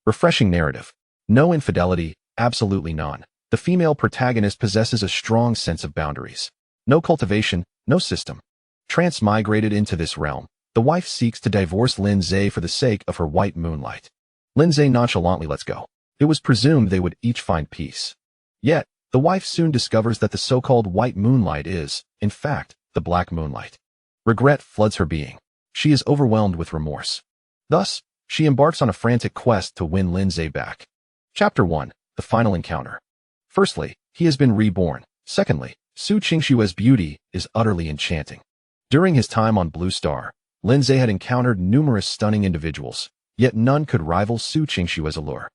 Refreshing narrative. No infidelity, absolutely none. The female protagonist possesses a strong sense of boundaries. No cultivation, no system. Transmigrated into this realm, the wife seeks to divorce Lindsay for the sake of her white moonlight. Lindsay nonchalantly lets go. It was presumed they would each find peace. Yet, the wife soon discovers that the so-called white moonlight is, in fact, the black moonlight. Regret floods her being. She is overwhelmed with remorse. Thus, she embarks on a frantic quest to win Lindsay back. Chapter 1. The Final Encounter. Firstly, he has been reborn. Secondly, Su Qingshua's beauty is utterly enchanting. During his time on Blue Star, Lindsay had encountered numerous stunning individuals, yet none could rival Su Qingshua's allure.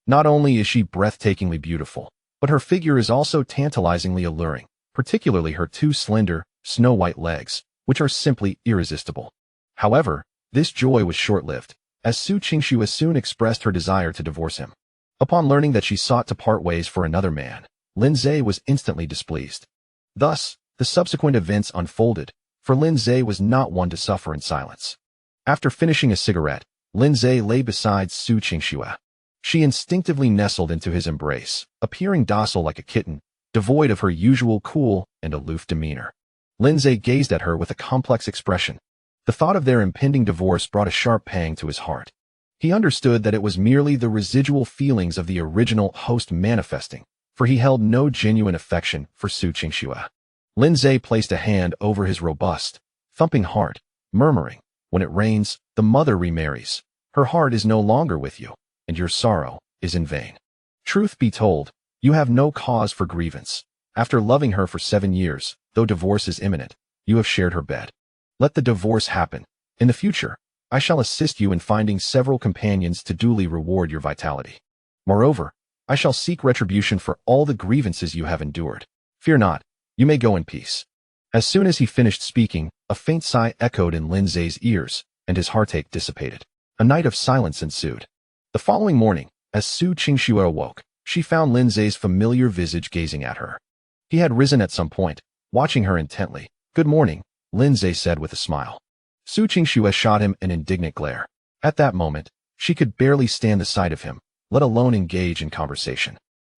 Not only is she breathtakingly beautiful, but her figure is also tantalizingly alluring, particularly her two slender, snow-white legs, which are simply irresistible. However, this joy was short-lived, as Su Qingxue soon expressed her desire to divorce him. Upon learning that she sought to part ways for another man, Lindsay was instantly displeased. Thus, the subsequent events unfolded, for Lindsay was not one to suffer in silence. After finishing a cigarette, Lindsay lay beside Su Qingxue. She instinctively nestled into his embrace, appearing docile like a kitten, devoid of her usual cool and aloof demeanor. Lindsay gazed at her with a complex expression. The thought of their impending divorce brought a sharp pang to his heart. He understood that it was merely the residual feelings of the original host manifesting, for he held no genuine affection for Su Qingxue. Lindsay placed a hand over his robust, thumping heart, murmuring, "When it rains, the mother remarries. Her heart is no longer with you, and your sorrow is in vain. Truth be told, you have no cause for grievance. After loving her for 7 years, though divorce is imminent, you have shared her bed. Let the divorce happen. In the future, I shall assist you in finding several companions to duly reward your vitality. Moreover, I shall seek retribution for all the grievances you have endured. Fear not, you may go in peace." As soon as he finished speaking, a faint sigh echoed in Lindsay's ears, and his heartache dissipated. A night of silence ensued. The following morning, as Su Qingxue awoke, she found Lindsay's familiar visage gazing at her. He had risen at some point, watching her intently. "Good morning," Lindsay said with a smile. Su Qingxue shot him an indignant glare. At that moment, she could barely stand the sight of him, let alone engage in conversation.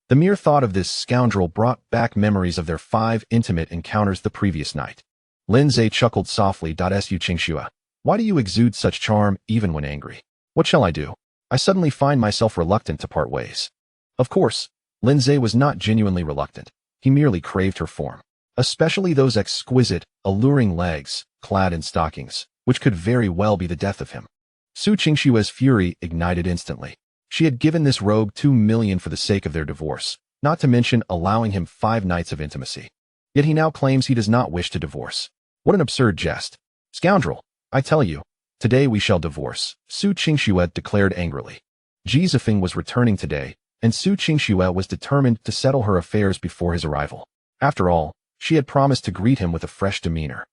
The mere thought of this scoundrel brought back memories of their 5 intimate encounters the previous night. Lindsay chuckled softly. "Su Qingxue, why do you exude such charm even when angry? What shall I do? I suddenly find myself reluctant to part ways." Of course, Lindsay was not genuinely reluctant. He merely craved her form, especially those exquisite, alluring legs, clad in stockings, which could very well be the death of him. Su Qingxue's fury ignited instantly. She had given this rogue 2 million for the sake of their divorce, not to mention allowing him 5 nights of intimacy. Yet he now claims he does not wish to divorce. What an absurd jest. "Scoundrel, I tell you, today we shall divorce," Su Qingxue declared angrily. Ji Zifeng was returning today, and Su Qingxue was determined to settle her affairs before his arrival. After all, she had promised to greet him with a fresh demeanor.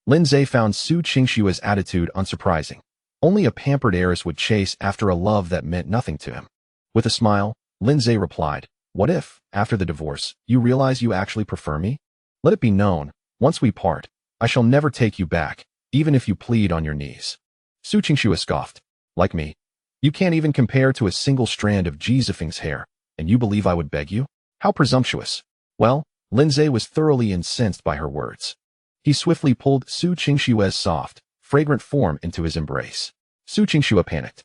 Lindsay found Su Qingxue's attitude unsurprising. Only a pampered heiress would chase after a love that meant nothing to him. With a smile, Lindsay replied, "What if, after the divorce, you realize you actually prefer me? Let it be known, once we part, I shall never take you back, even if you plead on your knees." Su Qingxue scoffed. "Like me? You can't even compare to a single strand of Ji Zifeng's hair, and you believe I would beg you? How presumptuous." Well, Lindsay was thoroughly incensed by her words. He swiftly pulled Su Qingxue's soft, fragrant form into his embrace. Su Qingxue panicked.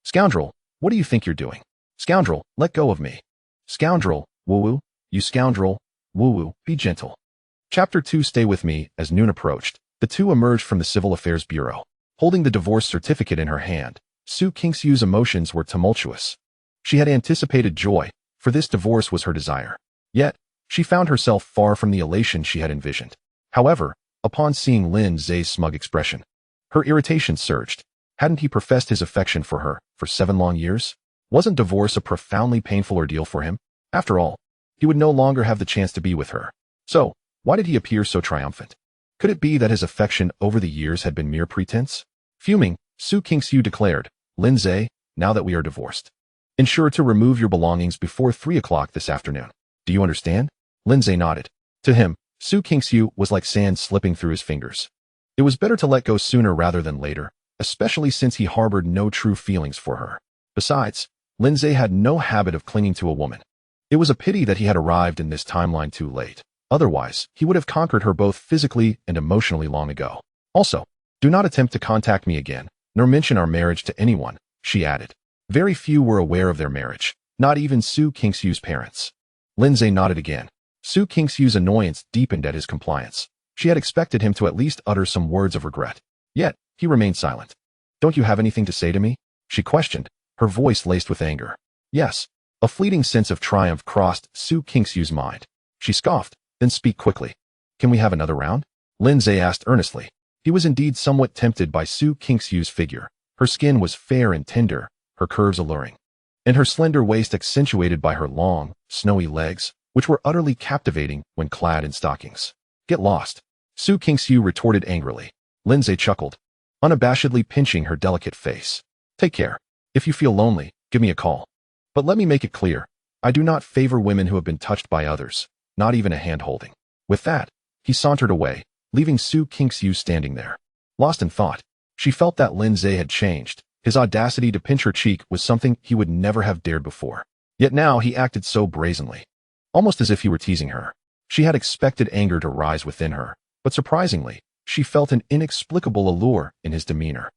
"Scoundrel, what do you think you're doing? Scoundrel, let go of me. Scoundrel, woo-woo, you scoundrel, woo-woo, be gentle." Chapter 2. Stay with me. As noon approached, the two emerged from the Civil Affairs Bureau. Holding the divorce certificate in her hand, Su Qingxue's emotions were tumultuous. She had anticipated joy, for this divorce was her desire. Yet, she found herself far from the elation she had envisioned. However, upon seeing Lin Zay's smug expression, her irritation surged. Hadn't he professed his affection for her for 7 long years? Wasn't divorce a profoundly painful ordeal for him? After all, he would no longer have the chance to be with her. So, why did he appear so triumphant? Could it be that his affection over the years had been mere pretense? Fuming, Su Qingxue declared, "Lindsay, now that we are divorced, ensure to remove your belongings before 3 o'clock this afternoon. Do you understand?" Lindsay nodded. To him, Su Qingxue was like sand slipping through his fingers. It was better to let go sooner rather than later, especially since he harbored no true feelings for her. Besides, Lindsay had no habit of clinging to a woman. It was a pity that he had arrived in this timeline too late. Otherwise, he would have conquered her both physically and emotionally long ago. Also, do not attempt to contact me again, nor mention our marriage to anyone, she added. Very few were aware of their marriage, not even Su Kingsu's parents. Lindsay nodded again. Su Kingsu's annoyance deepened at his compliance. She had expected him to at least utter some words of regret. Yet, he remained silent. Don't you have anything to say to me? She questioned, her voice laced with anger. Yes. A fleeting sense of triumph crossed Su Kingsu's mind. She scoffed, then speak quickly. Can we have another round? Lindsay asked earnestly. He was indeed somewhat tempted by Su Kingsu's figure. Her skin was fair and tender, her curves alluring, and her slender waist accentuated by her long, snowy legs, which were utterly captivating when clad in stockings. Get lost, Su Kingsu retorted angrily. Lindsay chuckled, unabashedly pinching her delicate face. Take care. If you feel lonely, give me a call. But let me make it clear, I do not favor women who have been touched by others, not even a hand-holding. With that, he sauntered away, leaving Su Kingsu standing there. Lost in thought, she felt that Lindsay had changed. His audacity to pinch her cheek was something he would never have dared before. Yet now he acted so brazenly, almost as if he were teasing her. She had expected anger to rise within her, but surprisingly, she felt an inexplicable allure in his demeanor.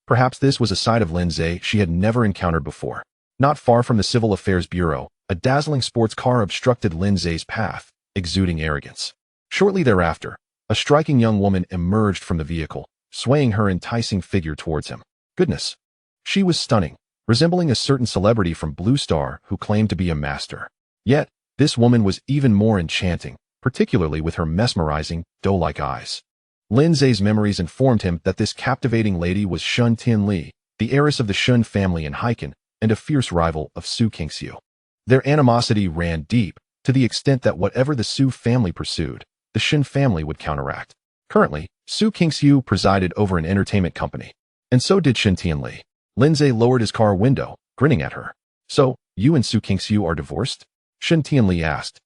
Perhaps this was a side of Lindsay she had never encountered before. Not far from the Civil Affairs Bureau, a dazzling sports car obstructed Lindsay's path, exuding arrogance. Shortly thereafter, a striking young woman emerged from the vehicle, swaying her enticing figure towards him. Goodness! She was stunning, resembling a certain celebrity from Blue Star who claimed to be a master. Yet, this woman was even more enchanting, particularly with her mesmerizing, doe-like eyes. Lindsay's memories informed him that this captivating lady was Shun Tianli, the heiress of the Shun family in Haikan, and a fierce rival of Su Kingsu. Their animosity ran deep, to the extent that whatever the Su family pursued, the Shun family would counteract. Currently, Su Kingsu presided over an entertainment company, and so did Shun Tianli. Lindsay lowered his car window, grinning at her. So, you and Su Kingsu are divorced? Shun Tianli asked,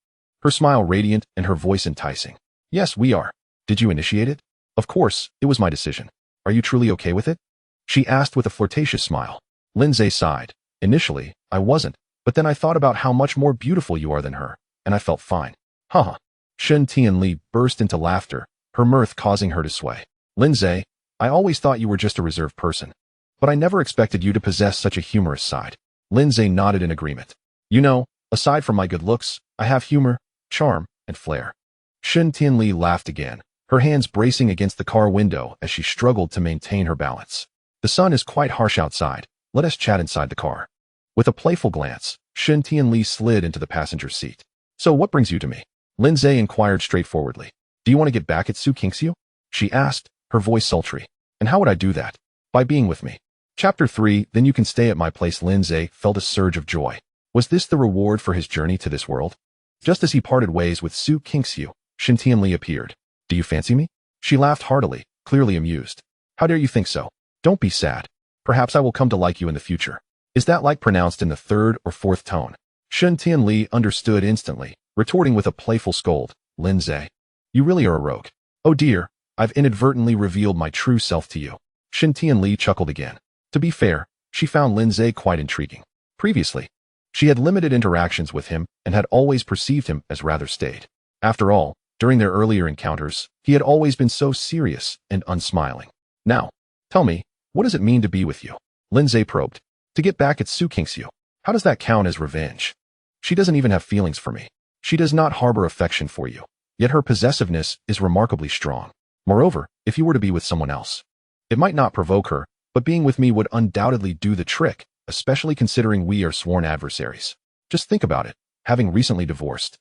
her smile radiant and her voice enticing. Yes, we are. Did you initiate it? Of course, it was my decision. Are you truly okay with it? She asked with a flirtatious smile. Lindsay sighed. Initially, I wasn't, but then I thought about how much more beautiful you are than her, and I felt fine. Haha. Shun Tianli burst into laughter, her mirth causing her to sway. Lindsay, I always thought you were just a reserved person, but I never expected you to possess such a humorous side. Lindsay nodded in agreement. You know, aside from my good looks, I have humor, charm, and flair. Shun Tianli laughed again, her hands bracing against the car window as she struggled to maintain her balance. The sun is quite harsh outside. Let us chat inside the car. With a playful glance, Shun Tianli slid into the passenger seat. So what brings you to me? Lindsay inquired straightforwardly. Do you want to get back at Su Kingsu? She asked, her voice sultry. And how would I do that? By being with me. Chapter 3, Then you can stay at my place. Lindsay felt a surge of joy. Was this the reward for his journey to this world? Just as he parted ways with Su Kingsu, Shun Tianli appeared. Do you fancy me? She laughed heartily, clearly amused. How dare you think so? Don't be sad. Perhaps I will come to like you in the future. Is that like pronounced in the third or fourth tone? Shun Tianli understood instantly, retorting with a playful scold. Lindsay, you really are a rogue. Oh dear, I've inadvertently revealed my true self to you. Shun Tianli chuckled again. To be fair, she found Lindsay quite intriguing. Previously, she had limited interactions with him and had always perceived him as rather staid. After all, during their earlier encounters, he had always been so serious and unsmiling. Now, tell me, what does it mean to be with you? Lindsay probed. To get back at Su Kingsu. How does that count as revenge? She doesn't even have feelings for me. She does not harbor affection for you. Yet her possessiveness is remarkably strong. Moreover, if you were to be with someone else, it might not provoke her, but being with me would undoubtedly do the trick, especially considering we are sworn adversaries. Just think about it, having recently divorced.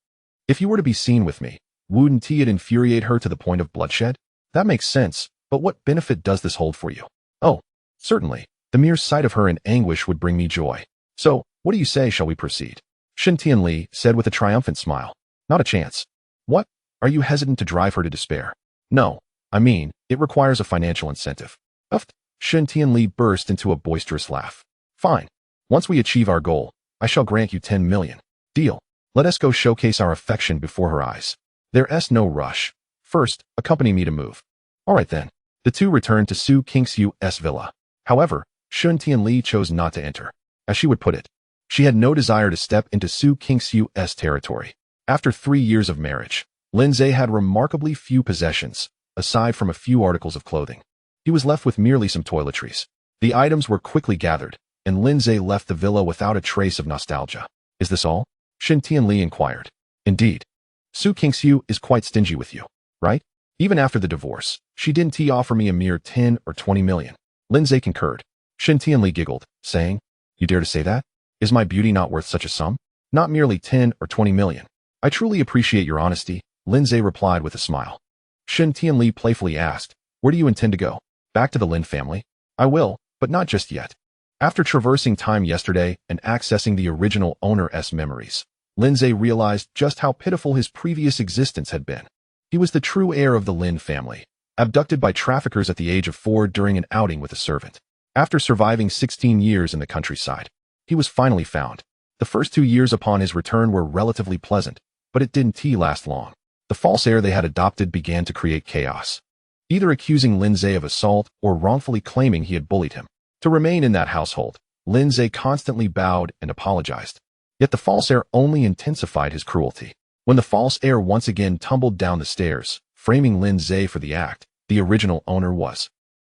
If you were to be seen with me, wouldn't it infuriate her to the point of bloodshed? That makes sense, but what benefit does this hold for you? Oh, certainly, the mere sight of her in anguish would bring me joy. So, what do you say, shall we proceed? Shun Tianli said with a triumphant smile. Not a chance. What? Are you hesitant to drive her to despair? No, I mean, it requires a financial incentive. Uft. Shun Tianli burst into a boisterous laugh. Fine. Once we achieve our goal, I shall grant you 10 million. Deal. Let us go showcase our affection before her eyes. There's no rush. First, accompany me to move. All right then. The two returned to Su Kingsu's villa. However, Shun Tianli chose not to enter. As she would put it, She had no desire to step into Su Kingsu's territory. After 3 years of marriage, Lindsay had remarkably few possessions, aside from a few articles of clothing. He was left with merely some toiletries. The items were quickly gathered, and Lindsay left the villa without a trace of nostalgia. Is this all? Shin Tianli inquired. Indeed. Su Kingsu is quite stingy with you, right? Even after the divorce, she didn't offer me a mere 10 or 20 million. Lindsay concurred. Shin Tianli giggled, saying, You dare to say that? Is my beauty not worth such a sum? Not merely 10 or 20 million. I truly appreciate your honesty, Lindsay replied with a smile. Shin Tianli playfully asked, Where do you intend to go? Back to the Lin family? I will, but not just yet. After traversing time yesterday and accessing the original owner's memories, Lindsay realized just how pitiful his previous existence had been. He was the true heir of the Lin family, abducted by traffickers at the age of 4 during an outing with a servant. After surviving 16 years in the countryside, he was finally found. The first 2 years upon his return were relatively pleasant, but it didn't last long. The false heir they had adopted began to create chaos, either accusing Lindsay of assault or wrongfully claiming he had bullied him. To remain in that household, Lindsay constantly bowed and apologized. Yet the false heir only intensified his cruelty. When the false heir once again tumbled down the stairs, framing Lindsay for the act, the original owner was,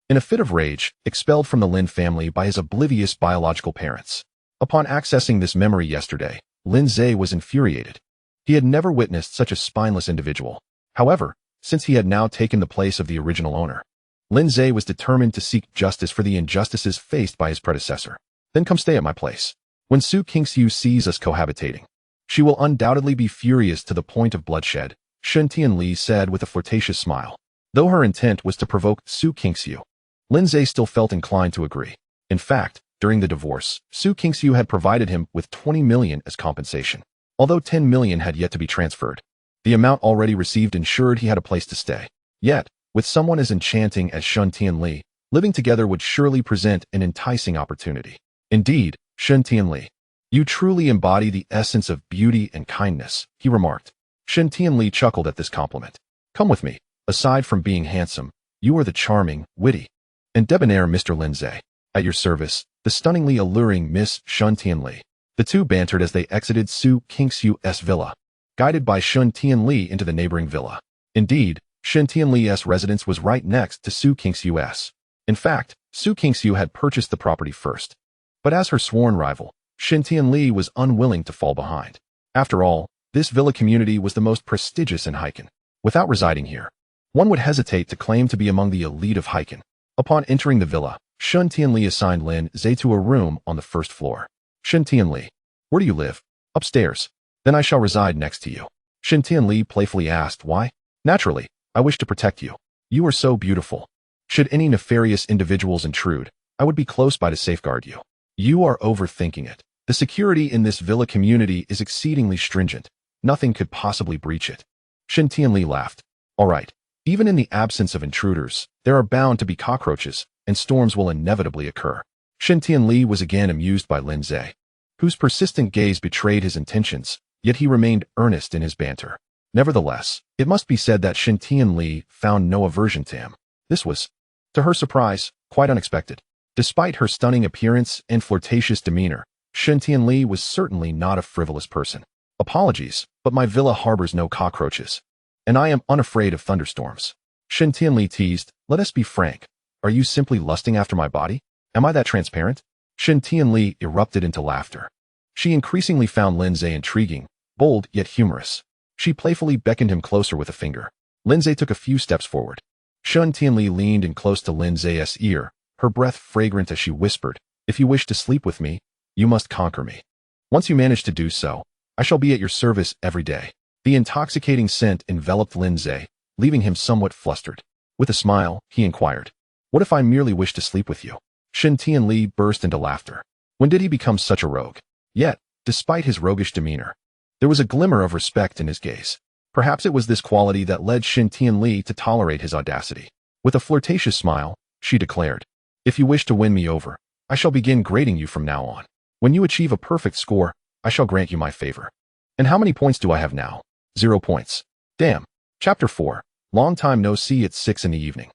in a fit of rage, expelled from the Lin family by his oblivious biological parents. Upon accessing this memory yesterday, Lindsay was infuriated. He had never witnessed such a spineless individual. However, since he had now taken the place of the original owner, Lindsay was determined to seek justice for the injustices faced by his predecessor. Then come stay at my place. When Su Kingsu sees us cohabitating, she will undoubtedly be furious to the point of bloodshed, Shin Tianli said with a flirtatious smile. Though her intent was to provoke Su Kingsu, Lindsay still felt inclined to agree. In fact, during the divorce, Su Kingsu had provided him with 20 million as compensation, although 10 million had yet to be transferred. The amount already received ensured he had a place to stay. Yet, with someone as enchanting as Shin Tianli, living together would surely present an enticing opportunity. Indeed, Shin Tianli, you truly embody the essence of beauty and kindness, he remarked. Shin Tianli chuckled at this compliment. Come with me. Aside from being handsome, you are the charming, witty, and debonair Mr. Lindsay. At your service, the stunningly alluring Miss Shin Tianli. The two bantered as they exited Su Kingsu's villa, guided by Shin Tianli into the neighboring villa. Indeed, Shin Tianli's residence was right next to Su Kingsu's. In fact, Su Kingsu had purchased the property first. But as her sworn rival, Shin Tianli was unwilling to fall behind. After all, this villa community was the most prestigious in Heiken. Without residing here, one would hesitate to claim to be among the elite of Heiken. Upon entering the villa, Shin Tianli assigned Lin Zhe to a room on the first floor. Shin Tianli, where do you live? Upstairs. Then I shall reside next to you. Shin Tianli playfully asked why. Naturally, I wish to protect you. You are so beautiful. Should any nefarious individuals intrude, I would be close by to safeguard you. You are overthinking it. The security in this villa community is exceedingly stringent. Nothing could possibly breach it. Shin Tianli laughed. All right. Even in the absence of intruders, there are bound to be cockroaches, and storms will inevitably occur. Shin Tianli was again amused by Lin Zhe, whose persistent gaze betrayed his intentions, yet he remained earnest in his banter. Nevertheless, it must be said that Shin Tianli found no aversion to him. This was, to her surprise, quite unexpected. Despite her stunning appearance and flirtatious demeanor, Shin Tianli was certainly not a frivolous person. Apologies, but my villa harbors no cockroaches, and I am unafraid of thunderstorms. Shin Tianli teased, let us be frank. Are you simply lusting after my body? Am I that transparent? Shin Tianli erupted into laughter. She increasingly found Lin Zhe intriguing, bold yet humorous. She playfully beckoned him closer with a finger. Lin Zhe took a few steps forward. Shin Tianli leaned in close to Lin Zhe's ear, her breath fragrant as she whispered, if you wish to sleep with me, you must conquer me. Once you manage to do so, I shall be at your service every day. The intoxicating scent enveloped Lin Zhe, leaving him somewhat flustered. With a smile, he inquired, what if I merely wish to sleep with you? Shin Tianli burst into laughter. When did he become such a rogue? Yet, despite his roguish demeanor, there was a glimmer of respect in his gaze. Perhaps it was this quality that led Shin Tianli to tolerate his audacity. With a flirtatious smile, she declared, if you wish to win me over, I shall begin grading you from now on. When you achieve a perfect score, I shall grant you my favor. And how many points do I have now? 0 points. Damn. Chapter 4. Long time no see. It's 6 in the evening.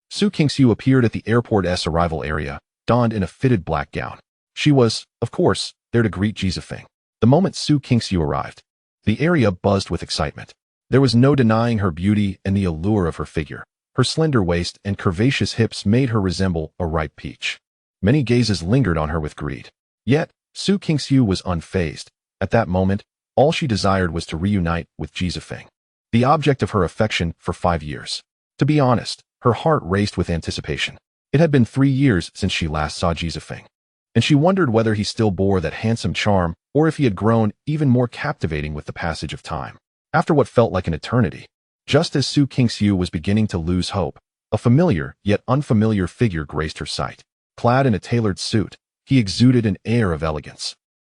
Su Kingsu appeared at the airport's arrival area, donned in a fitted black gown. She was, of course, there to greet Ji Zifeng. The moment Su Qingxiu arrived, the area buzzed with excitement. There was no denying her beauty and the allure of her figure. Her slender waist and curvaceous hips made her resemble a ripe peach. Many gazes lingered on her with greed. Yet, Su Qingxiu was unfazed. At that moment, all she desired was to reunite with Ji Zifeng, the object of her affection for 5 years. To be honest, her heart raced with anticipation. It had been 3 years since she last saw Ji Zifeng, and she wondered whether he still bore that handsome charm or if he had grown even more captivating with the passage of time. After what felt like an eternity, just as Su Qingxiu was beginning to lose hope, a familiar yet unfamiliar figure graced her sight. Clad in a tailored suit, he exuded an air of elegance.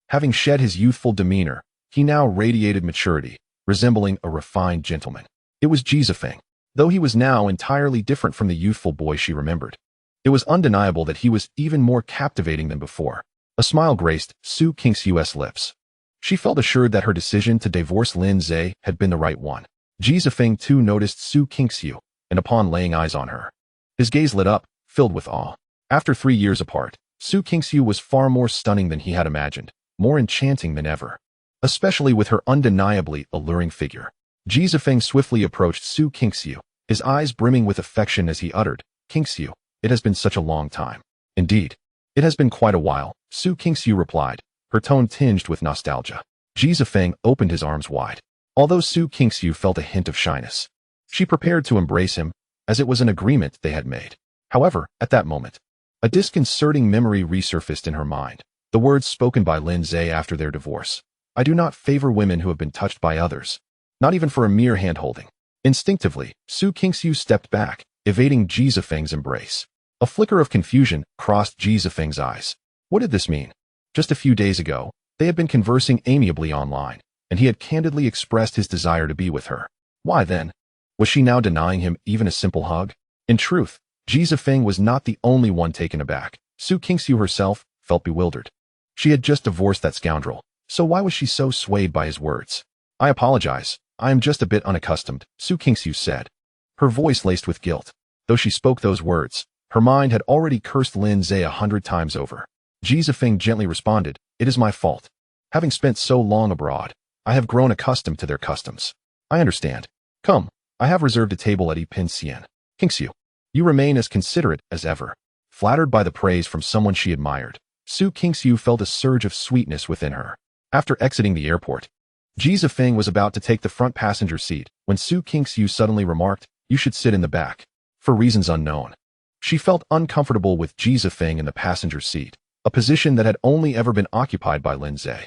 Having shed his youthful demeanor, he now radiated maturity, resembling a refined gentleman. It was Ji Zifeng, though he was now entirely different from the youthful boy she remembered. It was undeniable that he was even more captivating than before. A smile graced Su Qingxiu's lips. She felt assured that her decision to divorce Lin Zhe had been the right one. Ji Zifeng too noticed Su Qingxiu, and upon laying eyes on her, his gaze lit up, filled with awe. After 3 years apart, Su Qingxiu was far more stunning than he had imagined, more enchanting than ever, especially with her undeniably alluring figure. Ji Zifeng swiftly approached Su Qingxiu, his eyes brimming with affection as he uttered, "Qingxiu, it has been such a long time." "Indeed, it has been quite a while," Su Qingxiu replied, her tone tinged with nostalgia. Ji Zifeng opened his arms wide. Although Su Qingxiu felt a hint of shyness, she prepared to embrace him, as it was an agreement they had made. However, at that moment, a disconcerting memory resurfaced in her mind. The words spoken by Lin Zhe after their divorce. "I do not favor women who have been touched by others, not even for a mere hand-holding." Instinctively, Su Qingxiu stepped back, evading Ji Zifeng's embrace. A flicker of confusion crossed Ji Zifeng's eyes. What did this mean? Just a few days ago, they had been conversing amiably online, and he had candidly expressed his desire to be with her. Why then? Was she now denying him even a simple hug? In truth, Ji Zifeng was not the only one taken aback. Su Qingxiu herself felt bewildered. She had just divorced that scoundrel, so why was she so swayed by his words? "I apologize, I am just a bit unaccustomed," Su Qingxiu said, her voice laced with guilt. Though she spoke those words, her mind had already cursed Lin Zhe 100 times over. Ji Zifeng gently responded, "It is my fault. Having spent so long abroad, I have grown accustomed to their customs. I understand. Come, I have reserved a table at Pensian. Qingxiu, you remain as considerate as ever." Flattered by the praise from someone she admired, Su Qingxiu felt a surge of sweetness within her. After exiting the airport, Ji Zifeng was about to take the front passenger seat when Su Qingxiu suddenly remarked, "You should sit in the back." For reasons unknown, she felt uncomfortable with Ji Zifeng in the passenger seat, a position that had only ever been occupied by Lin Zhe.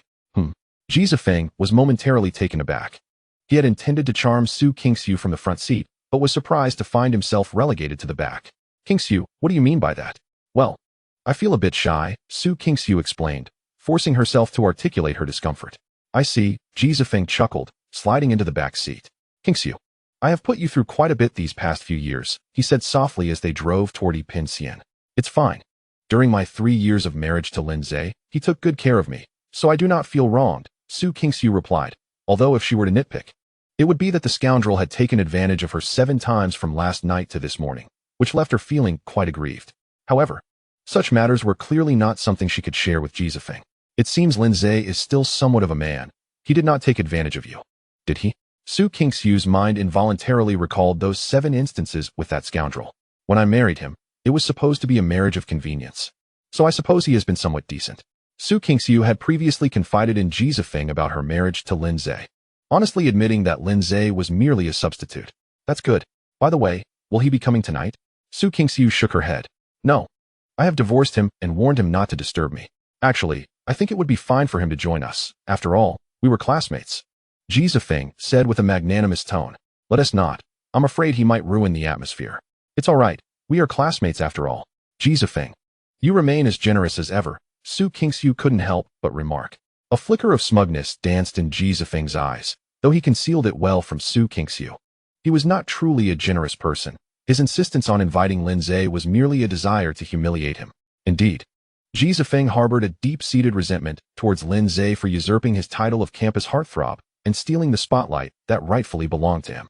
Ji Zifeng was momentarily taken aback. He had intended to charm Su Qingxiu from the front seat, but was surprised to find himself relegated to the back. "Qingxiu, what do you mean by that?" "Well, I feel a bit shy," Su Qingxiu explained, forcing herself to articulate her discomfort. "I see," Ji Zifeng chuckled, sliding into the back seat. "Qingxiu, I have put you through quite a bit these past few years," he said softly as they drove toward Pensian. "It's fine. During my 3 years of marriage to Lin Zhe, he took good care of me, so I do not feel wronged," Su Qingxiu replied, although if she were to nitpick, it would be that the scoundrel had taken advantage of her 7 times from last night to this morning, which left her feeling quite aggrieved. However, such matters were clearly not something she could share with Ji Zifeng. "It seems Lin Zhe is still somewhat of a man. He did not take advantage of you, did he?" Su Qingxiu's mind involuntarily recalled those 7 instances with that scoundrel. "When I married him, it was supposed to be a marriage of convenience. So I suppose he has been somewhat decent." Su Qingxiu had previously confided in Ji Zifeng about her marriage to Lin Zhe, honestly admitting that Lin Zhe was merely a substitute. "That's good. By the way, will he be coming tonight?" Su Qingxiu shook her head. "No. I have divorced him and warned him not to disturb me. Actually, I think it would be fine for him to join us. After all, we were classmates." Ji Zifeng said with a magnanimous tone, "Let us not. I'm afraid he might ruin the atmosphere." "It's all right. We are classmates after all." "Ji Zifeng, you remain as generous as ever," Su Qingxiu couldn't help but remark. A flicker of smugness danced in Ji Zifeng's eyes, though he concealed it well from Su Qingxiu. He was not truly a generous person. His insistence on inviting Lin Zhe was merely a desire to humiliate him. Indeed, Ji Zifeng harbored a deep-seated resentment towards Lin Zhe for usurping his title of campus heartthrob and stealing the spotlight that rightfully belonged to him.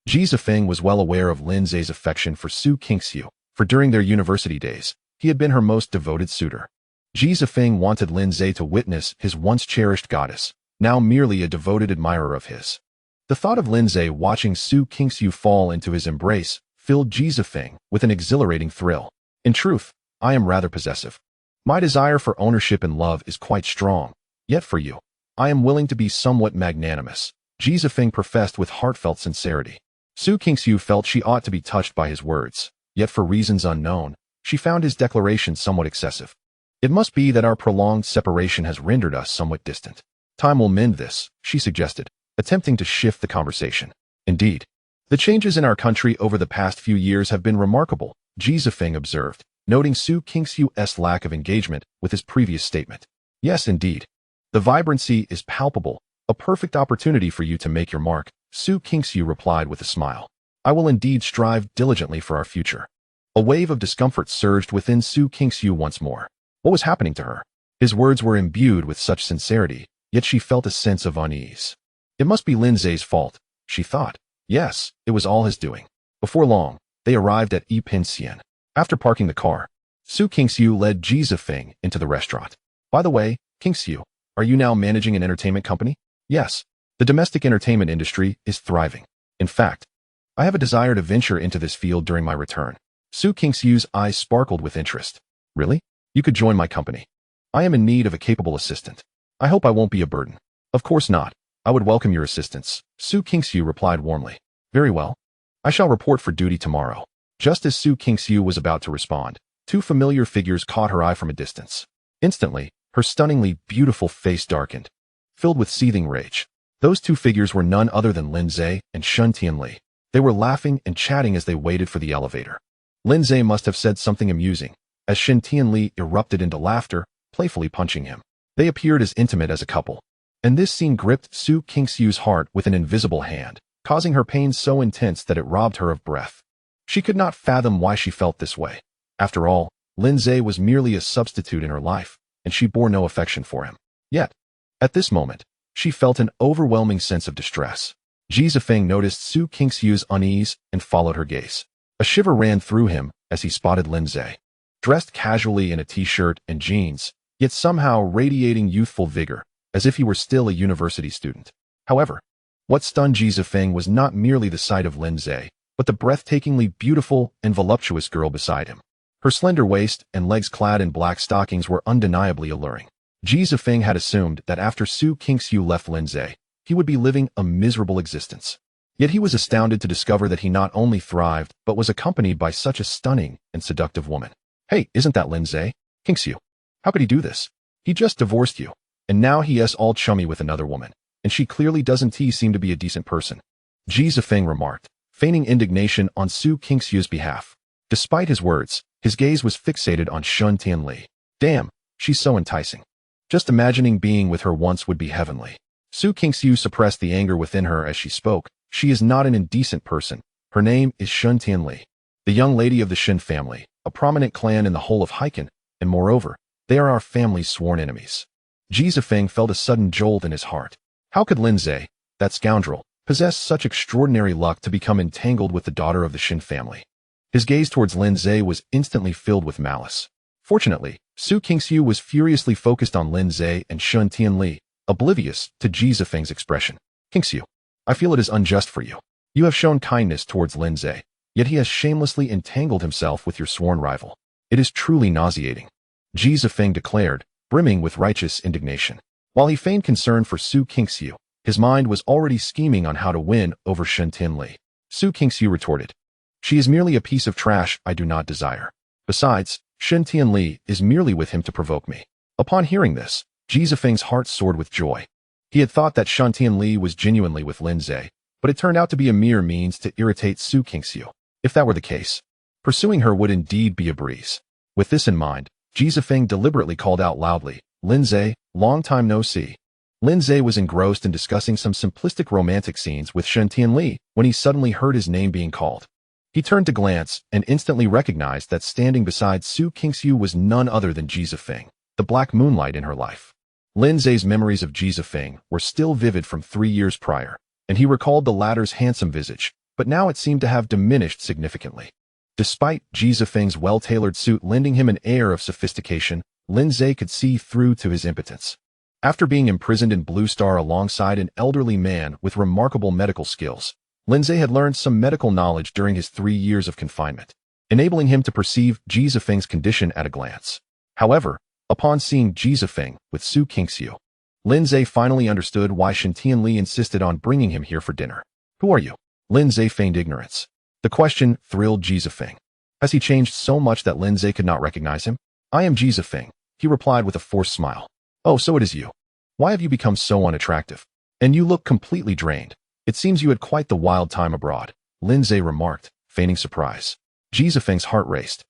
Ji Zifeng was well aware of Lin Zhe's affection for Su Qingxiu, for during their university days, he had been her most devoted suitor. Ji Zifeng wanted Lin Zhe to witness his once-cherished goddess, now merely a devoted admirer of his. The thought of Lin Zhe watching Su Qingxiu fall into his embrace filled Ji Zifeng with an exhilarating thrill. In truth, I am rather possessive. My desire for ownership and love is quite strong, yet for you, I am willing to be somewhat magnanimous, Ji Zifeng professed with heartfelt sincerity. Su Qingxiu felt she ought to be touched by his words, yet for reasons unknown, she found his declaration somewhat excessive. It must be that our prolonged separation has rendered us somewhat distant. Time will mend this, she suggested, attempting to shift the conversation. Indeed, the changes in our country over the past few years have been remarkable, Ji Zifeng observed, noting Su Qingxiu's lack of engagement with his previous statement. Yes, indeed. The vibrancy is palpable, a perfect opportunity for you to make your mark, Su Qingxiu replied with a smile. I will indeed strive diligently for our future. A wave of discomfort surged within Su Qingxiu once more. What was happening to her? His words were imbued with such sincerity, yet she felt a sense of unease. It must be Lin Zhe's fault, she thought. Yes, it was all his doing. Before long, they arrived at Yi Xian. After parking the car, Su Qingxiu led Ji Zifeng into the restaurant. By the way, Qingxiu, are you now managing an entertainment company? Yes. The domestic entertainment industry is thriving. In fact, I have a desire to venture into this field during my return. Su Qingxiu's eyes sparkled with interest. Really? You could join my company. I am in need of a capable assistant. I hope I won't be a burden. Of course not. I would welcome your assistance, Su Qingxiu replied warmly. Very well. I shall report for duty tomorrow. Just as Su Qingxiu was about to respond, two familiar figures caught her eye from a distance. Instantly, her stunningly beautiful face darkened, filled with seething rage. Those two figures were none other than Lin Zhe and Shen Tianli. They were laughing and chatting as they waited for the elevator. Lin Zhe must have said something amusing, as Shen Tianli erupted into laughter, playfully punching him. They appeared as intimate as a couple. And this scene gripped Su Qingxiu's heart with an invisible hand, causing her pain so intense that it robbed her of breath. She could not fathom why she felt this way. After all, Lin Zhe was merely a substitute in her life, and she bore no affection for him. Yet, at this moment, she felt an overwhelming sense of distress. Ji Zifeng noticed Su Qingxiu's unease and followed her gaze. A shiver ran through him as he spotted Lin Zhe. Dressed casually in a t-shirt and jeans, yet somehow radiating youthful vigor, as if he were still a university student. However, what stunned Ji Zifeng was not merely the sight of Lin Zhe, but the breathtakingly beautiful and voluptuous girl beside him. Her slender waist and legs clad in black stockings were undeniably alluring. Ji Zifeng had assumed that after Su Qingxiu left Lin Zhe, he would be living a miserable existence. Yet he was astounded to discover that he not only thrived, but was accompanied by such a stunning and seductive woman. Hey, isn't that Lin Zhe? Qingxiu. How could he do this? He just divorced you, and now he is all chummy with another woman, and she clearly doesn't seem to be a decent person. Ji Zifeng remarked, feigning indignation on Su Qingxiu's behalf. Despite his words, his gaze was fixated on Shen Tianli. Damn, she's so enticing. Just imagining being with her once would be heavenly. Su Qingxiu suppressed the anger within her as she spoke. She is not an indecent person. Her name is Shen Tianli, the young lady of the Shen family, a prominent clan in the whole of Heiken, and moreover, they are our family's sworn enemies. Ji Zifeng felt a sudden jolt in his heart. How could Lin Zhe, that scoundrel, possess such extraordinary luck to become entangled with the daughter of the Shen family? His gaze towards Lin Zhe was instantly filled with malice. Fortunately, Su Qingxiu was furiously focused on Lin Zhe and Shen Tianli, oblivious to Ji Zifeng's expression. Qingxiu, I feel it is unjust for you. You have shown kindness towards Lin Zhe, yet he has shamelessly entangled himself with your sworn rival. It is truly nauseating, Ji Zifeng declared, brimming with righteous indignation. While he feigned concern for Su Qingxiu, his mind was already scheming on how to win over Shen Tianli. Su Qingxiu retorted, she is merely a piece of trash I do not desire. Besides, Shen Tianli is merely with him to provoke me. Upon hearing this, Ji Zifeng's heart soared with joy. He had thought that Shen Tianli was genuinely with Lin Zhe, but it turned out to be a mere means to irritate Su Qingxiu. If that were the case, pursuing her would indeed be a breeze. With this in mind, Ji Zifeng deliberately called out loudly, Lin Zhe, long time no see. Lin Zhe was engrossed in discussing some simplistic romantic scenes with Shen Tianli when he suddenly heard his name being called. He turned to glance and instantly recognized that standing beside Su Qingxiu was none other than Ji Zifeng, the black moonlight in her life. Lin Zhe's memories of Ji Zifeng were still vivid from 3 years prior, and he recalled the latter's handsome visage, but now it seemed to have diminished significantly. Despite Ji Zifeng's well-tailored suit lending him an air of sophistication, Lindsay could see through to his impotence. After being imprisoned in Blue Star alongside an elderly man with remarkable medical skills, Lindsay had learned some medical knowledge during his 3 years of confinement, enabling him to perceive Ji Zifeng's condition at a glance. However, upon seeing Ji Zifeng with Su Qingxiu, Lindsay finally understood why Shen Tianli insisted on bringing him here for dinner. Who are you? Lindsay feigned ignorance. The question thrilled Ji Zifeng. Has he changed so much that Lindsay could not recognize him? I am Ji Zifeng, he replied with a forced smile. Oh, so it is you. Why have you become so unattractive? And you look completely drained. It seems you had quite the wild time abroad, Lindsay remarked, feigning surprise. Ji Zifeng's heart raced.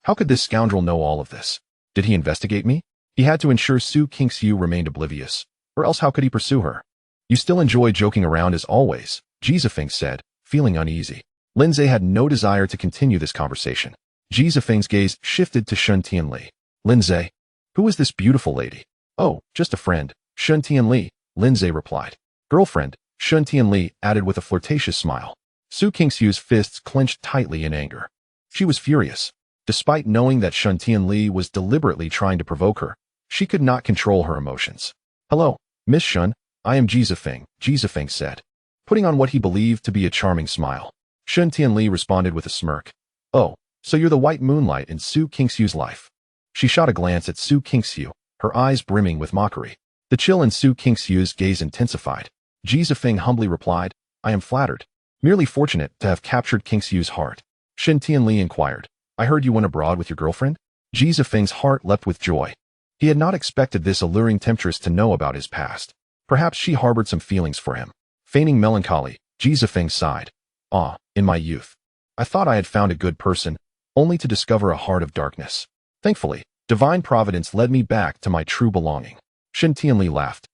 How could this scoundrel know all of this? Did he investigate me? He had to ensure Su Qingxiu remained oblivious, or else how could he pursue her? You still enjoy joking around as always, Ji Zifeng said, feeling uneasy. Lindsay had no desire to continue this conversation. Ji Zifeng's gaze shifted to Shen Tianli. Lindsay, who is this beautiful lady? Oh, just a friend, Shen Tianli, Lindsay replied. Girlfriend, Shen Tianli added with a flirtatious smile. Su Qingxiu's fists clenched tightly in anger. She was furious. Despite knowing that Shen Tianli was deliberately trying to provoke her, she could not control her emotions. Hello, Miss Shen, I am Ji Zifeng said, putting on what he believed to be a charming smile. Shen Tianli responded with a smirk. Oh, so you're the white moonlight in Su Qingxiu's life. She shot a glance at Su Qingxiu, her eyes brimming with mockery. The chill in Su Qingxiu's gaze intensified. Ji Zifeng humbly replied, I am flattered. Merely fortunate to have captured Qingxiu's heart. Shen Tianli inquired, I heard you went abroad with your girlfriend? Ji Zifeng's heart leapt with joy. He had not expected this alluring temptress to know about his past. Perhaps she harbored some feelings for him. Feigning melancholy, Ji Zifeng sighed. Ah, in my youth, I thought I had found a good person, only to discover a heart of darkness. Thankfully, divine providence led me back to my true belonging. Shen Tianli laughed.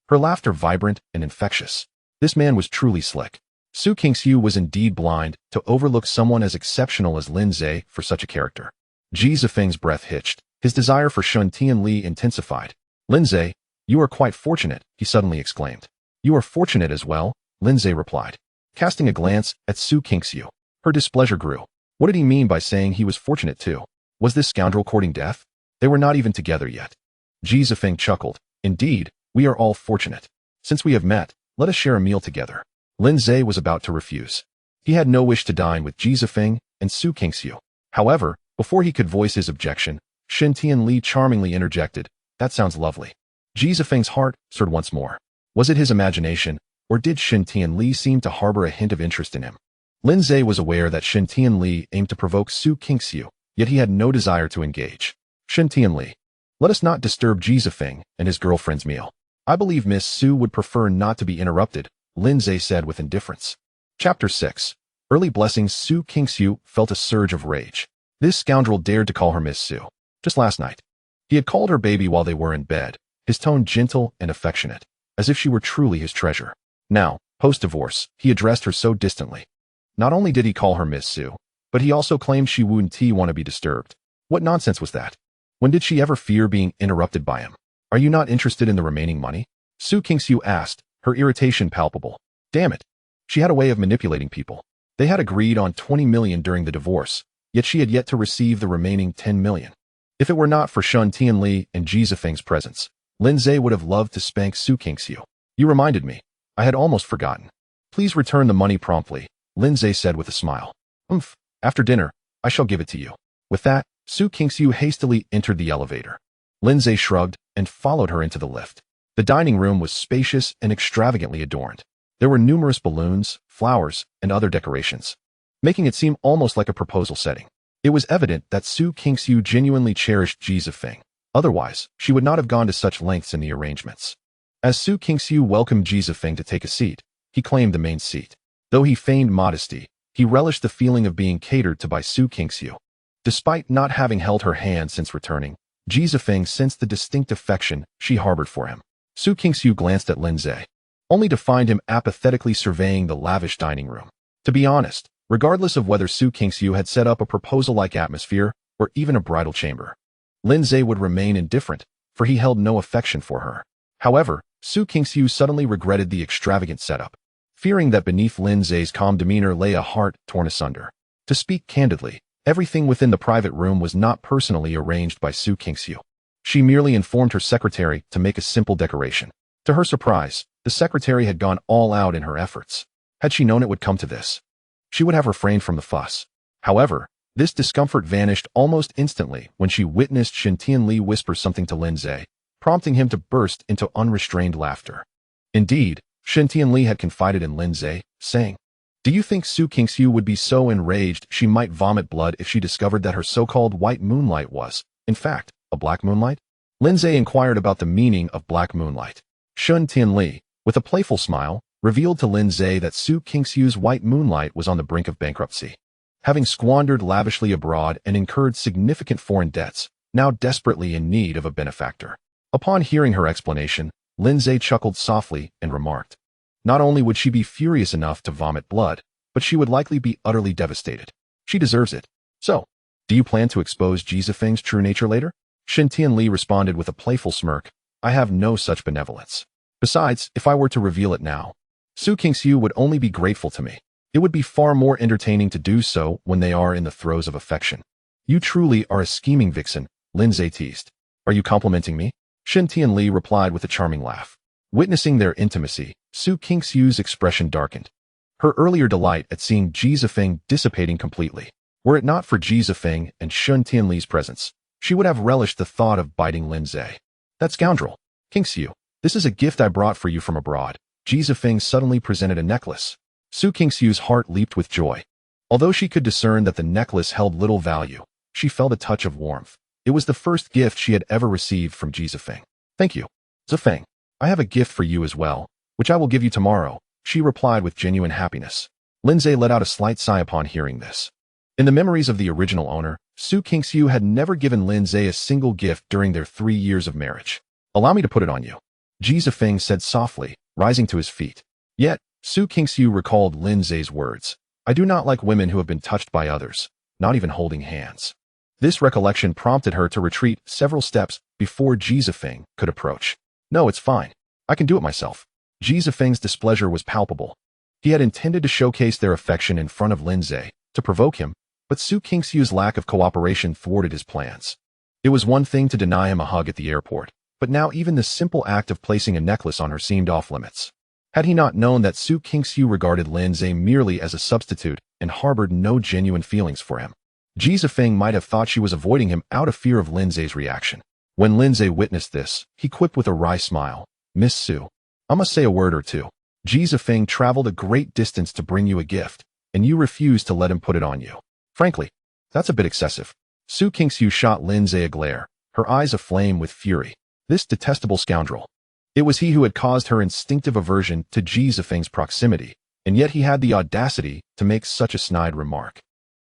Her laughter vibrant and infectious. This man was truly slick. Su Qingxiu was indeed blind to overlook someone as exceptional as Lindsay for such a character. Ji Zifeng's breath hitched. His desire for Shen Tianli intensified. Lindsay, you are quite fortunate, he suddenly exclaimed. You are fortunate as well, Lindsay replied, casting a glance at Su Qingxiu. Her displeasure grew. What did he mean by saying he was fortunate too? Was this scoundrel courting death? They were not even together yet. Ji Zifeng chuckled. Indeed, we are all fortunate. Since we have met, let us share a meal together. Lindsay was about to refuse. He had no wish to dine with Ji Zifeng and Su Qingxiu. However, before he could voice his objection, Shen Tianli charmingly interjected, that sounds lovely. Ji Zifeng's heart soared once more. Was it his imagination, or did Shen Tianli seem to harbor a hint of interest in him? Lindsay was aware that Shen Tianli aimed to provoke Su Qingxiu, yet he had no desire to engage. Shen Tianli, let us not disturb Ji Zifeng and his girlfriend's meal. I believe Miss Su would prefer not to be interrupted, Lindsay said with indifference. Chapter 6. Early blessings. Su Qingxiu felt a surge of rage. This scoundrel dared to call her Miss Su. Just last night, he had called her baby while they were in bed, his tone gentle and affectionate, as if she were truly his treasure. Now, post-divorce, he addressed her so distantly. Not only did he call her Miss Su, but he also claimed she wouldn't want to be disturbed. What nonsense was that? When did she ever fear being interrupted by him? Are you not interested in the remaining money? Su Qingxiu asked, her irritation palpable. Damn it. She had a way of manipulating people. They had agreed on 20 million during the divorce, yet she had yet to receive the remaining 10 million. If it were not for Shen Tianli and Ji Zifeng's presence, Lindsay would have loved to spank Su Qingxiu. You reminded me. I had almost forgotten. Please return the money promptly, Lindsay said with a smile. After dinner, I shall give it to you. With that, Su Qingxiu hastily entered the elevator. Lindsay shrugged and followed her into the lift. The dining room was spacious and extravagantly adorned. There were numerous balloons, flowers, and other decorations, making it seem almost like a proposal setting. It was evident that Su Qingxiu genuinely cherished Ji Zifeng. Otherwise, she would not have gone to such lengths in the arrangements. As Su Qingxiu welcomed Ji Zifeng to take a seat, he claimed the main seat. Though he feigned modesty, he relished the feeling of being catered to by Su Qingxiu. Despite not having held her hand since returning, Ji Zifeng sensed the distinct affection she harbored for him. Su Qingxiu glanced at Lindsay, only to find him apathetically surveying the lavish dining room. To be honest, regardless of whether Su Qingxiu had set up a proposal-like atmosphere or even a bridal chamber, Lindsay would remain indifferent, for he held no affection for her. However, Su Qingxiu suddenly regretted the extravagant setup, fearing that beneath Lindsay's calm demeanor lay a heart torn asunder. To speak candidly, everything within the private room was not personally arranged by Su Qingxiu. She merely informed her secretary to make a simple decoration. To her surprise, the secretary had gone all out in her efforts. Had she known it would come to this, she would have refrained from the fuss. However, this discomfort vanished almost instantly when she witnessed Shen Tianli whisper something to Lindsay, prompting him to burst into unrestrained laughter. Indeed, Shen Tianli had confided in Lindsay, saying, "Do you think Su Qingxiu would be so enraged she might vomit blood if she discovered that her so-called white moonlight was, in fact, a black moonlight?" Lindsay inquired about the meaning of black moonlight. Shen Tianli, with a playful smile, revealed to Lindsay that Su Qingxiu's white moonlight was on the brink of bankruptcy. Having squandered lavishly abroad and incurred significant foreign debts, now desperately in need of a benefactor. Upon hearing her explanation, Lindsay chuckled softly and remarked, "Not only would she be furious enough to vomit blood, but she would likely be utterly devastated. She deserves it. So, do you plan to expose Ji Zifeng's true nature later?" Shen Tianli responded with a playful smirk, "I have no such benevolence. Besides, if I were to reveal it now, Su Qingxiu would only be grateful to me. It would be far more entertaining to do so when they are in the throes of affection." "You truly are a scheming vixen," Lindsay teased. "Are you complimenting me?" Shen Tianli replied with a charming laugh. Witnessing their intimacy, Su Qingxiu's expression darkened. Her earlier delight at seeing Ji Zifeng dissipating completely. Were it not for Ji Zifeng and Shen Tianli's presence, she would have relished the thought of biting Lindsay. "That scoundrel! Qingxiu, this is a gift I brought for you from abroad." Ji Zifeng suddenly presented a necklace. Su Qingxiu's heart leaped with joy. Although she could discern that the necklace held little value, she felt a touch of warmth. It was the first gift she had ever received from Ji Zifeng. "Thank you, Zifeng. I have a gift for you as well, which I will give you tomorrow," she replied with genuine happiness. Lindsay let out a slight sigh upon hearing this. In the memories of the original owner, Su Qingxiu had never given Lindsay a single gift during their 3 years of marriage. "Allow me to put it on you," Ji Zifeng said softly, rising to his feet. Yet, Su Qingxiu recalled Lindsay's words, "I do not like women who have been touched by others, not even holding hands." This recollection prompted her to retreat several steps before Ji Zifeng could approach. "No, it's fine. I can do it myself." Ji Zifeng's displeasure was palpable. He had intended to showcase their affection in front of Lindsay, to provoke him, but Su Qingxiu's lack of cooperation thwarted his plans. It was one thing to deny him a hug at the airport, but now even the simple act of placing a necklace on her seemed off limits. Had he not known that Su Qingxiu regarded Lindsay merely as a substitute and harbored no genuine feelings for him, Ji Zifeng might have thought she was avoiding him out of fear of Lindsay's reaction. When Lindsay witnessed this, he quipped with a wry smile, "Miss Su, I must say a word or two. Ji Zifeng traveled a great distance to bring you a gift, and you refused to let him put it on you. Frankly, that's a bit excessive." Su Qingxiu shot Lindsay a glare, her eyes aflame with fury. This detestable scoundrel. It was he who had caused her instinctive aversion to Ji Zifeng's proximity, and yet he had the audacity to make such a snide remark.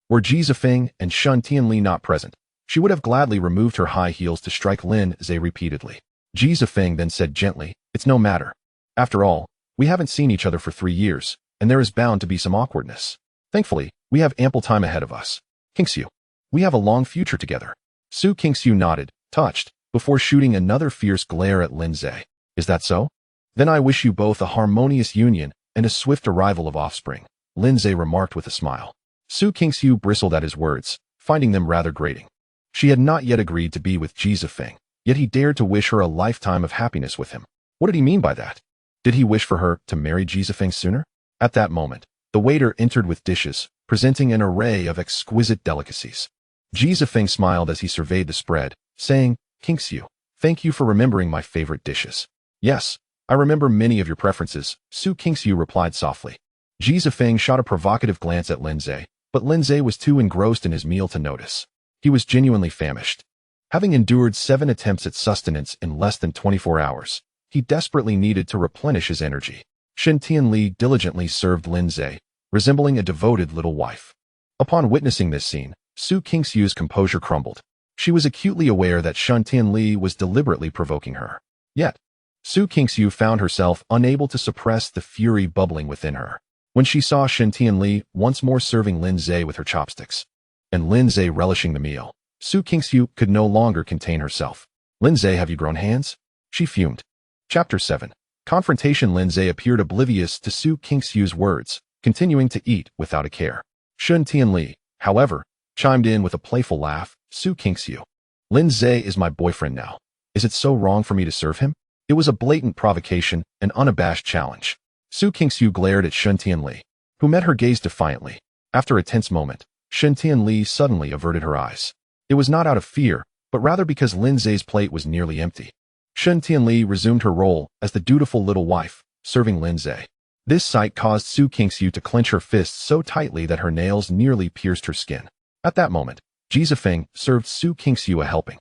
Were Ji Zifeng and Shen Tianli not present, she would have gladly removed her high heels to strike Lindsay repeatedly. Ji Zifeng then said gently, "It's no matter. After all, we haven't seen each other for 3 years, and there is bound to be some awkwardness. Thankfully, we have ample time ahead of us. Qingxiu, we have a long future together." Su Qingxiu nodded, touched, before shooting another fierce glare at Lindsay. "Is that so? Then I wish you both a harmonious union and a swift arrival of offspring," Lindsay remarked with a smile. Su Qingxiu bristled at his words, finding them rather grating. She had not yet agreed to be with Ji Zifeng, yet he dared to wish her a lifetime of happiness with him. What did he mean by that? Did he wish for her to marry Ji Zifeng sooner? At that moment, the waiter entered with dishes, presenting an array of exquisite delicacies. Ji Zifeng smiled as he surveyed the spread, saying, "Qingxiu, thank you for remembering my favorite dishes." "Yes, I remember many of your preferences," Su Qingxiu replied softly. Ji Zifeng shot a provocative glance at Lindsay, but Lindsay was too engrossed in his meal to notice. He was genuinely famished. Having endured 7 attempts at sustenance in less than 24 hours, he desperately needed to replenish his energy. Shen Tianli diligently served Lindsay, resembling a devoted little wife. Upon witnessing this scene, Su Qingxiu's composure crumbled. She was acutely aware that Shen Tianli was deliberately provoking her. Yet, Su Qingxiu found herself unable to suppress the fury bubbling within her. When she saw Shen Tianli once more serving Lindsay with her chopsticks, and Lindsay relishing the meal, Su Qingxiu could no longer contain herself. "Lindsay, have you grown hands?" she fumed. Chapter 7. Confrontation. Lindsay appeared oblivious to Su Qingxiu's words, continuing to eat without a care. Shen Tianli, however, chimed in with a playful laugh, "Su Qingxiu, Lindsay is my boyfriend now. Is it so wrong for me to serve him? It was a blatant provocation, an unabashed challenge. Su Qingxiu glared at Shun Tianli, who met her gaze defiantly. After a tense moment, Shun Tianli suddenly averted her eyes. It was not out of fear, but rather because Lin Zhe's plate was nearly empty. Shun Tianli resumed her role as the dutiful little wife, serving Lin Zhe. This sight caused Su Qingxiu to clench her fists so tightly that her nails nearly pierced her skin. At that moment, Ji Zifeng served Su Qingxiu a helping.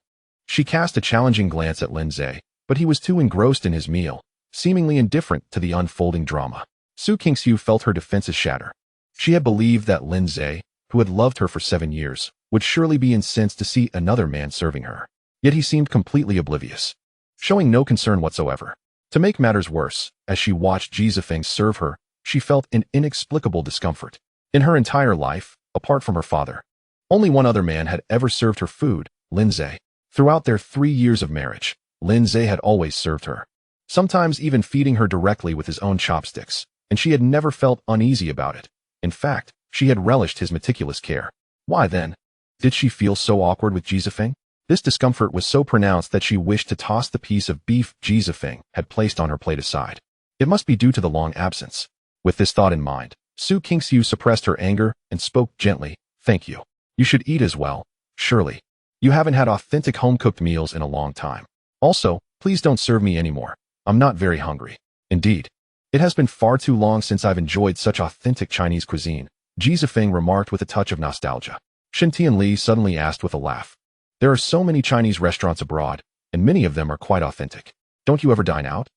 She cast a challenging glance at Lin Zhe, but he was too engrossed in his meal, seemingly indifferent to the unfolding drama. Su Qingxiu felt her defenses shatter. She had believed that Lin Zhe, who had loved her for 7 years, would surely be incensed to see another man serving her. Yet he seemed completely oblivious, showing no concern whatsoever. To make matters worse, as she watched Ji Zifeng serve her, she felt an inexplicable discomfort. In her entire life, apart from her father, only one other man had ever served her food, Lin Zhe. Throughout their 3 years of marriage, Lin Zhe had always served her, sometimes even feeding her directly with his own chopsticks, and she had never felt uneasy about it. In fact, she had relished his meticulous care. Why then did she feel so awkward with Ji Zifeng? This discomfort was so pronounced that she wished to toss the piece of beef Ji Zifeng had placed on her plate aside. It must be due to the long absence. With this thought in mind, Su Qingxiu suppressed her anger and spoke gently. Thank you. You should eat as well, surely. You haven't had authentic home-cooked meals in a long time. Also, please don't serve me anymore. I'm not very hungry. Indeed. It has been far too long since I've enjoyed such authentic Chinese cuisine, Ji Zifeng remarked with a touch of nostalgia. Shun Tianli suddenly asked with a laugh. There are so many Chinese restaurants abroad, and many of them are quite authentic. Don't you ever dine out?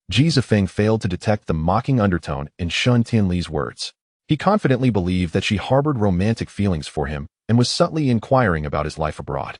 Ji Zifeng failed to detect the mocking undertone in Shun Tianli's words. He confidently believed that she harbored romantic feelings for him and was subtly inquiring about his life abroad.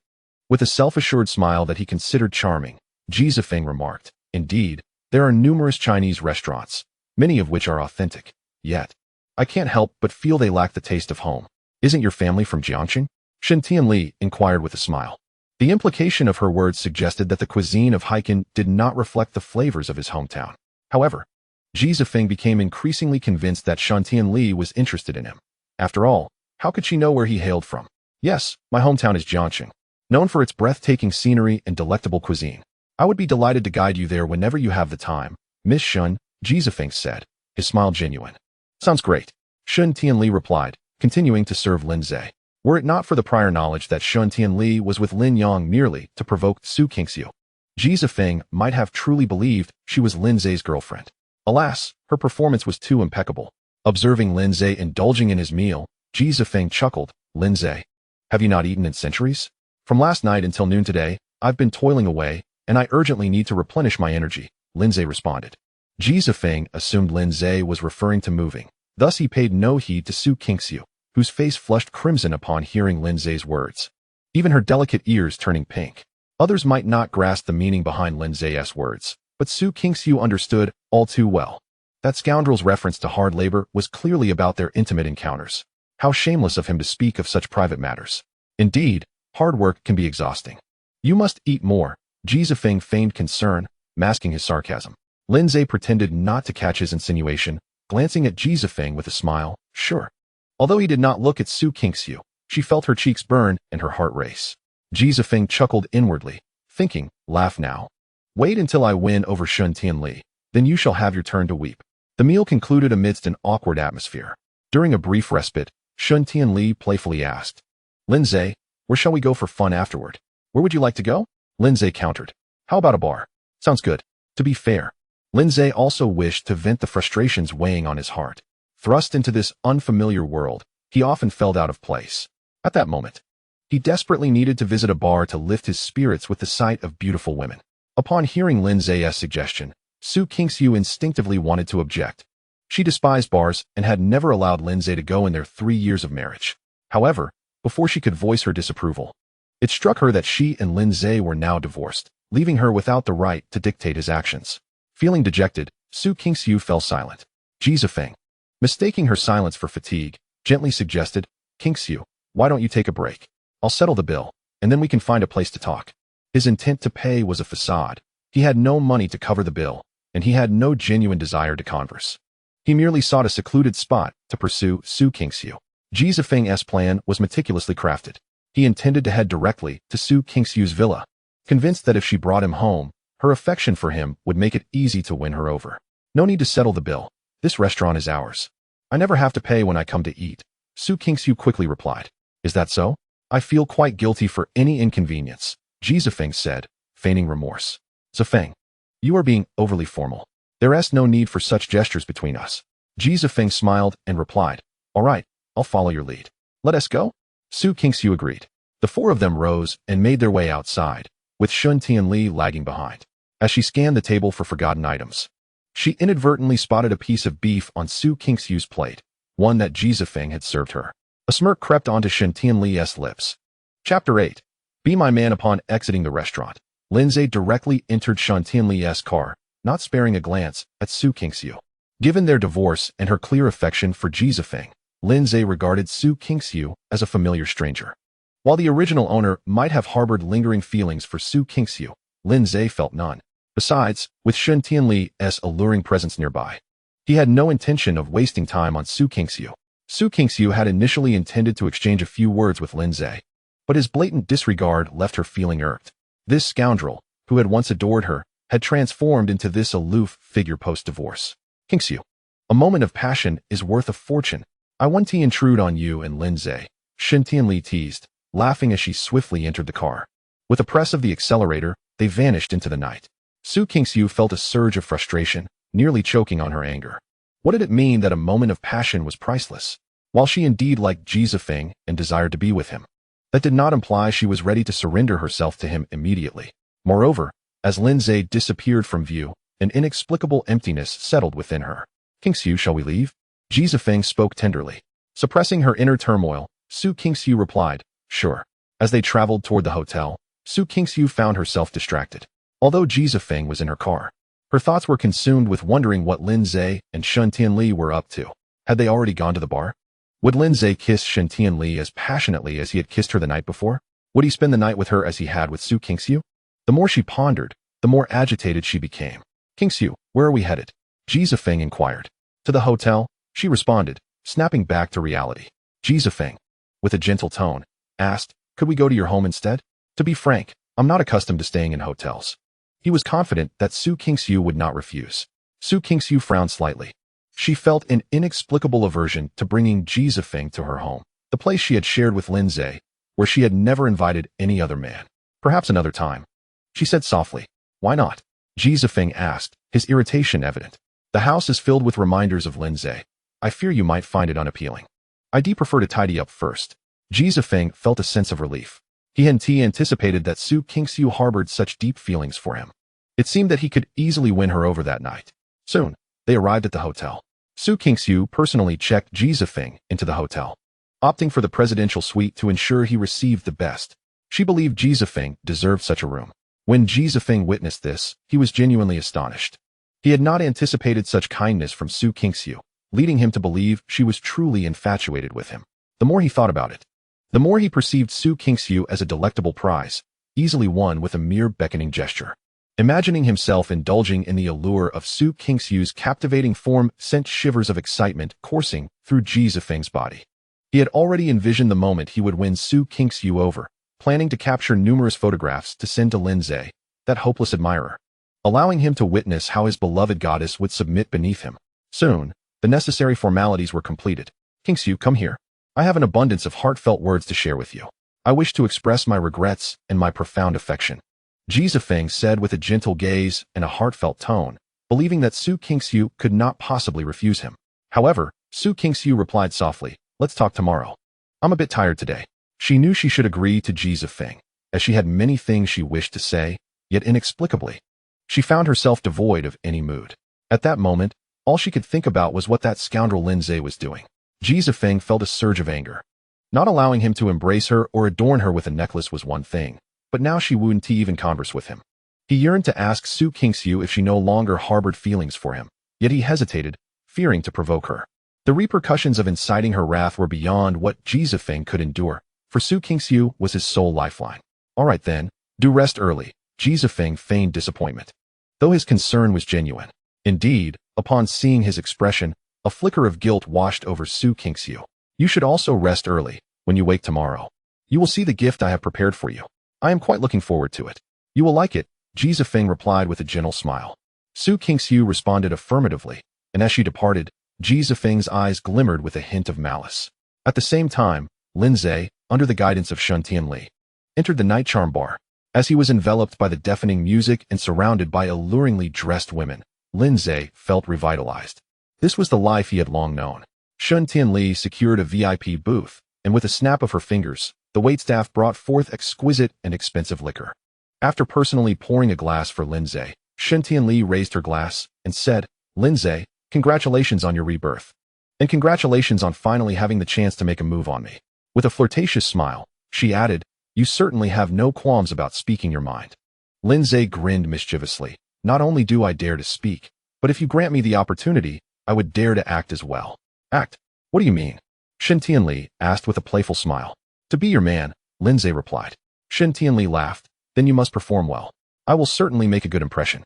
With a self-assured smile that he considered charming, Ji Zifeng remarked, Indeed, there are numerous Chinese restaurants, many of which are authentic. Yet, I can't help but feel they lack the taste of home. Isn't your family from Jiangxing? Shun Tianli inquired with a smile. The implication of her words suggested that the cuisine of Haikin did not reflect the flavors of his hometown. However, Ji Zifeng became increasingly convinced that Shun Tianli was interested in him. After all, how could she know where he hailed from? Yes, my hometown is Jiangxing, known for its breathtaking scenery and delectable cuisine. I would be delighted to guide you there whenever you have the time, Miss Shun, Ji Zifeng said, his smile genuine. Sounds great, Shun Tianli replied, continuing to serve Lin Zhe. Were it not for the prior knowledge that Shun Tianli was with Lin Yang merely to provoke Su Qingxiu, Ji Zifeng might have truly believed she was Lin Zhe's girlfriend. Alas, her performance was too impeccable. Observing Lin Zhe indulging in his meal, Ji Zifeng chuckled. Lin Zhe, have you not eaten in centuries? From last night until noon today, I've been toiling away, and I urgently need to replenish my energy, Lin Zhe responded. Ji Zifeng assumed Lin Zhe was referring to moving. Thus he paid no heed to Su Qingxiu, whose face flushed crimson upon hearing Lin Zhe's words, even her delicate ears turning pink. Others might not grasp the meaning behind Lin Zhe's words, but Su Qingxiu understood all too well. That scoundrel's reference to hard labor was clearly about their intimate encounters. How shameless of him to speak of such private matters. Indeed, hard work can be exhausting. You must eat more, Ji Zifeng feigned concern, masking his sarcasm. Lin Zhe pretended not to catch his insinuation, glancing at Ji Zifeng with a smile. Sure. Although he did not look at Su Qingxiu, she felt her cheeks burn and her heart race. Ji Zifeng chuckled inwardly, thinking, laugh now. Wait until I win over Shun Tianli, then you shall have your turn to weep. The meal concluded amidst an awkward atmosphere. During a brief respite, Shun Tianli playfully asked, Lin Zhe, where shall we go for fun afterward? Where would you like to go? Lin Zhe countered. How about a bar? Sounds good. To be fair, Lin Zhe also wished to vent the frustrations weighing on his heart. Thrust into this unfamiliar world, he often felt out of place. At that moment, he desperately needed to visit a bar to lift his spirits with the sight of beautiful women. Upon hearing Lin Zhe's suggestion, Su Qingxiu instinctively wanted to object. She despised bars and had never allowed Lin Zhe to go in their 3 years of marriage. However, before she could voice her disapproval, it struck her that she and Lin Zhe were now divorced, leaving her without the right to dictate his actions. Feeling dejected, Su Qingxiu fell silent. Ji Zifeng, mistaking her silence for fatigue, gently suggested, Qingxiu, why don't you take a break? I'll settle the bill, and then we can find a place to talk. His intent to pay was a facade. He had no money to cover the bill, and he had no genuine desire to converse. He merely sought a secluded spot to pursue Su Qingxiu. Ji Zifeng's plan was meticulously crafted. He intended to head directly to Su Qingxiu's villa. convinced that if she brought him home, her affection for him would make it easy to win her over. No need to settle the bill. This restaurant is ours. I never have to pay when I come to eat, Su Kingsu quickly replied. Is that so? I feel quite guilty for any inconvenience, Ji Zifeng said, feigning remorse. Zifeng, you are being overly formal. There is no need for such gestures between us. Ji Zifeng smiled and replied, all right, I'll follow your lead. Let us go? Su Kingsu agreed. The four of them rose and made their way outside, with Shun Tianli lagging behind. As she scanned the table for forgotten items, she inadvertently spotted a piece of beef on Su Kingsu's plate, one that Ji Zifeng had served her. A smirk crept onto Shun Tianli's lips. Chapter 8. Be my man. Upon exiting the restaurant, Lindsay directly entered Shun Tianli's car, not sparing a glance at Su Kingsu. Given their divorce and her clear affection for Ji Zifeng, Lindsay regarded Su Kingsu as a familiar stranger. While the original owner might have harbored lingering feelings for Su Kingsu, Lindsay felt none. Besides, with Shun Tianli's alluring presence nearby, he had no intention of wasting time on Su Kingsu. Su Kingsu had initially intended to exchange a few words with Lindsay, but his blatant disregard left her feeling irked. This scoundrel, who had once adored her, had transformed into this aloof figure post-divorce. Kingsu, a moment of passion is worth a fortune. I want to intrude on you and Lindsay, Shun Tianli teased, laughing as she swiftly entered the car. With a press of the accelerator, they vanished into the night. Su Kingsu felt a surge of frustration, nearly choking on her anger. What did it mean that a moment of passion was priceless? While she indeed liked Ji Zifeng and desired to be with him, that did not imply she was ready to surrender herself to him immediately. Moreover, as Lindsay disappeared from view, an inexplicable emptiness settled within her. Kingsu, shall we leave? Ji Zifeng spoke tenderly. Suppressing her inner turmoil, Su Kingsu replied, sure. As they traveled toward the hotel, Su Kingsu found herself distracted. Although Ji Zifeng was in her car, her thoughts were consumed with wondering what Lindsay and Shun Tianli were up to. Had they already gone to the bar? Would Lindsay kiss Shun Tianli as passionately as he had kissed her the night before? Would he spend the night with her as he had with Su Kingsu? The more she pondered, the more agitated she became. Kingsu, where are we headed? Ji Zifeng inquired. To the hotel, she responded, snapping back to reality. Ji Zifeng, with a gentle tone, asked, could we go to your home instead? To be frank, I'm not accustomed to staying in hotels. He was confident that Su Kingsu would not refuse. Su Kingsu frowned slightly. She felt an inexplicable aversion to bringing Ji Zifeng to her home, the place she had shared with Lindsay, where she had never invited any other man. Perhaps another time. She said softly, why not? Ji Zifeng asked, his irritation evident. The house is filled with reminders of Lindsay. I fear you might find it unappealing. I'd prefer to tidy up first. Ji Zifeng felt a sense of relief. He had anticipated that Su Kingsu harbored such deep feelings for him. It seemed that he could easily win her over that night. Soon, they arrived at the hotel. Su Kingsu personally checked Ji Zifeng into the hotel, opting for the presidential suite to ensure he received the best. She believed Ji Zifeng deserved such a room. When Ji Zifeng witnessed this, he was genuinely astonished. He had not anticipated such kindness from Su Kingsu, leading him to believe she was truly infatuated with him. The more he thought about it, the more he perceived Su Kingsu as a delectable prize, easily won with a mere beckoning gesture. Imagining himself indulging in the allure of Su Kingsu's captivating form sent shivers of excitement coursing through Ji Zifeng's body. He had already envisioned the moment he would win Su Kingsu over, planning to capture numerous photographs to send to Lindsay, that hopeless admirer, allowing him to witness how his beloved goddess would submit beneath him. Soon, the necessary formalities were completed. Kingsu, come here. I have an abundance of heartfelt words to share with you. I wish to express my regrets and my profound affection. Ji Zifeng said with a gentle gaze and a heartfelt tone, believing that Su Kingsu could not possibly refuse him. However, Su Kingsu replied softly, let's talk tomorrow. I'm a bit tired today. She knew she should agree to Ji Zifeng, as she had many things she wished to say, yet inexplicably, she found herself devoid of any mood. At that moment, all she could think about was what that scoundrel Lindsay was doing. Ji Zifeng felt a surge of anger. Not allowing him to embrace her or adorn her with a necklace was one thing, but now she wouldn't even converse with him. He yearned to ask Su Kingsu if she no longer harbored feelings for him, yet he hesitated, fearing to provoke her. The repercussions of inciting her wrath were beyond what Ji Zifeng could endure, for Su Kingsu was his sole lifeline. All right then, do rest early, Ji Zifeng feigned disappointment, though his concern was genuine. Indeed, upon seeing his expression, a flicker of guilt washed over Su Kingsu. You should also rest early. When you wake tomorrow, you will see the gift I have prepared for you. I am quite looking forward to it. You will like it, Ji Zifeng replied with a gentle smile. Su Qingxiu responded affirmatively, and as she departed, Ji Zifeng's eyes glimmered with a hint of malice. At the same time, Lin Zhe, under the guidance of Shun Tianli, entered the night charm bar. As he was enveloped by the deafening music and surrounded by alluringly dressed women, Lin Zhe felt revitalized. This was the life he had long known. Shun Tianli secured a VIP booth, and with a snap of her fingers, the waitstaff brought forth exquisite and expensive liquor. After personally pouring a glass for Lin Zhe, Shun Tianli raised her glass and said, "Lin Zhe, congratulations on your rebirth. And congratulations on finally having the chance to make a move on me." With a flirtatious smile, she added, "You certainly have no qualms about speaking your mind." Lin Zhe grinned mischievously. "Not only do I dare to speak, but if you grant me the opportunity, I would dare to act as well." "Act? What do you mean?" Shun Tianli asked with a playful smile. "To be your man," Lin Zhe replied. Shun Tianli laughed. "Then you must perform well. I will certainly make a good impression."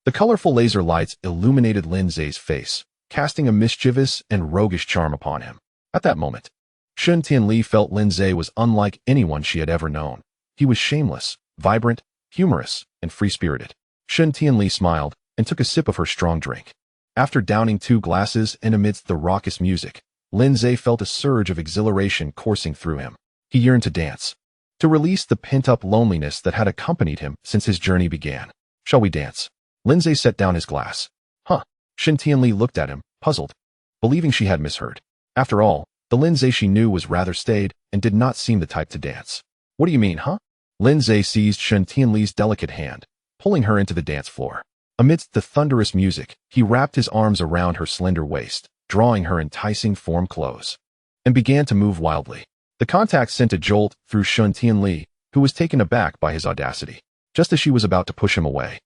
The colorful laser lights illuminated Lin Zhe's face, casting a mischievous and roguish charm upon him. At that moment, Shun Tianli felt Lin Zhe was unlike anyone she had ever known. He was shameless, vibrant, humorous, and free-spirited. Shun Tianli smiled and took a sip of her strong drink. After downing 2 glasses and amidst the raucous music, Lin Zhe felt a surge of exhilaration coursing through him. He yearned to dance, to release the pent-up loneliness that had accompanied him since his journey began. "Shall we dance?" Lin Zhe set down his glass. "Huh?" Shun Tianli looked at him, puzzled, believing she had misheard. After all, the Lin Zhe she knew was rather staid and did not seem the type to dance. "What do you mean, huh?" Lin Zhe seized Shun Tianli's delicate hand, pulling her into the dance floor. Amidst the thunderous music, he wrapped his arms around her slender waist, drawing her enticing form close, and began to move wildly. The contact sent a jolt through Shun Tianli, who was taken aback by his audacity. Just as she was about to push him away,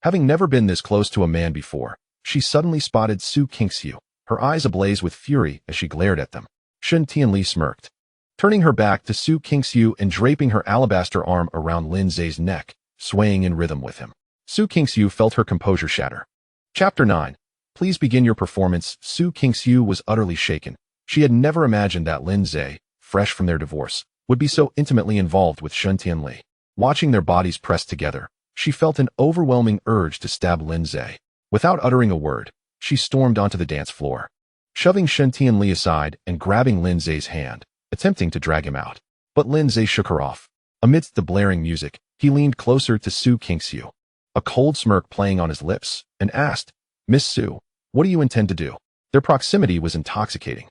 having never been this close to a man before, she suddenly spotted Su Qingxiu, her eyes ablaze with fury as she glared at them. Shun Tianli smirked, turning her back to Su Qingxiu and draping her alabaster arm around Lin Zhe's neck, swaying in rhythm with him. Su Qingxiu felt her composure shatter. Chapter 9. Please begin your performance. Su Qingxiu was utterly shaken. She had never imagined that Lin Zhe, fresh from their divorce, would be so intimately involved with Shun Tianli. Watching their bodies press together, she felt an overwhelming urge to stab Lin Zhe. Without uttering a word, she stormed onto the dance floor, shoving Shun Tianli aside and grabbing Lin Zhe's hand, attempting to drag him out. But Lin Zhe shook her off. Amidst the blaring music, he leaned closer to Su Qingxiu, a cold smirk playing on his lips, and asked, "Miss Su, what do you intend to do?" Their proximity was intoxicating,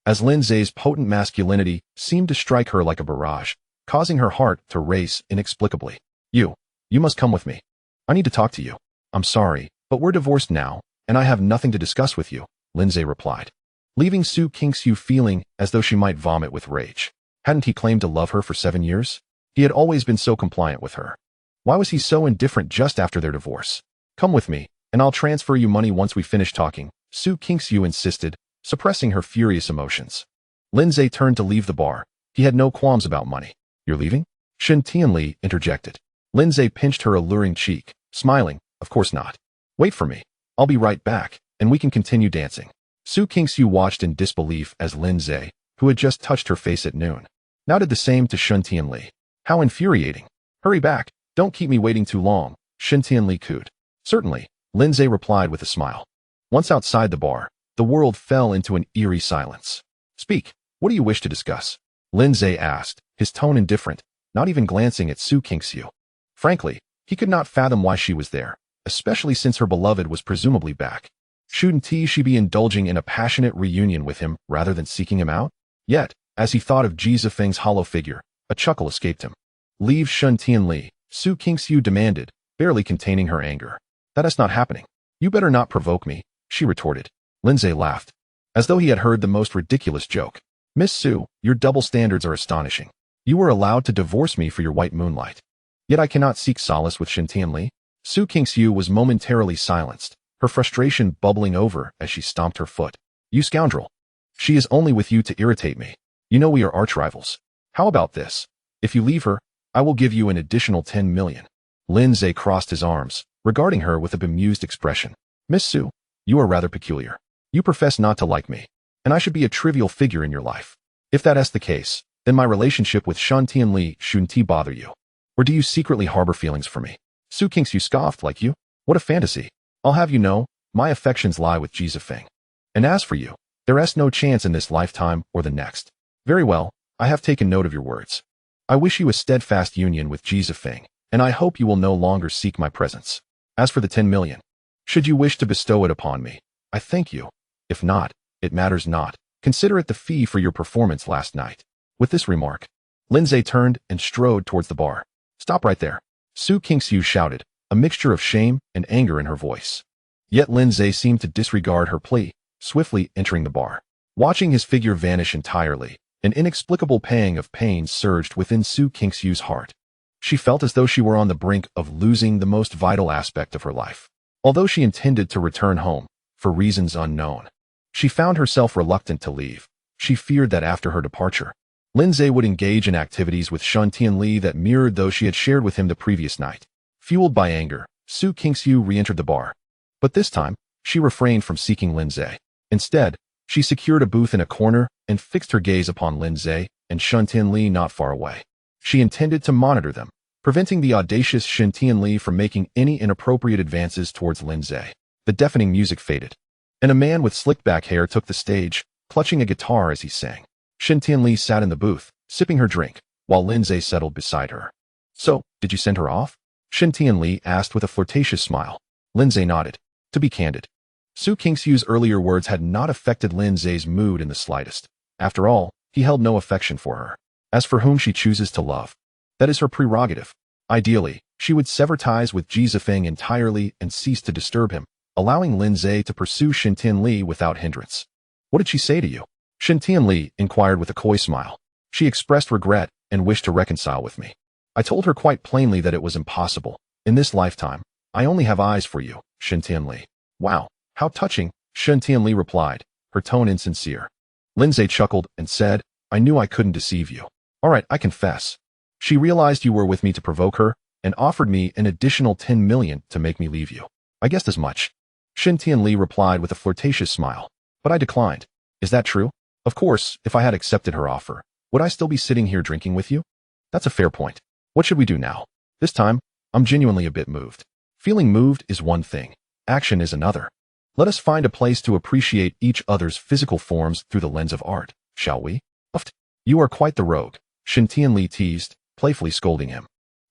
as Lin Zhe's potent masculinity seemed to strike her like a barrage, causing her heart to race inexplicably. You must come with me. I need to talk to you." "I'm sorry, but we're divorced now, and I have nothing to discuss with you," Lin Zhe replied, leaving Su Qingxiu feeling as though she might vomit with rage. Hadn't he claimed to love her for 7 years? He had always been so compliant with her. Why was he so indifferent just after their divorce? "Come with me, and I'll transfer you money once we finish talking," Su Qingxiu insisted, suppressing her furious emotions. Lin Zhe turned to leave the bar. He had no qualms about money. "You're leaving?" Shun Tianli interjected. Lin Zhe pinched her alluring cheek, smiling, "Of course not. Wait for me. I'll be right back, and we can continue dancing." Su Qingxiu watched in disbelief as Lin Zhe, who had just touched her face at noon, now did the same to Shun Tianli. How infuriating. "Hurry back. Don't keep me waiting too long," Shun Tianli cooed. "Certainly," Lin Zhe replied with a smile. Once outside the bar, the world fell into an eerie silence. "Speak. What do you wish to discuss?" Lin Zhe asked, his tone indifferent, not even glancing at Su Qingxiu. Frankly, he could not fathom why she was there, especially since her beloved was presumably back. Shouldn't she be indulging in a passionate reunion with him rather than seeking him out? Yet, as he thought of Ji Zifeng's hollow figure, a chuckle escaped him. "Leave Shun Tianli," Su Qingxiu demanded, barely containing her anger. "That is not happening." "You better not provoke me," she retorted. Lin Zhe laughed, as though he had heard the most ridiculous joke. "Miss Su, your double standards are astonishing. You were allowed to divorce me for your white moonlight. Yet I cannot seek solace with Shun Tianli." Su Qingxiu was momentarily silenced, her frustration bubbling over as she stomped her foot. "You scoundrel. She is only with you to irritate me. You know we are arch-rivals. How about this? If you leave her, I will give you an additional 10 million. Lin Zhe crossed his arms, regarding her with a bemused expression. "Miss Su, you are rather peculiar. You profess not to like me, and I should be a trivial figure in your life. If that is the case, then my relationship with Shun Tianli shouldn't bother you. Or do you secretly harbor feelings for me?" Su Kingsu scoffed. Like you? What a fantasy. I'll have you know, my affections lie with Ji Zifeng. And as for you, there is no chance in this lifetime or the next. Very well, I have taken note of your words. I wish you a steadfast union with Ji Zifeng, and I hope you will no longer seek my presence. As for the 10 million, should you wish to bestow it upon me, I thank you. If not, it matters not. Consider it the fee for your performance last night. With this remark, Lindsay turned and strode towards the bar. Stop right there. Su Kingsu shouted, a mixture of shame and anger in her voice. Yet Lindsay seemed to disregard her plea, swiftly entering the bar. Watching his figure vanish entirely, an inexplicable pang of pain surged within Su Kingsu's heart. She felt as though she were on the brink of losing the most vital aspect of her life. Although she intended to return home, for reasons unknown, she found herself reluctant to leave. She feared that after her departure, Lindsay would engage in activities with Shun Tianli that mirrored those she had shared with him the previous night. Fueled by anger, Su Kingsu re-entered the bar. But this time, she refrained from seeking Lindsay. Instead, she secured a booth in a corner and fixed her gaze upon Lindsay and Shun Tianli not far away. She intended to monitor them, preventing the audacious Shun Tianli from making any inappropriate advances towards Lindsay. The deafening music faded, and a man with slicked back hair took the stage, clutching a guitar as he sang. Shun Tianli sat in the booth, sipping her drink, while Lindsay settled beside her. So, did you send her off? Shun Tianli asked with a flirtatious smile. Lindsay nodded. To be candid, Su Kingsu's earlier words had not affected Lindsay's mood in the slightest. After all, he held no affection for her. As for whom she chooses to love, that is her prerogative. Ideally, she would sever ties with Ji Zifeng entirely and cease to disturb him, allowing Lindsay to pursue Shun Tianli without hindrance. What did she say to you? Shun Tianli inquired with a coy smile. She expressed regret and wished to reconcile with me. I told her quite plainly that it was impossible. In this lifetime, I only have eyes for you, Shun Tianli. Wow, how touching, Shun Tianli replied, her tone insincere. Lindsay chuckled and said, I knew I couldn't deceive you. All right, I confess. She realized you were with me to provoke her and offered me an additional 10 million to make me leave you. I guessed as much. Shun Tianli replied with a flirtatious smile. But I declined. Is that true? Of course, if I had accepted her offer, would I still be sitting here drinking with you? That's a fair point. What should we do now? This time, I'm genuinely a bit moved. Feeling moved is one thing. Action is another. Let us find a place to appreciate each other's physical forms through the lens of art, shall we? Uft. You are quite the rogue, Shun Tianli teased, playfully scolding him.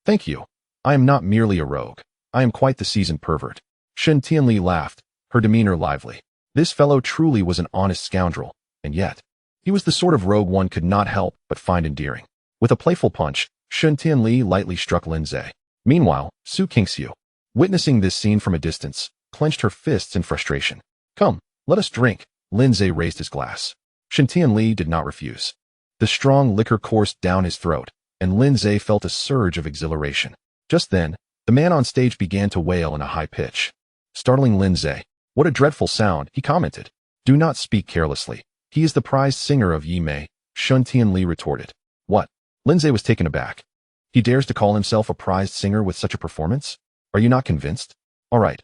Thank you. I am not merely a rogue. I am quite the seasoned pervert. Shun Tianli laughed, her demeanor lively. This fellow truly was an honest scoundrel, and yet, he was the sort of rogue one could not help but find endearing. With a playful punch, Shun Tianli lightly struck Lindsay. Meanwhile, Su Kingsu, witnessing this scene from a distance, clenched her fists in frustration. Come, let us drink. Lindsay raised his glass. Shun Tianli did not refuse. The strong liquor coursed down his throat, and Lindsay felt a surge of exhilaration. Just then, the man on stage began to wail in a high pitch. Startling Lindsay. What a dreadful sound, he commented. Do not speak carelessly. He is the prized singer of Yi Mei, Shun Tianli retorted. What? Lindsay was taken aback. He dares to call himself a prized singer with such a performance? Are you not convinced? All right.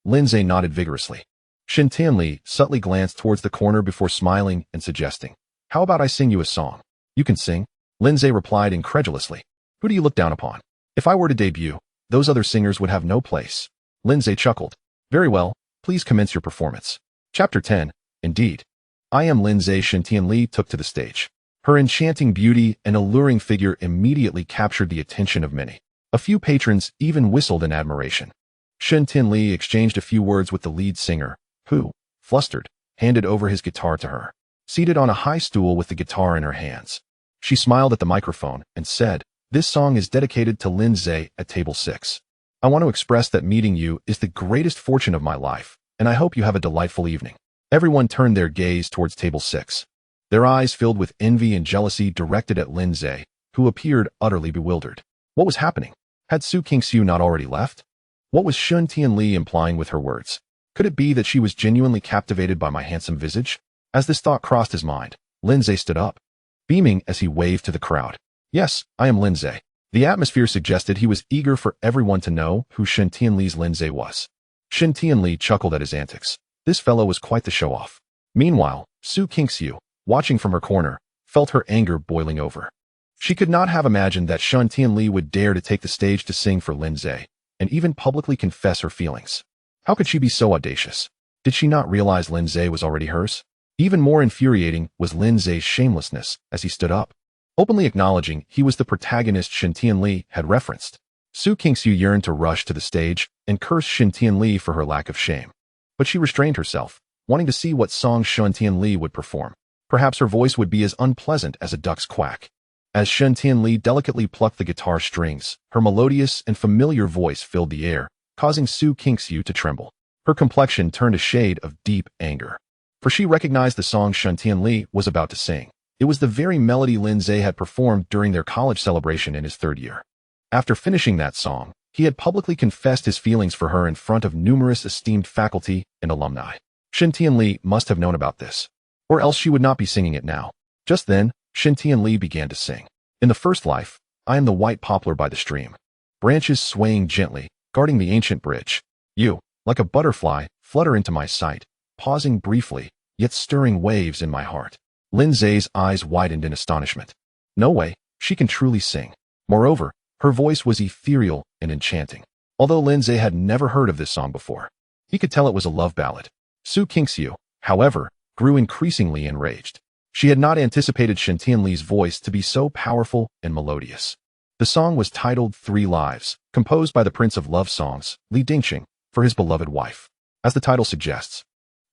Lindsay nodded vigorously. Shun Tianli subtly glanced towards the corner before smiling and suggesting, how about I sing you a song? You can sing, Lindsay replied incredulously. Who do you look down upon? If I were to debut, those other singers would have no place. Lindsay chuckled. Very well, please commence your performance. Chapter 10, Indeed. I am Lindsay. Shun Tianli took to the stage. Her enchanting beauty and alluring figure immediately captured the attention of many. A few patrons even whistled in admiration. Shun Tianli exchanged a few words with the lead singer, who, flustered, handed over his guitar to her. Seated on a high stool with the guitar in her hands, she smiled at the microphone and said, This song is dedicated to Lindsay at table 6. I want to express that meeting you is the greatest fortune of my life, and I hope you have a delightful evening. Everyone turned their gaze towards table 6. Their eyes filled with envy and jealousy directed at Lindsay, who appeared utterly bewildered. What was happening? Had Su Kingsu not already left? What was Shun Tianli implying with her words? Could it be that she was genuinely captivated by my handsome visage? As this thought crossed his mind, Lindsay stood up, beaming as he waved to the crowd. Yes, I am Lindsay. The atmosphere suggested he was eager for everyone to know who Shun Tianli's Lindsay was. Shun Tianli chuckled at his antics. This fellow was quite the show-off. Meanwhile, Su Kingsu, watching from her corner, felt her anger boiling over. She could not have imagined that Shun Tianli would dare to take the stage to sing for Lindsay, and even publicly confess her feelings. How could she be so audacious? Did she not realize Lin Zhe was already hers? Even more infuriating was Lin Zhe's shamelessness as he stood up, openly acknowledging he was the protagonist Shen Tianli had referenced. Su Qingxiu yearned to rush to the stage and curse Shen Tianli for her lack of shame. But she restrained herself, wanting to see what song Shen Tianli would perform. Perhaps her voice would be as unpleasant as a duck's quack. As Shen Tianli delicately plucked the guitar strings, her melodious and familiar voice filled the air, causing Su Qingxiu to tremble. Her complexion turned a shade of deep anger, for she recognized the song Shen Tianli was about to sing. It was the very melody Lin Zhe had performed during their college celebration in his third year. After finishing that song, he had publicly confessed his feelings for her in front of numerous esteemed faculty and alumni. Shen Tianli must have known about this, or else she would not be singing it now. Just then, Shen Tianli began to sing. In the first life, I am the white poplar by the stream, branches swaying gently, guarding the ancient bridge. You, like a butterfly, flutter into my sight, pausing briefly, yet stirring waves in my heart. Lin Zhe's eyes widened in astonishment. No way, she can truly sing. Moreover, her voice was ethereal and enchanting. Although Lin Zhe had never heard of this song before, he could tell it was a love ballad. Su Qingxiu, however, grew increasingly enraged. She had not anticipated Shen Tianli's voice to be so powerful and melodious. The song was titled 3 Lives, composed by the Prince of Love Songs, Li Dingqing, for his beloved wife. As the title suggests,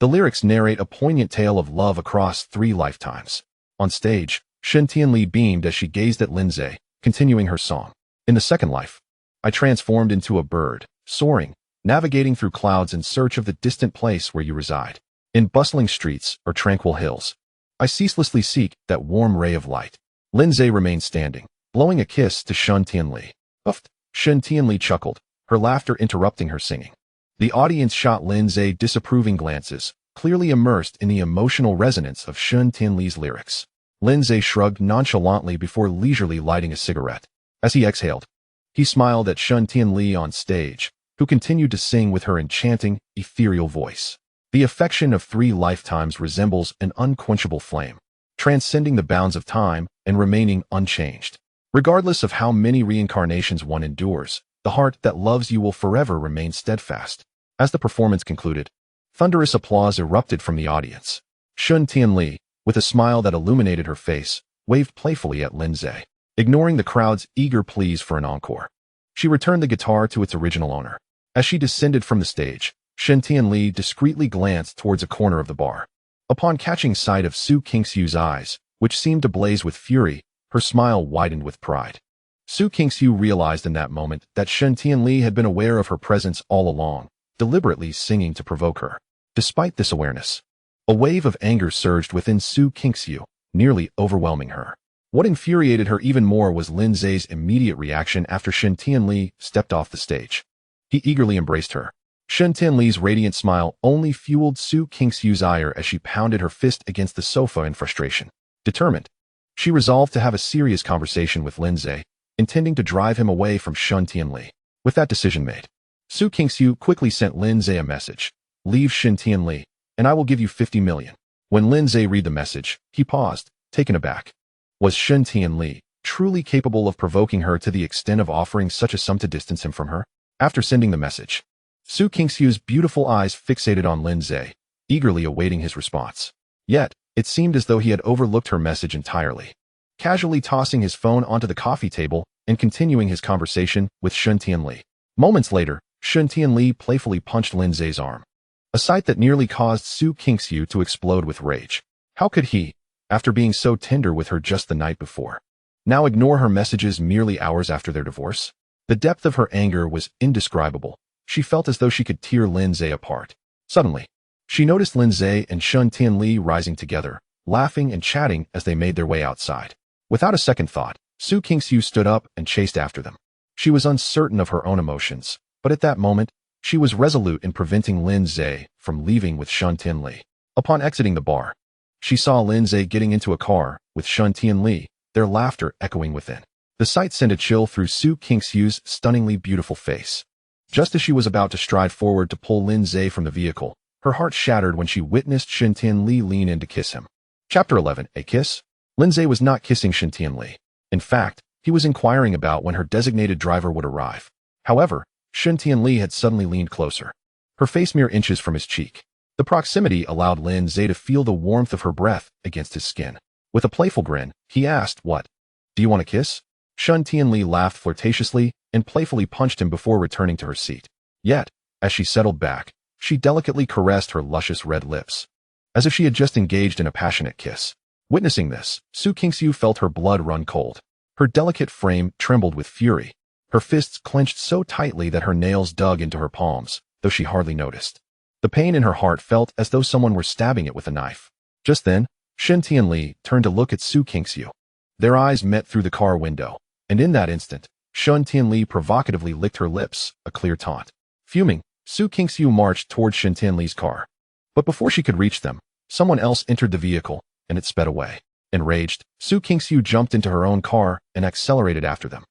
the lyrics narrate a poignant tale of love across 3 lifetimes. On stage, Shen Tianli beamed as she gazed at Lin Zhe, continuing her song. In the second life, I transformed into a bird, soaring, navigating through clouds in search of the distant place where you reside. In bustling streets or tranquil hills, I ceaselessly seek that warm ray of light. Lin Zhe remained standing, blowing a kiss to Shen Tianli. Uffed, Shen Tianli chuckled, her laughter interrupting her singing. The audience shot Lin Zhe disapproving glances, clearly immersed in the emotional resonance of Shen Tianli's lyrics. Lin Zhe shrugged nonchalantly before leisurely lighting a cigarette. As he exhaled, he smiled at Shen Tianli on stage, who continued to sing with her enchanting, ethereal voice. The affection of 3 lifetimes resembles an unquenchable flame, transcending the bounds of time and remaining unchanged. Regardless of how many reincarnations one endures, the heart that loves you will forever remain steadfast. As the performance concluded, thunderous applause erupted from the audience. Shen Tianli, with a smile that illuminated her face, waved playfully at Lin Zhe, ignoring the crowd's eager pleas for an encore. She returned the guitar to its original owner. As she descended from the stage, Shen Tianli discreetly glanced towards a corner of the bar. Upon catching sight of Su Qingxiu's eyes, which seemed to blaze with fury, her smile widened with pride. Su Qingxiu realized in that moment that Shen Tianli had been aware of her presence all along, deliberately singing to provoke her. Despite this awareness, a wave of anger surged within Su Qingxiu, nearly overwhelming her. What infuriated her even more was Lin Zhe's immediate reaction after Shen Tianli stepped off the stage. He eagerly embraced her. Shen Tianli's radiant smile only fueled Su Qingxiu's ire as she pounded her fist against the sofa in frustration. Determined, she resolved to have a serious conversation with Lin Zhe, intending to drive him away from Shen Tianli. With that decision made, Su Qingxiu quickly sent Lin Zhe a message. Leave Shen Tianli, and I will give you 50 million. When Lin Zhe read the message, he paused, taken aback. Was Shen Tianli truly capable of provoking her to the extent of offering such a sum to distance him from her? After sending the message, Su Qingxiu's beautiful eyes fixated on Lin Zhe, eagerly awaiting his response. Yet, it seemed as though he had overlooked her message entirely. Casually tossing his phone onto the coffee table and continuing his conversation with Shen Tianli. Moments later, Shen Tianli playfully punched Lin Zhe's arm, a sight that nearly caused Su Qingxiu to explode with rage. How could he, after being so tender with her just the night before, now ignore her messages merely hours after their divorce? The depth of her anger was indescribable. She felt as though she could tear Lin Zhe apart. Suddenly, she noticed Lin Zhe and Shen Tianli rising together, laughing and chatting as they made their way outside. Without a second thought, Su Qingxiu stood up and chased after them. She was uncertain of her own emotions, but at that moment, she was resolute in preventing Lin Zhe from leaving with Shen Tianli. Upon exiting the bar, she saw Lin Zhe getting into a car with Shen Tianli, their laughter echoing within. The sight sent a chill through Su Qingxiu's stunningly beautiful face. Just as she was about to stride forward to pull Lin Zhe from the vehicle, her heart shattered when she witnessed Shen Tianli lean in to kiss him. Chapter 11. A kiss? Lin Zhe was not kissing Shen Tianli. In fact, he was inquiring about when her designated driver would arrive. However, Shen Tianli had suddenly leaned closer, her face mere inches from his cheek. The proximity allowed Lin Zhe to feel the warmth of her breath against his skin. With a playful grin, he asked, "What? Do you want a kiss?" Shen Tianli laughed flirtatiously and playfully punched him before returning to her seat. Yet, as she settled back, she delicately caressed her luscious red lips, as if she had just engaged in a passionate kiss. Witnessing this, Su Qingxiu felt her blood run cold. Her delicate frame trembled with fury. Her fists clenched so tightly that her nails dug into her palms, though she hardly noticed. The pain in her heart felt as though someone were stabbing it with a knife. Just then, Shen Tianli turned to look at Su Qingxiu. Their eyes met through the car window, and in that instant, Shen Tianli provocatively licked her lips, a clear taunt. Fuming, Su Qingxiu marched toward Shen Tianli's car. But before she could reach them, someone else entered the vehicle, and it sped away. Enraged, Su Qingxiu jumped into her own car and accelerated after them.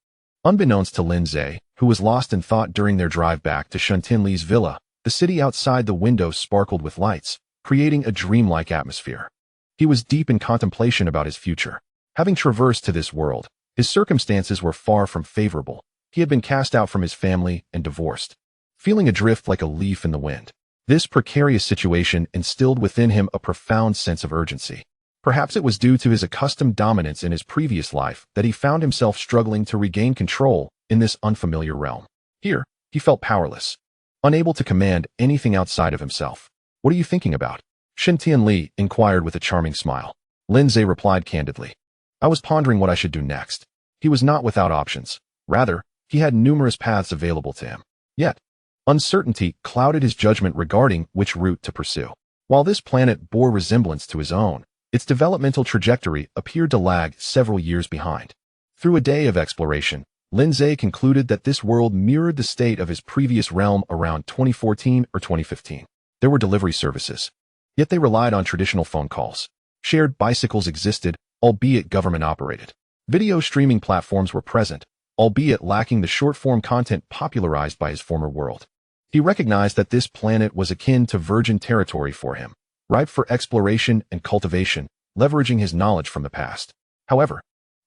Unbeknownst to Lin Zhe, who was lost in thought during their drive back to Shen Tianli's villa, the city outside the window sparkled with lights, creating a dreamlike atmosphere. He was deep in contemplation about his future. Having traversed to this world, his circumstances were far from favorable. He had been cast out from his family and divorced, feeling adrift like a leaf in the wind. This precarious situation instilled within him a profound sense of urgency. Perhaps it was due to his accustomed dominance in his previous life that he found himself struggling to regain control in this unfamiliar realm. Here, he felt powerless, unable to command anything outside of himself. "What are you thinking about?" Shen Tianli inquired with a charming smile. Lin Zhe replied candidly, "I was pondering what I should do next." He was not without options. Rather, he had numerous paths available to him. Yet, uncertainty clouded his judgment regarding which route to pursue. While this planet bore resemblance to his own, its developmental trajectory appeared to lag several years behind. Through a day of exploration, Lin Zhe concluded that this world mirrored the state of his previous realm around 2014 or 2015. There were delivery services, yet they relied on traditional phone calls. Shared bicycles existed, albeit government-operated. Video streaming platforms were present, albeit lacking the short-form content popularized by his former world. He recognized that this planet was akin to virgin territory for him, ripe for exploration and cultivation, leveraging his knowledge from the past. However,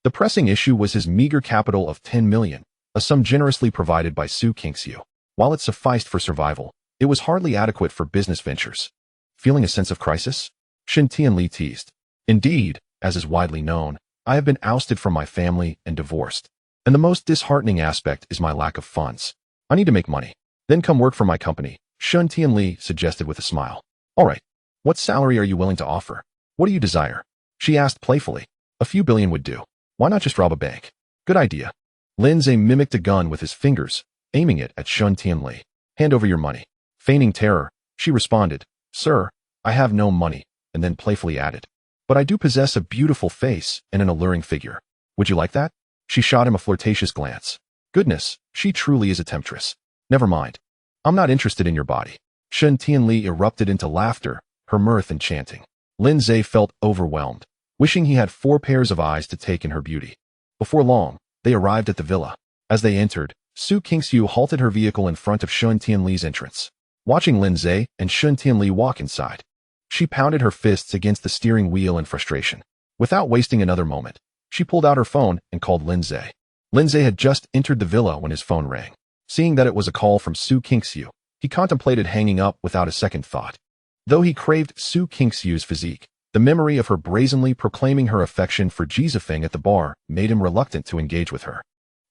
the pressing issue was his meager capital of 10 million, a sum generously provided by Su Qingxiu. While it sufficed for survival, it was hardly adequate for business ventures. Feeling a sense of crisis? Shen Tianli teased. "Indeed, as is widely known, I have been ousted from my family and divorced. And the most disheartening aspect is my lack of funds. I need to make money. Then come work for my company," Shen Tianli suggested with a smile. "All right. What salary are you willing to offer? What do you desire?" she asked playfully. "A few billion would do. Why not just rob a bank?" "Good idea." Lin Zhe mimicked a gun with his fingers, aiming it at Shen Tianli. "Hand over your money." Feigning terror, she responded, "Sir, I have no money," and then playfully added, "But I do possess a beautiful face and an alluring figure. Would you like that?" She shot him a flirtatious glance. Goodness, she truly is a temptress. "Never mind. I'm not interested in your body." Shen Tianli erupted into laughter, her mirth enchanting. Lin Zhe felt overwhelmed, wishing he had 4 pairs of eyes to take in her beauty. Before long, they arrived at the villa. As they entered, Su Qingxiu halted her vehicle in front of Shen Tianli's entrance. Watching Lin Zhe and Shen Tianli walk inside, she pounded her fists against the steering wheel in frustration. Without wasting another moment, she pulled out her phone and called Lin Zhe. Lin Zhe had just entered the villa when his phone rang. Seeing that it was a call from Su Qingxiu, he contemplated hanging up without a second thought. Though he craved Su Qingxiu's physique, the memory of her brazenly proclaiming her affection for Jizafeng at the bar made him reluctant to engage with her,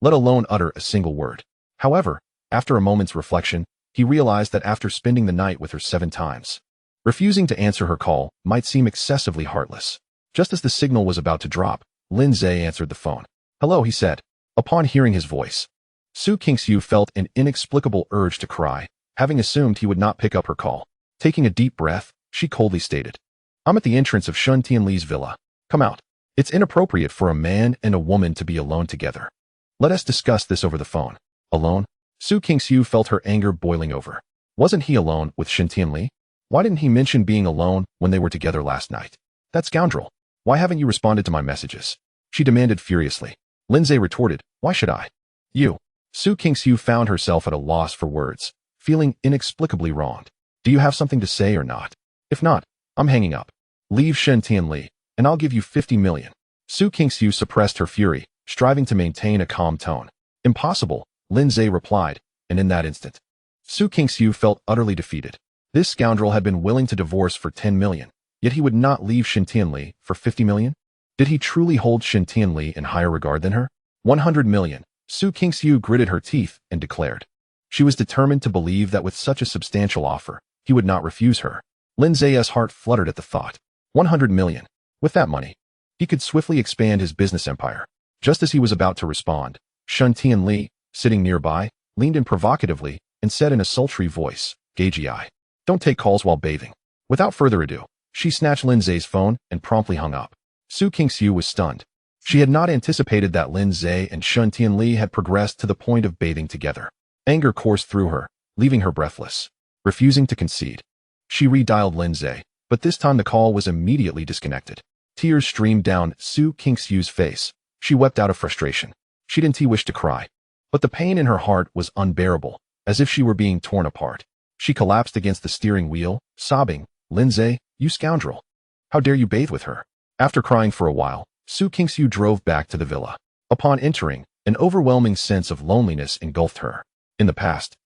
let alone utter a single word. However, after a moment's reflection, he realized that after spending the night with her 7 times, refusing to answer her call might seem excessively heartless. Just as the signal was about to drop, Lin Zhe answered the phone. "Hello," he said. Upon hearing his voice, Su Qingxiu felt an inexplicable urge to cry, having assumed he would not pick up her call. Taking a deep breath, she coldly stated, "I'm at the entrance of Shen Tianli's villa. Come out. It's inappropriate for a man and a woman to be alone together. Let us discuss this over the phone." Alone? Su Qingxiu felt her anger boiling over. Wasn't he alone with Shen Tianli? Why didn't he mention being alone when they were together last night? That scoundrel. Why haven't you responded to my messages? She demanded furiously. Lin Zhe retorted, "Why should I?" "You." Su Qingxiu found herself at a loss for words, feeling inexplicably wronged. "Do you have something to say or not? If not, I'm hanging up. Leave Shen Tianli, and I'll give you 50 million. Su Qingxiu suppressed her fury, striving to maintain a calm tone. "Impossible," Lin Zhe replied, and in that instant, Su Kingxiu felt utterly defeated. This scoundrel had been willing to divorce for 10 million, yet he would not leave Shen Tianli for 50 million? Did he truly hold Shen Tianli in higher regard than her? 100 million. Su Kingxiu gritted her teeth and declared. She was determined to believe that with such a substantial offer, he would not refuse her. Lin Zai's heart fluttered at the thought. 100 million. With that money, he could swiftly expand his business empire. Just as he was about to respond, Shen Tianli, sitting nearby, leaned in provocatively and said in a sultry voice, "Gagey eye. Don't take calls while bathing." Without further ado, she snatched Lin Zai's phone and promptly hung up. Su Kingxiu was stunned. She had not anticipated that Lin Zai and Shen Tianli had progressed to the point of bathing together. Anger coursed through her, leaving her breathless. Refusing to concede, she redialed Lin Zai, but this time the call was immediately disconnected. Tears streamed down Su Kingxiu's face. She wept out of frustration. She didn't wish to cry, but the pain in her heart was unbearable, as if she were being torn apart. She collapsed against the steering wheel, sobbing, "Lin Zai, you scoundrel! How dare you bathe with her?" After crying for a while, Su Kingxiu drove back to the villa. Upon entering, an overwhelming sense of loneliness engulfed her. In the past,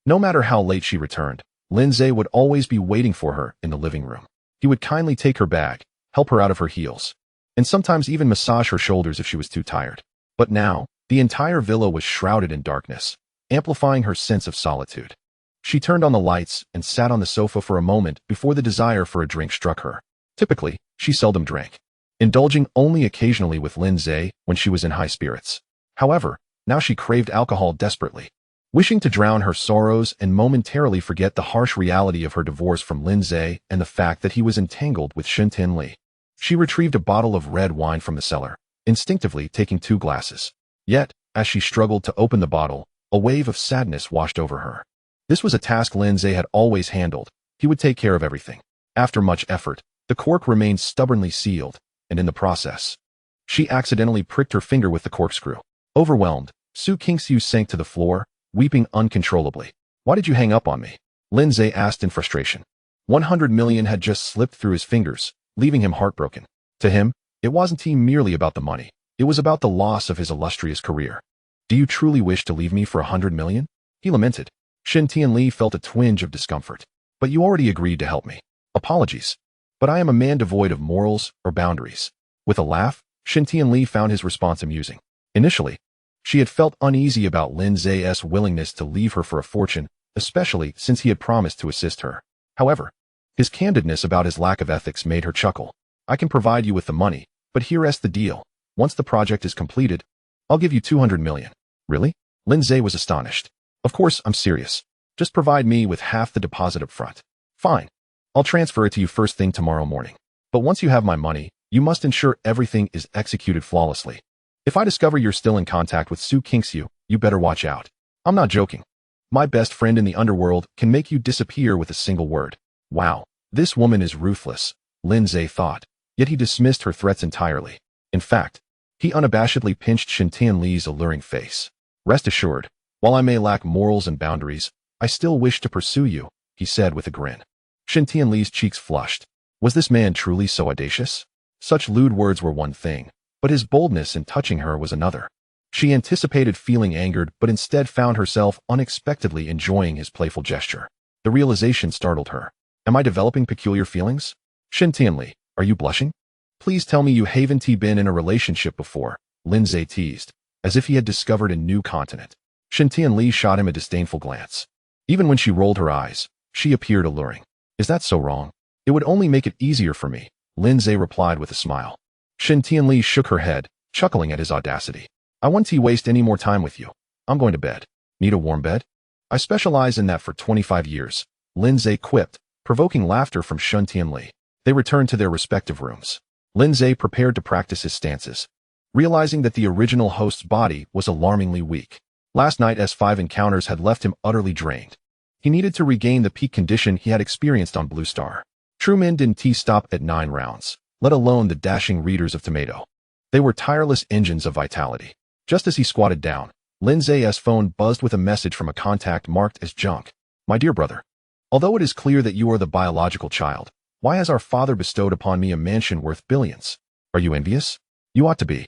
no matter how late she returned, Lin Zai would always be waiting for her in the living room. He would kindly take her bag, help her out of her heels, and sometimes even massage her shoulders if she was too tired. But now, the entire villa was shrouded in darkness, amplifying her sense of solitude. She turned on the lights and sat on the sofa for a moment before the desire for a drink struck her. Typically, she seldom drank, indulging only occasionally with Lin Zai when she was in high spirits. However, now she craved alcohol desperately. Wishing to drown her sorrows and momentarily forget the harsh reality of her divorce from Lin Zai and the fact that he was entangled with Shen Tianli, she retrieved a bottle of red wine from the cellar, instinctively taking 2 glasses. Yet, as she struggled to open the bottle, a wave of sadness washed over her. This was a task Lin Zai had always handled. He would take care of everything. After much effort, the cork remained stubbornly sealed, and in the process, she accidentally pricked her finger with the corkscrew. Overwhelmed, Su Kingxiu sank to the floor, weeping uncontrollably. "Why did you hang up on me?" Lin Zai asked in frustration. 100 million had just slipped through his fingers, leaving him heartbroken. To him, it wasn't merely about the money. It was about the loss of his illustrious career. "Do you truly wish to leave me for 100 million? He lamented. Shen Tianli felt a twinge of discomfort. "But you already agreed to help me. Apologies. But I am a man devoid of morals or boundaries." With a laugh, Shen Tianli found his response amusing. Initially, she had felt uneasy about Lin Zai's willingness to leave her for a fortune, especially since he had promised to assist her. However, his candidness about his lack of ethics made her chuckle. "I can provide you with the money, but here's the deal. Once the project is completed, I'll give you 200 million. "Really?" Lin Zai was astonished. "Of course, I'm serious. Just provide me with half the deposit up front." "Fine. I'll transfer it to you first thing tomorrow morning. But once you have my money, you must ensure everything is executed flawlessly. If I discover you're still in contact with Su Kingxiu, you better watch out. I'm not joking. My best friend in the underworld can make you disappear with a single word." Wow, this woman is ruthless, Lin Zai thought, yet he dismissed her threats entirely. In fact, he unabashedly pinched Shen Tianli's alluring face. "Rest assured, while I may lack morals and boundaries, I still wish to pursue you," he said with a grin. Shen Tianli's cheeks flushed. Was this man truly so audacious? Such lewd words were one thing, but his boldness in touching her was another. She anticipated feeling angered, but instead found herself unexpectedly enjoying his playful gesture. The realization startled her. "Am I developing peculiar feelings? Shen Tianli, are you blushing? Please tell me you haven't been in a relationship before," Lin Zai teased, as if he had discovered a new continent. Shen Tianli shot him a disdainful glance. Even when she rolled her eyes, she appeared alluring. "Is that so wrong? It would only make it easier for me," Lin Zai replied with a smile. Shen Tianli shook her head, chuckling at his audacity. "I won't waste any more time with you. I'm going to bed." "Need a warm bed? I specialize in that for 25 years, Lin Zai quipped, provoking laughter from Shen Tianli. They returned to their respective rooms. Lin Zai prepared to practice his stances, realizing that the original host's body was alarmingly weak. Last night's 5 encounters had left him utterly drained. He needed to regain the peak condition he had experienced on Blue Star. True men didn't stop at 9 rounds, let alone the dashing readers of Tomato. They were tireless engines of vitality. Just as he squatted down, Lin Zai's phone buzzed with a message from a contact marked as junk. "My dear brother, although it is clear that you are the biological child, why has our father bestowed upon me a mansion worth billions? Are you envious? You ought to be.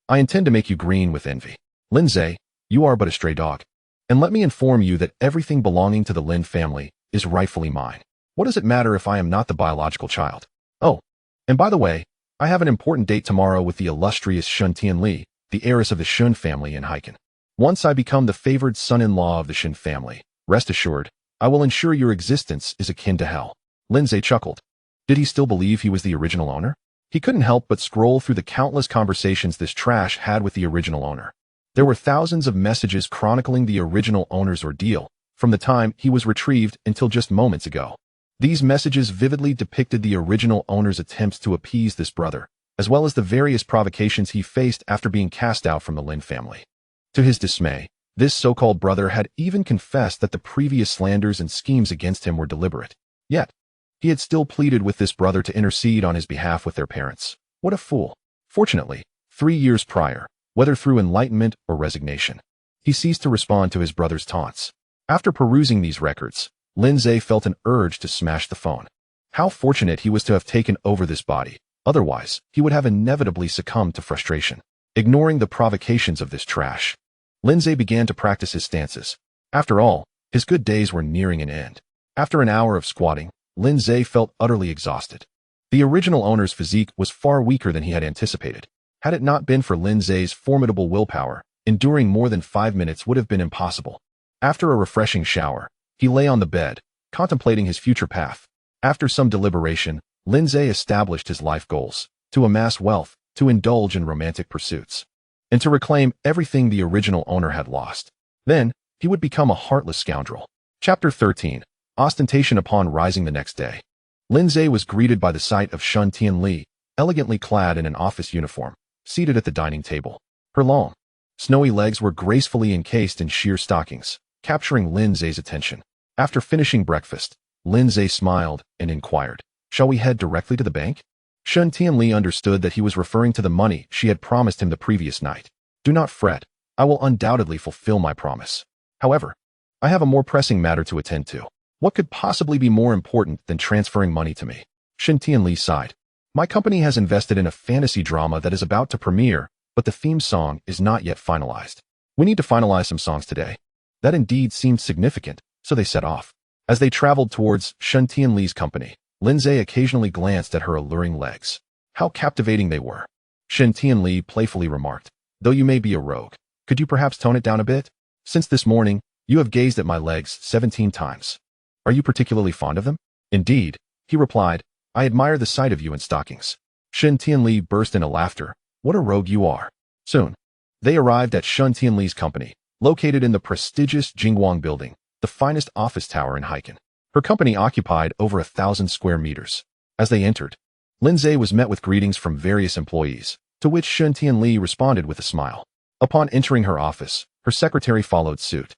I intend to make you green with envy. Lin Zai, you are but a stray dog. And let me inform you that everything belonging to the Lin family is rightfully mine. What does it matter if I am not the biological child? Oh, and by the way, I have an important date tomorrow with the illustrious Shun Tianli, the heiress of the Shun family in Heiken. Once I become the favored son-in-law of the Shun family, rest assured, I will ensure your existence is akin to hell. Lindsay chuckled. Did he still believe he was the original owner? He couldn't help but scroll through the countless conversations this trash had with the original owner. There were thousands of messages chronicling the original owner's ordeal, from the time he was retrieved until just moments ago. These messages vividly depicted the original owner's attempts to appease this brother, as well as the various provocations he faced after being cast out from the Lin family. To his dismay, this so-called brother had even confessed that the previous slanders and schemes against him were deliberate. Yet, he had still pleaded with this brother to intercede on his behalf with their parents. What a fool. Fortunately, 3 years prior, whether through enlightenment or resignation, he ceased to respond to his brother's taunts. After perusing these records, Lindsay felt an urge to smash the phone. How fortunate he was to have taken over this body. Otherwise, he would have inevitably succumbed to frustration. Ignoring the provocations of this trash, Lindsay began to practice his stances. After all, his good days were nearing an end. After an hour of squatting, Lindsay felt utterly exhausted. The original owner's physique was far weaker than he had anticipated. Had it not been for Lindsay's formidable willpower, enduring more than 5 minutes would have been impossible. After a refreshing shower, he lay on the bed, contemplating his future path. After some deliberation, Lindsay established his life goals: to amass wealth, to indulge in romantic pursuits, and to reclaim everything the original owner had lost. Then, he would become a heartless scoundrel. Chapter 13. Ostentation upon rising the next day. Lindsay was greeted by the sight of Shun Tianli, elegantly clad in an office uniform, seated at the dining table. Her long, snowy legs were gracefully encased in sheer stockings, capturing Lindsay's attention. After finishing breakfast, Lindsay smiled and inquired, "Shall we head directly to the bank?" Shun Tianli understood that he was referring to the money she had promised him the previous night. "Do not fret, I will undoubtedly fulfill my promise. However, I have a more pressing matter to attend to. What could possibly be more important than transferring money to me?" Shun Tianli sighed. "My company has invested in a fantasy drama that is about to premiere, but the theme song is not yet finalized. We need to finalize some songs today." That indeed seemed significant, so they set off. As they traveled towards Shun Tianli's company, Lindsay occasionally glanced at her alluring legs. How captivating they were. Shun Tianli playfully remarked, "Though you may be a rogue, could you perhaps tone it down a bit? Since this morning, you have gazed at my legs 17 times. Are you particularly fond of them?" "Indeed," he replied, "I admire the sight of you in stockings." Shun Tianli burst into laughter. "What a rogue you are." Soon, they arrived at Shun Tianli's company, located in the prestigious Jingguang building, the finest office tower in Heiken. Her company occupied over 1,000 square meters. As they entered, Lindsay was met with greetings from various employees, to which Shun Tianli responded with a smile. Upon entering her office, her secretary followed suit.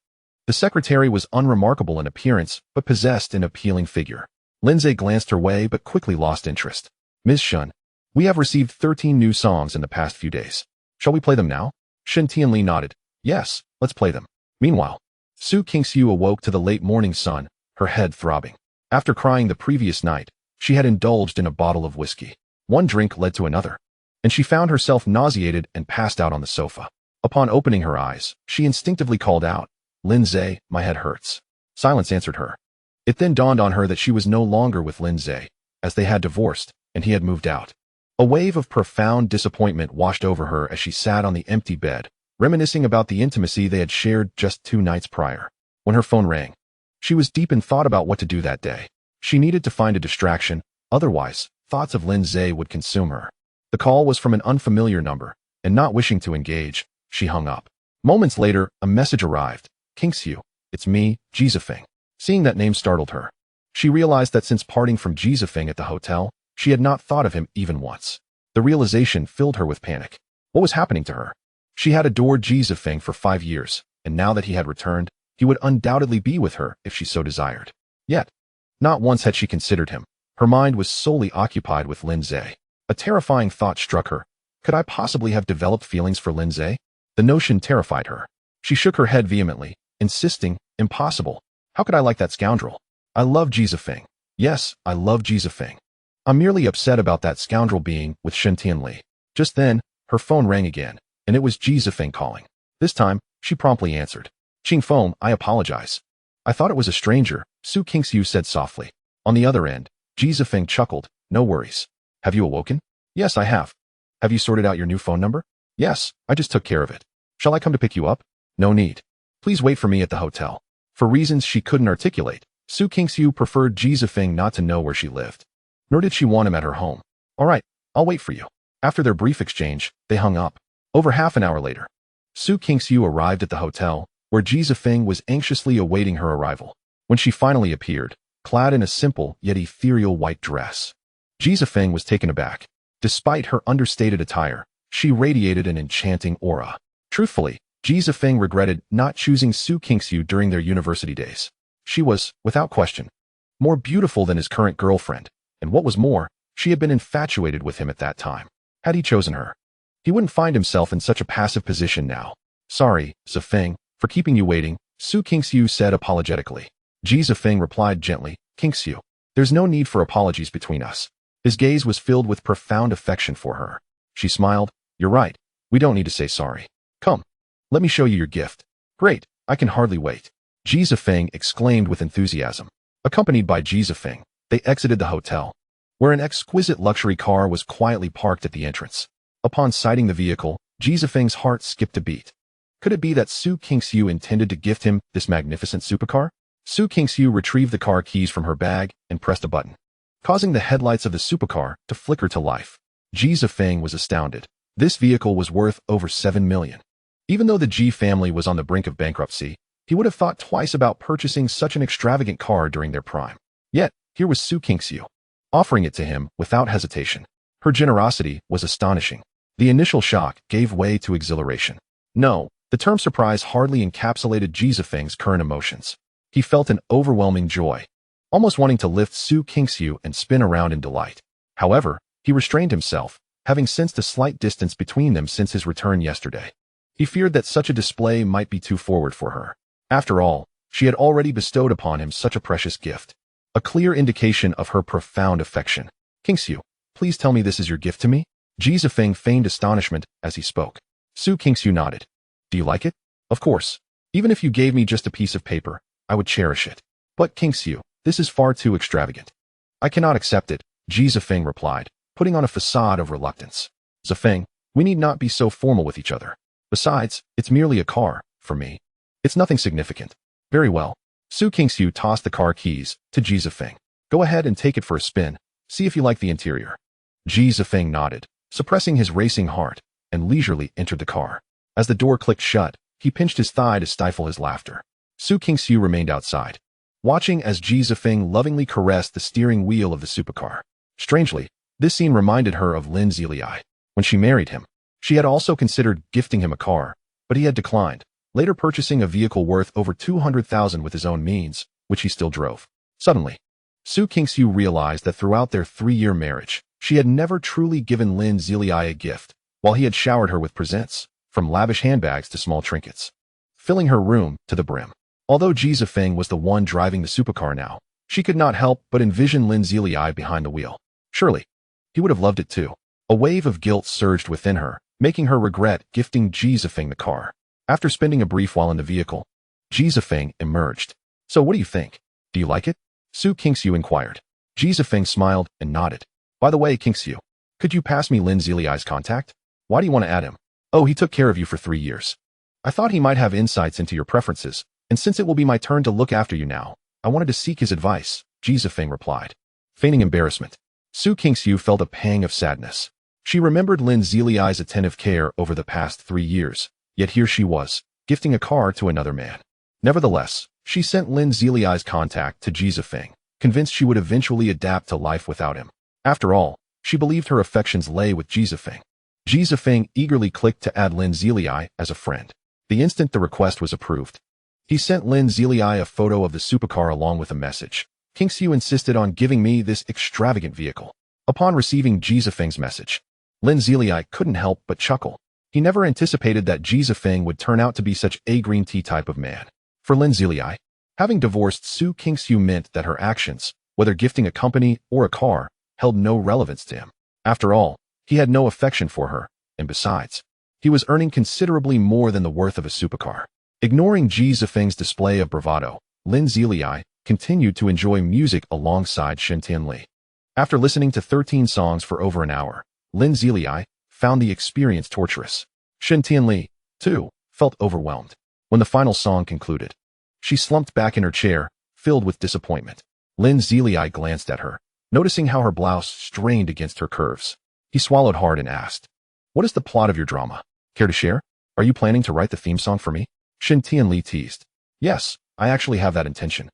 The secretary was unremarkable in appearance, but possessed an appealing figure. Lindsay glanced her way but quickly lost interest. "Ms. Shun, we have received 13 new songs in the past few days. Shall we play them now?" Shun Tianli nodded. "Yes, let's play them." Meanwhile, Su Kingxiu awoke to the late morning sun, her head throbbing. After crying the previous night, she had indulged in a bottle of whiskey. One drink led to another, and she found herself nauseated and passed out on the sofa. Upon opening her eyes, she instinctively called out, "Lindsay, my head hurts." Silence answered her. It then dawned on her that she was no longer with Lindsay, as they had divorced, and he had moved out. A wave of profound disappointment washed over her as she sat on the empty bed, reminiscing about the intimacy they had shared just 2 nights prior. When her phone rang, she was deep in thought about what to do that day. She needed to find a distraction, otherwise, thoughts of Lindsay would consume her. The call was from an unfamiliar number, and not wishing to engage, she hung up. Moments later, a message arrived. "Kingxiu, it's me, Jizafeng." Seeing that name startled her. She realized that since parting from Jizafeng at the hotel, she had not thought of him even once. The realization filled her with panic. What was happening to her? She had adored Jizafeng for 5 years, and now that he had returned, he would undoubtedly be with her if she so desired. Yet, not once had she considered him. Her mind was solely occupied with Lindsay. A terrifying thought struck her. Could I possibly have developed feelings for Lindsay? The notion terrified her. She shook her head vehemently, insisting, "Impossible. How could I like that scoundrel? I love Jizafeng. Yes, I love Jizafeng. I'm merely upset about that scoundrel being with Shun Tianli." Just then, her phone rang again, and it was Jizafeng calling. This time, she promptly answered. Ching Feng, I apologize. I thought it was a stranger, Su Qingxiu said softly. On the other end, Ji Zifeng chuckled, no worries. Have you awoken? Yes, I have. Have you sorted out your new phone number? Yes, I just took care of it. Shall I come to pick you up? No need. Please wait for me at the hotel. For reasons she couldn't articulate, Su Qingxiu preferred Ji Zifeng not to know where she lived. Nor did she want him at her home. All right, I'll wait for you. After their brief exchange, they hung up. Over half an hour later, Su Qingxiu arrived at the hotel, where Ji Zifeng was anxiously awaiting her arrival. When she finally appeared, clad in a simple yet ethereal white dress, Ji Zifeng was taken aback. Despite her understated attire, she radiated an enchanting aura. Truthfully, Ji Zifeng regretted not choosing Su Qingxiu during their university days. She was, without question, more beautiful than his current girlfriend, and what was more, she had been infatuated with him at that time. Had he chosen her, he wouldn't find himself in such a passive position now. Sorry, Zifeng, for keeping you waiting, Su Qingxiu said apologetically. Ji Zifeng replied gently, Qingxiu, there's no need for apologies between us. His gaze was filled with profound affection for her. She smiled, you're right, we don't need to say sorry. Come, let me show you your gift. Great, I can hardly wait. Ji Zifeng exclaimed with enthusiasm. Accompanied by Ji Zifeng, they exited the hotel, where an exquisite luxury car was quietly parked at the entrance. Upon sighting the vehicle, Ji Zifeng's heart skipped a beat. Could it be that Su Qingxiu intended to gift him this magnificent supercar? Su Qingxiu retrieved the car keys from her bag and pressed a button, causing the headlights of the supercar to flicker to life. Ji Zifeng was astounded. This vehicle was worth over 7 million. Even though the Ji family was on the brink of bankruptcy, he would have thought twice about purchasing such an extravagant car during their prime. Yet, here was Su Qingxiu, offering it to him without hesitation. Her generosity was astonishing. The initial shock gave way to exhilaration. No, the term surprise hardly encapsulated Ji Zifeng's current emotions. He felt an overwhelming joy, almost wanting to lift Su Qingxiu and spin around in delight. However, he restrained himself, having sensed a slight distance between them since his return yesterday. He feared that such a display might be too forward for her. After all, she had already bestowed upon him such a precious gift, a clear indication of her profound affection. Qingxiu, please tell me this is your gift to me? Ji Zifeng feigned astonishment as he spoke. Su Qingxiu nodded. Do you like it? Of course. Even if you gave me just a piece of paper, I would cherish it. But Qingxiu, this is far too extravagant. I cannot accept it, Ji Zifeng replied, putting on a facade of reluctance. Zifeng, we need not be so formal with each other. Besides, it's merely a car, for me. It's nothing significant. Very well. Su Qingxiu tossed the car keys to Ji Zifeng. Go ahead and take it for a spin. See if you like the interior. Ji Zifeng nodded, suppressing his racing heart, and leisurely entered the car. As the door clicked shut, he pinched his thigh to stifle his laughter. Su Qingxiu remained outside, watching as Ji Zifeng lovingly caressed the steering wheel of the supercar. Strangely, this scene reminded her of Lin Zilei. When she married him, she had also considered gifting him a car, but he had declined, later purchasing a vehicle worth over 200,000 with his own means, which he still drove. Suddenly, Su Qingxiu realized that throughout their 3-year marriage, she had never truly given Lin Zilei a gift, while he had showered her with presents, from lavish handbags to small trinkets, filling her room to the brim. Although Ji Zifeng was the one driving the supercar now, she could not help but envision Lin Zilei behind the wheel. Surely, he would have loved it too. A wave of guilt surged within her, making her regret gifting Ji Zifeng the car. After spending a brief while in the vehicle, Ji Zifeng emerged. So what do you think? Do you like it? Su Qingxiu inquired. Ji Zifeng smiled and nodded. By the way, Qingxiu, could you pass me Lin Zilei's contact? Why do you want to add him? Oh, he took care of you for 3 years. I thought he might have insights into your preferences, and since it will be my turn to look after you now, I wanted to seek his advice, Ji Zifeng replied. Feigning embarrassment, Su Qingxiu felt a pang of sadness. She remembered Lin Zilei's attentive care over the past 3 years, yet here she was, gifting a car to another man. Nevertheless, she sent Lin Zilei's contact to Ji Zifeng, convinced she would eventually adapt to life without him. After all, she believed her affections lay with Ji Zifeng. Ji Zifeng eagerly clicked to add Lin Zilei as a friend. The instant the request was approved, he sent Lin Zilei a photo of the supercar along with a message. Qingxiu insisted on giving me this extravagant vehicle. Upon receiving Ji Zifeng's message, Lin Zilei couldn't help but chuckle. He never anticipated that Ji Zifeng would turn out to be such a green tea type of man. For Lin Zilei, having divorced Su Qingxiu meant that her actions, whether gifting a company or a car, held no relevance to him. After all, he had no affection for her, and besides, he was earning considerably more than the worth of a supercar. Ignoring Ji Zifeng's display of bravado, Lin Zilei continued to enjoy music alongside Shen Tianli. After listening to 13 songs for over an hour, Lin Zilei found the experience torturous. Shen Tianli, too, felt overwhelmed. When the final song concluded, she slumped back in her chair, filled with disappointment. Lin Zilei glanced at her, noticing how her blouse strained against her curves. He swallowed hard and asked, "What is the plot of your drama? Care to share? Are you planning to write the theme song for me?" Shen Tianli teased. "Yes, I actually have that intention."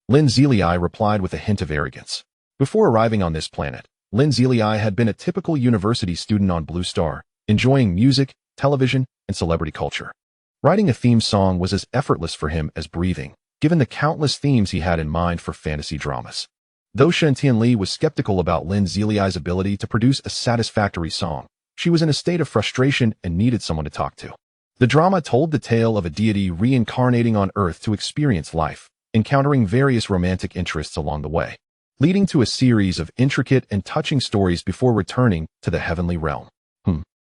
Lin Zilei replied with a hint of arrogance. Before arriving on this planet, Lin Zilei had been a typical university student on Blue Star, enjoying music, television, and celebrity culture. Writing a theme song was as effortless for him as breathing, given the countless themes he had in mind for fantasy dramas. Though Shen Tianli was skeptical about Lin Zilei's ability to produce a satisfactory song, she was in a state of frustration and needed someone to talk to. The drama told the tale of a deity reincarnating on Earth to experience life, encountering various romantic interests along the way, leading to a series of intricate and touching stories before returning to the heavenly realm.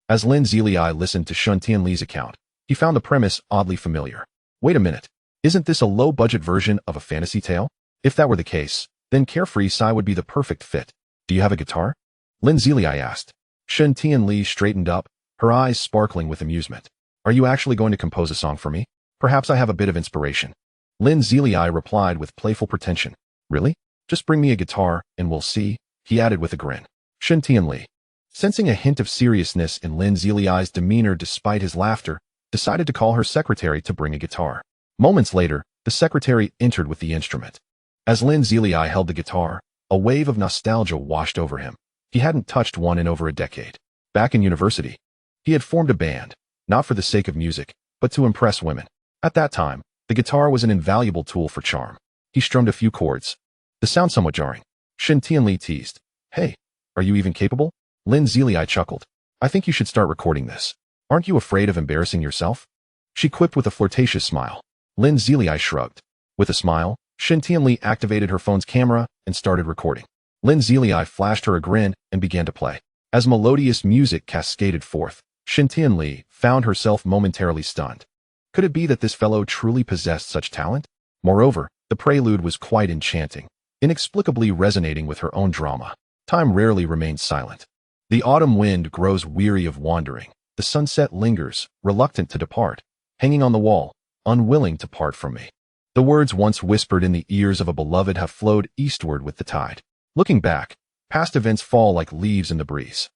As Lin Zilei listened to Shen Tianli's account, he found the premise oddly familiar. Wait a minute, isn't this a low-budget version of a fantasy tale? If that were the case, then Carefree Sai would be the perfect fit. Do you have a guitar? Lin Zilei asked. Shen Tianli straightened up, her eyes sparkling with amusement. Are you actually going to compose a song for me? Perhaps I have a bit of inspiration. Lin Zilei replied with playful pretension. Really? Just bring me a guitar, and we'll see, he added with a grin. Shen Tianli, sensing a hint of seriousness in Lin Zilei's demeanor despite his laughter, decided to call her secretary to bring a guitar. Moments later, the secretary entered with the instrument. As Lin Zilei held the guitar, a wave of nostalgia washed over him. He hadn't touched one in over a decade. Back in university, he had formed a band, not for the sake of music, but to impress women. At that time, the guitar was an invaluable tool for charm. He strummed a few chords. The sound somewhat jarring. Shen Tianli teased. Hey, are you even capable? Lin Zilei chuckled. I think you should start recording this. Aren't you afraid of embarrassing yourself? She quipped with a flirtatious smile. Lin Zilei shrugged. With a smile, Shen Tianli activated her phone's camera and started recording. Lin Zilei flashed her a grin and began to play. As melodious music cascaded forth, Shen Tianli found herself momentarily stunned. Could it be that this fellow truly possessed such talent? Moreover, the prelude was quite enchanting, inexplicably resonating with her own drama. Time rarely remains silent. The autumn wind grows weary of wandering. The sunset lingers, reluctant to depart, hanging on the wall, unwilling to part from me. The words once whispered in the ears of a beloved have flowed eastward with the tide. Looking back, past events fall like leaves in the breeze.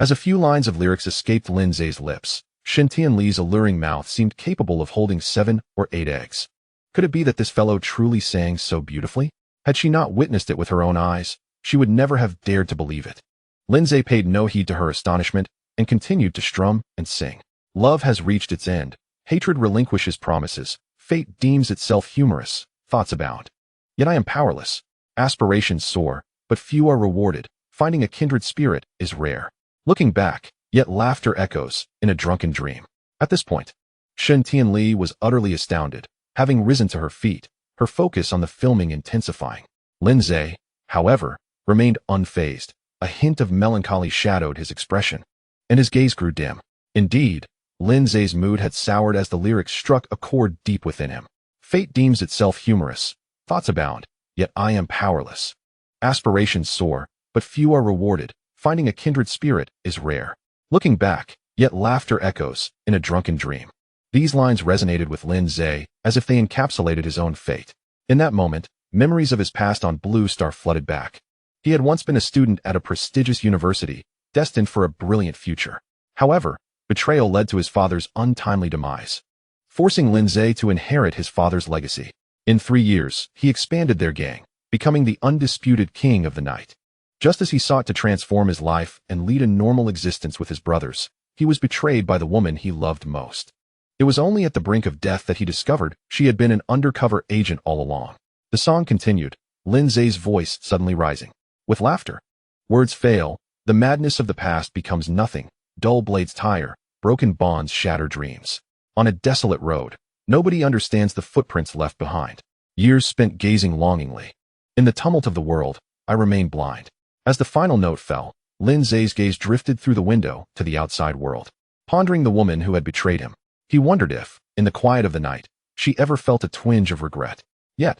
As a few lines of lyrics escaped Lin Zai's lips, Shen Tianli's alluring mouth seemed capable of holding 7 or 8 eggs. Could it be that this fellow truly sang so beautifully? Had she not witnessed it with her own eyes, she would never have dared to believe it. Lin Zai paid no heed to her astonishment and continued to strum and sing. Love has reached its end. Hatred relinquishes promises. Fate deems itself humorous. Thoughts abound. Yet I am powerless. Aspirations soar, but few are rewarded. Finding a kindred spirit is rare. Looking back, yet laughter echoes in a drunken dream. At this point, Shen Tianli was utterly astounded, having risen to her feet, her focus on the filming intensifying. Lin Zai, however, remained unfazed. A hint of melancholy shadowed his expression, and his gaze grew dim. Indeed, Lin Zai's mood had soured as the lyrics struck a chord deep within him. Fate deems itself humorous. Thoughts abound, yet I am powerless. Aspirations soar, but few are rewarded. Finding a kindred spirit is rare. Looking back, yet laughter echoes in a drunken dream. These lines resonated with Lin Zai as if they encapsulated his own fate. In that moment, memories of his past on Blue Star flooded back. He had once been a student at a prestigious university, destined for a brilliant future. However, betrayal led to his father's untimely demise, forcing Lin Zai to inherit his father's legacy. In 3 years, he expanded their gang, becoming the undisputed king of the night. Just as he sought to transform his life and lead a normal existence with his brothers, he was betrayed by the woman he loved most. It was only at the brink of death that he discovered she had been an undercover agent all along. The song continued, Lin Zai's voice suddenly rising. With laughter, words fail, the madness of the past becomes nothing, dull blades tire, broken bonds shatter dreams. On a desolate road, nobody understands the footprints left behind. Years spent gazing longingly. In the tumult of the world, I remain blind. As the final note fell, Lin Zai's gaze drifted through the window to the outside world. Pondering the woman who had betrayed him, he wondered if, in the quiet of the night, she ever felt a twinge of regret. Yet,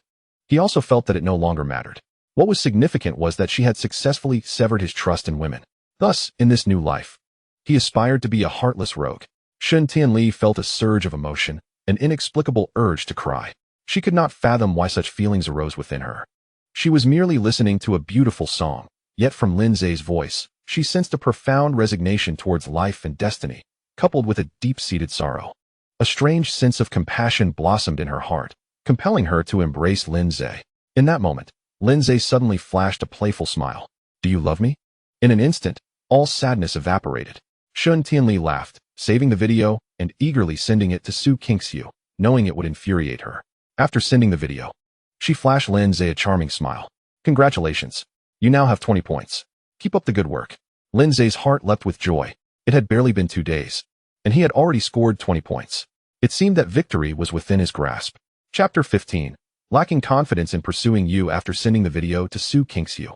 he also felt that it no longer mattered. What was significant was that she had successfully severed his trust in women. Thus, in this new life, he aspired to be a heartless rogue. Shen Tianli felt a surge of emotion, an inexplicable urge to cry. She could not fathom why such feelings arose within her. She was merely listening to a beautiful song, yet from Lin Zhe's voice, she sensed a profound resignation towards life and destiny, coupled with a deep-seated sorrow. A strange sense of compassion blossomed in her heart, compelling her to embrace Lin Zhe. In that moment, Lin Zhe suddenly flashed a playful smile. "Do you love me?" In an instant, all sadness evaporated. Shen Tianli laughed, saving the video and eagerly sending it to Su Qingxiu, knowing it would infuriate her. After sending the video, she flashed Lin Zhe a charming smile. "Congratulations. You now have 20 points. Keep up the good work." Lin Zhe's heart leapt with joy. It had barely been 2 days, and he had already scored 20 points. It seemed that victory was within his grasp. Chapter 15. Lacking confidence in pursuing you after sending the video to Su Qingxiu.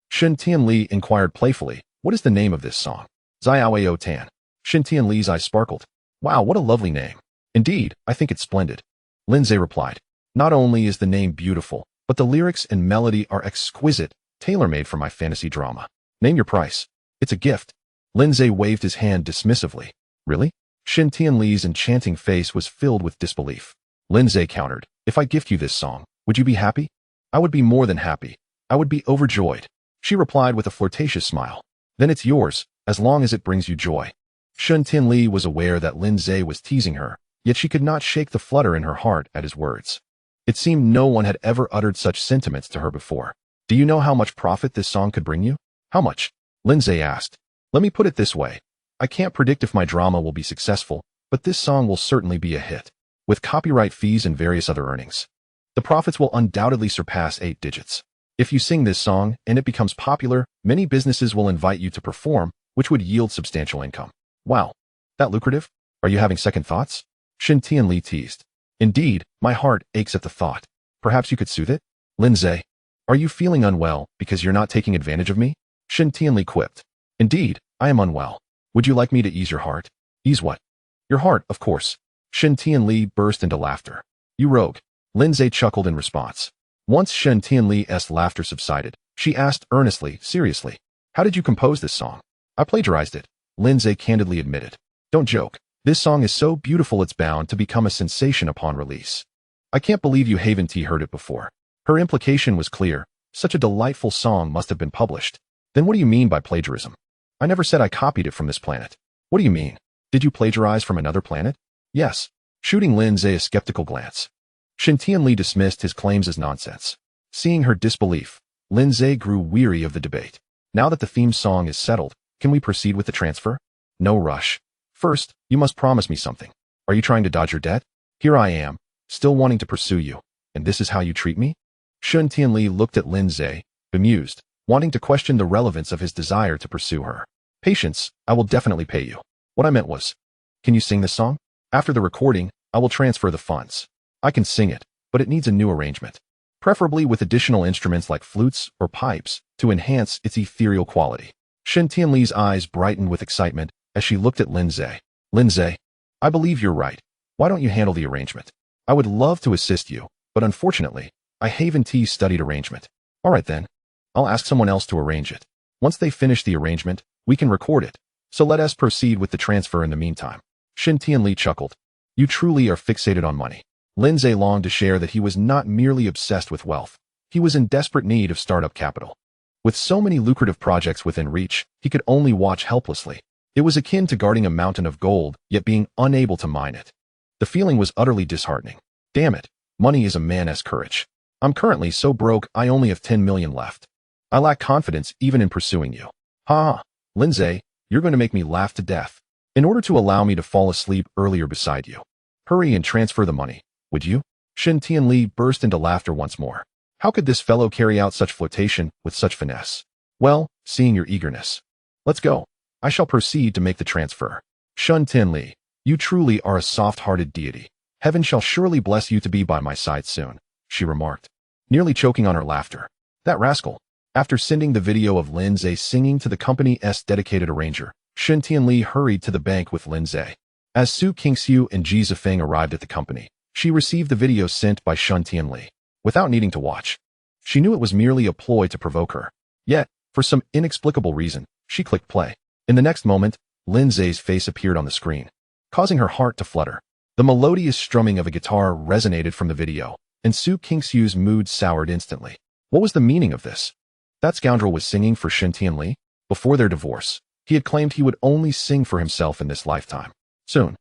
Shen Tianli inquired playfully, "What is the name of this song?" "Xiaoao Tan." Shen Tianli's eyes sparkled. "Wow, what a lovely name." "Indeed, I think it's splendid." Lin Zhe replied. "Not only is the name beautiful, but the lyrics and melody are exquisite, tailor-made for my fantasy drama. Name your price. It's a gift." Lin Zhe waved his hand dismissively. "Really?" Shen Tianli's enchanting face was filled with disbelief. Lin Zhe countered, "If I gift you this song, would you be happy?" "I would be more than happy. I would be overjoyed." She replied with a flirtatious smile. "Then it's yours, as long as it brings you joy." Shen Tianli was aware that Lin Zhe was teasing her, yet she could not shake the flutter in her heart at his words. It seemed no one had ever uttered such sentiments to her before. "Do you know how much profit this song could bring you?" "How much?" Lin Zhe asked. "Let me put it this way. I can't predict if my drama will be successful, but this song will certainly be a hit. With copyright fees and various other earnings, the profits will undoubtedly surpass 8 digits. If you sing this song and it becomes popular, many businesses will invite you to perform, which would yield substantial income." "Wow, that lucrative? Are you having second thoughts?" Shen Tianli teased. "Indeed, my heart aches at the thought. Perhaps you could soothe it?" "Lin Zhe, are you feeling unwell because you're not taking advantage of me?" Shen Tianli quipped. "Indeed, I am unwell. Would you like me to ease your heart?" "Ease what?" "Your heart, of course." Shen Tianli burst into laughter. "You rogue." Lin Zhe chuckled in response. Once Shen Tianli's laughter subsided, she asked earnestly, "Seriously, how did you compose this song?" "I plagiarized it," Lin Zhe candidly admitted. "Don't joke. This song is so beautiful it's bound to become a sensation upon release. I can't believe you haven't heard it before." Her implication was clear. Such a delightful song must have been published. "Then what do you mean by plagiarism?" "I never said I copied it from this planet." "What do you mean? Did you plagiarize from another planet?" "Yes," shooting Lin Zhe a skeptical glance. Shen Tianli dismissed his claims as nonsense. Seeing her disbelief, Lin Zhe grew weary of the debate. "Now that the theme song is settled, can we proceed with the transfer?" "No rush. First, you must promise me something. Are you trying to dodge your debt? Here I am, still wanting to pursue you, and this is how you treat me?" Shen Tianli looked at Lin Zhe, bemused, wanting to question the relevance of his desire to pursue her. "Patience, I will definitely pay you. What I meant was, can you sing this song? After the recording, I will transfer the funds. I can sing it, but it needs a new arrangement, preferably with additional instruments like flutes or pipes to enhance its ethereal quality." Shen Tianli's eyes brightened with excitement as she looked at Lin Zhe. "Lin Zhe, I believe you're right. Why don't you handle the arrangement? I would love to assist you, but unfortunately, I haven't studied arrangement." "All right then. I'll ask someone else to arrange it. Once they finish the arrangement, we can record it. So let us proceed with the transfer in the meantime." Shen Tianli chuckled. "You truly are fixated on money." Lin Zhe longed to share that he was not merely obsessed with wealth. He was in desperate need of startup capital. With so many lucrative projects within reach, he could only watch helplessly. It was akin to guarding a mountain of gold, yet being unable to mine it. The feeling was utterly disheartening. "Damn it, money is a man's courage. I'm currently so broke I only have 10 million left. I lack confidence even in pursuing you." "Ha ha, Lin Zhe, you're going to make me laugh to death. In order to allow me to fall asleep earlier beside you, hurry and transfer the money, would you?" Shen Tianli burst into laughter once more. How could this fellow carry out such flirtation with such finesse? "Well, seeing your eagerness, let's go. I shall proceed to make the transfer." "Shen Tianli, you truly are a soft-hearted deity. Heaven shall surely bless you to be by my side soon," she remarked, nearly choking on her laughter. That rascal. After sending the video of Lin Zhe singing to the company's dedicated arranger, Shen Tianli hurried to the bank with Lin Zhe. As Su Qingxiu and Ji Zifeng arrived at the company, She received the video sent by Shun Tianli, without needing to watch. She knew it was merely a ploy to provoke her. Yet, for some inexplicable reason, she clicked play. In the next moment, Lin Zhe's face appeared on the screen, causing her heart to flutter. The melodious strumming of a guitar resonated from the video, and Su Qingxiu's mood soured instantly. What was the meaning of this? That scoundrel was singing for Shun Tianli? Before their divorce, he had claimed he would only sing for himself in this lifetime. Soon,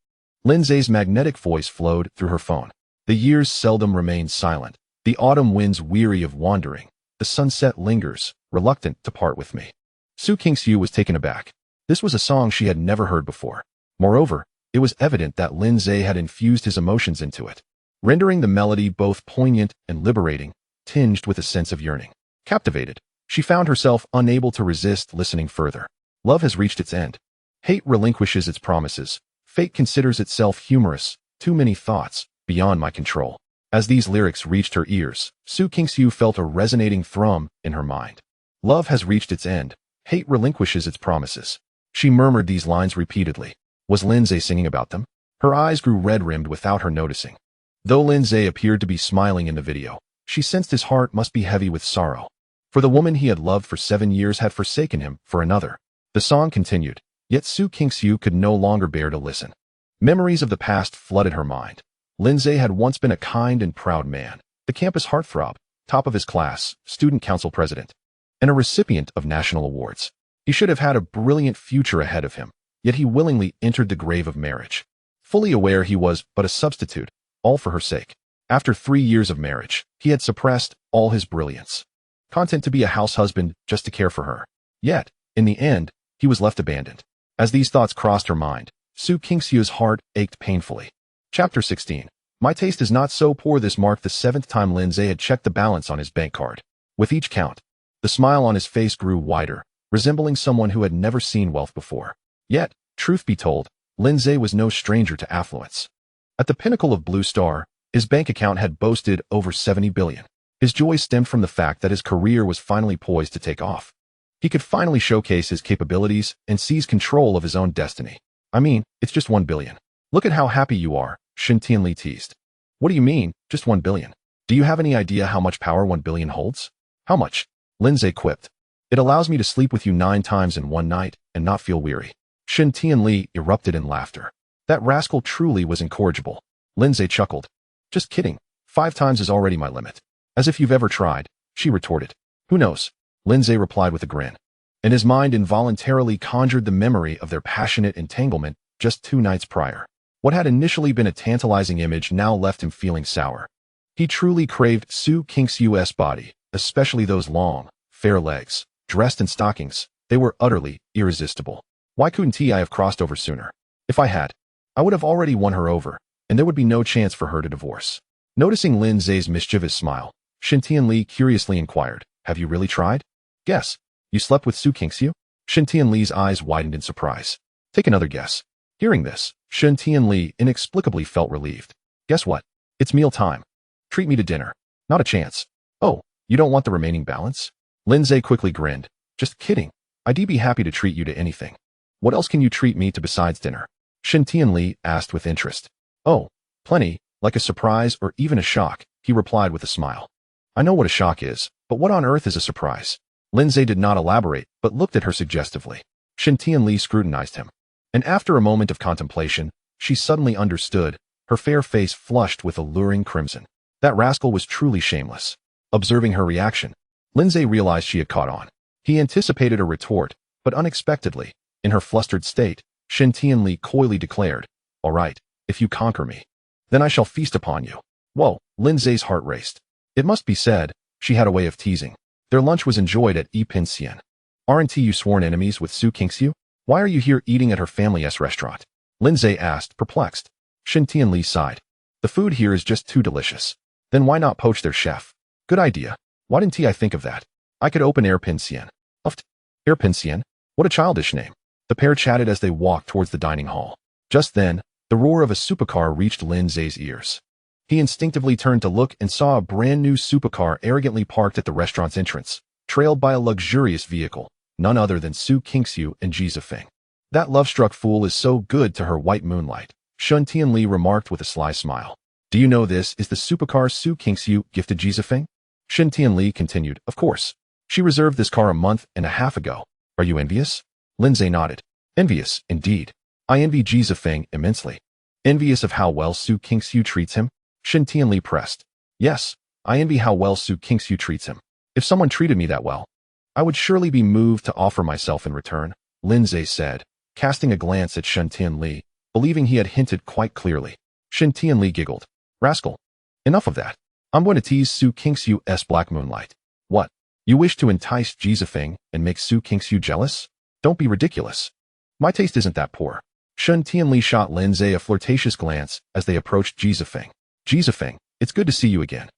Lin Zhe's magnetic voice flowed through her phone. The years seldom remain silent. The autumn winds weary of wandering. The sunset lingers, reluctant to part with me. Su Qingxiu was taken aback. This was a song she had never heard before. Moreover, it was evident that Lin Zhe had infused his emotions into it, rendering the melody both poignant and liberating, tinged with a sense of yearning. Captivated, she found herself unable to resist listening further. Love has reached its end. Hate relinquishes its promises. Fate considers itself humorous. Too many thoughts, beyond my control. As these lyrics reached her ears, Su Qingxiu felt a resonating thrum in her mind. Love has reached its end. Hate relinquishes its promises. She murmured these lines repeatedly. Was Lin Zhe singing about them? Her eyes grew red-rimmed without her noticing. Though Lin Zhe appeared to be smiling in the video, she sensed his heart must be heavy with sorrow. For the woman he had loved for 7 years had forsaken him for another. The song continued, yet Su Qingxiu could no longer bear to listen. Memories of the past flooded her mind. Lin Zhe had once been a kind and proud man, the campus heartthrob, top of his class, student council president, and a recipient of national awards. He should have had a brilliant future ahead of him, yet he willingly entered the grave of marriage, fully aware he was but a substitute, all for her sake. After 3 years of marriage, he had suppressed all his brilliance, content to be a house husband just to care for her. Yet, in the end, he was left abandoned. As these thoughts crossed her mind, Su Qingxiu's heart ached painfully. Chapter 16. My taste is not so poor. This marked the 7th time Lin Zhe had checked the balance on his bank card. With each count, the smile on his face grew wider, resembling someone who had never seen wealth before. Yet, truth be told, Lin Zhe was no stranger to affluence. At the pinnacle of Blue Star, his bank account had boasted over 70 billion. His joy stemmed from the fact that his career was finally poised to take off. He could finally showcase his capabilities and seize control of his own destiny. I mean, it's just 1 billion. Look at how happy you are, Shun Tianli teased. What do you mean, just 1 billion? Do you have any idea how much power 1 billion holds? How much? Lin Zhe quipped. It allows me to sleep with you 9 times in one night and not feel weary. Shun Tianli erupted in laughter. That rascal truly was incorrigible. Lin Zhe chuckled. Just kidding. 5 times is already my limit. As if you've ever tried, she retorted. Who knows? Lin Zhe replied with a grin. And his mind involuntarily conjured the memory of their passionate entanglement just 2 nights prior. What had initially been a tantalizing image now left him feeling sour. He truly craved Su Qingxiu's body, especially those long, fair legs, dressed in stockings. They were utterly irresistible. Why couldn't I have crossed over sooner? If I had, I would have already won her over, and there would be no chance for her to divorce. Noticing Lin Zhe's mischievous smile, Shun Tianli curiously inquired, have you really tried? Guess. You slept with Su Qingxiu? Shun Tianli's eyes widened in surprise. Take another guess. Hearing this, Shun Tianli inexplicably felt relieved. Guess what? It's meal time. Treat me to dinner. Not a chance. Oh, you don't want the remaining balance? Lin Zhe quickly grinned. Just kidding. I'd be happy to treat you to anything. What else can you treat me to besides dinner? Shun Tianli asked with interest. Oh, plenty, like a surprise or even a shock, he replied with a smile. I know what a shock is, but what on earth is a surprise? Lin Zhe did not elaborate, but looked at her suggestively. Shun Tianli scrutinized him. And after a moment of contemplation, she suddenly understood, her fair face flushed with alluring crimson. That rascal was truly shameless. Observing her reaction, Lin Zhe realized she had caught on. He anticipated a retort, but unexpectedly, in her flustered state, Shun Tianli coyly declared, all right, if you conquer me, then I shall feast upon you. Whoa, Lin Zhe's heart raced. It must be said, she had a way of teasing. Their lunch was enjoyed at pension. Aren't you sworn enemies with Su Qingxiu? Why are you here eating at her family's restaurant? Lin Zhe asked, perplexed. Shun Tianli sighed. The food here is just too delicious. Then why not poach their chef? Good idea. Why didn't I think of that? I could open pension. Uft. Pension? What a childish name. The pair chatted as they walked towards the dining hall. Just then, the roar of a supercar reached Lin Zhe's ears. He instinctively turned to look and saw a brand new supercar arrogantly parked at the restaurant's entrance, trailed by a luxurious vehicle, none other than Su Qingxiu and Ji Zifeng. That love-struck fool is so good to her white moonlight, Shun Tianli remarked with a sly smile. Do you know this is the supercar Su Kingxiu gifted Jizafeng? Shen Tianli continued, of course. She reserved this car a month and a half ago. Are you envious? Lindsay nodded. Envious, indeed. I envy Jizafeng immensely. Envious of how well Su Kingxiu treats him? Shen Tianli pressed. Yes, I envy how well Su Kingxiu treats him. If someone treated me that well, I would surely be moved to offer myself in return, Lindsay said, casting a glance at Shen Tianli, believing he had hinted quite clearly. Shen Tianli giggled. Rascal. Enough of that. I'm going to tease Su Kingxiu's black moonlight. What? You wish to entice Jizafeng and make Su Kingxiu jealous? Don't be ridiculous. My taste isn't that poor. Shen Tianli shot Lindsay a flirtatious glance as they approached Jizafeng. Jizafeng, it's good to see you again.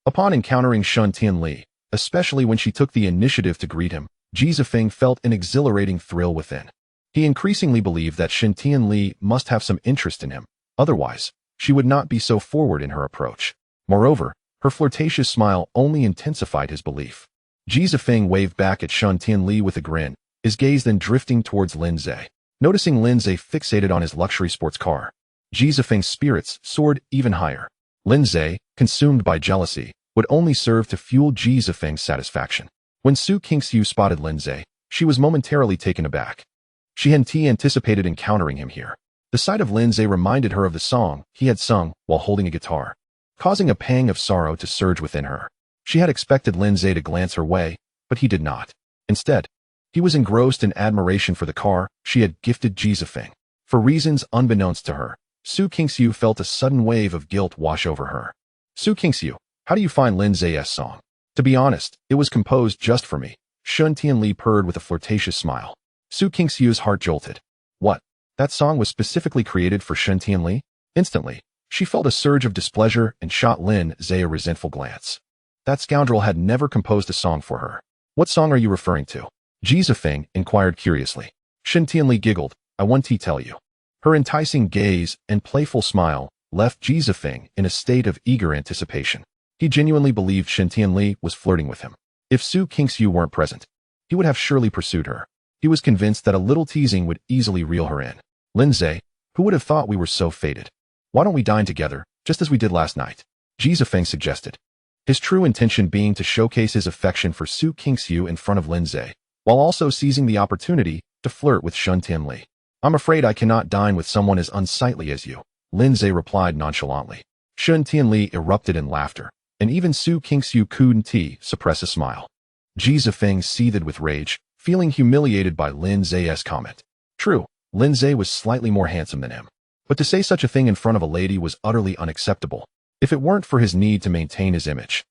Upon encountering Shen Tianli, especially when she took the initiative to greet him, Jizafeng felt an exhilarating thrill within. He increasingly believed that Shen Tianli must have some interest in him. Otherwise, she would not be so forward in her approach. Moreover, her flirtatious smile only intensified his belief. Jizafeng waved back at Shen Tianli with a grin, his gaze then drifting towards Lindsay. Noticing Lindsay fixated on his luxury sports car, Jizafeng's spirits soared even higher. Lindsay, consumed by jealousy, would only serve to fuel Jizafeng's satisfaction. When Su Kingxiu spotted Lindsay, she was momentarily taken aback. She hadn't anticipated encountering him here. The sight of Lindsay reminded her of the song he had sung while holding a guitar, causing a pang of sorrow to surge within her. She had expected Lindsay to glance her way, but he did not. Instead, he was engrossed in admiration for the car she had gifted Jizafeng. For reasons unbeknownst to her, Su Kingxiu felt a sudden wave of guilt wash over her. Su Kingxiu, how do you find Lindsay's song? To be honest, it was composed just for me. Shen Tianli purred with a flirtatious smile. Su Kingxiu's heart jolted. What? That song was specifically created for Shen Tianli? Instantly, she felt a surge of displeasure and shot Lindsay a resentful glance. That scoundrel had never composed a song for her. What song are you referring to? Jizafeng inquired curiously. Shen Tianli giggled. I want to tell you. Her enticing gaze and playful smile left Jizafeng in a state of eager anticipation. He genuinely believed Shen Tianli was flirting with him. If Su Kingxiu weren't present, he would have surely pursued her. He was convinced that a little teasing would easily reel her in. Lindsay, who would have thought we were so fated? Why don't we dine together, just as we did last night? Jizafeng suggested. His true intention being to showcase his affection for Su Kingxiu in front of Lindsay, while also seizing the opportunity to flirt with Shen Tianli. I'm afraid I cannot dine with someone as unsightly as you, Lindsay replied nonchalantly. Shen Tianli erupted in laughter, and even Su Kingxiu couldn't suppress a smile. Jizafeng seethed with rage, feeling humiliated by Lindsay's comment. True, Lindsay was slightly more handsome than him, but to say such a thing in front of a lady was utterly unacceptable. If it weren't for his need to maintain his image,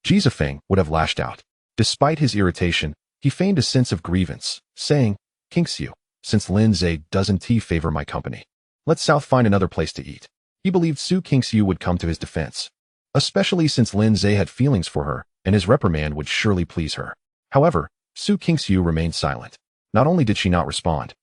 Jizafeng would have lashed out. Despite his irritation, he feigned a sense of grievance, saying, Kingxiu, since Lindsay doesn't favor my company, let's South find another place to eat. He believed Su Kingxiu would come to his defense, especially since Lindsay had feelings for her, and his reprimand would surely please her. However, Su Kingxiu remained silent. Not only did she not respond,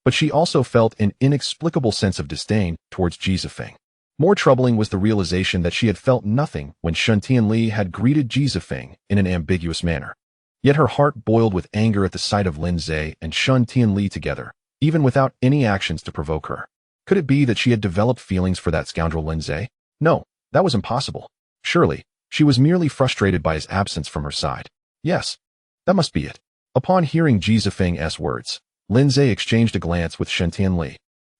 but she also felt an inexplicable sense of disdain towards Jizafeng. More troubling was the realization that she had felt nothing when Shen Tianli had greeted Jizafeng in an ambiguous manner. Yet her heart boiled with anger at the sight of Lindsay and Shen Tianli together, even without any actions to provoke her. Could it be that she had developed feelings for that scoundrel Lindsay? No, that was impossible. Surely, she was merely frustrated by his absence from her side. Yes, that must be it. Upon hearing Jizafeng's words, Lindsay exchanged a glance with Shen Tianli,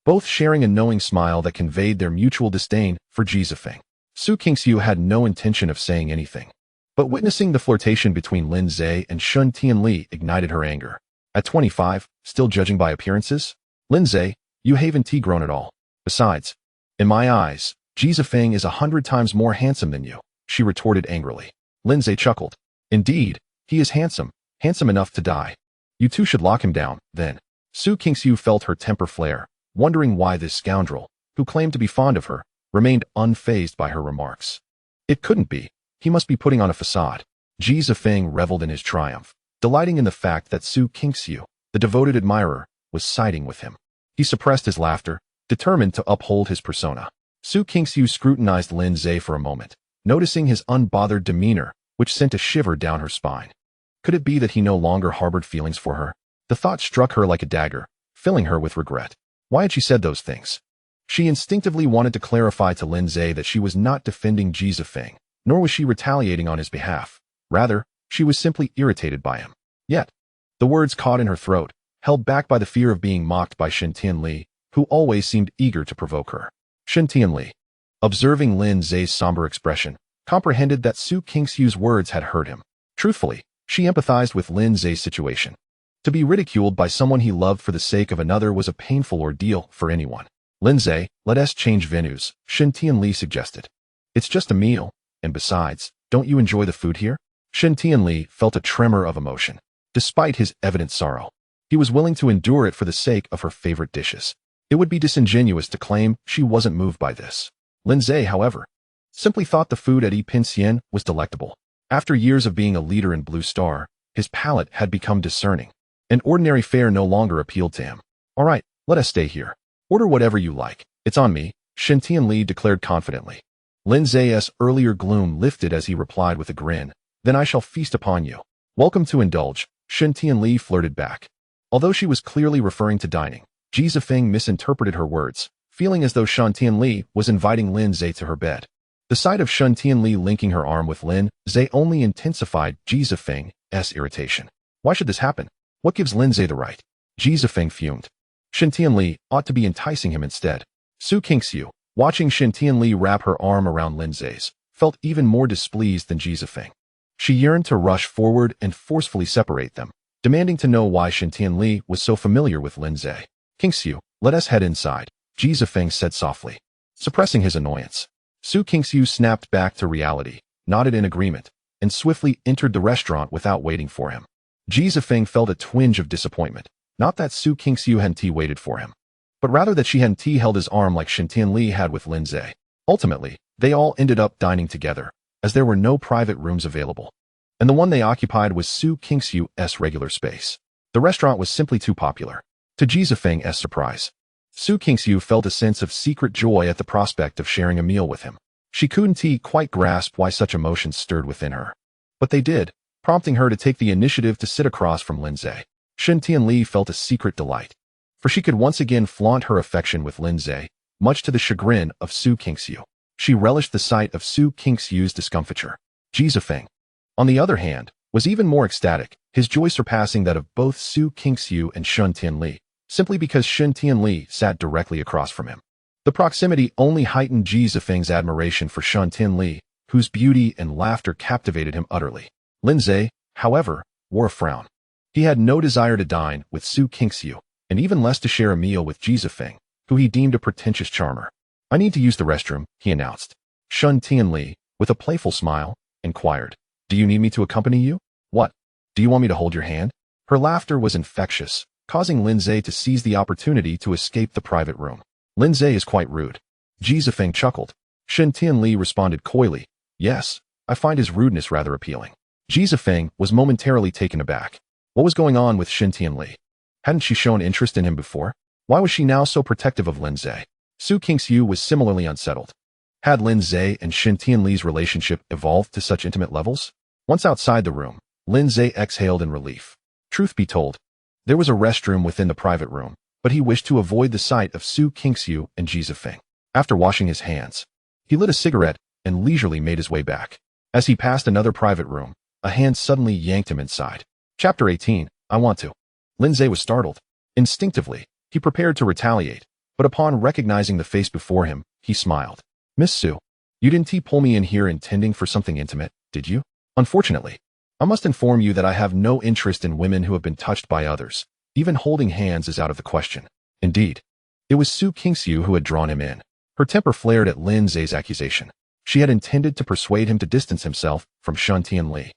both sharing a knowing smile that conveyed their mutual disdain for Jizafeng. Su Kingxiu had no intention of saying anything, but witnessing the flirtation between Lindsay and Shen Tianli ignited her anger. At 25, still judging by appearances? Lindsay, you haven't grown at all. Besides, in my eyes, Jizafeng is 100 times more handsome than you, she retorted angrily. Lindsay chuckled. Indeed, he is handsome enough to die. You two should lock him down, then. Su Kingxiu felt her temper flare, wondering why this scoundrel, who claimed to be fond of her, remained unfazed by her remarks. It couldn't be. He must be putting on a facade. Jizafeng reveled in his triumph, delighting in the fact that Su Kingxiu, the devoted admirer, was siding with him. He suppressed his laughter, determined to uphold his persona. Su Kingxiu scrutinized Lindsay for a moment, noticing his unbothered demeanor, which sent a shiver down her spine. Could it be that he no longer harbored feelings for her? The thought struck her like a dagger, filling her with regret. Why had she said those things? She instinctively wanted to clarify to Lin Zhe that she was not defending Ji Zifeng, nor was she retaliating on his behalf. Rather, she was simply irritated by him. Yet, the words caught in her throat, held back by the fear of being mocked by Shen Tianli, who always seemed eager to provoke her. Shen Tianli, observing Lin Zhe's somber expression, comprehended that Su Qingxiu's words had hurt him. Truthfully, she empathized with Lin Zhe's situation. To be ridiculed by someone he loved for the sake of another was a painful ordeal for anyone. Lin Zhe, let us change venues, Shen Tianli suggested. It's just a meal, and besides, don't you enjoy the food here? Shen Tianli felt a tremor of emotion. Despite his evident sorrow, he was willing to endure it for the sake of her favorite dishes. It would be disingenuous to claim she wasn't moved by this. Lin Zhe, however, simply thought the food at Yi Pinxian was delectable. After years of being a leader in Blue Star, his palate had become discerning. An ordinary fare no longer appealed to him. All right, let us stay here. Order whatever you like. It's on me, Shen Tianli declared confidently. Lin Zhe's earlier gloom lifted as he replied with a grin. Then I shall feast upon you. Welcome to indulge, Shen Tianli flirted back. Although she was clearly referring to dining, Ji Zifeng misinterpreted her words, feeling as though Shen Tianli was inviting Lin Zhe to her bed. The sight of Shen Tianli linking her arm with Lin Zhe only intensified Ji Zifeng's irritation. Why should this happen? What gives Lin Zhe the right? Ji Zifeng fumed. Shen Tianli ought to be enticing him instead. Su Qingxiu, watching Shen Tianli wrap her arm around Lin Zhe's, felt even more displeased than Ji Zifeng. She yearned to rush forward and forcefully separate them, demanding to know why Shen Tianli was so familiar with Lin Zhe. Qingxiu, let us head inside, Ji Zifeng said softly. Suppressing his annoyance, Su Qingxiu snapped back to reality, nodded in agreement, and swiftly entered the restaurant without waiting for him. Ji Zifeng felt a twinge of disappointment, not that Su Qingxiu hadn't waited for him, but rather that she hadn't held his arm like Shen Tianli had with Lin Zhe. Ultimately, they all ended up dining together, as there were no private rooms available, and the one they occupied was Su Qingxiu's regular space. The restaurant was simply too popular. To Ji Zifeng's surprise, Su Qingxiu felt a sense of secret joy at the prospect of sharing a meal with him. She couldn't quite grasp why such emotions stirred within her, but they did, prompting her to take the initiative to sit across from Lin Zhe. Shen Tianli felt a secret delight, for she could once again flaunt her affection with Lin Zhe, much to the chagrin of Su Qingxiu. She relished the sight of Su Qingxiu's discomfiture. Ji Zifeng, on the other hand, was even more ecstatic, his joy surpassing that of both Su Qingxiu and Shen Tianli, simply because Shen Tianli sat directly across from him. The proximity only heightened Ji Zifeng's admiration for Shen Tianli, whose beauty and laughter captivated him utterly. Lin Zhe, however, wore a frown. He had no desire to dine with Su Qingxiu, and even less to share a meal with Ji Zifeng, who he deemed a pretentious charmer. I need to use the restroom, he announced. Shen Tianli, with a playful smile, inquired, do you need me to accompany you? What? Do you want me to hold your hand? Her laughter was infectious, causing Lin Zhe to seize the opportunity to escape the private room. Lin Zhe is quite rude. Ji Zifeng chuckled. Shen Tianli responded coyly, yes, I find his rudeness rather appealing. Ji Zifeng was momentarily taken aback. What was going on with Shen Tianli? Hadn't she shown interest in him before? Why was she now so protective of Lin Zhe? Su Qingxiu was similarly unsettled. Had Lin Zhe and Shen Tianli's relationship evolved to such intimate levels? Once outside the room, Lin Zhe exhaled in relief. Truth be told, there was a restroom within the private room, but he wished to avoid the sight of Su Qingxiu and Ji Zifeng. After washing his hands, he lit a cigarette and leisurely made his way back. As he passed another private room, a hand suddenly yanked him inside. Chapter 18, I want to. Lin Zhe was startled. Instinctively, he prepared to retaliate, but upon recognizing the face before him, he smiled. Miss Su, you didn't pull me in here intending for something intimate, did you? Unfortunately, I must inform you that I have no interest in women who have been touched by others. Even holding hands is out of the question. Indeed, it was Su Qingxiu who had drawn him in. Her temper flared at Lin Zhe's accusation. She had intended to persuade him to distance himself from Shen Tianli,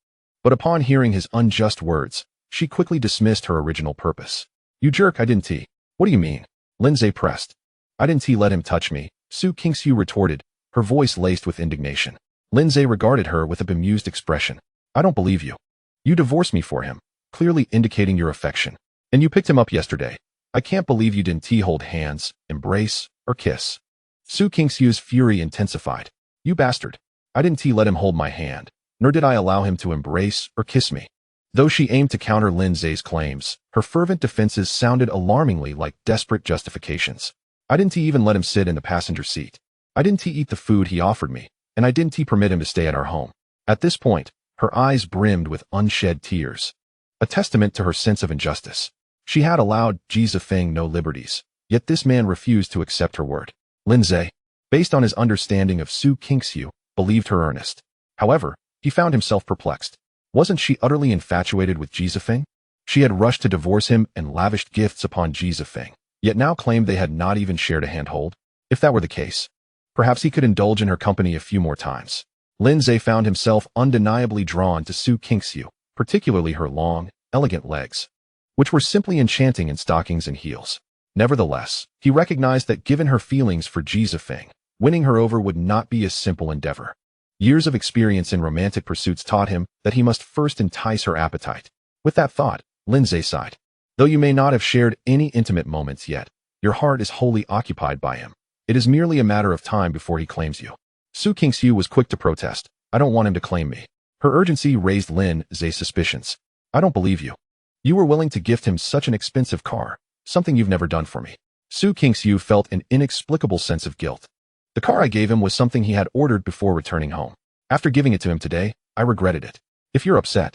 but upon hearing his unjust words, she quickly dismissed her original purpose. You jerk, I didn't. What do you mean? Lin Zhe pressed. I didn't let him touch me, Su Qingxiu retorted, her voice laced with indignation. Lin Zhe regarded her with a bemused expression. I don't believe you. You divorced me for him, clearly indicating your affection. And you picked him up yesterday. I can't believe you didn't hold hands, embrace, or kiss. Su Qingxiu's fury intensified. You bastard. I didn't let him hold my hand, nor did I allow him to embrace or kiss me. Though she aimed to counter Lin Zhe's claims, her fervent defenses sounded alarmingly like desperate justifications. I didn't even let him sit in the passenger seat. I didn't eat the food he offered me, and I didn't permit him to stay at our home. At this point, her eyes brimmed with unshed tears, a testament to her sense of injustice. She had allowed Ji Zifeng no liberties, yet this man refused to accept her word. Lindsay, based on his understanding of Su Kingxiu, believed her earnest. However, he found himself perplexed. Wasn't she utterly infatuated with Ji Zifeng? She had rushed to divorce him and lavished gifts upon Ji Zifeng, yet now claimed they had not even shared a handhold. If that were the case, perhaps he could indulge in her company a few more times. Lindsay found himself undeniably drawn to Su Kingxiu, particularly her long, elegant legs, which were simply enchanting in stockings and heels. Nevertheless, he recognized that given her feelings for Ji Zifeng, winning her over would not be a simple endeavor. Years of experience in romantic pursuits taught him that he must first entice her appetite. With that thought, Lindsay sighed. Though you may not have shared any intimate moments yet, your heart is wholly occupied by him. It is merely a matter of time before he claims you. Su Kingxiu was quick to protest. I don't want him to claim me. Her urgency raised Lindsay's suspicions. I don't believe you. You were willing to gift him such an expensive car, something you've never done for me. Su Kingxiu felt an inexplicable sense of guilt. The car I gave him was something he had ordered before returning home. After giving it to him today, I regretted it. If you're upset,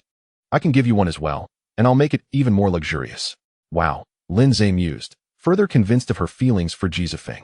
I can give you one as well, and I'll make it even more luxurious. Wow, Lindsay mused, further convinced of her feelings for Ji Zifeng.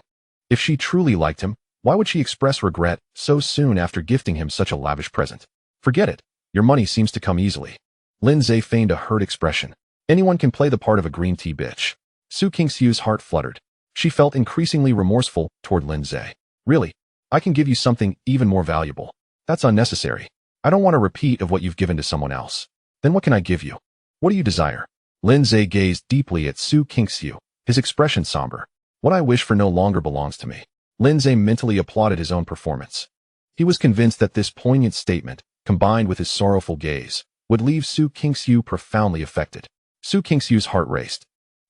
If she truly liked him, why would she express regret so soon after gifting him such a lavish present? Forget it. Your money seems to come easily. Lindsay feigned a hurt expression. Anyone can play the part of a green tea bitch. Su Kingxiu's heart fluttered. She felt increasingly remorseful toward Lindsay. Really? I can give you something even more valuable. That's unnecessary. I don't want a repeat of what you've given to someone else. Then what can I give you? What do you desire? Lindsay gazed deeply at Su Kingxiu, his expression somber. What I wish for no longer belongs to me. Lindsay mentally applauded his own performance. He was convinced that this poignant statement, combined with his sorrowful gaze, would leave Su Kingxiu profoundly affected. Su Kingxiu's heart raced.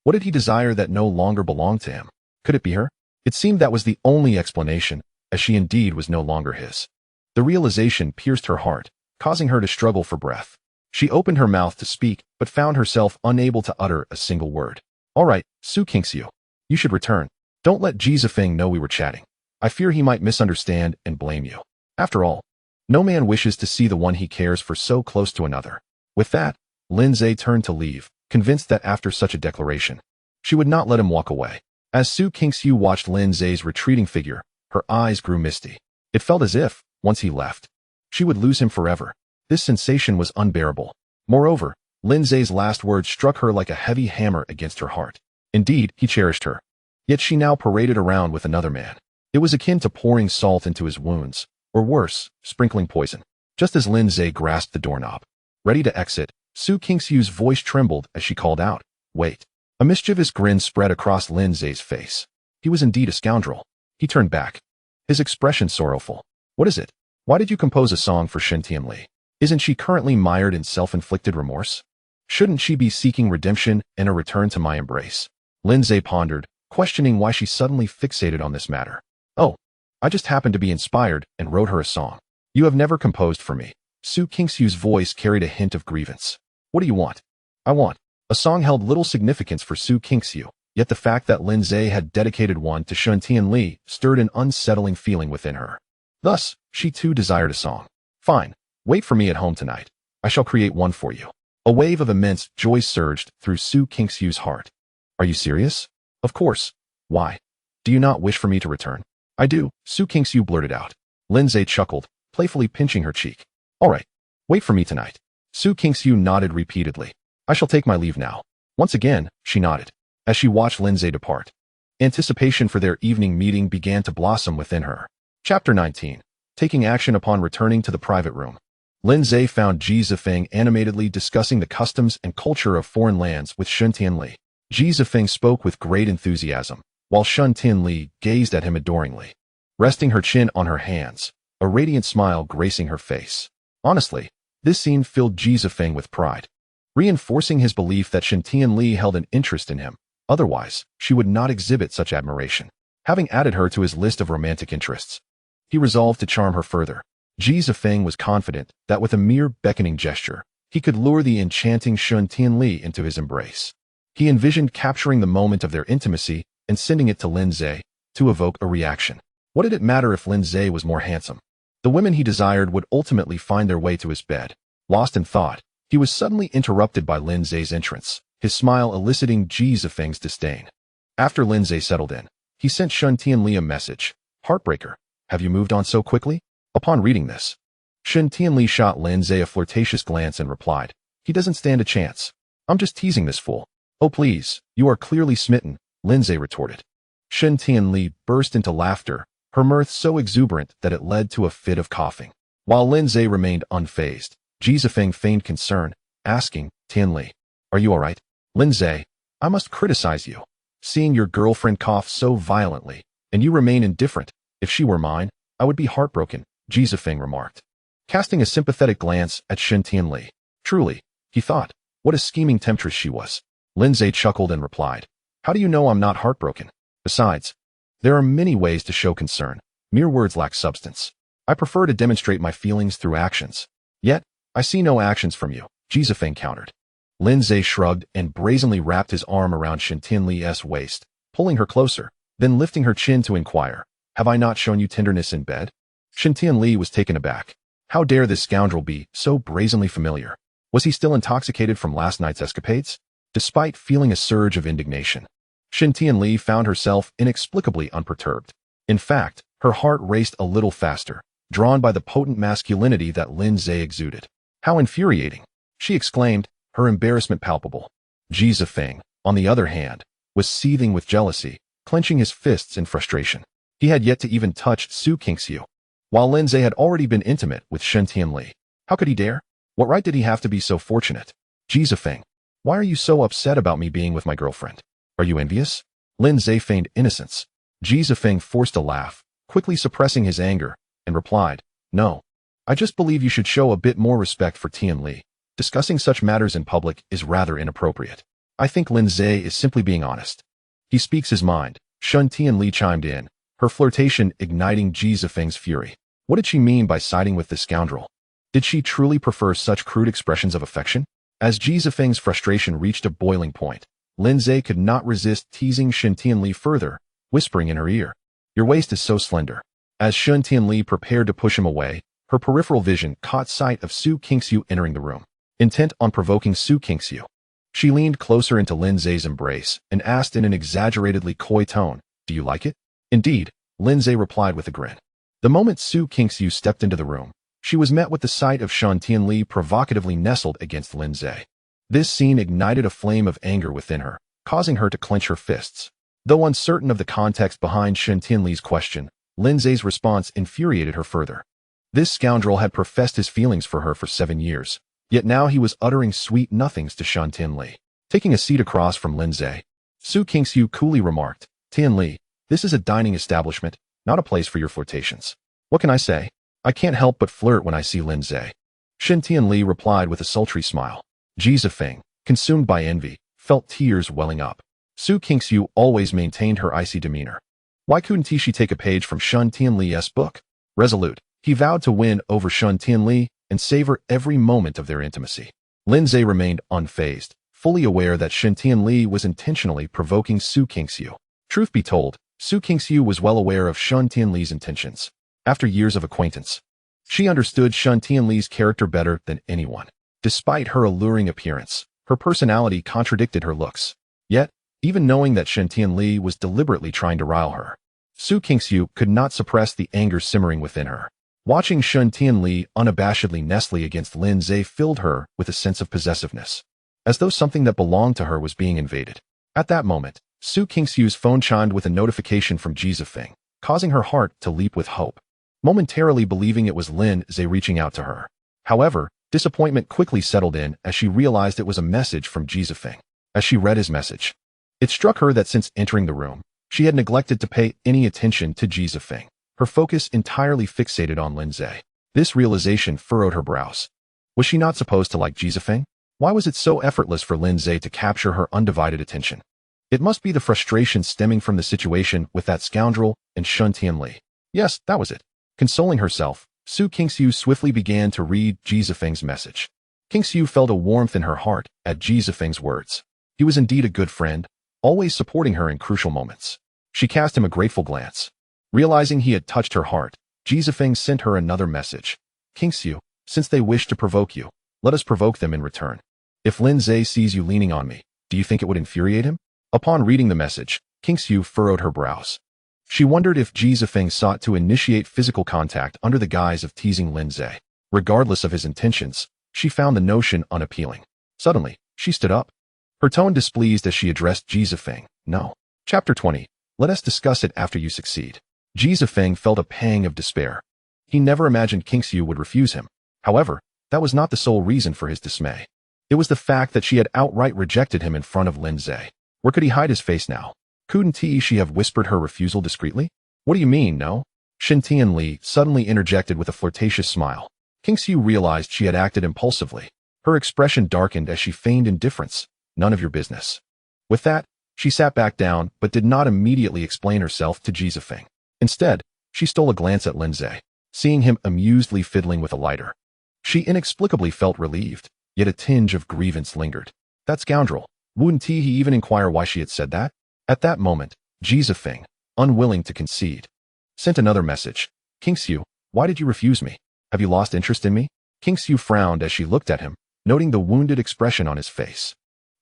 What did he desire that no longer belonged to him? Could it be her? It seemed that was the only explanation, as she indeed was no longer his. The realization pierced her heart, causing her to struggle for breath. She opened her mouth to speak, but found herself unable to utter a single word. All right, Su Kingxiu. You should return. Don't let Ji Zifeng know we were chatting. I fear he might misunderstand and blame you. After all, no man wishes to see the one he cares for so close to another. With that, Lindsay turned to leave, convinced that after such a declaration, she would not let him walk away. As Su Kingxiu watched Lindsay's retreating figure, her eyes grew misty. It felt as if, once he left, she would lose him forever. This sensation was unbearable. Moreover, Lindsay's last words struck her like a heavy hammer against her heart. Indeed, he cherished her. Yet she now paraded around with another man. It was akin to pouring salt into his wounds, or worse, sprinkling poison. Just as Lindsay grasped the doorknob, ready to exit, Su Kingxiu's voice trembled as she called out, "Wait." A mischievous grin spread across Lindsay's face. He was indeed a scoundrel. He turned back, his expression sorrowful. What is it? Why did you compose a song for Shen Tianli? Isn't she currently mired in self-inflicted remorse? Shouldn't she be seeking redemption and a return to my embrace? Lindsay pondered, questioning why she suddenly fixated on this matter. Oh, I just happened to be inspired and wrote her a song. You have never composed for me. Su Kingxiu's voice carried a hint of grievance. What do you want? I want. A song held little significance for Su Kingxiu, yet the fact that Lindsay had dedicated one to Shen Tianli stirred an unsettling feeling within her. Thus, she too desired a song. Fine. Wait for me at home tonight. I shall create one for you. A wave of immense joy surged through Su Kingxiu's heart. Are you serious? Of course. Why? Do you not wish for me to return? I do, Su Kingxiu blurted out. Lindsay chuckled, playfully pinching her cheek. All right. Wait for me tonight. Su Kingxiu nodded repeatedly. I shall take my leave now. Once again, she nodded, as she watched Lindsay depart. Anticipation for their evening meeting began to blossom within her. Chapter 19. Taking action upon returning to the private room. Lindsay found Ji Zifeng animatedly discussing the customs and culture of foreign lands with Shen Tianli. Ji Zifeng spoke with great enthusiasm, while Shen Tianli gazed at him adoringly, resting her chin on her hands, a radiant smile gracing her face. Honestly, this scene filled Ji Zifeng with pride, reinforcing his belief that Shen Tianli held an interest in him. Otherwise, she would not exhibit such admiration. Having added her to his list of romantic interests, he resolved to charm her further. Ji Zifeng was confident that with a mere beckoning gesture, he could lure the enchanting Shen Tianli into his embrace. He envisioned capturing the moment of their intimacy and sending it to Lindsay, to evoke a reaction. What did it matter if Lin Zhe was more handsome? The women he desired would ultimately find their way to his bed. Lost in thought, he was suddenly interrupted by Lin Zhe's entrance, his smile eliciting Ji Zifeng's disdain. After Lin Zhe settled in, he sent Shen Tianli a message. Heartbreaker, have you moved on so quickly? Upon reading this, Shen Tianli shot Lin Zhe a flirtatious glance and replied, he doesn't stand a chance. I'm just teasing this fool. Oh please, you are clearly smitten, Lin Zhe retorted. Shen Tianli burst into laughter, her mirth so exuberant that it led to a fit of coughing. While Lin Zhe remained unfazed, Ji Zifeng feigned concern, asking, Tianli, are you alright? Lin Zhe, I must criticize you. Seeing your girlfriend cough so violently, and you remain indifferent, if she were mine, I would be heartbroken, Ji Zifeng remarked. Casting a sympathetic glance at Shen Tianli. Truly, he thought, what a scheming temptress she was. Lin Zhe chuckled and replied, how do you know I'm not heartbroken? Besides, there are many ways to show concern. Mere words lack substance. I prefer to demonstrate my feelings through actions. Yet, I see no actions from you, Ji Zifeng countered. Lin Zhe shrugged and brazenly wrapped his arm around Shen Tianli's waist, pulling her closer, then lifting her chin to inquire, have I not shown you tenderness in bed? Shen Tianli was taken aback. How dare this scoundrel be so brazenly familiar? Was he still intoxicated from last night's escapades? Despite feeling a surge of indignation, Shen Tianli found herself inexplicably unperturbed. In fact, her heart raced a little faster, drawn by the potent masculinity that Lin Zhe exuded. How infuriating! She exclaimed, her embarrassment palpable. Ji Zifeng, on the other hand, was seething with jealousy, clenching his fists in frustration. He had yet to even touch Su Qingxiu, while Lin Zhe had already been intimate with Shen Tianli. How could he dare? What right did he have to be so fortunate? Ji Zifeng, why are you so upset about me being with my girlfriend? Are you envious? Lin Zhe feigned innocence. Ji Zifeng forced a laugh, quickly suppressing his anger, and replied, no. I just believe you should show a bit more respect for Tianli. Discussing such matters in public is rather inappropriate. I think Lin Zhe is simply being honest. He speaks his mind, Shen Tianli chimed in, her flirtation igniting Ji Zifeng's fury. What did she mean by siding with this scoundrel? Did she truly prefer such crude expressions of affection? As Ji Zifeng's frustration reached a boiling point, Lin Zhe could not resist teasing Shen Tianli further, whispering in her ear, your waist is so slender. As Shen Tianli prepared to push him away, her peripheral vision caught sight of Su Qingxiu entering the room. Intent on provoking Su Qingxiu, she leaned closer into Lin Zhe's embrace and asked in an exaggeratedly coy tone, do you like it? Indeed, Lin Zhe replied with a grin. The moment Su Qingxiu stepped into the room, she was met with the sight of Shen Tianli provocatively nestled against Lin Zhe. This scene ignited a flame of anger within her, causing her to clench her fists. Though uncertain of the context behind Shen Tianli's question, Lin Zhe's response infuriated her further. This scoundrel had professed his feelings for her for 7 years. Yet now he was uttering sweet nothings to Shen Tianli. Taking a seat across from Lin Zhe, Su Qingxiu coolly remarked, Tianli, this is a dining establishment, not a place for your flirtations. What can I say? I can't help but flirt when I see Lin Zhe. Shen Tianli replied with a sultry smile. Ji Zifeng, consumed by envy, felt tears welling up. Su Qingxiu always maintained her icy demeanor. Why couldn't she take a page from Shen Tianli's book? Resolute, he vowed to win over Shen Tianli and savor every moment of their intimacy. Lin Zhe remained unfazed, fully aware that Shen Tianli was intentionally provoking Su Qingxiu. Truth be told, Su Qingxiu was well aware of Shen Tianli's intentions. After years of acquaintance, she understood Shen Tianli's character better than anyone. Despite her alluring appearance, her personality contradicted her looks. Yet, even knowing that Shen Tianli was deliberately trying to rile her, Su Qingxiu could not suppress the anger simmering within her. Watching Shen Tianli unabashedly nestle against Lin Zhe filled her with a sense of possessiveness, as though something that belonged to her was being invaded. At that moment, Su Qingxiu's phone chimed with a notification from Ji Zifeng, causing her heart to leap with hope, momentarily believing it was Lin Zhe reaching out to her. However, disappointment quickly settled in as she realized it was a message from Ji Zifeng. As she read his message, it struck her that since entering the room, she had neglected to pay any attention to Ji Zifeng, her focus entirely fixated on Lin Zhe. This realization furrowed her brows. Was she not supposed to like Ji Zifeng? Why was it so effortless for Lin Zhe to capture her undivided attention? It must be the frustration stemming from the situation with that scoundrel and Shen Tianli. Yes, that was it. Consoling herself, Su Qingxiu swiftly began to read Ji Zifeng's message. Qingxiu felt a warmth in her heart at Ji Zifeng's words. He was indeed a good friend, always supporting her in crucial moments. She cast him a grateful glance. Realizing he had touched her heart, Ji Zifeng sent her another message. Kingxiu, since they wish to provoke you, let us provoke them in return. If Lin Zhe sees you leaning on me, do you think it would infuriate him? Upon reading the message, Kingxiu furrowed her brows. She wondered if Ji Zifeng sought to initiate physical contact under the guise of teasing Lin Zhe. Regardless of his intentions, she found the notion unappealing. Suddenly, she stood up. Her tone displeased as she addressed Ji Zifeng. No. Chapter 20. Let us discuss it after you succeed. Ji Zifeng felt a pang of despair. He never imagined Kingxiu would refuse him. However, that was not the sole reason for his dismay. It was the fact that she had outright rejected him in front of Lin Zhe. Where could he hide his face now? Couldn't she have whispered her refusal discreetly? What do you mean, no? Shen Tianli suddenly interjected with a flirtatious smile. Kingxiu realized she had acted impulsively. Her expression darkened as she feigned indifference. None of your business. With that, she sat back down but did not immediately explain herself to Ji Zifeng. Instead, she stole a glance at Lin Zhe, seeing him amusedly fiddling with a lighter. She inexplicably felt relieved, yet a tinge of grievance lingered. That scoundrel. Wouldn't he even inquire why she had said that? At that moment, Ji Zifeng, unwilling to concede, sent another message. Kingxiu, why did you refuse me? Have you lost interest in me? Kingxiu frowned as she looked at him, noting the wounded expression on his face.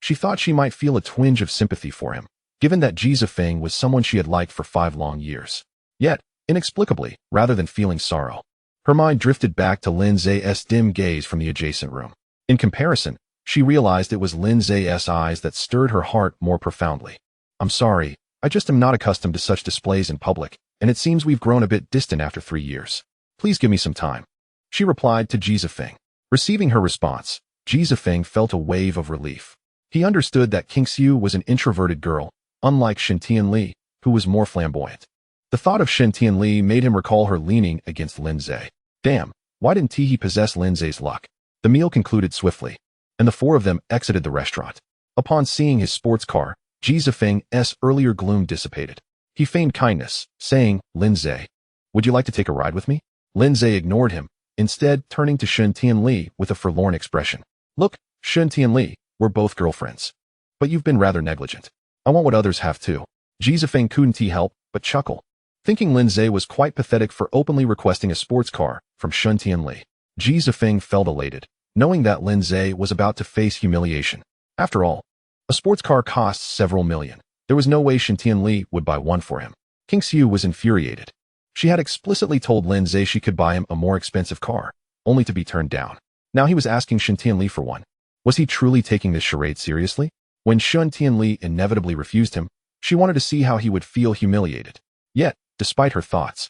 She thought she might feel a twinge of sympathy for him, given that Ji Zifeng was someone she had liked for 5 long years. Yet, inexplicably, rather than feeling sorrow, her mind drifted back to Lin Zhe's dim gaze from the adjacent room. In comparison, she realized it was Lin Zhe's eyes that stirred her heart more profoundly. I'm sorry, I just am not accustomed to such displays in public, and it seems we've grown a bit distant after 3 years. Please give me some time. She replied to Ji Zifeng. Receiving her response, Ji Zifeng felt a wave of relief. He understood that Kingxiu was an introverted girl, unlike Shen Tianli, who was more flamboyant. The thought of Shen Tianli made him recall her leaning against Lin Zhe. Damn, why didn't he possess Lin Zhe's luck? The meal concluded swiftly, and the 4 of them exited the restaurant. Upon seeing his sports car, Ji Zifeng's earlier gloom dissipated. He feigned kindness, saying, Lin Zhe, would you like to take a ride with me? Lin Zhe ignored him, instead turning to Shen Tianli with a forlorn expression. Look, Shen Tianli, we're both girlfriends. But you've been rather negligent. I want what others have too. Ji Zifeng couldn't help but chuckle, thinking Lin Zhe was quite pathetic for openly requesting a sports car from Shen Tianli. Ji Zifeng felt elated, knowing that Lin Zhe was about to face humiliation. After all, a sports car costs several million. There was no way Shen Tianli would buy one for him. Kingxiu was infuriated. She had explicitly told Lin Zhe she could buy him a more expensive car, only to be turned down. Now he was asking Shen Tianli for one. Was he truly taking this charade seriously? When Shen Tianli inevitably refused him, she wanted to see how he would feel humiliated. Yet, despite her thoughts,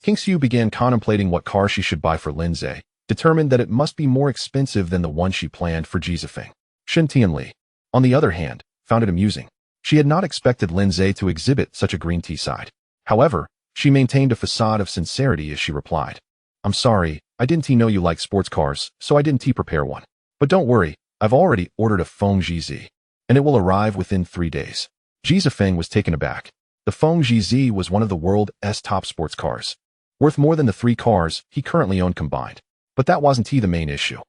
Kingxiu began contemplating what car she should buy for Lin Zhe, determined that it must be more expensive than the one she planned for Ji Zifeng. Shen Tianli, on the other hand, found it amusing. She had not expected Lin Zhe to exhibit such a green tea side. However, she maintained a facade of sincerity as she replied. I'm sorry, I didn't know you like sports cars, so I didn't prepare one. But don't worry, I've already ordered a Feng Jizi, and it will arrive within 3 days. Ji Zifeng was taken aback. The Feng Jizi was one of the world's top sports cars, worth more than the 3 cars he currently owned combined. But that wasn't the main issue.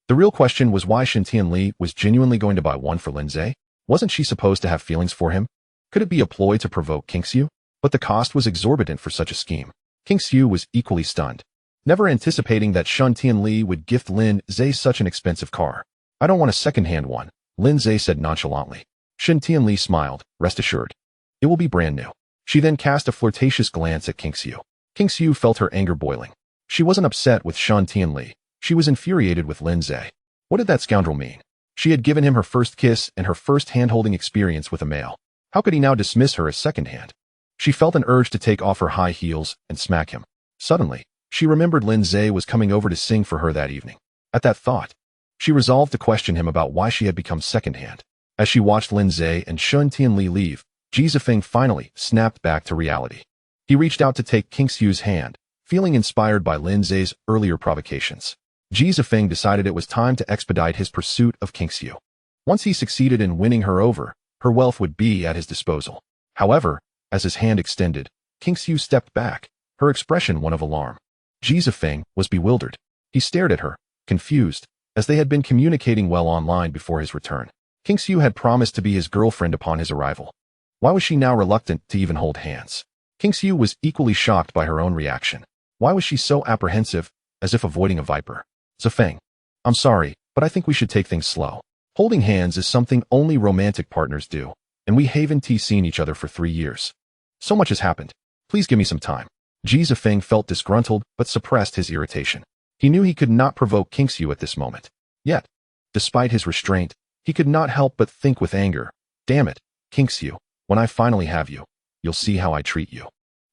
The real question was why Shen Tianli was genuinely going to buy one for Lin Zhe. Wasn't she supposed to have feelings for him? Could it be a ploy to provoke Kingxiu? But the cost was exorbitant for such a scheme. Kingxiu was equally stunned, never anticipating that Shen Tianli would gift Lin Zhe such an expensive car. I don't want a second-hand one, Lin Zhe said nonchalantly. Shen Tianli smiled, rest assured. It will be brand new. She then cast a flirtatious glance at Kingxiu. Kingxiu felt her anger boiling. She wasn't upset with Shen Tianli. She was infuriated with Lin Zhe. What did that scoundrel mean? She had given him her first kiss and her first hand-holding experience with a male. How could he now dismiss her as second-hand? She felt an urge to take off her high heels and smack him. Suddenly, she remembered Lin Zhe was coming over to sing for her that evening. At that thought, she resolved to question him about why she had become second-hand. As she watched Lin Zhe and Shen Tianli leave, Ji Zifeng finally snapped back to reality. He reached out to take Kingxiu's hand, feeling inspired by Lin Zhe's earlier provocations. Ji Zifeng decided it was time to expedite his pursuit of Kingxiu. Once he succeeded in winning her over, her wealth would be at his disposal. However, as his hand extended, Kingxiu stepped back, her expression one of alarm. Ji Zifeng was bewildered. He stared at her, confused, as they had been communicating well online before his return. Kingxiu had promised to be his girlfriend upon his arrival. Why was she now reluctant to even hold hands? King-Su was equally shocked by her own reaction. Why was she so apprehensive, as if avoiding a viper? Zafeng, I'm sorry, but I think we should take things slow. Holding hands is something only romantic partners do, and we haven't seen each other for 3 years. So much has happened. Please give me some time. Ji Zafeng felt disgruntled but suppressed his irritation. He knew he could not provoke King-Su at this moment. Yet, despite his restraint, he could not help but think with anger. Damn it, King-Su, when I finally have you, you'll see how I treat you.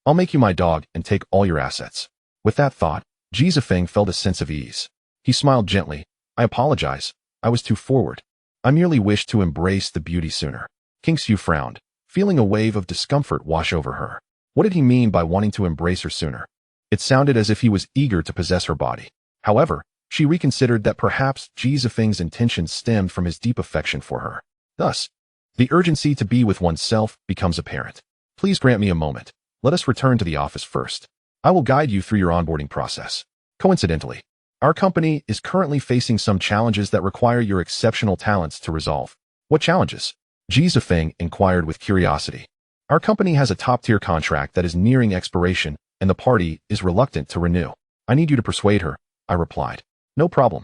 I'll make you my dog and take all your assets. With that thought, Ji Zafeng felt a sense of ease. He smiled gently. I apologize. I was too forward. I merely wished to embrace the beauty sooner. King-Su frowned, feeling a wave of discomfort wash over her. What did he mean by wanting to embrace her sooner? It sounded as if he was eager to possess her body. However, she reconsidered that perhaps Ji Zafeng's intentions stemmed from his deep affection for her. Thus, the urgency to be with oneself becomes apparent. Please grant me a moment. Let us return to the office first. I will guide you through your onboarding process. Coincidentally, our company is currently facing some challenges that require your exceptional talents to resolve. What challenges? Ji Zafeng inquired with curiosity. Our company has a top-tier contract that is nearing expiration, and the party is reluctant to renew. I need you to persuade her, I replied. No problem.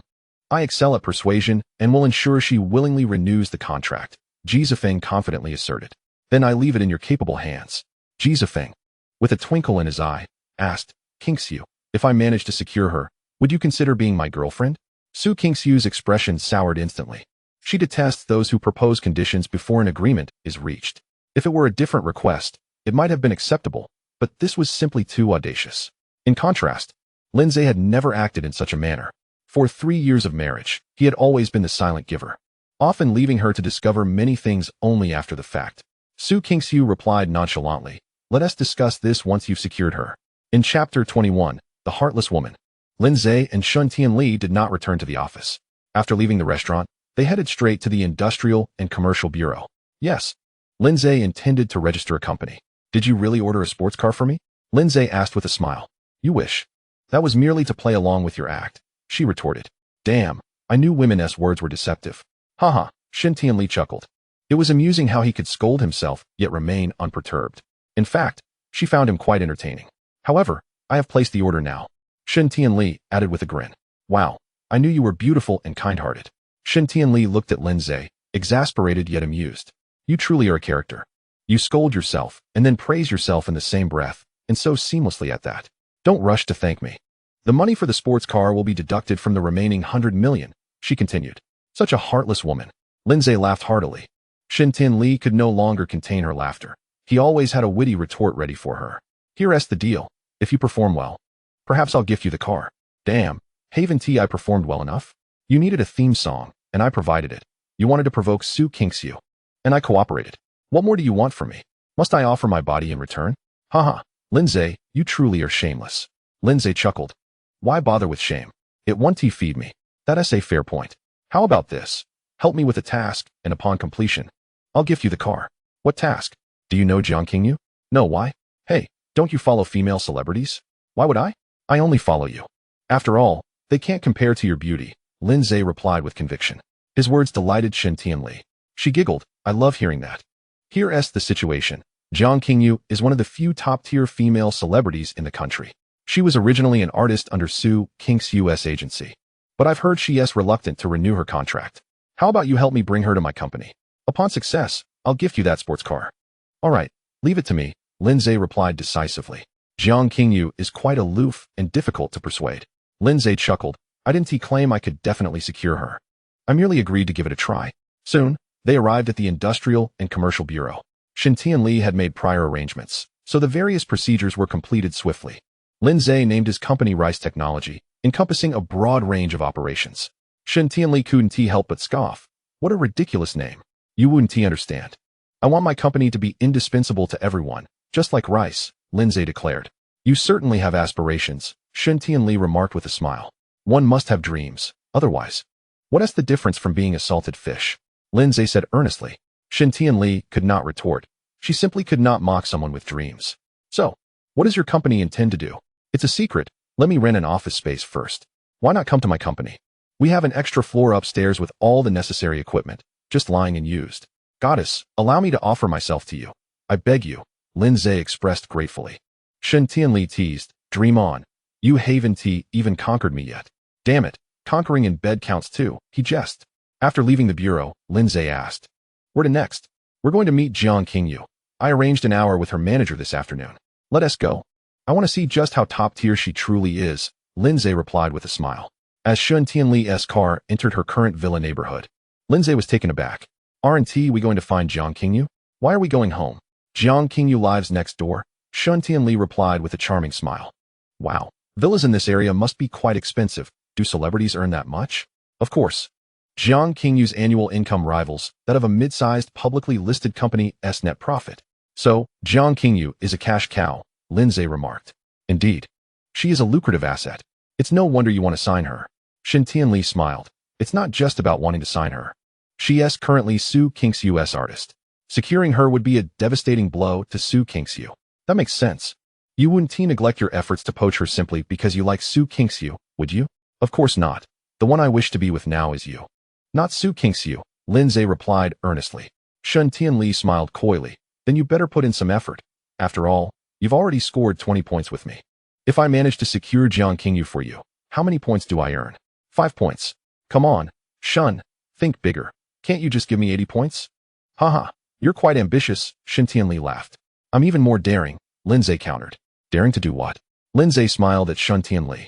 I excel at persuasion and will ensure she willingly renews the contract, Ji Zafeng confidently asserted. Then I leave it in your capable hands. Ji Zafeng, with a twinkle in his eye, asked, King-Su, if I manage to secure her, would you consider being my girlfriend? Su King-Su's expression soured instantly. She detests those who propose conditions before an agreement is reached. If it were a different request, it might have been acceptable, but this was simply too audacious. In contrast, Lindsay had never acted in such a manner. For 3 years of marriage, he had always been the silent giver, often leaving her to discover many things only after the fact. Su King-Su replied nonchalantly, let us discuss this once you've secured her. In Chapter 21, The Heartless Woman, Lindsay and Shun Tianli did not return to the office. After leaving the restaurant, they headed straight to the Industrial and Commercial Bureau. Yes, Lindsay intended to register a company. Did you really order a sports car for me? Lindsay asked with a smile. You wish. That was merely to play along with your act, she retorted. Damn, I knew women's words were deceptive. Haha, Shin Tianli chuckled. It was amusing how he could scold himself yet remain unperturbed. In fact, she found him quite entertaining. However, I have placed the order now, Shin Tianli added with a grin. Wow, I knew you were beautiful and kind-hearted. Shin Tianli looked at Lindsay, exasperated yet amused. You truly are a character. You scold yourself and then praise yourself in the same breath, and so seamlessly at that. Don't rush to thank me. The money for the sports car will be deducted from the remaining 100 million, she continued. Such a heartless woman. Lindsay laughed heartily. Shin Tianli could no longer contain her laughter. He always had a witty retort ready for her. Here's the deal. If you perform well, perhaps I'll gift you the car. Damn, haven't I performed well enough? You needed a theme song, and I provided it. You wanted to provoke Su King-Su, and I cooperated. What more do you want from me? Must I offer my body in return? Haha, Lindsay, you truly are shameless. Lindsay chuckled. Why bother with shame? It won't feed me. That's a fair point. How about this? Help me with a task, and upon completion, I'll gift you the car. What task? Do you know Jiang Qingyu? No, why? Hey, don't you follow female celebrities? Why would I? I only follow you. After all, they can't compare to your beauty, Lindsay replied with conviction. His words delighted Shin Tianli. She giggled. I love hearing that. Here's the situation. Jiang Qingyu is one of the few top-tier female celebrities in the country. She was originally an artist under Su King-Su's agency. But I've heard she is reluctant to renew her contract. How about you help me bring her to my company? Upon success, I'll gift you that sports car. All right, leave it to me, Lindsay replied decisively. Jiang Qingyu is quite aloof and difficult to persuade. Lindsay chuckled. I didn't claim I could definitely secure her. I merely agreed to give it a try. Soon, they arrived at the Industrial and Commercial Bureau. Shin Tianli had made prior arrangements, so the various procedures were completed swiftly. Lindsay named his company Rice Technology, encompassing a broad range of operations. Shin Tianli couldn't help but scoff. What a ridiculous name. You wouldn't understand. I want my company to be indispensable to everyone, just like Rice, Lindsay declared. You certainly have aspirations, Shin Tianli remarked with a smile. One must have dreams, otherwise. What is the difference from being a salted fish? Lindsay said earnestly. Shin Tianli could not retort. She simply could not mock someone with dreams. So, what does your company intend to do? It's a secret. Let me rent an office space first. Why not come to my company? We have an extra floor upstairs with all the necessary equipment, just lying unused. Goddess, allow me to offer myself to you. I beg you, Lindsay expressed gratefully. Shen Tianli teased, dream on. You haven't even conquered me yet. Damn it, conquering in bed counts too, he jested. After leaving the bureau, Lindsay asked, where to next? We're going to meet Jiang Qingyu. I arranged an hour with her manager this afternoon. Let us go. I want to see just how top tier she truly is, Lindsay replied with a smile. As Shen Tianli's car entered her current villa neighborhood, Lindsay was taken aback. Aren't we going to find Jiang Qingyu? Why are we going home? Jiang Qingyu lives next door, Shen Tianli replied with a charming smile. Wow, villas in this area must be quite expensive. Do celebrities earn that much? Of course. Jiang Qingyu's annual income rivals that of a mid-sized publicly listed company's net profit. So, Jiang Qingyu is a cash cow, Lindsay remarked. Indeed. She is a lucrative asset. It's no wonder you want to sign her. Shen Tianli smiled. It's not just about wanting to sign her. She is currently Su Qingshu's artist. Securing her would be a devastating blow to Su Qingshu. That makes sense. You wouldn't neglect your efforts to poach her simply because you like Su Qingshu, would you? Of course not. The one I wish to be with now is you. Not Su Qingshu, Lindsay replied earnestly. Shen Tianli smiled coyly. Then you better put in some effort. After all, you've already scored 20 points with me. If I manage to secure Jiang Qingyu for you, how many points do I earn? 5 points. Come on, Shen, think bigger. Can't you just give me 80 points? Haha, you're quite ambitious, Shen Tianli laughed. I'm even more daring, Lindsay countered. Daring to do what? Lindsay smiled at Shen Tianli.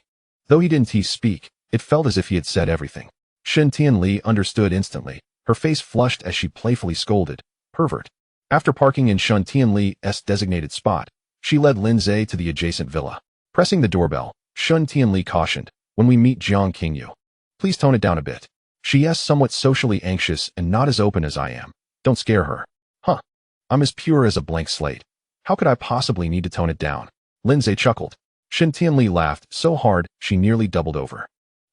Though he didn't speak, it felt as if he had said everything. Shen Tianli understood instantly. Her face flushed as she playfully scolded, pervert. After parking in Shen Tianli's designated spot, she led Lindsay to the adjacent villa. Pressing the doorbell, Shen Tianli cautioned, when we meet Jiang Qingyu, please tone it down a bit. She is somewhat socially anxious and not as open as I am. Don't scare her. Huh. I'm as pure as a blank slate. How could I possibly need to tone it down? Lindsay chuckled. Shen Tianli laughed so hard she nearly doubled over.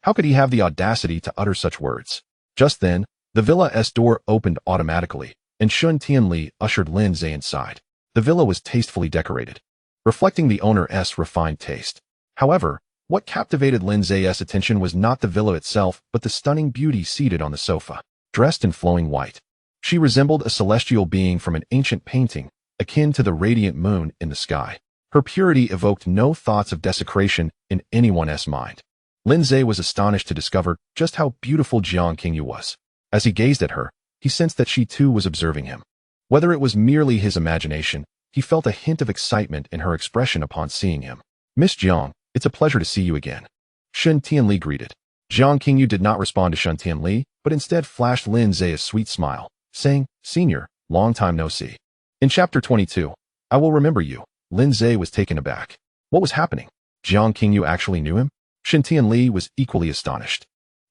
How could he have the audacity to utter such words? Just then, the villa's door opened automatically, and Shen Tianli ushered Lindsay inside. The villa was tastefully decorated, reflecting the owner's refined taste. However, what captivated Lindsay's attention was not the villa itself, but the stunning beauty seated on the sofa, dressed in flowing white. She resembled a celestial being from an ancient painting, akin to the radiant moon in the sky. Her purity evoked no thoughts of desecration in anyone's mind. Lindsay was astonished to discover just how beautiful Jiang Qingyu was. As he gazed at her, he sensed that she too was observing him. Whether it was merely his imagination, he felt a hint of excitement in her expression upon seeing him. Miss Jiang, it's a pleasure to see you again. Shen Tianli greeted. Jiang Qingyu did not respond to Shen Tianli, but instead flashed Lindsay a sweet smile, saying, Senior, long time no see. In chapter 22, I will remember you. Lindsay was taken aback. What was happening? Jiang Qingyu actually knew him? Shen Tianli was equally astonished.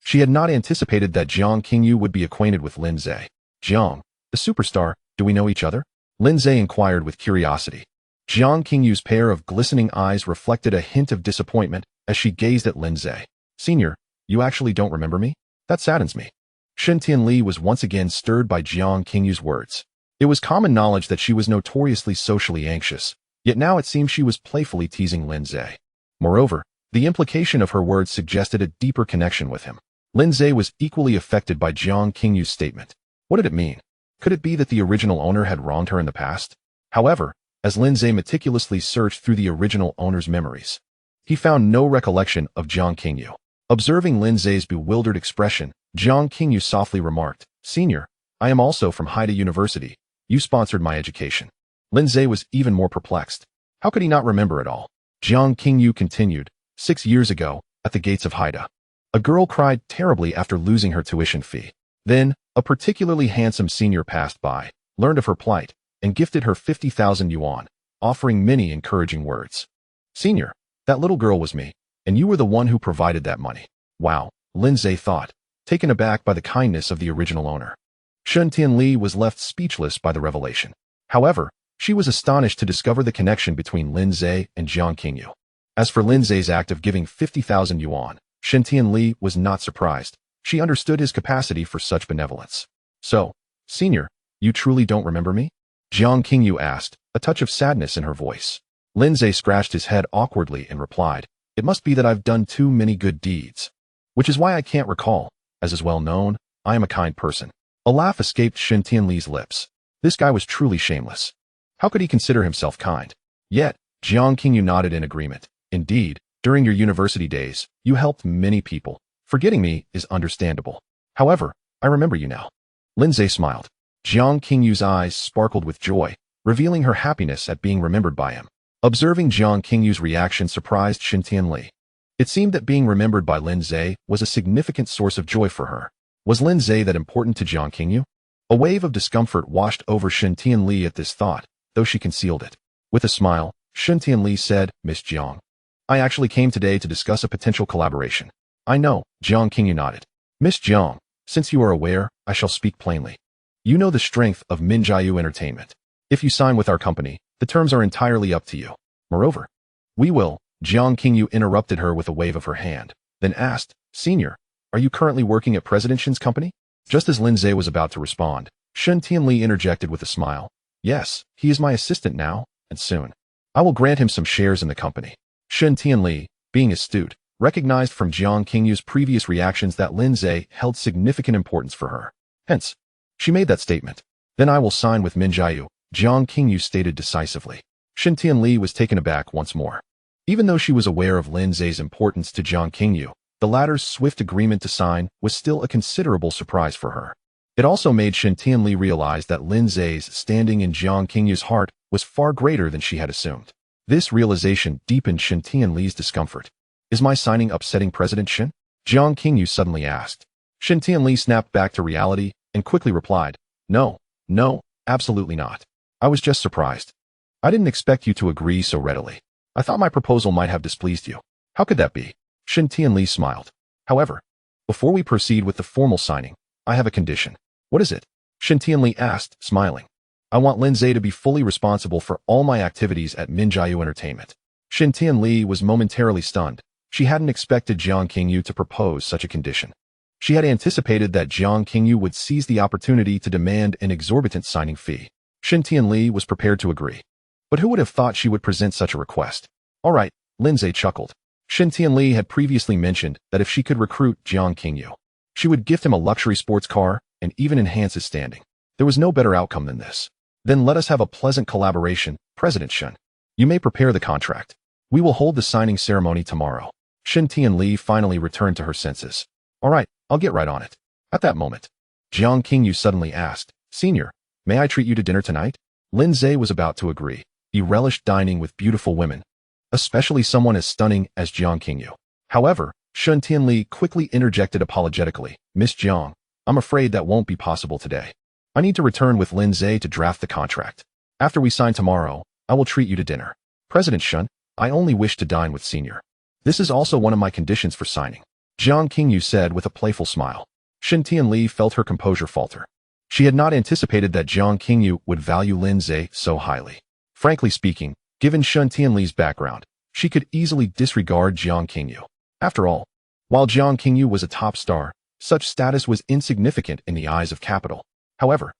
She had not anticipated that Jiang Qingyu would be acquainted with Lindsay. Jiang, the superstar, do we know each other? Lindsay inquired with curiosity. Jiang Qingyu's pair of glistening eyes reflected a hint of disappointment as she gazed at Lindsay. Senior, you actually don't remember me? That saddens me. Shen Tianli was once again stirred by Jiang Qingyu's words. It was common knowledge that she was notoriously socially anxious, yet now it seemed she was playfully teasing Lindsay. Moreover, the implication of her words suggested a deeper connection with him. Lindsay was equally affected by Jiang Qingyu's statement. What did it mean? Could it be that the original owner had wronged her in the past? However, as Lindsay meticulously searched through the original owner's memories, he found no recollection of Jiang Qingyu. Observing Lindsay's bewildered expression, Jiang Qingyu softly remarked, Senior, I am also from Haida University. You sponsored my education. Lindsay was even more perplexed. How could he not remember it all? Jiang Qingyu continued, 6 years ago, at the gates of Haida, a girl cried terribly after losing her tuition fee. Then, a particularly handsome senior passed by, learned of her plight, and gifted her 50,000 yuan, offering many encouraging words. Senior, that little girl was me, and you were the one who provided that money. Wow, Lindsay thought, taken aback by the kindness of the original owner. Shen Tianli was left speechless by the revelation. However, she was astonished to discover the connection between Lindsay and Jiang Qingyu. As for Lindsay's act of giving 50,000 yuan, Shen Tianli was not surprised. She understood his capacity for such benevolence. So, Senior, you truly don't remember me? Jiang Qingyu asked, a touch of sadness in her voice. Lindsay scratched his head awkwardly and replied, It must be that I've done too many good deeds. Which is why I can't recall. As is well known, I am a kind person. A laugh escaped Shen Tianli's lips. This guy was truly shameless. How could he consider himself kind? Yet, Jiang Qingyu nodded in agreement. Indeed, during your university days, you helped many people. Forgetting me is understandable. However, I remember you now. Lindsay smiled. Jiang Qingyu's eyes sparkled with joy, revealing her happiness at being remembered by him. Observing Jiang Qingyu's reaction surprised Shen Tianli. It seemed that being remembered by Lindsay was a significant source of joy for her. Was Lindsay that important to Jiang Qingyu? A wave of discomfort washed over Shen Tianli at this thought, though she concealed it. With a smile, Shen Tianli said, Miss Jiang, I actually came today to discuss a potential collaboration. I know, Jiang Qingyu nodded. Miss Jiang, since you are aware, I shall speak plainly. You know the strength of Minjiayu Entertainment. If you sign with our company, the terms are entirely up to you. Moreover, we will, Jiang Qingyu interrupted her with a wave of her hand, then asked, Senior, are you currently working at President Shen's company? Just as Lindsay was about to respond, Shen Tianli interjected with a smile. Yes, he is my assistant now, and soon. I will grant him some shares in the company. Shen Tianli, being astute, recognized from Jiang Qingyu's previous reactions that Lindsay held significant importance for her. Hence, she made that statement. Then I will sign with Minjiayu, Jiang Qingyu stated decisively. Shen Tianli was taken aback once more. Even though she was aware of Lindsay's importance to Jiang Qingyu, the latter's swift agreement to sign was still a considerable surprise for her. It also made Shen Tianli realize that Lindsay's standing in Jiang Qingyu's heart was far greater than she had assumed. This realization deepened Shen Tianli's discomfort. Is my signing upsetting President Shen? Jiang Qingyu suddenly asked. Shen Tianli snapped back to reality and quickly replied, No, absolutely not. I was just surprised. I didn't expect you to agree so readily. I thought my proposal might have displeased you. How could that be? Shen Tianli smiled. However, before we proceed with the formal signing, I have a condition. What is it? Shen Tianli asked, smiling. I want Lindsay to be fully responsible for all my activities at Minjiayu Entertainment. Shen Tianli was momentarily stunned. She hadn't expected Jiang Qingyu to propose such a condition. She had anticipated that Jiang Qingyu would seize the opportunity to demand an exorbitant signing fee. Shen Tianli was prepared to agree. But who would have thought she would present such a request? All right, Lindsay chuckled. Shen Tianli had previously mentioned that if she could recruit Jiang Qingyu, she would gift him a luxury sports car and even enhance his standing. There was no better outcome than this. Then let us have a pleasant collaboration, President Shen. You may prepare the contract. We will hold the signing ceremony tomorrow. Shen Tianli finally returned to her senses. All right, I'll get right on it. At that moment, Jiang Qingyu suddenly asked, Senior, may I treat you to dinner tonight? Lindsay was about to agree. He relished dining with beautiful women, especially someone as stunning as Jiang Qingyu. However, Shen Tianli quickly interjected apologetically, Miss Jiang, I'm afraid that won't be possible today. I need to return with Lindsay to draft the contract. After we sign tomorrow, I will treat you to dinner. President Shen, I only wish to dine with Senior. This is also one of my conditions for signing. Jiang Qingyu said with a playful smile. Shen Tianli felt her composure falter. She had not anticipated that Jiang Qingyu would value Lindsay so highly. Frankly speaking, given Shen Tianli's background, she could easily disregard Jiang Qingyu. After all, while Jiang Qingyu was a top star, such status was insignificant in the eyes of capital. However,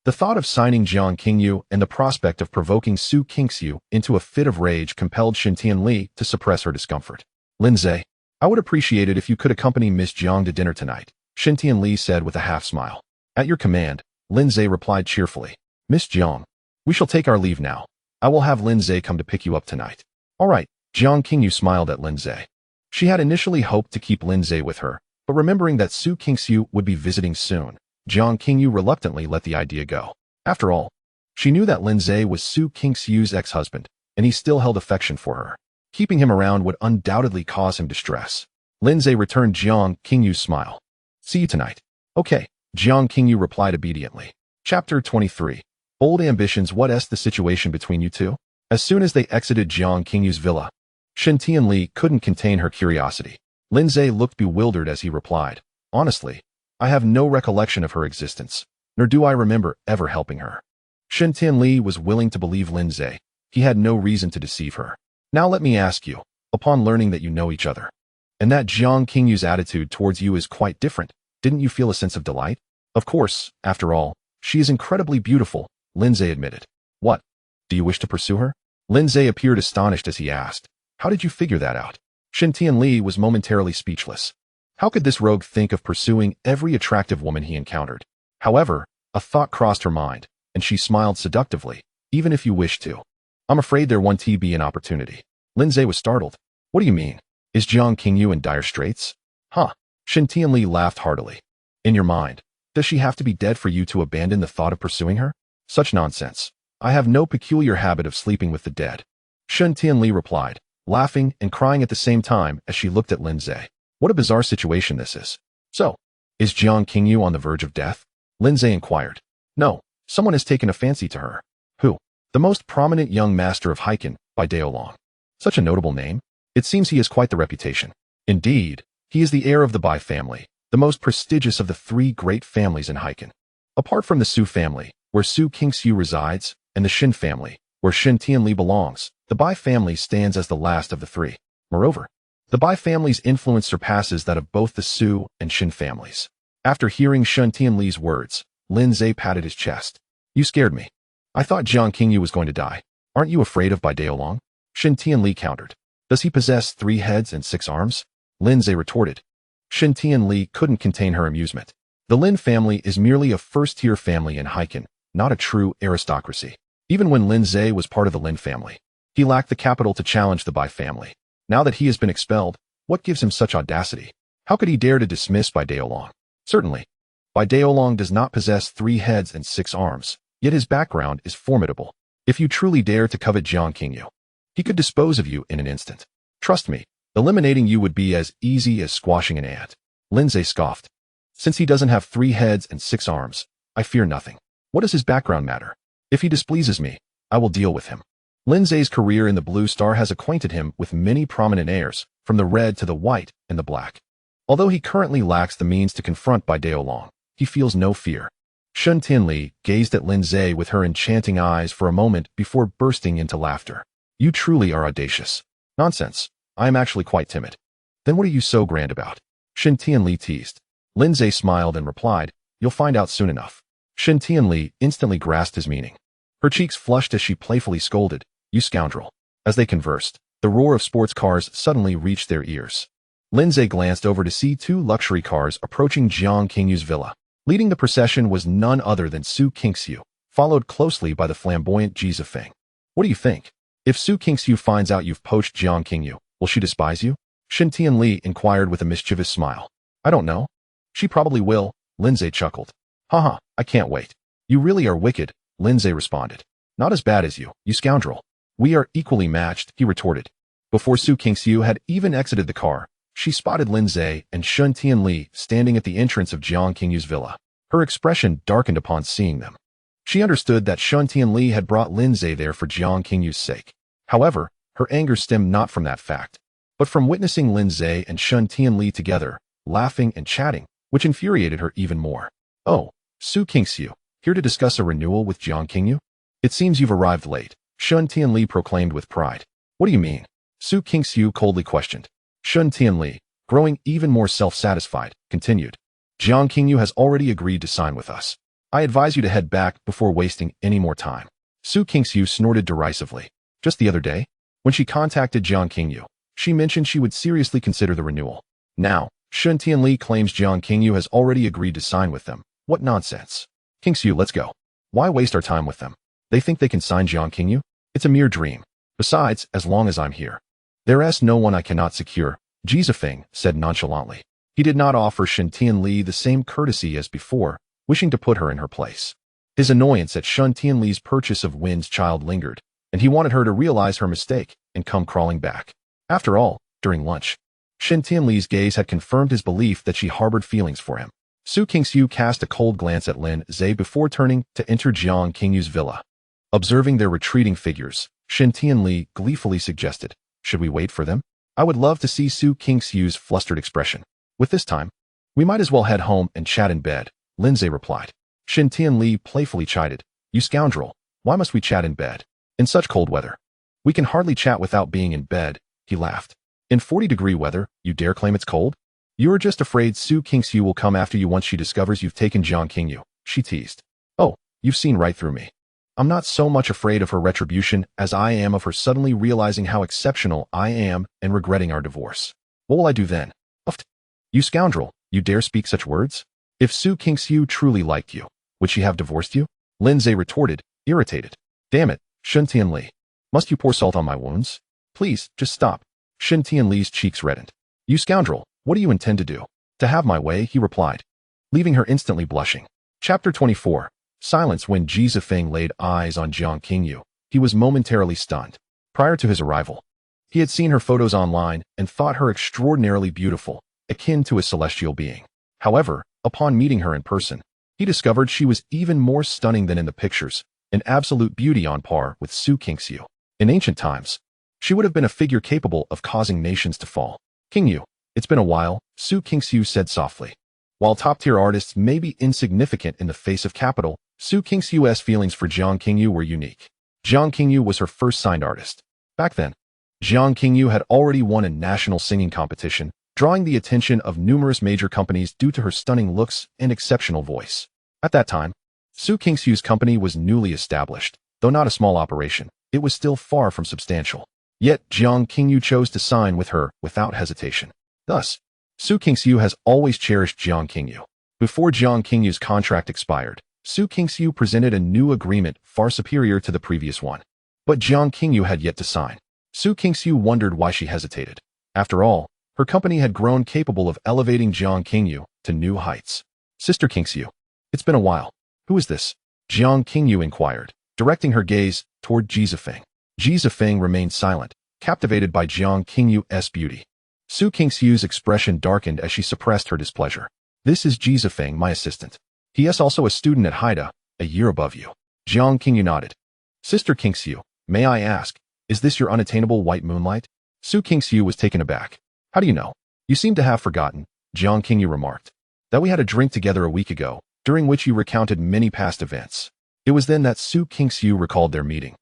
the thought of signing Jiang Qingyu and the prospect of provoking Su Qingxiu into a fit of rage compelled Shen Tianli to suppress her discomfort. Lindsay, I would appreciate it if you could accompany Miss Jiang to dinner tonight, Shen Tianli said with a half smile. At your command, Lindsay replied cheerfully. Miss Jiang, we shall take our leave now. I will have Lindsay come to pick you up tonight. All right, Jiang Qingyu smiled at Lindsay. She had initially hoped to keep Lindsay with her, but remembering that Su Qingxiu would be visiting soon, Jiang Qingyu reluctantly let the idea go. After all, she knew that Lindsay was Su Qingxiu's ex-husband, and he still held affection for her. Keeping him around would undoubtedly cause him distress. Lindsay returned Jiang Qingyu's smile. See you tonight. Okay, Jiang Qingyu replied obediently. Chapter 23. Bold ambitions. What's the situation between you two? As soon as they exited Jiang Qingyu's villa, Shen Tianli couldn't contain her curiosity. Lindsay looked bewildered as he replied, Honestly, I have no recollection of her existence, nor do I remember ever helping her. Shen Tianli was willing to believe Lindsay. He had no reason to deceive her. Now let me ask you, upon learning that you know each other, and that Jiang Qingyu's attitude towards you is quite different, didn't you feel a sense of delight? Of course, after all, she is incredibly beautiful, Lindsay admitted. What? Do you wish to pursue her? Lindsay appeared astonished as he asked. How did you figure that out? Shen Tianli was momentarily speechless. How could this rogue think of pursuing every attractive woman he encountered? However, a thought crossed her mind, and she smiled seductively. even if you wish to. I'm afraid there won't be an opportunity. Lindsay was startled. What do you mean? Is Jiang Qingyu in dire straits? Huh. Shen Tianli laughed heartily. In your mind, does she have to be dead for you to abandon the thought of pursuing her? Such nonsense. I have no peculiar habit of sleeping with the dead. Shen Tianli replied, laughing and crying at the same time as she looked at Lindsay. What a bizarre situation this is. So, is Jiang Qingyu on the verge of death? Lindsay inquired. No, someone has taken a fancy to her. Who? The most prominent young master of Heiken, by Daolong. Such a notable name. It seems he has quite the reputation. Indeed, he is the heir of the Bai family, the most prestigious of the three great families in Heiken. Apart from the Su family, where Su Qingxiu resides, and the Shin family, where Shen Tianli belongs, the Bai family stands as the last of the three. Moreover, the Bai family's influence surpasses that of both the Su and Shin families. After hearing Shen Tianli's words, Lin Zhe patted his chest. You scared me. I thought Jiang Qingyu was going to die. Aren't you afraid of Bai Daolong? Shen Tianli countered. Does he possess 3 heads and 6 arms? Lin Zhe retorted. Shen Tianli couldn't contain her amusement. The Lin family is merely a first-tier family in Heiken, not a true aristocracy. Even when Lin Zhe was part of the Lin family, he lacked the capital to challenge the Bai family. Now that he has been expelled, what gives him such audacity? How could he dare to dismiss Bai Daolong? Certainly, Bai Daolong does not possess 3 heads and 6 arms, yet his background is formidable. If you truly dare to covet Jiang Qingyu, he could dispose of you in an instant. Trust me, eliminating you would be as easy as squashing an ant. Lin Zhe scoffed. Since he doesn't have 3 heads and 6 arms, I fear nothing. What does his background matter? If he displeases me, I will deal with him. Lin Zhe's career in the Blue Star has acquainted him with many prominent heirs, from the red to the white and the black. Although he currently lacks the means to confront Bai Daolong, he feels no fear. Shen Tianli gazed at Lin Zhe with her enchanting eyes for a moment before bursting into laughter. You truly are audacious. Nonsense. I am actually quite timid. Then what are you so grand about? Shen Tianli teased. Lin Zhe smiled and replied, You'll find out soon enough. Shen Tianli instantly grasped his meaning. Her cheeks flushed as she playfully scolded, You scoundrel. As they conversed, the roar of sports cars suddenly reached their ears. Lin Zhe glanced over to see 2 luxury cars approaching Jiang Qingyu's villa. Leading the procession was none other than Su Qingxiu, followed closely by the flamboyant Ji Zifeng. What do you think? If Su Qingxiu finds out you've poached Jiang Qingyu, will she despise you? Shen Tianli inquired with a mischievous smile. I don't know. She probably will, Lin Zhe chuckled. Haha, I can't wait. You really are wicked, Lin Zhe responded. Not as bad as you, you scoundrel. We are equally matched, he retorted. Before Su Qingxiu had even exited the car, she spotted Lin Zhe and Shen Tianli standing at the entrance of Jiang Qingyu's villa. Her expression darkened upon seeing them. She understood that Shen Tianli had brought Lin Zhe there for Jiang Qingyu's sake. However, her anger stemmed not from that fact, but from witnessing Lin Zhe and Shen Tianli together, laughing and chatting, which infuriated her even more. Oh, Su Qingxiu, here to discuss a renewal with Jiang Qingyu? It seems you've arrived late, Shen Tianli proclaimed with pride. What do you mean? Su Qingxiu coldly questioned. Shen Tianli, growing even more self-satisfied, continued. Jiang Qingyu has already agreed to sign with us. I advise you to head back before wasting any more time. Su Qingxiu snorted derisively. Just the other day, when she contacted Jiang Qingyu, she mentioned she would seriously consider the renewal. Now, Shen Tianli claims Jiang Qingyu has already agreed to sign with them. What nonsense. Qingxiu, let's go. Why waste our time with them? They think they can sign Jiang Qingyu? It's a mere dream. Besides, as long as I'm here, there's no one I cannot secure, Ji Zifeng said nonchalantly. He did not offer Shen Tianli the same courtesy as before, wishing to put her in her place. His annoyance at Shen Tianli's purchase of Wen's child lingered, and he wanted her to realize her mistake and come crawling back. After all, during lunch, Shen Tianli's gaze had confirmed his belief that she harbored feelings for him. Su Qingxiu cast a cold glance at Lin Zhe before turning to enter Jiang Qingyu's villa. Observing their retreating figures, Shen Tianli gleefully suggested, Should we wait for them? I would love to see Su Qingxiu's flustered expression. With this time, we might as well head home and chat in bed, Lin Zhe replied. Shen Tianli playfully chided, You scoundrel, why must we chat in bed? In such cold weather. We can hardly chat without being in bed, he laughed. In 40-degree weather, you dare claim it's cold? You are just afraid Su Qingxiu will come after you once she discovers you've taken Jiang Qingyu, she teased. Oh, you've seen right through me. I'm not so much afraid of her retribution as I am of her suddenly realizing how exceptional I am and regretting our divorce. What will I do then? Uft. You scoundrel, you dare speak such words? If Su Qingxiu truly liked you, would she have divorced you? Lin Zhe retorted, irritated. Damn it, Shen Tianli. Must you pour salt on my wounds? Please, just stop. Shen Tianli's cheeks reddened. You scoundrel, what do you intend to do? To have my way, he replied, leaving her instantly blushing. Chapter 24. Silence. When Ji Zifeng laid eyes on Jiang Qingyu, he was momentarily stunned. Prior to his arrival, he had seen her photos online and thought her extraordinarily beautiful, akin to a celestial being. However, upon meeting her in person, he discovered she was even more stunning than in the pictures, an absolute beauty on par with Su Qingxiu. In ancient times, she would have been a figure capable of causing nations to fall. Qingyu, it's been a while, Su Qingxiu said softly. While top-tier artists may be insignificant in the face of capital, Su Qingxiu's feelings for Jiang Qingyu were unique. Jiang Qingyu was her first signed artist. Back then, Jiang Qingyu had already won a national singing competition, drawing the attention of numerous major companies due to her stunning looks and exceptional voice. At that time, Su Qingxiu's company was newly established. Though not a small operation, it was still far from substantial. Yet Jiang Qingyu chose to sign with her without hesitation. Thus, Su Qingxiu has always cherished Jiang Qingyu. Before Jiang Qingyu's contract expired, Su Qingxiu presented a new agreement far superior to the previous one. But Jiang Qingyu had yet to sign. Su Qingxiu wondered why she hesitated. After all, her company had grown capable of elevating Jiang Qingyu to new heights. Sister Qingxiu, it's been a while. Who is this? Jiang Qingyu inquired, directing her gaze toward Ji Zifeng. Ji Zifeng remained silent, captivated by Jiang Qingyu's beauty. Su Qingxiu's expression darkened as she suppressed her displeasure. This is Ji Zifeng, my assistant. He is also a student at Haida, a year above you. Jiang Qingyu nodded. Sister Qingxiu, may I ask, is this your unattainable white moonlight? Su Qingxiu was taken aback. How do you know? You seem to have forgotten, Jiang Qingyu remarked, that we had a drink together a week ago, during which you recounted many past events. It was then that Su Qingxiu recalled their meeting.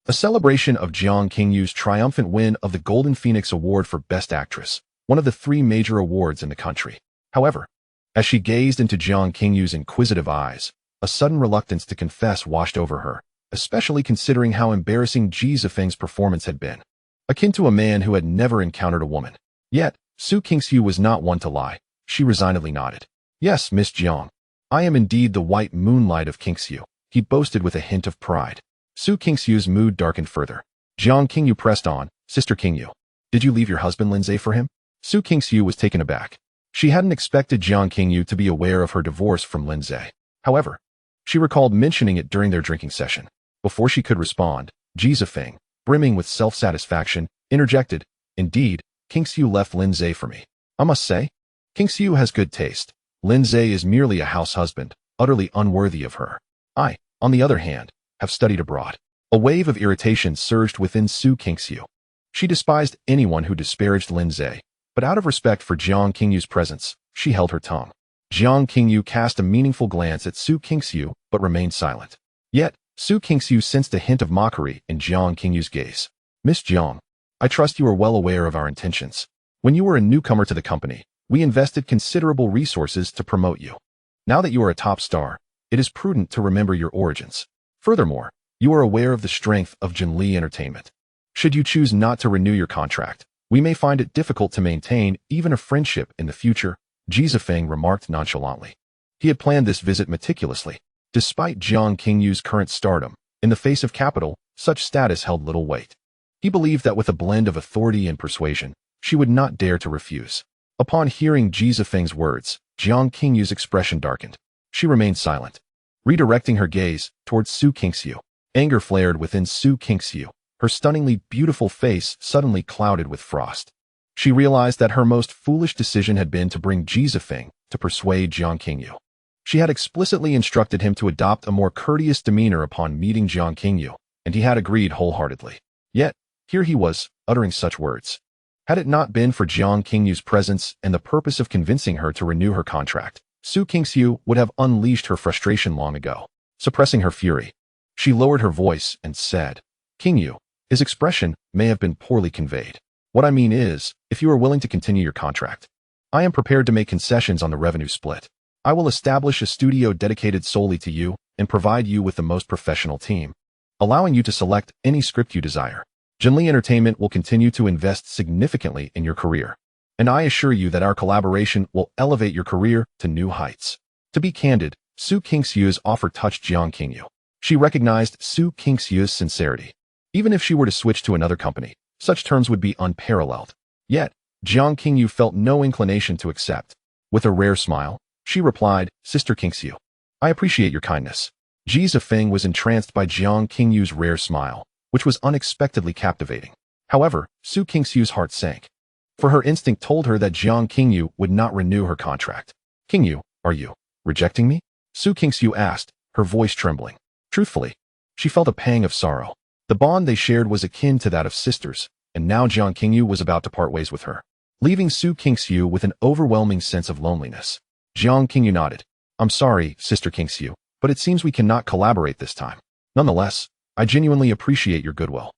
A celebration of Jiang Qingyu's triumphant win of the Golden Phoenix Award for Best Actress, one of the 3 major awards in the country. However, as she gazed into Jiang Qingyu's inquisitive eyes, a sudden reluctance to confess washed over her, especially considering how embarrassing Ji Zifeng's performance had been. Akin to a man who had never encountered a woman. Yet, Su Qingxiu was not one to lie. She resignedly nodded. Yes, Miss Jiang. I am indeed the white moonlight of Qingxiu, he boasted with a hint of pride. Su Qingxiu's mood darkened further. Jiang Qingyu pressed on, Sister Qingyu, did you leave your husband Linzai for him? Su Qingxiu was taken aback. She hadn't expected Jiang Qingyu to be aware of her divorce from Linzai. However, she recalled mentioning it during their drinking session. Before she could respond, Ji Zifeng, brimming with self-satisfaction, interjected, Indeed, Qingxiu left Linzai for me. I must say, Qingxiu has good taste. Linzai is merely a house husband, utterly unworthy of her. I, on the other hand, have studied abroad. A wave of irritation surged within Su Qingxiu. She despised anyone who disparaged Linzai, but out of respect for Jiang Qingyu's presence, she held her tongue. Jiang Qingyu cast a meaningful glance at Su Qingxiu, but remained silent. Yet, Su Qingxiu sensed a hint of mockery in Jiang Qingyu's gaze. Miss Jiang, I trust you are well aware of our intentions. When you were a newcomer to the company, we invested considerable resources to promote you. Now that you are a top star, it is prudent to remember your origins. Furthermore, you are aware of the strength of Jinli Entertainment. Should you choose not to renew your contract, we may find it difficult to maintain even a friendship in the future, Ji Zifeng remarked nonchalantly. He had planned this visit meticulously. Despite Jiang Qingyu's current stardom, in the face of capital, such status held little weight. He believed that with a blend of authority and persuasion, she would not dare to refuse. Upon hearing Ji Zifeng's words, Jiang Qingyu's expression darkened. She remained silent, redirecting her gaze towards Su Qingxiu. Anger flared within Su Qingxiu. Her stunningly beautiful face suddenly clouded with frost. She realized that her most foolish decision had been to bring Ji Zifeng to persuade Jiang Qingyu. She had explicitly instructed him to adopt a more courteous demeanor upon meeting Jiang Qingyu, and he had agreed wholeheartedly. Yet, here he was, uttering such words. Had it not been for Jiang Qingyu's presence and the purpose of convincing her to renew her contract, Su Qingxiu would have unleashed her frustration long ago. Suppressing her fury, she lowered her voice and said, Qingyu, his expression may have been poorly conveyed. What I mean is, if you are willing to continue your contract, I am prepared to make concessions on the revenue split. I will establish a studio dedicated solely to you and provide you with the most professional team, allowing you to select any script you desire. Jinli Entertainment will continue to invest significantly in your career, and I assure you that our collaboration will elevate your career to new heights. To be candid, Su Qingxiu's offer touched Jiang Qingyu. She recognized Su Qingxiu's sincerity. Even if she were to switch to another company, such terms would be unparalleled. Yet, Jiang Qingyu felt no inclination to accept. With a rare smile, she replied, Sister Qingxiu, I appreciate your kindness. Ji Zifeng was entranced by Jiang Qingyu's rare smile, which was unexpectedly captivating. However, Su Qingxiu's heart sank. For her instinct told her that Jiang Qingyu would not renew her contract. Qingyu, are you rejecting me? Su Qingxiu asked, her voice trembling. Truthfully, she felt a pang of sorrow. The bond they shared was akin to that of sisters, and now Jiang Qingyu was about to part ways with her, leaving Su Qingxiu with an overwhelming sense of loneliness. Jiang Qingyu nodded. I'm sorry, Sister Qingxiu, but it seems we cannot collaborate this time. Nonetheless, I genuinely appreciate your goodwill.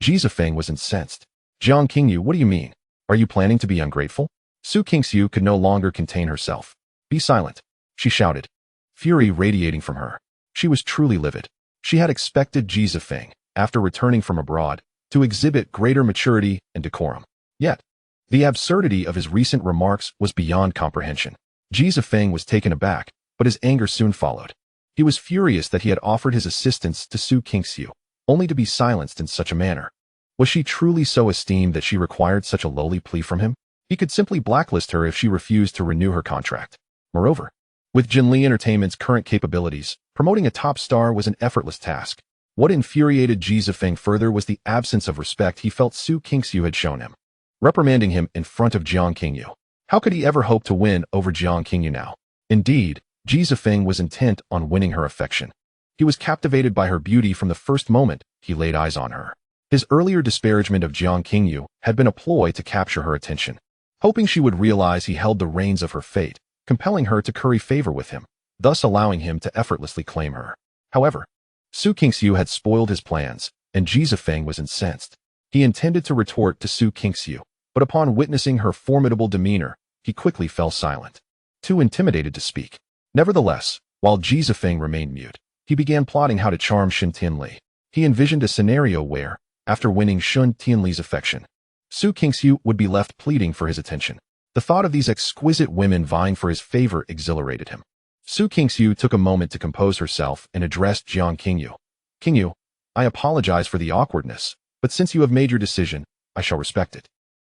Ji Zifeng was incensed. Jiang Qingyu, what do you mean? Are you planning to be ungrateful? Su Qingxiu could no longer contain herself. Be silent, she shouted, fury radiating from her. She was truly livid. She had expected Ji Zifeng, after returning from abroad, to exhibit greater maturity and decorum. Yet, the absurdity of his recent remarks was beyond comprehension. Ji Zifeng was taken aback, but his anger soon followed. He was furious that he had offered his assistance to Su Qingxiu, only to be silenced in such a manner. Was she truly so esteemed that she required such a lowly plea from him? He could simply blacklist her if she refused to renew her contract. Moreover, with Jinli Entertainment's current capabilities, promoting a top star was an effortless task. What infuriated Ji Zifeng further was the absence of respect he felt Su Qingxiu had shown him, reprimanding him in front of Jiang Qingyu. How could he ever hope to win over Jiang Qingyu now? Indeed, Ji Zifeng was intent on winning her affection. He was captivated by her beauty from the first moment he laid eyes on her. His earlier disparagement of Jiang Qingyu had been a ploy to capture her attention, hoping she would realize he held the reins of her fate, compelling her to curry favor with him, thus allowing him to effortlessly claim her. However, Su Qingxiu had spoiled his plans, and Ji Zifeng was incensed. He intended to retort to Su Qingxiu, but upon witnessing her formidable demeanor, he quickly fell silent, too intimidated to speak. Nevertheless, while Ji Zifeng remained mute, he began plotting how to charm Shun Tianli. He envisioned a scenario where, after winning Shun Tianli's affection, Su Qingxiu would be left pleading for his attention. The thought of these exquisite women vying for his favor exhilarated him. Su Qingxiu took a moment to compose herself and addressed Jiang Qingyu. Qingyu, I apologize for the awkwardness, but since you have made your decision, I shall respect it.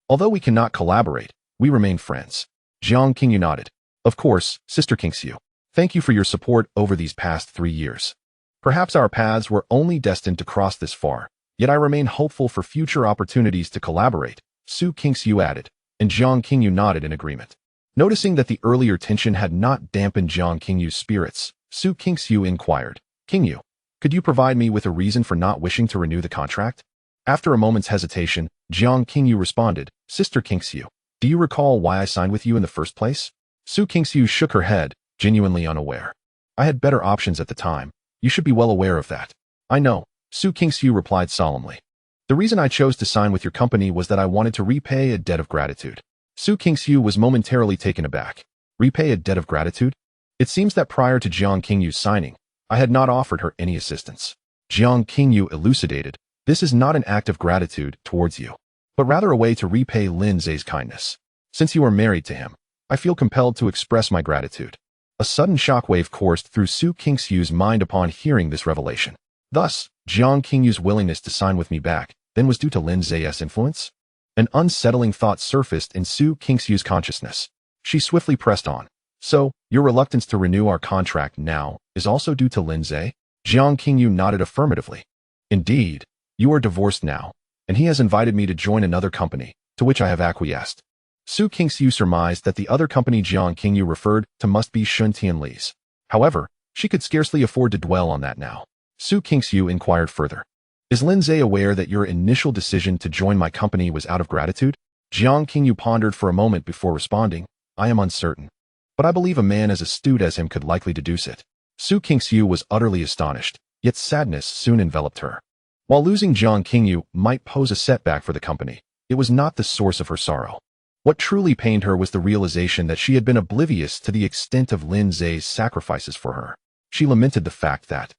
Although we cannot collaborate, we remain friends. Jiang Qingyu nodded. Of course, Sister Qingxiu. Thank you for your support over these past 3 years. Perhaps our paths were only destined to cross this far, yet I remain hopeful for future opportunities to collaborate, Su Qingxiu added, and Jiang Qingyu nodded in agreement. Noticing that the earlier tension had not dampened Jiang Qingyu's spirits, Su Qingxiu inquired, Qingyu, could you provide me with a reason for not wishing to renew the contract? After a moment's hesitation, Jiang Qingyu responded, Sister Qingxiu, do you recall why I signed with you in the first place? Su Qingxiu shook her head, genuinely unaware. I had better options at the time. You should be well aware of that. I know, Su Qingxiu replied solemnly. The reason I chose to sign with your company was that I wanted to repay a debt of gratitude. Su Qingxiu was momentarily taken aback. Repay a debt of gratitude? It seems that prior to Jiang Qingyu's signing, I had not offered her any assistance. Jiang Qingyu elucidated, this is not an act of gratitude towards you, but rather a way to repay Lin Zhe's kindness. Since you are married to him, I feel compelled to express my gratitude. A sudden shockwave coursed through Su Qingxiu's mind upon hearing this revelation. Thus, Jiang Qingyu's willingness to sign with me back then was due to Lin Zhe's influence? An unsettling thought surfaced in Su Qingxiu's consciousness. She swiftly pressed on. So, your reluctance to renew our contract now is also due to Lin Zhe? Jiang Qingyu nodded affirmatively. Indeed, you are divorced now, and he has invited me to join another company, to which I have acquiesced. Su Qingxiu surmised that the other company Jiang Qingyu referred to must be Shun Tianli's. However, she could scarcely afford to dwell on that now. Su Qingxiu inquired further. Is Lin Zhe aware that your initial decision to join my company was out of gratitude? Jiang Qingyu pondered for a moment before responding. I am uncertain, but I believe a man as astute as him could likely deduce it. Su Qingxiu was utterly astonished, yet sadness soon enveloped her. While losing Jiang Qingyu might pose a setback for the company, it was not the source of her sorrow. What truly pained her was the realization that she had been oblivious to the extent of Lin Zhe's sacrifices for her. She lamented the fact that,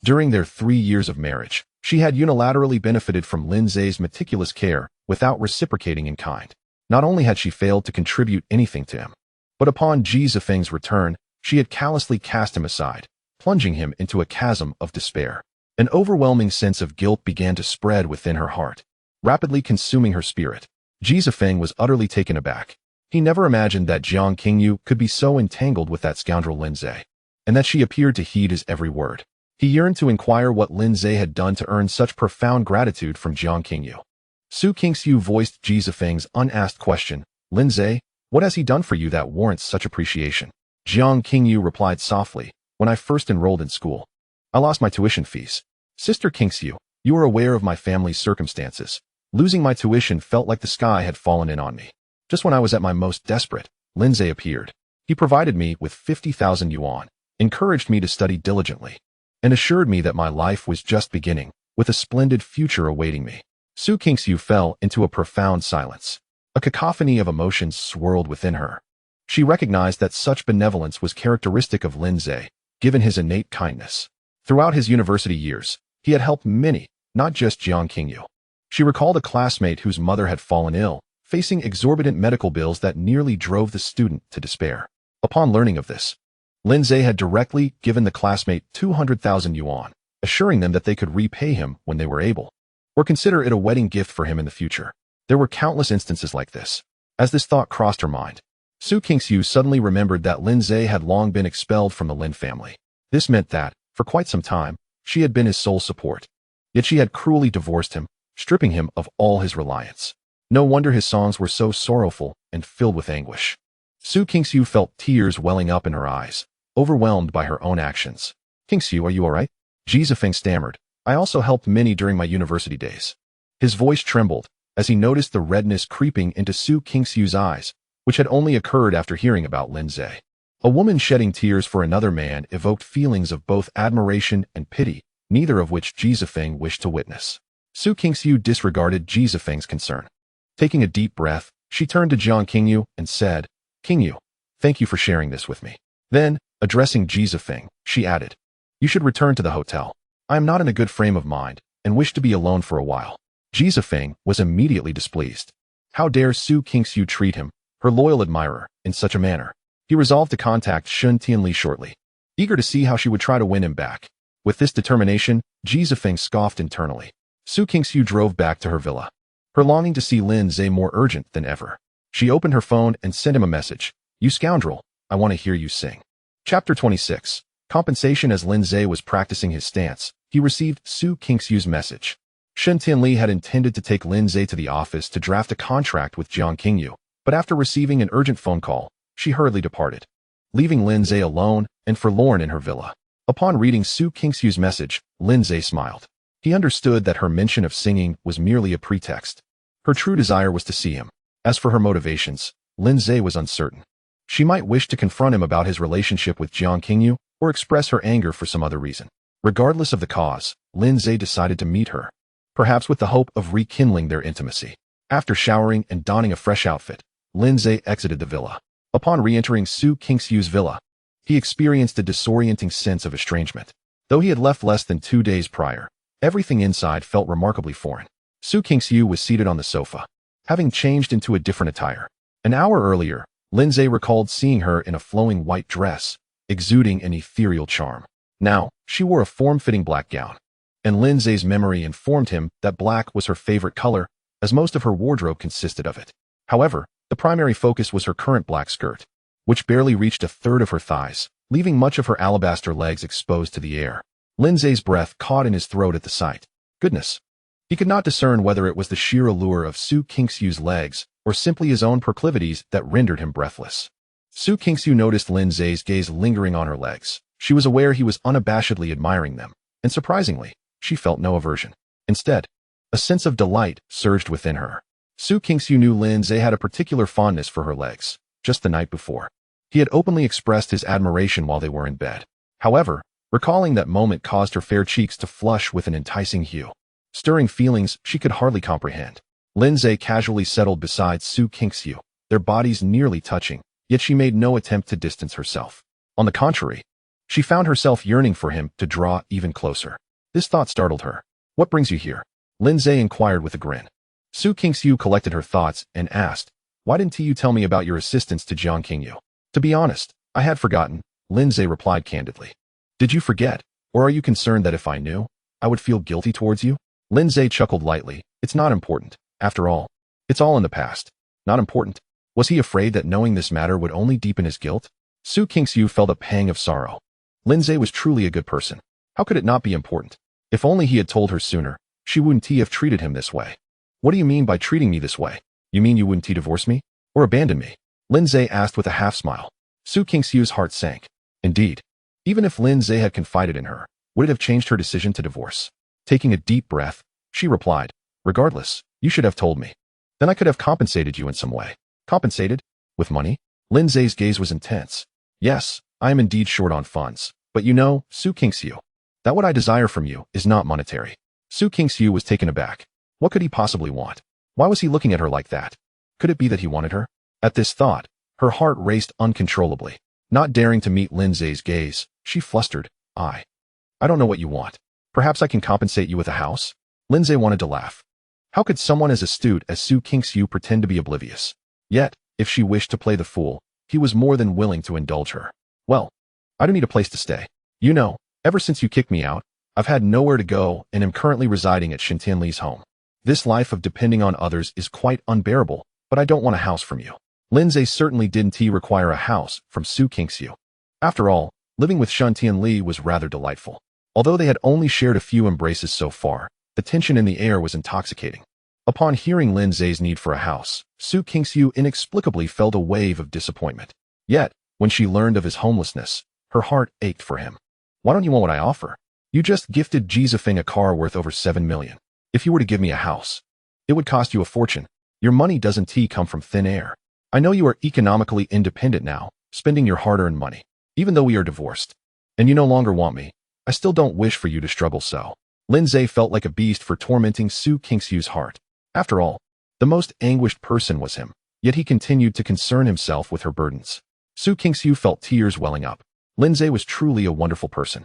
during their 3 years of marriage, she had unilaterally benefited from Lin Zhe's meticulous care without reciprocating in kind. Not only had she failed to contribute anything to him, but upon Ji Zifeng's return, she had callously cast him aside, plunging him into a chasm of despair. An overwhelming sense of guilt began to spread within her heart, rapidly consuming her spirit. Ji Zifeng was utterly taken aback. He never imagined that Jiang Qingyu could be so entangled with that scoundrel Lin Zhe, and that she appeared to heed his every word. He yearned to inquire what Lin Zhe had done to earn such profound gratitude from Jiang Qingyu. Su Qingxiu voiced Ji Zifeng's unasked question, "Lin Zhe, what has he done for you that warrants such appreciation?" Jiang Qingyu replied softly, "When I first enrolled in school, I lost my tuition fees. Sister Qingxiu, you are aware of my family's circumstances. Losing my tuition felt like the sky had fallen in on me. Just when I was at my most desperate, Lin Zhe appeared. He provided me with 50,000 yuan, encouraged me to study diligently, and assured me that my life was just beginning, with a splendid future awaiting me." Su Qingxiu fell into a profound silence. A cacophony of emotions swirled within her. She recognized that such benevolence was characteristic of Lin Zhe, given his innate kindness. Throughout his university years, he had helped many, not just Jiang Qingyu. She recalled a classmate whose mother had fallen ill, facing exorbitant medical bills that nearly drove the student to despair. Upon learning of this, Lin Zhe had directly given the classmate 200,000 yuan, assuring them that they could repay him when they were able, or consider it a wedding gift for him in the future. There were countless instances like this. As this thought crossed her mind, Su Qingxiu suddenly remembered that Lin Zhe had long been expelled from the Lin family. This meant that, for quite some time, she had been his sole support. Yet she had cruelly divorced him, stripping him of all his reliance. No wonder his songs were so sorrowful and filled with anguish. Su Qingxiu felt tears welling up in her eyes, overwhelmed by her own actions. "Qingxiu, are you all right?" Ji Zifeng stammered. "I also helped many during my university days." His voice trembled as he noticed the redness creeping into Su Qingxiu's eyes, which had only occurred after hearing about Lin Zhe. A woman shedding tears for another man evoked feelings of both admiration and pity, neither of which Ji Zifeng wished to witness. Su Qingxiu disregarded Ji Zifeng's concern. Taking a deep breath, she turned to Jiang Qingyu and said, "Qingyu, thank you for sharing this with me." Then, addressing Ji Zifeng, she added, "You should return to the hotel. I am not in a good frame of mind and wish to be alone for a while." Ji Zifeng was immediately displeased. How dare Su Qingxiu treat him, her loyal admirer, in such a manner? He resolved to contact Shun Tianli shortly, eager to see how she would try to win him back. With this determination, Ji Zifeng scoffed internally. Su Qingxiu drove back to her villa, her longing to see Lin Zhe more urgent than ever. She opened her phone and sent him a message. "You scoundrel, I want to hear you sing." Chapter 26. Compensation. As Lin Zhe was practicing his stance, he received Su Qingxiu's message. Shun Tianli had intended to take Lin Zhe to the office to draft a contract with Jiang Qingyu, but after receiving an urgent phone call, she hurriedly departed, leaving Lin Zhe alone and forlorn in her villa. Upon reading Su Qingxiu's message, Lin Zhe smiled. He understood that her mention of singing was merely a pretext. Her true desire was to see him. As for her motivations, Lin Zhe was uncertain. She might wish to confront him about his relationship with Jiang Qingyu, or express her anger for some other reason. Regardless of the cause, Lin Zhe decided to meet her, perhaps with the hope of rekindling their intimacy. After showering and donning a fresh outfit, Lin Zhe exited the villa. Upon re-entering Su Qingxiu's villa, he experienced a disorienting sense of estrangement. Though he had left less than 2 days prior, everything inside felt remarkably foreign. Su Qingxiu was seated on the sofa, having changed into a different attire. An hour earlier, Lin Zhe recalled seeing her in a flowing white dress, exuding an ethereal charm. Now, she wore a form-fitting black gown, and Lin Zhe's memory informed him that black was her favorite color, as most of her wardrobe consisted of it. However, the primary focus was her current black skirt, which barely reached a third of her thighs, leaving much of her alabaster legs exposed to the air. Lin Zhe's breath caught in his throat at the sight. Goodness! He could not discern whether it was the sheer allure of Su Qingxiu's legs, or simply his own proclivities that rendered him breathless. Su Qingxiu noticed Lin Zhe's gaze lingering on her legs. She was aware he was unabashedly admiring them, and surprisingly, she felt no aversion. Instead, a sense of delight surged within her. Su Qingxiu knew Lin Zhe had a particular fondness for her legs. Just the night before, he had openly expressed his admiration while they were in bed. However, recalling that moment caused her fair cheeks to flush with an enticing hue, stirring feelings she could hardly comprehend. Lin Zhe casually settled beside Su Qingxiu, their bodies nearly touching, yet she made no attempt to distance herself. On the contrary, she found herself yearning for him to draw even closer. This thought startled her. "What brings you here?" Lin Zhe inquired with a grin. Su Qingxiu collected her thoughts and asked, "Why didn't you tell me about your assistance to Jiang Qingyu?" "To be honest, I had forgotten," Lin Zhe replied candidly. Did you forget? Or are you concerned that if I knew, I would feel guilty towards you? Lindsay chuckled lightly. It's not important. After all, it's all in the past. Not important. Was he afraid that knowing this matter would only deepen his guilt? Su Kingsu felt a pang of sorrow. Lindsay was truly a good person. How could it not be important? If only he had told her sooner, she wouldn't have treated him this way. What do you mean by treating me this way? You mean you wouldn't divorce me? Or abandon me? Lindsay asked with a half-smile. Su Kingsu's heart sank. Indeed. Even if Lindsay had confided in her, would it have changed her decision to divorce? Taking a deep breath, she replied, regardless, you should have told me. Then I could have compensated you in some way. Compensated? With money? Lindsay's gaze was intense. Yes, I am indeed short on funds, but you know, Su Kingsu, that what I desire from you is not monetary. Su Kingsu was taken aback. What could he possibly want? Why was he looking at her like that? Could it be that he wanted her? At this thought, her heart raced uncontrollably. Not daring to meet Lindsay's gaze, she flustered, I don't know what you want. Perhaps I can compensate you with a house? Lindsay wanted to laugh. How could someone as astute as Su Kingsu pretend to be oblivious? Yet, if she wished to play the fool, he was more than willing to indulge her. Well, I don't need a place to stay. You know, ever since you kicked me out, I've had nowhere to go and am currently residing at Shintianli's home. This life of depending on others is quite unbearable, but I don't want a house from you. Lindsay certainly didn't require a house from Su Kingsu. After all, living with Shintianli was rather delightful. Although they had only shared a few embraces so far, the tension in the air was intoxicating. Upon hearing Lindsay's need for a house, Su Kingsu inexplicably felt a wave of disappointment. Yet, when she learned of his homelessness, her heart ached for him. Why don't you want what I offer? You just gifted Jizafeng a car worth over 7 million. If you were to give me a house, it would cost you a fortune. Your money doesn't come from thin air. I know you are economically independent now, spending your hard-earned money. Even though we are divorced, and you no longer want me, I still don't wish for you to struggle so. Lindsay felt like a beast for tormenting Su Kingsu's heart. After all, the most anguished person was him, yet he continued to concern himself with her burdens. Su Kingsu felt tears welling up. Lindsay was truly a wonderful person.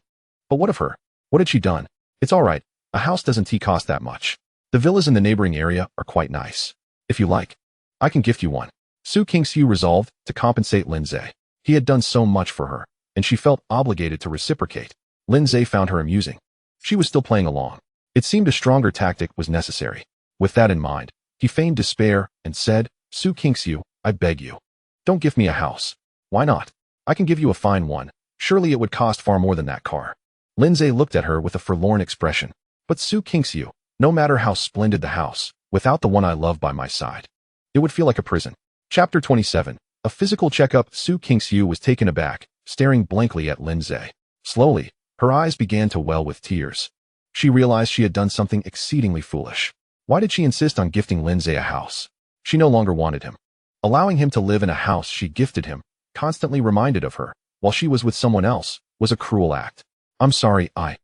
But what of her? What had she done? It's all right. A house doesn't cost that much. The villas in the neighboring area are quite nice. If you like, I can gift you one. Su Kingsu resolved to compensate Lindsay. He had done so much for her, and she felt obligated to reciprocate. Lindsay found her amusing. She was still playing along. It seemed a stronger tactic was necessary. With that in mind, he feigned despair and said, Su Kingsu, I beg you. Don't give me a house. Why not? I can give you a fine one. Surely it would cost far more than that car. Lindsay looked at her with a forlorn expression. But Su Kingsu, no matter how splendid the house, without the one I love by my side, it would feel like a prison. Chapter 27. A physical checkup. Su Kingsu was taken aback, staring blankly at Lindsay. Slowly, her eyes began to well with tears. She realized she had done something exceedingly foolish. Why did she insist on gifting Lindsay a house? She no longer wanted him. Allowing him to live in a house she gifted him, constantly reminded of her, while she was with someone else, was a cruel act. I'm sorry, I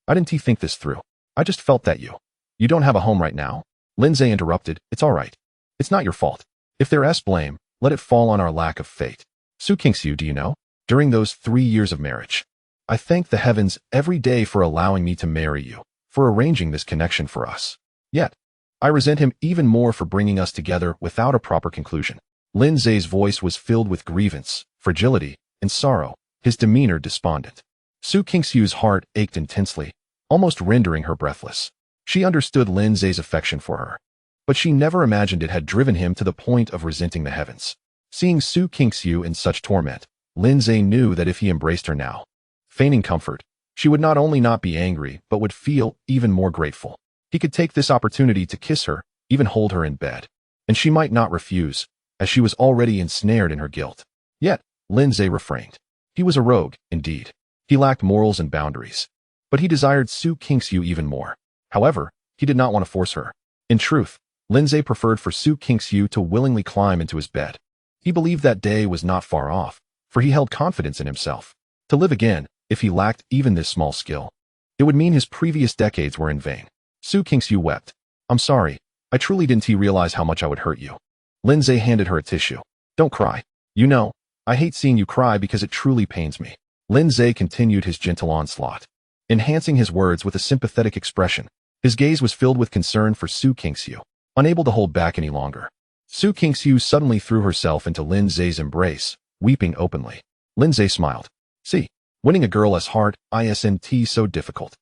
didn't think this through. I just felt that you don't have a home right now. Lindsay interrupted, it's all right. It's not your fault. If there's blame, let it fall on our lack of fate. Su Kingsu, do you know? During those 3 years of marriage, I thank the heavens every day for allowing me to marry you, for arranging this connection for us. Yet, I resent him even more for bringing us together without a proper conclusion. Lindsay's voice was filled with grievance, fragility, and sorrow, his demeanor despondent. Su Kingsu's heart ached intensely, almost rendering her breathless. She understood Lindsay's affection for her, but she never imagined it had driven him to the point of resenting the heavens. Seeing Su Kingsu in such torment, Lindsay knew that if he embraced her now, feigning comfort, she would not only not be angry but would feel even more grateful. He could take this opportunity to kiss her, even hold her in bed, and she might not refuse, as she was already ensnared in her guilt. Yet, Lindsay refrained. He was a rogue, indeed. He lacked morals and boundaries. But he desired Su Kingsu even more. However, he did not want to force her. In truth, Lindsay preferred for Su Kingsu to willingly climb into his bed. He believed that day was not far off, for he held confidence in himself. To live again, if he lacked even this small skill, it would mean his previous decades were in vain. Su Kingsu wept. I'm sorry, I truly didn't realize how much I would hurt you. Lindsay handed her a tissue. Don't cry. You know, I hate seeing you cry because it truly pains me. Lindsay continued his gentle onslaught, enhancing his words with a sympathetic expression. His gaze was filled with concern for Su Kingsu, unable to hold back any longer. Su Kingsu suddenly threw herself into Lindsay's embrace, weeping openly. Lindsay smiled. See, Winning a girl's heart isn't so difficult.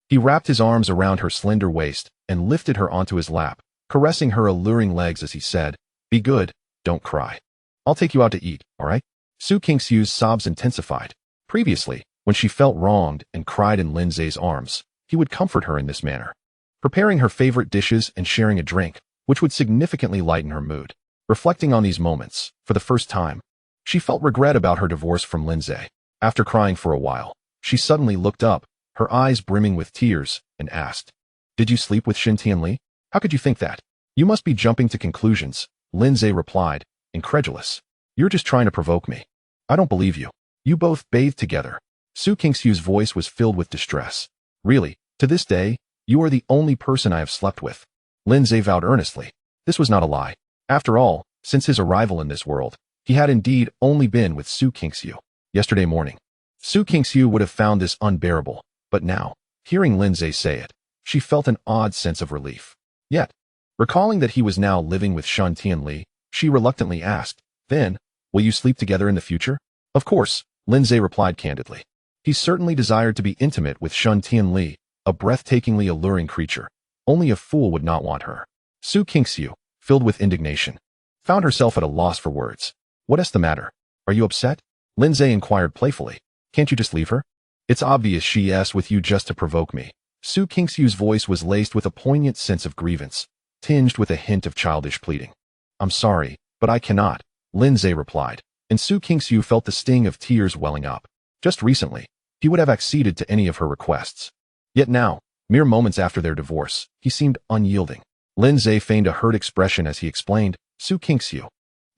He wrapped his arms around her slender waist and lifted her onto his lap, caressing her alluring legs as he said, "Be good, don't cry. I'll take you out to eat, all right?" Su Kingsu's sobs intensified. Previously, when she felt wronged and cried in Lindsay's arms, he would comfort her in this manner, preparing her favorite dishes and sharing a drink, which would significantly lighten her mood. Reflecting on these moments, for the first time, she felt regret about her divorce from Lindsay. After crying for a while, she suddenly looked up, her eyes brimming with tears, and asked, "Did you sleep with Shin Tianli? How could you think that? You must be jumping to conclusions," Lindsay replied, incredulous. "You're just trying to provoke me. I don't believe you. You both bathed together." Su Kingsu's voice was filled with distress. "Really, to this day, you are the only person I have slept with," Lindsay vowed earnestly. This was not a lie. After all, since his arrival in this world, he had indeed only been with Su Kingsu. Yesterday morning, Su Kingsu would have found this unbearable, but now, hearing Lindsay say it, she felt an odd sense of relief. Yet, recalling that he was now living with Shin Tianli, she reluctantly asked, "Then, will you sleep together in the future?" "Of course," Lindsay replied candidly. He certainly desired to be intimate with Shin Tianli, a breathtakingly alluring creature. Only a fool would not want her. Su Kingsu, filled with indignation, found herself at a loss for words. "What's the matter? Are you upset?" Lindsay inquired playfully. "Can't you just leave her?" "It's obvious she's with you just to provoke me." Su Kingsu's voice was laced with a poignant sense of grievance, tinged with a hint of childish pleading. "I'm sorry, but I cannot," Lindsay replied, and Su Kingsu felt the sting of tears welling up. Just recently, he would have acceded to any of her requests. Yet now, mere moments after their divorce, he seemed unyielding. Lindsay feigned a hurt expression as he explained, "Su Kingsu,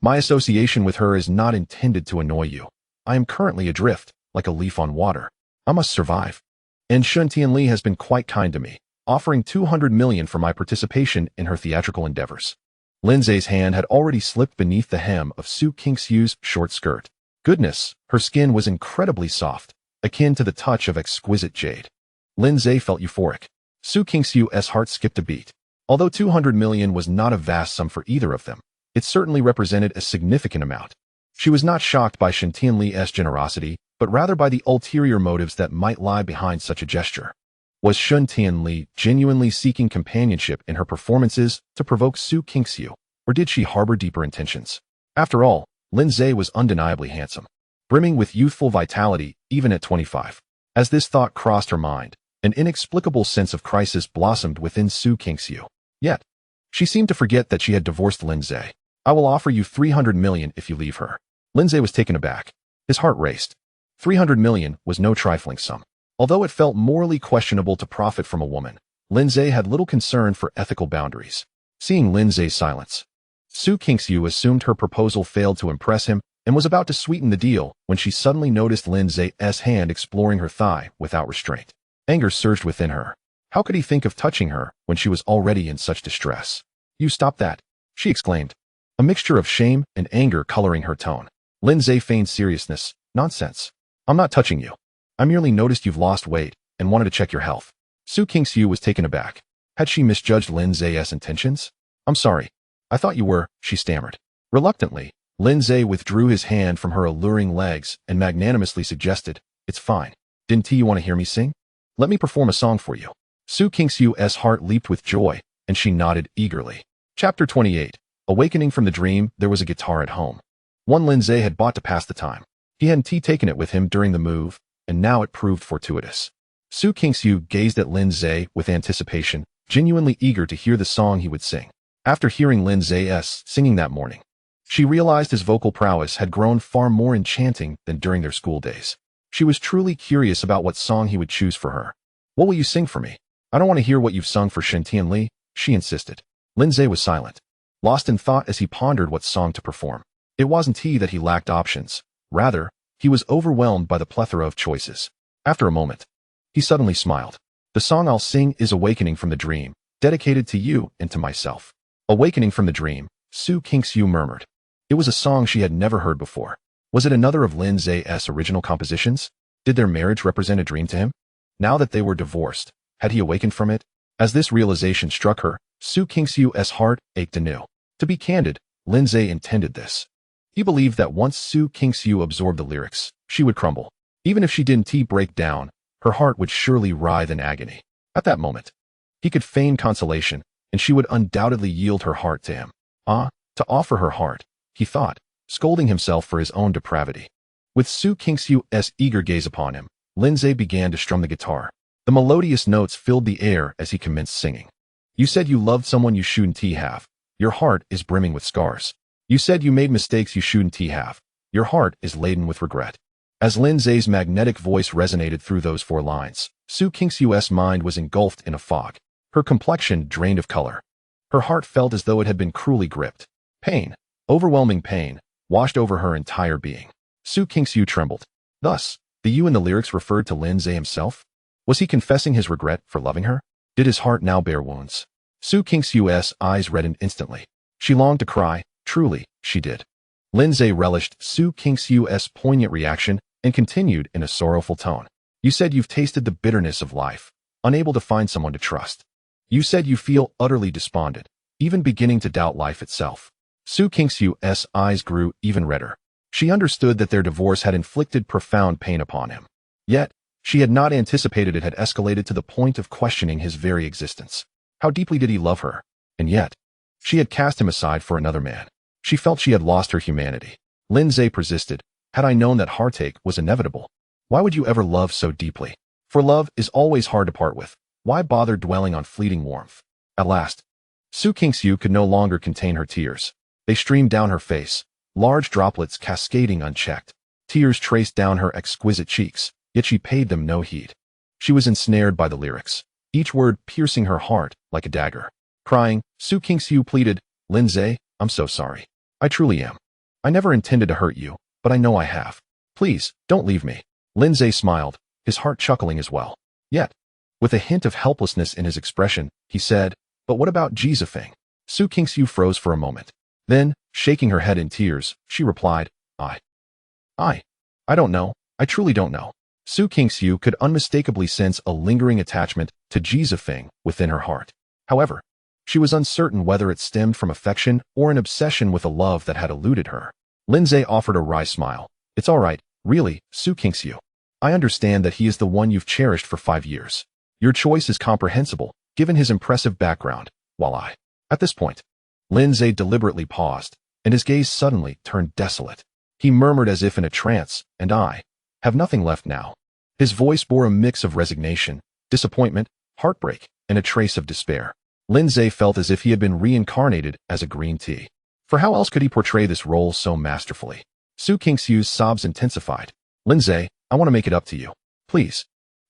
my association with her is not intended to annoy you. I am currently adrift, like a leaf on water. I must survive. And Shin Tianli has been quite kind to me, offering 200 million for my participation in her theatrical endeavors." Lindsay's hand had already slipped beneath the hem of Su Kingsu's short skirt. Goodness, her skin was incredibly soft, akin to the touch of exquisite jade. Lindsay felt euphoric. Su Kingsu's heart skipped a beat. Although 200 million was not a vast sum for either of them, it certainly represented a significant amount. She was not shocked by Shin Tianli's generosity, but rather by the ulterior motives that might lie behind such a gesture. Was Shin Tianli genuinely seeking companionship in her performances to provoke Su Kingsu, or did she harbor deeper intentions? After all, Lindsay was undeniably handsome, brimming with youthful vitality even at 25. As this thought crossed her mind, an inexplicable sense of crisis blossomed within Su Kingsu. Yet, she seemed to forget that she had divorced Lindsay. "I will offer you 300 million if you leave her." Lindsay was taken aback. His heart raced. 300 million was no trifling sum. Although it felt morally questionable to profit from a woman, Lindsay had little concern for ethical boundaries. Seeing Lindsay's silence, Su Kingsu assumed her proposal failed to impress him and was about to sweeten the deal when she suddenly noticed Lindsay's hand exploring her thigh without restraint. Anger surged within her. How could he think of touching her when she was already in such distress? "You stop that," she exclaimed, a mixture of shame and anger coloring her tone. Lindsay feigned seriousness. "Nonsense. I'm not touching you. I merely noticed you've lost weight and wanted to check your health." Su Kingsu was taken aback. Had she misjudged Lindsay's intentions? "I'm sorry. I thought you were," she stammered. Reluctantly, Lindsay withdrew his hand from her alluring legs and magnanimously suggested, "It's fine. Didn't you want to hear me sing? Let me perform a song for you." Su Kingsu's heart leaped with joy, and she nodded eagerly. Chapter 28. Awakening from the dream. There was a guitar at home. One Lindsay had bought to pass the time. He hadn't taken it with him during the move, and now it proved fortuitous. Su Kingsu gazed at Lindsay with anticipation, genuinely eager to hear the song he would sing. After hearing Lindsay's singing that morning, she realized his vocal prowess had grown far more enchanting than during their school days. She was truly curious about what song he would choose for her. "What will you sing for me? I don't want to hear what you've sung for Shin Tianli," she insisted. Lindsay was silent, lost in thought as he pondered what song to perform. It wasn't he that he lacked options. Rather, he was overwhelmed by the plethora of choices. After a moment, he suddenly smiled. "The song I'll sing is Awakening from the Dream, dedicated to you and to myself." Awakening from the Dream, Su Kingsu murmured. It was a song she had never heard before. Was it another of Lindsay's original compositions? Did their marriage represent a dream to him? Now that they were divorced, had he awakened from it? As this realization struck her, Su Kingsu's heart ached anew. To be candid, Lindsay intended this. He believed that once Su Kingsu absorbed the lyrics, she would crumble. Even if she didn't break down, her heart would surely writhe in agony. At that moment, he could feign consolation, and she would undoubtedly yield her heart to him. To offer her heart, he thought, scolding himself for his own depravity. With Su Kingsu's eager gaze upon him, Lindsay began to strum the guitar. The melodious notes filled the air as he commenced singing. You said you loved someone you shouldn't have. Your heart is brimming with scars. You said you made mistakes you shouldn't have. Your heart is laden with regret. As Lindsay's magnetic voice resonated through those 4 lines, Su Kingsu's mind was engulfed in a fog. Her complexion drained of color. Her heart felt as though it had been cruelly gripped. Pain, overwhelming pain, washed over her entire being. Su Kingsu trembled. Thus, the you in the lyrics referred to Lindsay himself? Was he confessing his regret for loving her? Did his heart now bear wounds? Su Kingsu's eyes reddened instantly. She longed to cry. Truly, she did. Lindsay relished Su Kingsu's poignant reaction and continued in a sorrowful tone. You said you've tasted the bitterness of life, unable to find someone to trust. You said you feel utterly despondent, even beginning to doubt life itself. Su Kingsu's eyes grew even redder. She understood that their divorce had inflicted profound pain upon him. Yet, she had not anticipated it had escalated to the point of questioning his very existence. How deeply did he love her? And yet, she had cast him aside for another man. She felt she had lost her humanity. Lindsay persisted. Had I known that heartache was inevitable, why would you ever love so deeply? For love is always hard to part with. Why bother dwelling on fleeting warmth? At last, Su Kingsu could no longer contain her tears. They streamed down her face, large droplets cascading unchecked. Tears traced down her exquisite cheeks, yet she paid them no heed. She was ensnared by the lyrics, each word piercing her heart like a dagger. Crying, Su Kingsu pleaded, Lindsay, I'm so sorry. I truly am. I never intended to hurt you, but I know I have. Please, don't leave me. Lindsay smiled, his heart chuckling as well. Yet, with a hint of helplessness in his expression, he said, but what about Jizafeng? Su Kingsu froze for a moment. Then, shaking her head in tears, she replied, I don't know. I truly don't know. Su Kingsu could unmistakably sense a lingering attachment to Jizafeng within her heart. However, she was uncertain whether it stemmed from affection or an obsession with a love that had eluded her. Lindsay offered a wry smile. It's all right, really, Su Kingsu. I understand that he is the one you've cherished for 5 years. Your choice is comprehensible, given his impressive background, while At this point, Lindsay deliberately paused, and his gaze suddenly turned desolate. He murmured as if in a trance, and I have nothing left now. His voice bore a mix of resignation, disappointment, heartbreak, and a trace of despair. Lindsay felt as if he had been reincarnated as a green tea. For how else could he portray this role so masterfully? Su Kingsu's sobs intensified. Lindsay, I want to make it up to you. Please,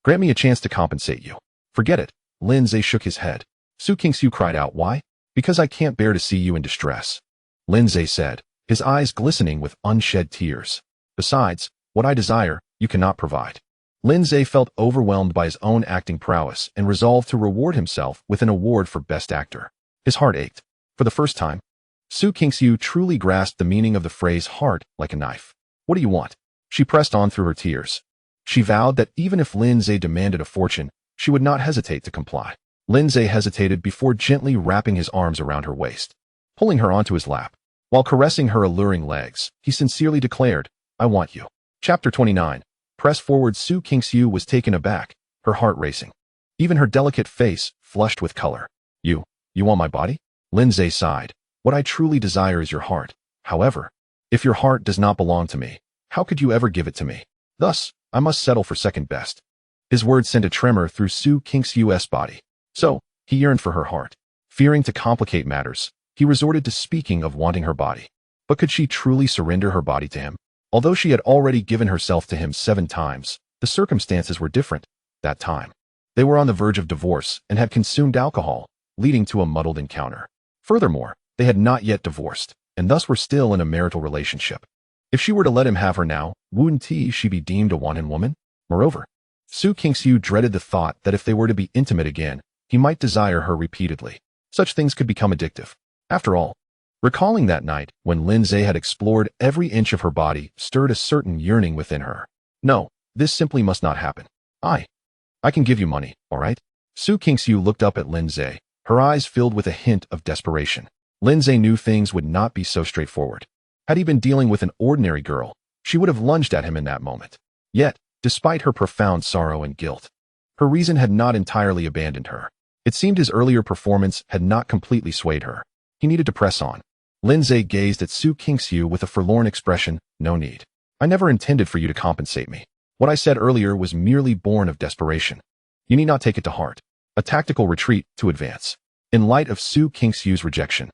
grant me a chance to compensate you. Forget it. Lindsay shook his head. Su Kingsu cried out, why? Because I can't bear to see you in distress. Lindsay said, his eyes glistening with unshed tears. Besides, what I desire, you cannot provide. Lindsay felt overwhelmed by his own acting prowess and resolved to reward himself with an award for Best Actor. His heart ached. For the first time, Su Kingsu truly grasped the meaning of the phrase heart like a knife. What do you want? She pressed on through her tears. She vowed that even if Lindsay demanded a fortune, she would not hesitate to comply. Lindsay hesitated before gently wrapping his arms around her waist, pulling her onto his lap. While caressing her alluring legs, he sincerely declared, I want you. Chapter 29. Press forward. Su Kingsu was taken aback, her heart racing. Even her delicate face flushed with color. You want my body? Lindsay sighed. What I truly desire is your heart. However, if your heart does not belong to me, how could you ever give it to me? Thus, I must settle for second best. His words sent a tremor through Su Kingsu's body. So, he yearned for her heart. Fearing to complicate matters, he resorted to speaking of wanting her body. But could she truly surrender her body to him? Although she had already given herself to him 7 times, the circumstances were different. That time, they were on the verge of divorce and had consumed alcohol, leading to a muddled encounter. Furthermore, they had not yet divorced, and thus were still in a marital relationship. If she were to let him have her now, wouldn't she be deemed a wanted woman? Moreover, Su Kingsu dreaded the thought that if they were to be intimate again, he might desire her repeatedly. Such things could become addictive. After all, recalling that night when Lindsay had explored every inch of her body stirred a certain yearning within her. No, this simply must not happen. I can give you money, all right? Su Kingsu looked up at Lindsay, her eyes filled with a hint of desperation. Lindsay knew things would not be so straightforward. Had he been dealing with an ordinary girl, she would have lunged at him in that moment. Yet, despite her profound sorrow and guilt. Her reason had not entirely abandoned her. It seemed his earlier performance had not completely swayed her. He needed to press on. Lindsay gazed at Su Kingsu with a forlorn expression. No need. I never intended for you to compensate me. What I said earlier was merely born of desperation. You need not take it to heart. A tactical retreat to advance. In light of Su Kingsu's rejection,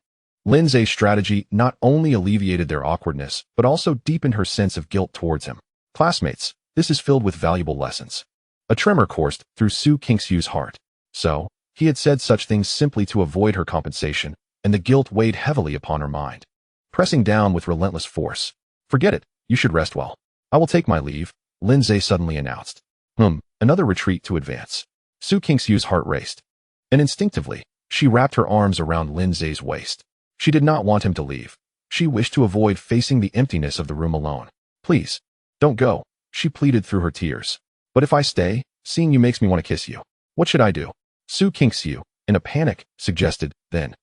Lindsay's strategy not only alleviated their awkwardness, but also deepened her sense of guilt towards him. Classmates, this is filled with valuable lessons. A tremor coursed through Su Kingsu's heart. So, he had said such things simply to avoid her compensation, and the guilt weighed heavily upon her mind, pressing down with relentless force. Forget it, you should rest well. I will take my leave, Lindsay suddenly announced. Another retreat to advance. Su Kingsu's heart raced, and instinctively, she wrapped her arms around Lindsay's waist. She did not want him to leave. She wished to avoid facing the emptiness of the room alone. Please, don't go, she pleaded through her tears. But if I stay, seeing you makes me want to kiss you. What should I do? Su Kingsu, in a panic, suggested, then.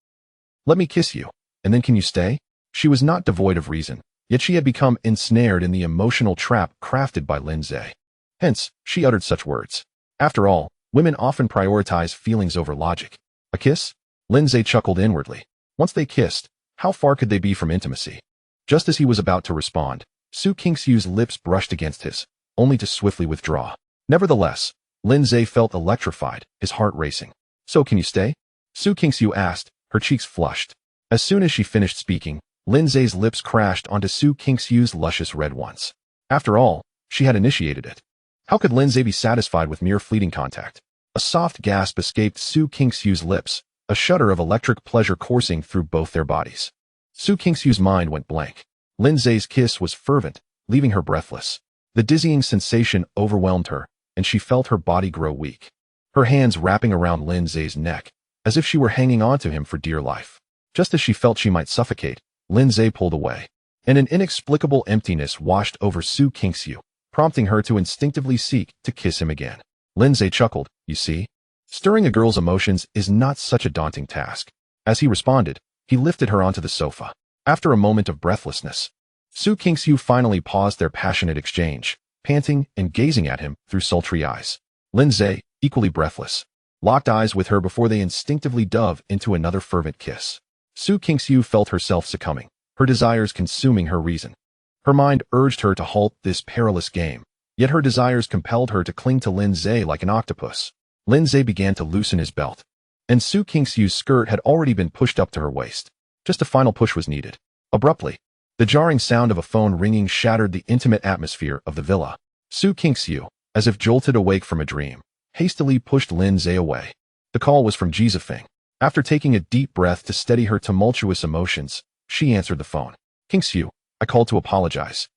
Let me kiss you, and then can you stay? She was not devoid of reason, yet she had become ensnared in the emotional trap crafted by Lindsay. Hence, she uttered such words. After all, women often prioritize feelings over logic. A kiss? Lindsay chuckled inwardly. Once they kissed, how far could they be from intimacy? Just as he was about to respond, Su Kingsu's lips brushed against his, only to swiftly withdraw. Nevertheless, Lindsay felt electrified, his heart racing. So can you stay? Su Kingsu asked, her cheeks flushed. As soon as she finished speaking, Lindsay's lips crashed onto Su Kingsu's luscious red ones. After all, she had initiated it. How could Lindsay be satisfied with mere fleeting contact? A soft gasp escaped Su Kingsu's lips, a shudder of electric pleasure coursing through both their bodies. Su Kingsu's mind went blank. Lindsay's kiss was fervent, leaving her breathless. The dizzying sensation overwhelmed her, and she felt her body grow weak. Her hands wrapping around Lindsay's neck, as if she were hanging on to him for dear life. Just as she felt she might suffocate, Lindsay pulled away, and an inexplicable emptiness washed over Su Kingsu, prompting her to instinctively seek to kiss him again. Lindsay chuckled, you see? Stirring a girl's emotions is not such a daunting task. As he responded, he lifted her onto the sofa. After a moment of breathlessness, Su Kingsu finally paused their passionate exchange, panting and gazing at him through sultry eyes. Lindsay, equally breathless, locked eyes with her before they instinctively dove into another fervent kiss. Su Kingsu felt herself succumbing, her desires consuming her reason. Her mind urged her to halt this perilous game, yet her desires compelled her to cling to Lindsay like an octopus. Lindsay began to loosen his belt, and Su Kingsu's skirt had already been pushed up to her waist. Just a final push was needed. Abruptly, the jarring sound of a phone ringing shattered the intimate atmosphere of the villa. Su Kingsu, as if jolted awake from a dream, hastily pushed Lindsay away. The call was from Jizafeng. After taking a deep breath to steady her tumultuous emotions, she answered the phone. Kingsu, I called to apologize.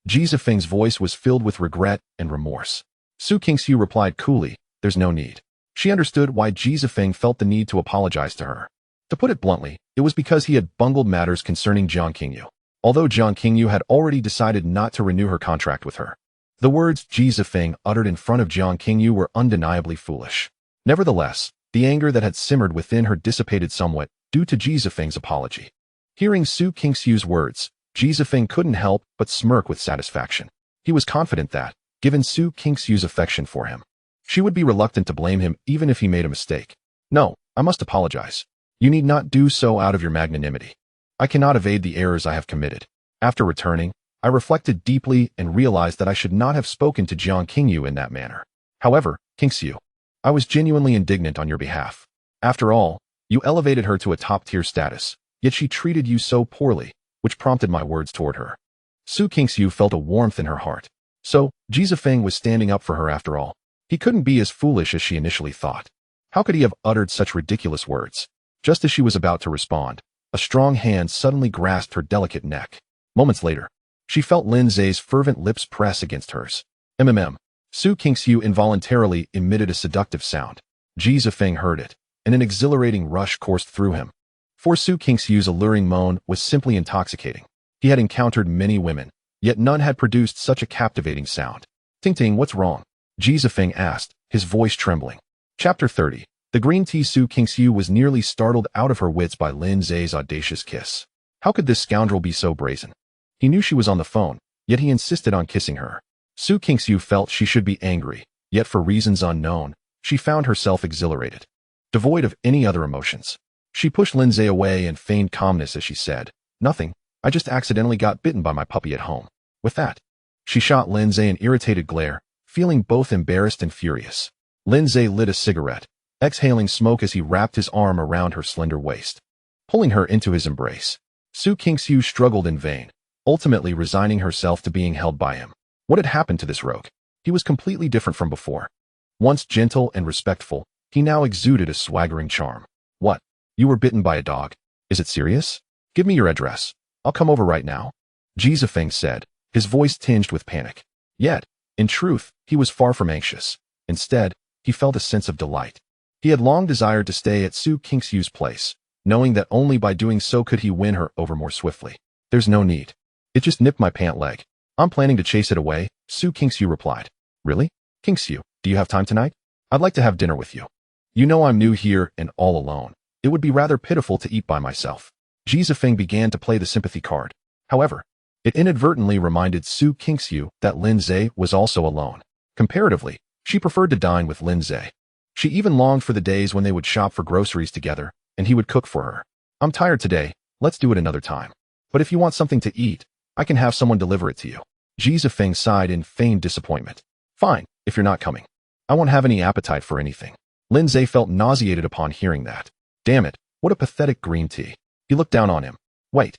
Jizafeng's voice was filled with regret and remorse. Su Kingsu replied coolly, there's no need. She understood why Jizafeng felt the need to apologize to her. To put it bluntly, it was because he had bungled matters concerning Jiang Qingyu. Although Jiang Qingyu had already decided not to renew her contract with her. The words Jizafeng uttered in front of Jiang Qingyu were undeniably foolish. Nevertheless, the anger that had simmered within her dissipated somewhat due to Jizafeng's apology. Hearing Su Kingsu's words, Jizafeng couldn't help but smirk with satisfaction. He was confident that, given Su Kingsu's affection for him, she would be reluctant to blame him even if he made a mistake. No, I must apologize. You need not do so out of your magnanimity. I cannot evade the errors I have committed. After returning, I reflected deeply and realized that I should not have spoken to Jiang Qingyu in that manner. However, Kingsu, I was genuinely indignant on your behalf. After all, you elevated her to a top-tier status, yet she treated you so poorly, which prompted my words toward her. Su Kingsu felt a warmth in her heart. So, Jizafeng was standing up for her after all. He couldn't be as foolish as she initially thought. How could he have uttered such ridiculous words? Just as she was about to respond, a strong hand suddenly grasped her delicate neck. Moments later, she felt Lindsay's fervent lips press against hers. Su Kingsu involuntarily emitted a seductive sound. Jizafeng heard it, and an exhilarating rush coursed through him. For Su Kingsu's alluring moan was simply intoxicating. He had encountered many women, yet none had produced such a captivating sound. Ting, what's wrong? Jizafeng asked, his voice trembling. Chapter 30. The green tea. Su Kingsu was nearly startled out of her wits by Lindsay's audacious kiss. How could this scoundrel be so brazen? He knew she was on the phone, yet he insisted on kissing her. Su Kingxiu felt she should be angry, yet for reasons unknown, she found herself exhilarated. Devoid of any other emotions. She pushed Lindsay away and feigned calmness as she said, "Nothing, I just accidentally got bitten by my puppy at home." With that, she shot Lindsay an irritated glare, feeling both embarrassed and furious. Lindsay lit a cigarette, exhaling smoke as he wrapped his arm around her slender waist, pulling her into his embrace. Su Kingxiu struggled in vain, ultimately resigning herself to being held by him. What had happened to this rogue? He was completely different from before. Once gentle and respectful, he now exuded a swaggering charm. "What? You were bitten by a dog? Is it serious? Give me your address. I'll come over right now," Ji Zifeng said, his voice tinged with panic. Yet, in truth, he was far from anxious. Instead, he felt a sense of delight. He had long desired to stay at Su Kingxiu's place, knowing that only by doing so could he win her over more swiftly. "There's no need. It just nipped my pant leg. I'm planning to chase it away," Su Kingxiu replied. "Really? Kingxiu, do you have time tonight? I'd like to have dinner with you. You know I'm new here and all alone. It would be rather pitiful to eat by myself." Ji Zifeng began to play the sympathy card. However, it inadvertently reminded Su Kingxiu that Lindsay was also alone. Comparatively, she preferred to dine with Lindsay. She even longed for the days when they would shop for groceries together, and he would cook for her. "I'm tired today, let's do it another time. But if you want something to eat, I can have someone deliver it to you." Ji Zifeng sighed in feigned disappointment. "Fine, if you're not coming. I won't have any appetite for anything." Lindsay felt nauseated upon hearing that. Damn it, what a pathetic green tea. He looked down on him. Wait,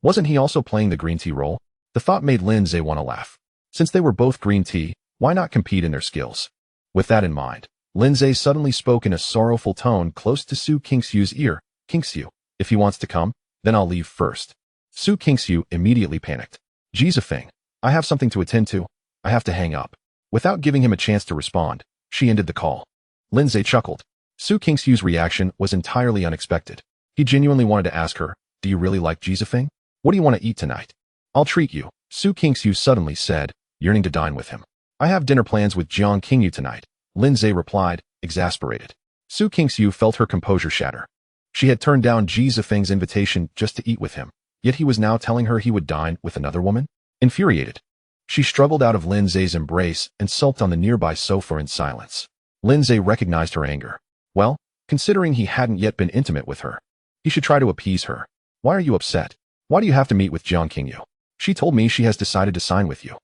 wasn't he also playing the green tea role? The thought made Lindsay want to laugh. Since they were both green tea, why not compete in their skills? With that in mind, Lindsay suddenly spoke in a sorrowful tone close to Su Kingxiu's ear. "Kingxiu, if he wants to come, then I'll leave first." Su Kingxiu immediately panicked. "Ji Zifeng, I have something to attend to. I have to hang up." Without giving him a chance to respond, she ended the call. Lindsay chuckled. Su Kingxiu's reaction was entirely unexpected. He genuinely wanted to ask her, "Do you really like Ji Zifeng? What do you want to eat tonight?" "I'll treat you," Su Kingxiu suddenly said, yearning to dine with him. "I have dinner plans with Jiang Qingyu tonight," Lindsay replied, exasperated. Su Kingxiu felt her composure shatter. She had turned down Ji Zifeng's invitation just to eat with him, yet he was now telling her he would dine with another woman? Infuriated, she struggled out of Lindsay's embrace and sulked on the nearby sofa in silence. Lindsay recognized her anger. Well, considering he hadn't yet been intimate with her, he should try to appease her. "Why are you upset? Why do you have to meet with Jiang Qingyu? She told me she has decided to sign with you."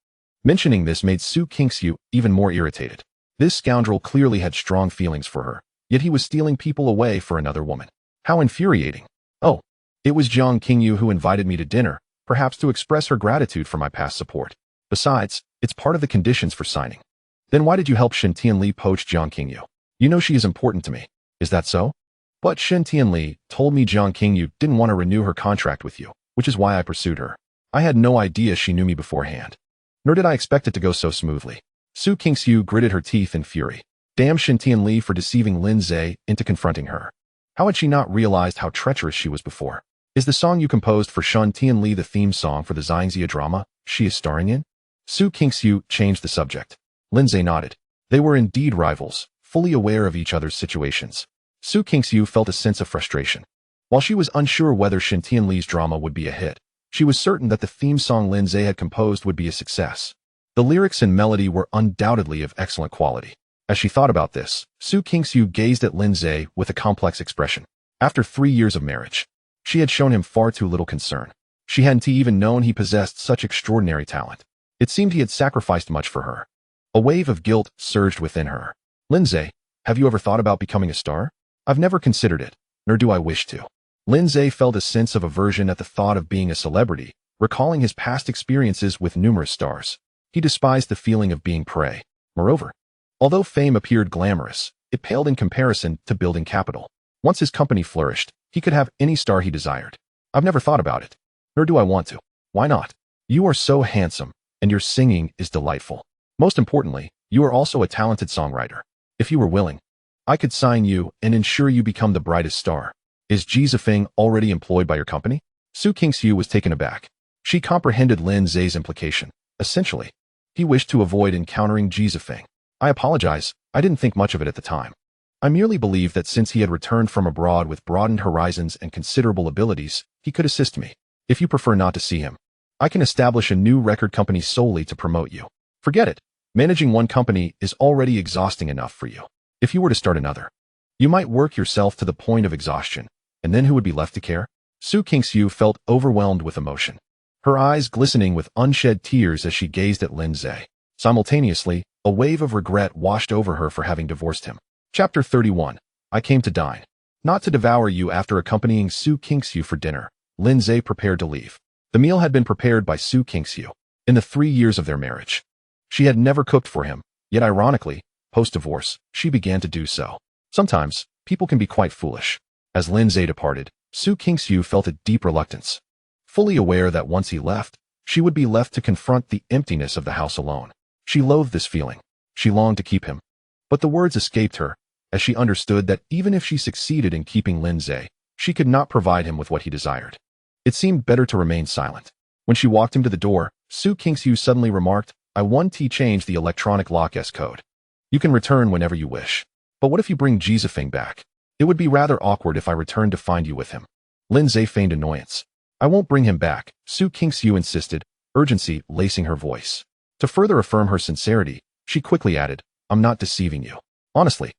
Mentioning this made Su Kingxiu even more irritated. This scoundrel clearly had strong feelings for her, yet he was stealing people away for another woman. How infuriating. "Oh, it was Jiang Qingyu who invited me to dinner, perhaps to express her gratitude for my past support. Besides, it's part of the conditions for signing." "Then why did you help Shen Tianli poach Jiang Qingyu? You know she is important to me. Is that so?" "But Shen Tianli told me Jiang Qingyu didn't want to renew her contract with you, which is why I pursued her. I had no idea she knew me beforehand. Nor did I expect it to go so smoothly." Su Kingxiu gritted her teeth in fury. Damn Shen Tianli for deceiving Lindsay into confronting her. How had she not realized how treacherous she was before? "Is the song you composed for Shen Tianli the theme song for the Xingxia drama she is starring in?" Su Kingxiu changed the subject. Lindsay nodded. They were indeed rivals, fully aware of each other's situations. Su Kingxiu felt a sense of frustration. While she was unsure whether Shen Tianli's drama would be a hit, she was certain that the theme song Lindsay had composed would be a success. The lyrics and melody were undoubtedly of excellent quality. As she thought about this, Su Kingxiu gazed at Lindsay with a complex expression. After 3 years of marriage, she had shown him far too little concern. She hadn't even known he possessed such extraordinary talent. It seemed he had sacrificed much for her. A wave of guilt surged within her. "Lindsay, have you ever thought about becoming a star?" "I've never considered it, nor do I wish to." Lindsay felt a sense of aversion at the thought of being a celebrity, recalling his past experiences with numerous stars. He despised the feeling of being prey. Moreover, although fame appeared glamorous, it paled in comparison to building capital. Once his company flourished, he could have any star he desired. "I've never thought about it, nor do I want to." "Why not? You are so handsome, and your singing is delightful. Most importantly, you are also a talented songwriter. If you were willing, I could sign you and ensure you become the brightest star." "Is Ji Zifeng already employed by your company?" Su Kingxiu was taken aback. She comprehended Lin Zay's implication. Essentially, he wished to avoid encountering Ji Zifeng. "I apologize, I didn't think much of it at the time. I merely believed that since he had returned from abroad with broadened horizons and considerable abilities, he could assist me. If you prefer not to see him, I can establish a new record company solely to promote you." Forget it. Managing one company is already exhausting enough for you. If you were to start another, you might work yourself to the point of exhaustion, and then who would be left to care? Su Qingshu felt overwhelmed with emotion, her eyes glistening with unshed tears as she gazed at Lin Zhe. Simultaneously, a wave of regret washed over her for having divorced him. Chapter 31. I came to dine. Not to devour you. After accompanying Su Qingshu for dinner, Lin Zhe prepared to leave. The meal had been prepared by Su Qingshu. In the 3 years of their marriage, she had never cooked for him, yet ironically, post-divorce, she began to do so. Sometimes, people can be quite foolish. As Lin Zhe departed, Su Qingshu felt a deep reluctance. Fully aware that once he left, she would be left to confront the emptiness of the house alone. She loathed this feeling. She longed to keep him. But the words escaped her, as she understood that even if she succeeded in keeping Lin Zhe, she could not provide him with what he desired. It seemed better to remain silent. When she walked him to the door, Su Qingshu suddenly remarked, I want to change the electronic lock S code. You can return whenever you wish. But what if you bring Jizafeng back? It would be rather awkward if I returned to find you with him. Lin Zhe feigned annoyance. I won't bring him back, Su Qingshu insisted, urgency lacing her voice. To further affirm her sincerity, she quickly added, I'm not deceiving you. Honestly,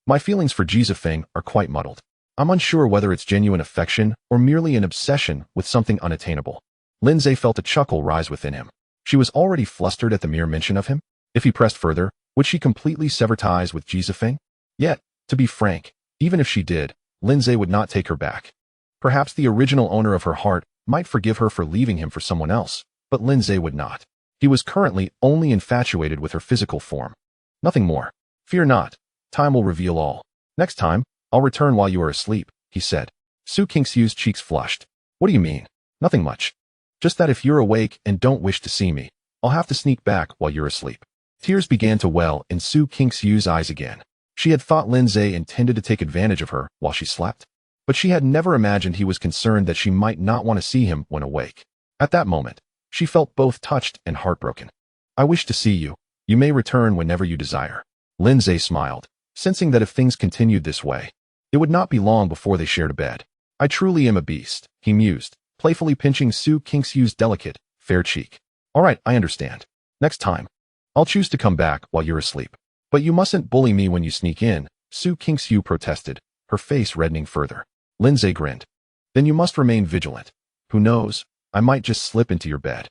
my feelings for Jizafeng are quite muddled. I'm unsure whether it's genuine affection or merely an obsession with something unattainable. Lin Zhe felt a chuckle rise within him. She was already flustered at the mere mention of him. If he pressed further, would she completely sever ties with Jizafeng? Yet, to be frank, even if she did, Lin Zhe would not take her back. Perhaps the original owner of her heart might forgive her for leaving him for someone else, but Lin Zhe would not. He was currently only infatuated with her physical form. Nothing more. Fear not. Time will reveal all. Next time, I'll return while you are asleep, he said. Su Qingshu's cheeks flushed. What do you mean? Nothing much. Just that if you're awake and don't wish to see me, I'll have to sneak back while you're asleep. Tears began to well in Su Qingshu's eyes again. She had thought Lin Zhe intended to take advantage of her while she slept, but she had never imagined he was concerned that she might not want to see him when awake. At that moment, she felt both touched and heartbroken. I wish to see you. You may return whenever you desire. Lin Zhe smiled, sensing that if things continued this way, it would not be long before they shared a bed. I truly am a beast, he mused, playfully pinching Su Qingshu's delicate, fair cheek. All right, I understand. Next time, I'll choose to come back while you're asleep. But you mustn't bully me when you sneak in, Su Qingshu protested, her face reddening further. Lin Zhe grinned. Then you must remain vigilant. Who knows, I might just slip into your bed.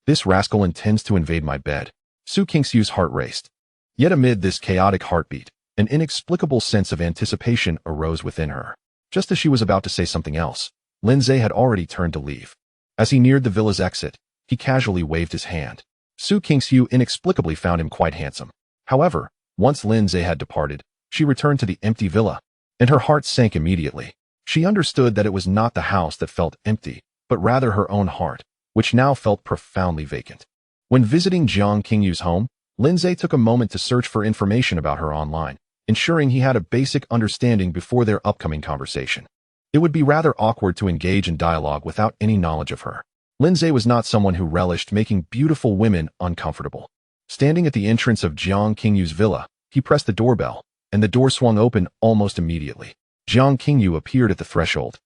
This rascal intends to invade my bed. Su Qingshu's heart raced. Yet amid this chaotic heartbeat, an inexplicable sense of anticipation arose within her. Just as she was about to say something else, Lin Zhe had already turned to leave. As he neared the villa's exit, he casually waved his hand. Su Qingshu inexplicably found him quite handsome. However, once Lin Zhe had departed, she returned to the empty villa, and her heart sank immediately. She understood that it was not the house that felt empty, but rather her own heart, which now felt profoundly vacant. When visiting Jiang Qingyu's home, Lin Zhe took a moment to search for information about her online, ensuring he had a basic understanding before their upcoming conversation. It would be rather awkward to engage in dialogue without any knowledge of her. Lin Zhe was not someone who relished making beautiful women uncomfortable. Standing at the entrance of Jiang Qingyu's villa, he pressed the doorbell, and the door swung open almost immediately. Jiang Qingyu appeared at the threshold,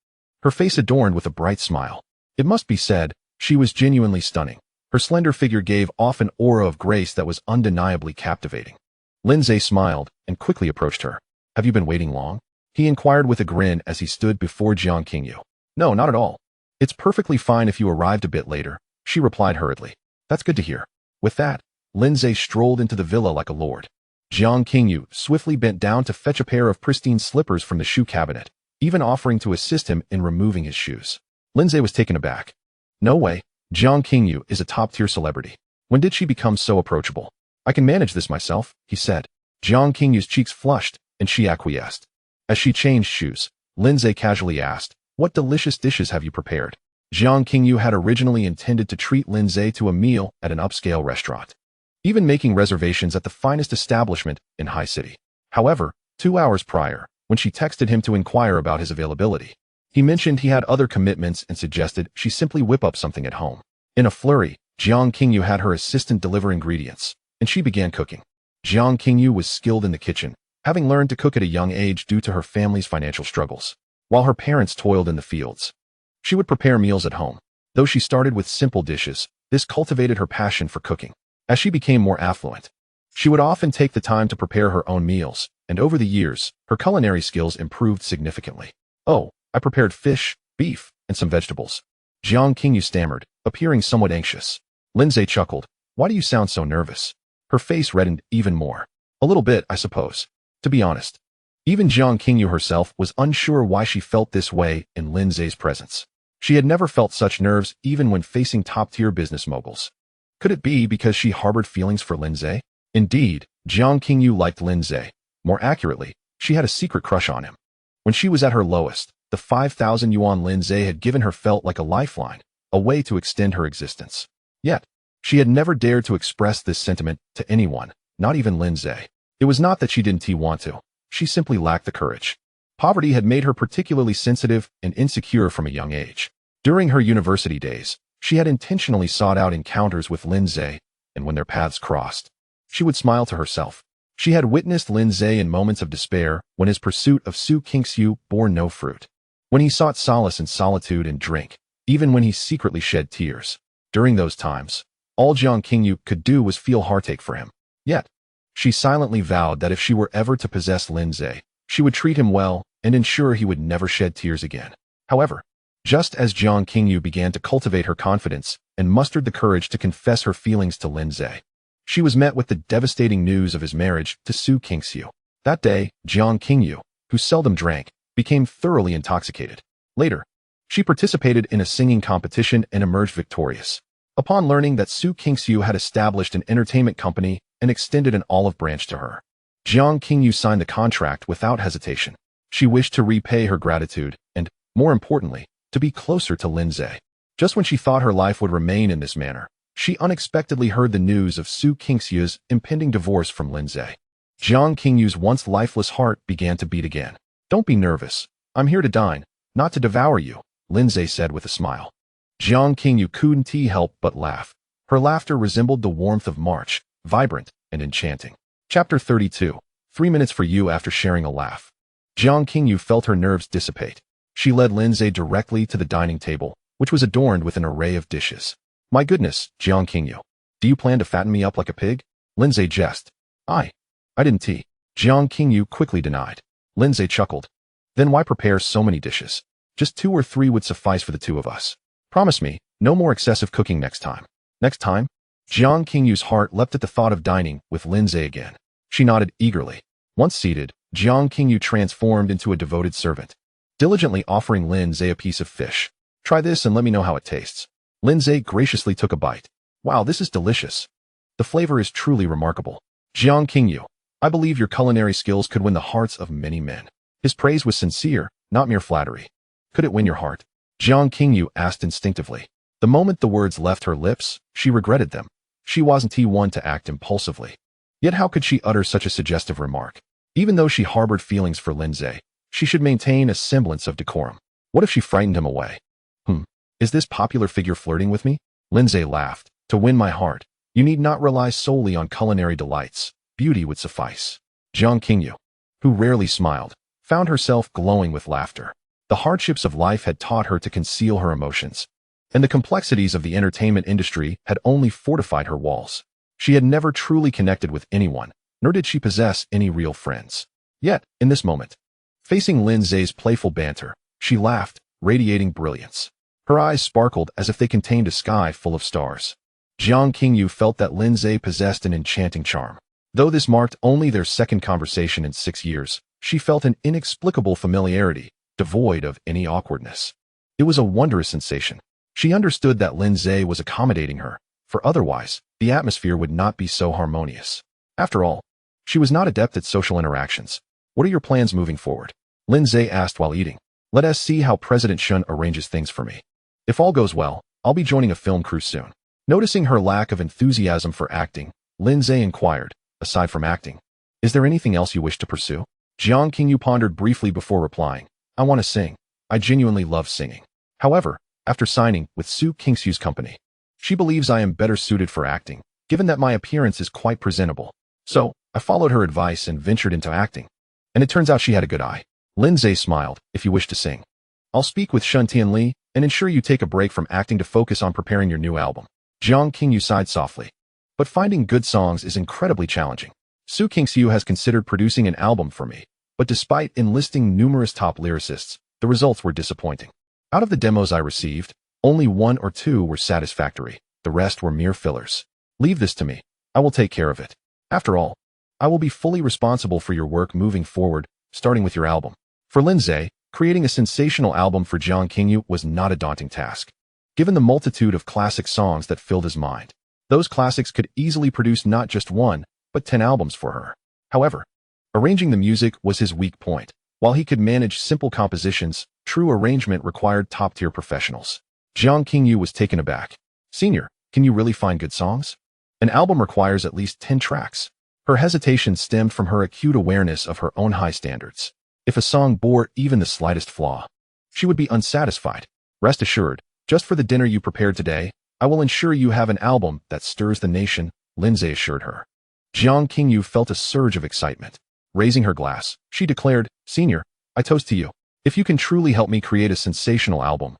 her face adorned with a bright smile. It must be said, she was genuinely stunning. Her slender figure gave off an aura of grace that was undeniably captivating. Lin Zhe smiled and quickly approached her. Have you been waiting long? He inquired with a grin as he stood before Jiang Qingyu. No, not at all. It's perfectly fine if you arrived a bit later, she replied hurriedly. That's good to hear. With that, Lin Zhe strolled into the villa like a lord. Jiang Qingyu swiftly bent down to fetch a pair of pristine slippers from the shoe cabinet, even offering to assist him in removing his shoes. Lin Zhe was taken aback. No way, Jiang Qingyu is a top-tier celebrity. When did she become so approachable? I can manage this myself, he said. Jiang Qingyu's cheeks flushed, and she acquiesced. As she changed shoes, Lin Zhe casually asked, what delicious dishes have you prepared? Jiang Qingyu had originally intended to treat Lin Zhe to a meal at an upscale restaurant, even making reservations at the finest establishment in High City. However, 2 hours prior, when she texted him to inquire about his availability, he mentioned he had other commitments and suggested she simply whip up something at home. In a flurry, Jiang Qingyu had her assistant deliver ingredients, and she began cooking. Jiang Qingyu was skilled in the kitchen, having learned to cook at a young age due to her family's financial struggles. While her parents toiled in the fields, she would prepare meals at home. Though she started with simple dishes, this cultivated her passion for cooking. As she became more affluent, she would often take the time to prepare her own meals, and over the years, her culinary skills improved significantly. "Oh, I prepared fish, beef, and some vegetables." Jiang Qingyu stammered, appearing somewhat anxious. Lindsay chuckled. "Why do you sound so nervous?" Her face reddened even more. "A little bit, I suppose. To be honest." Even Jiang Qingyu herself was unsure why she felt this way in Lindsay's presence. She had never felt such nerves even when facing top-tier business moguls. Could it be because she harbored feelings for Lindsay? Indeed, Jiang Qingyu liked Lindsay. More accurately, she had a secret crush on him. When she was at her lowest, the 5,000 yuan Lindsay had given her felt like a lifeline, a way to extend her existence. Yet, she had never dared to express this sentiment to anyone, not even Lindsay. It was not that she didn't want to. She simply lacked the courage. Poverty had made her particularly sensitive and insecure from a young age. During her university days, she had intentionally sought out encounters with Lindsay, and when their paths crossed, she would smile to herself. She had witnessed Lindsay in moments of despair when his pursuit of Su Qingxiu bore no fruit. When he sought solace in solitude and drink, even when he secretly shed tears. During those times, all Jiang Qingyu could do was feel heartache for him. Yet, she silently vowed that if she were ever to possess Lindsay, she would treat him well and ensure he would never shed tears again. However, just as Jiang Qingyu began to cultivate her confidence and mustered the courage to confess her feelings to Lindsay, she was met with the devastating news of his marriage to Su Qingxiu. That day, Jiang Qingyu, who seldom drank, became thoroughly intoxicated. Later, she participated in a singing competition and emerged victorious. Upon learning that Su Qingxiu had established an entertainment company and extended an olive branch to her, Jiang Qingyu signed the contract without hesitation. She wished to repay her gratitude and, more importantly, to be closer to Lindsay. Just when she thought her life would remain in this manner, she unexpectedly heard the news of Su Qingxiu's impending divorce from Lindsay. Jiang Qingyu's once lifeless heart began to beat again. "Don't be nervous. I'm here to dine, not to devour you," Lindsay said with a smile. Jiang Qingyu couldn't help but laugh. Her laughter resembled the warmth of March, vibrant and enchanting. Chapter 32. 3 minutes for you after sharing a laugh. Jiang Qingyu felt her nerves dissipate. She led Lindsay directly to the dining table, which was adorned with an array of dishes. "My goodness, Jiang Qingyu. Do you plan to fatten me up like a pig?" Lindsay jested. I didn't tea." Jiang Qingyu quickly denied. Lindsay chuckled. "Then why prepare so many dishes? Just 2 or 3 would suffice for the 2 of us. Promise me, no more excessive cooking next time." "Next time?" Jiang Qingyu's heart leapt at the thought of dining with Lindsay again. She nodded eagerly. Once seated, Jiang Qingyu transformed into a devoted servant, diligently offering Lindsay a piece of fish. "Try this and let me know how it tastes." Lindsay graciously took a bite. "Wow, this is delicious. The flavor is truly remarkable. Jiang Qingyu, I believe your culinary skills could win the hearts of many men." His praise was sincere, not mere flattery. "Could it win your heart?" Jiang Qingyu asked instinctively. The moment the words left her lips, she regretted them. She wasn't one to act impulsively. Yet how could she utter such a suggestive remark? Even though she harbored feelings for Lindsay, she should maintain a semblance of decorum. What if she frightened him away? Is this popular figure flirting with me?" Lindsay laughed. "To win my heart, you need not rely solely on culinary delights. Beauty would suffice." Jiang Qingyu, who rarely smiled, found herself glowing with laughter. The hardships of life had taught her to conceal her emotions, and the complexities of the entertainment industry had only fortified her walls. She had never truly connected with anyone, nor did she possess any real friends. Yet, in this moment, facing Lindsay's playful banter, she laughed, radiating brilliance. Her eyes sparkled as if they contained a sky full of stars. Jiang Qingyu felt that Lindsay possessed an enchanting charm. Though this marked only their second conversation in 6 years, she felt an inexplicable familiarity, devoid of any awkwardness. It was a wondrous sensation. She understood that Lindsay was accommodating her, for otherwise, the atmosphere would not be so harmonious. After all, she was not adept at social interactions. "What are your plans moving forward?" Lindsay asked while eating. "Let us see how President Shun arranges things for me. If all goes well, I'll be joining a film crew soon." Noticing her lack of enthusiasm for acting, Lindsay inquired, "Aside from acting, is there anything else you wish to pursue?" Jiang Qingyu pondered briefly before replying. "I want to sing. I genuinely love singing. However, after signing with Su Qingxiu's company, she believes I am better suited for acting, given that my appearance is quite presentable. So, I followed her advice and ventured into acting. And it turns out she had a good eye." Lindsay smiled. "If you wish to sing, I'll speak with Shun Tianli and ensure you take a break from acting to focus on preparing your new album." Jiang Qingyu sighed softly. but finding good songs is incredibly challenging. Su Kingxiu has considered producing an album for me, but despite enlisting numerous top lyricists, the results were disappointing. Out of the demos I received, only 1 or 2 were satisfactory. The rest were mere fillers. Leave this to me. I will take care of it. After all, I will be fully responsible for your work moving forward, starting with your album. For Lindsay, creating a sensational album for Jiang Qingyu was not a daunting task. Given the multitude of classic songs that filled his mind, those classics could easily produce not just 1, but 10 albums for her. However, arranging the music was his weak point. While he could manage simple compositions, true arrangement required top-tier professionals. Jiang Qingyu was taken aback. "Senior, can you really find good songs? An album requires at least 10 tracks. Her hesitation stemmed from her acute awareness of her own high standards. If a song bore even the slightest flaw, she would be unsatisfied. Rest assured, just for the dinner you prepared today, I will ensure you have an album that stirs the nation, Lindsay assured her. Jiang Qingyu felt a surge of excitement. Raising her glass, she declared, "Senior, I toast to you. If you can truly help me create a sensational album,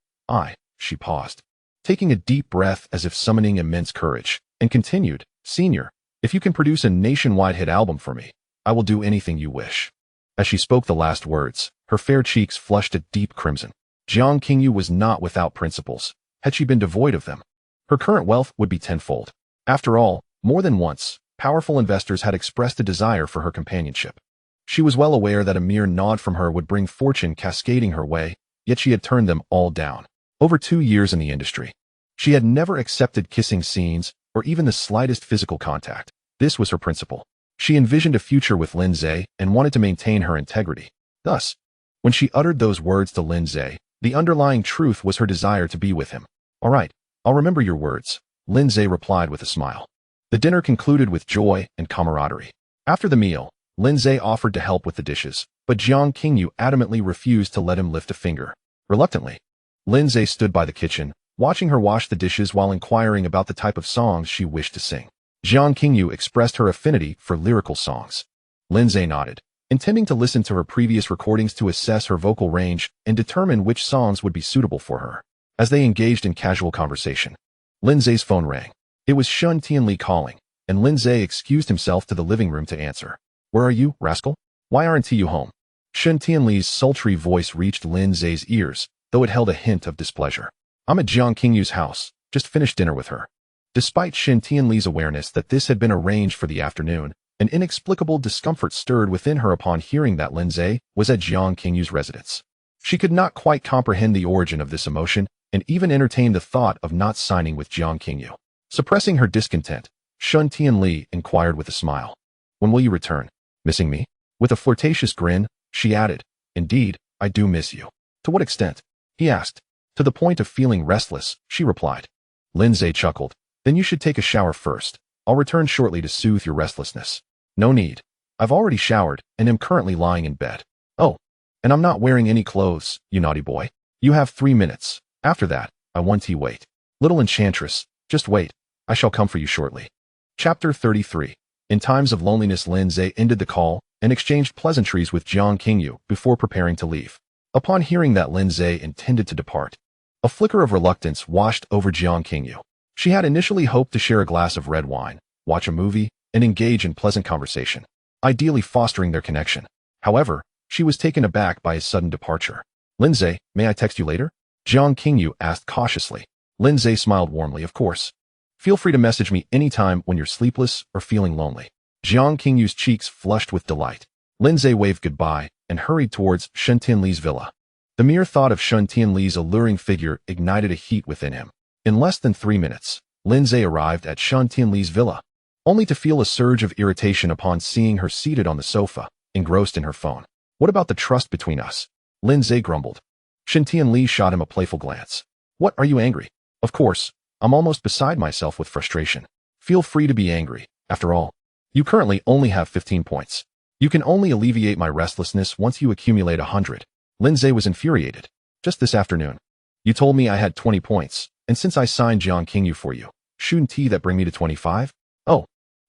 she paused, taking a deep breath as if summoning immense courage, and continued, "Senior, if you can produce a nationwide hit album for me, I will do anything you wish." As she spoke the last words, her fair cheeks flushed a deep crimson. Jiang Qingyu was not without principles. Had she been devoid of them, her current wealth would be tenfold. After all, more than once, powerful investors had expressed a desire for her companionship. She was well aware that a mere nod from her would bring fortune cascading her way, yet she had turned them all down. Over 2 years in the industry, she had never accepted kissing scenes or even the slightest physical contact. This was her principle. She envisioned a future with Lindsay and wanted to maintain her integrity. Thus, when she uttered those words to Lindsay, the underlying truth was her desire to be with him. "All right, I'll remember your words," Lindsay replied with a smile. The dinner concluded with joy and camaraderie. After the meal, Lindsay offered to help with the dishes, but Jiang Qingyu adamantly refused to let him lift a finger. Reluctantly, Lindsay stood by the kitchen, watching her wash the dishes while inquiring about the type of songs she wished to sing. Jiang Qingyu expressed her affinity for lyrical songs. Lindsay nodded, intending to listen to her previous recordings to assess her vocal range and determine which songs would be suitable for her. As they engaged in casual conversation, Lindsay's phone rang. It was Shun Tianli calling, and Lindsay excused himself to the living room to answer. "Where are you, rascal? Why aren't you home?" Shun Tianli's sultry voice reached Lindsay's ears, though it held a hint of displeasure. "I'm at Jiang Qingyu's house, just finished dinner with her." Despite Shun Tianli's awareness that this had been arranged for the afternoon, an inexplicable discomfort stirred within her upon hearing that Lindsay was at Jiang Qingyu's residence. She could not quite comprehend the origin of this emotion, and even entertained the thought of not signing with Jiang Qingyu. Suppressing her discontent, Shun Tianli inquired with a smile, "When will you return? Missing me?" With a flirtatious grin, she added, "Indeed, I do miss you." "To what extent?" he asked. "To the point of feeling restless," she replied. Lindsay chuckled. "Then you should take a shower first. I'll return shortly to soothe your restlessness." "No need. I've already showered and am currently lying in bed." "Oh, and I'm not wearing any clothes, you naughty boy. You have 3 minutes. After that, I want you wait. Little enchantress, just wait. I shall come for you shortly." Chapter 33. In times of loneliness, Lindsay ended the call and exchanged pleasantries with Jiang Qingyu before preparing to leave. Upon hearing that Lindsay intended to depart, a flicker of reluctance washed over Jiang Qingyu. She had initially hoped to share a glass of red wine, watch a movie, and engage in pleasant conversation, ideally fostering their connection. However, she was taken aback by his sudden departure. "Lindsay, may I text you later?" Jiang Qingyu asked cautiously. Lindsay smiled warmly. "Of course. Feel free to message me anytime when you're sleepless or feeling lonely." Jiang Qingyu's cheeks flushed with delight. Lindsay waved goodbye and hurried towards Shun Tianli's villa. The mere thought of Shun Tianli's alluring figure ignited a heat within him. In less than 3 minutes, Lindsay arrived at Shun Tianli's villa, only to feel a surge of irritation upon seeing her seated on the sofa, engrossed in her phone. "What about the trust between us?" Lindsay grumbled. Shun Tianli shot him a playful glance. "What, are you angry?" "Of course, I'm almost beside myself with frustration." "Feel free to be angry. After all, you currently only have 15 points. You can only alleviate my restlessness once you accumulate 100. Lindsay was infuriated. "Just this afternoon, you told me I had 20 points, and since I signed Jiang Qingyu for you, shouldn't that bring me to 25? "Oh,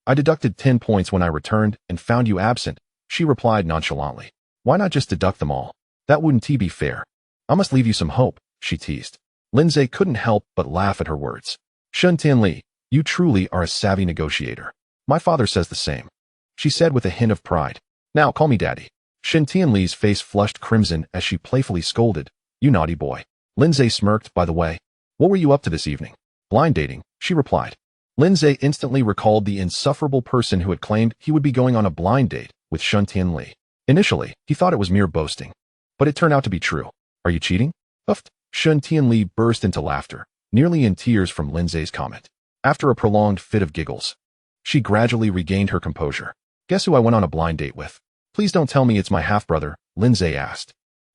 I deducted 10 points when I returned and found you absent," she replied nonchalantly. "Why not just deduct them all? That wouldn't be fair." "I must leave you some hope," she teased. Lindsay couldn't help but laugh at her words. "Shun Tianli, You truly are a savvy negotiator. My father says the same, she said with a hint of pride. Now call me daddy. Shen Tianli's face flushed crimson as she playfully scolded. You naughty boy. Lindsay smirked. By the way, what were you up to this evening? Blind dating, she replied. Lindsay instantly recalled the insufferable person who had claimed he would be going on a blind date with Shen Tianli. Initially, he thought it was mere boasting, but it turned out to be true. Are you cheating? Uffed. Shen Tianli burst into laughter, nearly in tears from Lindsay's comment. After a prolonged fit of giggles, she gradually regained her composure. Guess who I went on a blind date with? Please don't tell me it's my half-brother, Lindsay asked.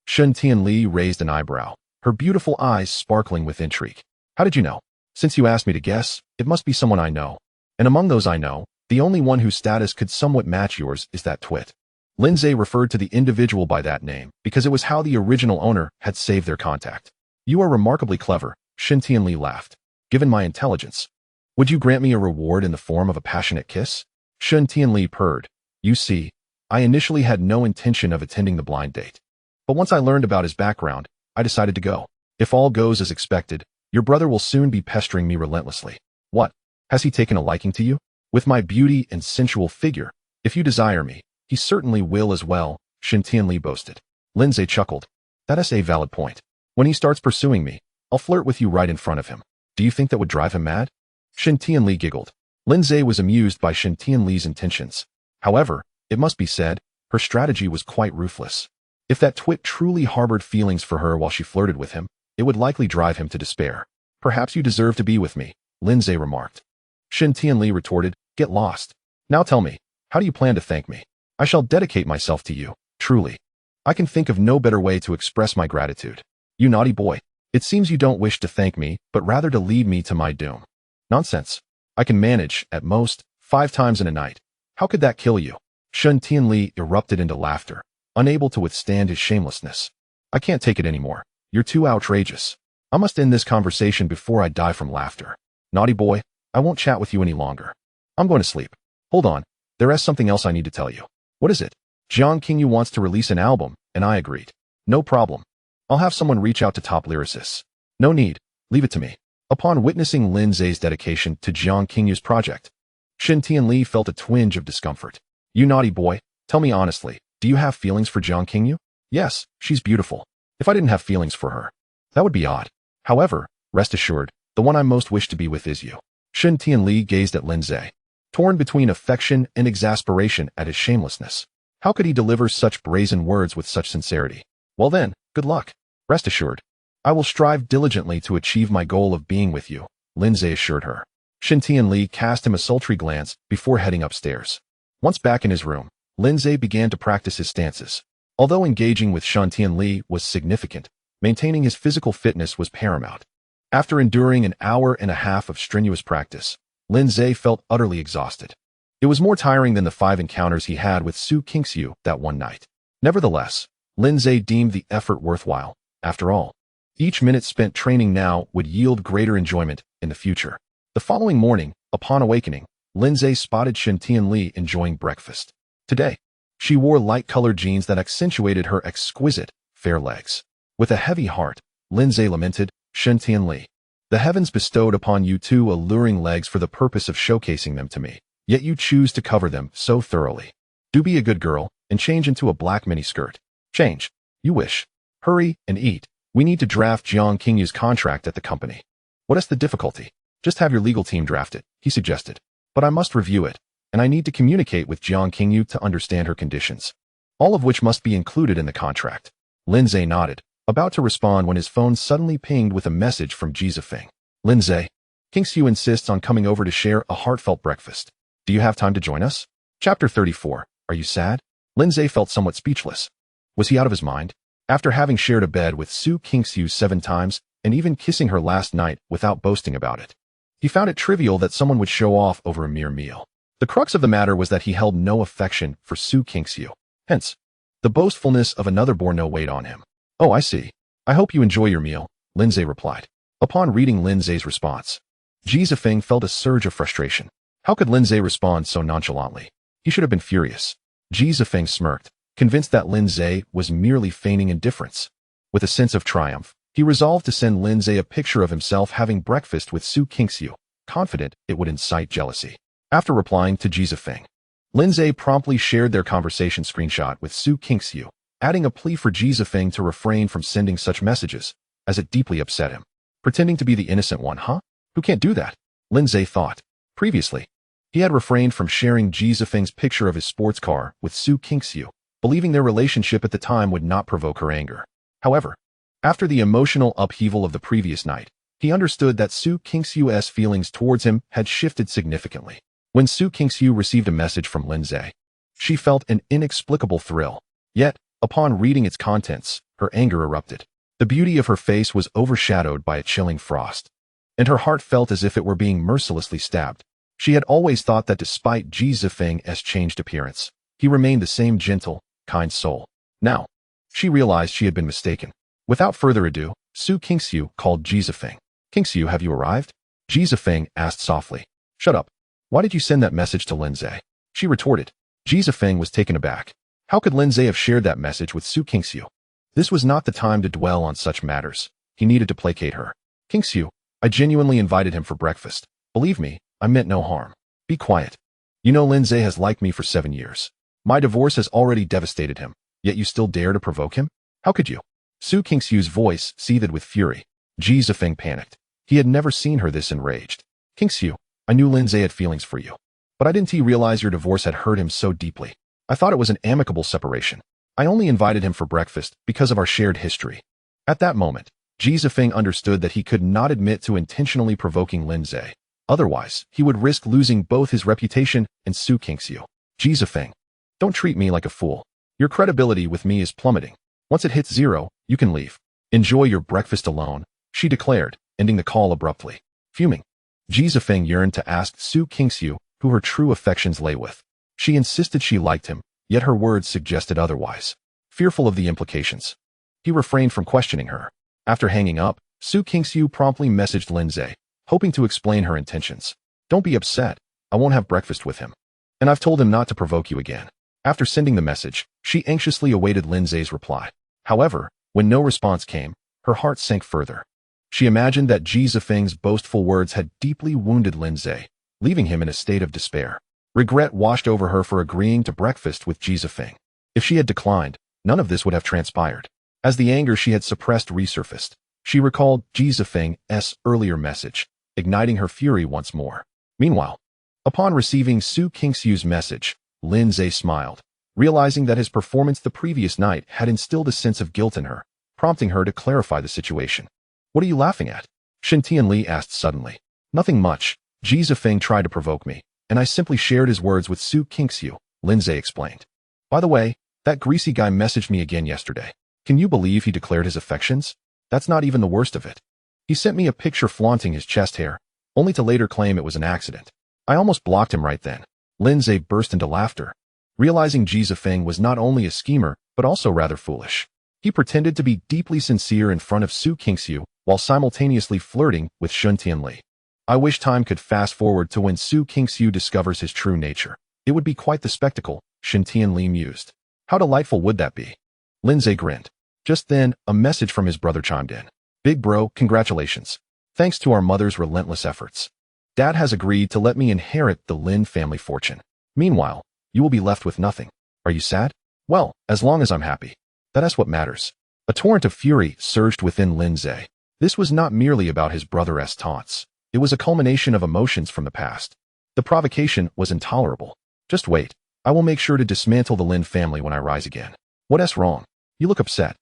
Shen Tianli raised an eyebrow, her beautiful eyes sparkling with intrigue. How did you know? Since you asked me to guess, it must be someone I know. And among those I know, the only one whose status could somewhat match yours is that twit. Lindsay referred to the individual by that name because it was how the original owner had saved their contact. You are remarkably clever, Shen Tianli laughed. Given my intelligence, would you grant me a reward in the form of a passionate kiss? Shen Tianli purred. You see, I initially had no intention of attending the blind date. But once I learned about his background, I decided to go. If all goes as expected, your brother will soon be pestering me relentlessly. What? Has he taken a liking to you? With my beauty and sensual figure, if you desire me, he certainly will as well, Shen Tianli boasted. Lindsay chuckled. That is a valid point. When he starts pursuing me, I'll flirt with you right in front of him. Do you think that would drive him mad? Shen Tianli giggled. Lindsay was amused by Shen Tianli's intentions. However, it must be said, her strategy was quite ruthless. If that twit truly harbored feelings for her while she flirted with him, it would likely drive him to despair. Perhaps you deserve to be with me, Lindsay remarked. Shen Tianli retorted, get lost. Now tell me, how do you plan to thank me? I shall dedicate myself to you, truly. I can think of no better way to express my gratitude. You naughty boy. It seems you don't wish to thank me, but rather to lead me to my doom. Nonsense. I can manage, at most, 5 times in a night. How could that kill you? Shen Tianli erupted into laughter, unable to withstand his shamelessness. I can't take it anymore. You're too outrageous. I must end this conversation before I die from laughter. Naughty boy, I won't chat with you any longer. I'm going to sleep. Hold on. There is something else I need to tell you. What is it? Jiang Qingyu wants to release an album, and I agreed. No problem. I'll have someone reach out to top lyricists. No need. Leave it to me. Upon witnessing Lindsay's dedication to Jiang Qingyu's project, Shen Tianli felt a twinge of discomfort. You naughty boy, tell me honestly, do you have feelings for Jiang Qingyu? Yes, she's beautiful. If I didn't have feelings for her, that would be odd. However, rest assured, the one I most wish to be with is you. Shen Tianli gazed at Lindsay, torn between affection and exasperation at his shamelessness. How could he deliver such brazen words with such sincerity? Well then, good luck. Rest assured, I will strive diligently to achieve my goal of being with you, Lindsay assured her. Shen Tianli cast him a sultry glance before heading upstairs. Once back in his room, Lindsay began to practice his stances. Although engaging with Shen Tianli was significant, maintaining his physical fitness was paramount. After enduring an hour and a half of strenuous practice, Lindsay felt utterly exhausted. It was more tiring than the 5 encounters he had with Su Qingxiu that one night. Nevertheless, Lindsay deemed the effort worthwhile. After all, each minute spent training now would yield greater enjoyment in the future. The following morning, upon awakening, Lindsay spotted Shen Tianli enjoying breakfast. Today, she wore light-colored jeans that accentuated her exquisite, fair legs. With a heavy heart, Lindsay lamented, Shen Tianli, the heavens bestowed upon you 2 alluring legs for the purpose of showcasing them to me, yet you choose to cover them so thoroughly. Do be a good girl and change into a black miniskirt. Change. You wish. Hurry and eat. We need to draft Jiang Qingyu's contract at the company. What is the difficulty? Just have your legal team draft it, he suggested. But I must review it, and I need to communicate with Jiang Qingyu to understand her conditions, all of which must be included in the contract. Lindsay nodded, about to respond when his phone suddenly pinged with a message from Ji Zifeng. Lindsay, Qingxiu insists on coming over to share a heartfelt breakfast. Do you have time to join us? Chapter 34. Are you sad? Lindsay felt somewhat speechless. Was he out of his mind? After having shared a bed with Su Qingxiu 7 times, and even kissing her last night without boasting about it, he found it trivial that someone would show off over a mere meal. The crux of the matter was that he held no affection for Su Qingxiu. Hence, the boastfulness of another bore no weight on him. Oh, I see. I hope you enjoy your meal, Lindsay replied. Upon reading Lindsay's response, Ji Zifeng felt a surge of frustration. How could Lindsay respond so nonchalantly? He should have been furious. Ji Zifeng smirked, convinced that Lindsay was merely feigning indifference. With a sense of triumph, he resolved to send Lindsay a picture of himself having breakfast with Su Qingxiu. confident it would incite jealousy. After replying to Ji Zifeng, Lindsay promptly shared their conversation screenshot with Su Kingxiu, adding a plea for Ji Zifeng to refrain from sending such messages, as it deeply upset him. Pretending to be the innocent one, huh? Who can't do that? Lindsay thought. Previously, he had refrained from sharing Ji Zifeng's picture of his sports car with Su Kingxiu, believing their relationship at the time would not provoke her anger. However, after the emotional upheaval of the previous night, he understood that Su Kingxiu's feelings towards him had shifted significantly. When Su Kingxiu received a message from Lindsay, she felt an inexplicable thrill. Yet, upon reading its contents, her anger erupted. The beauty of her face was overshadowed by a chilling frost, and her heart felt as if it were being mercilessly stabbed. She had always thought that despite Ji Zifeng's changed appearance, he remained the same gentle, kind soul. Now, she realized she had been mistaken. Without further ado, Su Kingxiu called Ji Zifeng. Kingxiu, have you arrived? Ji Zifeng asked softly. Shut up. Why did you send that message to Lindsay? She retorted. Ji Zifeng was taken aback. How could Lindsay have shared that message with Su Kingxiu? This was not the time to dwell on such matters. He needed to placate her. Kingxiu, I genuinely invited him for breakfast. Believe me, I meant no harm. Be quiet. You know Lindsay has liked me for 7 years. My divorce has already devastated him, yet you still dare to provoke him? How could you? Su Kingxiu's voice seethed with fury. Ji Zifeng panicked. He had never seen her this enraged. Kingxiu, I knew Lindsay had feelings for you. But I didn't realize your divorce had hurt him so deeply. I thought it was an amicable separation. I only invited him for breakfast because of our shared history. At that moment, Ji Zifeng understood that he could not admit to intentionally provoking Lindsay. Otherwise, he would risk losing both his reputation and Su Kingxiu. Ji Zifeng, don't treat me like a fool. Your credibility with me is plummeting. Once it hits 0, you can leave. Enjoy your breakfast alone, she declared, ending the call abruptly. Fuming, Ji Zifeng yearned to ask Su Kingxiu who her true affections lay with. She insisted she liked him, yet her words suggested otherwise. Fearful of the implications, he refrained from questioning her. After hanging up, Su Kingxiu promptly messaged Lindsay, hoping to explain her intentions. Don't be upset, I won't have breakfast with him. And I've told him not to provoke you again. After sending the message, she anxiously awaited Lindsay's reply. However, when no response came, her heart sank further. She imagined that Ji Zifeng's boastful words had deeply wounded Lindsay, leaving him in a state of despair. Regret washed over her for agreeing to breakfast with Ji Zifeng. If she had declined, none of this would have transpired. As the anger she had suppressed resurfaced, she recalled Ji Zifeng's earlier message, igniting her fury once more. Meanwhile, upon receiving Su Kingxiu's message, Lindsay smiled, realizing that his performance the previous night had instilled a sense of guilt in her, prompting her to clarify the situation. What are you laughing at? Shen Tianli asked suddenly. Nothing much. Ji Zifeng tried to provoke me, and I simply shared his words with Su Kingxiu, Lindsay explained. By the way, that greasy guy messaged me again yesterday. Can you believe he declared his affections? That's not even the worst of it. He sent me a picture flaunting his chest hair, only to later claim it was an accident. I almost blocked him right then. Lindsay burst into laughter, realizing Ji Zifeng was not only a schemer, but also rather foolish. He pretended to be deeply sincere in front of Su Kingxiu, while simultaneously flirting with Shen Tianli. I wish time could fast forward to when Su Kingxiu discovers his true nature. It would be quite the spectacle, Shen Tianli mused. How delightful would that be? Lindsay grinned. Just then, a message from his brother chimed in. Big bro, congratulations. Thanks to our mother's relentless efforts, Dad has agreed to let me inherit the Lin family fortune. Meanwhile, you will be left with nothing. Are you sad? Well, as long as I'm happy. That's what matters. A torrent of fury surged within Lindsay. This was not merely about his brother's taunts. It was a culmination of emotions from the past. The provocation was intolerable. Just wait. I will make sure to dismantle the Lin family when I rise again. What's wrong? You look upset.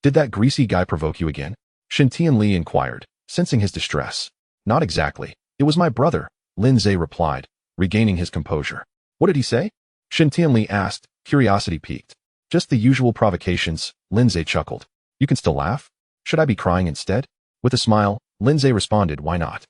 Did that greasy guy provoke you again? Shen Tianli inquired, sensing his distress. Not exactly. It was my brother, Lindsay replied, regaining his composure. What did he say? Shen Tianli asked, curiosity piqued. Just the usual provocations, Lindsay chuckled. You can still laugh? Should I be crying instead? With a smile, Lindsay responded, why not?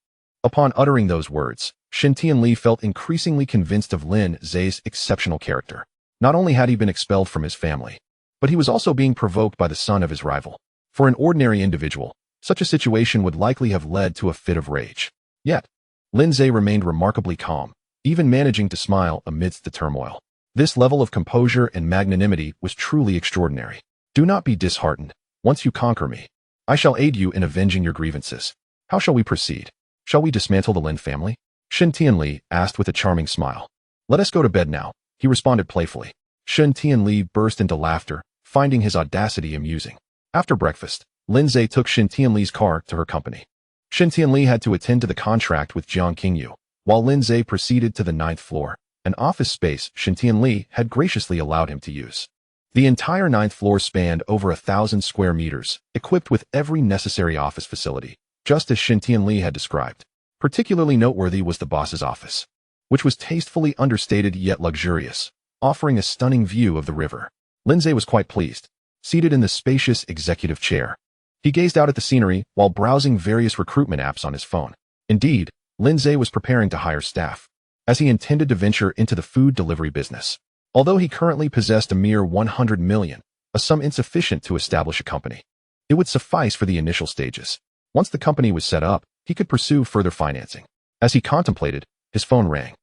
Upon uttering those words, Shen Tianli felt increasingly convinced of Lin Zay's exceptional character. Not only had he been expelled from his family, but he was also being provoked by the son of his rival. For an ordinary individual, such a situation would likely have led to a fit of rage. Yet, Lindsay remained remarkably calm, even managing to smile amidst the turmoil. This level of composure and magnanimity was truly extraordinary. Do not be disheartened. Once you conquer me, I shall aid you in avenging your grievances. How shall we proceed? Shall we dismantle the Lin family? Shen Tianli asked with a charming smile. Let us go to bed now, he responded playfully. Shen Tianli burst into laughter, finding his audacity amusing. After breakfast, Lindsay took Shen Tianli's car to her company. Shen Tianli had to attend to the contract with Jiang Qingyu, while Lindsay proceeded to the 9th floor, an office space Shen Tianli had graciously allowed him to use. The entire 9th floor spanned over 1,000 square meters, equipped with every necessary office facility, just as Shen Tianli had described. Particularly noteworthy was the boss's office, which was tastefully understated yet luxurious, offering a stunning view of the river. Lindsay was quite pleased. Seated in the spacious executive chair, he gazed out at the scenery while browsing various recruitment apps on his phone. Indeed, Lindsay was preparing to hire staff, as he intended to venture into the food delivery business. Although he currently possessed a mere 100 million, a sum insufficient to establish a company, it would suffice for the initial stages. Once the company was set up, he could pursue further financing. As he contemplated, his phone rang.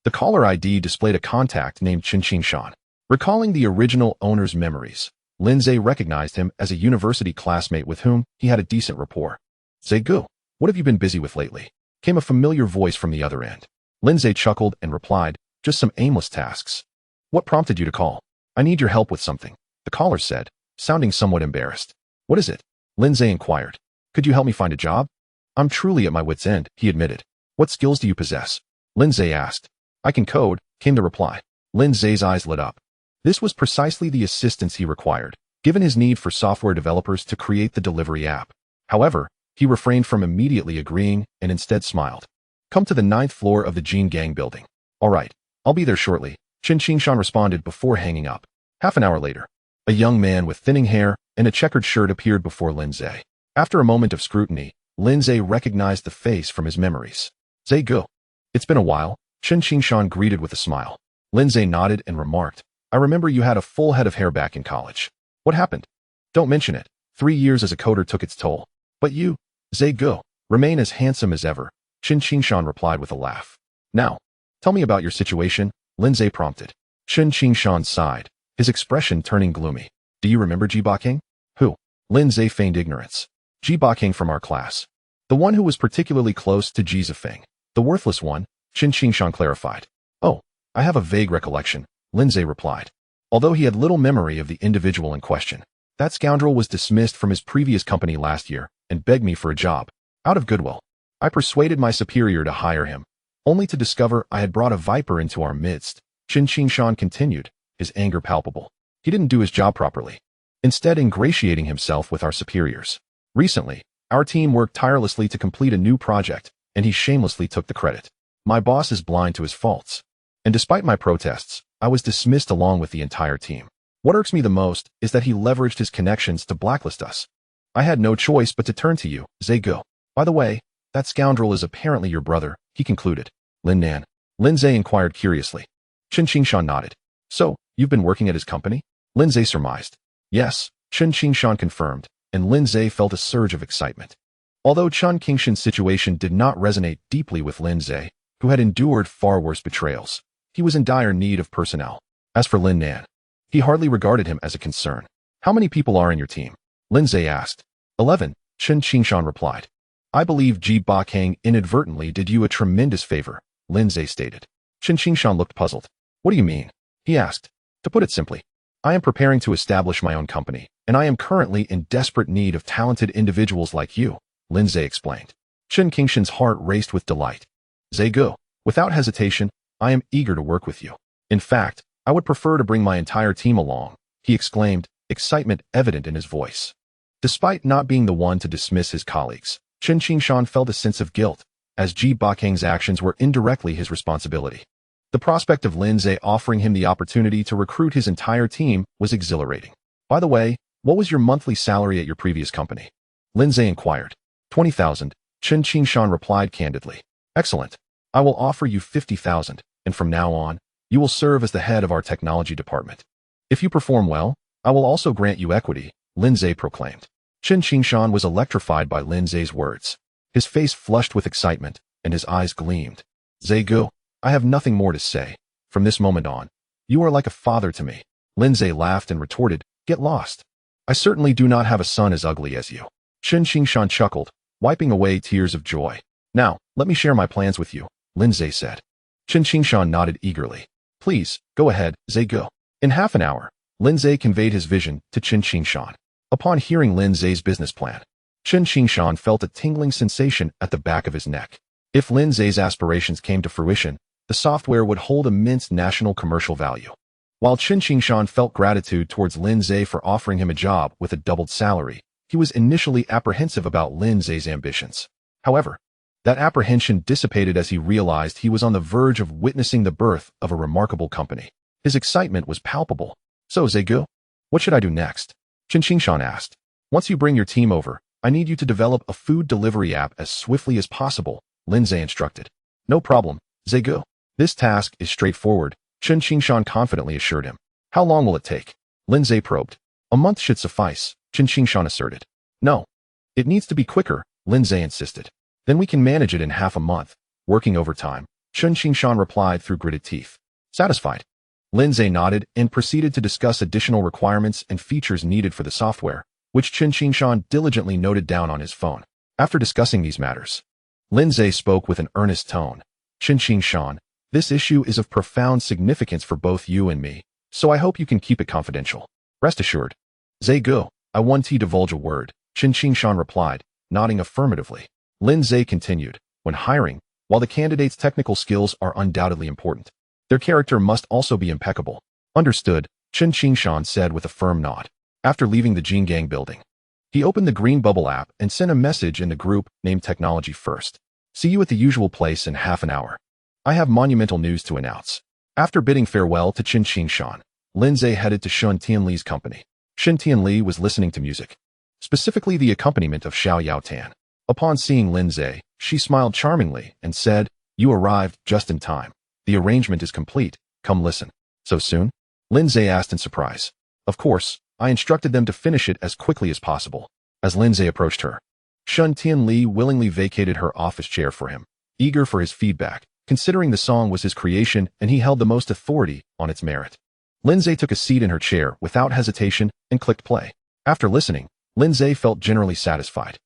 The caller ID displayed a contact named Chen Qingshan. Recalling the original owner's memories, Lindsay recognized him as a university classmate with whom he had a decent rapport. Zegu, what have you been busy with lately? Came a familiar voice from the other end. Lindsay chuckled and replied, just some aimless tasks. What prompted you to call? I need your help with something, the caller said, sounding somewhat embarrassed. What is it? Lindsay inquired. Could you help me find a job? I'm truly at my wit's end, he admitted. What skills do you possess? Lindsay asked. I can code, came the reply. Lindsay's eyes lit up. This was precisely the assistance he required, given his need for software developers to create the delivery app. However, he refrained from immediately agreeing and instead smiled. Come to the 9th floor of the Jin Gang building. All right, I'll be there shortly, Chen Qingshan responded before hanging up. Half an hour later, a young man with thinning hair and a checkered shirt appeared before Lindsay. After a moment of scrutiny, Lindsay recognized the face from his memories. Zegu. It's been a while, Chen Qingshan greeted with a smile. Lindsay nodded and remarked, I remember you had a full head of hair back in college. What happened? Don't mention it. 3 years as a coder took its toll. But you, Zegu, remain as handsome as ever, Chen Qingshan replied with a laugh. Now, tell me about your situation, Lindsay prompted. Chen Qingshan sighed, his expression turning gloomy. Do you remember Ji Baking? Who? Lindsay feigned ignorance. Ji Baking from our class. The one who was particularly close to Ji Zifeng. The worthless one, Chen Qingshan clarified. Oh, I have a vague recollection, Lindsay replied. Although he had little memory of the individual in question, that scoundrel was dismissed from his previous company last year and begged me for a job. Out of goodwill, I persuaded my superior to hire him, only to discover I had brought a viper into our midst. Chen Qingshan continued, his anger palpable. He didn't do his job properly, instead ingratiating himself with our superiors. Recently, our team worked tirelessly to complete a new project, and he shamelessly took the credit. My boss is blind to his faults, and despite my protests, I was dismissed along with the entire team. What irks me the most is that he leveraged his connections to blacklist us. I had no choice but to turn to you, Zegu. By the way, that scoundrel is apparently your brother, he concluded. Lin Nan. Lindsay inquired curiously. Chen Qingshan nodded. So, you've been working at his company? Lindsay surmised. Yes, Chen Qingshan confirmed, and Lindsay felt a surge of excitement. Although Chen Qingshan's situation did not resonate deeply with Lindsay, who had endured far worse betrayals, he was in dire need of personnel. As for Lin Nan, he hardly regarded him as a concern. How many people are in your team? Lindsay asked. 11, Chen Qingshan replied. I believe Ji Bakang inadvertently did you a tremendous favor, Lindsay stated. Chen Qingshan looked puzzled. What do you mean? He asked. To put it simply, I am preparing to establish my own company, and I am currently in desperate need of talented individuals like you, Lindsay explained. Chen Qingshan's heart raced with delight. Zegu, without hesitation, I am eager to work with you. In fact, I would prefer to bring my entire team along, he exclaimed, excitement evident in his voice. Despite not being the one to dismiss his colleagues, Chen Qingshan felt a sense of guilt, as Ji Bakang's actions were indirectly his responsibility. The prospect of Lindsay offering him the opportunity to recruit his entire team was exhilarating. By the way, what was your monthly salary at your previous company? Lindsay inquired. 20,000, Chen Qingshan replied candidly. Excellent. I will offer you 50,000, and from now on, you will serve as the head of our technology department. If you perform well, I will also grant you equity, Lindsay proclaimed. Chen Qingshan was electrified by Lindsay's words. His face flushed with excitement, and his eyes gleamed. Zegu, I have nothing more to say. From this moment on, you are like a father to me. Lindsay laughed and retorted, get lost. I certainly do not have a son as ugly as you. Chen Qingshan chuckled, wiping away tears of joy. Now, let me share my plans with you, Lin Zhe said. Chen Qingshan nodded eagerly. Please, go ahead, Zhe Ge. In half an hour, Lin Zhe conveyed his vision to Chen Qingshan. Upon hearing Lin Zhe's business plan, Chen Qingshan felt a tingling sensation at the back of his neck. If Lin Zhe's aspirations came to fruition, the software would hold immense national commercial value. While Chen Qingshan felt gratitude towards Lin Zhe for offering him a job with a doubled salary, he was initially apprehensive about Lin Zhe's ambitions. However, that apprehension dissipated as he realized he was on the verge of witnessing the birth of a remarkable company. His excitement was palpable. So, Zhe Ge, what should I do next? Chen Qingshan asked. Once you bring your team over, I need you to develop a food delivery app as swiftly as possible, Lin Zhe instructed. No problem, Zhe Ge. This task is straightforward, Chen Qingshan confidently assured him. How long will it take? Lin Zhe probed. A month should suffice, Chen Qingshan asserted. No. It needs to be quicker, Lin Zhe insisted. Then we can manage it in half a month, working overtime, Chen Qingshan replied through gritted teeth. Satisfied? Lin Zhe nodded and proceeded to discuss additional requirements and features needed for the software, which Chen Qingshan diligently noted down on his phone. After discussing these matters, Lin Zhe spoke with an earnest tone. Chen Qingshan, this issue is of profound significance for both you and me, so I hope you can keep it confidential. Rest assured. Zhe Ge, I want to divulge a word, Chen Qingshan replied, nodding affirmatively. Lin Zhe continued, when hiring, while the candidate's technical skills are undoubtedly important, their character must also be impeccable. Understood, Chen Qingshan said with a firm nod. After leaving the Jinggang building, he opened the Green Bubble app and sent a message in the group named Technology First. See you at the usual place in half an hour. I have monumental news to announce. After bidding farewell to Chen Qingshan, Lin Zhe headed to Shen Tianli's company. Shen Tianli was listening to music, specifically the accompaniment of Xiao Yaotan. Upon seeing Lin Zhe, she smiled charmingly and said, You arrived just in time. The arrangement is complete. Come listen. So soon? Lin Zhe asked in surprise. Of course, I instructed them to finish it as quickly as possible. As Lin Zhe approached her, Shen Tianli willingly vacated her office chair for him, eager for his feedback, considering the song was his creation and he held the most authority on its merit. Lin Zhe took a seat in her chair without hesitation and clicked play. After listening, Lin Zhe felt generally satisfied.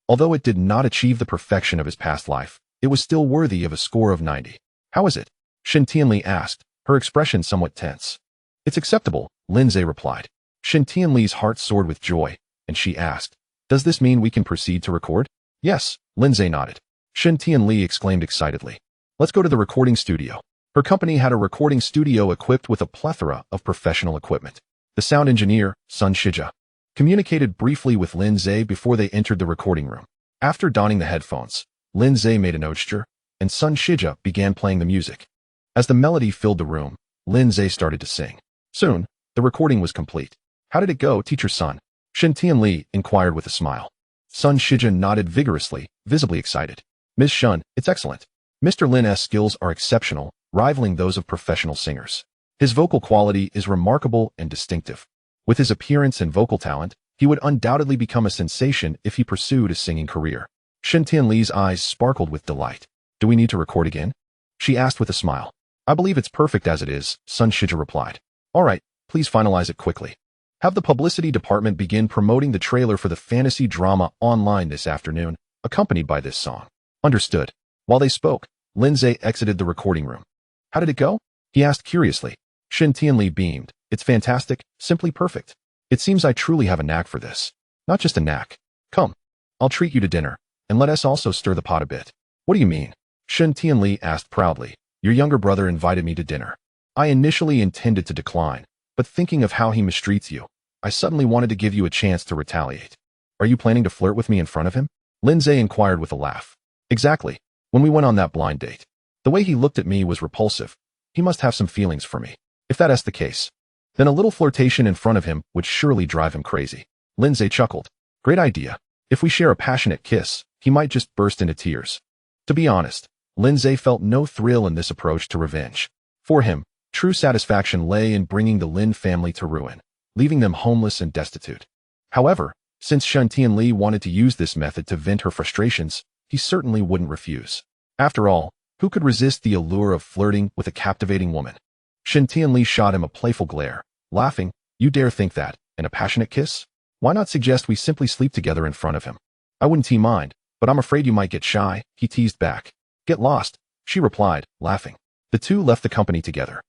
Although it did not achieve the perfection of his past life, it was still worthy of a score of 90. How is it? Shen Tianli asked, her expression somewhat tense. It's acceptable, Lin Zhe replied. Shen Tianli's heart soared with joy, and she asked, Does this mean we can proceed to record? Yes, Lin Zhe nodded. Shen Tianli exclaimed excitedly. Let's go to the recording studio. Her company had a recording studio equipped with a plethora of professional equipment. The sound engineer, Sun Shija, communicated briefly with Lin Zhe before they entered the recording room. After donning the headphones, Lin Zhe made an gesture, and Sun Shija began playing the music. As the melody filled the room, Lin Zhe started to sing. Soon, the recording was complete. How did it go, Teacher Sun? Shen Tianli inquired with a smile. Sun Shija nodded vigorously, visibly excited. Ms. Shun, it's excellent. Mr. Lin's skills are exceptional, rivaling those of professional singers. His vocal quality is remarkable and distinctive. With his appearance and vocal talent, he would undoubtedly become a sensation if he pursued a singing career. Shen Tianli's eyes sparkled with delight. Do we need to record again? She asked with a smile. I believe it's perfect as it is, Sun Shija replied. All right, please finalize it quickly. Have the publicity department begin promoting the trailer for the fantasy drama online this afternoon, accompanied by this song. Understood. While they spoke, Lin Zhe exited the recording room. How did it go? He asked curiously. Shen Tianli beamed. It's fantastic, simply perfect. It seems I truly have a knack for this. Not just a knack. Come. I'll treat you to dinner, and let us also stir the pot a bit. What do you mean? Shen Tianli asked proudly. Your younger brother invited me to dinner. I initially intended to decline, but thinking of how he mistreats you, I suddenly wanted to give you a chance to retaliate. Are you planning to flirt with me in front of him? Lin Zhe inquired with a laugh. Exactly. When we went on that blind date, the way he looked at me was repulsive. He must have some feelings for me. If that is the case, then a little flirtation in front of him would surely drive him crazy. Lin Zhe chuckled. Great idea. If we share a passionate kiss, he might just burst into tears. To be honest, Lin Zhe felt no thrill in this approach to revenge. For him, true satisfaction lay in bringing the Lin family to ruin, leaving them homeless and destitute. However, since Shen Tianli wanted to use this method to vent her frustrations, he certainly wouldn't refuse. After all, who could resist the allure of flirting with a captivating woman? Shen Tianli shot him a playful glare, laughing. You dare think that, and a passionate kiss? Why not suggest we simply sleep together in front of him? I wouldn't mind, But I'm afraid you might get shy, he teased back. Get lost, she replied, laughing. The two left the company together.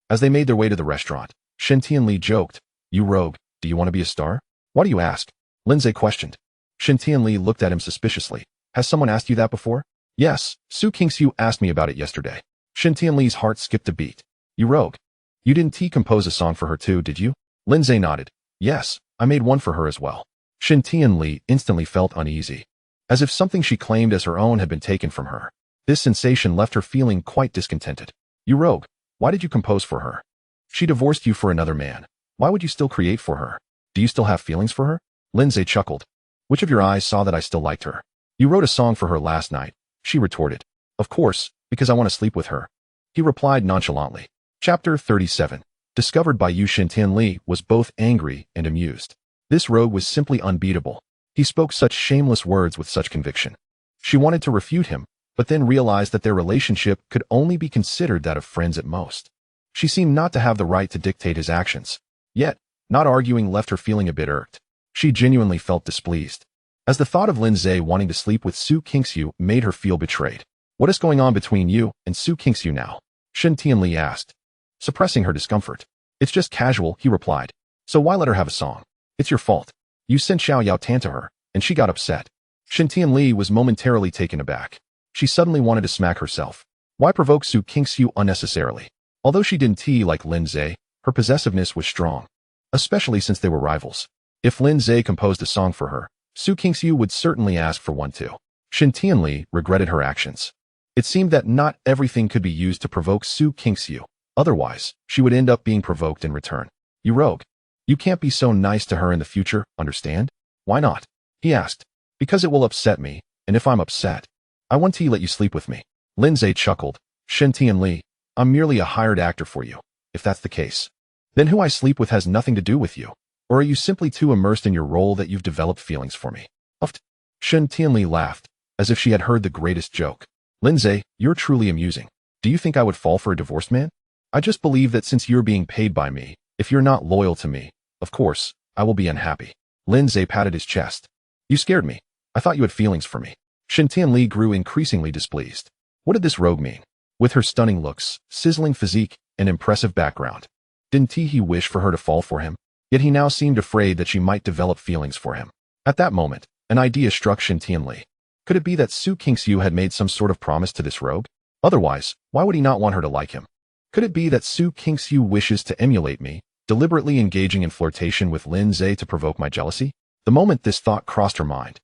As they made their way to the restaurant, Shen Tianli joked, You rogue, do you want to be a star? Why do you ask? Lindsay questioned. Shen Tianli looked at him suspiciously. Has someone asked you that before? Yes, Su Kingxiu asked me about it yesterday. Shen Tianli's heart skipped a beat. You rogue. You didn't compose a song for her too, did you? Lindsay nodded. Yes, I made one for her as well. Shen Tianli instantly felt uneasy, as if something she claimed as her own had been taken from her. This sensation left her feeling quite discontented. You rogue, why did you compose for her? She divorced you for another man. Why would you still create for her? Do you still have feelings for her? Lindsay chuckled. Which of your eyes saw that I still liked her? You wrote a song for her last night, she retorted. Of course, because I want to sleep with her. He replied nonchalantly. Chapter 37. Discovered by Yu Shen Tianli was both angry and amused. This rogue was simply unbeatable. He spoke such shameless words with such conviction. She wanted to refute him, but then realized that their relationship could only be considered that of friends at most. She seemed not to have the right to dictate his actions. Yet, not arguing left her feeling a bit irked. She genuinely felt displeased, as the thought of Lindsay wanting to sleep with Su Kingxiu made her feel betrayed. What is going on between you and Su Kingxiu now? Shen Tianli asked, suppressing her discomfort. It's just casual, he replied. So why let her have a song? It's your fault. You sent Xiao Yao Tan to her, and she got upset. Shen Tianli was momentarily taken aback. She suddenly wanted to smack herself. Why provoke Su Kingxiu unnecessarily? Although she didn't like Lindsay, her possessiveness was strong, especially since they were rivals. If Lindsay composed a song for her, Su Kingxiu would certainly ask for one too. Shen Tianli regretted her actions. It seemed that not everything could be used to provoke Su Kingxiu. Otherwise, she would end up being provoked in return. You rogue. You can't be so nice to her in the future, understand? Why not? He asked. Because it will upset me, and if I'm upset, I want to let you sleep with me. Lindsay chuckled. Shen Tianli, I'm merely a hired actor for you. If that's the case, then who I sleep with has nothing to do with you. Or are you simply too immersed in your role that you've developed feelings for me? Uffed. Shen Tianli laughed, as if she had heard the greatest joke. Lindsay, you're truly amusing. Do you think I would fall for a divorced man? I just believe that since you're being paid by me, if you're not loyal to me, of course, I will be unhappy. Lindsay patted his chest. You scared me. I thought you had feelings for me. Shen Tianli grew increasingly displeased. What did this rogue mean? With her stunning looks, sizzling physique, and impressive background, didn't he wish for her to fall for him? Yet he now seemed afraid that she might develop feelings for him. At that moment, an idea struck Shen Tianli. Could it be that Su Kingxiu had made some sort of promise to this rogue? Otherwise, why would he not want her to like him? Could it be that Su Kingxiu wishes to emulate me, deliberately engaging in flirtation with Lindsay to provoke my jealousy? The moment this thought crossed her mind,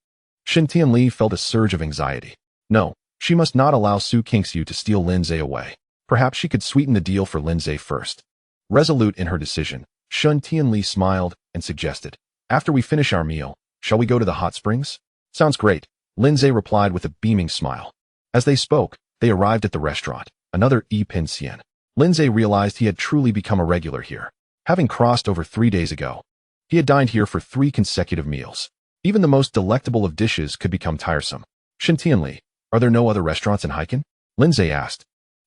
Shen Tianli felt a surge of anxiety. No, she must not allow Su Kingxiu to steal Lindsay away. Perhaps she could sweeten the deal for Lindsay first. Resolute in her decision, Shen Tianli smiled and suggested, after we finish our meal, shall we go to the hot springs? Sounds great, Lindsay replied with a beaming smile. As they spoke, they arrived at the restaurant, another pension. Lindsay realized he had truly become a regular here. Having crossed over 3 days ago, he had dined here for 3 consecutive meals. Even the most delectable of dishes could become tiresome. Shen Tianli, are there no other restaurants in Heiken? Lindsay asked,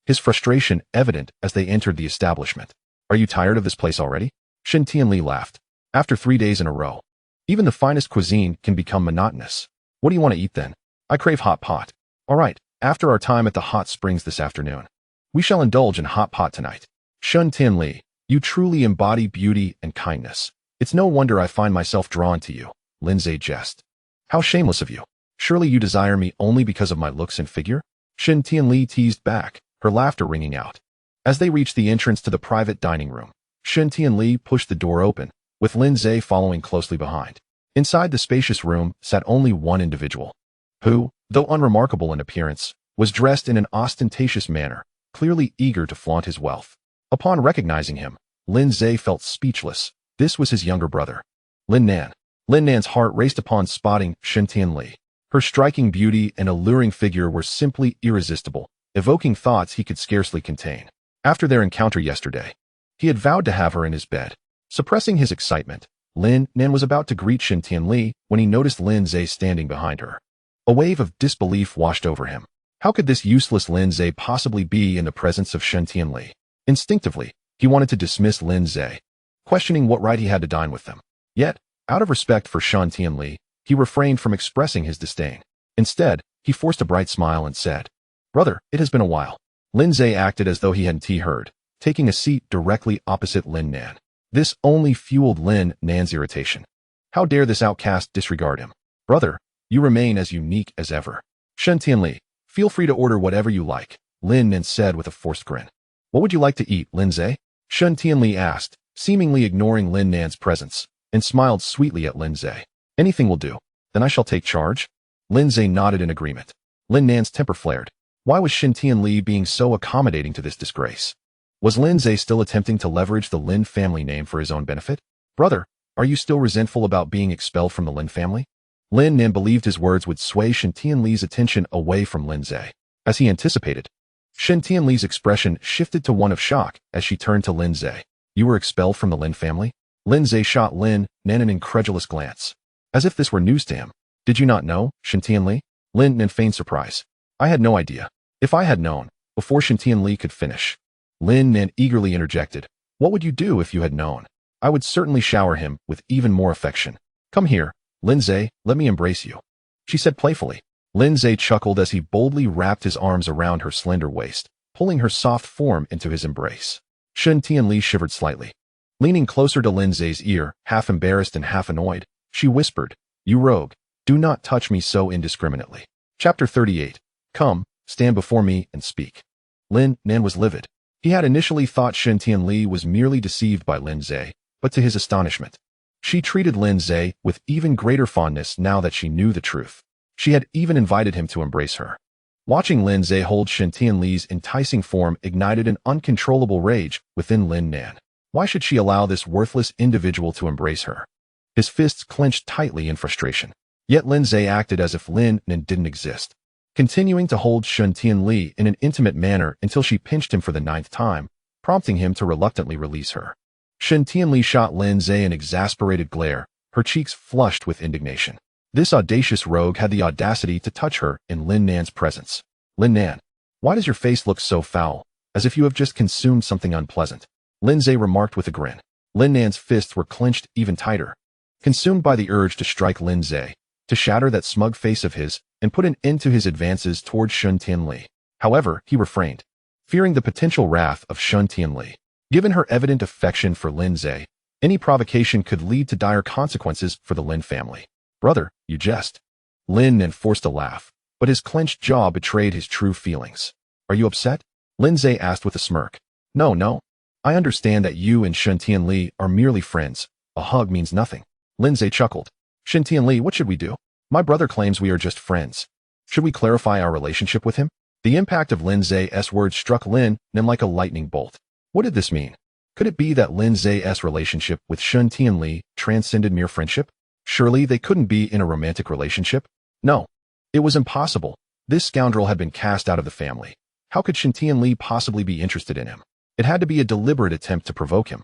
his frustration evident as they entered the establishment. Are you tired of this place already? Shen Tianli laughed. After 3 days in a row, even the finest cuisine can become monotonous. What do you want to eat then? I crave hot pot. All right, after our time at the hot springs this afternoon, we shall indulge in hot pot tonight. Shen Tianli, you truly embody beauty and kindness. It's no wonder I find myself drawn to you. Lindsay jested. How shameless of you. Surely you desire me only because of my looks and figure? Shen Tianli teased back, her laughter ringing out. As they reached the entrance to the private dining room, Shen Tianli pushed the door open, with Lindsay following closely behind. Inside the spacious room sat only one individual, who, though unremarkable in appearance, was dressed in an ostentatious manner, clearly eager to flaunt his wealth. Upon recognizing him, Lindsay felt speechless. This was his younger brother, Lin Nan. Lin Nan's heart raced upon spotting Shen Tianli. Her striking beauty and alluring figure were simply irresistible, evoking thoughts he could scarcely contain. After their encounter yesterday, he had vowed to have her in his bed. Suppressing his excitement, Lin Nan was about to greet Shen Tianli when he noticed Lindsay standing behind her. A wave of disbelief washed over him. How could this useless Lindsay possibly be in the presence of Shen Tianli? Instinctively, he wanted to dismiss Lindsay, questioning what right he had to dine with them. Yet, out of respect for Shen Tianli, he refrained from expressing his disdain. Instead, he forced a bright smile and said, "Brother, it has been a while." Lindsay acted as though he hadn't heard, taking a seat directly opposite Lin Nan. This only fueled Lin Nan's irritation. How dare this outcast disregard him? "Brother, you remain as unique as ever. Shen Tianli, feel free to order whatever you like," Lin Nan said with a forced grin. "What would you like to eat, Lindsay?" Shen Tianli asked, seemingly ignoring Lin Nan's presence, and smiled sweetly at Lindsay. "Anything will do. Then I shall take charge." Lindsay nodded in agreement. Lin Nan's temper flared. Why was Shen Tianli being so accommodating to this disgrace? Was Lindsay still attempting to leverage the Lin family name for his own benefit? "Brother, are you still resentful about being expelled from the Lin family?" Lin Nan believed his words would sway Shen Tianli's attention away from Lindsay. As he anticipated, Shen Tianli's expression shifted to one of shock as she turned to Lindsay. "You were expelled from the Lin family?" Lindsay shot Lin Nan an incredulous glance, as if this were news to him. "Did you not know, Shen Tianli?" Lin Nan feigned surprise. "I had no idea. If I had known," before Shen Tianli could finish, Lin Nan eagerly interjected, "What would you do if you had known?" "I would certainly shower him with even more affection." "Come here, Lindsay, let me embrace you," she said playfully. Lindsay chuckled as he boldly wrapped his arms around her slender waist, pulling her soft form into his embrace. Shen Tianli shivered slightly. Leaning closer to Lindsay's ear, half embarrassed and half annoyed, she whispered, "You rogue, do not touch me so indiscriminately." Chapter 38. Come, stand before me and speak. Lin Nan was livid. He had initially thought Shen Tianli was merely deceived by Lindsay, but to his astonishment, she treated Lindsay with even greater fondness now that she knew the truth. She had even invited him to embrace her. Watching Lindsay hold Shen Tianli's enticing form ignited an uncontrollable rage within Lin Nan. Why should she allow this worthless individual to embrace her? His fists clenched tightly in frustration. Yet Lindsay acted as if Lin Nan didn't exist, continuing to hold Shen Tianli in an intimate manner until she pinched him for the 9th time, prompting him to reluctantly release her. Shen Tianli shot Lindsay an exasperated glare, her cheeks flushed with indignation. This audacious rogue had the audacity to touch her in Lin Nan's presence. "Lin Nan, why does your face look so foul, as if you have just consumed something unpleasant?" Lindsay remarked with a grin. Lin Nan's fists were clenched even tighter, consumed by the urge to strike Lindsay, to shatter that smug face of his, and put an end to his advances toward Shen Tianli. However, he refrained, fearing the potential wrath of Shen Tianli. Given her evident affection for Lindsay, any provocation could lead to dire consequences for the Lin family. "Brother, you jest." Lin Nan forced a laugh, but his clenched jaw betrayed his true feelings. "Are you upset?" Lindsay asked with a smirk. No. I understand that you and Shen Tianli are merely friends. A hug means nothing." Lindsay chuckled. "Shen Tianli, what should we do? My brother claims we are just friends. Should we clarify our relationship with him?" The impact of Lindsay's words struck Lin Nan like a lightning bolt. What did this mean? Could it be that Lindsay's relationship with Shen Tianli transcended mere friendship? Surely they couldn't be in a romantic relationship? No. It was impossible. This scoundrel had been cast out of the family. How could Shen Tianli possibly be interested in him? It had to be a deliberate attempt to provoke him.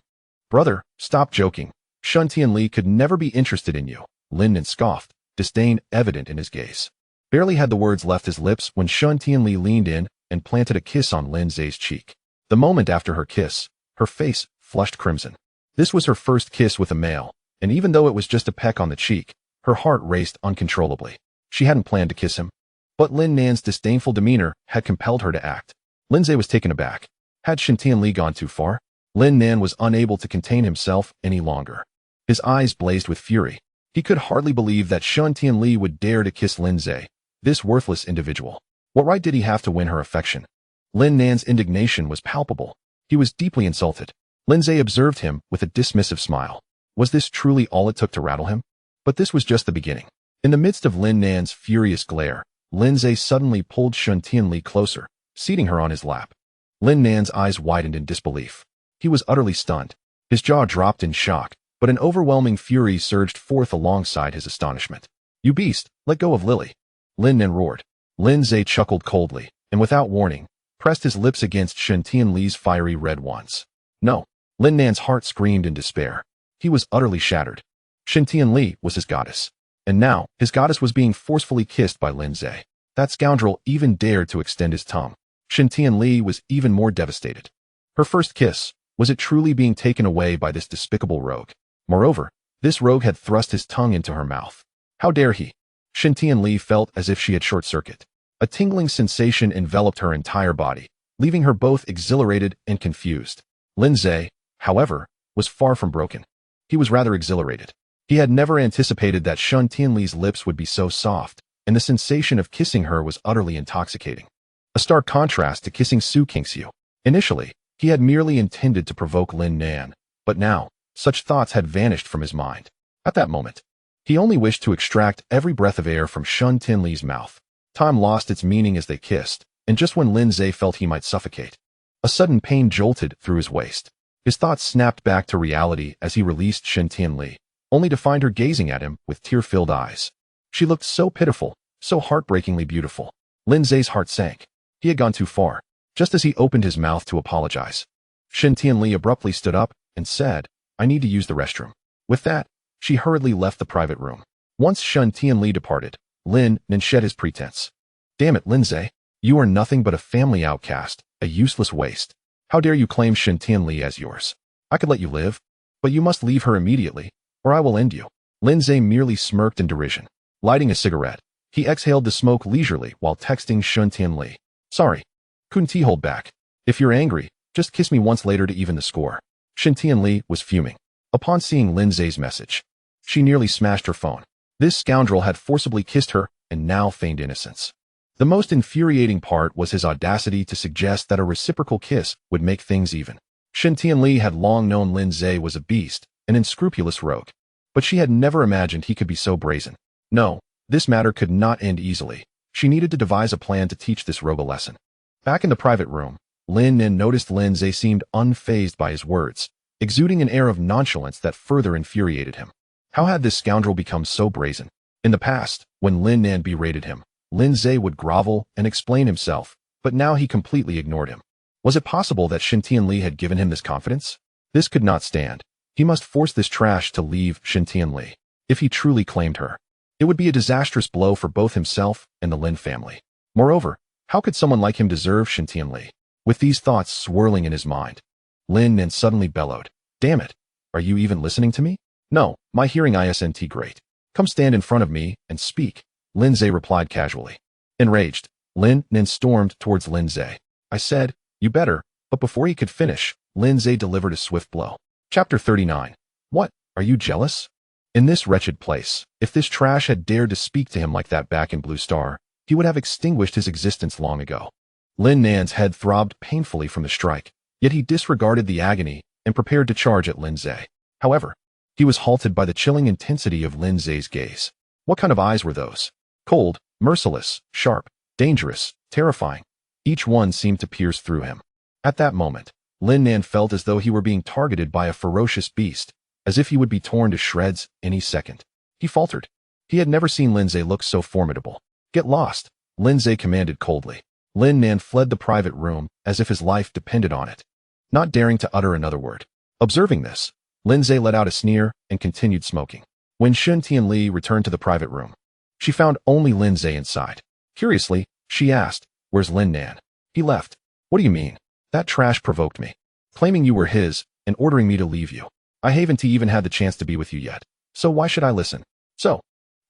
"Brother, stop joking. Shen Tianli could never be interested in you," Lin Nan scoffed, disdain evident in his gaze. Barely had the words left his lips when Shen Tianli leaned in and planted a kiss on Lindsay's cheek. The moment after her kiss, her face flushed crimson. This was her first kiss with a male, and even though it was just a peck on the cheek, her heart raced uncontrollably. She hadn't planned to kiss him, but Lin Nan's disdainful demeanor had compelled her to act. Lindsay was taken aback. Had Shen Tianli gone too far? Lin Nan was unable to contain himself any longer. His eyes blazed with fury. He could hardly believe that Shen Tianli would dare to kiss Lindsay, this worthless individual. What right did he have to win her affection? Lin Nan's indignation was palpable. He was deeply insulted. Lindsay observed him with a dismissive smile. Was this truly all it took to rattle him? But this was just the beginning. In the midst of Lin Nan's furious glare, Lindsay suddenly pulled Shen Tianli closer, seating her on his lap. Lin Nan's eyes widened in disbelief. He was utterly stunned. His jaw dropped in shock, but an overwhelming fury surged forth alongside his astonishment. "You beast, let go of Lily!" Lin Nan roared. Lindsay chuckled coldly, and without warning, pressed his lips against Shen Tianli's fiery red ones. No. Lin Nan's heart screamed in despair. He was utterly shattered. Shen Tianli was his goddess. And now, his goddess was being forcefully kissed by Lindsay. That scoundrel even dared to extend his tongue. Shen Tianli was even more devastated. Her first kiss, was it truly being taken away by this despicable rogue? Moreover, this rogue had thrust his tongue into her mouth. How dare he? Shin Tianli felt as if she had short-circuited. A tingling sensation enveloped her entire body, leaving her both exhilarated and confused. Lindsay, however, was far from broken. He was rather exhilarated. He had never anticipated that Shin Tianli's lips would be so soft, and the sensation of kissing her was utterly intoxicating. A stark contrast to kissing Su Qingxiu. Initially, he had merely intended to provoke Lin Nan, but now, such thoughts had vanished from his mind. At that moment, he only wished to extract every breath of air from Shin Tianli's mouth. Time lost its meaning as they kissed, and just when Lindsay felt he might suffocate, a sudden pain jolted through his waist. His thoughts snapped back to reality as he released Shin Tianli, only to find her gazing at him with tear-filled eyes. She looked so pitiful, so heartbreakingly beautiful. Lindsay's heart sank. He had gone too far. Just as he opened his mouth to apologize, Shin Tianli abruptly stood up and said, "I need to use the restroom." With that, she hurriedly left the private room. Once Shin Tianli departed, Lin Nan shed his pretense. "Damn it, Lindsay. You are nothing but a family outcast, a useless waste. How dare you claim Shin Tianli as yours? I could let you live, but you must leave her immediately, or I will end you." Lindsay merely smirked in derision. Lighting a cigarette, he exhaled the smoke leisurely while texting Shin Tianli. "Sorry. Couldn't hold back. If you're angry, just kiss me once later to even the score." Shin Tianli was fuming. Upon seeing Lindsay's message, she nearly smashed her phone. This scoundrel had forcibly kissed her and now feigned innocence. The most infuriating part was his audacity to suggest that a reciprocal kiss would make things even. Shin Tianli had long known Lindsay was a beast, an unscrupulous rogue, but she had never imagined he could be so brazen. No, this matter could not end easily. She needed to devise a plan to teach this rogue a lesson. Back in the private room, Lin Nan noticed Lindsay seemed unfazed by his words, exuding an air of nonchalance that further infuriated him. How had this scoundrel become so brazen? In the past, when Lin Nan berated him, Lindsay would grovel and explain himself, but now he completely ignored him. Was it possible that Shin Tianli had given him this confidence? This could not stand. He must force this trash to leave Shin Tianli. If he truly claimed her, it would be a disastrous blow for both himself and the Lin family. Moreover, how could someone like him deserve Shin Tianli? With these thoughts swirling in his mind, Lin Nan suddenly bellowed, "Damn it! Are you even listening to me?" "No, my hearing isn't great." "Come stand in front of me and speak," Lindsay replied casually. Enraged, Lin Nan stormed towards Lindsay. "I said, you better," but before he could finish, Lindsay delivered a swift blow. Chapter 39. What? Are you jealous? In this wretched place, if this trash had dared to speak to him like that back in Blue Star, he would have extinguished his existence long ago. Lin Nan's head throbbed painfully from the strike, yet he disregarded the agony and prepared to charge at Lindsay. However, he was halted by the chilling intensity of Lindsay's gaze. What kind of eyes were those? Cold, merciless, sharp, dangerous, terrifying. Each one seemed to pierce through him. At that moment, Lin Nan felt as though he were being targeted by a ferocious beast, as if he would be torn to shreds any second. He faltered. He had never seen Lindsay look so formidable. "Get lost," Lindsay commanded coldly. Lin Nan fled the private room as if his life depended on it, not daring to utter another word. Observing this, Lindsay let out a sneer and continued smoking. When Shin Tianli returned to the private room, she found only Lindsay inside. Curiously, she asked, "Where's Lin Nan?" "He left." "What do you mean?" "That trash provoked me, claiming you were his and ordering me to leave you. I haven't even had the chance to be with you yet, so why should I listen? So,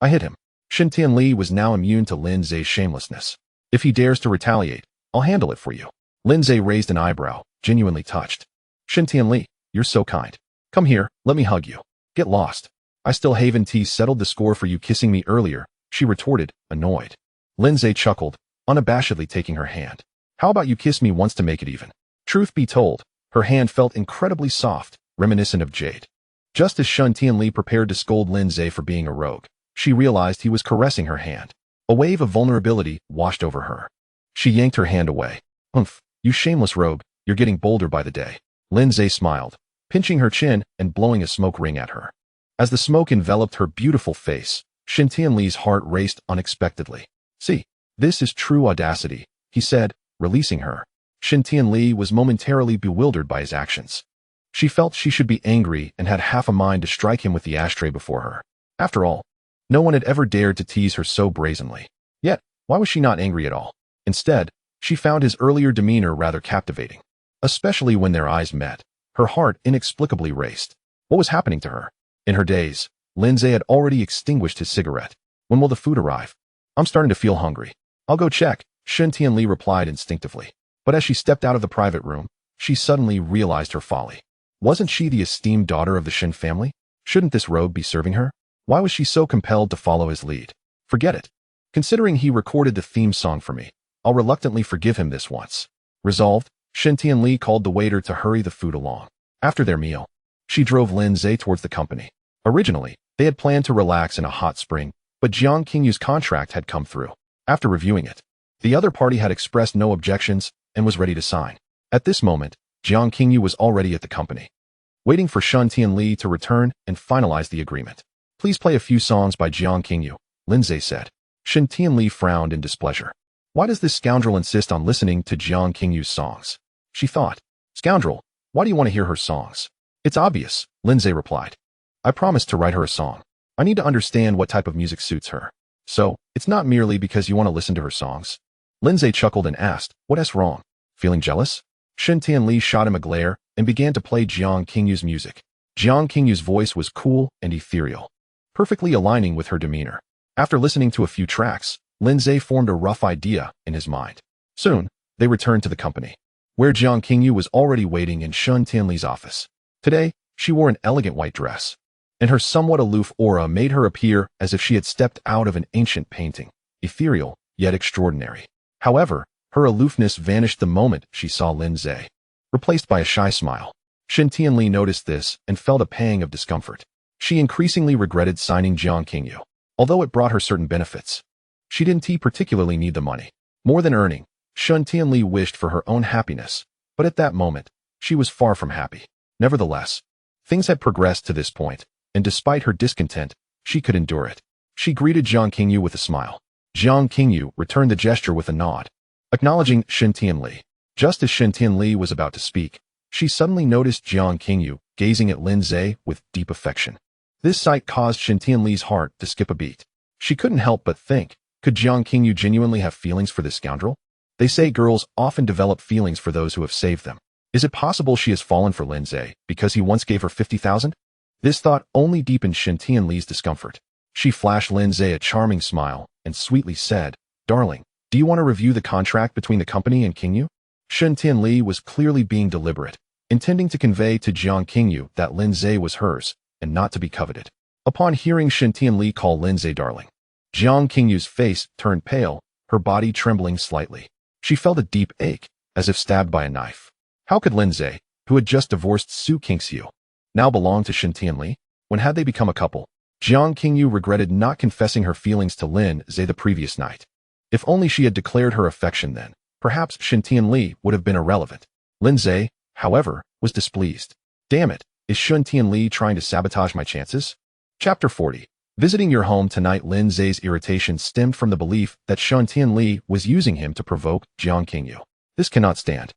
I hit him." Shin Tianli was now immune to Lindsay's shamelessness. "If he dares to retaliate, I'll handle it for you." Lindsay raised an eyebrow, genuinely touched. "Shin Tianli, you're so kind. Come here, let me hug you." "Get lost. I still haven't settled the score for you kissing me earlier," she retorted, annoyed. Lindsay chuckled, unabashedly taking her hand. "How about you kiss me once to make it even?" Truth be told, her hand felt incredibly soft, reminiscent of jade. Just as Shin Tianli prepared to scold Lindsay for being a rogue, she realized he was caressing her hand. A wave of vulnerability washed over her. She yanked her hand away. "Umph, you shameless rogue, you're getting bolder by the day." Lindsay smiled, pinching her chin and blowing a smoke ring at her. As the smoke enveloped her beautiful face, Shin Tianli's heart raced unexpectedly. "See, this is true audacity," he said, releasing her. Shin Tianli was momentarily bewildered by his actions. She felt she should be angry and had half a mind to strike him with the ashtray before her. After all, no one had ever dared to tease her so brazenly. Yet, why was she not angry at all? Instead, she found his earlier demeanor rather captivating. Especially when their eyes met, her heart inexplicably raced. What was happening to her? In her daze, Lindsay had already extinguished his cigarette. When will the food arrive? I'm starting to feel hungry. I'll go check, Shen Tianli replied instinctively. But as she stepped out of the private room, she suddenly realized her folly. Wasn't she the esteemed daughter of the Shen family? Shouldn't this rogue be serving her? Why was she so compelled to follow his lead? Forget it. Considering he recorded the theme song for me, I'll reluctantly forgive him this once. Resolved, Shen Tianli called the waiter to hurry the food along. After their meal, she drove Lin Zhe towards the company. Originally, they had planned to relax in a hot spring, but Jiang Qingyu's contract had come through. After reviewing it, the other party had expressed no objections and was ready to sign. At this moment, Jiang Qingyu was already at the company, waiting for Shen Tianli to return and finalize the agreement. Please play a few songs by Jiang Qingyu, Lin Zhe said. Shen Tianli frowned in displeasure. Why does this scoundrel insist on listening to Jiang Qingyu's songs? She thought. Scoundrel, why do you want to hear her songs? It's obvious, Lin Zhe replied. I promised to write her a song. I need to understand what type of music suits her. So, it's not merely because you want to listen to her songs. Lin Zhe chuckled and asked, what's wrong? Feeling jealous? Shen Tianli shot him a glare and began to play Jiang Qingyu's music. Jiang Qingyu's voice was cool and ethereal, perfectly aligning with her demeanor. After listening to a few tracks, Lin Zhe formed a rough idea in his mind. Soon, they returned to the company, where Jiang Qingyu was already waiting in Shen Tianli's office. Today, she wore an elegant white dress, and her somewhat aloof aura made her appear as if she had stepped out of an ancient painting, ethereal, yet extraordinary. However, her aloofness vanished the moment she saw Lin Zhe, replaced by a shy smile. Shen Tianli noticed this and felt a pang of discomfort. She increasingly regretted signing Jiang Qingyu. Although it brought her certain benefits, she didn't particularly need the money. More than earning, Shen Tianli wished for her own happiness, but at that moment, she was far from happy. Nevertheless, things had progressed to this point, and despite her discontent, she could endure it. She greeted Jiang Qingyu with a smile. Jiang Qingyu returned the gesture with a nod, acknowledging Shen Tianli. Just as Shen Tianli was about to speak, she suddenly noticed Jiang Qingyu gazing at Lin Zhe with deep affection. This sight caused Shen Tianli's heart to skip a beat. She couldn't help but think, could Jiang Qingyu genuinely have feelings for this scoundrel? They say girls often develop feelings for those who have saved them. Is it possible she has fallen for Lin Zhe because he once gave her 50,000? This thought only deepened Shen Tianli's discomfort. She flashed Lin Zhe a charming smile and sweetly said, Darling, do you want to review the contract between the company and Qingyu? Shen Tianli was clearly being deliberate, intending to convey to Jiang Qingyu that Lin Zhe was hers and not to be coveted. Upon hearing Shen Tianli call Lin Zhe darling, Jiang Qingyu's face turned pale, her body trembling slightly. She felt a deep ache, as if stabbed by a knife. How could Lin Zhe, who had just divorced Su Qingxiu, now belong to Shen Tianli? When had they become a couple? Jiang Qingyu regretted not confessing her feelings to Lin Zhe the previous night. If only she had declared her affection then, perhaps Shen Tianli would have been irrelevant. Lin Zhe, however, was displeased. Damn it, is Shen Tianli trying to sabotage my chances? Chapter 40. Visiting your home tonight. Lin Zhe's irritation stemmed from the belief that Shen Tianli was using him to provoke Jiang Qingyu. This cannot stand.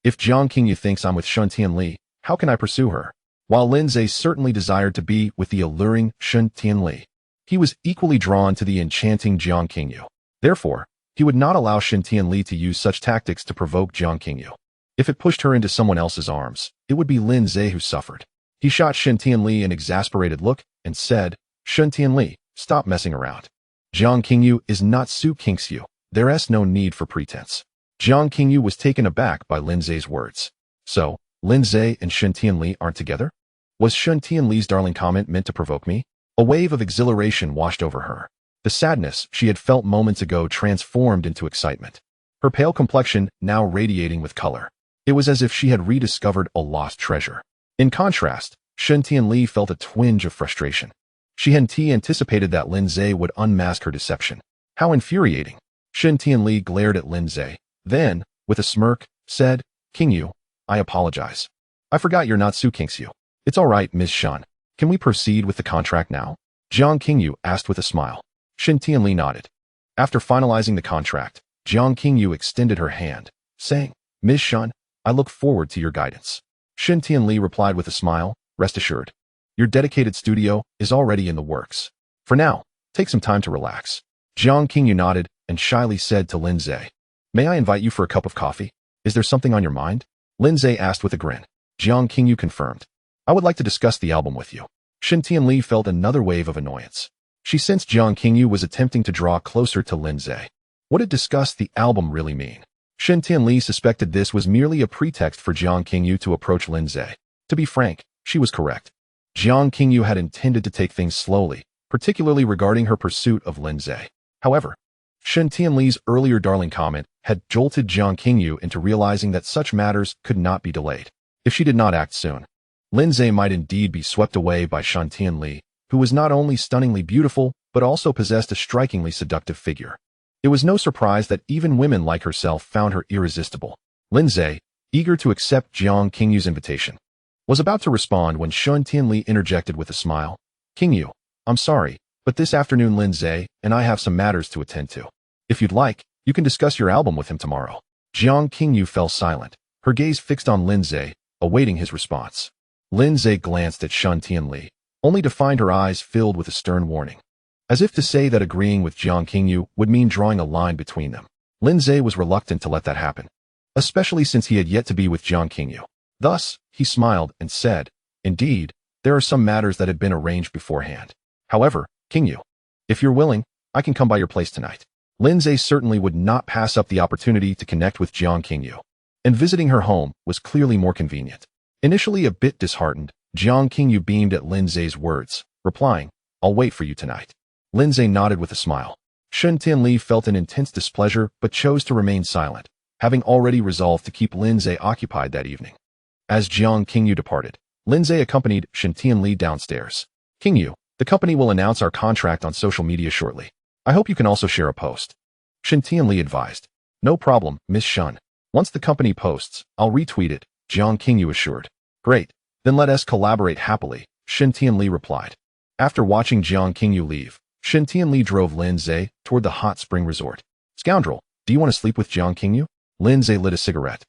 If Jiang Qingyu thinks I'm with Shen Tianli, how can I pursue her? While Lin Zhe certainly desired to be with the alluring Shen Tianli, he was equally drawn to the enchanting Jiang Qingyu. Therefore, he would not allow Shen Tianli to use such tactics to provoke Jiang Qingyu. If it pushed her into someone else's arms, it would be Lin Zhe who suffered. He shot Shen Tianli an exasperated look and said, Shen Tianli, stop messing around. Jiang Qingyu is not Su Qingxiu. There's no need for pretense. Jiang Qingyu was taken aback by Lin Zhe's words. So, Lin Zhe and Shen Tianli aren't together? Was Shen Tianli's darling comment meant to provoke me? A wave of exhilaration washed over her. The sadness she had felt moments ago transformed into excitement, her pale complexion now radiating with color. It was as if she had rediscovered a lost treasure. In contrast, Shen Tianli felt a twinge of frustration. She had anticipated that Lin Zhe would unmask her deception. How infuriating. Shen Tianli glared at Lin Zhe, then, with a smirk, said, Qingyu, I apologize. I forgot you're not Su Qingxiu. It's all right, Ms. Shen. Can we proceed with the contract now? Jiang Qingyu asked with a smile. Shen Tianli nodded. After finalizing the contract, Jiang Qingyu extended her hand, saying, Ms. Shen, I look forward to your guidance. Shen Tianli replied with a smile, rest assured. Your dedicated studio is already in the works. For now, take some time to relax. Jiang Qingyu nodded and shyly said to Lin Zhe, May I invite you for a cup of coffee? Is there something on your mind? Lin Zhe asked with a grin. Jiang Qingyu confirmed. I would like to discuss the album with you. Shen Tianli felt another wave of annoyance. She sensed Jiang Qingyu was attempting to draw closer to Lindsay. What did discuss the album really mean? Shen Tianli suspected this was merely a pretext for Jiang Qingyu to approach Lindsay. To be frank, she was correct. Jiang Qingyu had intended to take things slowly, particularly regarding her pursuit of Lindsay. However, Shen Tianli's earlier darling comment had jolted Jiang Qingyu into realizing that such matters could not be delayed. If she did not act soon, Lindsay might indeed be swept away by Shen Tianli, who was not only stunningly beautiful, but also possessed a strikingly seductive figure. It was no surprise that even women like herself found her irresistible. Lindsay, eager to accept Jiang Qingyu's invitation, was about to respond when Shen Tianli interjected with a smile. "Qingyu, I'm sorry, but this afternoon Lindsay and I have some matters to attend to. If you'd like, you can discuss your album with him tomorrow." Jiang Qingyu fell silent, her gaze fixed on Lindsay, awaiting his response. Lindsay glanced at Shen Tianli, only to find her eyes filled with a stern warning. As if to say that agreeing with Jiang Qingyu would mean drawing a line between them. Lindsay was reluctant to let that happen, especially since he had yet to be with Jiang Qingyu. Thus, he smiled and said, "Indeed, there are some matters that had been arranged beforehand. However, Qingyu, if you're willing, I can come by your place tonight." Lindsay certainly would not pass up the opportunity to connect with Jiang Qingyu, and visiting her home was clearly more convenient. Initially a bit disheartened, Jiang Qingyu beamed at Lindsay's words, replying, "I'll wait for you tonight." Lindsay nodded with a smile. Shen Tianli felt an intense displeasure but chose to remain silent, having already resolved to keep Lindsay occupied that evening. As Jiang Qingyu departed, Lindsay accompanied Shen Tianli downstairs. "Qingyu, the company will announce our contract on social media shortly. I hope you can also share a post," Shen Tianli advised. "No problem, Miss Shen. Once the company posts, I'll retweet it," Jiang Qingyu assured. "Great, then let us collaborate happily," Shen Tianli replied. After watching Jiang Qingyu leave, Shen Tianli drove Lindsay toward the hot spring resort. "Scoundrel, do you want to sleep with Jiang Qingyu?" Lindsay lit a cigarette,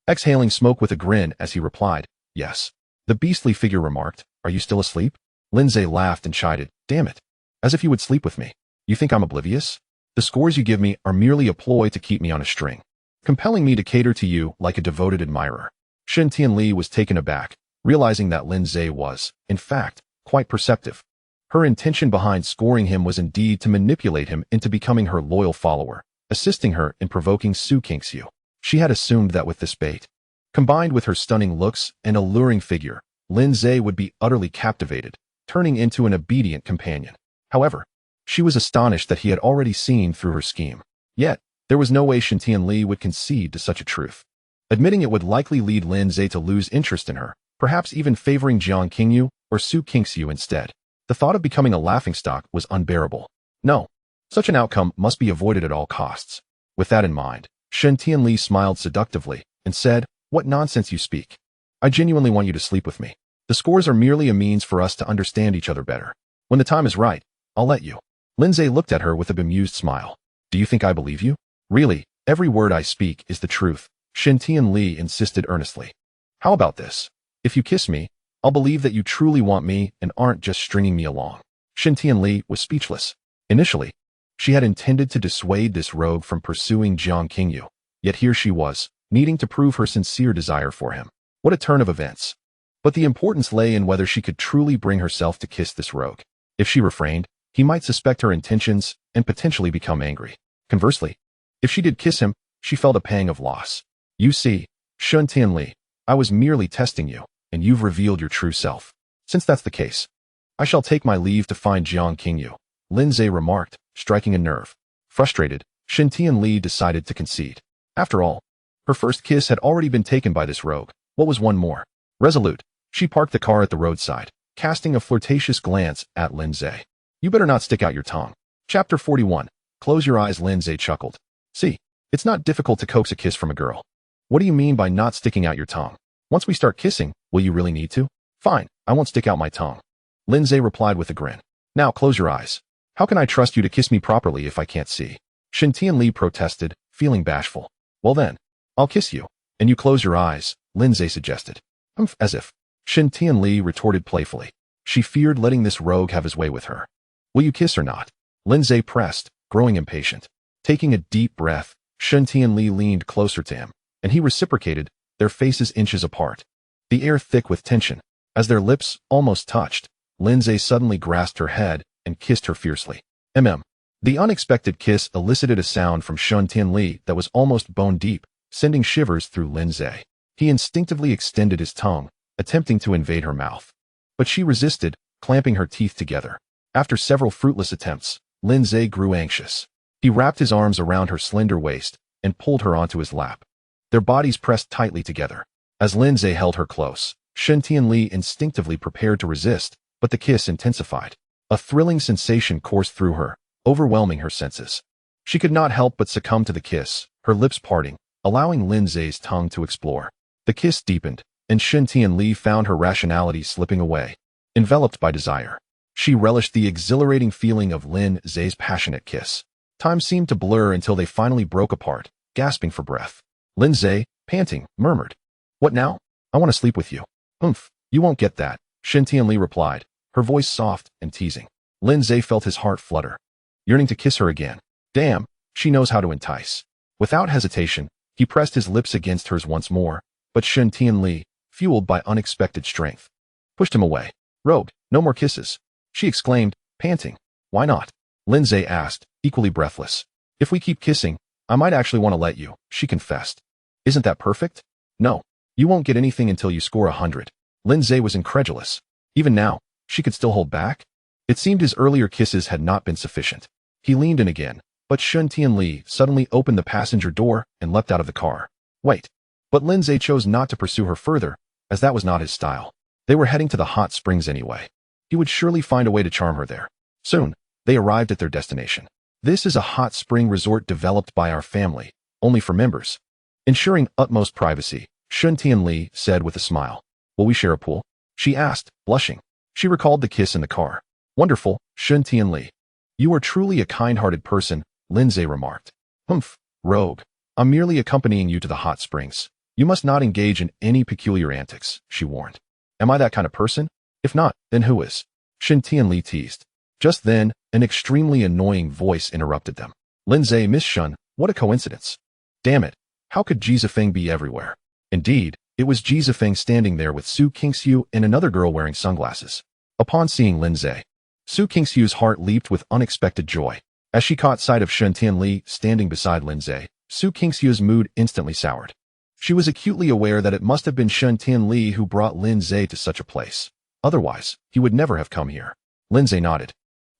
exhaling smoke with a grin as he replied, "Yes." The beastly figure remarked, "Are you still asleep?" Lindsay laughed and chided, "Damn it. As if you would sleep with me. You think I'm oblivious? The scores you give me are merely a ploy to keep me on a string, compelling me to cater to you like a devoted admirer." Shen Tianli was taken aback, realizing that Lindsay was, in fact, quite perceptive. Her intention behind scoring him was indeed to manipulate him into becoming her loyal follower, assisting her in provoking Su Qingxiu. She had assumed that with this bait, combined with her stunning looks and alluring figure, Lindsay would be utterly captivated, turning into an obedient companion. However, she was astonished that he had already seen through her scheme. Yet, there was no way Shen Tianli would concede to such a truth. Admitting it would likely lead Lindsay to lose interest in her, perhaps even favoring Jiang Qingyu or Su Qingxiu instead. The thought of becoming a laughingstock was unbearable. No, such an outcome must be avoided at all costs. With that in mind, Shen Tianli smiled seductively and said, "What nonsense you speak. I genuinely want you to sleep with me. The scores are merely a means for us to understand each other better. When the time is right, I'll let you." Lindsay looked at her with a bemused smile. "Do you think I believe you?" "Really, every word I speak is the truth," Shen Tianli insisted earnestly. "How about this? If you kiss me, I'll believe that you truly want me and aren't just stringing me along." Shen Tianli was speechless. Initially, she had intended to dissuade this rogue from pursuing Jiang Qingyu, yet here she was, needing to prove her sincere desire for him. What a turn of events. But the importance lay in whether she could truly bring herself to kiss this rogue. If she refrained, he might suspect her intentions and potentially become angry. Conversely, if she did kiss him, she felt a pang of loss. "You see, Shen Tianli, I was merely testing you, and you've revealed your true self. Since that's the case, I shall take my leave to find Jiang Qingyu," Lindsay remarked, striking a nerve. Frustrated, Shen Tianli decided to concede. After all, her first kiss had already been taken by this rogue. What was one more? Resolute, she parked the car at the roadside, casting a flirtatious glance at Lindsay. "You better not stick out your tongue." Chapter 41. Close your eyes. Lindsay chuckled. "See, it's not difficult to coax a kiss from a girl. What do you mean by not sticking out your tongue? Once we start kissing, will you really need to?" "Fine, I won't stick out my tongue," Lindsay replied with a grin. "Now close your eyes. How can I trust you to kiss me properly if I can't see?" Shen Tianli protested, feeling bashful. "Well then, I'll kiss you, and you close your eyes," Lindsay suggested. As if. Shen Tianli retorted playfully. She feared letting this rogue have his way with her. "Will you kiss or not?" Lindsay pressed, growing impatient. Taking a deep breath, Shen Tianli leaned closer to him, and he reciprocated, their faces inches apart, the air thick with tension. As their lips almost touched, Lindsay suddenly grasped her head and kissed her fiercely. The unexpected kiss elicited a sound from Shun Tianli that was almost bone-deep, sending shivers through Lin Zhe. He instinctively extended his tongue, attempting to invade her mouth. But she resisted, clamping her teeth together. After several fruitless attempts, Lin Zhe grew anxious. He wrapped his arms around her slender waist and pulled her onto his lap. Their bodies pressed tightly together. As Lin Zhe held her close, Shun Tianli instinctively prepared to resist, but the kiss intensified. A thrilling sensation coursed through her, overwhelming her senses. She could not help but succumb to the kiss, her lips parting, allowing Lin Zhe's tongue to explore. The kiss deepened, and Shun Tianli found her rationality slipping away. Enveloped by desire, she relished the exhilarating feeling of Lin Zhe's passionate kiss. Time seemed to blur until they finally broke apart, gasping for breath. Lin Zhe, panting, murmured, "What now? I want to sleep with you." You won't get that," Shun Tianli replied, her voice soft and teasing. Lin Zhe felt his heart flutter, yearning to kiss her again. Damn, she knows how to entice. Without hesitation, he pressed his lips against hers once more, but Shun Tianli, fueled by unexpected strength, pushed him away. "Rogue, no more kisses," she exclaimed, panting. "Why not?" Lin Zhe asked, equally breathless. "If we keep kissing, I might actually want to let you," she confessed. "Isn't that perfect?" "No, you won't get anything until you score 100. Lin Zhe was incredulous. Even now, she could still hold back? It seemed his earlier kisses had not been sufficient. He leaned in again, but Shun Tianli suddenly opened the passenger door and leapt out of the car. Wait. But Lin Zhe chose not to pursue her further, as that was not his style. They were heading to the hot springs anyway. He would surely find a way to charm her there. Soon, they arrived at their destination. "This is a hot spring resort developed by our family, only for members." Ensuring utmost privacy, Shun Tianli said with a smile. "Will we share a pool?" she asked, blushing. She recalled the kiss in the car. "Wonderful, Shun Tianli. You are truly a kind-hearted person," Lin Zhe remarked. Rogue. I'm merely accompanying you to the hot springs. You must not engage in any peculiar antics," she warned. "Am I that kind of person? If not, then who is?" Shun Tianli teased. Just then, an extremely annoying voice interrupted them. "Lin Zhe, Miss Shun, what a coincidence. Damn it, how could Ji Zifeng be everywhere?" Indeed, it was Ji Zifeng standing there with Su Qingxiu and another girl wearing sunglasses. Upon seeing Lin Zhe, Su Qingxiu's heart leaped with unexpected joy. As she caught sight of Shun Tianli standing beside Lin Zhe, Su Qingxiu's mood instantly soured. She was acutely aware that it must have been Shun Tianli who brought Lin Zhe to such a place. Otherwise, he would never have come here. Lin Zhe nodded,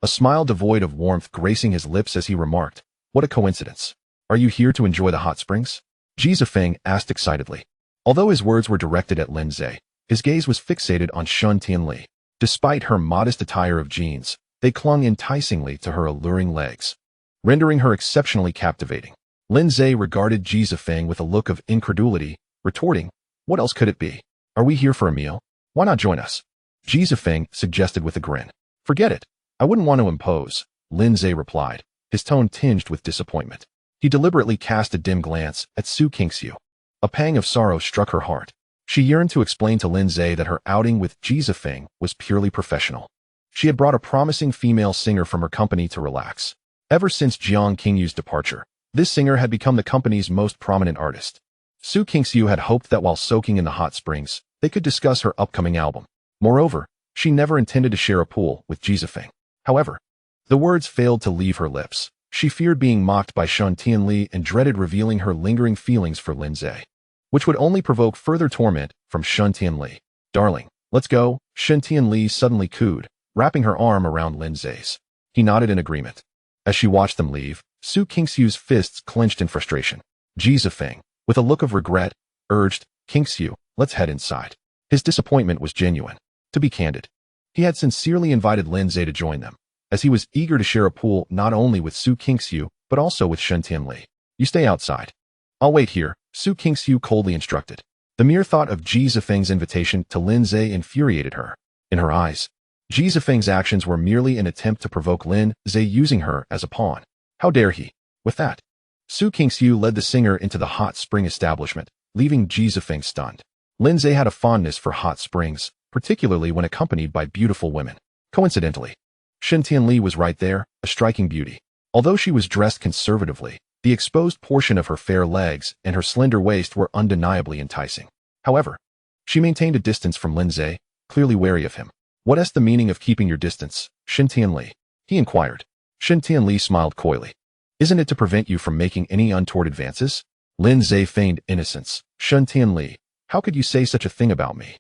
a smile devoid of warmth gracing his lips as he remarked, "What a coincidence. Are you here to enjoy the hot springs?" Ji Zifeng asked excitedly. Although his words were directed at Lin Zhe, his gaze was fixated on Shun Tianli. Despite her modest attire of jeans, they clung enticingly to her alluring legs, rendering her exceptionally captivating. Lin Zhe regarded Ji Zifeng with a look of incredulity, retorting, "What else could it be? Are we here for a meal? Why not join us?" Ji Zifeng suggested with a grin. "Forget it. I wouldn't want to impose," Lin Zhe replied, his tone tinged with disappointment. He deliberately cast a dim glance at Su Qingxiu. A pang of sorrow struck her heart. She yearned to explain to Lin Zhe that her outing with Ji Zifeng was purely professional. She had brought a promising female singer from her company to relax. Ever since Jiang Qingyu's departure, this singer had become the company's most prominent artist. Su Qingxiu had hoped that while soaking in the hot springs, they could discuss her upcoming album. Moreover, she never intended to share a pool with Ji Zifeng. However, the words failed to leave her lips. She feared being mocked by Shun Tianli and dreaded revealing her lingering feelings for Lin Zhe, which would only provoke further torment from Shun Tianli. "Darling, let's go," Shun Tianli suddenly cooed, wrapping her arm around Lin Zhe's. He nodded in agreement. As she watched them leave, Su Qingxiu's fists clenched in frustration. Ji Zifeng, with a look of regret, urged, "Qingxiu, let's head inside." His disappointment was genuine. To be candid, he had sincerely invited Lin Zhe to join them, as he was eager to share a pool not only with Su Qingxiu, but also with Shun Tianli. "You stay outside. I'll wait here," Su Qingxiu coldly instructed. The mere thought of Ji Zifeng's invitation to Lin Zhe infuriated her. In her eyes, Ji Zifeng's actions were merely an attempt to provoke Lin Zhe, using her as a pawn. How dare he? With that, Su Qingxiu led the singer into the hot spring establishment, leaving Ji Zifeng stunned. Lin Zhe had a fondness for hot springs, particularly when accompanied by beautiful women. Coincidentally, Shun Tianli was right there, a striking beauty. Although she was dressed conservatively, the exposed portion of her fair legs and her slender waist were undeniably enticing. However, she maintained a distance from Lin Zhe, clearly wary of him. "What is the meaning of keeping your distance, Shun Tianli?" he inquired. Shen Tianli smiled coyly. Isn't it to prevent you from making any untoward advances? Lin Zhe feigned innocence. Shen Tianli, how could you say such a thing about me?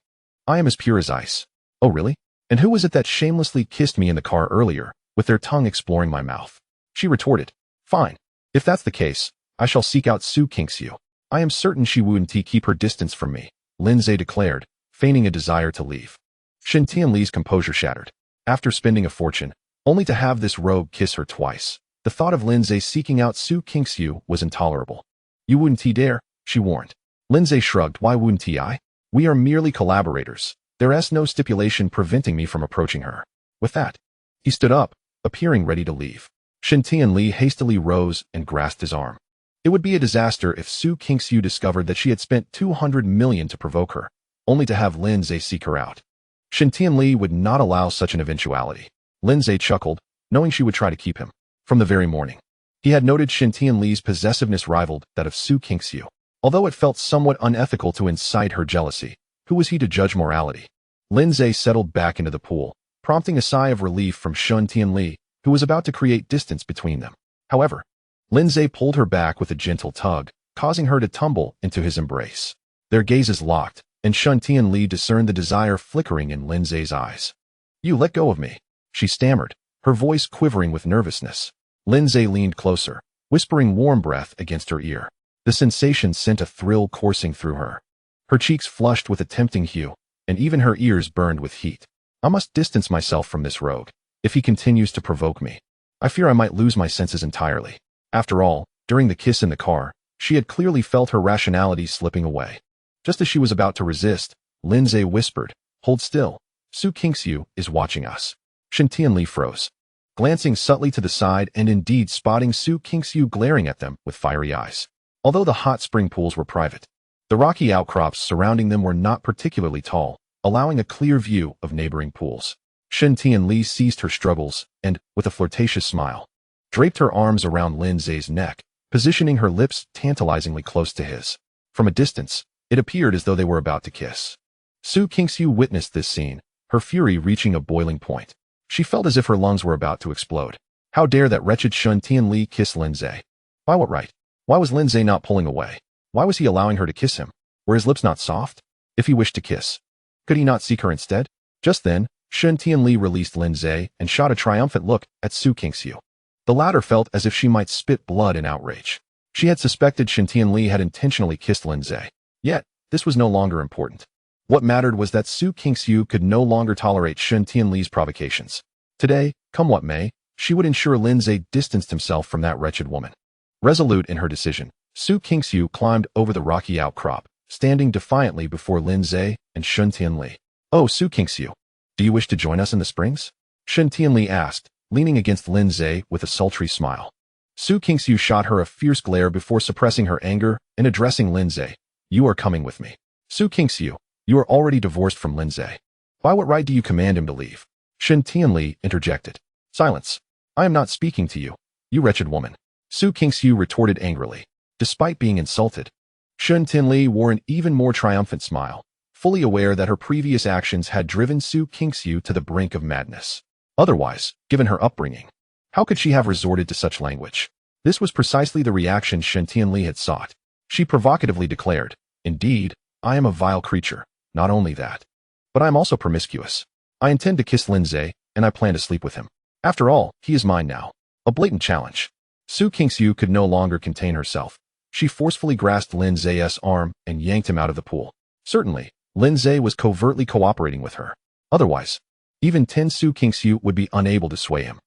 I am as pure as ice. Oh really? And who was it that shamelessly kissed me in the car earlier, with their tongue exploring my mouth? She retorted. Fine. If that's the case, I shall seek out Su Qingxiu. I am certain she wouldn't keep her distance from me, Lin Zhe declared, feigning a desire to leave. Shen Tianli's composure shattered. After spending a fortune, only to have this rogue kiss her twice, the thought of Lin Zhe seeking out Su Qingxiu was intolerable. You wouldn't dare, she warned. Lin Zhe shrugged. Why wouldn't I? We are merely collaborators. There is no stipulation preventing me from approaching her. With that, he stood up, appearing ready to leave. Shen Tianli hastily rose and grasped his arm. It would be a disaster if Su Qingxiu discovered that she had spent 200 million to provoke her, only to have Lin Zhe seek her out. Shen Tianli would not allow such an eventuality. Lin Zhe chuckled, knowing she would try to keep him. From the very morning, he had noted Shen Tianli's possessiveness rivaled that of Su Qingxiu. Although it felt somewhat unethical to incite her jealousy, who was he to judge morality? Lin Zhe settled back into the pool, prompting a sigh of relief from Shen Tianli, who was about to create distance between them. However, Lin Zhe pulled her back with a gentle tug, causing her to tumble into his embrace. Their gazes locked, and Shen Tianli discerned the desire flickering in Lin Zhe's eyes. You let go of me, she stammered, her voice quivering with nervousness. Lin Zhe leaned closer, whispering warm breath against her ear. The sensation sent a thrill coursing through her. Her cheeks flushed with a tempting hue, and even her ears burned with heat. I must distance myself from this rogue. If he continues to provoke me, I fear I might lose my senses entirely. After all, during the kiss in the car, she had clearly felt her rationality slipping away. Just as she was about to resist, Lin Zhe whispered, Hold still. Su Qingxiu is watching us. Shen Tianli froze, glancing subtly to the side and indeed spotting Su Qingxiu glaring at them with fiery eyes. Although the hot spring pools were private, the rocky outcrops surrounding them were not particularly tall, allowing a clear view of neighboring pools. Shen Tianli seized her struggles and, with a flirtatious smile, draped her arms around Lin Zhe's neck, positioning her lips tantalizingly close to his. From a distance, it appeared as though they were about to kiss. Su Qingxiu witnessed this scene, her fury reaching a boiling point. She felt as if her lungs were about to explode. How dare that wretched Shen Tianli kiss Lin Zhe? By what right? Why was Lin Zhe not pulling away? Why was he allowing her to kiss him? Were his lips not soft? If he wished to kiss, could he not seek her instead? Just then, Shen Tianli released Lin Zhe and shot a triumphant look at Su Qingxiu. The latter felt as if she might spit blood in outrage. She had suspected Shen Tianli had intentionally kissed Lin Zhe. Yet, this was no longer important. What mattered was that Su Qingxiu could no longer tolerate Shen Tianli's provocations. Today, come what may, she would ensure Lin Zhe distanced himself from that wretched woman. Resolute in her decision, Su Qingxiu climbed over the rocky outcrop, standing defiantly before Lin Zhe and Shen Tianli. Oh, Su Qingxiu, do you wish to join us in the springs? Shen Tianli asked, leaning against Lin Zhe with a sultry smile. Su Qingxiu shot her a fierce glare before suppressing her anger and addressing Lin Zhe. You are coming with me. Su Qingxiu, you are already divorced from Lin Zhe. By what right do you command him to leave? Shen Tianli interjected. Silence. I am not speaking to you, you wretched woman. Su Qingxiu retorted angrily. Despite being insulted, Shen Tianli wore an even more triumphant smile, fully aware that her previous actions had driven Su Qingxiu to the brink of madness. Otherwise, given her upbringing, how could she have resorted to such language? This was precisely the reaction Shen Tianli had sought. She provocatively declared, Indeed, I am a vile creature. Not only that, but I am also promiscuous. I intend to kiss Lin Zhe, and I plan to sleep with him. After all, he is mine now. A blatant challenge. Su Qingxiu could no longer contain herself. She forcefully grasped Lin Zhe's arm and yanked him out of the pool. Certainly, Lin Zhe was covertly cooperating with her. Otherwise, even Su Qingxiu would be unable to sway him.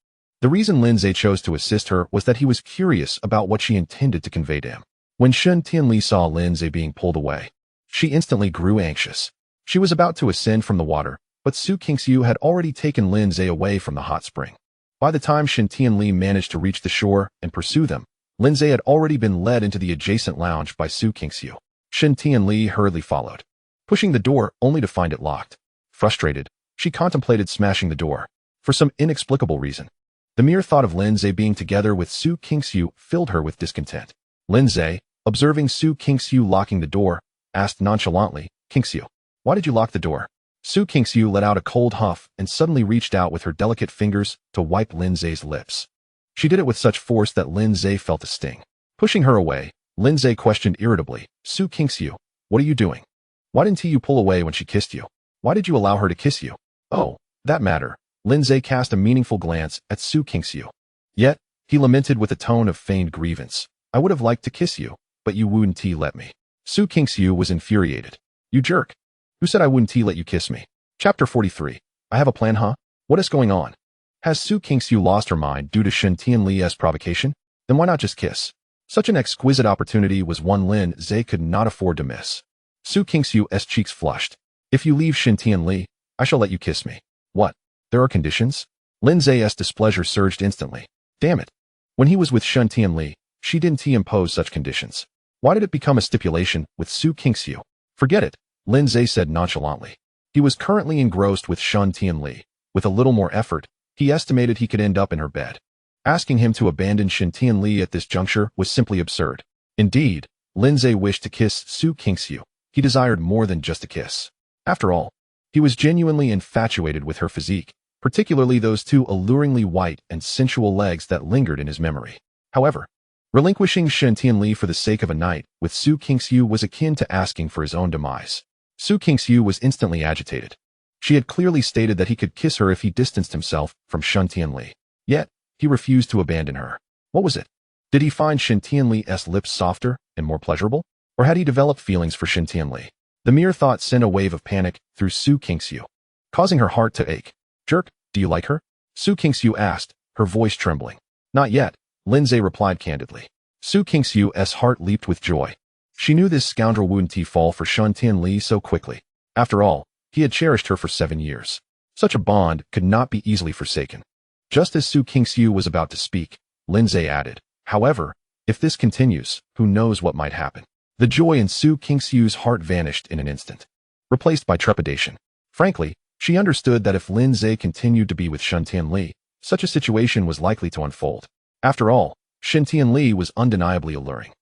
The reason Lin Zhe chose to assist her was that he was curious about what she intended to convey to him. When Shen Tianli saw Lin Zhe being pulled away, she instantly grew anxious. She was about to ascend from the water, but Su Qingxiu had already taken Lin Zhe away from the hot spring. By the time Shen Tianli managed to reach the shore and pursue them, Lin Zhe had already been led into the adjacent lounge by Su Qingxiu. Shen Tianli hurriedly followed, pushing the door only to find it locked. Frustrated, she contemplated smashing the door. For some inexplicable reason, the mere thought of Lin Zhe being together with Su Qingxiu filled her with discontent. Lin Zhe, observing Su Qingxiu locking the door, asked nonchalantly, Qingxiu, why did you lock the door? Su Kingxiu let out a cold huff and suddenly reached out with her delicate fingers to wipe Lin Zhe's lips. She did it with such force that Lin Zhe felt a sting. Pushing her away, Lin Zhe questioned irritably, Su Kingxiu, what are you doing? Why didn't you pull away when she kissed you? Why did you allow her to kiss you? Oh, that matter. Lin Zhe cast a meaningful glance at Su Kingxiu. Yet, he lamented with a tone of feigned grievance. I would have liked to kiss you, but you wouldn't let me. Su Kingxiu was infuriated. You jerk. Who said I wouldn't let you kiss me? Chapter 43. I have a plan, huh? What is going on? Has Su Kingxiu lost her mind due to Shen Tianli's provocation? Then why not just kiss? Such an exquisite opportunity was one Lin Zhe could not afford to miss. Su Kingxiu's cheeks flushed. If you leave Shen Tianli, I shall let you kiss me. What? There are conditions? Lin Zhe's displeasure surged instantly. Damn it. When he was with Shen Tianli, she didn't impose such conditions. Why did it become a stipulation with Su Kingxiu? Forget it, Lin Zhe said nonchalantly. He was currently engrossed with Shen Tianli. With a little more effort, he estimated he could end up in her bed. Asking him to abandon Shen Tianli at this juncture was simply absurd. Indeed, Lin Zhe wished to kiss Su Kingxiu. He desired more than just a kiss. After all, he was genuinely infatuated with her physique, particularly those two alluringly white and sensual legs that lingered in his memory. However, relinquishing Shen Tianli for the sake of a night with Su Kingxiu was akin to asking for his own demise. Su Kingxiu was instantly agitated. She had clearly stated that he could kiss her if he distanced himself from Shen Tianli. Yet, he refused to abandon her. What was it? Did he find Shen Tianli's lips softer and more pleasurable? Or had he developed feelings for Shen Tianli? The mere thought sent a wave of panic through Su Kingxiu, causing her heart to ache. Jerk, do you like her? Su Kingxiu asked, her voice trembling. Not yet, Lin Zhe replied candidly. Su Kingxiu's heart leaped with joy. She knew this scoundrel wouldn't fall for Shen Tianli so quickly. After all, he had cherished her for 7 years. Such a bond could not be easily forsaken. Just as Su Kingxiu was about to speak, Lin Zhe added, however, if this continues, who knows what might happen. The joy in Su Kingxiu's heart vanished in an instant, replaced by trepidation. Frankly, she understood that if Lin Zhe continued to be with Shen Tianli, such a situation was likely to unfold. After all, Shen Tianli was undeniably alluring.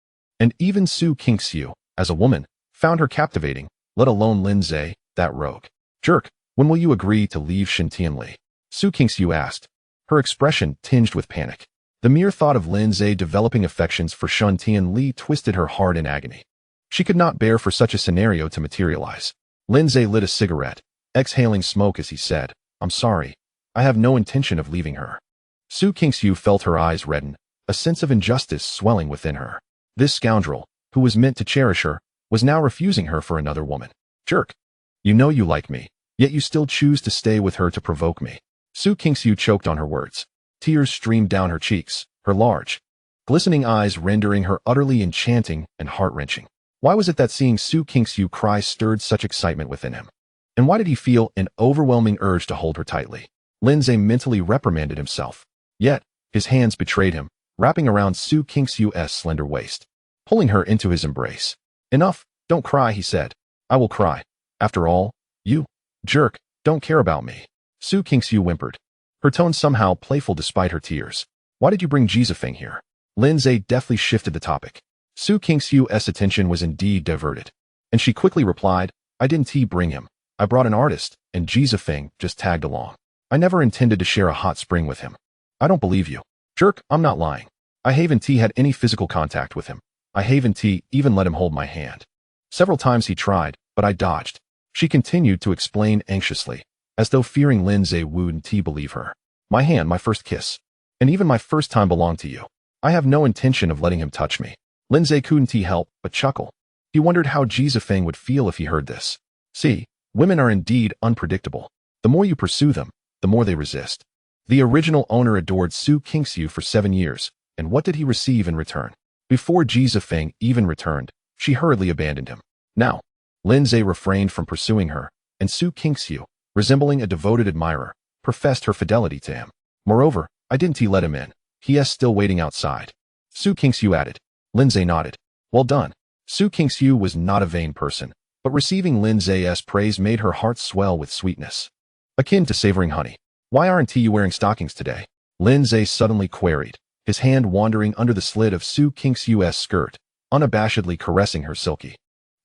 And even Su Kingxiu, as a woman, found her captivating, let alone Lin Zhe, that rogue. Jerk, when will you agree to leave Shen Tianli? Su Kingxiu asked, her expression tinged with panic. The mere thought of Lin Zhe developing affections for Shen Tianli twisted her heart in agony. She could not bear for such a scenario to materialize. Lin Zhe lit a cigarette, exhaling smoke as he said, I'm sorry. I have no intention of leaving her. Su Kingxiu felt her eyes redden, a sense of injustice swelling within her. This scoundrel, who was meant to cherish her, was now refusing her for another woman. Jerk. You know you like me, yet you still choose to stay with her to provoke me. Su Kingxiu choked on her words. Tears streamed down her cheeks, her large, glistening eyes rendering her utterly enchanting and heart-wrenching. Why was it that seeing Su Kingxiu cry stirred such excitement within him? And why did he feel an overwhelming urge to hold her tightly? Lin Zhe mentally reprimanded himself. Yet, his hands betrayed him, wrapping around Su Kingxiu's slender waist, pulling her into his embrace. Enough, don't cry, he said. I will cry. After all, you, jerk, don't care about me. Su Kingxiu whimpered, her tone somehow playful despite her tears. Why did you bring Jizafeng here? Lin Zhe deftly shifted the topic. Su Kingxiu's attention was indeed diverted, and she quickly replied, I didn't bring him. I brought an artist, and Jizafeng just tagged along. I never intended to share a hot spring with him. I don't believe you. Jerk, I'm not lying. I haven't had any physical contact with him. I haven't even let him hold my hand. Several times he tried, but I dodged. She continued to explain anxiously, as though fearing Lin Zhe wouldn't believe her. My hand, my first kiss, and even my first time belonged to you. I have no intention of letting him touch me. Lin Zhe couldn't help but chuckle. He wondered how Jizafeng would feel if he heard this. See, women are indeed unpredictable. The more you pursue them, the more they resist. The original owner adored Su Kingxiu for 7 years, and what did he receive in return? Before Jizafeng even returned, she hurriedly abandoned him. Now, Lin Zhe refrained from pursuing her, and Su Kingxiu, resembling a devoted admirer, professed her fidelity to him. Moreover, I didn't let him in. He is still waiting outside. Su Kingxiu added. Lin Zhe nodded. Well done. Su Kingxiu was not a vain person, but receiving Lin Zhe's praise made her heart swell with sweetness, akin to savoring honey. Why aren't you wearing stockings today? Lin Zhe suddenly queried, his hand wandering under the slit of Su Kingxiu's skirt, unabashedly caressing her silky,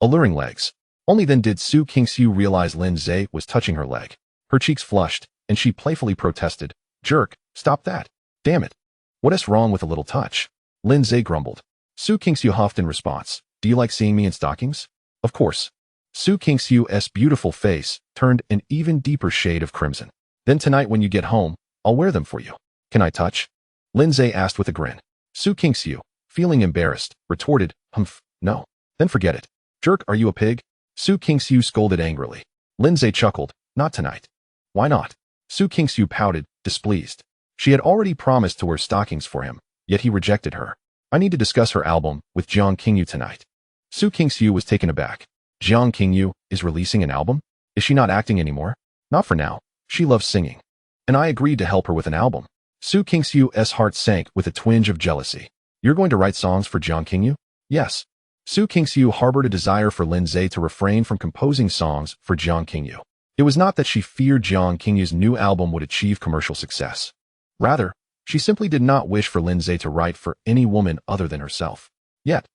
alluring legs. Only then did Su Kingsu realize Lindsay was touching her leg. Her cheeks flushed, and she playfully protested, "Jerk, stop that. Damn it. What is wrong with a little touch?" Lindsay grumbled. Su Kingsu huffed in response, "Do you like seeing me in stockings?" Of course. Su Kingsu's beautiful face turned an even deeper shade of crimson. "Then tonight when you get home, I'll wear them for you. Can I touch?" Lindsay asked with a grin. Su Kingsu, feeling embarrassed, retorted, "Humph, no. Then forget it. Jerk, are you a pig?" Su Kingsu scolded angrily. Lindsay chuckled, "Not tonight." "Why not?" Su Kingsu pouted, displeased. She had already promised to wear stockings for him, yet he rejected her. "I need to discuss her album with Jiang Qingyu tonight." Su Kingsu was taken aback. Jiang Qingyu is releasing an album? Is she not acting anymore? Not for now. She loves singing. And I agreed to help her with an album. Su Kingsu's heart sank with a twinge of jealousy. "You're going to write songs for Jiang Qingyu?" "Yes." Su Kingsu harbored a desire for Lindsay to refrain from composing songs for Jiang Qingyu. It was not that she feared Jiang Qingyu's new album would achieve commercial success. Rather, she simply did not wish for Lindsay to write for any woman other than herself. Yet,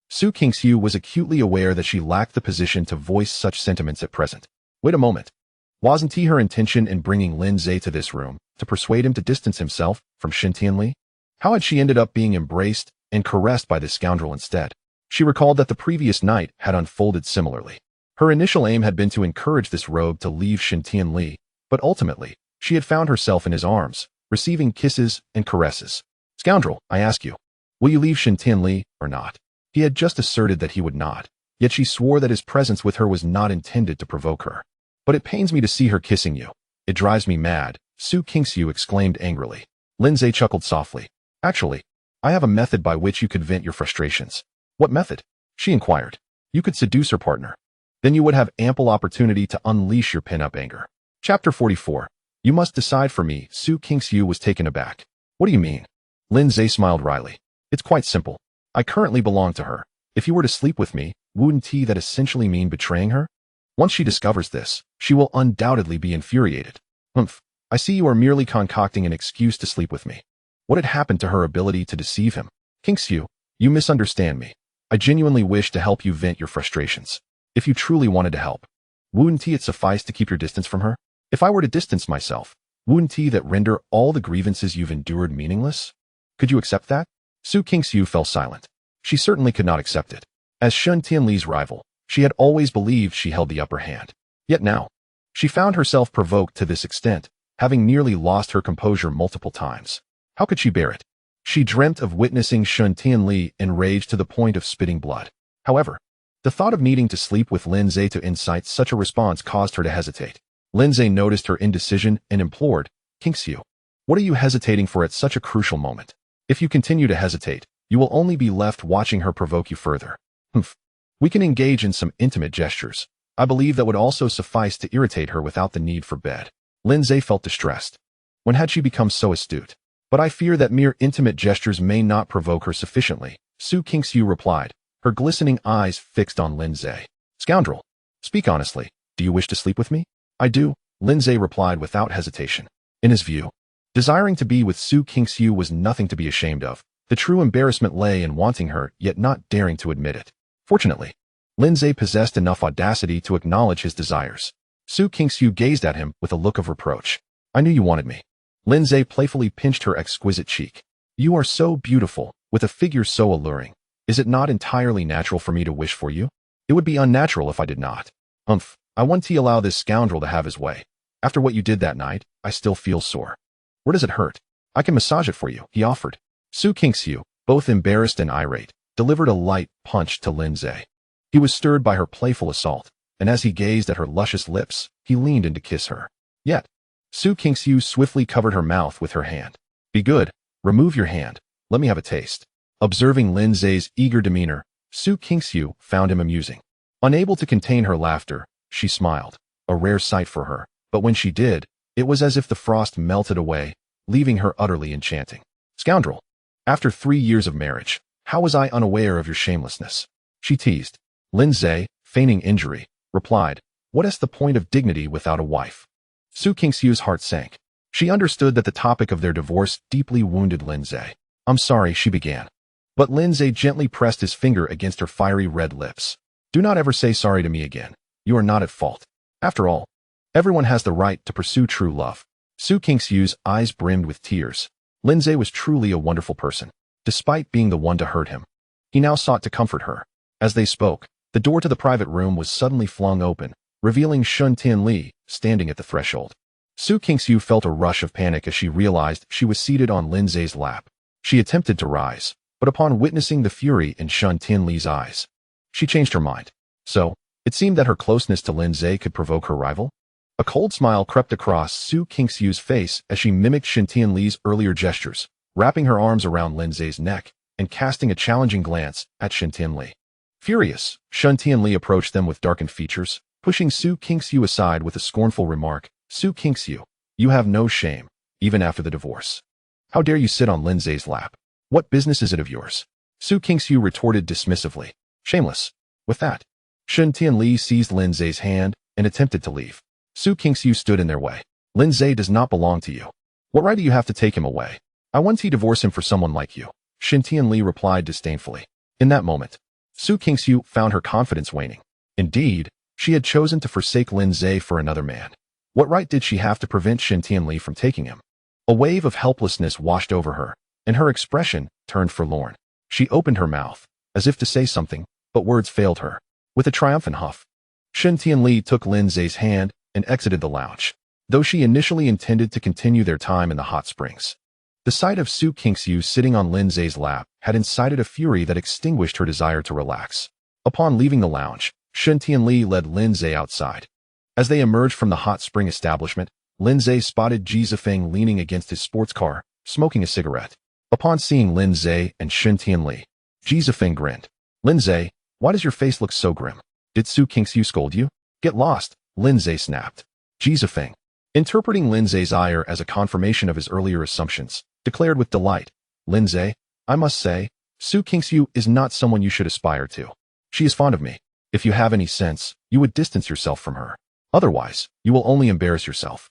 Su Kingsu was acutely aware that she lacked the position to voice such sentiments at present. Wait a moment. Wasn't he her intention in bringing Lindsay to this room to persuade him to distance himself from Shen Tianli? How had she ended up being embraced and caressed by this scoundrel instead? She recalled that the previous night had unfolded similarly. Her initial aim had been to encourage this rogue to leave Shen Tianli, but ultimately, she had found herself in his arms, receiving kisses and caresses. "Scoundrel, I ask you, will you leave Shen Tianli or not?" He had just asserted that he would not, yet she swore that his presence with her was not intended to provoke her. "But it pains me to see her kissing you. It drives me mad," Su Kingsu exclaimed angrily. Lindsay chuckled softly. "Actually, I have a method by which you could vent your frustrations." "What method?" she inquired. "You could seduce her partner. Then you would have ample opportunity to unleash your pent-up anger." Chapter 44. "You must decide for me." Su Kingsu was taken aback. "What do you mean?" Lindsay smiled wryly. "It's quite simple. I currently belong to her. If you were to sleep with me, wouldn't that essentially mean betraying her? Once she discovers this, she will undoubtedly be infuriated." "Humph, I see you are merely concocting an excuse to sleep with me." What had happened to her ability to deceive him? "Kingsu, you misunderstand me. I genuinely wish to help you vent your frustrations. If you truly wanted to help, wouldn't it suffice to keep your distance from her? If I were to distance myself, wouldn't that render all the grievances you've endured meaningless? Could you accept that?" Su Kingsu fell silent. She certainly could not accept it. As Shen Tianli's rival, she had always believed she held the upper hand. Yet now, she found herself provoked to this extent, having nearly lost her composure multiple times. How could she bear it? She dreamt of witnessing Shen Tianli enraged to the point of spitting blood. However, the thought of needing to sleep with Lindsay to incite such a response caused her to hesitate. Lindsay noticed her indecision and implored, "Kingsu, what are you hesitating for at such a crucial moment? If you continue to hesitate, you will only be left watching her provoke you further." "Humph. We can engage in some intimate gestures. I believe that would also suffice to irritate her without the need for bed." Lindsay felt distressed. When had she become so astute? "But I fear that mere intimate gestures may not provoke her sufficiently," Su Kingsu replied, her glistening eyes fixed on Lindsay. "Scoundrel, speak honestly. Do you wish to sleep with me?" "I do," Lindsay replied without hesitation. In his view, desiring to be with Su Kingsu was nothing to be ashamed of. The true embarrassment lay in wanting her yet not daring to admit it. Fortunately, Lindsay possessed enough audacity to acknowledge his desires. Su Kingsu gazed at him with a look of reproach. "I knew you wanted me." Lindsay playfully pinched her exquisite cheek. "You are so beautiful, with a figure so alluring. Is it not entirely natural for me to wish for you? It would be unnatural if I did not." "Humph, I won't allow this scoundrel to have his way. After what you did that night, I still feel sore." "Where does it hurt?" "I can massage it for you," he offered. Su Kingsu, both embarrassed and irate, delivered a light punch to Lindsay. He was stirred by her playful assault, and as he gazed at her luscious lips, he leaned in to kiss her. Yet, Su Kingsu swiftly covered her mouth with her hand. "Be good. Remove your hand. Let me have a taste." Observing Lindsay's eager demeanor, Su Kingsu found him amusing. Unable to contain her laughter, she smiled, a rare sight for her, but when she did, it was as if the frost melted away, leaving her utterly enchanting. "Scoundrel! After 3 years of marriage, how was I unaware of your shamelessness?" she teased. Lindsay, feigning injury, replied, "What is the point of dignity without a wife?" Su Kingsu's heart sank. She understood that the topic of their divorce deeply wounded Lindsay. "I'm sorry," she began. But Lindsay gently pressed his finger against her fiery red lips. "Do not ever say sorry to me again. you are not at fault. After all, everyone has the right to pursue true love. Su Kingsu's eyes brimmed with tears. Lindsay was truly a wonderful person, despite being the one to hurt him. He now sought to comfort her. As they spoke, the door to the private room was suddenly flung open, revealing Shun Tianli standing at the threshold. Su Kingsu felt a rush of panic as she realized she was seated on Lindsay's lap. She attempted to rise, but upon witnessing the fury in Shun Tianli's eyes, she changed her mind. So, it seemed that her closeness to Lindsay could provoke her rival? A cold smile crept across Su Kingsu's face as she mimicked Shun Tianli's earlier gestures, wrapping her arms around Lindsay's neck and casting a challenging glance at Shun Tianli. Furious, Shun Tianli approached them with darkened features, pushing Su Kingsu aside with a scornful remark. Su Kingsu, you have no shame, even after the divorce. How dare you sit on Lindsay's lap? What business is it of yours? Su Kingsu retorted dismissively. Shameless. With that, Shun Tianli seized Lindsay's hand and attempted to leave. Su Kingsu stood in their way. Lindsay does not belong to you. What right do you have to take him away? I want to divorce him for someone like you, Shun Tianli replied disdainfully. In that moment, Su Kingsu found her confidence waning. Indeed, she had chosen to forsake Lindsay for another man. What right did she have to prevent Shun Tianli from taking him? A wave of helplessness washed over her, and her expression turned forlorn. She opened her mouth, as if to say something, but words failed her. With a triumphant huff, Shun Tianli took Lindsay's hand and exited the lounge, though she initially intended to continue their time in the hot springs. The sight of Su Kingsu sitting on Lindsay's lap had incited a fury that extinguished her desire to relax. Upon leaving the lounge, Shun Tianli led Lindsay outside. As they emerged from the hot spring establishment, Lindsay spotted Ji Zifeng leaning against his sports car, smoking a cigarette. Upon seeing Lindsay and Shun Tianli, Ji Zifeng grinned. Lindsay, why does your face look so grim? Did Su Kingsu scold you? Get lost, Lindsay snapped. Ji Zifeng, interpreting Lindsay's ire as a confirmation of his earlier assumptions, declared with delight. Lindsay, I must say, Su Kingsu is not someone you should aspire to. She is fond of me. If you have any sense, you would distance yourself from her. Otherwise, you will only embarrass yourself.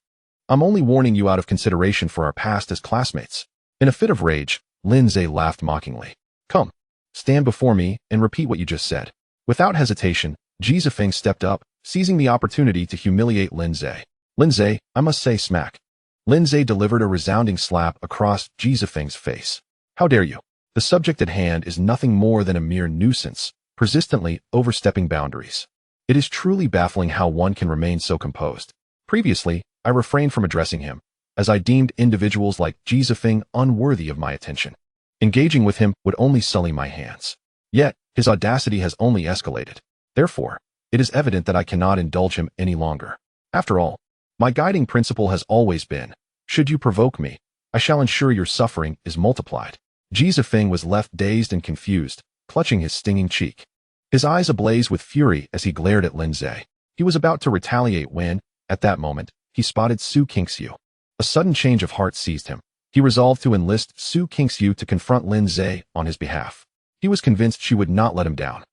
I'm only warning you out of consideration for our past as classmates. In a fit of rage, Lindsay laughed mockingly. Come, stand before me and repeat what you just said. Without hesitation, Ji Zifeng stepped up, seizing the opportunity to humiliate Lindsay. Lindsay, I must say smack. Lindsay delivered a resounding slap across Ji Zifeng's face. How dare you? The subject at hand is nothing more than a mere nuisance, persistently overstepping boundaries. It is truly baffling how one can remain so composed. Previously, I refrained from addressing him, as I deemed individuals like Ji Zifeng unworthy of my attention. Engaging with him would only sully my hands. Yet, his audacity has only escalated. Therefore, it is evident that I cannot indulge him any longer. After all, my guiding principle has always been, should you provoke me, I shall ensure your suffering is multiplied. Ji Zifeng was left dazed and confused, clutching his stinging cheek. His eyes ablaze with fury as he glared at Lindsay. He was about to retaliate when, at that moment, he spotted Su Kingsu. A sudden change of heart seized him. He resolved to enlist Su Kingsu to confront Lindsay on his behalf. He was convinced she would not let him down.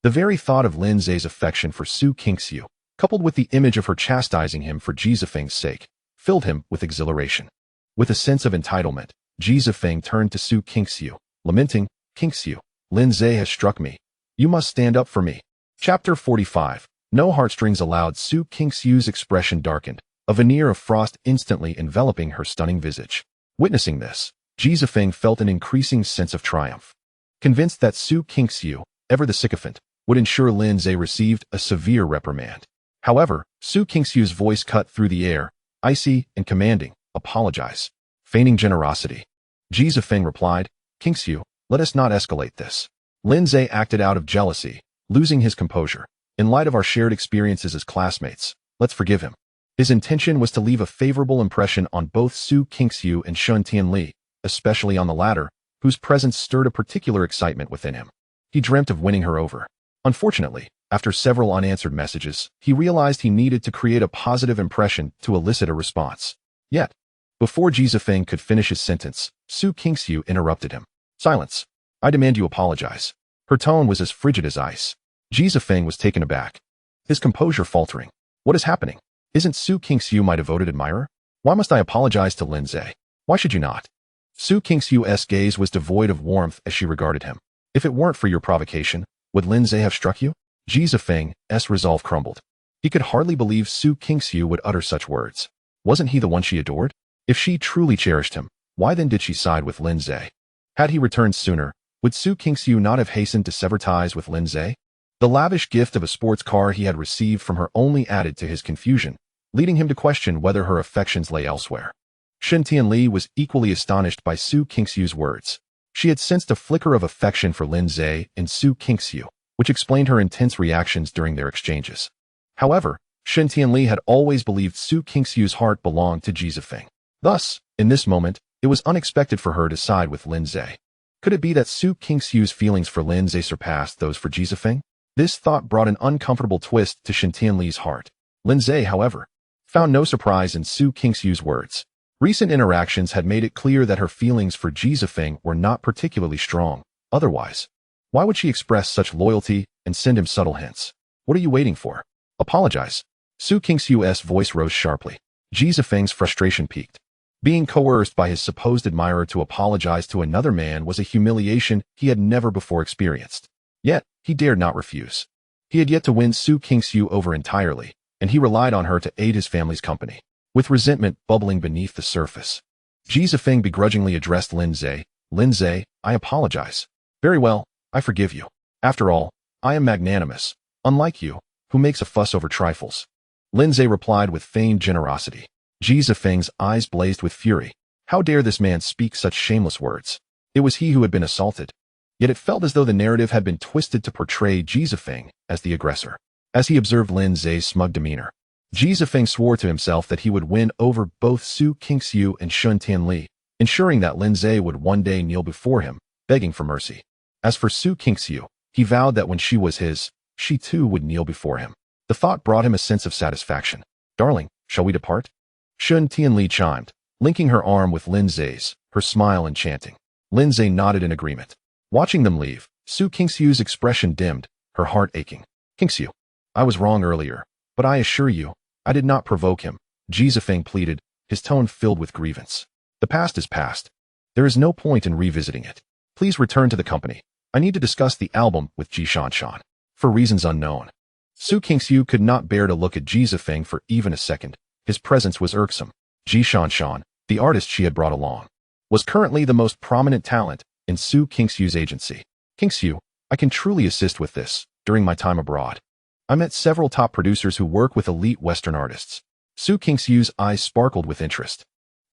The very thought of Lindsay's affection for Su Kingsu, coupled with the image of her chastising him for Ji Zifeng's sake, filled him with exhilaration. With a sense of entitlement, Ji Zifeng turned to Su Kingsu, lamenting, Kingsu, Lindsay has struck me. You must stand up for me. Chapter 45. No heartstrings allowed. Su Kingsu's expression darkened, a veneer of frost instantly enveloping her stunning visage. Witnessing this, Ji Zifeng felt an increasing sense of triumph. Convinced that Su Kingsu, ever the sycophant, would ensure Lindsay received a severe reprimand. However, Su Kingsu's voice cut through the air, icy and commanding. Apologize. Feigning generosity. Ji Zifeng replied, Kingsu, let us not escalate this. Lindsay acted out of jealousy, losing his composure. In light of our shared experiences as classmates, let's forgive him. His intention was to leave a favorable impression on both Su Kingsu and Shun Tianli, especially on the latter, whose presence stirred a particular excitement within him. He dreamt of winning her over. Unfortunately, after several unanswered messages, he realized he needed to create a positive impression to elicit a response. Yet, before Ji Zifeng could finish his sentence, Su Kingsu interrupted him. Silence. I demand you apologize. Her tone was as frigid as ice. Ji Zifeng was taken aback, his composure faltering. What is happening? Isn't Su Kingsu my devoted admirer? Why must I apologize to Lindsay? Why should you not? Su Kingsu's gaze was devoid of warmth as she regarded him. If it weren't for your provocation, would Lindsay have struck you? Ji Zifeng's resolve crumbled. He could hardly believe Su Kingsu would utter such words. Wasn't he the one she adored? If she truly cherished him, why then did she side with Lin Zhe? Had he returned sooner, would Su Kingsu not have hastened to sever ties with Lin Zhe? The lavish gift of a sports car he had received from her only added to his confusion, leading him to question whether her affections lay elsewhere. Shen Tianli was equally astonished by Su Kingsu's words. She had sensed a flicker of affection for Lin Zhe in Su Kingsu, which explained her intense reactions during their exchanges. However, Shen Tianli had always believed Su Kingsu's heart belonged to Ji Zifeng. Thus, in this moment, it was unexpected for her to side with Lin Zhe. Could it be that Su Kingsu's feelings for Lin Zhe surpassed those for Ji Zifeng? This thought brought an uncomfortable twist to Shen Tianli's heart. Lin Zhe, however, found no surprise in Su Kingsu's words. Recent interactions had made it clear that her feelings for Ji Zifeng were not particularly strong. Otherwise, why would she express such loyalty and send him subtle hints? What are you waiting for? Apologize. Su Kingsu's voice rose sharply. Ji Zifeng's frustration peaked. Being coerced by his supposed admirer to apologize to another man was a humiliation he had never before experienced. Yet, he dared not refuse. He had yet to win Su Kingsu over entirely, and he relied on her to aid his family's company. With resentment bubbling beneath the surface, Ji Zifeng begrudgingly addressed Lin Zhe. Lin Zhe, I apologize. Very well, I forgive you. After all, I am magnanimous, unlike you, who makes a fuss over trifles. Lin Zhe replied with feigned generosity. Ji Zifeng's eyes blazed with fury. How dare this man speak such shameless words? It was he who had been assaulted. Yet it felt as though the narrative had been twisted to portray Ji Zifeng as the aggressor. As he observed Lin Zhe's smug demeanor, Ji Zifeng swore to himself that he would win over both Su Kingsu and Shen Tianli, ensuring that Lin Zhe would one day kneel before him, begging for mercy. As for Su Kingsu, he vowed that when she was his, she too would kneel before him. The thought brought him a sense of satisfaction. Darling, shall we depart? Shen Tianli chimed, linking her arm with Lin Zhe's, her smile enchanting. Lin Zhe nodded in agreement. Watching them leave, Su Kingsu's expression dimmed, her heart aching. Kingsu, I was wrong earlier, but I assure you, I did not provoke him, Ji Zifeng pleaded, his tone filled with grievance. The past is past. There is no point in revisiting it. Please return to the company. I need to discuss the album with Ji Shanshan. For reasons unknown. Su Kingsu could not bear to look at Ji Zifeng for even a second. His presence was irksome. Ji Shanshan, the artist she had brought along, was currently the most prominent talent in Su Kingsu's agency. Kingsu, I can truly assist with this. During my time abroad, I met several top producers who work with elite Western artists. Su Kingsu's eyes sparkled with interest.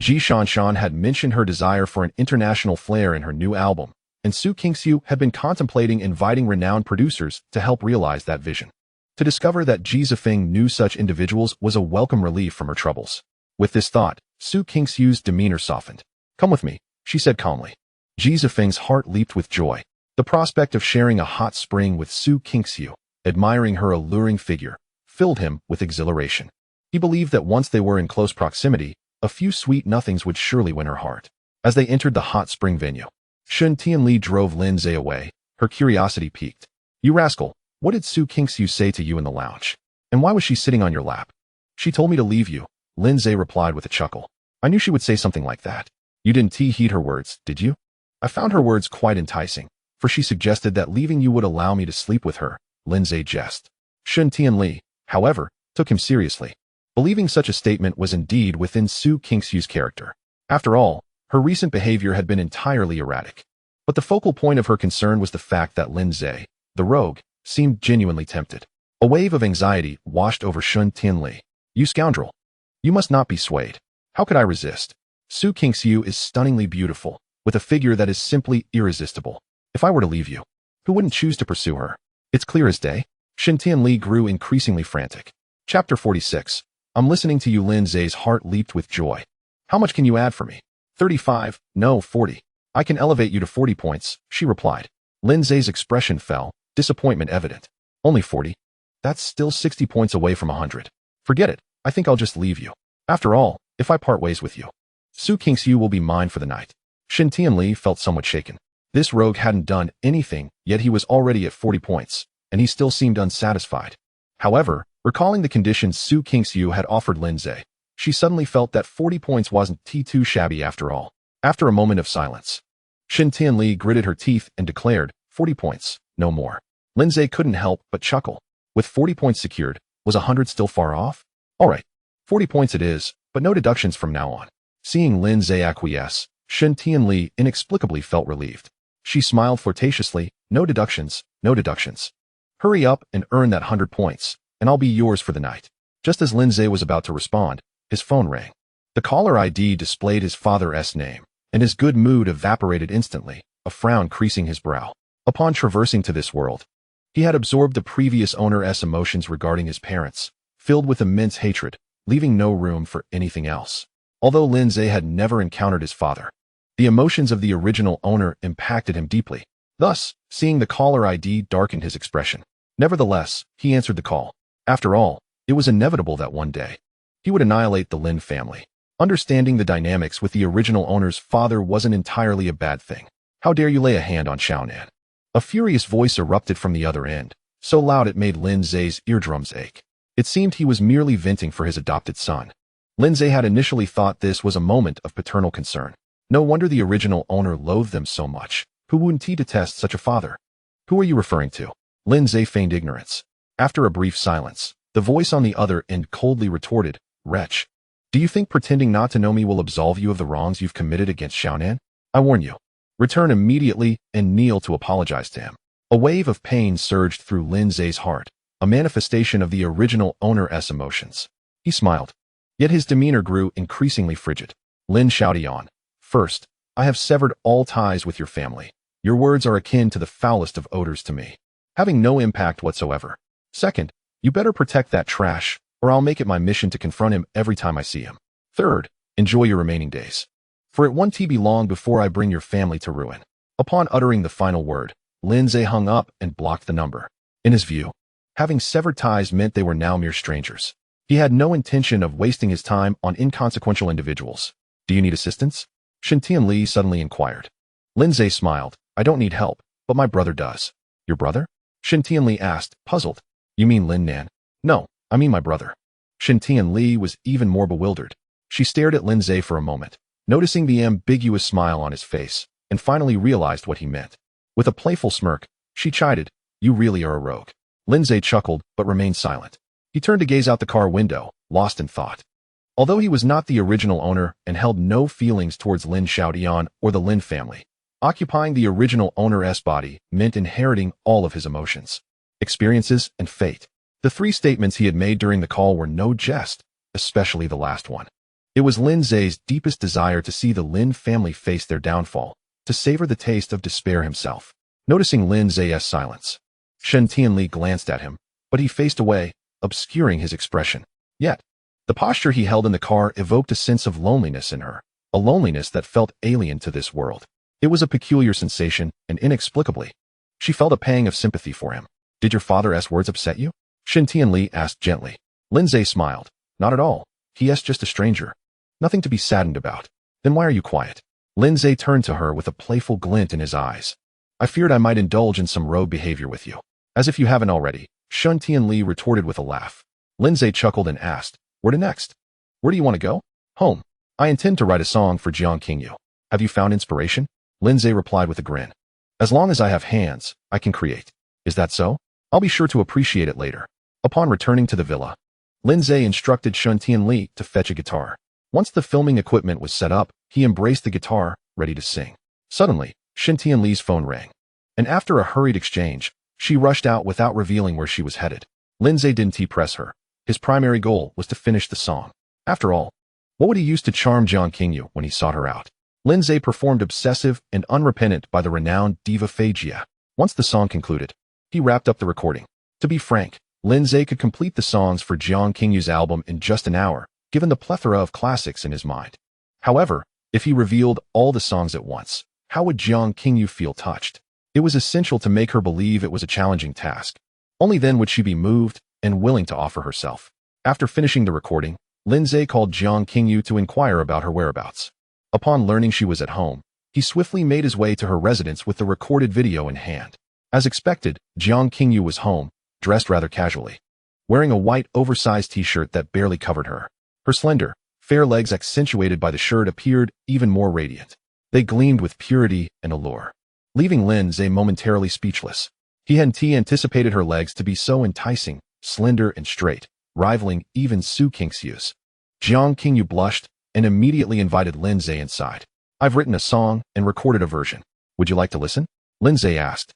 Ji Shanshan had mentioned her desire for an international flair in her new album, and Su Kingsu had been contemplating inviting renowned producers to help realize that vision. To discover that Ji Zifeng knew such individuals was a welcome relief from her troubles. With this thought, Su Kingsu's demeanor softened. Come with me, she said calmly. Ji Zifeng's heart leaped with joy. The prospect of sharing a hot spring with Su Kingsu, admiring her alluring figure, filled him with exhilaration. He believed that once they were in close proximity, a few sweet nothings would surely win her heart. As they entered the hot spring venue, Shen Tianli drove Lin Zhe away, her curiosity piqued. You rascal, what did Su Kingsu say to you in the lounge? And why was she sitting on your lap? She told me to leave you, Lin Zhe replied with a chuckle. I knew she would say something like that. You didn't heed her words, did you? I found her words quite enticing, for she suggested that leaving you would allow me to sleep with her, Lin Zhe jested. Shen Tianli, however, took him seriously, believing such a statement was indeed within Su Kingsu's character. After all, her recent behavior had been entirely erratic. But the focal point of her concern was the fact that Lin Zhe, the rogue, seemed genuinely tempted. A wave of anxiety washed over Shen Tianli. You scoundrel. You must not be swayed. How could I resist? Su Kingsu is stunningly beautiful, with a figure that is simply irresistible. If I were to leave you, who wouldn't choose to pursue her? It's clear as day. Shen Tianli grew increasingly frantic. Chapter 46. I'm listening to you. Lin Zhe's heart leaped with joy. How much can you add for me? 35, no, 40. I can elevate you to 40 points, she replied. Lin Zhe's expression fell, disappointment evident. Only 40? That's still 60 points away from 100. Forget it, I think I'll just leave you. After all, if I part ways with you, Su Kingsu will be mine for the night. Shen Tianli felt somewhat shaken. This rogue hadn't done anything, yet he was already at 40 points, and he still seemed unsatisfied. However, recalling the conditions Su Kingsu had offered Lin Zhe, she suddenly felt that 40 points wasn't too shabby after all. After a moment of silence, Shen Tianli gritted her teeth and declared, 40 points, no more. Lin Zhe couldn't help but chuckle. With 40 points secured, Was 100 still far off? All right, 40 points it is, but no deductions from now on. Seeing Lin Zhe acquiesce, Shen Tianli inexplicably felt relieved. She smiled flirtatiously. No deductions, no deductions. Hurry up and earn that 100 points, and I'll be yours for the night. Just as Lin Zhe was about to respond, his phone rang. The caller ID displayed his father's name, and his good mood evaporated instantly, a frown creasing his brow. Upon traversing to this world, he had absorbed the previous owner's emotions regarding his parents, filled with immense hatred, leaving no room for anything else. Although Lin Zhe had never encountered his father, the emotions of the original owner impacted him deeply. Thus, seeing the caller ID darkened his expression. Nevertheless, he answered the call. After all, it was inevitable that one day, he would annihilate the Lin family. Understanding the dynamics with the original owner's father wasn't entirely a bad thing. How dare you lay a hand on Xiaonan? A furious voice erupted from the other end, so loud it made Lin Zhe's eardrums ache. It seemed he was merely venting for his adopted son. Lin Zhe had initially thought this was a moment of paternal concern. No wonder the original owner loathed them so much. Who wouldn't he detest such a father? Who are you referring to? Lin Zhe feigned ignorance. After a brief silence, the voice on the other end coldly retorted, "Wretch. Do you think pretending not to know me will absolve you of the wrongs you've committed against Xiaonan? I warn you. Return immediately and kneel to apologize to him." A wave of pain surged through Lin Zhe's heart, a manifestation of the original owner's emotions. He smiled, yet his demeanor grew increasingly frigid. Lin Xiaotian, first, I have severed all ties with your family. Your words are akin to the foulest of odors to me, having no impact whatsoever. Second, you better protect that trash, or I'll make it my mission to confront him every time I see him. Third, enjoy your remaining days, for it won't be long before I bring your family to ruin. Upon uttering the final word, Lin Zhe hung up and blocked the number. In his view, having severed ties meant they were now mere strangers. He had no intention of wasting his time on inconsequential individuals. Do you need assistance? Shen Tianli suddenly inquired. Lin Zhe smiled. I don't need help, but my brother does. Your brother? Shen Tianli asked, puzzled. You mean Lin Nan? No, I mean my brother. Shen Tianli was even more bewildered. She stared at Lin Zhe for a moment, noticing the ambiguous smile on his face, and finally realized what he meant. With a playful smirk, she chided, You really are a rogue. Lin Zhe chuckled, but remained silent. He turned to gaze out the car window, lost in thought. Although he was not the original owner and held no feelings towards Lin Xiaotian or the Lin family, occupying the original owner's body meant inheriting all of his emotions, experiences, and fate. The three statements he had made during the call were no jest, especially the last one. It was Lin Zhe's deepest desire to see the Lin family face their downfall, to savor the taste of despair himself. Noticing Lin Zhe's silence, Shen Tianli glanced at him, but he faced away, obscuring his expression. Yet, the posture he held in the car evoked a sense of loneliness in her, a loneliness that felt alien to this world. It was a peculiar sensation, and inexplicably, she felt a pang of sympathy for him. Did your father's words upset you? Shen Tianli asked gently. Lin Zhe smiled. Not at all. He is just a stranger. Nothing to be saddened about. Then why are you quiet? Lin Zhe turned to her with a playful glint in his eyes. I feared I might indulge in some rogue behavior with you. As if you haven't already, Shen Tianli retorted with a laugh. Lin Zhe chuckled and asked, Where to next? Where do you want to go? Home. I intend to write a song for Jiang Qingyu. Have you found inspiration? Lin Zhe replied with a grin. As long as I have hands, I can create. Is that so? I'll be sure to appreciate it later. Upon returning to the villa, Lin Zhe instructed Shen Tianli to fetch a guitar. Once the filming equipment was set up, he embraced the guitar, ready to sing. Suddenly, Shen Tianli's phone rang, and after a hurried exchange, she rushed out without revealing where she was headed. Lin Zhe didn't press her. His primary goal was to finish the song. After all, what would he use to charm Jiang Qingyu when he sought her out? Lin Zhe performed obsessive and unrepentant by the renowned diva Fei Jia. Once the song concluded, he wrapped up the recording. To be frank, Lin Zhe could complete the songs for Jiang Qingyu's album in just an hour, given the plethora of classics in his mind. However, if he revealed all the songs at once, how would Jiang Qingyu feel touched? It was essential to make her believe it was a challenging task. Only then would she be moved and willing to offer herself. After finishing the recording, Lin Zhe called Jiang Qingyu to inquire about her whereabouts. Upon learning she was at home, he swiftly made his way to her residence with the recorded video in hand. As expected, Jiang Qingyu was home, dressed rather casually, wearing a white oversized t-shirt that barely covered her. Her slender, fair legs accentuated by the shirt appeared even more radiant. They gleamed with purity and allure, leaving Lin Zhe momentarily speechless. He hadn't anticipated her legs to be so enticing, slender and straight, rivaling even Su Kingsu's. Jiang Qingyu blushed and immediately invited Lindsay inside. "I've written a song and recorded a version. Would you like to listen?" Lindsay asked.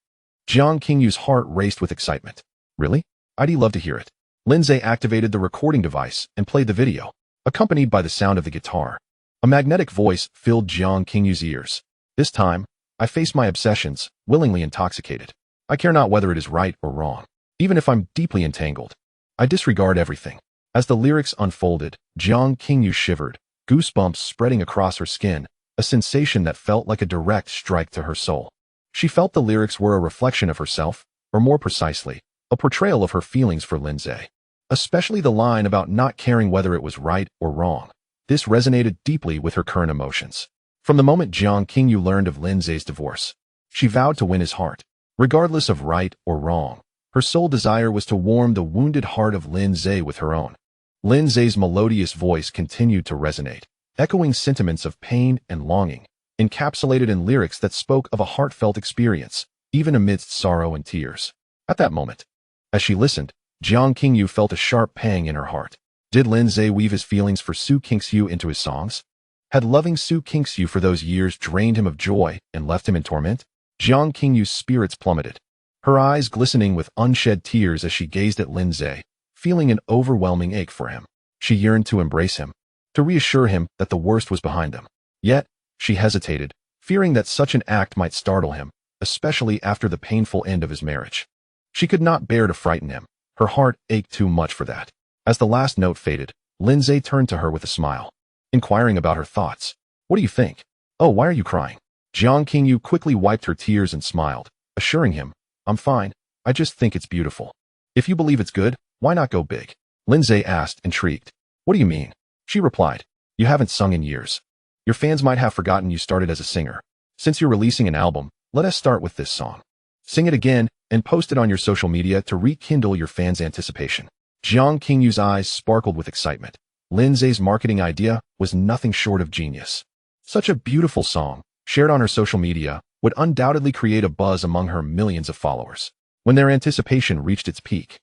Jiang Qingyu's heart raced with excitement. "Really? I'd love to hear it." Lindsay activated the recording device and played the video, accompanied by the sound of the guitar. A magnetic voice filled Jiang Qingyu's ears. "This time, I face my obsessions, willingly intoxicated. I care not whether it is right or wrong. Even if I'm deeply entangled, I disregard everything." As the lyrics unfolded, Jiang Qingyu shivered, goosebumps spreading across her skin, a sensation that felt like a direct strike to her soul. She felt the lyrics were a reflection of herself, or more precisely, a portrayal of her feelings for Lindsay. Especially the line about not caring whether it was right or wrong. This resonated deeply with her current emotions. From the moment Jiang Qingyu learned of Lindsay's divorce, she vowed to win his heart. Regardless of right or wrong, her sole desire was to warm the wounded heart of Lindsay with her own. Lindsay's melodious voice continued to resonate, echoing sentiments of pain and longing, encapsulated in lyrics that spoke of a heartfelt experience, even amidst sorrow and tears. At that moment, as she listened, Jiang Qingyu felt a sharp pang in her heart. Did Lindsay weave his feelings for Su Kingsu into his songs? Had loving Su Kingsu for those years drained him of joy and left him in torment? Jiang Qingyu's spirits plummeted, her eyes glistening with unshed tears as she gazed at Lindsay, feeling an overwhelming ache for him. She yearned to embrace him, to reassure him that the worst was behind them. Yet, she hesitated, fearing that such an act might startle him, especially after the painful end of his marriage. She could not bear to frighten him. Her heart ached too much for that. As the last note faded, Lindsay turned to her with a smile, inquiring about her thoughts. "What do you think?" "Oh, why are you crying?" Jiang Qingyu quickly wiped her tears and smiled, assuring him, "I'm fine. I just think it's beautiful." "If you believe it's good, why not go big?" Lindsay asked, intrigued. "What do you mean?" She replied, "You haven't sung in years. Your fans might have forgotten you started as a singer. Since you're releasing an album, let us start with this song. Sing it again and post it on your social media to rekindle your fans' anticipation." Jiang Qingyu's eyes sparkled with excitement. Lindsay's marketing idea was nothing short of genius. Such a beautiful song, shared on her social media, would undoubtedly create a buzz among her millions of followers. When their anticipation reached its peak,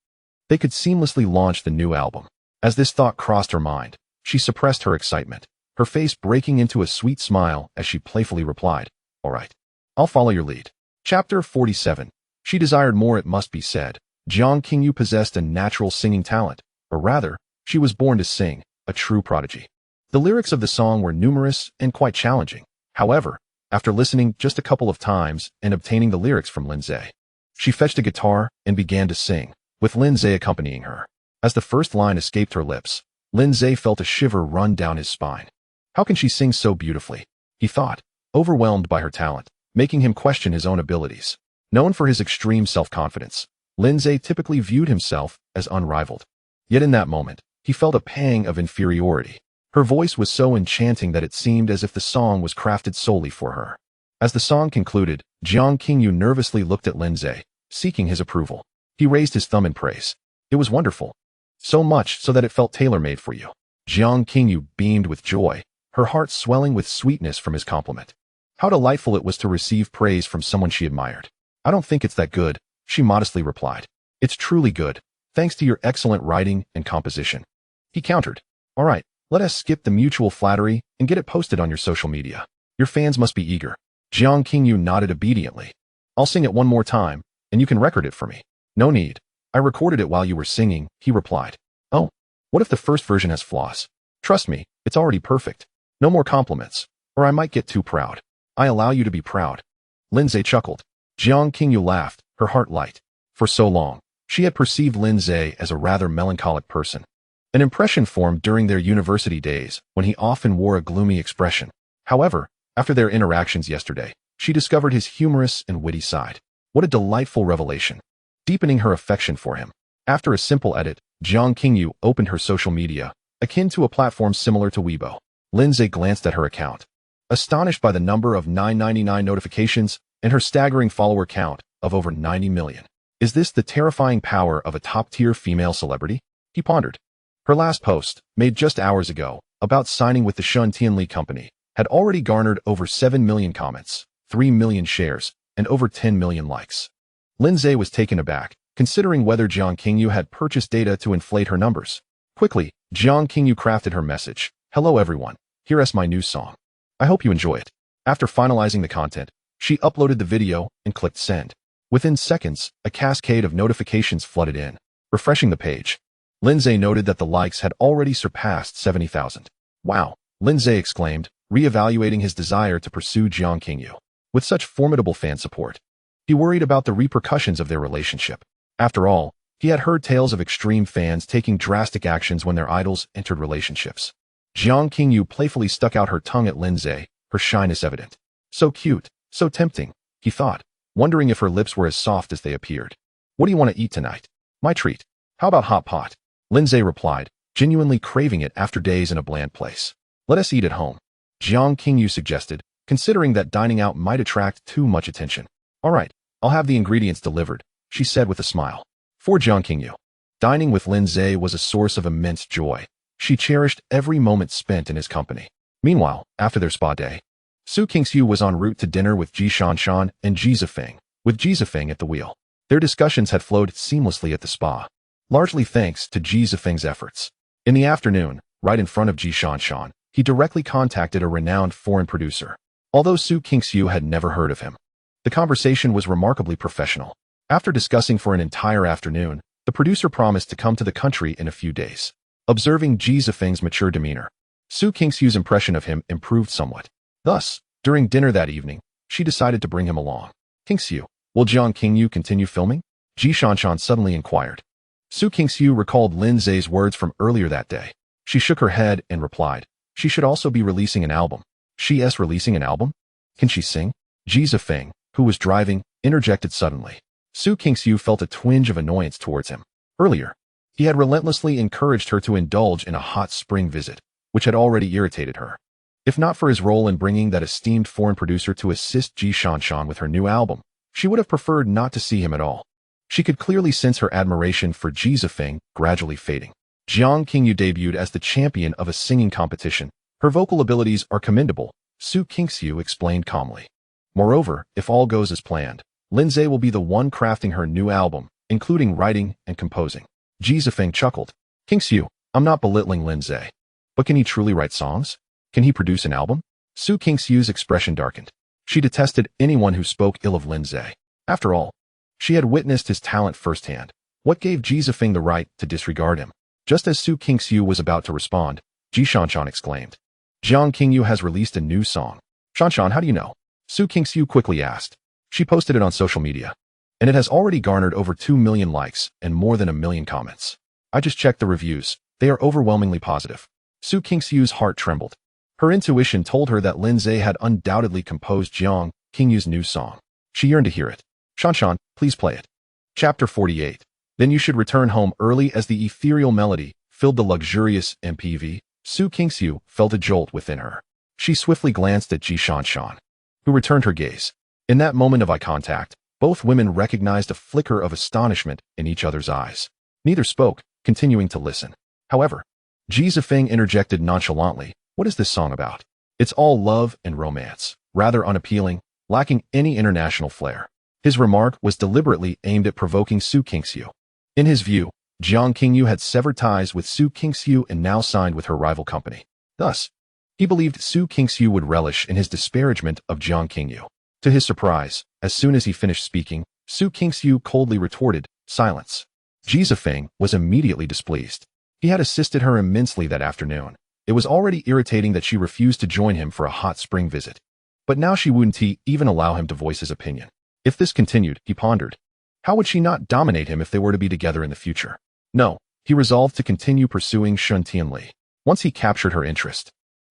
they could seamlessly launch the new album. As this thought crossed her mind, she suppressed her excitement, her face breaking into a sweet smile as she playfully replied, "All right, I'll follow your lead." Chapter 47. She desired more, it must be said. Jiang Qingyu possessed a natural singing talent, or rather, she was born to sing, a true prodigy. The lyrics of the song were numerous and quite challenging. However, after listening just a couple of times and obtaining the lyrics from Lindsay, she fetched a guitar and began to sing, with Lindsay accompanying her. As the first line escaped her lips, Lindsay felt a shiver run down his spine. How can she sing so beautifully? He thought, overwhelmed by her talent, making him question his own abilities. Known for his extreme self-confidence, Lindsay typically viewed himself as unrivaled. Yet in that moment, he felt a pang of inferiority. Her voice was so enchanting that it seemed as if the song was crafted solely for her. As the song concluded, Jiang Qingyu nervously looked at Lindsay, seeking his approval. He raised his thumb in praise. "It was wonderful. So much so that it felt tailor-made for you." Jiang Qingyu beamed with joy, her heart swelling with sweetness from his compliment. How delightful it was to receive praise from someone she admired. "I don't think it's that good," she modestly replied. "It's truly good, thanks to your excellent writing and composition." He countered, "All right, let us skip the mutual flattery and get it posted on your social media. Your fans must be eager." Jiang Qingyu nodded obediently. "I'll sing it one more time, and you can record it for me." "No need. I recorded it while you were singing," he replied. "Oh, what if the first version has flaws? Trust me, it's already perfect. No more compliments, or I might get too proud." "I allow you to be proud." Lindsay chuckled. Jiang Qingyu laughed, her heart light. For so long, she had perceived Lindsay as a rather melancholic person. An impression formed during their university days when he often wore a gloomy expression. However, after their interactions yesterday, she discovered his humorous and witty side. What a delightful revelation, deepening her affection for him. After a simple edit, Jiang Qingyu opened her social media, akin to a platform similar to Weibo. Lindsay glanced at her account, astonished by the number of 999 notifications and her staggering follower count of over 90 million. Is this the terrifying power of a top-tier female celebrity? He pondered. Her last post, made just hours ago, about signing with the Shun Tianli company, had already garnered over 7 million comments, 3 million shares, and over 10 million likes. Lindsay was taken aback, considering whether Jiang Qingyu had purchased data to inflate her numbers. Quickly, Jiang Qingyu crafted her message. Hello everyone, here's my new song. I hope you enjoy it. After finalizing the content, she uploaded the video and clicked send. Within seconds, a cascade of notifications flooded in. Refreshing the page, Lindsay noted that the likes had already surpassed 70,000. Wow, Lindsay exclaimed, reevaluating his desire to pursue Jiang Qingyu. With such formidable fan support, he worried about the repercussions of their relationship. After all, he had heard tales of extreme fans taking drastic actions when their idols entered relationships. Jiang Qingyu playfully stuck out her tongue at Lindsay, her shyness evident. So cute, so tempting, he thought, wondering if her lips were as soft as they appeared. What do you want to eat tonight? My treat. How about hot pot? Lindsay replied, genuinely craving it after days in a bland place. Let us eat at home, Jiang Qingyu suggested, considering that dining out might attract too much attention. All right, I'll have the ingredients delivered, she said with a smile. For Jiang Qingyu, dining with Lindsay was a source of immense joy. She cherished every moment spent in his company. Meanwhile, after their spa day, Su Qingxiu was en route to dinner with Ji Shanshan and Ji Zifeng, with Ji Zifeng at the wheel. Their discussions had flowed seamlessly at the spa, largely thanks to Ji Zifeng's efforts. In the afternoon, right in front of Ji Shanshan, he directly contacted a renowned foreign producer. Although Su Qingxiu had never heard of him, the conversation was remarkably professional. After discussing for an entire afternoon, the producer promised to come to the country in a few days. Observing Ji Zifeng's mature demeanor, Su Qingxiu's impression of him improved somewhat. Thus, during dinner that evening, she decided to bring him along. Qingxiu, will Jiang Qingyu continue filming? Ji Shanshan suddenly inquired. Su Qingxiu recalled Lindsay's words from earlier that day. She shook her head and replied, she should also be releasing an album. She's releasing an album? Can she sing? Ji Zifeng, who was driving, interjected suddenly. Su Qingxiu felt a twinge of annoyance towards him. Earlier, he had relentlessly encouraged her to indulge in a hot spring visit, which had already irritated her. If not for his role in bringing that esteemed foreign producer to assist Ji Shanshan with her new album, she would have preferred not to see him at all. She could clearly sense her admiration for Ji Zifeng gradually fading. Jiang Qingyu debuted as the champion of a singing competition. Her vocal abilities are commendable, Su Qingxiu explained calmly. Moreover, if all goes as planned, Lindsay will be the one crafting her new album, including writing and composing. Ji Zifeng chuckled. Qingxiu, I'm not belittling Lindsay. But can he truly write songs? Can he produce an album? Su Qingxiu's expression darkened. She detested anyone who spoke ill of Lindsay. After all, she had witnessed his talent firsthand. What gave Ji Zifeng the right to disregard him? Just as Su Qingxiu was about to respond, Ji Shanshan exclaimed. Jiang Qingyu has released a new song. Shanshan, how do you know? Su Qingxiu quickly asked. She posted it on social media, and it has already garnered over 2 million likes and more than 1 million comments. I just checked the reviews. They are overwhelmingly positive. Su Qingxiu's heart trembled. Her intuition told her that Lindsay had undoubtedly composed Jiang Qingyu's new song. She yearned to hear it. Shanshan, please play it. Chapter 48. Then you should return home early. As the ethereal melody filled the luxurious MPV, Su Qingxiu felt a jolt within her. She swiftly glanced at Ji Shanshan, who returned her gaze. In that moment of eye contact, both women recognized a flicker of astonishment in each other's eyes. Neither spoke, continuing to listen. However, Ji Zifeng interjected nonchalantly, what is this song about? It's all love and romance, rather unappealing, lacking any international flair. His remark was deliberately aimed at provoking Su Qingxiu. In his view, Jiang Qingyu had severed ties with Su Qingxiu and now signed with her rival company. Thus, he believed Su Qingxiu would relish in his disparagement of Jiang Qingyu. To his surprise, as soon as he finished speaking, Su Qingxiu coldly retorted, silence. Ji Zifeng was immediately displeased. He had assisted her immensely that afternoon. It was already irritating that she refused to join him for a hot spring visit. But now she wouldn't even allow him to voice his opinion. If this continued, he pondered, how would she not dominate him if they were to be together in the future? No, he resolved to continue pursuing Shun Tianli. Once he captured her interest,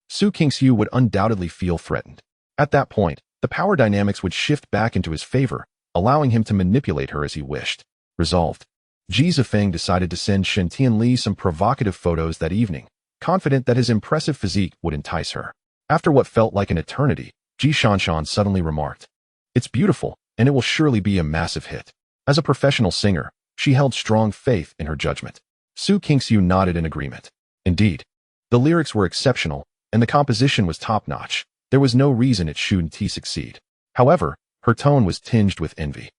Su Qingxiu would undoubtedly feel threatened. At that point, the power dynamics would shift back into his favor, allowing him to manipulate her as he wished. Resolved, Ji Zifeng decided to send Shun Tianli some provocative photos that evening, confident that his impressive physique would entice her. After what felt like an eternity, Ji Shanshan suddenly remarked, it's beautiful, and it will surely be a massive hit. As a professional singer, she held strong faith in her judgment. Su Qingxiu nodded in agreement. Indeed, the lyrics were exceptional, and the composition was top-notch. There was no reason it shouldn't succeed. However, her tone was tinged with envy.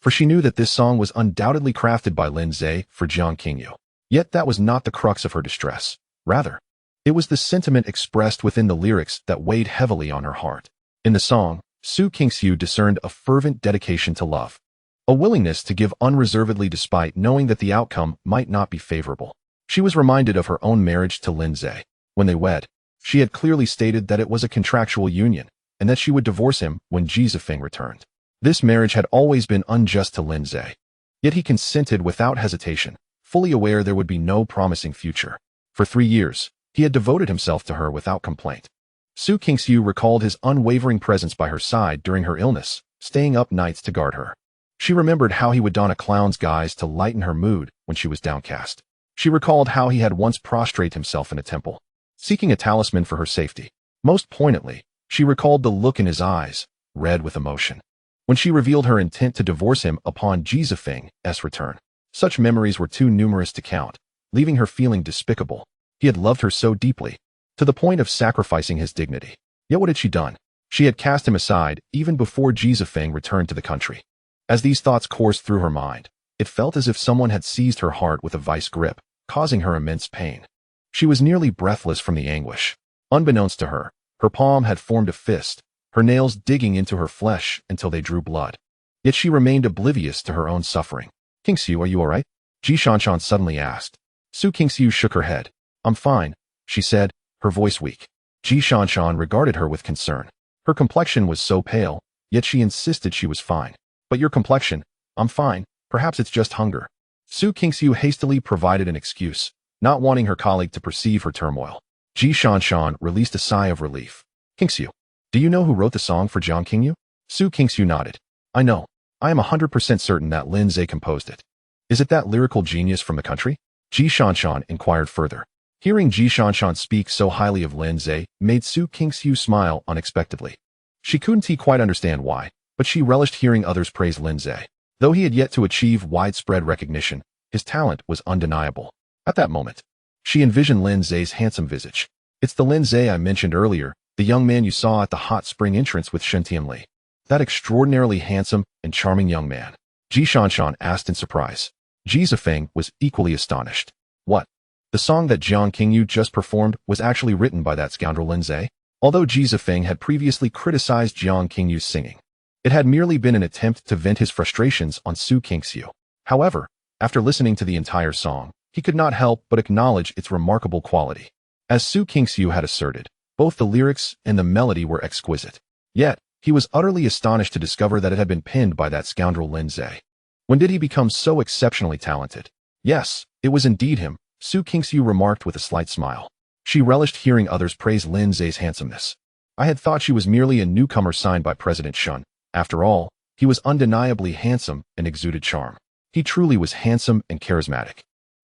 for she knew that this song was undoubtedly crafted by Lin Zhe for Jiang Qingyu. Yet that was not the crux of her distress. Rather, it was the sentiment expressed within the lyrics that weighed heavily on her heart. In the song, Su Qingxiu discerned a fervent dedication to love, a willingness to give unreservedly despite knowing that the outcome might not be favorable. She was reminded of her own marriage to Lin Zhe. When they wed, she had clearly stated that it was a contractual union, and that she would divorce him when Ji Zifeng returned. This marriage had always been unjust to Lin Zhe. Yet he consented without hesitation, fully aware there would be no promising future. For 3 years, he had devoted himself to her without complaint. Su Qingxiu recalled his unwavering presence by her side during her illness, staying up nights to guard her. She remembered how he would don a clown's guise to lighten her mood when she was downcast. She recalled how he had once prostrated himself in a temple, seeking a talisman for her safety. Most poignantly, she recalled the look in his eyes, red with emotion, when she revealed her intent to divorce him upon Ji Zifeng's return. Such memories were too numerous to count, leaving her feeling despicable. He had loved her so deeply, to the point of sacrificing his dignity. Yet what had she done? She had cast him aside even before Ji Zifeng returned to the country. As these thoughts coursed through her mind, it felt as if someone had seized her heart with a vice grip, causing her immense pain. She was nearly breathless from the anguish. Unbeknownst to her, her palm had formed a fist, her nails digging into her flesh until they drew blood. Yet she remained oblivious to her own suffering. "Qingxiu, are you all right?" Ji Shanshan suddenly asked. Su Qingxiu shook her head. "I'm fine," she said, her voice weak. Ji Shanshan regarded her with concern. Her complexion was so pale, yet she insisted she was fine. "But your complexion?" "I'm fine. Perhaps it's just hunger." Su Qingxiu hastily provided an excuse, not wanting her colleague to perceive her turmoil. Ji Shanshan released a sigh of relief. "Qingxiu, do you know who wrote the song for Jiang Qingyu?" Su Qingxiu nodded. "I know. I am 100% certain that Lin Zhe composed it." "Is it that lyrical genius from the country?" Ji Shanshan inquired further. Hearing Ji Shanshan speak so highly of Lin Zhe made Su Qingxiu smile unexpectedly. She couldn't quite understand why, but she relished hearing others praise Lin Zhe. Though he had yet to achieve widespread recognition, his talent was undeniable. At that moment, she envisioned Lin Zhe's handsome visage. "It's the Lin Zhe I mentioned earlier, the young man you saw at the hot spring entrance with Shen Tianli. That extraordinarily handsome and charming young man?" Ji Shanshan asked in surprise. Ji Zifeng was equally astonished. "What? The song that Jiang Qingyu just performed was actually written by that scoundrel Lin Zhe?" Although Ji Zifeng had previously criticized Jiang Qingyu's singing, it had merely been an attempt to vent his frustrations on Su Qingxiu. However, after listening to the entire song, he could not help but acknowledge its remarkable quality. As Su Qingxiu had asserted, both the lyrics and the melody were exquisite. Yet, he was utterly astonished to discover that it had been penned by that scoundrel Lin Zhe. When did he become so exceptionally talented? Yes, it was indeed him, Su Qingxiu remarked with a slight smile. She relished hearing others praise Lin Zhe's handsomeness. "I had thought she was merely a newcomer signed by President Shun. After all, he was undeniably handsome and exuded charm. He truly was handsome and charismatic."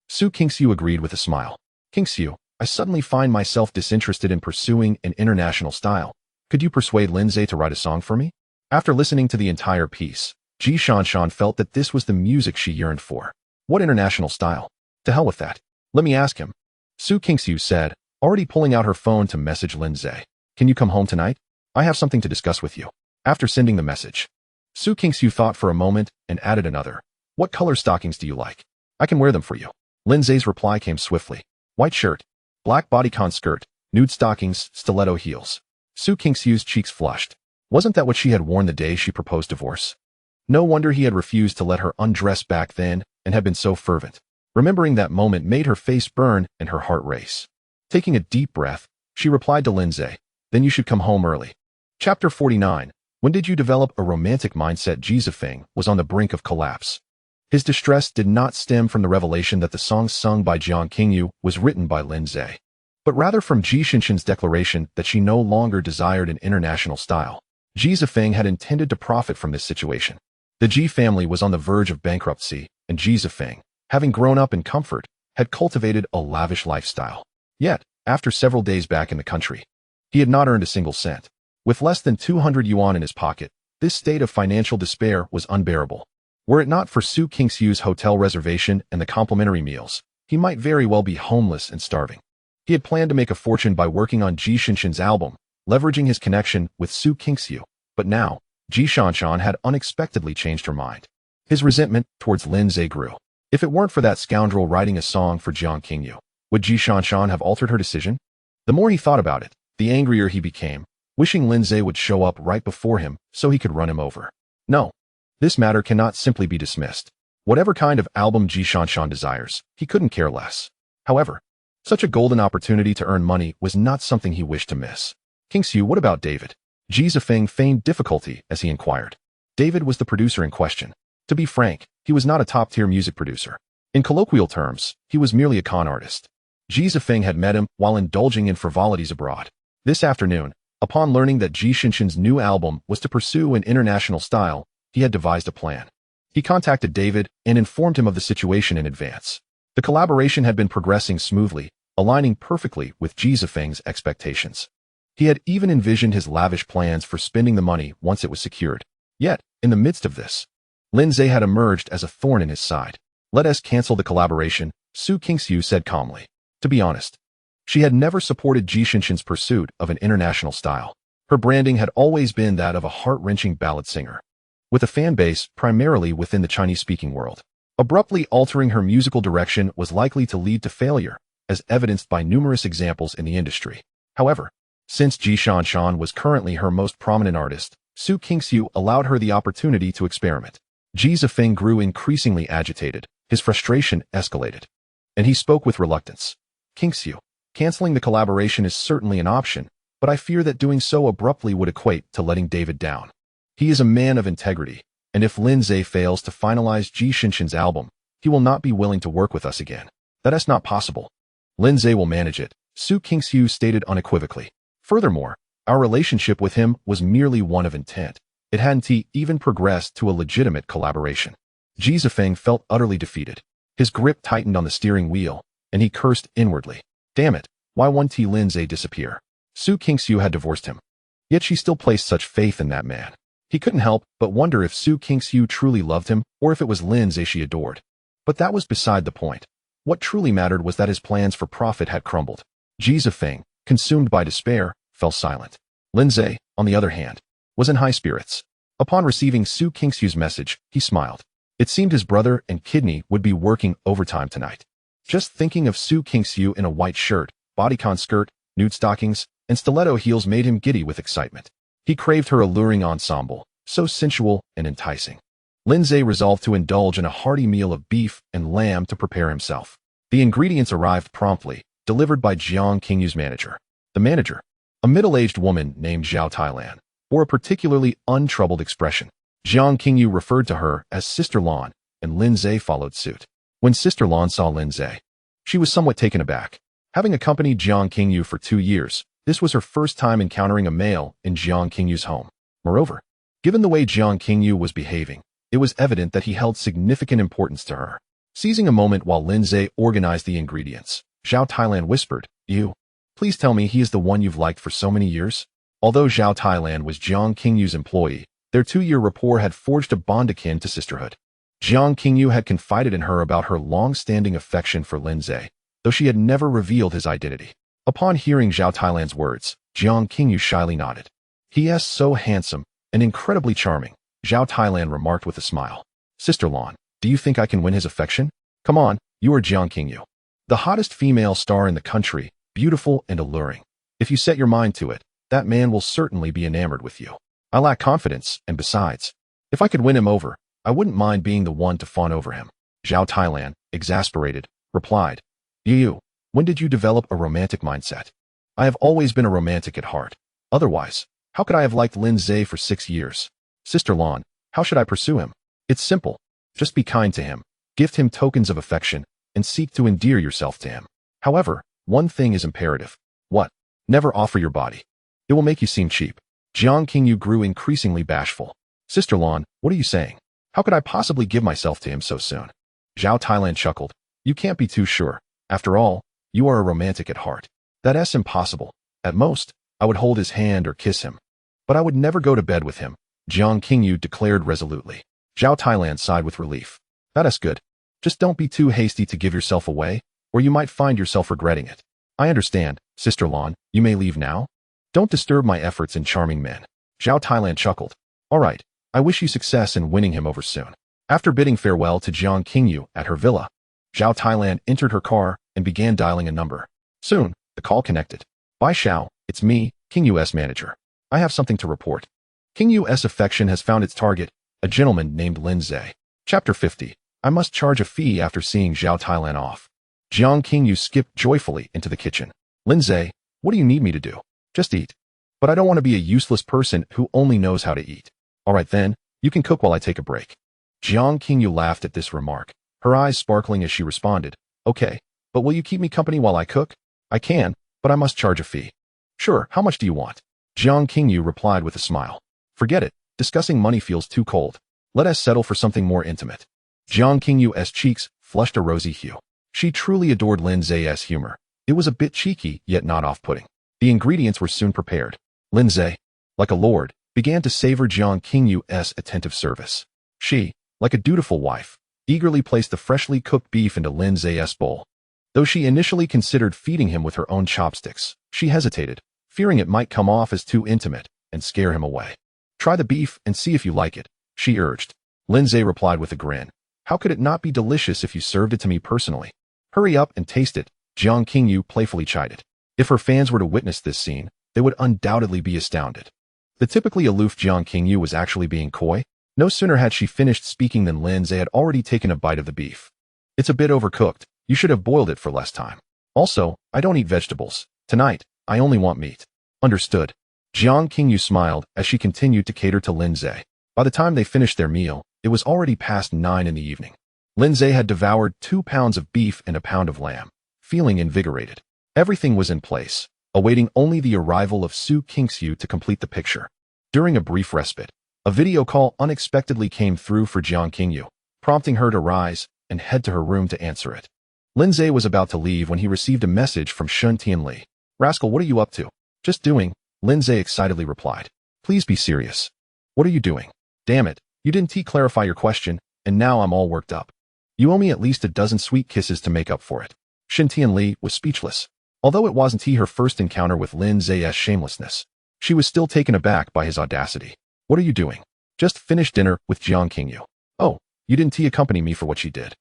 Su Qingxiu agreed with a smile. "Qingxiu, I suddenly find myself disinterested in pursuing an international style. Could you persuade Lin Zhe to write a song for me?" After listening to the entire piece, Ji Shanshan felt that this was the music she yearned for. "What international style? To hell with that. Let me ask him," Su Qingxiu said, already pulling out her phone to message Lin Zhe. "Can you come home tonight? I have something to discuss with you." After sending the message, Su Qingxiu thought for a moment and added another. "What color stockings do you like? I can wear them for you." Lin Zhe's reply came swiftly. "White shirt, black bodycon skirt, nude stockings, stiletto heels." Su Qingxiu's cheeks flushed. Wasn't that what she had worn the day she proposed divorce? No wonder he had refused to let her undress back then and had been so fervent. Remembering that moment made her face burn and her heart race. Taking a deep breath, she replied to Lin Zhe, "Then you should come home early." Chapter 49. When did you develop a romantic mindset? Ji Zifeng was on the brink of collapse. His distress did not stem from the revelation that the song sung by Jiang Qingyu was written by Lin Zhe, but rather from Ji Shinshin's declaration that she no longer desired an international style. Ji Zifeng had intended to profit from this situation. The Ji family was on the verge of bankruptcy, and Ji Zifeng, having grown up in comfort, had cultivated a lavish lifestyle. Yet, after several days back in the country, he had not earned a single cent. With less than 200 yuan in his pocket, this state of financial despair was unbearable. Were it not for Su Qingxiu's hotel reservation and the complimentary meals, he might very well be homeless and starving. He had planned to make a fortune by working on Ji Shinshin's album, leveraging his connection with Su Qingxiu, but now, Ji Shanshan had unexpectedly changed her mind. His resentment towards Lin Zhe grew. If it weren't for that scoundrel writing a song for Jiang Qingyu, would Ji Shanshan have altered her decision? The more he thought about it, the angrier he became, wishing Lin Zhe would show up right before him so he could run him over. No. This matter cannot simply be dismissed. Whatever kind of album Ji Shanshan desires, he couldn't care less. However, such a golden opportunity to earn money was not something he wished to miss. Kingsu, what about David? Ji Zifeng feigned difficulty as he inquired. David was the producer in question. To be frank, he was not a top-tier music producer. In colloquial terms, he was merely a con artist. Ji Zifeng had met him while indulging in frivolities abroad. This afternoon, upon learning that Ji Shinshin's new album was to pursue an international style, he had devised a plan. He contacted David and informed him of the situation in advance. The collaboration had been progressing smoothly, aligning perfectly with Ji Zifeng's expectations. He had even envisioned his lavish plans for spending the money once it was secured. Yet, in the midst of this, Lin Zhe had emerged as a thorn in his side. Let us cancel the collaboration, Su Kingxiu said calmly. To be honest, she had never supported Ji Shinshin's pursuit of an international style. Her branding had always been that of a heart-wrenching ballad singer, with a fan base primarily within the Chinese-speaking world. Abruptly altering her musical direction was likely to lead to failure, as evidenced by numerous examples in the industry. However, since Ji Shanshan was currently her most prominent artist, Su Kingxiu allowed her the opportunity to experiment. Ji Zifeng grew increasingly agitated, his frustration escalated, and he spoke with reluctance. Kingxiu, canceling the collaboration is certainly an option, but I fear that doing so abruptly would equate to letting David down. He is a man of integrity, and if Lin Zhe fails to finalize Ji Shinshin's album, he will not be willing to work with us again. That is not possible. Lin Zhe will manage it, Su Kingxiu stated unequivocally. Furthermore, our relationship with him was merely one of intent. It hadn't even progressed to a legitimate collaboration. Ji Zifeng felt utterly defeated. His grip tightened on the steering wheel, and he cursed inwardly. Damn it, why won't Lin Zhe disappear? Su Kingxiu had divorced him. Yet she still placed such faith in that man. He couldn't help but wonder if Su Kingxiu truly loved him or if it was Lin Zhe she adored. But that was beside the point. What truly mattered was that his plans for profit had crumbled. Ji Zifeng, consumed by despair, fell silent. Lin Zhe, on the other hand, was in high spirits. Upon receiving Su Kingxiu's message, he smiled. It seemed his brother and kidney would be working overtime tonight. Just thinking of Su Kingxiu in a white shirt, bodycon skirt, nude stockings, and stiletto heels made him giddy with excitement. He craved her alluring ensemble, so sensual and enticing. Lin Zhe resolved to indulge in a hearty meal of beef and lamb to prepare himself. The ingredients arrived promptly, delivered by Jiang Qingyu's manager. The manager, a middle-aged woman named Zhao Tailan, bore a particularly untroubled expression. Jiang Qingyu referred to her as Sister Lan, and Lin Zhe followed suit. When Sister Lan saw Lin Zhe, she was somewhat taken aback. Having accompanied Jiang Qingyu for 2 years, this was her first time encountering a male in Jiang Qingyu's home. Moreover, given the way Jiang Qingyu was behaving, it was evident that he held significant importance to her. Seizing a moment while Lin Zhe organized the ingredients, Zhao Tailan whispered, Please tell me he is the one you've liked for so many years? Although Zhao Tailan was Jiang Qingyu's employee, their 2-year rapport had forged a bond akin to sisterhood. Jiang Qingyu had confided in her about her long-standing affection for Lin Zhe, though she had never revealed his identity. Upon hearing Zhao Tailan's words, Jiang Qingyu shyly nodded. He is so handsome and incredibly charming, Zhao Tailan remarked with a smile. Sister Lan, do you think I can win his affection? Come on, you are Jiang Qingyu, the hottest female star in the country, beautiful and alluring. If you set your mind to it, that man will certainly be enamored with you. I lack confidence, and besides, if I could win him over, I wouldn't mind being the one to fawn over him. Zhao Tailan, exasperated, replied, when did you develop a romantic mindset? I have always been a romantic at heart. Otherwise, how could I have liked Lin Zhe for 6 years? Sister Lan, how should I pursue him? It's simple. Just be kind to him, gift him tokens of affection, and seek to endear yourself to him. However, one thing is imperative. What? Never offer your body. It will make you seem cheap. Jiang Qingyu grew increasingly bashful. Sister Lan, what are you saying? How could I possibly give myself to him so soon? Zhao Tailan chuckled. You can't be too sure. After all, you are a romantic at heart. That's impossible. At most, I would hold his hand or kiss him. But I would never go to bed with him, Jiang Qingyu declared resolutely. Zhao Tailan sighed with relief. That's good. Just don't be too hasty to give yourself away, or you might find yourself regretting it. I understand, Sister Lan, you may leave now. Don't disturb my efforts in charming men. Zhao Tailan chuckled. All right, I wish you success in winning him over soon. After bidding farewell to Jiang Qingyu at her villa, Zhao Thailand entered her car and began dialing a number. Soon, the call connected. "Bye Xiao, it's me, Qingyu's manager. I have something to report. Qingyu's affection has found its target, a gentleman named Lin Zhe." Chapter 50. I must charge a fee after seeing Zhao Thailand off. Jiang Qingyu skipped joyfully into the kitchen. "Lin Zhe, what do you need me to do?" "Just eat." "But I don't want to be a useless person who only knows how to eat." "All right then, you can cook while I take a break." Jiang Qingyu laughed at this remark, her eyes sparkling as she responded, "Okay, but will you keep me company while I cook?" "I can, but I must charge a fee." "Sure, how much do you want?" Jiang Qingyu replied with a smile. "Forget it, discussing money feels too cold. Let us settle for something more intimate." Jiang Qingyu's cheeks flushed a rosy hue. She truly adored Lin Zhe's humor. It was a bit cheeky, yet not off-putting. The ingredients were soon prepared. Lin Zhe, like a lord, began to savor Jiang Qingyu's attentive service. She, like a dutiful wife, eagerly placed the freshly cooked beef into Lin Zhe's bowl. Though she initially considered feeding him with her own chopsticks, she hesitated, fearing it might come off as too intimate and scare him away. "Try the beef and see if you like it," she urged. Lin Zhe replied with a grin. "How could it not be delicious if you served it to me personally?" "Hurry up and taste it," Jiang Qingyu playfully chided. If her fans were to witness this scene, they would undoubtedly be astounded. The typically aloof Jiang Qingyu was actually being coy. No sooner had she finished speaking than Lin Zhe had already taken a bite of the beef. "It's a bit overcooked. You should have boiled it for less time. Also, I don't eat vegetables. Tonight, I only want meat." "Understood." Jiang Qingyu smiled as she continued to cater to Lin Zhe. By the time they finished their meal, it was already past 9 in the evening. Lin Zhe had devoured 2 pounds of beef and a pound of lamb, feeling invigorated. Everything was in place, awaiting only the arrival of Su Qingxiu to complete the picture. During a brief respite, a video call unexpectedly came through for Jiang Qingyu, prompting her to rise and head to her room to answer it. Lin Zhe was about to leave when he received a message from Shun Tianli. "Rascal, what are you up to?" "Just doing," Lin Zhe excitedly replied. "Please be serious." "What are you doing?" "Damn it, you didn't clarify your question, and now I'm all worked up. You owe me at least a dozen sweet kisses to make up for it." Shun Tianli was speechless. Although it wasn't her first encounter with Lin Zhe's shamelessness, she was still taken aback by his audacity. "What are you doing?" "Just finished dinner with Jiang Qingyu." "Oh, you didn't accompany me for what she did."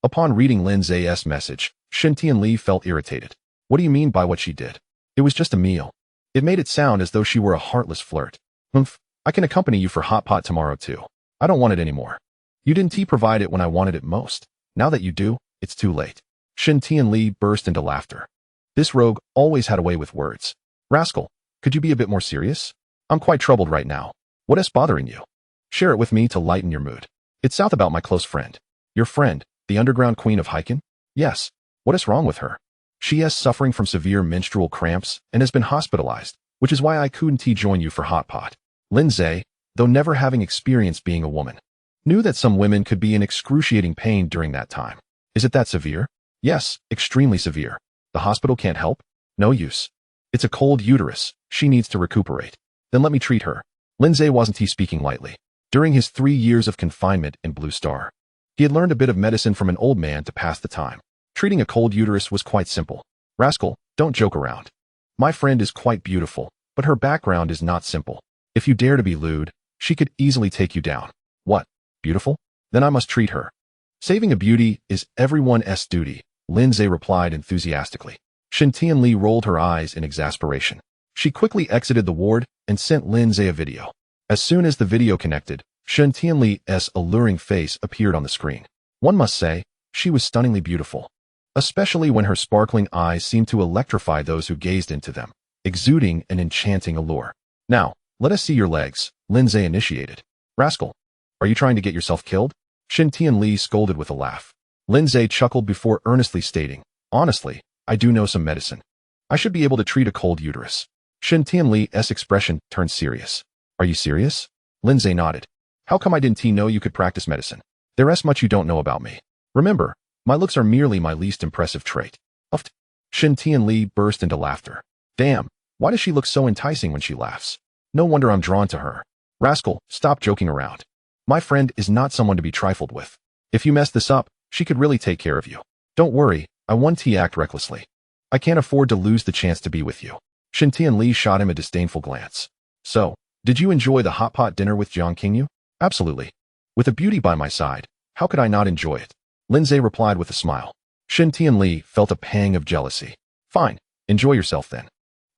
Upon reading Lin Zhe's message, Shun Tianli felt irritated. "What do you mean by what she did?" "It was just a meal." It made it sound as though she were a heartless flirt. "Humph, I can accompany you for hot pot tomorrow too. I don't want it anymore." "You didn't provide it when I wanted it most. Now that you do, it's too late." Shun Tianli burst into laughter. This rogue always had a way with words. "Rascal, could you be a bit more serious? I'm quite troubled right now. What is bothering you? Share it with me to lighten your mood." "It's south about my close friend." "Your friend, the underground queen of Heiken?" "Yes. What is wrong with her?" "She is suffering from severe menstrual cramps and has been hospitalized, which is why I couldn't join you for hot pot." Lin Zhe, though never having experienced being a woman, knew that some women could be in excruciating pain during that time. "Is it that severe?" "Yes, extremely severe. The hospital can't help?" "No use. It's a cold uterus. She needs to recuperate." "Then let me treat her." Lin Zhe wasn't speaking lightly. During his 3 years of confinement in Blue Star, he had learned a bit of medicine from an old man to pass the time. Treating a cold uterus was quite simple. "Rascal, don't joke around. My friend is quite beautiful, but her background is not simple. If you dare to be lewd, she could easily take you down." "What? Beautiful? Then I must treat her." "Saving a beauty is everyone's duty," Lin Zhe replied enthusiastically. Shun Tianli rolled her eyes in exasperation. She quickly exited the ward and sent Lin Zhe a video. As soon as the video connected, Shun Tianli's alluring face appeared on the screen. One must say, she was stunningly beautiful, especially when her sparkling eyes seemed to electrify those who gazed into them, exuding an enchanting allure. "Now, let us see your legs," Lin Zhe initiated. "Rascal, are you trying to get yourself killed?" Shun Tianli scolded with a laugh. Lin Zhe chuckled before earnestly stating, "Honestly, I do know some medicine. I should be able to treat a cold uterus." Shun Tianli's expression turned serious. "Are you serious?" Lin Zhe nodded. "How come I didn't know you could practice medicine? There's much you don't know about me. Remember, my looks are merely my least impressive trait." "Uft." Shun Tianli burst into laughter. "Damn, why does she look so enticing when she laughs? No wonder I'm drawn to her." "Rascal, stop joking around. My friend is not someone to be trifled with. If you mess this up, she could really take care of you. Don't worry, I won't act recklessly. I can't afford to lose the chance to be with you." Shun Tianli shot him a disdainful glance. "So, did you enjoy the hot pot dinner with Jiang Qingyu?" "Absolutely. With a beauty by my side, How could I not enjoy it? Lindsay replied with a smile. Shin Tianli felt a pang of jealousy. Fine, enjoy yourself then.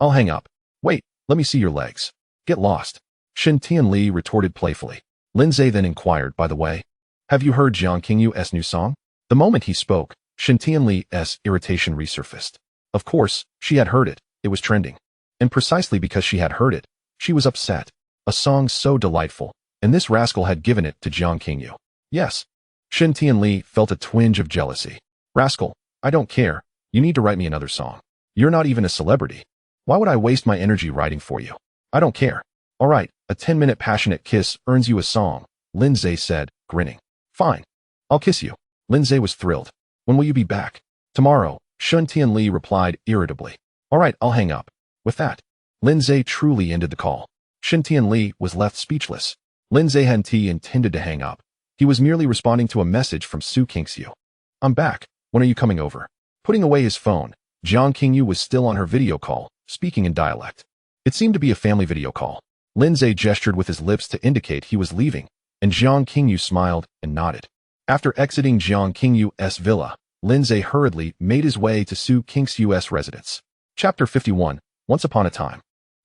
I'll hang up. Wait, let me see your legs. Get lost. Shin Tianli retorted playfully. Lindsay then inquired, by the way, have you heard Jiang Qingyu's new song? The moment he spoke, Shin Tianli's irritation resurfaced. Of course, she had heard it. It was trending. And precisely because she had heard it, she was upset. A song so delightful, and this rascal had given it to Jiang Qingyu. Yes. Shin Tianli felt a twinge of jealousy. Rascal, I don't care. You need to write me another song. You're not even a celebrity. Why would I waste my energy writing for you? I don't care. All right, a 10-minute passionate kiss earns you a song, Lindsay said, grinning. Fine. I'll kiss you. Lindsay was thrilled. When will you be back? Tomorrow, Shin Tianli replied irritably. All right, I'll hang up. With that, Lindsay truly ended the call. Shin Tianli was left speechless. Lindsay hadn't intended to hang up. He was merely responding to a message from Su Qingxiu. I'm back. When are you coming over? Putting away his phone, Jiang Qingyu was still on her video call, speaking in dialect. It seemed to be a family video call. Lindsay gestured with his lips to indicate he was leaving, and Jiang Qingyu smiled and nodded. After exiting Jiang Qingyu's villa, Lindsay hurriedly made his way to Su Qingxiu's residence. Chapter 51. Once upon a time.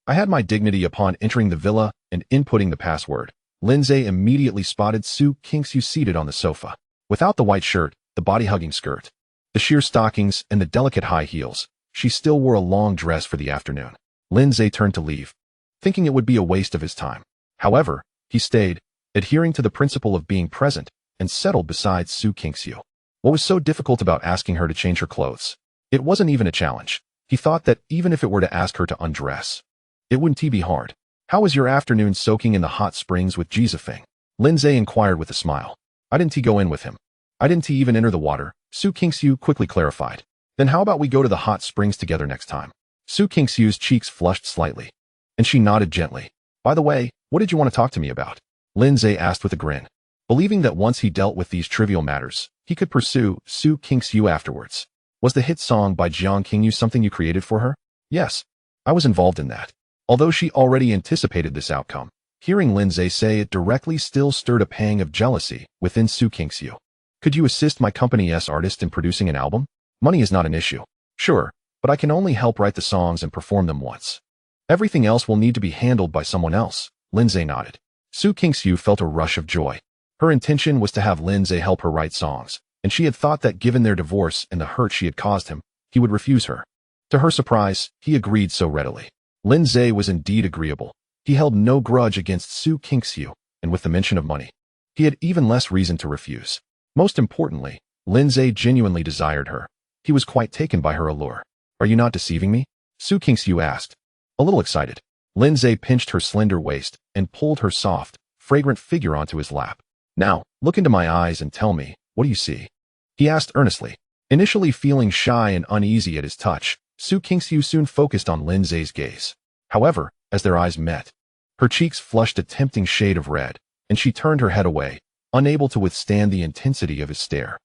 I had my dignity upon entering the villa and inputting the password. Lindsay immediately spotted Su Qingxiu seated on the sofa. Without the white shirt, the body-hugging skirt, the sheer stockings, and the delicate high heels, she still wore a long dress for the afternoon. Lindsay turned to leave, thinking it would be a waste of his time. However, he stayed, adhering to the principle of being present, and settled beside Su Qingxiu. What was so difficult about asking her to change her clothes? It wasn't even a challenge. He thought that even if it were to ask her to undress, it wouldn't be hard. How was your afternoon soaking in the hot springs with Jizafeng? Lindsay inquired with a smile. I didn't go in with him. I didn't even enter the water, Su Qingxiu quickly clarified. Then how about we go to the hot springs together next time? Su Qingxiu's cheeks flushed slightly, and she nodded gently. By the way, what did you want to talk to me about? Lindsay asked with a grin, believing that once he dealt with these trivial matters, he could pursue Su Qingxiu afterwards. Was the hit song by Jiang Qingyu something you created for her? Yes, I was involved in that. Although she already anticipated this outcome, hearing Lindsay say it directly still stirred a pang of jealousy within Su Qingxiu. Could you assist my company's artist in producing an album? Money is not an issue. Sure, but I can only help write the songs and perform them once. Everything else will need to be handled by someone else, Lindsay nodded. Su Qingxiu felt a rush of joy. Her intention was to have Lindsay help her write songs, and she had thought that given their divorce and the hurt she had caused him, he would refuse her. To her surprise, he agreed so readily. Lindsay was indeed agreeable. He held no grudge against Su Qingxiu, and with the mention of money, he had even less reason to refuse. Most importantly, Lindsay genuinely desired her. He was quite taken by her allure. Are you not deceiving me? Su Qingxiu asked. A little excited, Lindsay pinched her slender waist and pulled her soft, fragrant figure onto his lap. Now, look into my eyes and tell me, what do you see? He asked earnestly. Initially feeling shy and uneasy at his touch, Su Qingxiu soon focused on Lindsay's gaze. However, as their eyes met, her cheeks flushed a tempting shade of red, and she turned her head away, unable to withstand the intensity of his stare.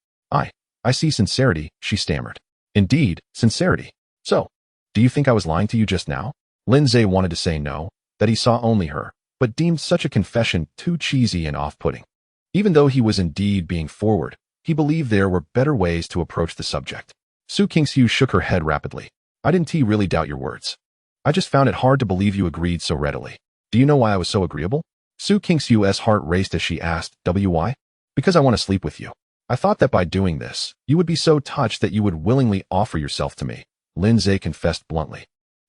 I see sincerity, she stammered. Indeed, sincerity. So, do you think I was lying to you just now? Lindsay wanted to say no, that he saw only her, but deemed such a confession too cheesy and off-putting. Even though he was indeed being forward, he believed there were better ways to approach the subject. Su Qingxiu shook her head rapidly. I didn't really doubt your words. I just found it hard to believe you agreed so readily. Do you know why I was so agreeable? Su Qingxiu's heart raced as she asked, why? Because I want to sleep with you. I thought that by doing this, you would be so touched that you would willingly offer yourself to me, Lindsay confessed bluntly.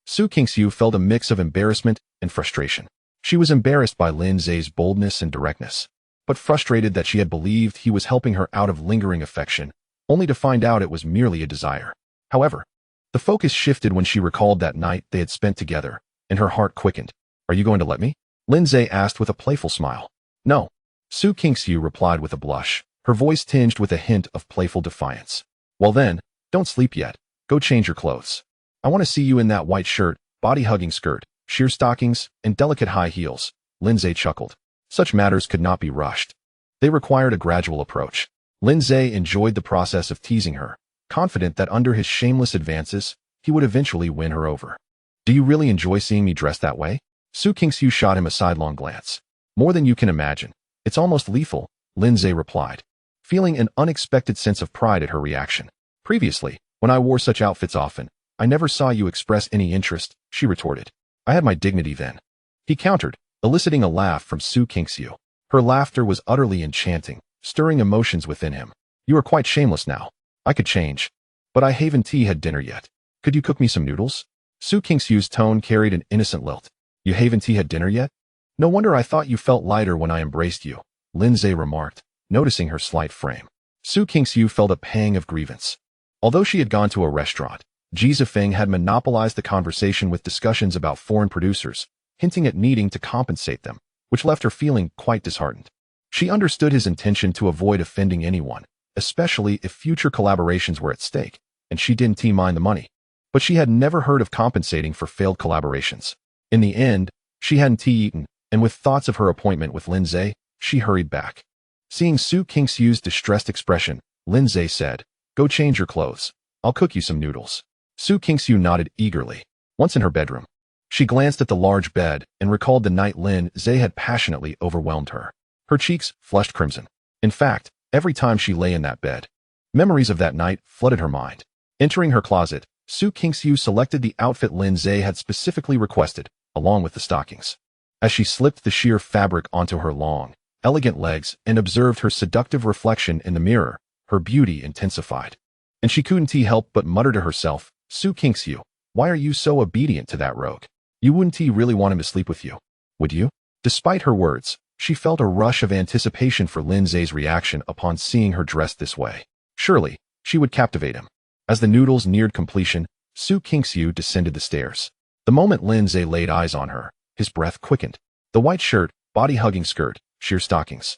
Su Qingxiu felt a mix of embarrassment and frustration. She was embarrassed by Lindsay's boldness and directness, but frustrated that she had believed he was helping her out of lingering affection, only to find out it was merely a desire. However, the focus shifted when she recalled that night they had spent together, and her heart quickened. Are you going to let me? Lindsay asked with a playful smile. No. Su Qingxiu replied with a blush, her voice tinged with a hint of playful defiance. Well then, don't sleep yet. Go change your clothes. I want to see you in that white shirt, body-hugging skirt, sheer stockings, and delicate high heels, Lindsay chuckled. Such matters could not be rushed. They required a gradual approach. Lindsay enjoyed the process of teasing her, confident that under his shameless advances, he would eventually win her over. Do you really enjoy seeing me dressed that way? Su Qingxiu shot him a sidelong glance. More than you can imagine. It's almost lethal, Lindsay replied. feeling an unexpected sense of pride at her reaction. Previously, when I wore such outfits often, I never saw you express any interest, she retorted. I had my dignity then. He countered, eliciting a laugh from Su Kingxiu. Her laughter was utterly enchanting, stirring emotions within him. You are quite shameless now. I could change. But I haven't had dinner yet. Could you cook me some noodles? Su Kingxiu's tone carried an innocent lilt. You haven't had dinner yet? No wonder I thought you felt lighter when I embraced you, Lindsay remarked, noticing her slight frame. Su Kingxiu felt a pang of grievance. Although she had gone to a restaurant, Ji Zifeng had monopolized the conversation with discussions about foreign producers, hinting at needing to compensate them, which left her feeling quite disheartened. She understood his intention to avoid offending anyone, especially if future collaborations were at stake, and she didn't mind the money. But she had never heard of compensating for failed collaborations. In the end, she hadn't eaten, and with thoughts of her appointment with Lindsay, she hurried back. Seeing Su Kingxiu's distressed expression, Lindsay said, Go change your clothes. I'll cook you some noodles. Su Kingxiu nodded eagerly. Once in her bedroom, she glanced at the large bed and recalled the night Lindsay had passionately overwhelmed her. Her cheeks flushed crimson. In fact, every time she lay in that bed, memories of that night flooded her mind. Entering her closet, Su Kingxiu selected the outfit Lindsay had specifically requested, along with the stockings. As she slipped the sheer fabric onto her long, elegant legs and observed her seductive reflection in the mirror, her beauty intensified. And she couldn't help but mutter to herself, Su Kingxiu, why are you so obedient to that rogue? You wouldn't really want him to sleep with you, would you? Despite her words, she felt a rush of anticipation for Lindsay's reaction upon seeing her dressed this way. Surely, she would captivate him. As the noodles neared completion, Su Kingxiu descended the stairs. The moment Lindsay laid eyes on her, his breath quickened. The white shirt, body-hugging skirt, sheer stockings,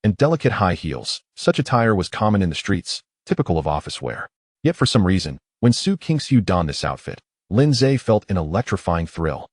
and delicate high heels, such attire was common in the streets, typical of office wear. Yet for some reason, when Su Kingxiu donned this outfit, Lindsay felt an electrifying thrill.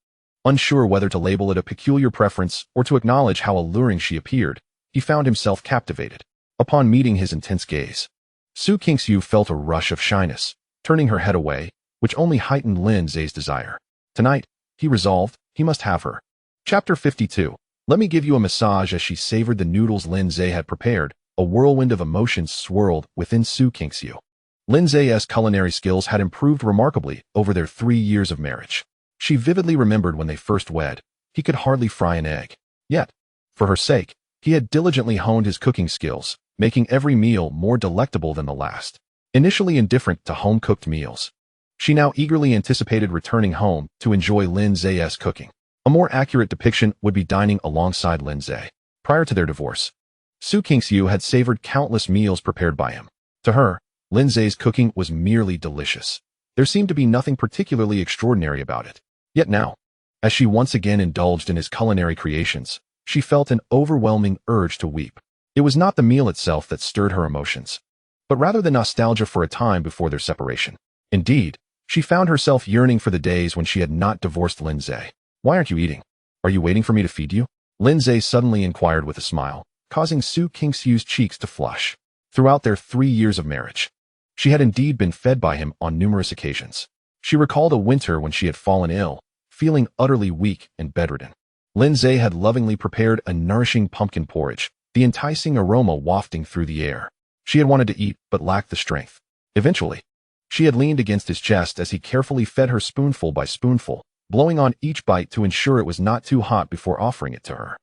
Unsure whether to label it a peculiar preference or to acknowledge how alluring she appeared, he found himself captivated. Upon meeting his intense gaze, Su Kingxiu felt a rush of shyness, turning her head away, which only heightened Lindsay's desire. Tonight, he resolved, he must have her. Chapter 52. Let me give you a massage. As she savored the noodles Lindsay had prepared, a whirlwind of emotions swirled within Su Kingxiu. Lindsay's culinary skills had improved remarkably over their 3 years of marriage. She vividly remembered when they first wed, he could hardly fry an egg. Yet, for her sake, he had diligently honed his cooking skills, making every meal more delectable than the last. Initially indifferent to home-cooked meals, she now eagerly anticipated returning home to enjoy Lindsay's cooking. A more accurate depiction would be dining alongside Lindsay. Prior to their divorce, Su Kingxiu had savored countless meals prepared by him. To her, Lindsay's cooking was merely delicious. There seemed to be nothing particularly extraordinary about it. Yet now, as she once again indulged in his culinary creations, she felt an overwhelming urge to weep. It was not the meal itself that stirred her emotions, but rather the nostalgia for a time before their separation. Indeed, she found herself yearning for the days when she had not divorced Lindsay. Why aren't you eating? Are you waiting for me to feed you? Lindsay suddenly inquired with a smile, causing Su Kingxiu's cheeks to flush. Throughout their 3 years of marriage, she had indeed been fed by him on numerous occasions. She recalled a winter when she had fallen ill, feeling utterly weak and bedridden. Lindsay had lovingly prepared a nourishing pumpkin porridge, the enticing aroma wafting through the air. She had wanted to eat but lacked the strength. Eventually, she had leaned against his chest as he carefully fed her spoonful by spoonful, blowing on each bite to ensure it was not too hot before offering it to her.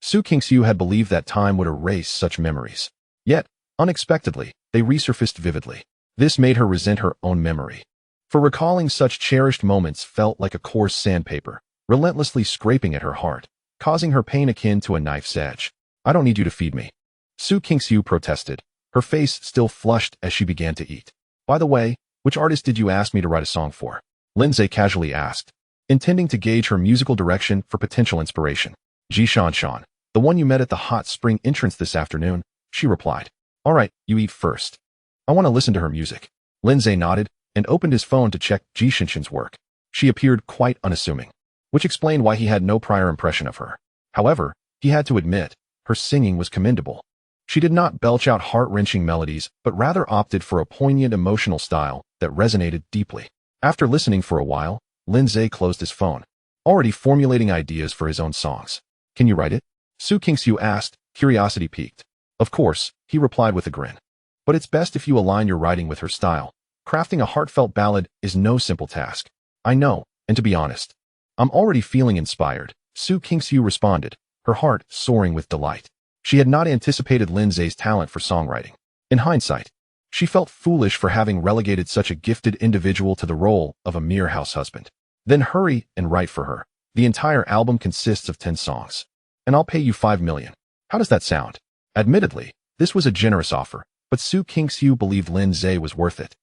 Su Kingxiu had believed that time would erase such memories. Yet, unexpectedly, they resurfaced vividly. This made her resent her own memory. For recalling such cherished moments felt like a coarse sandpaper, relentlessly scraping at her heart, causing her pain akin to a knife's edge. I don't need you to feed me, Su Kingxiu protested, her face still flushed as she began to eat. By the way, which artist did you ask me to write a song for? Lindsay casually asked, intending to gauge her musical direction for potential inspiration. Ji Shan, the one you met at the hot spring entrance this afternoon, she replied. All right, you eat first. I want to listen to her music. Lindsay nodded and opened his phone to check Ji Shan's work. She appeared quite unassuming, which explained why he had no prior impression of her. However, he had to admit, her singing was commendable. She did not belch out heart-wrenching melodies, but rather opted for a poignant emotional style that resonated deeply. After listening for a while, Lindsay closed his phone, already formulating ideas for his own songs. Can you write it? Su Kingxiu asked, curiosity piqued. Of course, he replied with a grin. But it's best if you align your writing with her style. Crafting a heartfelt ballad is no simple task. I know, and to be honest, I'm already feeling inspired, Su Kingsu responded, her heart soaring with delight. She had not anticipated Lindsay's talent for songwriting. In hindsight, she felt foolish for having relegated such a gifted individual to the role of a mere house husband. Then hurry and write for her. The entire album consists of 10 songs. And I'll pay you 5 million. How does that sound? Admittedly, this was a generous offer, but Su Kingsu believed Lindsay was worth it.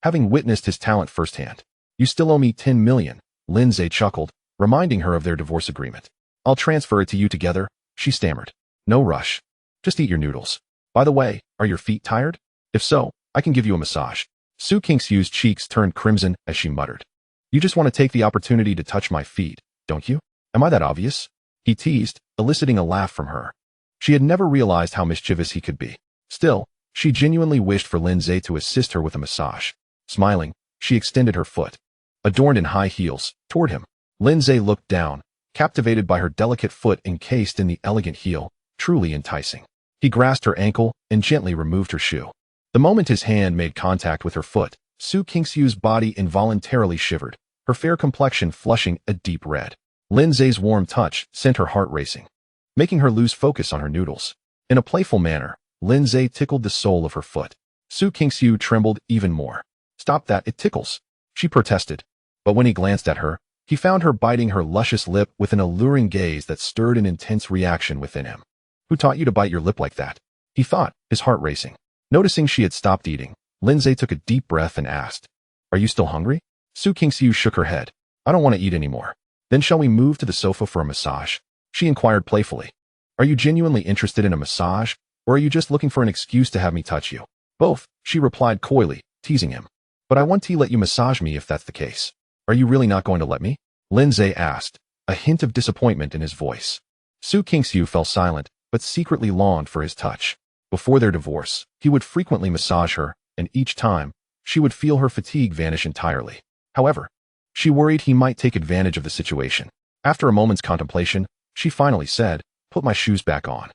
Having witnessed his talent firsthand. You still owe me 10 million, Lindsay chuckled, reminding her of their divorce agreement. I'll transfer it to you together, she stammered. No rush. Just eat your noodles. By the way, are your feet tired? If so, I can give you a massage. Su Kingsu's cheeks turned crimson as she muttered. You just want to take the opportunity to touch my feet, don't you? Am I that obvious? He teased, eliciting a laugh from her. She had never realized how mischievous he could be. Still, she genuinely wished for Lindsay to assist her with a massage. Smiling, she extended her foot, adorned in high heels, toward him. Lindsay looked down, captivated by her delicate foot encased in the elegant heel, truly enticing. He grasped her ankle and gently removed her shoe. The moment his hand made contact with her foot, Su Kingsu's body involuntarily shivered, her fair complexion flushing a deep red. Lindsay's warm touch sent her heart racing, making her lose focus on her noodles. In a playful manner, Lindsay tickled the sole of her foot. Su Kingsu trembled even more. Stop that, it tickles, she protested. But when he glanced at her, he found her biting her luscious lip with an alluring gaze that stirred an intense reaction within him. Who taught you to bite your lip like that? He thought, his heart racing. Noticing she had stopped eating, Lindsay took a deep breath and asked, Are you still hungry? Su Kingsu shook her head. I don't want to eat anymore. Then shall we move to the sofa for a massage? She inquired playfully. Are you genuinely interested in a massage, or are you just looking for an excuse to have me touch you? Both, she replied coyly, teasing him. But I want to let you massage me if that's the case. Are you really not going to let me? Lindsay asked, a hint of disappointment in his voice. Su Kingsu fell silent, but secretly longed for his touch. Before their divorce, he would frequently massage her, and each time, she would feel her fatigue vanish entirely. However, she worried he might take advantage of the situation. After a moment's contemplation, she finally said, Put my shoes back on.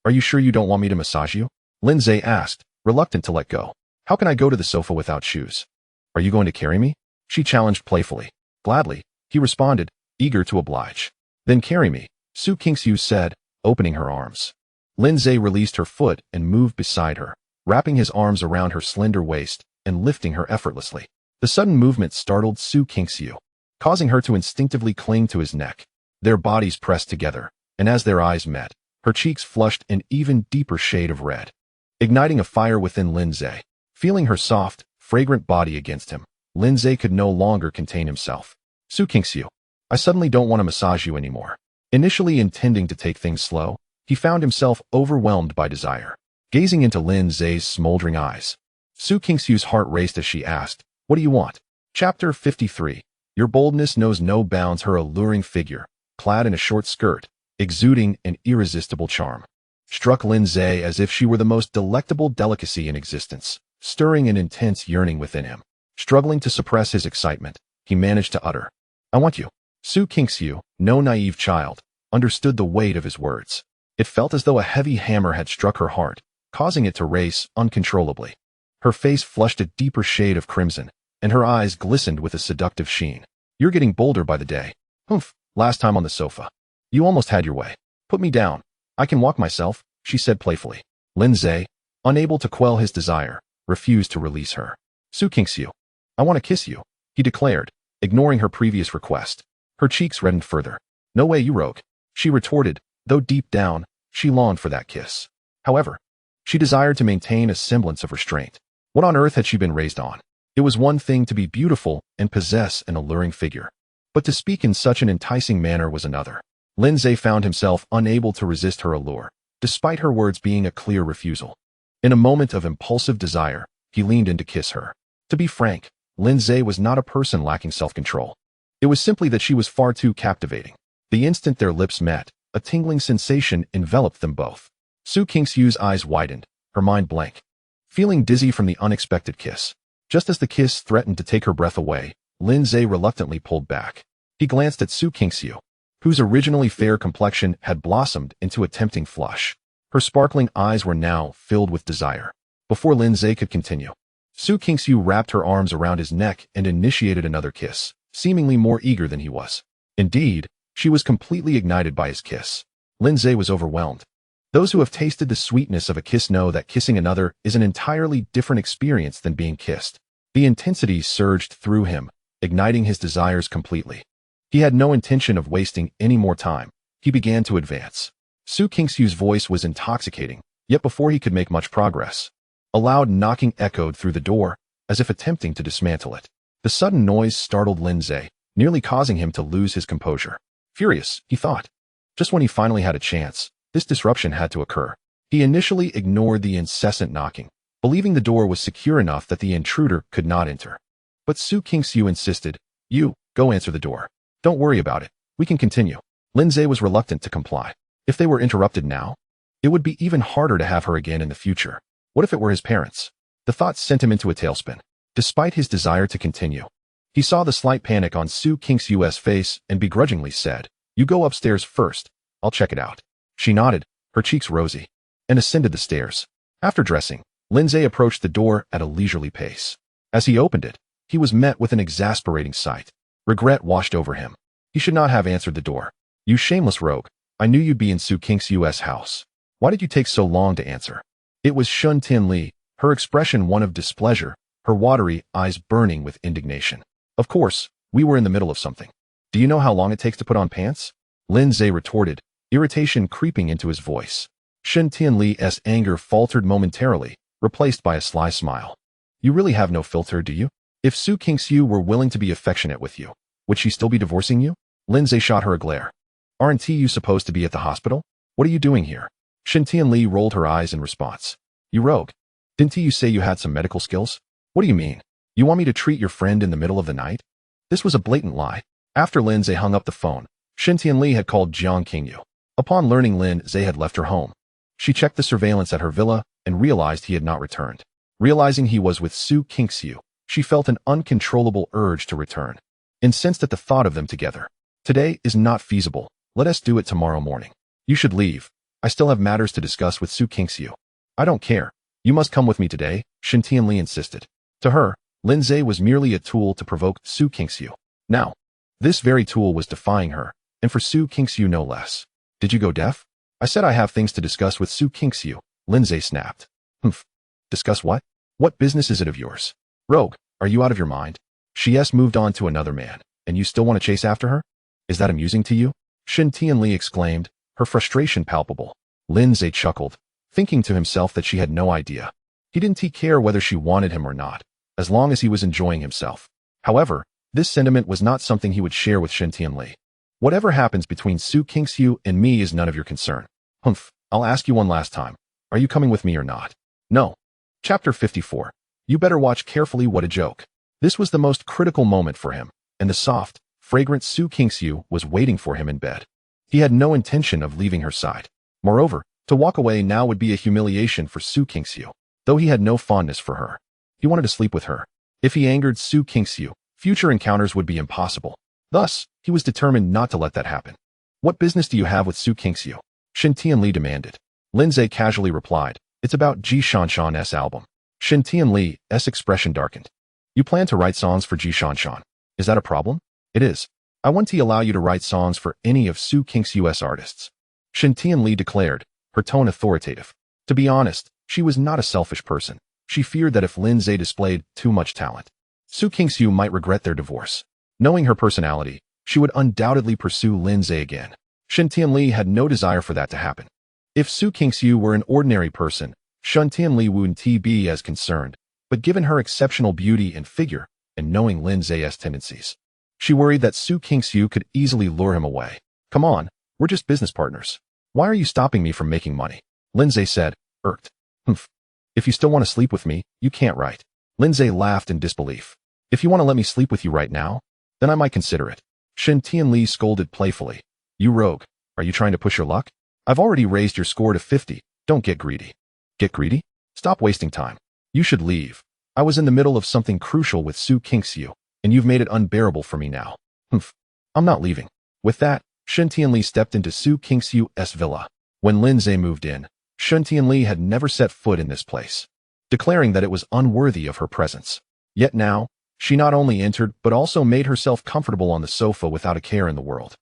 Are you sure you don't want me to massage you? Lindsay asked, reluctant to let go. How can I go to the sofa without shoes? Are you going to carry me? She challenged playfully. Gladly, he responded, eager to oblige. Then carry me, Su Kingsu said, opening her arms. Lindsay released her foot and moved beside her, wrapping his arms around her slender waist and lifting her effortlessly. The sudden movement startled Su Kingsu, causing her to instinctively cling to his neck. Their bodies pressed together, and as their eyes met, her cheeks flushed an even deeper shade of red, igniting a fire within Lindsay. Feeling her soft, fragrant body against him, Lindsay could no longer contain himself. Su Kingsu, I suddenly don't want to massage you anymore. Initially intending to take things slow, he found himself overwhelmed by desire. Gazing into Lindsay's smoldering eyes, Su Kingsu's heart raced as she asked, What do you want? Chapter 53. Your boldness knows no bounds. Her alluring figure, clad in a short skirt, exuding an irresistible charm, struck Lindsay as if she were the most delectable delicacy in existence, stirring an intense yearning within him. Struggling to suppress his excitement, he managed to utter, I want you. Su Kingsu, no naive child, understood the weight of his words. It felt as though a heavy hammer had struck her heart, causing it to race uncontrollably. Her face flushed a deeper shade of crimson, and her eyes glistened with a seductive sheen. You're getting bolder by the day. Humph, last time on the sofa. You almost had your way. Put me down. I can walk myself, she said playfully. Lindsay, unable to quell his desire, refused to release her. Su Kingsu, I want to kiss you, he declared, ignoring her previous request. Her cheeks reddened further. No way, you rogue, she retorted, though deep down, she longed for that kiss. However, she desired to maintain a semblance of restraint. What on earth had she been raised on? It was one thing to be beautiful and possess an alluring figure, but to speak in such an enticing manner was another. Lindsay found himself unable to resist her allure, despite her words being a clear refusal. In a moment of impulsive desire, he leaned in to kiss her. To be frank, Lindsay was not a person lacking self-control. It was simply that she was far too captivating. The instant their lips met, a tingling sensation enveloped them both. Su Kingsu's eyes widened, her mind blank, feeling dizzy from the unexpected kiss. Just as the kiss threatened to take her breath away, Lindsay reluctantly pulled back. He glanced at Su Kingsu, whose originally fair complexion had blossomed into a tempting flush. Her sparkling eyes were now filled with desire. Before Lin Zhe could continue, Su Qingxiu wrapped her arms around his neck and initiated another kiss, seemingly more eager than he was. Indeed, she was completely ignited by his kiss. Lin Zhe was overwhelmed. Those who have tasted the sweetness of a kiss know that kissing another is an entirely different experience than being kissed. The intensity surged through him, igniting his desires completely. He had no intention of wasting any more time. He began to advance. Su Qingxiu's voice was intoxicating, yet before he could make much progress, a loud knocking echoed through the door, as if attempting to dismantle it. The sudden noise startled Lin Zhe, nearly causing him to lose his composure. Furious, he thought. Just when he finally had a chance, this disruption had to occur. He initially ignored the incessant knocking, believing the door was secure enough that the intruder could not enter. But Su Qingxiu insisted, "You, go answer the door. Don't worry about it. We can continue." Lin Zhe was reluctant to comply. If they were interrupted now, it would be even harder to have her again in the future. What if it were his parents? The thought sent him into a tailspin. Despite his desire to continue, he saw the slight panic on Su Qingxiu's face and begrudgingly said, "You go upstairs first. I'll check it out." She nodded, her cheeks rosy, and ascended the stairs. After dressing, Lin Zhe approached the door at a leisurely pace. As he opened it, he was met with an exasperating sight. Regret washed over him. He should not have answered the door. "You shameless rogue. I knew you'd be in Su Qingxiu's house. Why did you take so long to answer?" It was Shun Tianli, her expression one of displeasure, her watery eyes burning with indignation. "Of course, we were in the middle of something. Do you know how long it takes to put on pants?" Lin Zhe retorted, irritation creeping into his voice. Shun Tianli's anger faltered momentarily, replaced by a sly smile. "You really have no filter, do you? If Su Qingxiu were willing to be affectionate with you, would she still be divorcing you?" Lin Zhe shot her a glare. "Aren't you supposed to be at the hospital? What are you doing here?" Shun Tianli rolled her eyes in response. "You rogue. Didn't you say you had some medical skills? What do you mean? You want me to treat your friend in the middle of the night?" This was a blatant lie. After Lin Zhe hung up the phone, Shun Tianli had called Jiang Qingyu. Upon learning Lin Zhe had left her home, she checked the surveillance at her villa and realized he had not returned. Realizing he was with Su Qingxiu, she felt an uncontrollable urge to return. Incensed at the thought of them together. "Today is not feasible. Let us do it tomorrow morning. You should leave. I still have matters to discuss with Su Qingxiu." "I don't care. You must come with me today," Shun Tianli insisted. To her, Lin Zhe was merely a tool to provoke Su Qingxiu. Now, this very tool was defying her, and for Su Qingxiu no less. "Did you go deaf? I said I have things to discuss with Su Qingxiu," Lin Zhe snapped. "Humph. Discuss what? What business is it of yours? Rogue, are you out of your mind? She's moved on to another man, and you still want to chase after her? Is that amusing to you?" Shun Tianli exclaimed, her frustration palpable. Lin Zhe chuckled, thinking to himself that she had no idea. He didn't care whether she wanted him or not, as long as he was enjoying himself. However, this sentiment was not something he would share with Shun Tianli. "Whatever happens between Su Qingxiu and me is none of your concern." "Humph, I'll ask you one last time. Are you coming with me or not?" "No." Chapter 54. You better watch carefully. What a joke. This was the most critical moment for him, and the soft, fragrant Su Qingxiu was waiting for him in bed. He had no intention of leaving her side. Moreover, to walk away now would be a humiliation for Su Qingxiu, though he had no fondness for her. He wanted to sleep with her. If he angered Su Qingxiu, future encounters would be impossible. Thus, he was determined not to let that happen. "What business do you have with Su Qingxiu?" Shun Tianli demanded. Lin Zhe casually replied, "It's about Ji Shanshan's album." Shun Tianli's expression darkened. "You plan to write songs for Ji Shanshan. Is that a problem?" "It is. I want to allow you to write songs for any of Su Qingxiu's artists," Shun Tianli declared, her tone authoritative. To be honest, she was not a selfish person. She feared that if Lin Zhe displayed too much talent, Su Qingxiu might regret their divorce. Knowing her personality, she would undoubtedly pursue Lin Zhe again. Shun Tianli had no desire for that to happen. If Su Qingxiu were an ordinary person, Shun Tianli wouldn't be as concerned, but given her exceptional beauty and figure, and knowing Lin Zhe's tendencies, she worried that Su Qingxiu could easily lure him away. "Come on, we're just business partners. Why are you stopping me from making money?" Lin Zhe said, irked. "Humph. If you still want to sleep with me, you can't write." Lin Zhe laughed in disbelief. "If you want to let me sleep with you right now, then I might consider it." Shun Tianli scolded playfully. "You rogue, are you trying to push your luck? I've already raised your score to 50. Don't get greedy." "Get greedy? Stop wasting time. You should leave. I was in the middle of something crucial with Su Qingxiu, and you've made it unbearable for me now." "Humph. I'm not leaving." With that, Shun Tianli stepped into Su Qingxiu's villa. When Lin Zhe moved in, Shun Tianli had never set foot in this place, declaring that it was unworthy of her presence. Yet now, she not only entered but also made herself comfortable on the sofa without a care in the world.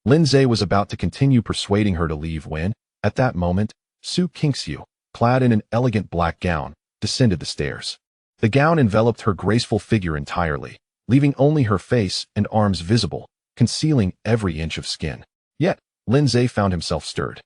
Lindsay was about to continue persuading her to leave when, at that moment, Su Qingxiu, clad in an elegant black gown, descended the stairs. The gown enveloped her graceful figure entirely, leaving only her face and arms visible, concealing every inch of skin. Yet, Lindsay found himself stirred.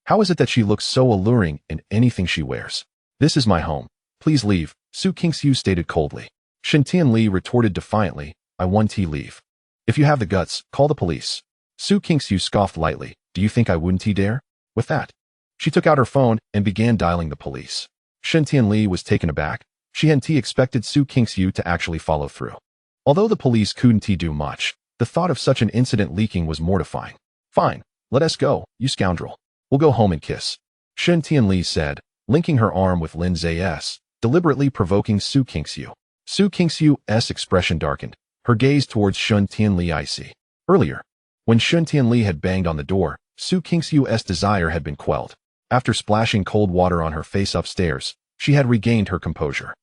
How is it that she looks so alluring in anything she wears? This is my home. Please leave, Su Qingxiu stated coldly. Shun Tianli retorted defiantly, I want to leave. If you have the guts, call the police. Su Qingxiu scoffed lightly, do you think I wouldn't dare? With that, she took out her phone and began dialing the police. Shun Tianli was taken aback. She hadn't expected Su Qingxiu to actually follow through. Although the police couldn't do much, the thought of such an incident leaking was mortifying. Fine, let us go, you scoundrel. We'll go home and kiss. Shun Tianli said, linking her arm with Lindsay's, deliberately provoking Su Qingxiu. Su Qingxiu's expression darkened, her gaze towards Shun Tianli icy. Earlier, when Shun Tianli had banged on the door, Su Qingxiu's desire had been quelled. After splashing cold water on her face upstairs, she had regained her composure.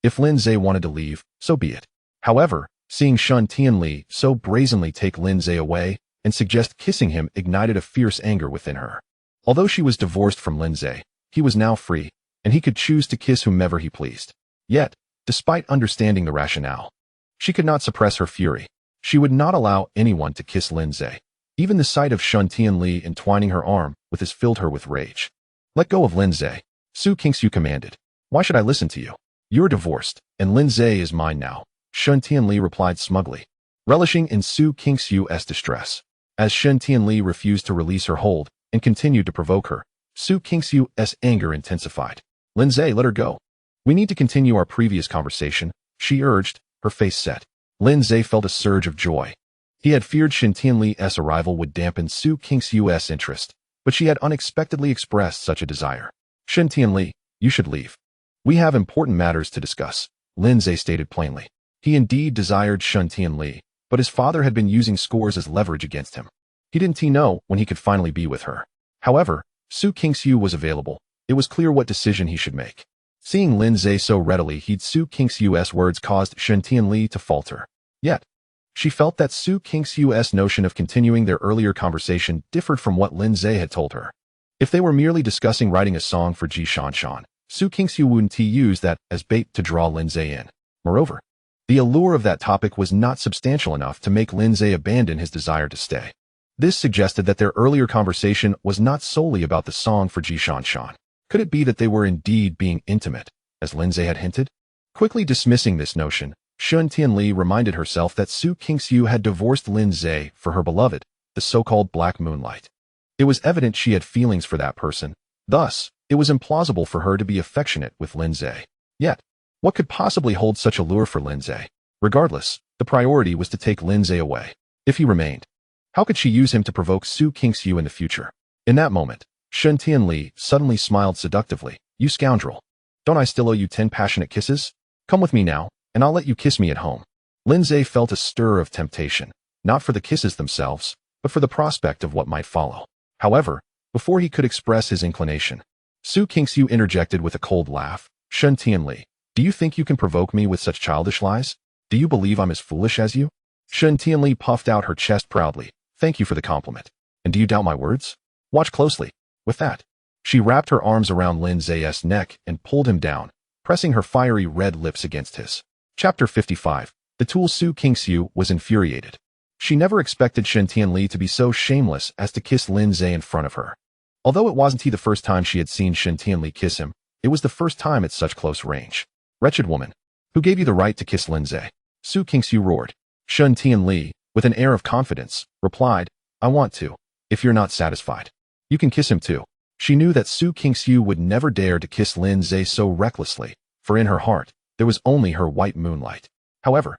If Lindsay wanted to leave, so be it. However, seeing Shun Tianli so brazenly take Lindsay away and suggest kissing him ignited a fierce anger within her. Although she was divorced from Lindsay, he was now free, and he could choose to kiss whomever he pleased. Yet, despite understanding the rationale, she could not suppress her fury. She would not allow anyone to kiss Lindsay. Even the sight of Shun Tianli entwining her arm with his filled her with rage. Let go of Lindsay, Su Qingxiu commanded. Why should I listen to you? You're divorced, and Lindsay is mine now, Shun Tianli replied smugly, relishing in Su Qingxiu's distress. As Shun Tianli refused to release her hold and continued to provoke her, Su Qingxiu's anger intensified. Lindsay, let her go. We need to continue our previous conversation, she urged, her face set. Lindsay felt a surge of joy. He had feared Shun Tianli's arrival would dampen Su Qingxiu's interest, but she had unexpectedly expressed such a desire. Shun Tianli, you should leave. We have important matters to discuss, Lindsay stated plainly. He indeed desired Shun Tianli, but his father had been using scores as leverage against him. He didn't know when he could finally be with her. However, Su Qingxiu was available. It was clear what decision he should make. Seeing Lindsay so readily heed Su Qingxiu's words caused Shun Tianli to falter. Yet, she felt that Su Qingxiu's notion of continuing their earlier conversation differed from what Lindsay had told her. If they were merely discussing writing a song for Ji Shanshan, Su Qingxiu wouldn't use that as bait to draw Lindsay in. Moreover, the allure of that topic was not substantial enough to make Lindsay abandon his desire to stay. This suggested that their earlier conversation was not solely about the song for Ji Shanshan. Could it be that they were indeed being intimate, as Lindsay had hinted? Quickly dismissing this notion, Shun Tianli reminded herself that Su Qingxiu had divorced Lindsay for her beloved, the so-called Black Moonlight. It was evident she had feelings for that person. Thus, it was implausible for her to be affectionate with Lindsay. Yet, what could possibly hold such allure for Lindsay? Regardless, the priority was to take Lindsay away. If he remained, how could she use him to provoke Su Qingxiu in the future? In that moment, Shun Tianli suddenly smiled seductively. You scoundrel. Don't I still owe you 10 passionate kisses? Come with me now, and I'll let you kiss me at home. Lindsay felt a stir of temptation, not for the kisses themselves, but for the prospect of what might follow. However, before he could express his inclination, Su Qingxiu interjected with a cold laugh. Shun Tianli, do you think you can provoke me with such childish lies? Do you believe I'm as foolish as you? Shun Tianli puffed out her chest proudly. Thank you for the compliment. And do you doubt my words? Watch closely. With that, she wrapped her arms around Lindsay's neck and pulled him down, pressing her fiery red lips against his. Chapter 55. The tool Su Qingxiu was infuriated. She never expected Shun Tianli to be so shameless as to kiss Lindsay in front of her. Although it wasn't the first time she had seen Shun Tianli kiss him, it was the first time at such close range. Wretched woman, who gave you the right to kiss Lindsay? Su Qingxiu roared. Shun Tianli, with an air of confidence, replied, I want to. If you're not satisfied, you can kiss him too. She knew that Su Qingxiu would never dare to kiss Lindsay so recklessly, for in her heart, there was only her white moonlight. However,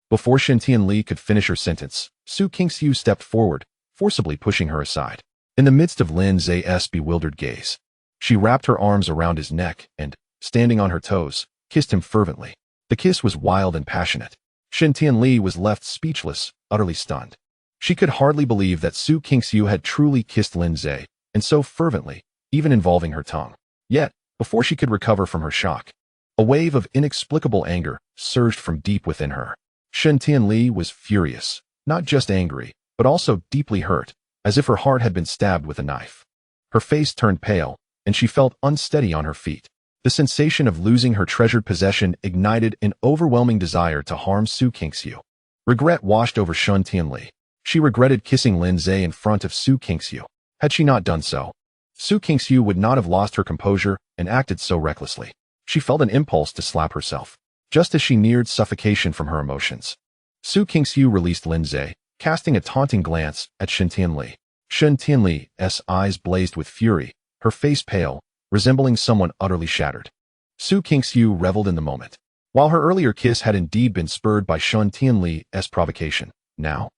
before Shun Tianli could finish her sentence, Su Qingxiu stepped forward, forcibly pushing her aside. In the midst of Lindsay's bewildered gaze, she wrapped her arms around his neck and, standing on her toes, kissed him fervently. The kiss was wild and passionate. Shun Tianli was left speechless, utterly stunned. She could hardly believe that Su Qingxiu had truly kissed Lindsay, and so fervently, even involving her tongue. Yet, before she could recover from her shock, a wave of inexplicable anger surged from deep within her. Shen Tianli was furious, not just angry, but also deeply hurt, as if her heart had been stabbed with a knife. Her face turned pale, and she felt unsteady on her feet. The sensation of losing her treasured possession ignited an overwhelming desire to harm Su Qingxiu. Regret washed over Shen Tianli. She regretted kissing Lin Zhe in front of Su Qingxiu. Had she not done so, Su Qingxiu would not have lost her composure and acted so recklessly. She felt an impulse to slap herself, just as she neared suffocation from her emotions. Su Qingxiu released Lin Zhe, casting a taunting glance at Shen Tianli. Shen Tianli's eyes blazed with fury, her face pale, resembling someone utterly shattered. Su Qingxiu reveled in the moment. While her earlier kiss had indeed been spurred by Shen Tianli's provocation, now,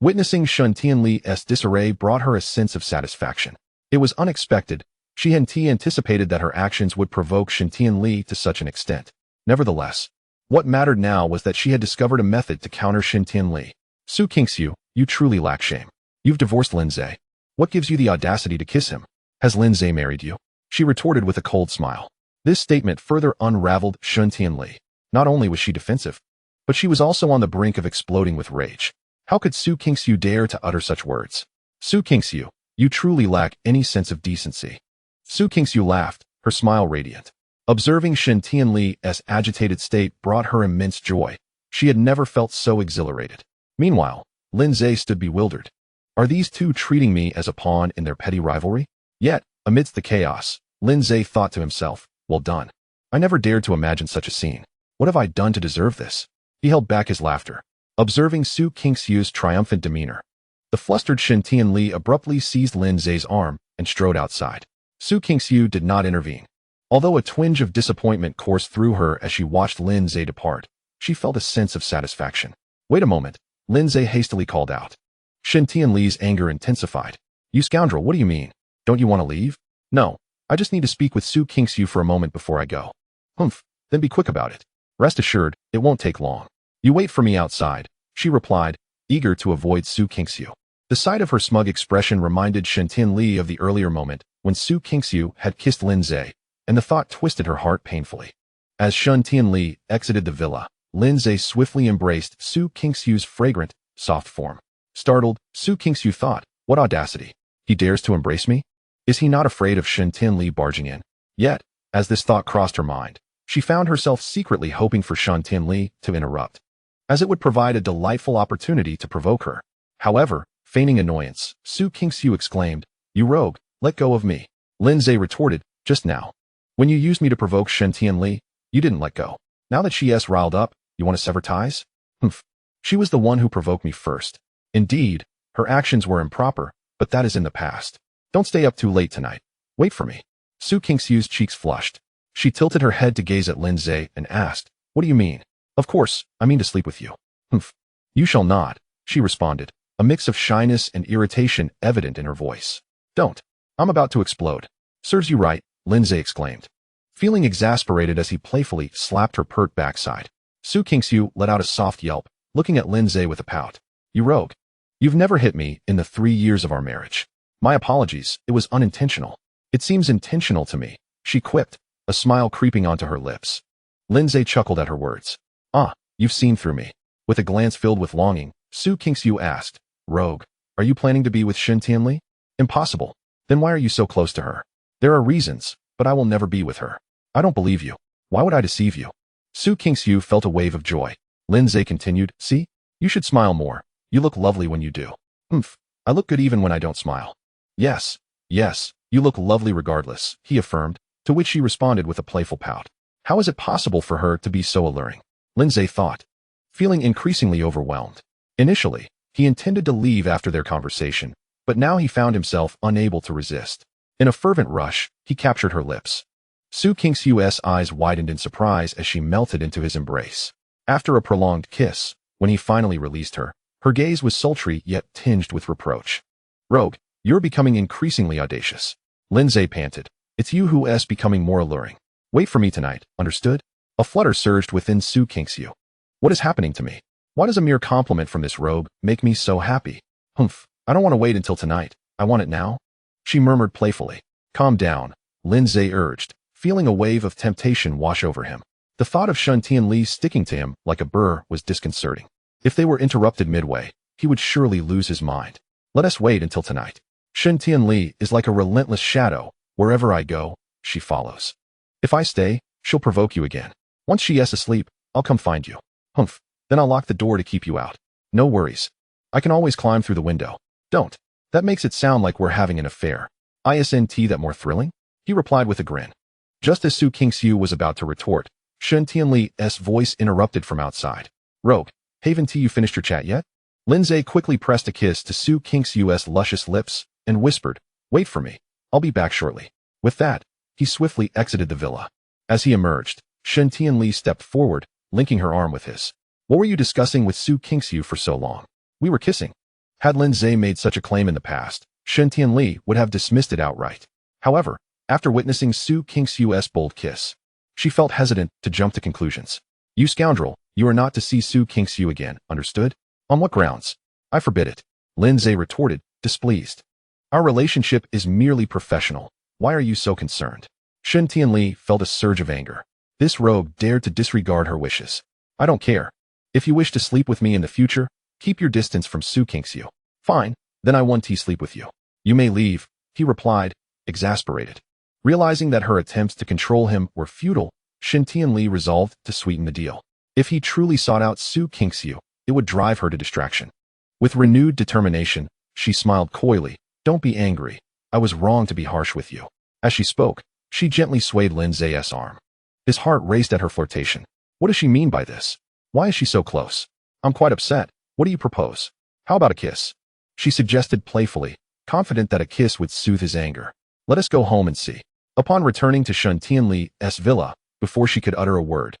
witnessing Shen Tianli's disarray brought her a sense of satisfaction. It was unexpected. She hadn't anticipated that her actions would provoke Shen Tianli to such an extent. Nevertheless, what mattered now was that she had discovered a method to counter Shen Tianli. Su Qingxiu, you truly lack shame. You've divorced Lin Zhe. What gives you the audacity to kiss him? Has Lin Zhe married you? She retorted with a cold smile. This statement further unraveled Shen Tianli. Not only was she defensive, but she was also on the brink of exploding with rage. How could Su Qingxiu dare to utter such words? Su Qingxiu, you truly lack any sense of decency. Su Qingxiu laughed, her smile radiant. Observing Shen Tianli's agitated state brought her immense joy. She had never felt so exhilarated. Meanwhile, Lin Zhe stood bewildered. Are these two treating me as a pawn in their petty rivalry? Yet, amidst the chaos, Lin Zhe thought to himself, well done. I never dared to imagine such a scene. What have I done to deserve this? He held back his laughter, observing Su Qingxiu's triumphant demeanor. The flustered Shen Tianli abruptly seized Lin Zhe's arm and strode outside. Su Qingxiu did not intervene. Although a twinge of disappointment coursed through her as she watched Lin Zhe depart, she felt a sense of satisfaction. Wait a moment, Lin Zhe hastily called out. Shen Tianli's anger intensified. You scoundrel, what do you mean? Don't you want to leave? No, I just need to speak with Su Qingxiu for a moment before I go. Humph, then be quick about it. Rest assured, it won't take long. You wait for me outside, she replied, eager to avoid Su Qingxiu. The sight of her smug expression reminded Shen Tianli of the earlier moment when Su Qingxiu had kissed Lin Zhe, and the thought twisted her heart painfully. As Shen Tianli exited the villa, Lin Zhe swiftly embraced Su Qingxiu's fragrant, soft form. Startled, Su Qingxiu thought, what audacity. He dares to embrace me? Is he not afraid of Shen Tianli barging in? Yet, as this thought crossed her mind, she found herself secretly hoping for Shen Tianli to interrupt, as it would provide a delightful opportunity to provoke her. However, feigning annoyance, Su Qingxiu exclaimed, you rogue, let go of me. Lin Zhe retorted, just now. When you used me to provoke Shen Tianli, you didn't let go. Now that she's riled up, you want to sever ties? Humph. She was the one who provoked me first. Indeed, her actions were improper, but that is in the past. Don't stay up too late tonight. Wait for me. Su Qingxiu's cheeks flushed. She tilted her head to gaze at Lin Zhe and asked, what do you mean? Of course, I mean to sleep with you. Humph. You shall not, she responded, a mix of shyness and irritation evident in her voice. Don't. I'm about to explode. Serves you right, Lin Zhe exclaimed, feeling exasperated as he playfully slapped her pert backside. Su Qingxiu let out a soft yelp, looking at Lin Zhe with a pout. You rogue. You've never hit me in the 3 years of our marriage. My apologies, it was unintentional. It seems intentional to me, she quipped, a smile creeping onto her lips. Lin Zhe chuckled at her words. Ah, you've seen through me. With a glance filled with longing, Su Qingxiu asked, rogue, are you planning to be with Shen Tianli? Impossible. Then why are you so close to her? There are reasons, but I will never be with her. I don't believe you. Why would I deceive you? Su Qingxiu felt a wave of joy. Lin Zhe continued, see? You should smile more. You look lovely when you do. Humph. I look good even when I don't smile. Yes, you look lovely regardless, he affirmed, to which she responded with a playful pout. How is it possible for her to be so alluring? Lin Zhe thought, feeling increasingly overwhelmed. Initially, he intended to leave after their conversation, but now he found himself unable to resist. In a fervent rush, he captured her lips. Su Qingxiu's eyes widened in surprise as she melted into his embrace. After a prolonged kiss, when he finally released her, her gaze was sultry yet tinged with reproach. Rogue, you're becoming increasingly audacious. Lin Zhe panted. It's you who's becoming more alluring. Wait for me tonight, understood? A flutter surged within Su Qingxiu. What is happening to me? Why does a mere compliment from this rogue make me so happy? Humph, I don't want to wait until tonight. I want it now. She murmured playfully. Calm down, Lin Zhe urged, feeling a wave of temptation wash over him. The thought of Shun Tianli sticking to him like a burr was disconcerting. If they were interrupted midway, he would surely lose his mind. Let us wait until tonight. Shun Tianli is like a relentless shadow. Wherever I go, she follows. If I stay, she'll provoke you again. Once she is asleep, I'll come find you. Humph. Then I'll lock the door to keep you out. No worries. I can always climb through the window. Don't. That makes it sound like we're having an affair. Isn't that more thrilling? He replied with a grin. Just as Su Qingxiu was about to retort, Shun Tianli's voice interrupted from outside. Rogue, haven't you finished your chat yet? Lindsay quickly pressed a kiss to Su Qingxiu's luscious lips and whispered, wait for me. I'll be back shortly. With that, he swiftly exited the villa. As he emerged, Shun Tianli stepped forward, linking her arm with his. What were you discussing with Su Qingxiu for so long? We were kissing. Had Lin Zhe made such a claim in the past, Shun Tianli would have dismissed it outright. However, after witnessing Su Qingxiu's bold kiss, she felt hesitant to jump to conclusions. You scoundrel, you are not to see Su Qingxiu again, understood? On what grounds? I forbid it. Lin Zhe retorted, displeased. Our relationship is merely professional. Why are you so concerned? Shun Tianli felt a surge of anger. This rogue dared to disregard her wishes. I don't care. If you wish to sleep with me in the future, keep your distance from Su Qingxiu. Fine, then I want to sleep with you. You may leave, he replied, exasperated. Realizing that her attempts to control him were futile, Shun Tianli resolved to sweeten the deal. If he truly sought out Su Qingxiu, it would drive her to distraction. With renewed determination, she smiled coyly. Don't be angry. I was wrong to be harsh with you. As she spoke, she gently swayed Lin Zhe's arm. His heart raced at her flirtation. What does she mean by this? Why is she so close? I'm quite upset. What do you propose? How about a kiss? She suggested playfully, confident that a kiss would soothe his anger. Let us go home and see. Upon returning to Shun Tianli's villa, before she could utter a word,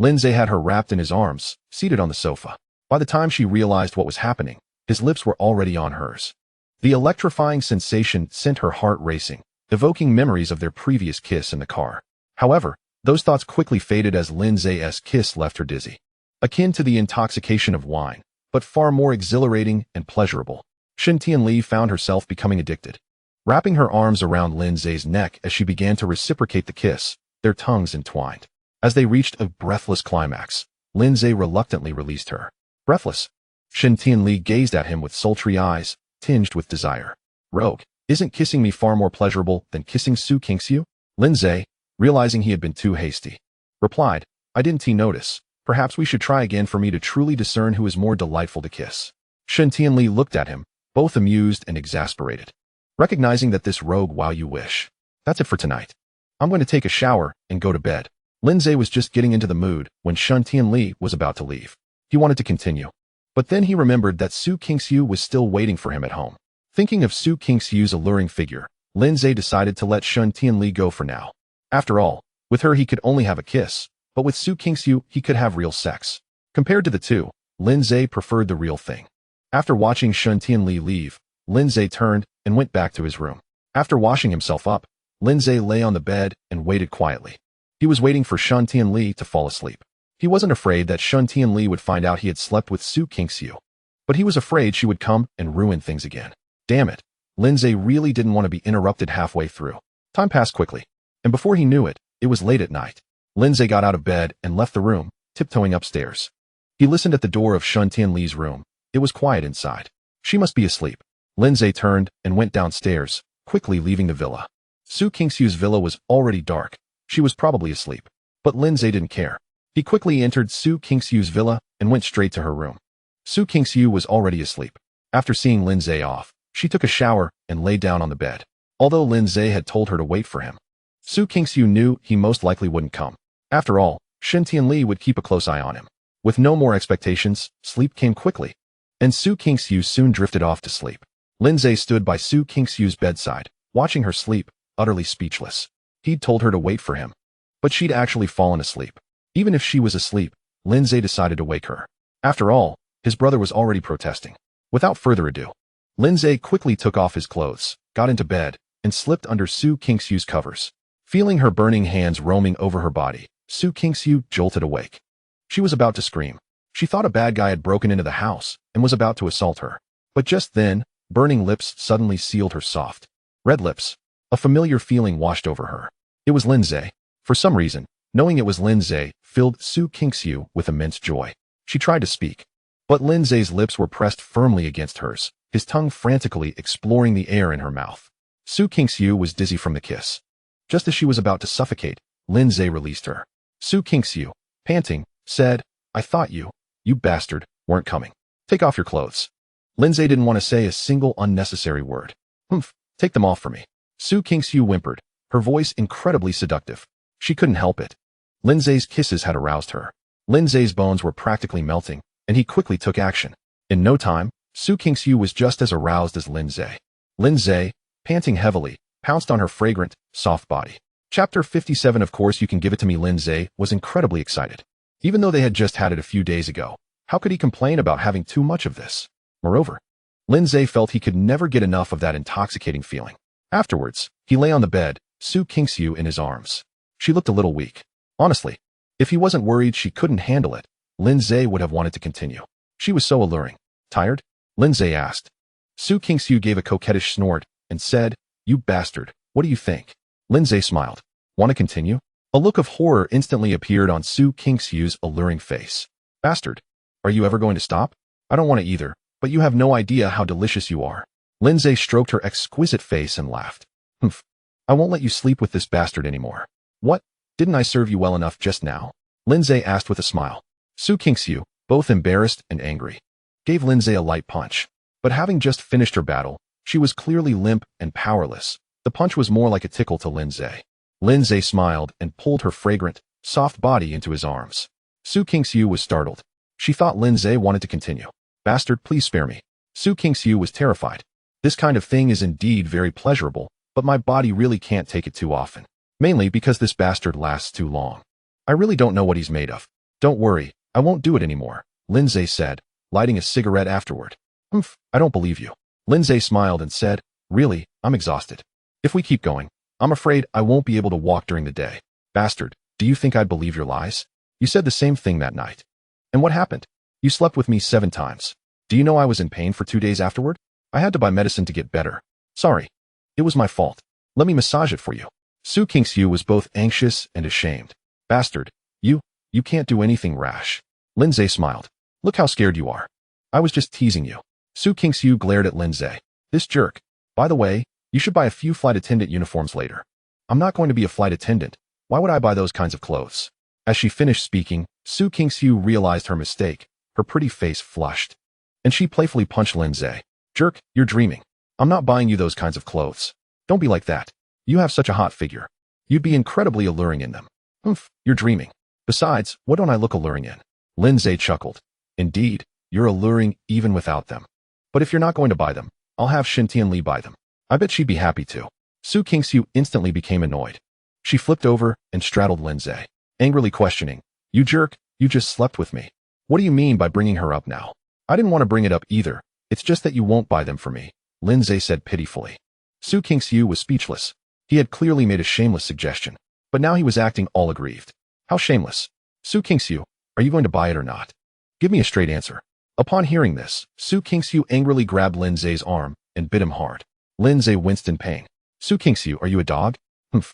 Lin Zhe had her wrapped in his arms, seated on the sofa. By the time she realized what was happening, his lips were already on hers. The electrifying sensation sent her heart racing, evoking memories of their previous kiss in the car. However, those thoughts quickly faded as Lin Zhe's kiss left her dizzy. Akin to the intoxication of wine, but far more exhilarating and pleasurable, Shun Tianli found herself becoming addicted. Wrapping her arms around Lin Zhe's neck as she began to reciprocate the kiss, their tongues entwined. As they reached a breathless climax, Lin Zhe reluctantly released her. Breathless, Shun Tianli gazed at him with sultry eyes, tinged with desire. Rogue, isn't kissing me far more pleasurable than kissing Su Qingxiu? Lin Zhe, realizing he had been too hasty, replied, I didn't notice. Perhaps we should try again for me to truly discern who is more delightful to kiss. Shun Tianli looked at him, both amused and exasperated. Recognizing that this rogue while you wish. That's it for tonight. I'm going to take a shower and go to bed. Lin Zhe was just getting into the mood when Shun Tianli was about to leave. He wanted to continue. But then he remembered that Su Qingxiu was still waiting for him at home. Thinking of Su Qingxiu's alluring figure, Lin Zhe decided to let Shun Tianli go for now. After all, with her he could only have a kiss, but with Su Qingxiu he could have real sex. Compared to the two, Lin Zhe preferred the real thing. After watching Shun Tianli leave, Lin Zhe turned and went back to his room. After washing himself up, Lin Zhe lay on the bed and waited quietly. He was waiting for Shun Tianli to fall asleep. He wasn't afraid that Shun Tianli would find out he had slept with Su Qingxiu, but he was afraid she would come and ruin things again. Damn it, Lin Zhe really didn't want to be interrupted halfway through. Time passed quickly, and before he knew it, it was late at night. Lin Zhe got out of bed and left the room, tiptoeing upstairs. He listened at the door of Shun Tianli's room. It was quiet inside. She must be asleep. Lin Zhe turned and went downstairs, quickly leaving the villa. Su Qingxiu's villa was already dark. She was probably asleep. But Lin Zhe didn't care. He quickly entered Su Qingxiu's villa and went straight to her room. Su Qingxiu was already asleep. After seeing Lin Zhe off, she took a shower and lay down on the bed. Although Lin Zhe had told her to wait for him, Su Qingxiu knew he most likely wouldn't come. After all, Shun Tianli would keep a close eye on him. With no more expectations, sleep came quickly, and Su Qingxiu soon drifted off to sleep. Lin Zhe stood by Su Qingxiu's bedside, watching her sleep, utterly speechless. He'd told her to wait for him, but she'd actually fallen asleep. Even if she was asleep, Lin Zhe decided to wake her. After all, his brother was already protesting. Without further ado, Lin Zhe quickly took off his clothes, got into bed, and slipped under Su Qingxiu's covers. Feeling her burning hands roaming over her body, Su Qingxiu jolted awake. She was about to scream. She thought a bad guy had broken into the house and was about to assault her. But just then, burning lips suddenly sealed her soft, red lips. A familiar feeling washed over her. It was Lin Zhe. For some reason, knowing it was Lindsay filled Su Kingxiu with immense joy. She tried to speak, but Lindsay's lips were pressed firmly against hers, his tongue frantically exploring the air in her mouth. Su Kingxiu was dizzy from the kiss. Just as she was about to suffocate, Lindsay released her. Su Kingxiu, panting, said, "I thought you bastard, weren't coming. Take off your clothes." Lindsay didn't want to say a single unnecessary word. "Humph, take them off for me." Su Kingxiu whimpered, her voice incredibly seductive. She couldn't help it. Lindsay's kisses had aroused her. Lindsay's bones were practically melting, and he quickly took action. In no time, Su Kingxiu was just as aroused as Lindsay. Lindsay, panting heavily, pounced on her fragrant, soft body. Chapter 57. Of course you can give it to me. Lindsay was incredibly excited. Even though they had just had it a few days ago, how could he complain about having too much of this? Moreover, Lindsay felt he could never get enough of that intoxicating feeling. Afterwards, he lay on the bed, Su Kingxiu in his arms. She looked a little weak. Honestly, if he wasn't worried she couldn't handle it, Lindsay would have wanted to continue. She was so alluring. "Tired?" Lindsay asked. Su Kingxiu gave a coquettish snort and said, "You bastard, what do you think?" Lindsay smiled. "Want to continue?" A look of horror instantly appeared on Su Kingxiu's alluring face. "Bastard, are you ever going to stop?" "I don't want to either, but you have no idea how delicious you are." Lindsay stroked her exquisite face and laughed. "Humph, I won't let you sleep with this bastard anymore." "What? Didn't I serve you well enough just now?" Lindsay asked with a smile. Su Kingxiu, both embarrassed and angry, gave Lindsay a light punch. But having just finished her battle, she was clearly limp and powerless. The punch was more like a tickle to Lindsay. Lindsay smiled and pulled her fragrant, soft body into his arms. Su Kingxiu was startled. She thought Lindsay wanted to continue. "Bastard, please spare me." Su Kingxiu was terrified. "This kind of thing is indeed very pleasurable, but my body really can't take it too often. Mainly because this bastard lasts too long. I really don't know what he's made of." "Don't worry, I won't do it anymore," Lindsay said, lighting a cigarette afterward. "Humph, I don't believe you." Lindsay smiled and said, "Really, I'm exhausted. If we keep going, I'm afraid I won't be able to walk during the day." "Bastard, do you think I'd believe your lies? You said the same thing that night. And what happened? You slept with me 7 times. Do you know I was in pain for 2 days afterward? I had to buy medicine to get better. Sorry. It was my fault. Let me massage it for you." Su Kingxiu was both anxious and ashamed. "Bastard, you can't do anything rash." Lindsay smiled. "Look how scared you are. I was just teasing you." Su Kingxiu glared at Lindsay. "This jerk. By the way, you should buy a few flight attendant uniforms later." "I'm not going to be a flight attendant. Why would I buy those kinds of clothes?" As she finished speaking, Su Kingxiu realized her mistake. Her pretty face flushed, and she playfully punched Lindsay. "Jerk, you're dreaming. I'm not buying you those kinds of clothes. Don't be like that. You have such a hot figure. You'd be incredibly alluring in them." "Humph, you're dreaming. Besides, what don't I look alluring in?" Lindsay chuckled. "Indeed, you're alluring even without them. But if you're not going to buy them, I'll have Tianli buy them. I bet she'd be happy to." Su Kingxiu instantly became annoyed. She flipped over and straddled Lindsay, angrily questioning, "You jerk, you just slept with me. What do you mean by bringing her up now?" "I didn't want to bring it up either. It's just that you won't buy them for me," Lindsay said pitifully. Su Kingxiu was speechless. He had clearly made a shameless suggestion, but now he was acting all aggrieved. "How shameless? Su Kingxiu, are you going to buy it or not? Give me a straight answer." Upon hearing this, Su Kingxiu angrily grabbed Lindsay's arm and bit him hard. Lindsay winced in pain. "Su Kingxiu, are you a dog?" "Humph.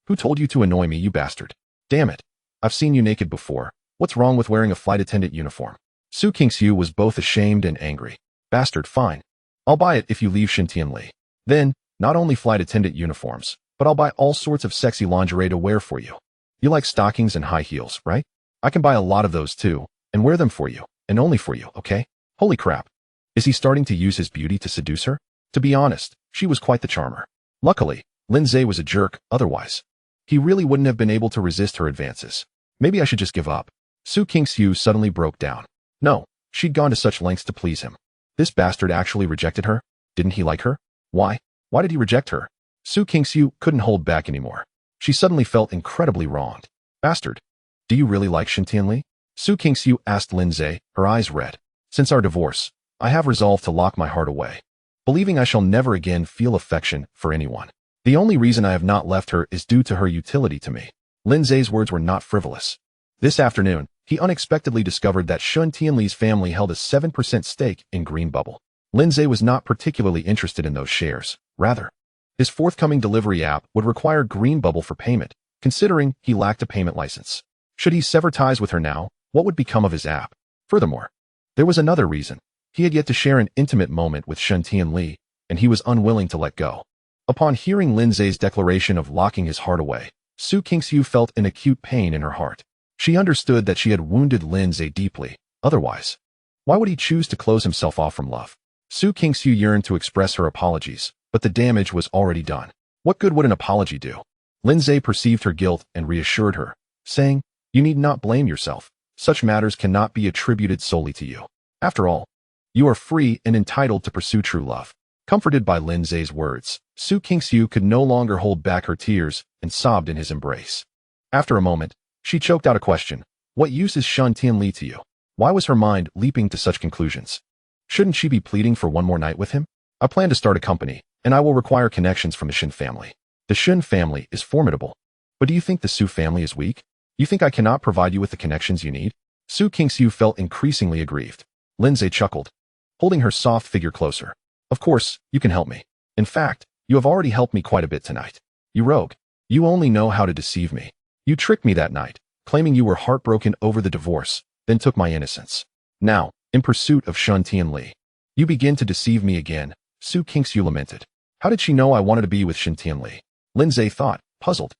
Who told you to annoy me, you bastard? Damn it. I've seen you naked before. What's wrong with wearing a flight attendant uniform?" Su Kingxiu was both ashamed and angry. "Bastard, fine. I'll buy it if you leave Tianli. Then, not only flight attendant uniforms, but I'll buy all sorts of sexy lingerie to wear for you. You like stockings and high heels, right? I can buy a lot of those too, and wear them for you, and only for you, okay?" Holy crap. Is he starting to use his beauty to seduce her? To be honest, she was quite the charmer. Luckily, Lindsay was a jerk, otherwise he really wouldn't have been able to resist her advances. Maybe I should just give up. Su Kingxiu suddenly broke down. No, she'd gone to such lengths to please him. This bastard actually rejected her? Didn't he like her? Why? Why did he reject her? Su Kingxiu couldn't hold back anymore. She suddenly felt incredibly wronged. "Bastard, do you really like Tianli?" Su Kingxiu asked Lindsay, her eyes red. "Since our divorce, I have resolved to lock my heart away, believing I shall never again feel affection for anyone. The only reason I have not left her is due to her utility to me." Lindsay's words were not frivolous. This afternoon, he unexpectedly discovered that Tianli's family held a 7% stake in Green Bubble. Lindsay was not particularly interested in those shares. Rather, his forthcoming delivery app would require Green Bubble for payment, considering he lacked a payment license. Should he sever ties with her now, what would become of his app? Furthermore, there was another reason. He had yet to share an intimate moment with Shen Tianli, and he was unwilling to let go. Upon hearing Lin Zhe's declaration of locking his heart away, Su Qingxiu felt an acute pain in her heart. She understood that she had wounded Lin Zhe deeply. Otherwise, why would he choose to close himself off from love? Su Qingxiu yearned to express her apologies, but the damage was already done. What good would an apology do? Lin Zhe perceived her guilt and reassured her, saying, "You need not blame yourself. Such matters cannot be attributed solely to you. After all, you are free and entitled to pursue true love." Comforted by Lin Zhe's words, Su Qingxiu could no longer hold back her tears and sobbed in his embrace. After a moment, she choked out a question. What use is Shen Tianli to you? Why was her mind leaping to such conclusions? Shouldn't she be pleading for one more night with him? I plan to start a company, and I will require connections from the Shen family. The Shen family is formidable. But do you think the Su family is weak? You think I cannot provide you with the connections you need? Su Qingxiu felt increasingly aggrieved. Lin Zhe chuckled, holding her soft figure closer. Of course, you can help me. In fact, you have already helped me quite a bit tonight. You rogue. You only know how to deceive me. You tricked me that night, claiming you were heartbroken over the divorce, then took my innocence. Now, in pursuit of Shen Tianli, you begin to deceive me again, Su Qingxiu lamented. How did she know I wanted to be with Shen Tianli? Lin Zhe thought, puzzled.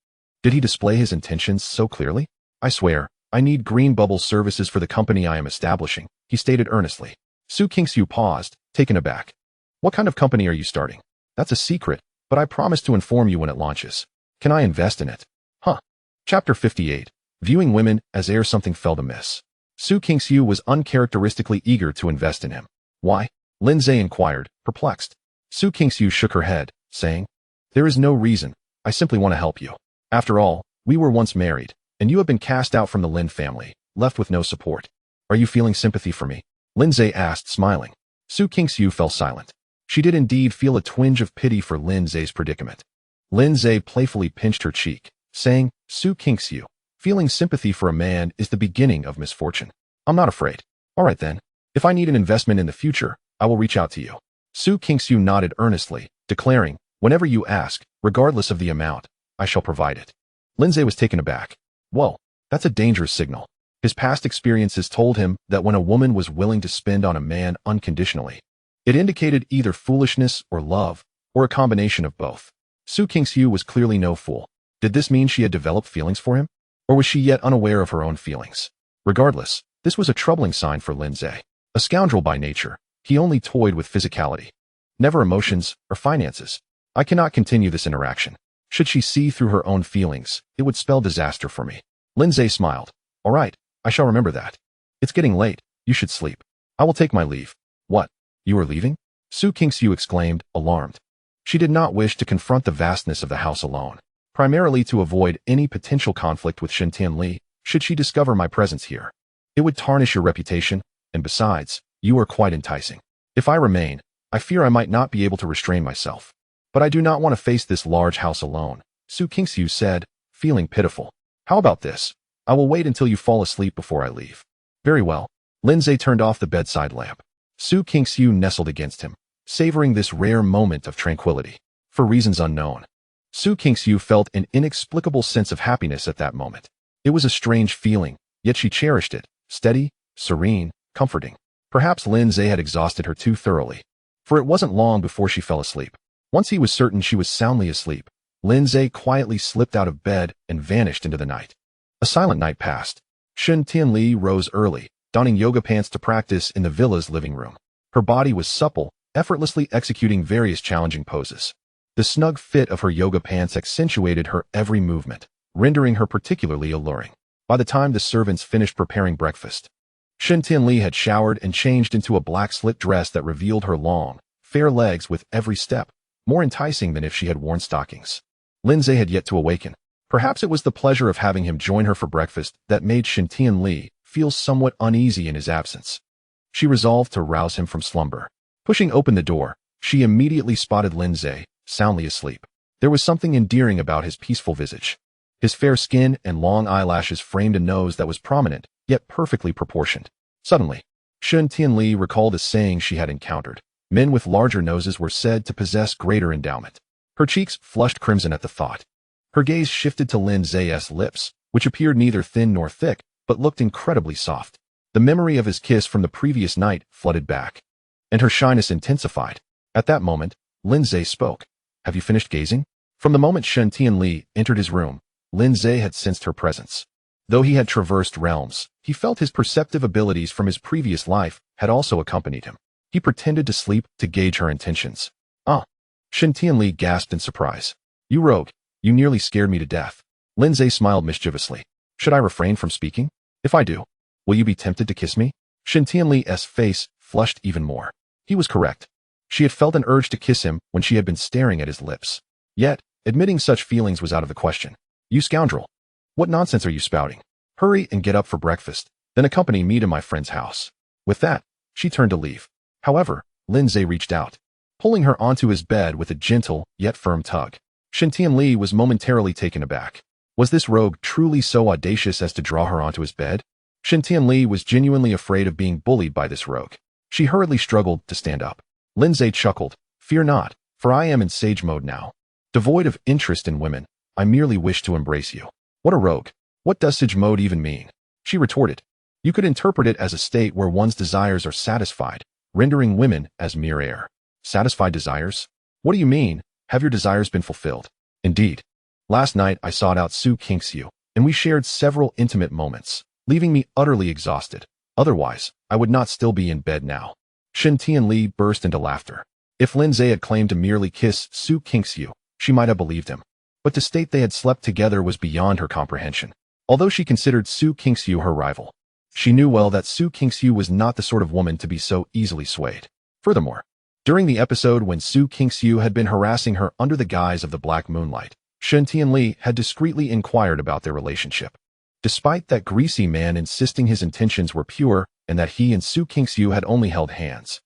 Did he display his intentions so clearly? I swear, I need green bubble services for the company I am establishing, he stated earnestly. Su Qingxiu paused, taken aback. What kind of company are you starting? That's a secret, but I promise to inform you when it launches. Can I invest in it? Huh. Chapter 58. Viewing women as ere something felt amiss. Su Qingxiu was uncharacteristically eager to invest in him. Why? Lin Zhe inquired, perplexed. Su Qingxiu shook her head, saying, there is no reason. I simply want to help you. After all, we were once married, and you have been cast out from the Lin family, left with no support. Are you feeling sympathy for me? Lin Zhe asked, smiling. Su Qingxiu fell silent. She did indeed feel a twinge of pity for Lin Zhe's predicament. Lin Zhe playfully pinched her cheek, saying, Su Qingxiu, feeling sympathy for a man is the beginning of misfortune. I'm not afraid. All right then. If I need an investment in the future, I will reach out to you. Su Qingxiu nodded earnestly, declaring, whenever you ask, regardless of the amount, I shall provide it. Lin Zhe was taken aback. Whoa, that's a dangerous signal. His past experiences told him that when a woman was willing to spend on a man unconditionally, it indicated either foolishness or love, or a combination of both. Su Qingxiu was clearly no fool. Did this mean she had developed feelings for him? Or was she yet unaware of her own feelings? Regardless, this was a troubling sign for Lin Zhe. A scoundrel by nature, he only toyed with physicality, never emotions or finances. I cannot continue this interaction. Should she see through her own feelings, it would spell disaster for me. Lin Zhe smiled. All right, I shall remember that. It's getting late. You should sleep. I will take my leave. What? You are leaving? Su Qingxiu exclaimed, alarmed. She did not wish to confront the vastness of the house alone, primarily to avoid any potential conflict with Shen Tianli should she discover my presence here. It would tarnish your reputation, and besides, you are quite enticing. If I remain, I fear I might not be able to restrain myself. But I do not want to face this large house alone, Su Qingxiu said, feeling pitiful. How about this? I will wait until you fall asleep before I leave. Very well. Lin Zhe turned off the bedside lamp. Su Qingxiu nestled against him, savoring this rare moment of tranquility. For reasons unknown, Su Qingxiu felt an inexplicable sense of happiness at that moment. It was a strange feeling, yet she cherished it, steady, serene, comforting. Perhaps Lin Zhe had exhausted her too thoroughly, for it wasn't long before she fell asleep. Once he was certain she was soundly asleep, Lin Zhe quietly slipped out of bed and vanished into the night. A silent night passed. Shen Tianli rose early, donning yoga pants to practice in the villa's living room. Her body was supple, effortlessly executing various challenging poses. The snug fit of her yoga pants accentuated her every movement, rendering her particularly alluring. By the time the servants finished preparing breakfast, Shen Tianli had showered and changed into a black slit dress that revealed her long, fair legs with every step, more enticing than if she had worn stockings. Lin Zhe had yet to awaken. Perhaps it was the pleasure of having him join her for breakfast that made Shen Tianli feel somewhat uneasy in his absence. She resolved to rouse him from slumber. Pushing open the door, she immediately spotted Lin Zhe, soundly asleep. There was something endearing about his peaceful visage. His fair skin and long eyelashes framed a nose that was prominent, yet perfectly proportioned. Suddenly, Shen Tianli recalled a saying she had encountered. Men with larger noses were said to possess greater endowment. Her cheeks flushed crimson at the thought. Her gaze shifted to Lin Zay's lips, which appeared neither thin nor thick, but looked incredibly soft. The memory of his kiss from the previous night flooded back, and her shyness intensified. At that moment, Lin Zay spoke. Have you finished gazing? From the moment Shen Tianli entered his room, Lin Zay had sensed her presence. Though he had traversed realms, he felt his perceptive abilities from his previous life had also accompanied him. He pretended to sleep to gauge her intentions. Ah! Shen Tianli gasped in surprise. You rogue, you nearly scared me to death. Lin Zay smiled mischievously. Should I refrain from speaking? If I do, will you be tempted to kiss me? Shen Tianli's face flushed even more. He was correct. She had felt an urge to kiss him when she had been staring at his lips. Yet, admitting such feelings was out of the question. You scoundrel! What nonsense are you spouting? Hurry and get up for breakfast, then accompany me to my friend's house. With that, she turned to leave. However, Lin Zay reached out, pulling her onto his bed with a gentle yet firm tug. Shen Tianli was momentarily taken aback. Was this rogue truly so audacious as to draw her onto his bed? Shen Tianli was genuinely afraid of being bullied by this rogue. She hurriedly struggled to stand up. Lin Zay chuckled. Fear not, for I am in sage mode now. Devoid of interest in women, I merely wish to embrace you. What a rogue. What does sage mode even mean? She retorted. You could interpret it as a state where one's desires are satisfied, rendering women as mere air. Satisfied desires? What do you mean? Have your desires been fulfilled? Indeed. Last night I sought out Su Kingxiu, and we shared several intimate moments, leaving me utterly exhausted. Otherwise, I would not still be in bed now. Shen Tianli burst into laughter. If Lin Zay had claimed to merely kiss Su Kingxiu, she might have believed him. But to state they had slept together was beyond her comprehension. Although she considered Su Kingxiu her rival, she knew well that Su Kingxiu was not the sort of woman to be so easily swayed. Furthermore, during the episode when Su Kingxiu had been harassing her under the guise of the Black Moonlight, Shen Tianli had discreetly inquired about their relationship. Despite that greasy man insisting his intentions were pure and that he and Su Kingxiu had only held hands,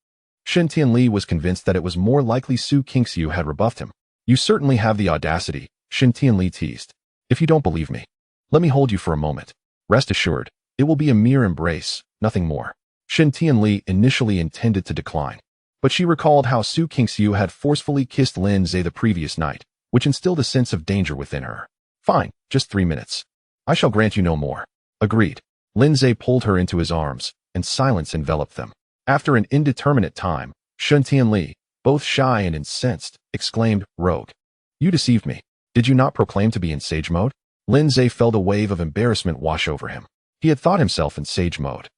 Shen Tianli was convinced that it was more likely Su Kingxiu had rebuffed him. You certainly have the audacity, Shen Tianli teased. If you don't believe me, let me hold you for a moment. Rest assured, it will be a mere embrace, nothing more. Shen Tianli initially intended to decline, but she recalled how Su Kingxiu had forcefully kissed Lin Zay the previous night, which instilled a sense of danger within her. Fine, just 3 minutes. I shall grant you no more. Agreed. Lin Zay pulled her into his arms, and silence enveloped them. After an indeterminate time, Shen Tianli, both shy and incensed, exclaimed, Rogue. You deceived me. Did you not proclaim to be in sage mode? Lin Zay felt a wave of embarrassment wash over him. He had thought himself in sage mode.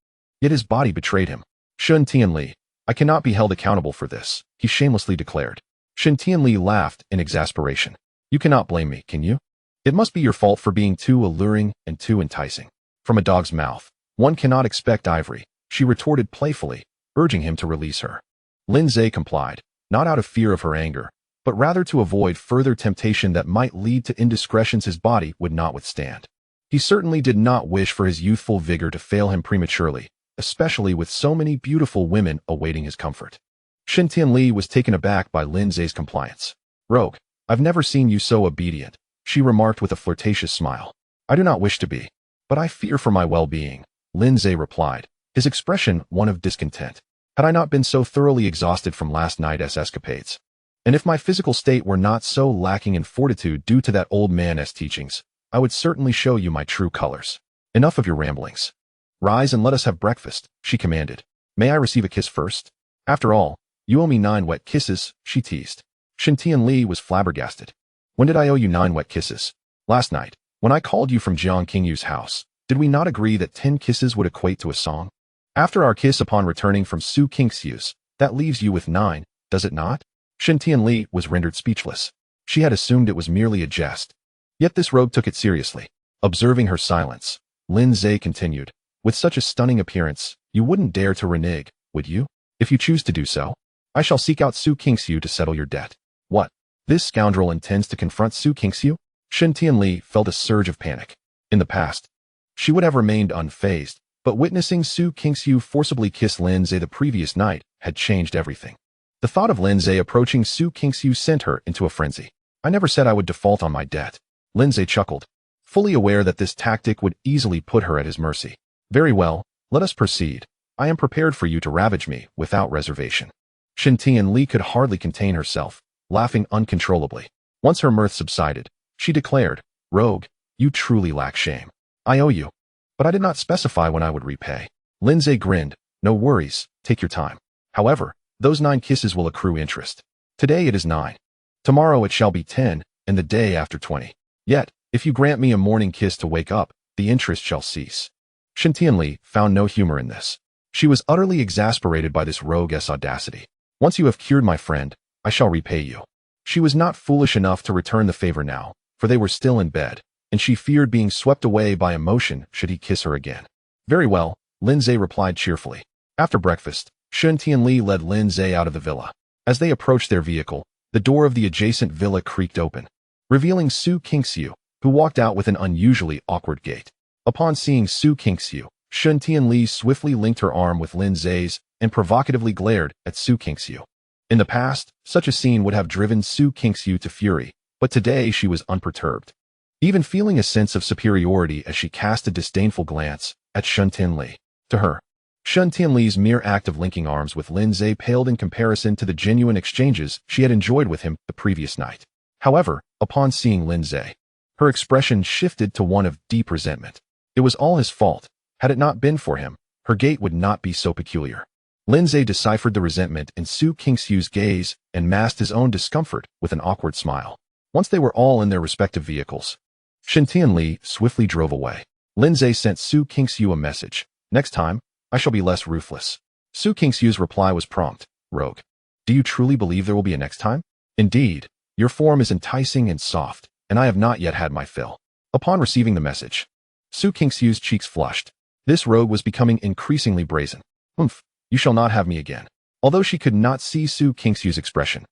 Yet his body betrayed him. Shen Tianli, I cannot be held accountable for this, he shamelessly declared. Shen Tianli laughed in exasperation. You cannot blame me, can you? It must be your fault for being too alluring and too enticing. From a dog's mouth, one cannot expect ivory, she retorted playfully, urging him to release her. Lin Zay complied, not out of fear of her anger, but rather to avoid further temptation that might lead to indiscretions his body would not withstand. He certainly did not wish for his youthful vigor to fail him prematurely, especially with so many beautiful women awaiting his comfort. Shen Tianli was taken aback by Lin Zay's compliance. Rogue, I've never seen you so obedient, she remarked with a flirtatious smile. I do not wish to be, but I fear for my well-being, Lin Zay replied, his expression one of discontent. Had I not been so thoroughly exhausted from last night's escapades, and if my physical state were not so lacking in fortitude due to that old man's teachings, I would certainly show you my true colors. Enough of your ramblings. Rise and let us have breakfast, she commanded. May I receive a kiss first? After all, you owe me 9 wet kisses, she teased. Shen Tianli was flabbergasted. When did I owe you 9 wet kisses? Last night, when I called you from Jiang Qingyu's house, did we not agree that 10 kisses would equate to a song? After our kiss upon returning from Su Kingxiu's, that leaves you with 9, does it not? Shen Tianli was rendered speechless. She had assumed it was merely a jest. Yet this rogue took it seriously. Observing her silence, Lin Zay continued, with such a stunning appearance, you wouldn't dare to renege, would you? If you choose to do so, I shall seek out Su Kingxiu to settle your debt. What? This scoundrel intends to confront Su Kingxiu? Shen Tianli felt a surge of panic. In the past, she would have remained unfazed, but witnessing Su Kingxiu forcibly kiss Lin Zay the previous night had changed everything. The thought of Lin Zay approaching Su Kingxiu sent her into a frenzy. I never said I would default on my debt. Lin Zay chuckled, fully aware that this tactic would easily put her at his mercy. Very well, let us proceed. I am prepared for you to ravage me without reservation. Shen Tianli could hardly contain herself, laughing uncontrollably. Once her mirth subsided, She declared, "Rogue, you truly lack shame. I owe you. But I did not specify when I would repay." Lindsay grinned. "No worries, take your time. However, those 9 kisses will accrue interest. Today it is 9. Tomorrow it shall be 10, and the day after 20. Yet, if you grant me a morning kiss to wake up, the interest shall cease." Shintianli found no humor in this. She was utterly exasperated by this rogue's audacity. "Once you have cured my friend, I shall repay you." She was not foolish enough to return the favor now, for they were still in bed, and she feared being swept away by emotion should he kiss her again. "Very well," Lindsay replied cheerfully. After breakfast, Shun Tianli led Lindsay out of the villa. As they approached their vehicle, the door of the adjacent villa creaked open, revealing Su Qingxiu, who walked out with an unusually awkward gait. Upon seeing Su Qingxiu, Shun Tianli swiftly linked her arm with Lindsay's and provocatively glared at Su Qingxiu. In the past, such a scene would have driven Su Qingxiu to fury, but today she was unperturbed, even feeling a sense of superiority as she cast a disdainful glance at Shun Tianli. To her, Shun Tianli's mere act of linking arms with Lindsay paled in comparison to the genuine exchanges she had enjoyed with him the previous night. However, upon seeing Lindsay, her expression shifted to one of deep resentment. It was all his fault. Had it not been for him, her gait would not be so peculiar. Lindsay deciphered the resentment in Su Qingxiu's gaze and masked his own discomfort with an awkward smile. Once they were all in their respective vehicles, Shin Tianli swiftly drove away. Lindsay sent Su Qingxiu a message. "Next time, I shall be less ruthless." Su Qingxiu's reply was prompt. "Rogue, do you truly believe there will be a next time? Indeed, your form is enticing and soft, and I have not yet had my fill." Upon receiving the message, Su Qingxiu's cheeks flushed. This rogue was becoming increasingly brazen. "Humph, you shall not have me again." Although she could not see Su Qingxiu's expression,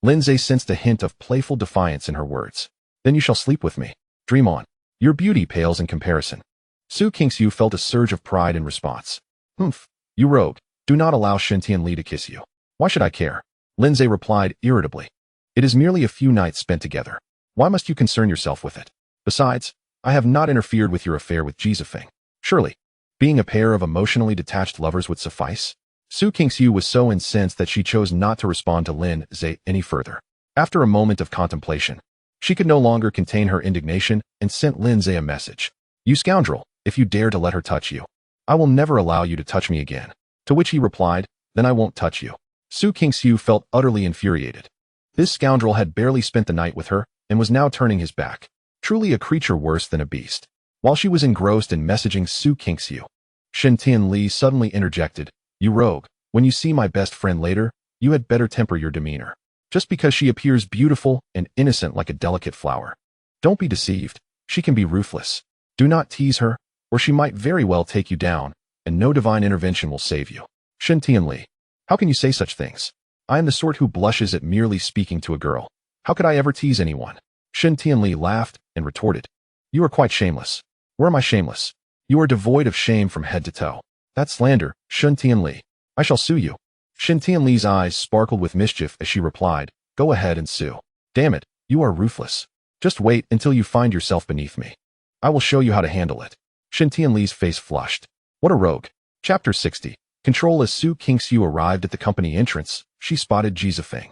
Lindsay sensed a hint of playful defiance in her words. "Then you shall sleep with me. Dream on. Your beauty pales in comparison." Su Qingxiu felt a surge of pride in response. "Humph, you rogue, do not allow Shin Tianli to kiss you." "Why should I care?" Lindsay replied irritably. "It is merely a few nights spent together. Why must you concern yourself with it? Besides, I have not interfered with your affair with Jizafeng. Surely, being a pair of emotionally detached lovers would suffice?" Su Qingxiu was so incensed that she chose not to respond to Lin Zhe any further. After a moment of contemplation, she could no longer contain her indignation and sent Lin Zhe a message. "You scoundrel, if you dare to let her touch you, I will never allow you to touch me again." To which he replied, "Then I won't touch you." Su Qingxiu felt utterly infuriated. This scoundrel had barely spent the night with her and was now turning his back. Truly a creature worse than a beast. While she was engrossed in messaging Su Qingxiu, Shin Tianli suddenly interjected, "You rogue, when you see my best friend later, you had better temper your demeanor. Just because she appears beautiful and innocent like a delicate flower, don't be deceived. She can be ruthless. Do not tease her, or she might very well take you down, and no divine intervention will save you." Shin Tianli, how can you say such things? I am the sort who blushes at merely speaking to a girl. How could I ever tease anyone? Shin Tianli laughed and retorted, "You are quite shameless." "Where am I shameless? You are devoid of shame from head to toe." "That's slander, Shin Tianli. I shall sue you." Shin Tianli's eyes sparkled with mischief as she replied, "Go ahead and sue. Damn it, you are ruthless. Just wait until you find yourself beneath me. I will show you how to handle it." Shin Tianli's face flushed. What a rogue. Chapter 60. Control. As Su Qingxiu arrived at the company entrance, she spotted Jizafeng,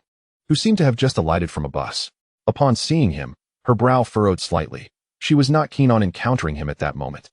who seemed to have just alighted from a bus. Upon seeing him, her brow furrowed slightly. She was not keen on encountering him at that moment,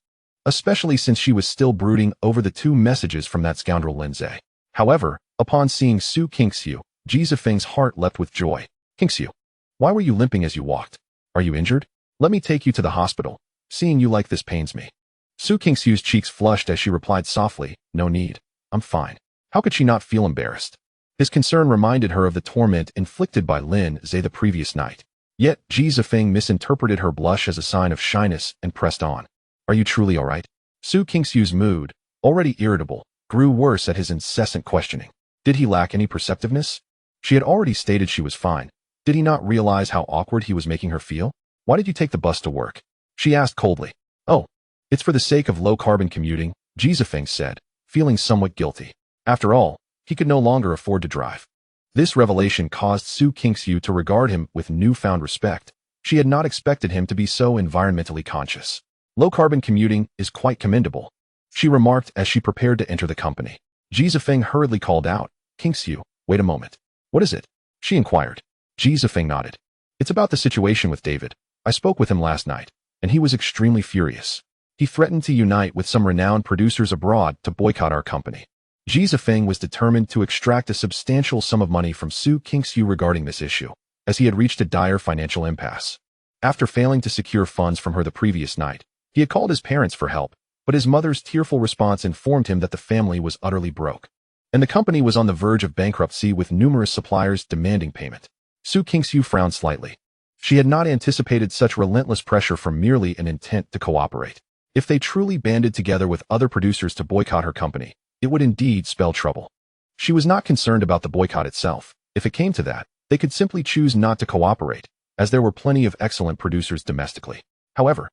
especially since she was still brooding over the 2 messages from that scoundrel Lindsay. However, upon seeing Su Qingxiu, Jizafeng's heart leapt with joy. "Qingxiu, why were you limping as you walked? Are you injured? Let me take you to the hospital. Seeing you like this pains me." Su Qingxiu's cheeks flushed as she replied softly, "No need. I'm fine." How could she not feel embarrassed? His concern reminded her of the torment inflicted by Lin Zhe the previous night. Yet, Jizafeng misinterpreted her blush as a sign of shyness and pressed on. "Are you truly all right?" Su Qingxiu's mood, already irritable, grew worse at his incessant questioning. Did he lack any perceptiveness? She had already stated she was fine. Did he not realize how awkward he was making her feel? "Why did you take the bus to work?" she asked coldly. "Oh, it's for the sake of low-carbon commuting," Jizafeng said, feeling somewhat guilty. After all, he could no longer afford to drive. This revelation caused Su Qingxiu to regard him with newfound respect. She had not expected him to be so environmentally conscious. "Low-carbon commuting is quite commendable," she remarked as she prepared to enter the company. Jizafeng hurriedly called out, "Qingxiu, wait a moment." "What is it?" she inquired. Jizafeng nodded. "It's about the situation with David. I spoke with him last night, and he was extremely furious. He threatened to unite with some renowned producers abroad to boycott our company. Ji Zifeng was determined to extract a substantial sum of money from Su Kingxiu regarding this issue, as he had reached a dire financial impasse. After failing to secure funds from her the previous night, he had called his parents for help, but his mother's tearful response informed him that the family was utterly broke, and the company was on the verge of bankruptcy with numerous suppliers demanding payment. Su Kingxiu frowned slightly. She had not anticipated such relentless pressure from merely an intent to cooperate. If they truly banded together with other producers to boycott her company, it would indeed spell trouble. She was not concerned about the boycott itself. If it came to that, they could simply choose not to cooperate, as there were plenty of excellent producers domestically. However,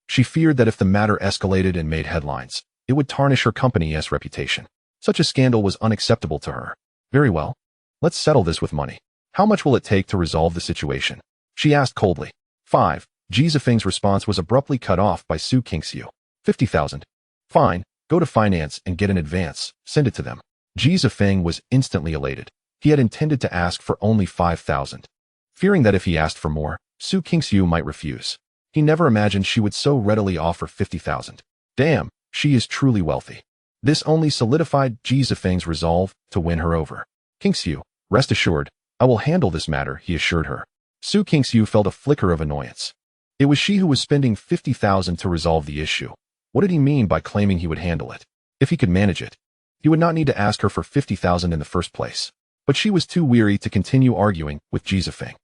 she feared that if the matter escalated and made headlines, it would tarnish her company's reputation. Such a scandal was unacceptable to her. Very well. Let's settle this with money. How much will it take to resolve the situation? She asked coldly. 5. Ji Zifeng's response was abruptly cut off by Su Kingxiu. 50,000. Fine, go to finance and get an advance, send it to them. Ji Zifeng was instantly elated. He had intended to ask for only 5,000. Fearing that if he asked for more, Su Kingxiu might refuse. He never imagined she would so readily offer 50,000. Damn, she is truly wealthy. This only solidified Ji Zifeng's resolve to win her over. Kingxiu, rest assured, I will handle this matter, he assured her. Su Kingxiu felt a flicker of annoyance. It was she who was spending 50,000 to resolve the issue. What did he mean by claiming he would handle it? If he could manage it, he would not need to ask her for 50,000 in the first place. But she was too weary to continue arguing with Ji Zifeng.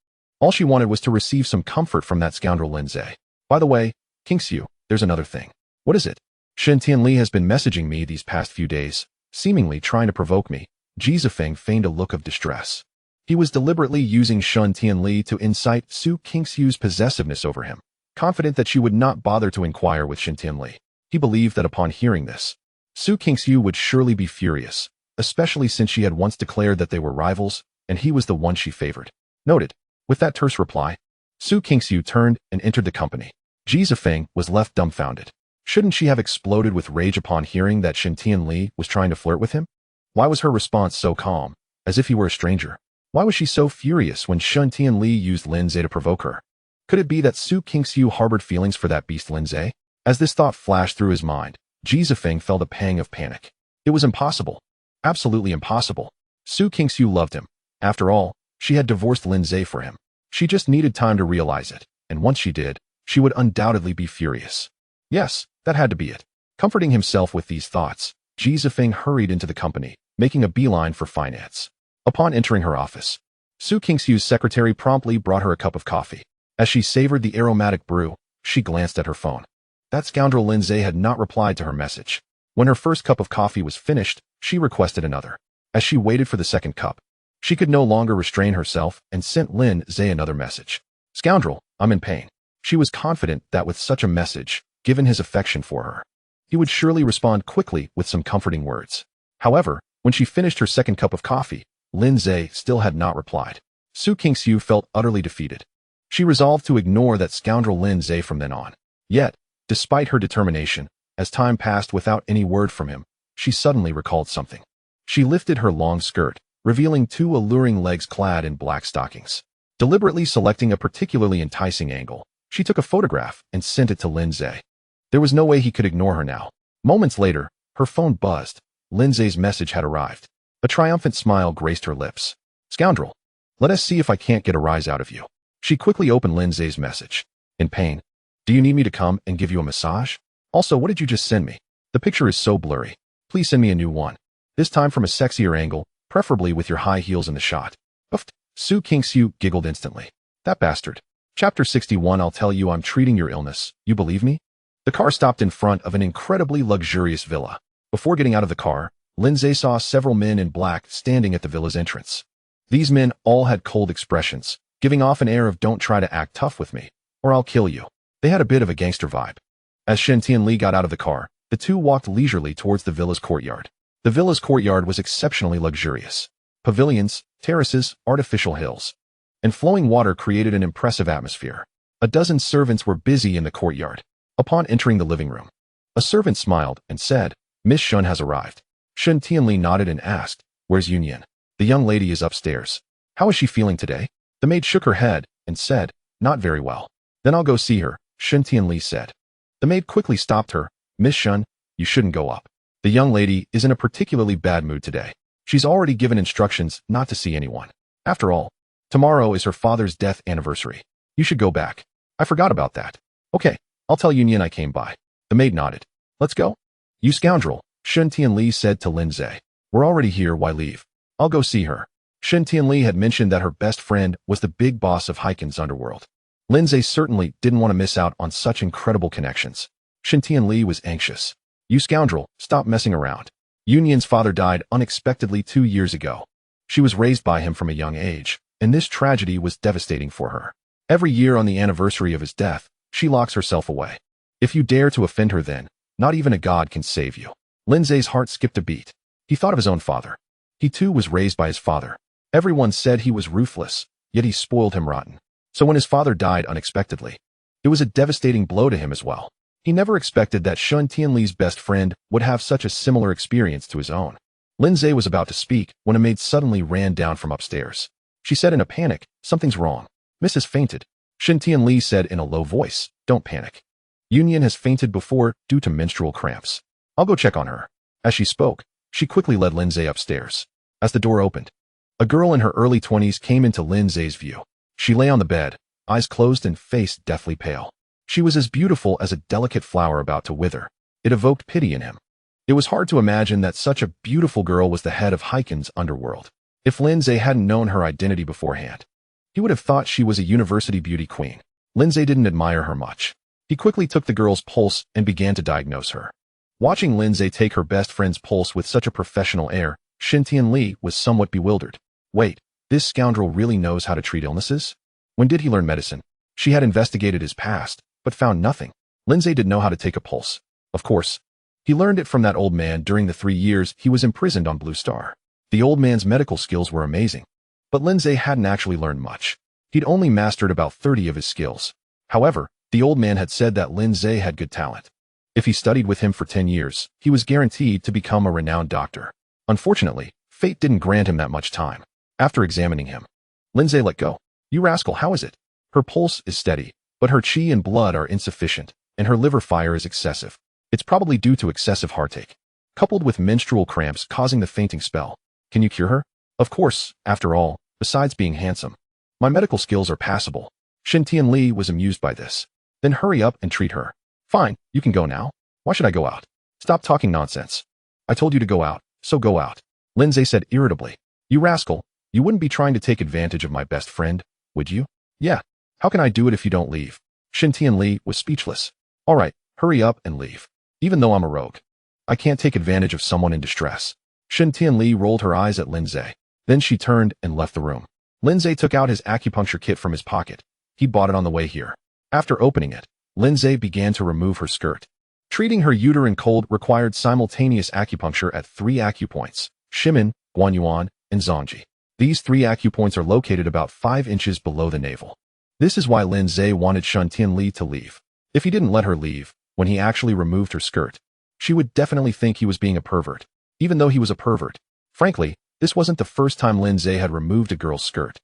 All she wanted was to receive some comfort from that scoundrel Lin Zhe. By the way, Kingxiu, there's another thing. What is it? Shen Tianli has been messaging me these past few days, seemingly trying to provoke me. Ji Zifeng feigned a look of distress. He was deliberately using Shen Tianli to incite Su Kingxiu's possessiveness over him, confident that she would not bother to inquire with Shen Tianli. He believed that upon hearing this, Su Kingxiu would surely be furious, especially since she had once declared that they were rivals, and he was the one she favored. Noted. With that terse reply, Su Kingxiu turned and entered the company. Ji Zifeng was left dumbfounded. Shouldn't she have exploded with rage upon hearing that Shen Tianli was trying to flirt with him? Why was her response so calm, as if he were a stranger? Why was she so furious when Shen Tianli used Lin Zhe to provoke her? Could it be that Su Kingxiu harbored feelings for that beast Lin Zhe? As this thought flashed through his mind, Ji Zifeng felt a pang of panic. It was impossible. Absolutely impossible. Su Kingxiu loved him. After all, she had divorced Lin Zhe for him. She just needed time to realize it, and once she did, she would undoubtedly be furious. Yes, that had to be it. Comforting himself with these thoughts, Ji Zifeng hurried into the company, making a beeline for finance. Upon entering her office, Su Kingxiu's secretary promptly brought her a cup of coffee. As she savored the aromatic brew, she glanced at her phone. That scoundrel Lin Zhe had not replied to her message. When her first cup of coffee was finished, she requested another. As she waited for the second cup, she could no longer restrain herself and sent Lin Zhe another message. Scoundrel, I'm in pain. She was confident that with such a message, given his affection for her, he would surely respond quickly with some comforting words. However, when she finished her second cup of coffee, Lin Zhe still had not replied. Su Kingxiu felt utterly defeated. She resolved to ignore that scoundrel Lin Zhe from then on. Yet, despite her determination, as time passed without any word from him, she suddenly recalled something. She lifted her long skirt, revealing two alluring legs clad in black stockings. Deliberately selecting a particularly enticing angle, she took a photograph and sent it to Lin Zhe. There was no way he could ignore her now. Moments later, her phone buzzed. Lin Zhe's message had arrived. A triumphant smile graced her lips. Scoundrel, let us see if I can't get a rise out of you. She quickly opened Lin Zhe's message. In pain. Do you need me to come and give you a massage? Also, what did you just send me? The picture is so blurry. Please send me a new one. This time from a sexier angle, preferably with your high heels in the shot. Uffed. Su Kingxiu giggled instantly. That bastard. Chapter 61. I'll tell you I'm treating your illness. You believe me? The car stopped in front of an incredibly luxurious villa. Before getting out of the car, Lin Zhe saw several men in black standing at the villa's entrance. These men all had cold expressions, giving off an air of don't try to act tough with me, or I'll kill you. They had a bit of a gangster vibe. As Shen Tianli got out of the car, the two walked leisurely towards the villa's courtyard. The villa's courtyard was exceptionally luxurious. Pavilions, terraces, artificial hills, and flowing water created an impressive atmosphere. A dozen servants were busy in the courtyard. Upon entering the living room, a servant smiled and said, Miss Shun has arrived. Shen Tianli nodded and asked, Where's Yunyan? The young lady is upstairs. How is she feeling today? The maid shook her head and said, Not very well. Then I'll go see her, Shun Tianli said. The maid quickly stopped her. Miss Shun, you shouldn't go up. The young lady is in a particularly bad mood today. She's already given instructions not to see anyone. After all, tomorrow is her father's death anniversary. You should go back. I forgot about that. Okay, I'll tell Yunyan I came by. The maid nodded. Let's go. You scoundrel, Shun Tianli said to Lin Zhe. We're already here, why leave? I'll go see her. Shun Tianli had mentioned that her best friend was the big boss of Heiken's underworld. Lin Zhe certainly didn't want to miss out on such incredible connections. Shun Tianli was anxious. You scoundrel, stop messing around. Yunyan's father died unexpectedly 2 years ago. She was raised by him from a young age, and this tragedy was devastating for her. Every year on the anniversary of his death, she locks herself away. If you dare to offend her then, not even a god can save you. Lin Zhe's heart skipped a beat. He thought of his own father. He too was raised by his father. Everyone said he was ruthless, yet he spoiled him rotten. So when his father died unexpectedly, it was a devastating blow to him as well. He never expected that Shun Tianli's best friend would have such a similar experience to his own. Lin Zhe was about to speak when a maid suddenly ran down from upstairs. She said in a panic, something's wrong. Miss has fainted. Shun Tianli said in a low voice, don't panic. Yunyan has fainted before due to menstrual cramps. I'll go check on her. As she spoke, she quickly led Lin Zhe upstairs. As the door opened, a girl in her early 20s came into Lin Zhe's view. She lay on the bed, eyes closed and face deathly pale. She was as beautiful as a delicate flower about to wither. It evoked pity in him. It was hard to imagine that such a beautiful girl was the head of Heiken's underworld. If Lin Zhe hadn't known her identity beforehand, he would have thought she was a university beauty queen. Lin Zhe didn't admire her much. He quickly took the girl's pulse and began to diagnose her. Watching Lin Zhe take her best friend's pulse with such a professional air, Shun Tianli was somewhat bewildered. Wait, this scoundrel really knows how to treat illnesses? When did he learn medicine? She had investigated his past, but found nothing. Lin Zhe didn't know how to take a pulse. Of course, he learned it from that old man during the 3 years he was imprisoned on Blue Star. The old man's medical skills were amazing, but Lin Zhe hadn't actually learned much. He'd only mastered about 30 of his skills. However, the old man had said that Lin Zhe had good talent. If he studied with him for 10 years, he was guaranteed to become a renowned doctor. Unfortunately, fate didn't grant him that much time. After examining him, Lin Zhe let go. You rascal, how is it? Her pulse is steady, but her qi and blood are insufficient, and her liver fire is excessive. It's probably due to excessive heartache, coupled with menstrual cramps causing the fainting spell. Can you cure her? Of course, after all, besides being handsome, my medical skills are passable. Shun Tianli was amused by this. Then hurry up and treat her. Fine, you can go now. Why should I go out? Stop talking nonsense. I told you to go out, so go out. Lin Zhe said irritably. You rascal, you wouldn't be trying to take advantage of my best friend, would you? Yeah. How can I do it if you don't leave? Shun Tianli was speechless. All right, hurry up and leave. Even though I'm a rogue, I can't take advantage of someone in distress. Shun Tianli rolled her eyes at Lin Zhe. Then she turned and left the room. Lin Zhe took out his acupuncture kit from his pocket. He bought it on the way here. After opening it, Lin Zhe began to remove her skirt. Treating her uterine cold required simultaneous acupuncture at 3 acupoints, Shimin, Guanyuan, and Zongji. These 3 acupoints are located about 5 inches below the navel. This is why Lin Zhe wanted Shun Tianli to leave. If he didn't let her leave, when he actually removed her skirt, she would definitely think he was being a pervert. Even though he was a pervert, frankly, this wasn't the first time Lin Zhe had removed a girl's skirt.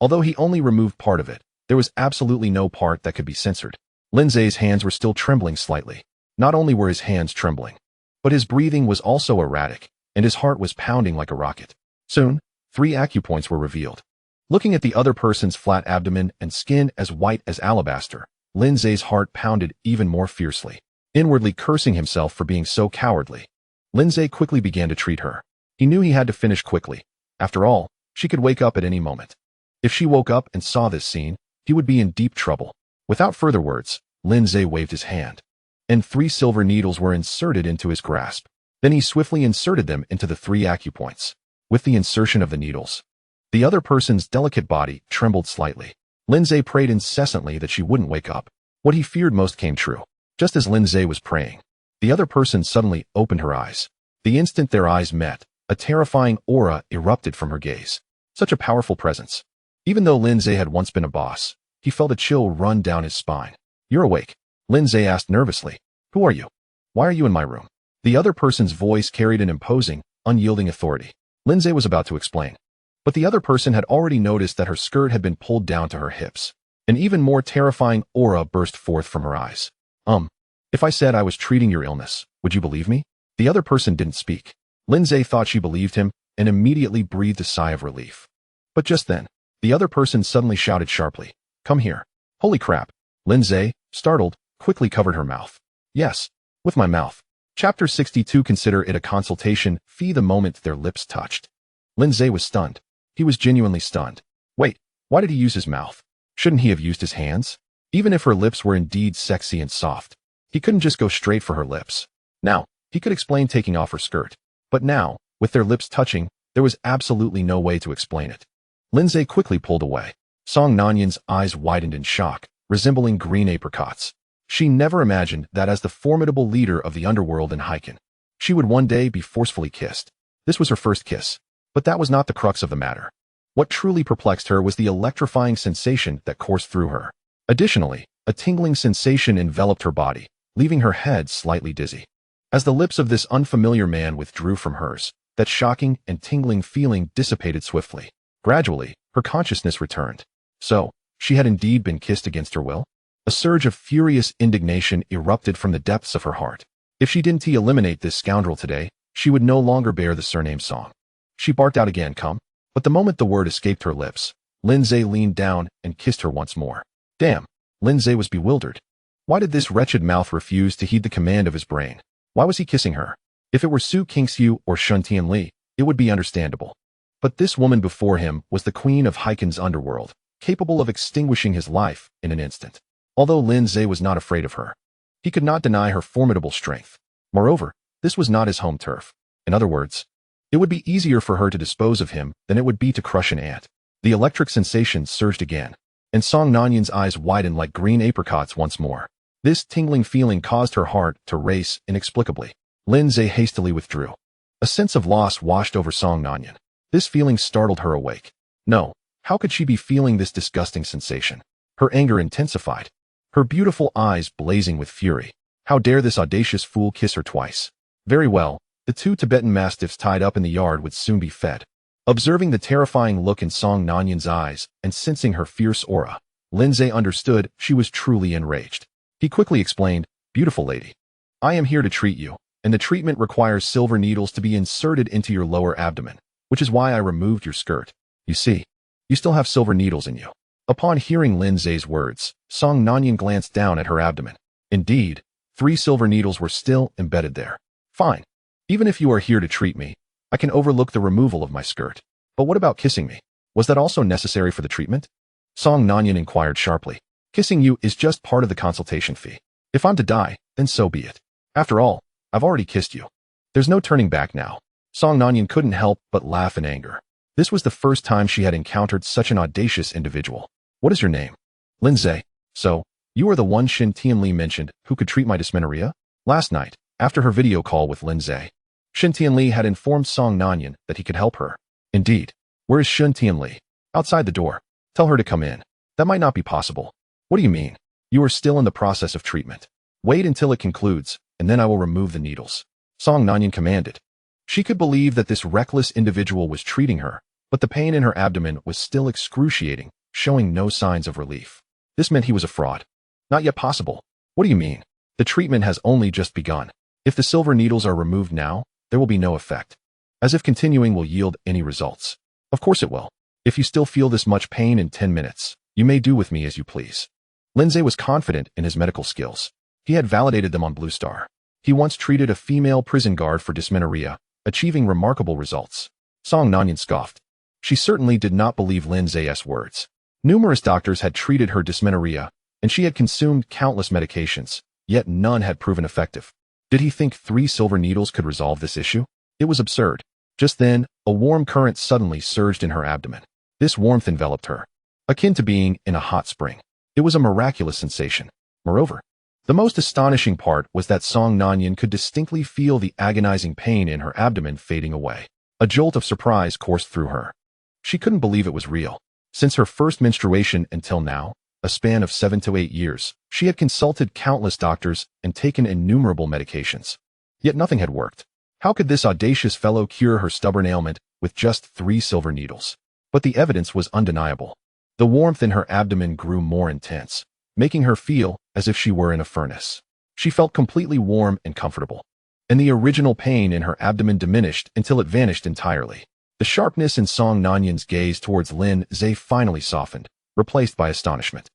Although he only removed part of it, there was absolutely no part that could be censored. Lin Zhe's hands were still trembling slightly. Not only were his hands trembling, but his breathing was also erratic, and his heart was pounding like a rocket. Soon, 3 acupoints were revealed. Looking at the other person's flat abdomen and skin as white as alabaster, Lin Zhe's heart pounded even more fiercely. Inwardly cursing himself for being so cowardly, Lin Zhe quickly began to treat her. He knew he had to finish quickly. After all, she could wake up at any moment. If she woke up and saw this scene, he would be in deep trouble. Without further words, Lin Zhe waved his hand, and 3 silver needles were inserted into his grasp. Then he swiftly inserted them into the 3 acupoints. With the insertion of the needles, the other person's delicate body trembled slightly. Lin Zhe prayed incessantly that she wouldn't wake up. What he feared most came true. Just as Lin Zhe was praying, the other person suddenly opened her eyes. The instant their eyes met, a terrifying aura erupted from her gaze. Such a powerful presence. Even though Lin Zhe had once been a boss, he felt a chill run down his spine. You're awake? Lin Zhe asked nervously. Who are you? Why are you in my room? The other person's voice carried an imposing, unyielding authority. Lin Zhe was about to explain, but the other person had already noticed that her skirt had been pulled down to her hips. An even more terrifying aura burst forth from her eyes. If I said I was treating your illness, would you believe me? The other person didn't speak. Lindsay thought she believed him and immediately breathed a sigh of relief. But just then, the other person suddenly shouted sharply, "Come here." Holy crap. Lindsay, startled, quickly covered her mouth. Yes, with my mouth. Chapter 62. Consider it a consultation fee the moment their lips touched. Lindsay was stunned. He was genuinely stunned. Wait, why did he use his mouth? Shouldn't he have used his hands? Even if her lips were indeed sexy and soft, he couldn't just go straight for her lips. Now, he could explain taking off her skirt. But now, with their lips touching, there was absolutely no way to explain it. Lindsay quickly pulled away. Song Nanyan's eyes widened in shock, resembling green apricots. She never imagined that as the formidable leader of the underworld in Haiken, she would one day be forcefully kissed. This was her first kiss. But that was not the crux of the matter. What truly perplexed her was the electrifying sensation that coursed through her. Additionally, a tingling sensation enveloped her body, leaving her head slightly dizzy. As the lips of this unfamiliar man withdrew from hers, that shocking and tingling feeling dissipated swiftly. Gradually, her consciousness returned. So, she had indeed been kissed against her will? A surge of furious indignation erupted from the depths of her heart. If she didn't eliminate this scoundrel today, she would no longer bear the surname Song. She barked out again, "Come." But the moment the word escaped her lips, Lindsay leaned down and kissed her once more. Damn, Lindsay was bewildered. Why did this wretched mouth refuse to heed the command of his brain? Why was he kissing her? If it were Su Kingxiu or Shun Tianli, it would be understandable. But this woman before him was the queen of Haiken's underworld, capable of extinguishing his life in an instant. Although Lindsay was not afraid of her, he could not deny her formidable strength. Moreover, this was not his home turf. In other words, it would be easier for her to dispose of him than it would be to crush an ant. The electric sensation surged again, and Song Nanyan's eyes widened like green apricots once more. This tingling feeling caused her heart to race inexplicably. Lindsay hastily withdrew. A sense of loss washed over Song Nanyan. This feeling startled her awake. No, how could she be feeling this disgusting sensation? Her anger intensified, her beautiful eyes blazing with fury. How dare this audacious fool kiss her twice? Very well, the two Tibetan mastiffs tied up in the yard would soon be fed. Observing the terrifying look in Song Nanyan's eyes and sensing her fierce aura, Lindsay understood she was truly enraged. He quickly explained, "Beautiful lady, I am here to treat you, and the treatment requires silver needles to be inserted into your lower abdomen, which is why I removed your skirt. You see, you still have silver needles in you." Upon hearing Lindsay's words, Song Nanyan glanced down at her abdomen. Indeed, 3 silver needles were still embedded there. Fine. Even if you are here to treat me, I can overlook the removal of my skirt. But what about kissing me? Was that also necessary for the treatment? Song Nanyan inquired sharply. Kissing you is just part of the consultation fee. If I'm to die, then so be it. After all, I've already kissed you. There's no turning back now. Song Nanyan couldn't help but laugh in anger. This was the first time she had encountered such an audacious individual. What is your name? Lindsay. So, you are the one Shin Tianli mentioned who could treat my dysmenorrhea? Last night, after her video call with Lindsay, Shin Tianli had informed Song Nanyan that he could help her. Indeed. Where is Shin Tianli? Outside the door. Tell her to come in. That might not be possible. What do you mean? You are still in the process of treatment. Wait until it concludes, and then I will remove the needles. Song Nanyan commanded. She could believe that this reckless individual was treating her, but the pain in her abdomen was still excruciating, showing no signs of relief. This meant he was a fraud. Not yet possible. What do you mean? The treatment has only just begun. If the silver needles are removed now, there will be no effect. As if continuing will yield any results. Of course it will. If you still feel this much pain in 10 minutes, you may do with me as you please. Lindsay was confident in his medical skills. He had validated them on Blue Star. He once treated a female prison guard for dysmenorrhea, achieving remarkable results. Song Nanyan scoffed. She certainly did not believe Lindsay's words. Numerous doctors had treated her dysmenorrhea, and she had consumed countless medications, yet none had proven effective. Did he think 3 silver needles could resolve this issue? It was absurd. Just then, a warm current suddenly surged in her abdomen. This warmth enveloped her, akin to being in a hot spring. It was a miraculous sensation. Moreover, the most astonishing part was that Song Nanyan could distinctly feel the agonizing pain in her abdomen fading away. A jolt of surprise coursed through her. She couldn't believe it was real. Since her first menstruation until now, a span of 7 to 8 years, she had consulted countless doctors and taken innumerable medications. Yet nothing had worked. How could this audacious fellow cure her stubborn ailment with just 3 silver needles? But the evidence was undeniable. The warmth in her abdomen grew more intense, making her feel as if she were in a furnace. She felt completely warm and comfortable, and the original pain in her abdomen diminished until it vanished entirely. The sharpness in Song Nanyan's gaze towards Lin Zhe finally softened, replaced by astonishment.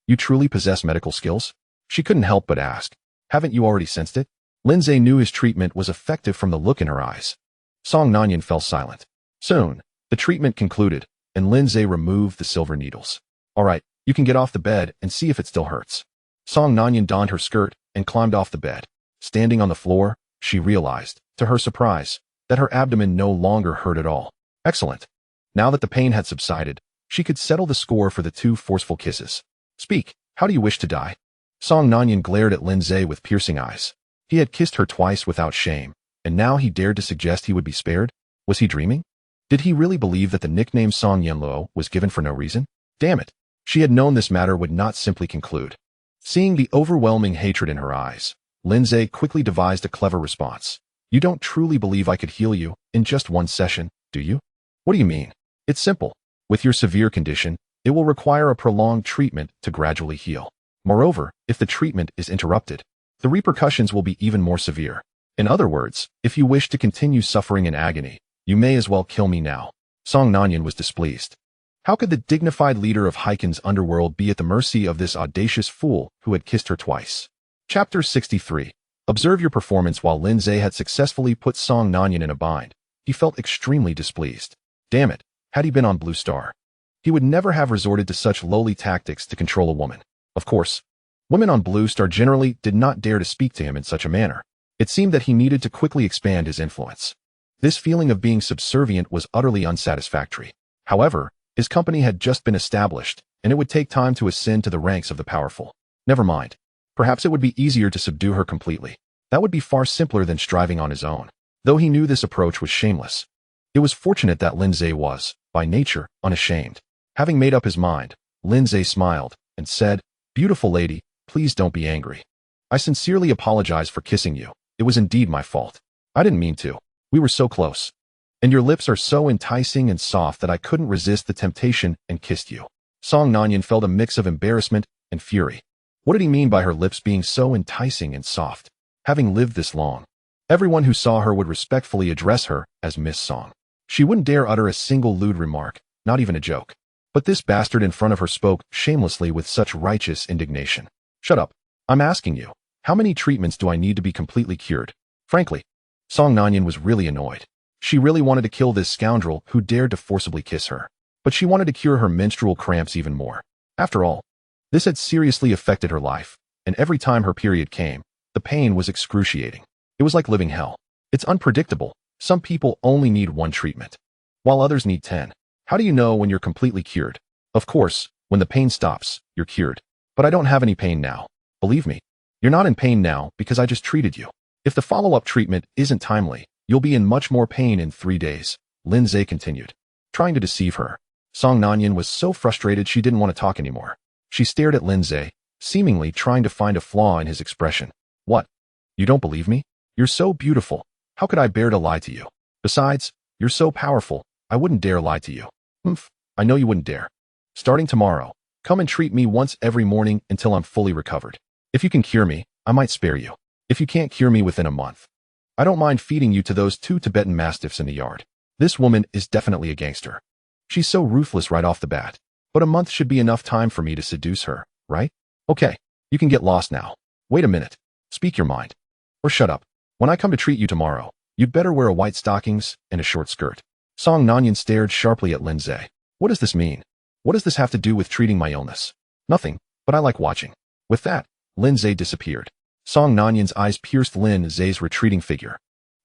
You truly possess medical skills? She couldn't help but ask. Haven't you already sensed it? Lin Zhe knew his treatment was effective from the look in her eyes. Song Nanyan fell silent. Soon, the treatment concluded, and Lin Zhe removed the silver needles. All right, you can get off the bed and see if it still hurts. Song Nanyan donned her skirt and climbed off the bed. Standing on the floor, she realized, to her surprise, that her abdomen no longer hurt at all. Excellent. Now that the pain had subsided, she could settle the score for the 2 forceful kisses. Speak, how do you wish to die? Song Nanyan glared at Lin Zhe with piercing eyes. He had kissed her twice without shame, and now he dared to suggest he would be spared? Was he dreaming? Did he really believe that the nickname Song Yanluo was given for no reason? Damn it. She had known this matter would not simply conclude. Seeing the overwhelming hatred in her eyes, Lin Zhe quickly devised a clever response. You don't truly believe I could heal you in just 1 session, do you? What do you mean? It's simple. With your severe condition, it will require a prolonged treatment to gradually heal. Moreover, if the treatment is interrupted, the repercussions will be even more severe. In other words, if you wish to continue suffering in agony, you may as well kill me now. Song Nanyan was displeased. How could the dignified leader of Heiken's underworld be at the mercy of this audacious fool who had kissed her twice? Chapter 63. Observe your performance. While Lin Zhe had successfully put Song Nanyan in a bind, he felt extremely displeased. Damn it, had he been on Blue Star, he would never have resorted to such lowly tactics to control a woman. Of course, women on Blue Star generally did not dare to speak to him in such a manner. It seemed that he needed to quickly expand his influence. This feeling of being subservient was utterly unsatisfactory. However, his company had just been established, and it would take time to ascend to the ranks of the powerful. Never mind. Perhaps it would be easier to subdue her completely. That would be far simpler than striving on his own. Though he knew this approach was shameless, it was fortunate that Lin Zhe was, by nature, unashamed. Having made up his mind, Lin Zhe smiled and said, Beautiful lady, please don't be angry. I sincerely apologize for kissing you. It was indeed my fault. I didn't mean to. We were so close. And your lips are so enticing and soft that I couldn't resist the temptation and kissed you. Song Nanyan felt a mix of embarrassment and fury. What did he mean by her lips being so enticing and soft? Having lived this long, everyone who saw her would respectfully address her as Miss Song. She wouldn't dare utter a single lewd remark, not even a joke. But this bastard in front of her spoke shamelessly with such righteous indignation. Shut up. I'm asking you, how many treatments do I need to be completely cured? Frankly, Song Nanyan was really annoyed. She really wanted to kill this scoundrel who dared to forcibly kiss her. But she wanted to cure her menstrual cramps even more. After all, this had seriously affected her life, and every time her period came, the pain was excruciating. It was like living hell. It's unpredictable. Some people only need 1 treatment, while others need 10. How do you know when you're completely cured? Of course, when the pain stops, you're cured. But I don't have any pain now. Believe me, you're not in pain now because I just treated you. If the follow-up treatment isn't timely, you'll be in much more pain in 3 days, Lin Zhe continued, trying to deceive her. Song Nanyan was so frustrated she didn't want to talk anymore. She stared at Lin Zhe, seemingly trying to find a flaw in his expression. What? You don't believe me? You're so beautiful. How could I bear to lie to you? Besides, you're so powerful, I wouldn't dare lie to you. Humph, I know you wouldn't dare. Starting tomorrow, come and treat me once every morning until I'm fully recovered. If you can cure me, I might spare you. If you can't cure me within a month, I don't mind feeding you to those 2 Tibetan mastiffs in the yard. This woman is definitely a gangster. She's so ruthless right off the bat. But a month should be enough time for me to seduce her, right? Okay, you can get lost now. Wait a minute. Speak your mind. Or shut up. When I come to treat you tomorrow, you'd better wear a white stockings and a short skirt. Song Nanyan stared sharply at Lin Zhe. What does this mean? What does this have to do with treating my illness? Nothing, but I like watching. With that, Lin Zhe disappeared. Song Nanyan's eyes pierced Lin Zhe's retreating figure.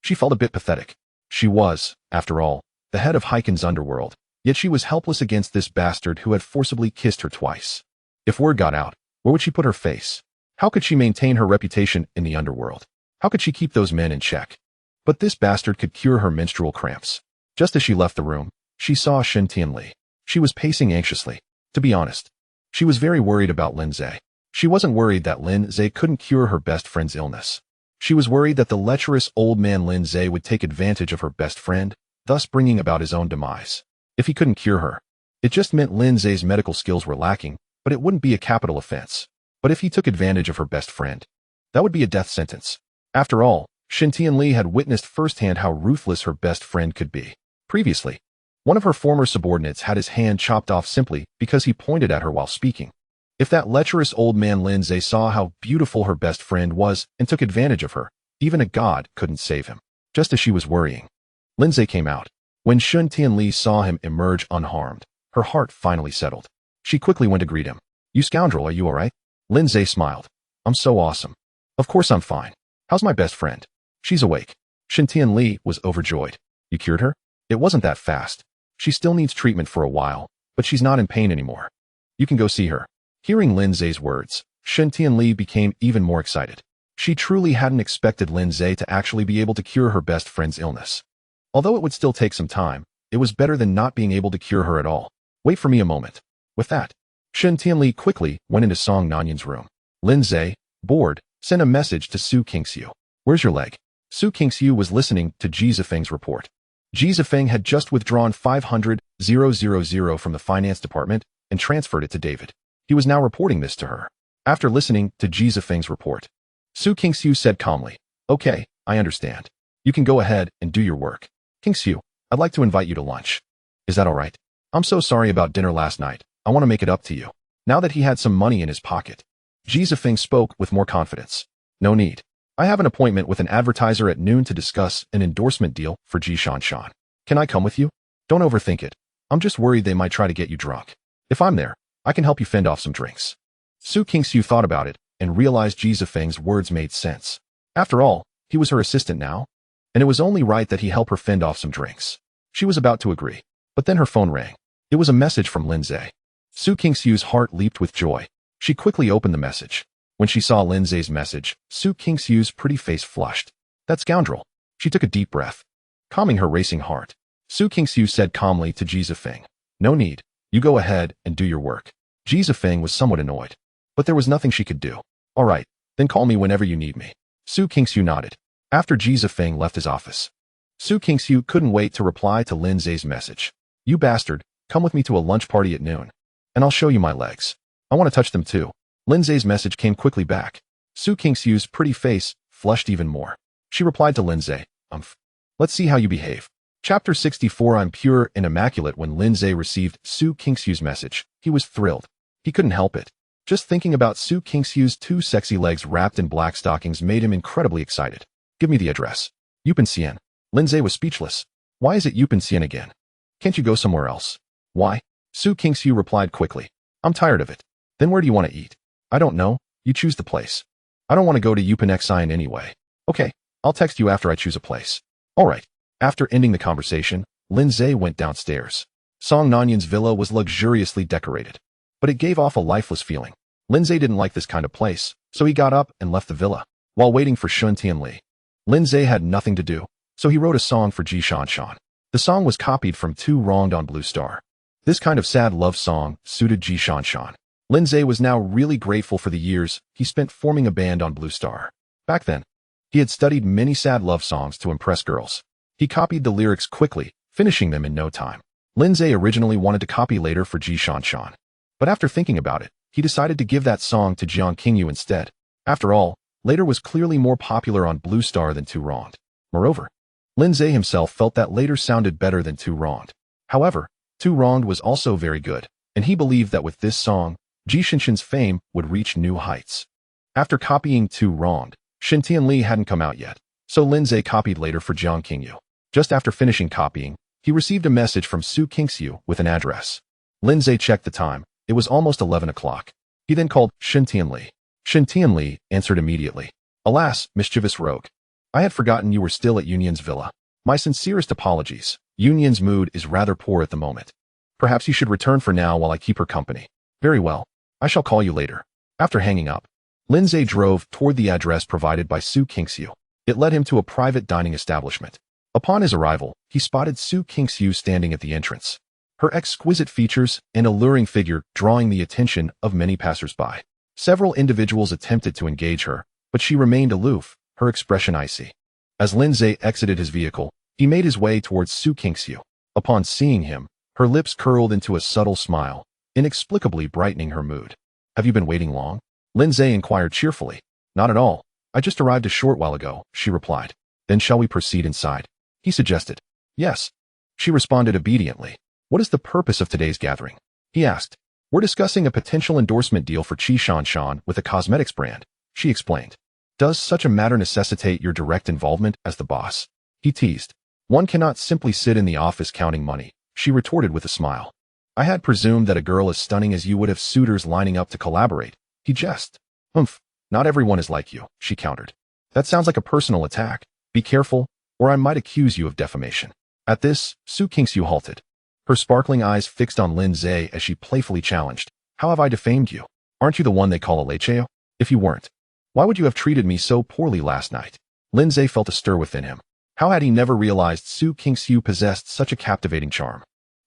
She felt a bit pathetic. She was, after all, the head of Heiken's underworld, yet she was helpless against this bastard who had forcibly kissed her twice. If word got out, where would she put her face? How could she maintain her reputation in the underworld? How could she keep those men in check? But this bastard could cure her menstrual cramps. Just as she left the room, she saw Shen Tianli. She was pacing anxiously. To be honest, she was very worried about Lin Zhe. She wasn't worried that Lin Zhe couldn't cure her best friend's illness. She was worried that the lecherous old man Lin Zhe would take advantage of her best friend, thus bringing about his own demise. If he couldn't cure her, It just meant Lindsay's medical skills were lacking, but it wouldn't be a capital offense. But if he took advantage of her best friend, that would be a death sentence. After all, Shin Tianli had witnessed firsthand how ruthless her best friend could be. Previously, one of her former subordinates had his hand chopped off simply because he pointed at her while speaking. If that lecherous old man Lindsay saw how beautiful her best friend was and took advantage of her, even a god couldn't save him. Just as she was worrying, Lindsay came out. When Shin Tianli saw him emerge unharmed, her heart finally settled. She quickly went to greet him. "You scoundrel, are you all right?" Lindsay smiled. "I'm so awesome. Of course I'm fine. How's my best friend?" "She's awake." Shin Tianli was overjoyed. "You cured her?" "It wasn't that fast. She still needs treatment for a while, but she's not in pain anymore. You can go see her." Hearing Lindsay's words, Shin Tianli became even more excited. She truly hadn't expected Lindsay to actually be able to cure her best friend's illness. Although it would still take some time, it was better than not being able to cure her at all. "Wait for me a moment." With that, Shin Tianli quickly went into Song Nanyan's room. Lindsay, bored, sent a message to Su Qingxiu. "Where's your leg?" Su Qingxiu was listening to Ji Zifeng's report. Ji Zifeng had just withdrawn 500,000 from the finance department and transferred it to David. He was now reporting this to her. After listening to Ji Zifeng's report, Su Qingxiu said calmly, "Okay, I understand. You can go ahead and do your work. Qingxiu, I'd like to invite you to lunch. Is that all right? I'm so sorry about dinner last night. I want to make it up to you." Now that he had some money in his pocket, Ji Zifeng spoke with more confidence. "No need. I have an appointment with an advertiser at noon to discuss an endorsement deal for Ji Shanshan. Can I come with you? Don't overthink it. I'm just worried they might try to get you drunk. If I'm there, I can help you fend off some drinks." Su Qingxiu thought about it and realized Ji Zifeng's words made sense. After all, he was her assistant now, and it was only right that he help her fend off some drinks. She was about to agree, but then her phone rang. It was a message from Lindsay. Su Qingxiu's heart leaped with joy. She quickly opened the message. When she saw Lindsay's message, Su Qingxiu's pretty face flushed. "That scoundrel." She took a deep breath, calming her racing heart. Su Qingxiu said calmly to Ji Zifeng, "No need. You go ahead and do your work." Ji Zifeng was somewhat annoyed, but there was nothing she could do. "All right, then call me whenever you need me." Su Qingxiu nodded. After Ji Zifeng left his office, Su Qingxiu couldn't wait to reply to Lindsay's message. "You bastard, come with me to a lunch party at noon, and I'll show you my legs. I want to touch them too." Lindsay's message came quickly back. Su Qingxiu's pretty face flushed even more. She replied to Lindsay, Let's see how you behave." Chapter 64. I'm pure and immaculate. When Lindsay received Su Qingxiu's message, he was thrilled. He couldn't help it. Just thinking about Su Qingxiu's two sexy legs wrapped in black stockings made him incredibly excited. "Give me the address." "Yupenxian." Lindsay was speechless. "Why is it Yupenxian again? Can't you go somewhere else?" "Why?" Su Qingxiu replied quickly. "I'm tired of it." "Then where do you want to eat?" "I don't know. You choose the place." "I don't want to go to Yupenxian anyway." "Okay, I'll text you after I choose a place." "All right." After ending the conversation, Lindsay went downstairs. Song Nanyan's villa was luxuriously decorated, but it gave off a lifeless feeling. Lindsay didn't like this kind of place, so he got up and left the villa. While waiting for Shin Tianli, Lindsay had nothing to do, so he wrote a song for Ji Shanshan. The song was copied from Two Wronged on Blue Star. This kind of sad love song suited Ji Shanshan. Lindsay was now really grateful for the years he spent forming a band on Blue Star. Back then, he had studied many sad love songs to impress girls. He copied the lyrics quickly, finishing them in no time. Lindsay originally wanted to copy later for Ji Shanshan, but after thinking about it, he decided to give that song to Jiang Qingyu instead. After all, later was clearly more popular on Blue Star than Two Wronged. Moreover, Lindsay himself felt that later sounded better than Two Wronged. However, Two Wronged was also very good, and he believed that with this song, Ji Shanshan's fame would reach new heights. After copying Two Wronged, Shin Tianli hadn't come out yet, so Lindsay copied later for Jiang Qingyu. Just after finishing copying, he received a message from Su Qingxiu with an address. Lindsay checked the time. It was almost 11 o'clock. He then called Shin Tianli. Shin Tianli answered immediately. "Alas, mischievous rogue. I had forgotten you were still at Union's villa. My sincerest apologies. Union's mood is rather poor at the moment. Perhaps you should return for now while I keep her company." "Very well. I shall call you later." After hanging up, Lindsay drove toward the address provided by Su Qingxiu. It led him to a private dining establishment. Upon his arrival, he spotted Su Qingxiu standing at the entrance, her exquisite features and alluring figure drawing the attention of many passers-by. Several individuals attempted to engage her, but she remained aloof, her expression icy. As Lindsay exited his vehicle, he made his way towards Su Qingxiu. Upon seeing him, Her lips curled into a subtle smile, inexplicably brightening her mood. Have you been waiting long? Lindsay inquired cheerfully. Not at all. I just arrived a short while ago, she replied. Then shall we proceed inside? He suggested. Yes. She responded obediently. What is the purpose of today's gathering? He asked. We're discussing a potential endorsement deal for Chi Shan Shan with a cosmetics brand, she explained. Does such a matter necessitate your direct involvement as the boss? He teased. One cannot simply sit in the office counting money, she retorted with a smile. I had presumed that a girl as stunning as you would have suitors lining up to collaborate, he jested. Not everyone is like you, she countered. That sounds like a personal attack. Be careful, or I might accuse you of defamation. At this, Su Kingsu halted. Her sparkling eyes fixed on Lindsay as she playfully challenged. How have I defamed you? Aren't you the one they call a lecheo? If you weren't, why would you have treated me so poorly last night? Lindsay felt a stir within him. How had he never realized Su Kingsu possessed such a captivating charm?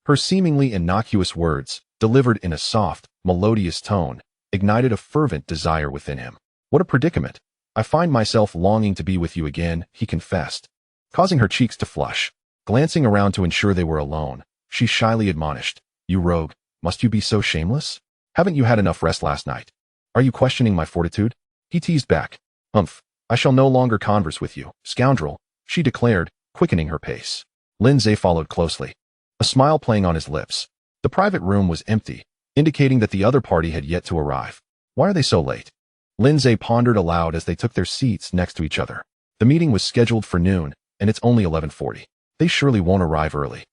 Her seemingly innocuous words, delivered in a soft, melodious tone, ignited a fervent desire within him. What a predicament. I find myself longing to be with you again, he confessed. Causing her cheeks to flush, glancing around to ensure they were alone, she shyly admonished. You rogue, must you be so shameless? Haven't you had enough rest last night? Are you questioning my fortitude? He teased back. I shall no longer converse with you, scoundrel, she declared, quickening her pace. Lindsay followed closely, a smile playing on his lips. The private room was empty, indicating that the other party had yet to arrive. Why are they so late? Lindsay pondered aloud as they took their seats next to each other. The meeting was scheduled for noon, and it's only 11:40. They surely won't arrive early.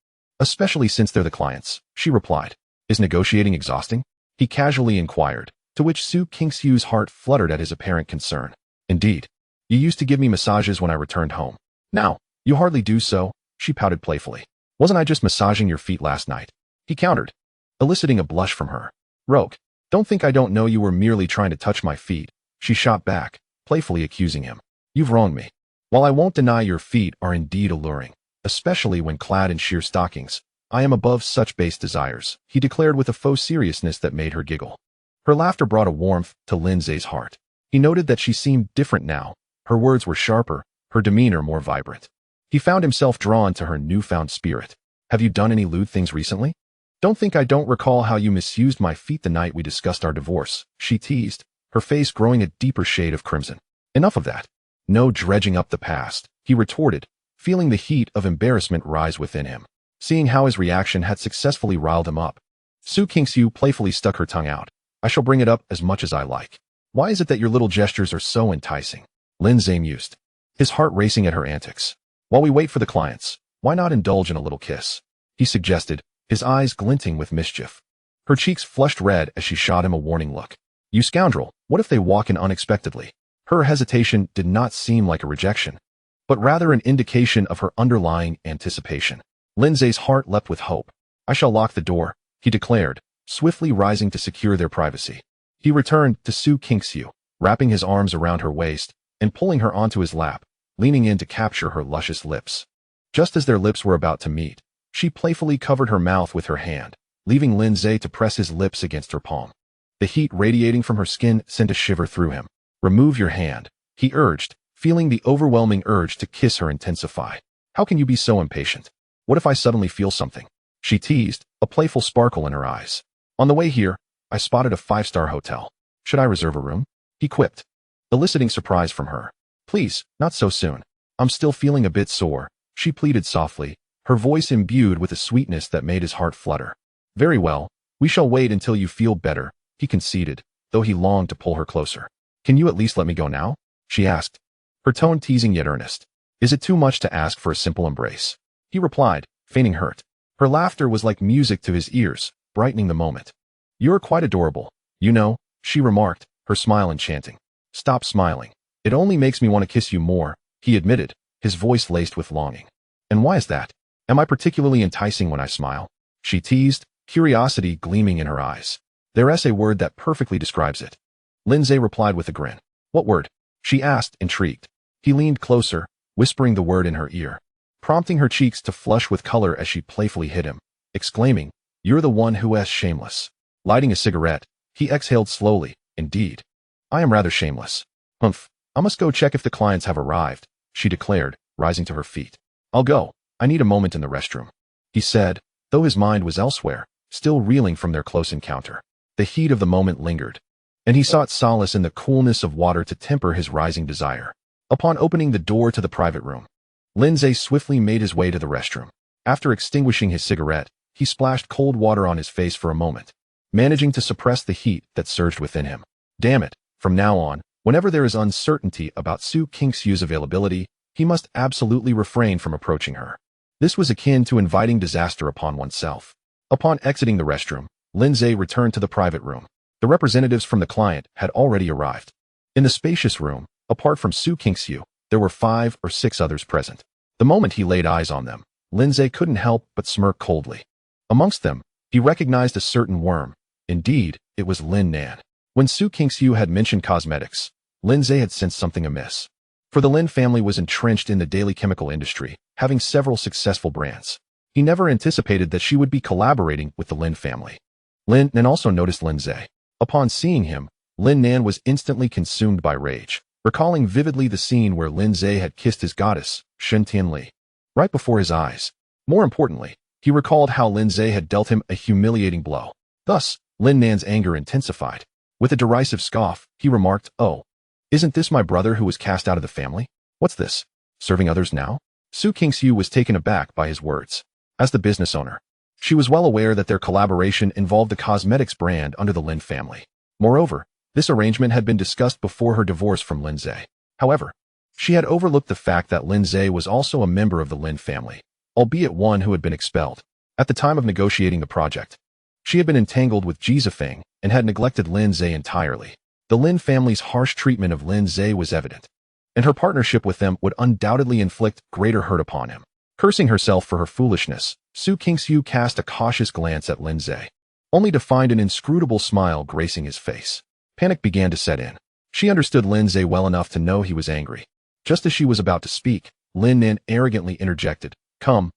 Especially since they're the clients, she replied. Is negotiating exhausting? He casually inquired, to which Su Kingsu's heart fluttered at his apparent concern. Indeed. You used to give me massages when I returned home. Now, you hardly do so, she pouted playfully. Wasn't I just massaging your feet last night? He countered, eliciting a blush from her. Rogue, don't think I don't know you were merely trying to touch my feet, she shot back, playfully accusing him. You've wronged me. While I won't deny your feet are indeed alluring, especially when clad in sheer stockings, I am above such base desires, he declared with a faux seriousness that made her giggle. Her laughter brought a warmth to Lindsay's heart. He noted that she seemed different now. Her words were sharper, her demeanor more vibrant. He found himself drawn to her newfound spirit. Have you done any lewd things recently? Don't think I don't recall how you misused my feet the night we discussed our divorce, she teased, her face growing a deeper shade of crimson. Enough of that. No dredging up the past, he retorted, feeling the heat of embarrassment rise within him. Seeing how his reaction had successfully riled him up, Su Kingsu playfully stuck her tongue out. I shall bring it up as much as I like. Why is it that your little gestures are so enticing? Lindsay mused, his heart racing at her antics. While we wait for the clients, why not indulge in a little kiss? He suggested, his eyes glinting with mischief. Her cheeks flushed red as she shot him a warning look. You scoundrel, what if they walk in unexpectedly? Her hesitation did not seem like a rejection, but rather an indication of her underlying anticipation. Lindsay's heart leapt with hope. I shall lock the door, he declared, swiftly rising to secure their privacy. He returned to Su Kingsu, wrapping his arms around her waist and pulling her onto his lap, leaning in to capture her luscious lips. Just as their lips were about to meet, she playfully covered her mouth with her hand, leaving Lindsay to press his lips against her palm. The heat radiating from her skin sent a shiver through him. Remove your hand, he urged, feeling the overwhelming urge to kiss her intensify. How can you be so impatient? What if I suddenly feel something? She teased, a playful sparkle in her eyes. On the way here, I spotted a 5-star hotel. Should I reserve a room? He quipped, eliciting surprise from her. Please, not so soon. I'm still feeling a bit sore, she pleaded softly, her voice imbued with a sweetness that made his heart flutter. Very well, we shall wait until you feel better, he conceded, though he longed to pull her closer. Can you at least let me go now? She asked, her tone teasing yet earnest. Is it too much to ask for a simple embrace? He replied, feigning hurt. Her laughter was like music to his ears, brightening the moment. You're quite adorable, you know, she remarked, her smile enchanting. Stop smiling. It only makes me want to kiss you more, he admitted, his voice laced with longing. And why is that? Am I particularly enticing when I smile? She teased, curiosity gleaming in her eyes. There's a word that perfectly describes it. Lindsay replied with a grin. What word? She asked, intrigued. He leaned closer, whispering the word in her ear, prompting her cheeks to flush with color as she playfully hit him, exclaiming, You're the one who is shameless. Lighting a cigarette, he exhaled slowly. Indeed. I am rather shameless. I must go check if the clients have arrived, she declared, rising to her feet. I'll go. I need a moment in the restroom. He said, though his mind was elsewhere, still reeling from their close encounter. The heat of the moment lingered, and he sought solace in the coolness of water to temper his rising desire. Upon opening the door to the private room, Lindsay swiftly made his way to the restroom. After extinguishing his cigarette, he splashed cold water on his face for a moment, managing to suppress the heat that surged within him. Damn it, from now on, whenever there is uncertainty about Su King-Su's availability, he must absolutely refrain from approaching her. This was akin to inviting disaster upon oneself. Upon exiting the restroom, Lindsay returned to the private room. The representatives from the client had already arrived. In the spacious room, apart from Su King-Su, there were 5 or 6 others present. The moment he laid eyes on them, Lindsay couldn't help but smirk coldly. Amongst them, he recognized a certain worm. Indeed, it was Lin Nan. When Su King-Su had mentioned cosmetics, Lindsay had sensed something amiss. For the Lin family was entrenched in the daily chemical industry, having several successful brands. He never anticipated that she would be collaborating with the Lin family. Lin Nan also noticed Lindsay. Upon seeing him, Lin Nan was instantly consumed by rage, recalling vividly the scene where Lindsay had kissed his goddess, Shen Tianli, right before his eyes. More importantly, he recalled how Lindsay had dealt him a humiliating blow. Thus, Lin Nan's anger intensified. With a derisive scoff, he remarked, "Oh, isn't this my brother who was cast out of the family? What's this? Serving others now?" Su King-Su was taken aback by his words. As the business owner, she was well aware that their collaboration involved the cosmetics brand under the Lin family. Moreover, this arrangement had been discussed before her divorce from Lindsay. However, she had overlooked the fact that Lindsay was also a member of the Lin family, albeit one who had been expelled. At the time of negotiating the project, she had been entangled with Ji Zifeng and had neglected Lindsay entirely. The Lin family's harsh treatment of Lindsay was evident, and her partnership with them would undoubtedly inflict greater hurt upon him. Cursing herself for her foolishness, Su King-Su cast a cautious glance at Lindsay, only to find an inscrutable smile gracing his face. Panic began to set in. She understood Lindsay well enough to know he was angry. Just as she was about to speak, Lin Nan arrogantly interjected, Come,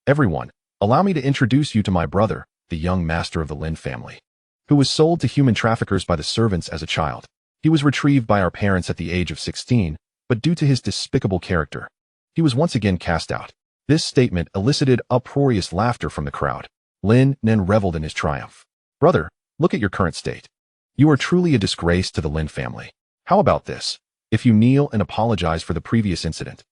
everyone, allow me to introduce you to my brother, the young master of the Lin family, who was sold to human traffickers by the servants as a child. He was retrieved by our parents at the age of 16, but due to his despicable character, he was once again cast out." This statement elicited uproarious laughter from the crowd. Lin Nan reveled in his triumph. "Brother, look at your current state. You are truly a disgrace to the Lin family. How about this? If you kneel and apologize for the previous incident,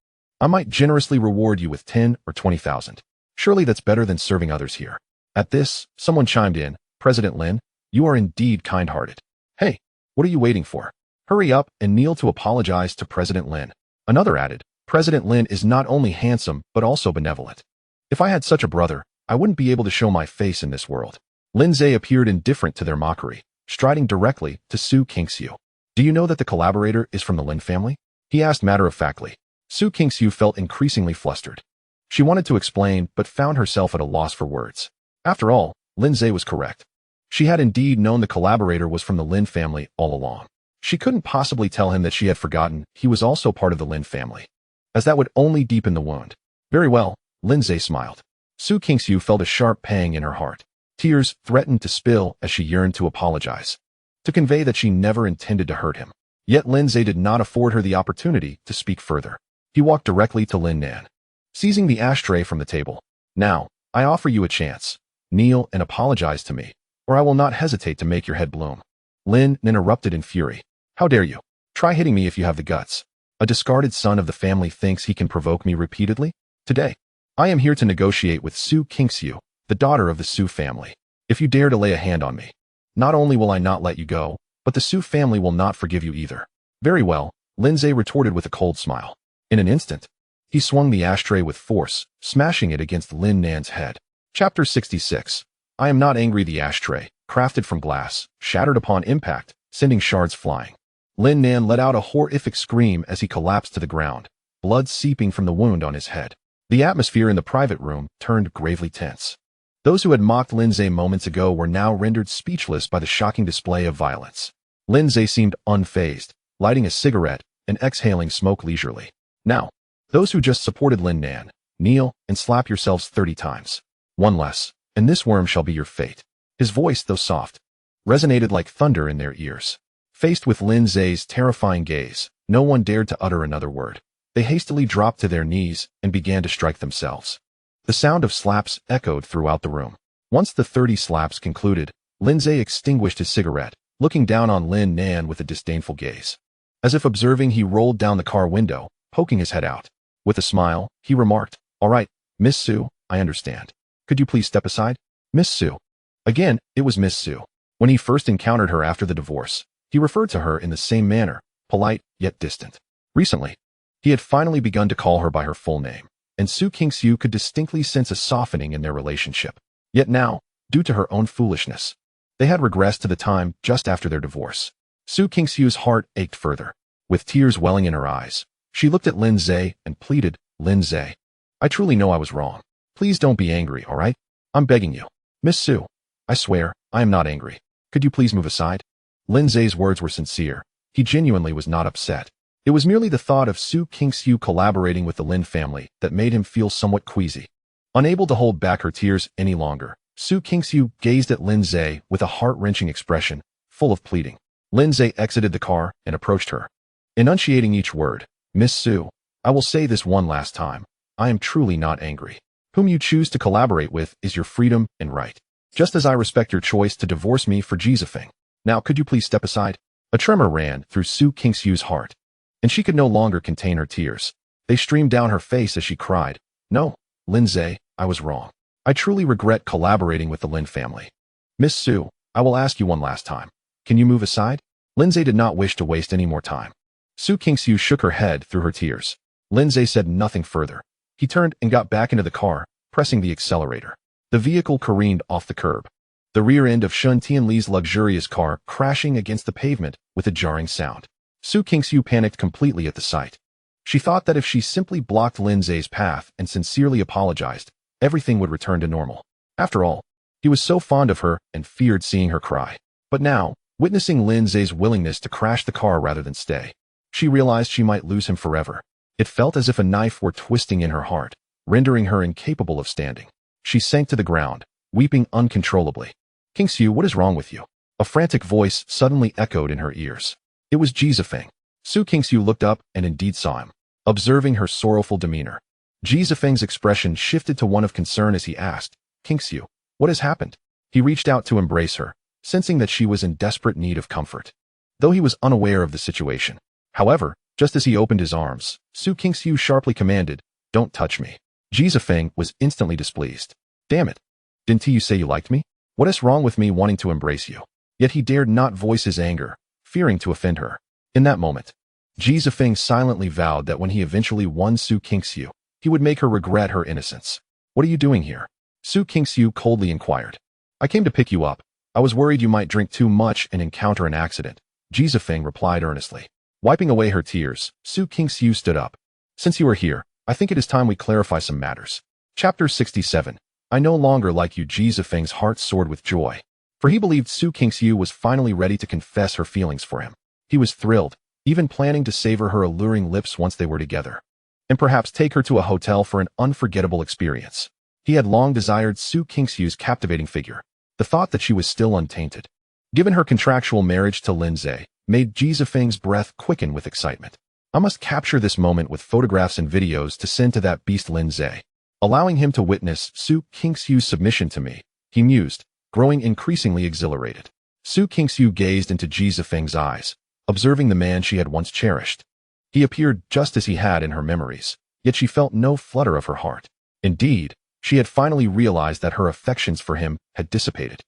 I might generously reward you with 10 or 20,000. Surely that's better than serving others here." At this, someone chimed in, "President Lin, you are indeed kind-hearted. Hey, what are you waiting for? Hurry up and kneel to apologize to President Lin." Another added, "President Lin is not only handsome but also benevolent. If I had such a brother, I wouldn't be able to show my face in this world." Lindsay appeared indifferent to their mockery, striding directly to Su King-Su. "Do you know that the collaborator is from the Lin family?" he asked matter-of-factly. Su King-Su felt increasingly flustered. She wanted to explain, but found herself at a loss for words. After all, Lindsay was correct. She had indeed known the collaborator was from the Lin family all along. She couldn't possibly tell him that she had forgotten he was also part of the Lin family, as that would only deepen the wound. "Very well," Lindsay smiled. Su King-Su felt a sharp pang in her heart. Tears threatened to spill as she yearned to apologize, to convey that she never intended to hurt him. Yet Lindsay did not afford her the opportunity to speak further. He walked directly to Lin Nan, seizing the ashtray from the table. "Now, I offer you a chance. Kneel and apologize to me, or I will not hesitate to make your head bloom." Lin Nan erupted in fury. "How dare you? Try hitting me if you have the guts. A discarded son of the family thinks he can provoke me repeatedly? Today, I am here to negotiate with Su King-Su, the daughter of the Su family. If you dare to lay a hand on me, not only will I not let you go, but the Su family will not forgive you either." "Very well," Lindsay retorted with a cold smile. In an instant, he swung the ashtray with force, smashing it against Lin Nan's head. Chapter 66. I am not angry. The ashtray, crafted from glass, shattered upon impact, sending shards flying. Lin Nan let out a horrific scream as he collapsed to the ground, blood seeping from the wound on his head. The atmosphere in the private room turned gravely tense. Those who had mocked Lindsay moments ago were now rendered speechless by the shocking display of violence. Lindsay seemed unfazed, lighting a cigarette and exhaling smoke leisurely. "Now, those who just supported Lin Nan, kneel and slap yourselves 30 times. One less, and this worm shall be your fate." His voice, though soft, resonated like thunder in their ears. Faced with Lindsay's terrifying gaze, no one dared to utter another word. They hastily dropped to their knees and began to strike themselves. The sound of slaps echoed throughout the room. Once the 30 slaps concluded, Lindsay extinguished his cigarette, looking down on Lin Nan with a disdainful gaze. As if observing, he rolled down the car window, poking his head out. With a smile, he remarked, "All right, Miss Sue, I understand. Could you please step aside?" Miss Sue. Again, it was Miss Sue. When he first encountered her after the divorce, he referred to her in the same manner, polite yet distant. Recently, he had finally begun to call her by her full name, and Su King-soo could distinctly sense a softening in their relationship. Yet now, due to her own foolishness, they had regressed to the time just after their divorce. Su King-soo's heart ached further. With tears welling in her eyes, she looked at Lin Zhe and pleaded, "Lin Zhe, I truly know I was wrong. Please don't be angry, all right? I'm begging you." "Miss Sue, I swear, I am not angry. Could you please move aside?" Lin Zhe's words were sincere. He genuinely was not upset. It was merely the thought of Su King-soo collaborating with the Lin family that made him feel somewhat queasy. Unable to hold back her tears any longer, Su King-soo gazed at Lin Zhe with a heart-wrenching expression, full of pleading. Lin Zhe exited the car and approached her, enunciating each word. "Miss Sue, I will say this one last time. I am truly not angry. Whom you choose to collaborate with is your freedom and right. Just as I respect your choice to divorce me for Jizafeng. Now could you please step aside?" A tremor ran through Su King-soo's heart, and she could no longer contain her tears. They streamed down her face as she cried, "No, Lin Zhe, I was wrong. I truly regret collaborating with the Lin family. Miss Sue, I will ask you one last time. Can you move aside?" Lin Zhe did not wish to waste any more time. Su King-soo shook her head through her tears. Lin Zhe said nothing further. He turned and got back into the car, pressing the accelerator. The vehicle careened off the curb, the rear end of Shun Tianli's luxurious car crashing against the pavement with a jarring sound. Su King-soo panicked completely at the sight. She thought that if she simply blocked Lin Zhe's path and sincerely apologized, everything would return to normal. After all, he was so fond of her and feared seeing her cry. But now, witnessing Lin Zhe's willingness to crash the car rather than stay, she realized she might lose him forever. It felt as if a knife were twisting in her heart, rendering her incapable of standing. She sank to the ground, weeping uncontrollably. "King-soo, what is wrong with you?" A frantic voice suddenly echoed in her ears. It was Jizafeng. Su King-soo looked up and indeed saw him. Observing her sorrowful demeanor, Jizafeng's expression shifted to one of concern as he asked, "King-soo, what has happened?" He reached out to embrace her, sensing that she was in desperate need of comfort, though he was unaware of the situation. However, just as he opened his arms, Su King-soo sharply commanded, "Don't touch me." Jizafeng was instantly displeased. "Damn it. Didn't you say you liked me? What is wrong with me wanting to embrace you?" Yet he dared not voice his anger, fearing to offend her. In that moment, Jizafeng silently vowed that when he eventually won Su King-soo, he would make her regret her innocence. "What are you doing here?" Su King-soo coldly inquired. "I came to pick you up. I was worried you might drink too much and encounter an accident," Jizafeng replied earnestly. Wiping away her tears, Su King-soo stood up. "Since you are here, I think it is time we clarify some matters." Chapter 67. I no longer like you. Jizafeng's heart soared with joy, for he believed Su King-soo was finally ready to confess her feelings for him. He was thrilled, even planning to savor her alluring lips once they were together, and perhaps take her to a hotel for an unforgettable experience. He had long desired Su King-soo's captivating figure. The thought that she was still untainted, given her contractual marriage to Lin Zhe, made Jizafeng's breath quicken with excitement. "I must capture this moment with photographs and videos to send to that beast Lin Zhe." Allowing him to witness Su King-soo's submission to me, he mused, growing increasingly exhilarated. Su King-soo gazed into Jizafeng's eyes, observing the man she had once cherished. He appeared just as he had in her memories, yet she felt no flutter of her heart. Indeed, she had finally realized that her affections for him had dissipated.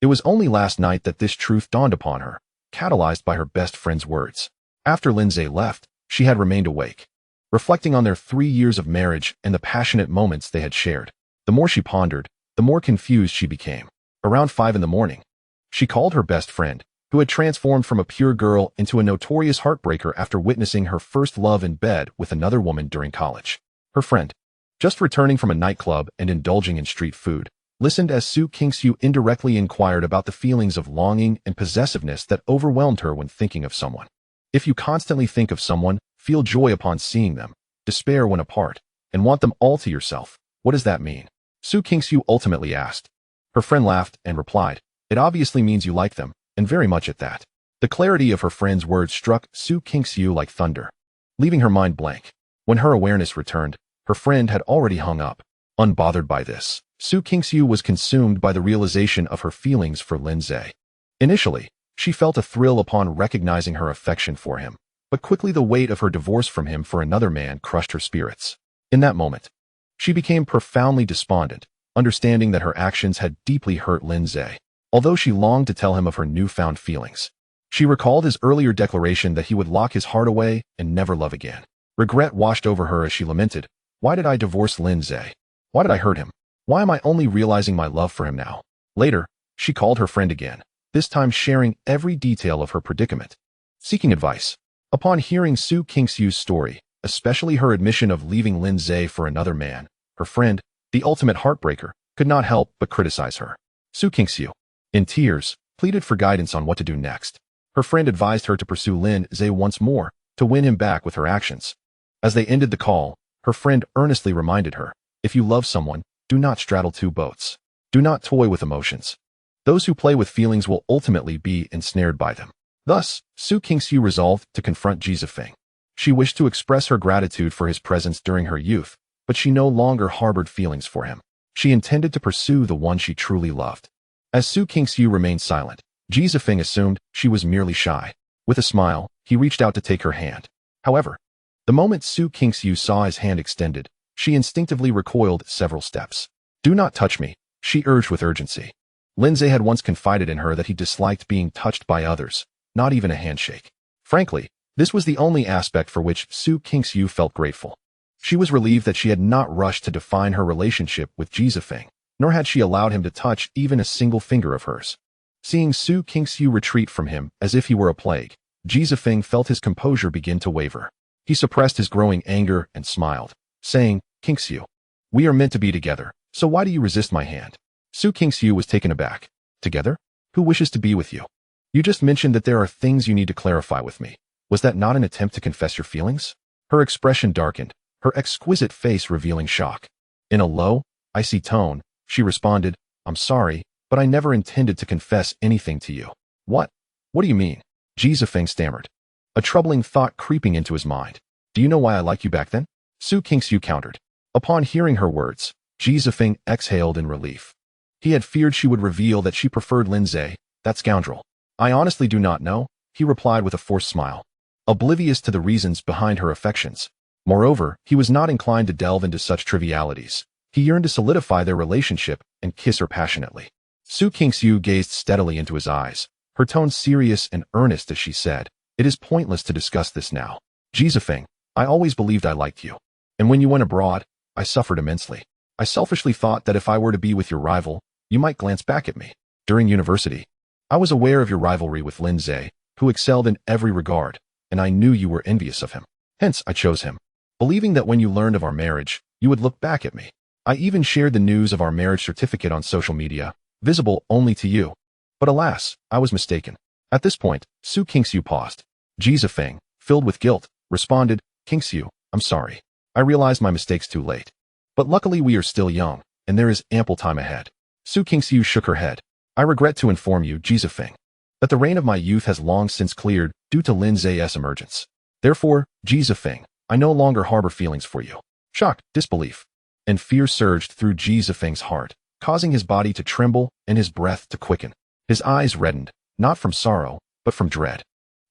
It was only last night that this truth dawned upon her, catalyzed by her best friend's words. After Lin Zhe left, she had remained awake, reflecting on their 3 years of marriage and the passionate moments they had shared. The more she pondered, the more confused she became. Around 5 in the morning, she called her best friend, who had transformed from a pure girl into a notorious heartbreaker after witnessing her first love in bed with another woman during college. Her friend, just returning from a nightclub and indulging in street food, listened as Su King-soo indirectly inquired about the feelings of longing and possessiveness that overwhelmed her when thinking of someone. If you constantly think of someone, feel joy upon seeing them, despair when apart, and want them all to yourself, what does that mean? Su King-soo ultimately asked. Her friend laughed and replied, "It obviously means you like them, and very much at that." The clarity of her friend's words struck Su King-soo like thunder, leaving her mind blank. When her awareness returned, her friend had already hung up. Unbothered by this, Su Kingxiu was consumed by the realization of her feelings for Lin Zhe. Initially, she felt a thrill upon recognizing her affection for him, but quickly the weight of her divorce from him for another man crushed her spirits. In that moment, she became profoundly despondent, understanding that her actions had deeply hurt Lin Zhe. Although she longed to tell him of her newfound feelings, she recalled his earlier declaration that he would lock his heart away and never love again. Regret washed over her as she lamented, "Why did I divorce Lin Zhe? Why did I hurt him? Why am I only realizing my love for him now?" Later, she called her friend again, this time sharing every detail of her predicament, seeking advice. Upon hearing Su Kingxiu's story, especially her admission of leaving Lin Zhe for another man, her friend, the ultimate heartbreaker, could not help but criticize her. Su Kingxiu, in tears, pleaded for guidance on what to do next. Her friend advised her to pursue Lin Zhe once more, to win him back with her actions. As they ended the call, her friend earnestly reminded her, "If you love someone, do not straddle two boats. Do not toy with emotions. Those who play with feelings will ultimately be ensnared by them." Thus, Su Kingxiu resolved to confront Ji Zifeng. She wished to express her gratitude for his presence during her youth, but she no longer harbored feelings for him. She intended to pursue the one she truly loved. As Su Kingxiu remained silent, Ji Zifeng assumed she was merely shy. With a smile, he reached out to take her hand. However, the moment Su Kingxiu saw his hand extended, she instinctively recoiled several steps. "Do not touch me," she urged with urgency. Lin Zhe had once confided in her that he disliked being touched by others, not even a handshake. Frankly, this was the only aspect for which Su Kingxiu felt grateful. She was relieved that she had not rushed to define her relationship with Ji Zifeng, nor had she allowed him to touch even a single finger of hers. Seeing Su Kingxiu retreat from him as if he were a plague, Ji Zifeng felt his composure begin to waver. He suppressed his growing anger and smiled, saying, "Kingxiu, we are meant to be together, so why do you resist my hand?" Su Kingxiu was taken aback. "Together? Who wishes to be with you? You just mentioned that there are things you need to clarify with me. Was that not an attempt to confess your feelings?" Her expression darkened, her exquisite face revealing shock. In a low, icy tone, she responded, "I'm sorry, but I never intended to confess anything to you." "What? What do you mean?" Ji Zifeng stammered, a troubling thought creeping into his mind. "Do you know why I liked you back then?" Su Kingxiu countered. Upon hearing her words, Ji Zifeng exhaled in relief. He had feared she would reveal that she preferred Lin Zhe, that scoundrel. "I honestly do not know," he replied with a forced smile, oblivious to the reasons behind her affections. Moreover, he was not inclined to delve into such trivialities. He yearned to solidify their relationship and kiss her passionately. Su Kingxiu gazed steadily into his eyes, her tone serious and earnest as she said, "It is pointless to discuss this now. Ji Zifeng, I always believed I liked you. And when you went abroad, I suffered immensely. I selfishly thought that if I were to be with your rival, you might glance back at me. During university, I was aware of your rivalry with Lin Zhe, who excelled in every regard, and I knew you were envious of him. Hence, I chose him, believing that when you learned of our marriage, you would look back at me. I even shared the news of our marriage certificate on social media, visible only to you. But alas, I was mistaken." At this point, Su Kingxiu paused. Ji Zifeng, filled with guilt, responded, "Kingxiu, I'm sorry. I realized my mistakes too late. But luckily we are still young, and there is ample time ahead." Su Kingxiu shook her head. "I regret to inform you, Ji Zifeng, that the reign of my youth has long since cleared due to Lin Zhe's emergence. Therefore, Ji Zifeng, I no longer harbor feelings for you." Shock, disbelief, and fear surged through Ji Zifeng's heart, causing his body to tremble and his breath to quicken. His eyes reddened, not from sorrow, but from dread.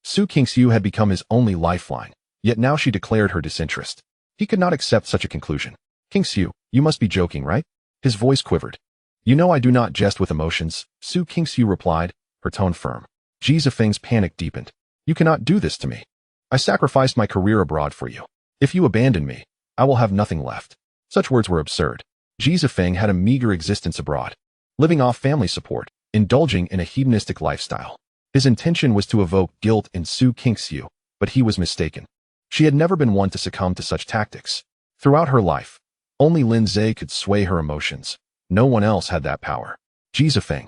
Su Kingxiu had become his only lifeline, yet now she declared her disinterest. He could not accept such a conclusion. "Kingxiu, you must be joking, right?" His voice quivered. "You know I do not jest with emotions," Su Kingxiu replied, her tone firm. Ji Zifeng's panic deepened. "You cannot do this to me. I sacrificed my career abroad for you. If you abandon me, I will have nothing left." Such words were absurd. Ji Zifeng had a meager existence abroad, living off family support, indulging in a hedonistic lifestyle. His intention was to evoke guilt in Su Kingxiu, but he was mistaken. She had never been one to succumb to such tactics. Throughout her life, only Lin Zhe could sway her emotions. No one else had that power. "Ji Zifeng,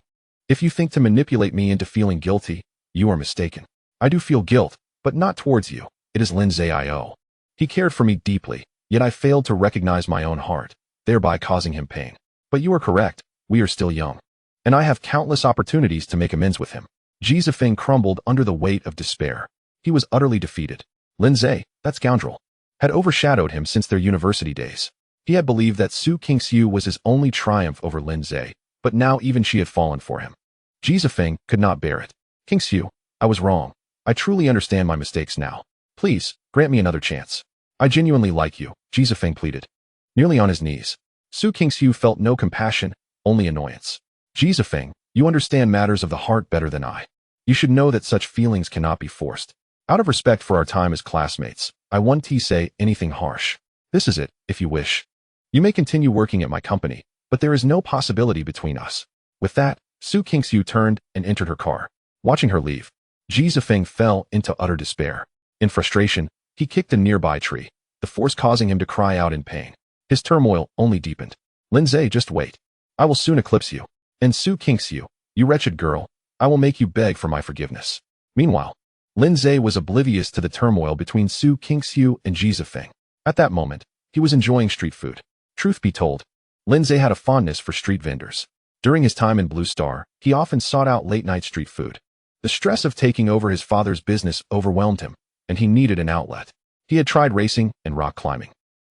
if you think to manipulate me into feeling guilty, you are mistaken. I do feel guilt, but not towards you. It is Lin Zhe I owe. He cared for me deeply, yet I failed to recognize my own heart, thereby causing him pain. But you are correct, we are still young, and I have countless opportunities to make amends with him." Ji Zifeng crumbled under the weight of despair. He was utterly defeated. Lin Zhe, that scoundrel, had overshadowed him since their university days. He had believed that Su Qingxiu was his only triumph over Lin Zhe, but now even she had fallen for him. Ji Zifeng could not bear it. Qingxiu, I was wrong. I truly understand my mistakes now. Please, grant me another chance. I genuinely like you, Ji Zifeng pleaded. Nearly on his knees, Su Qingxiu felt no compassion, only annoyance. Ji Zifeng, you understand matters of the heart better than I. You should know that such feelings cannot be forced. Out of respect for our time as classmates, I won't say anything harsh. This is it, if you wish. You may continue working at my company, but there is no possibility between us. With that, Su Qingxiu turned and entered her car. Watching her leave, Ji Zifeng fell into utter despair. In frustration, he kicked a nearby tree, the force causing him to cry out in pain. His turmoil only deepened. Lin Zhe, just wait. I will soon eclipse you. And Su Qingxiu, you wretched girl, I will make you beg for my forgiveness. Meanwhile, Lin Zhe was oblivious to the turmoil between Su Qingxiu and Ji Zifeng. At that moment, he was enjoying street food. Truth be told, Lin Zhe had a fondness for street vendors. During his time in Blue Star, he often sought out late-night street food. The stress of taking over his father's business overwhelmed him, and he needed an outlet. He had tried racing and rock climbing,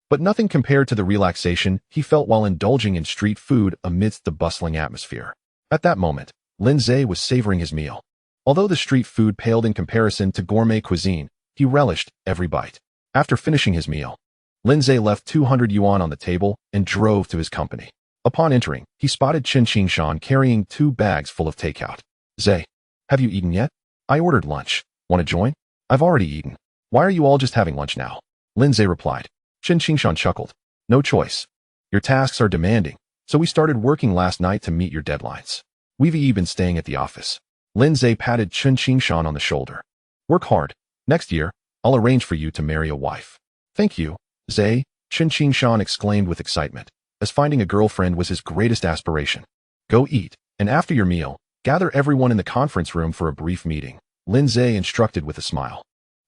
but nothing compared to the relaxation he felt while indulging in street food amidst the bustling atmosphere. At that moment, Lin Zhe was savoring his meal. Although the street food paled in comparison to gourmet cuisine, he relished every bite. After finishing his meal, Lin Zhe left 200 yuan on the table and drove to his company. Upon entering, he spotted Chen Qingshan carrying 2 bags full of takeout. Zhe, have you eaten yet? I ordered lunch. Want to join? I've already eaten. Why are you all just having lunch now? Lin Zhe replied. Chen Qingshan chuckled. No choice. Your tasks are demanding, so we started working last night to meet your deadlines. We've been staying at the office. Lin Zhe patted Chen Qingshan on the shoulder. Work hard. Next year, I'll arrange for you to marry a wife. Thank you, Zhe, Chen Qingshan exclaimed with excitement, as finding a girlfriend was his greatest aspiration. Go eat, and after your meal, gather everyone in the conference room for a brief meeting, Lin Zhe instructed with a smile.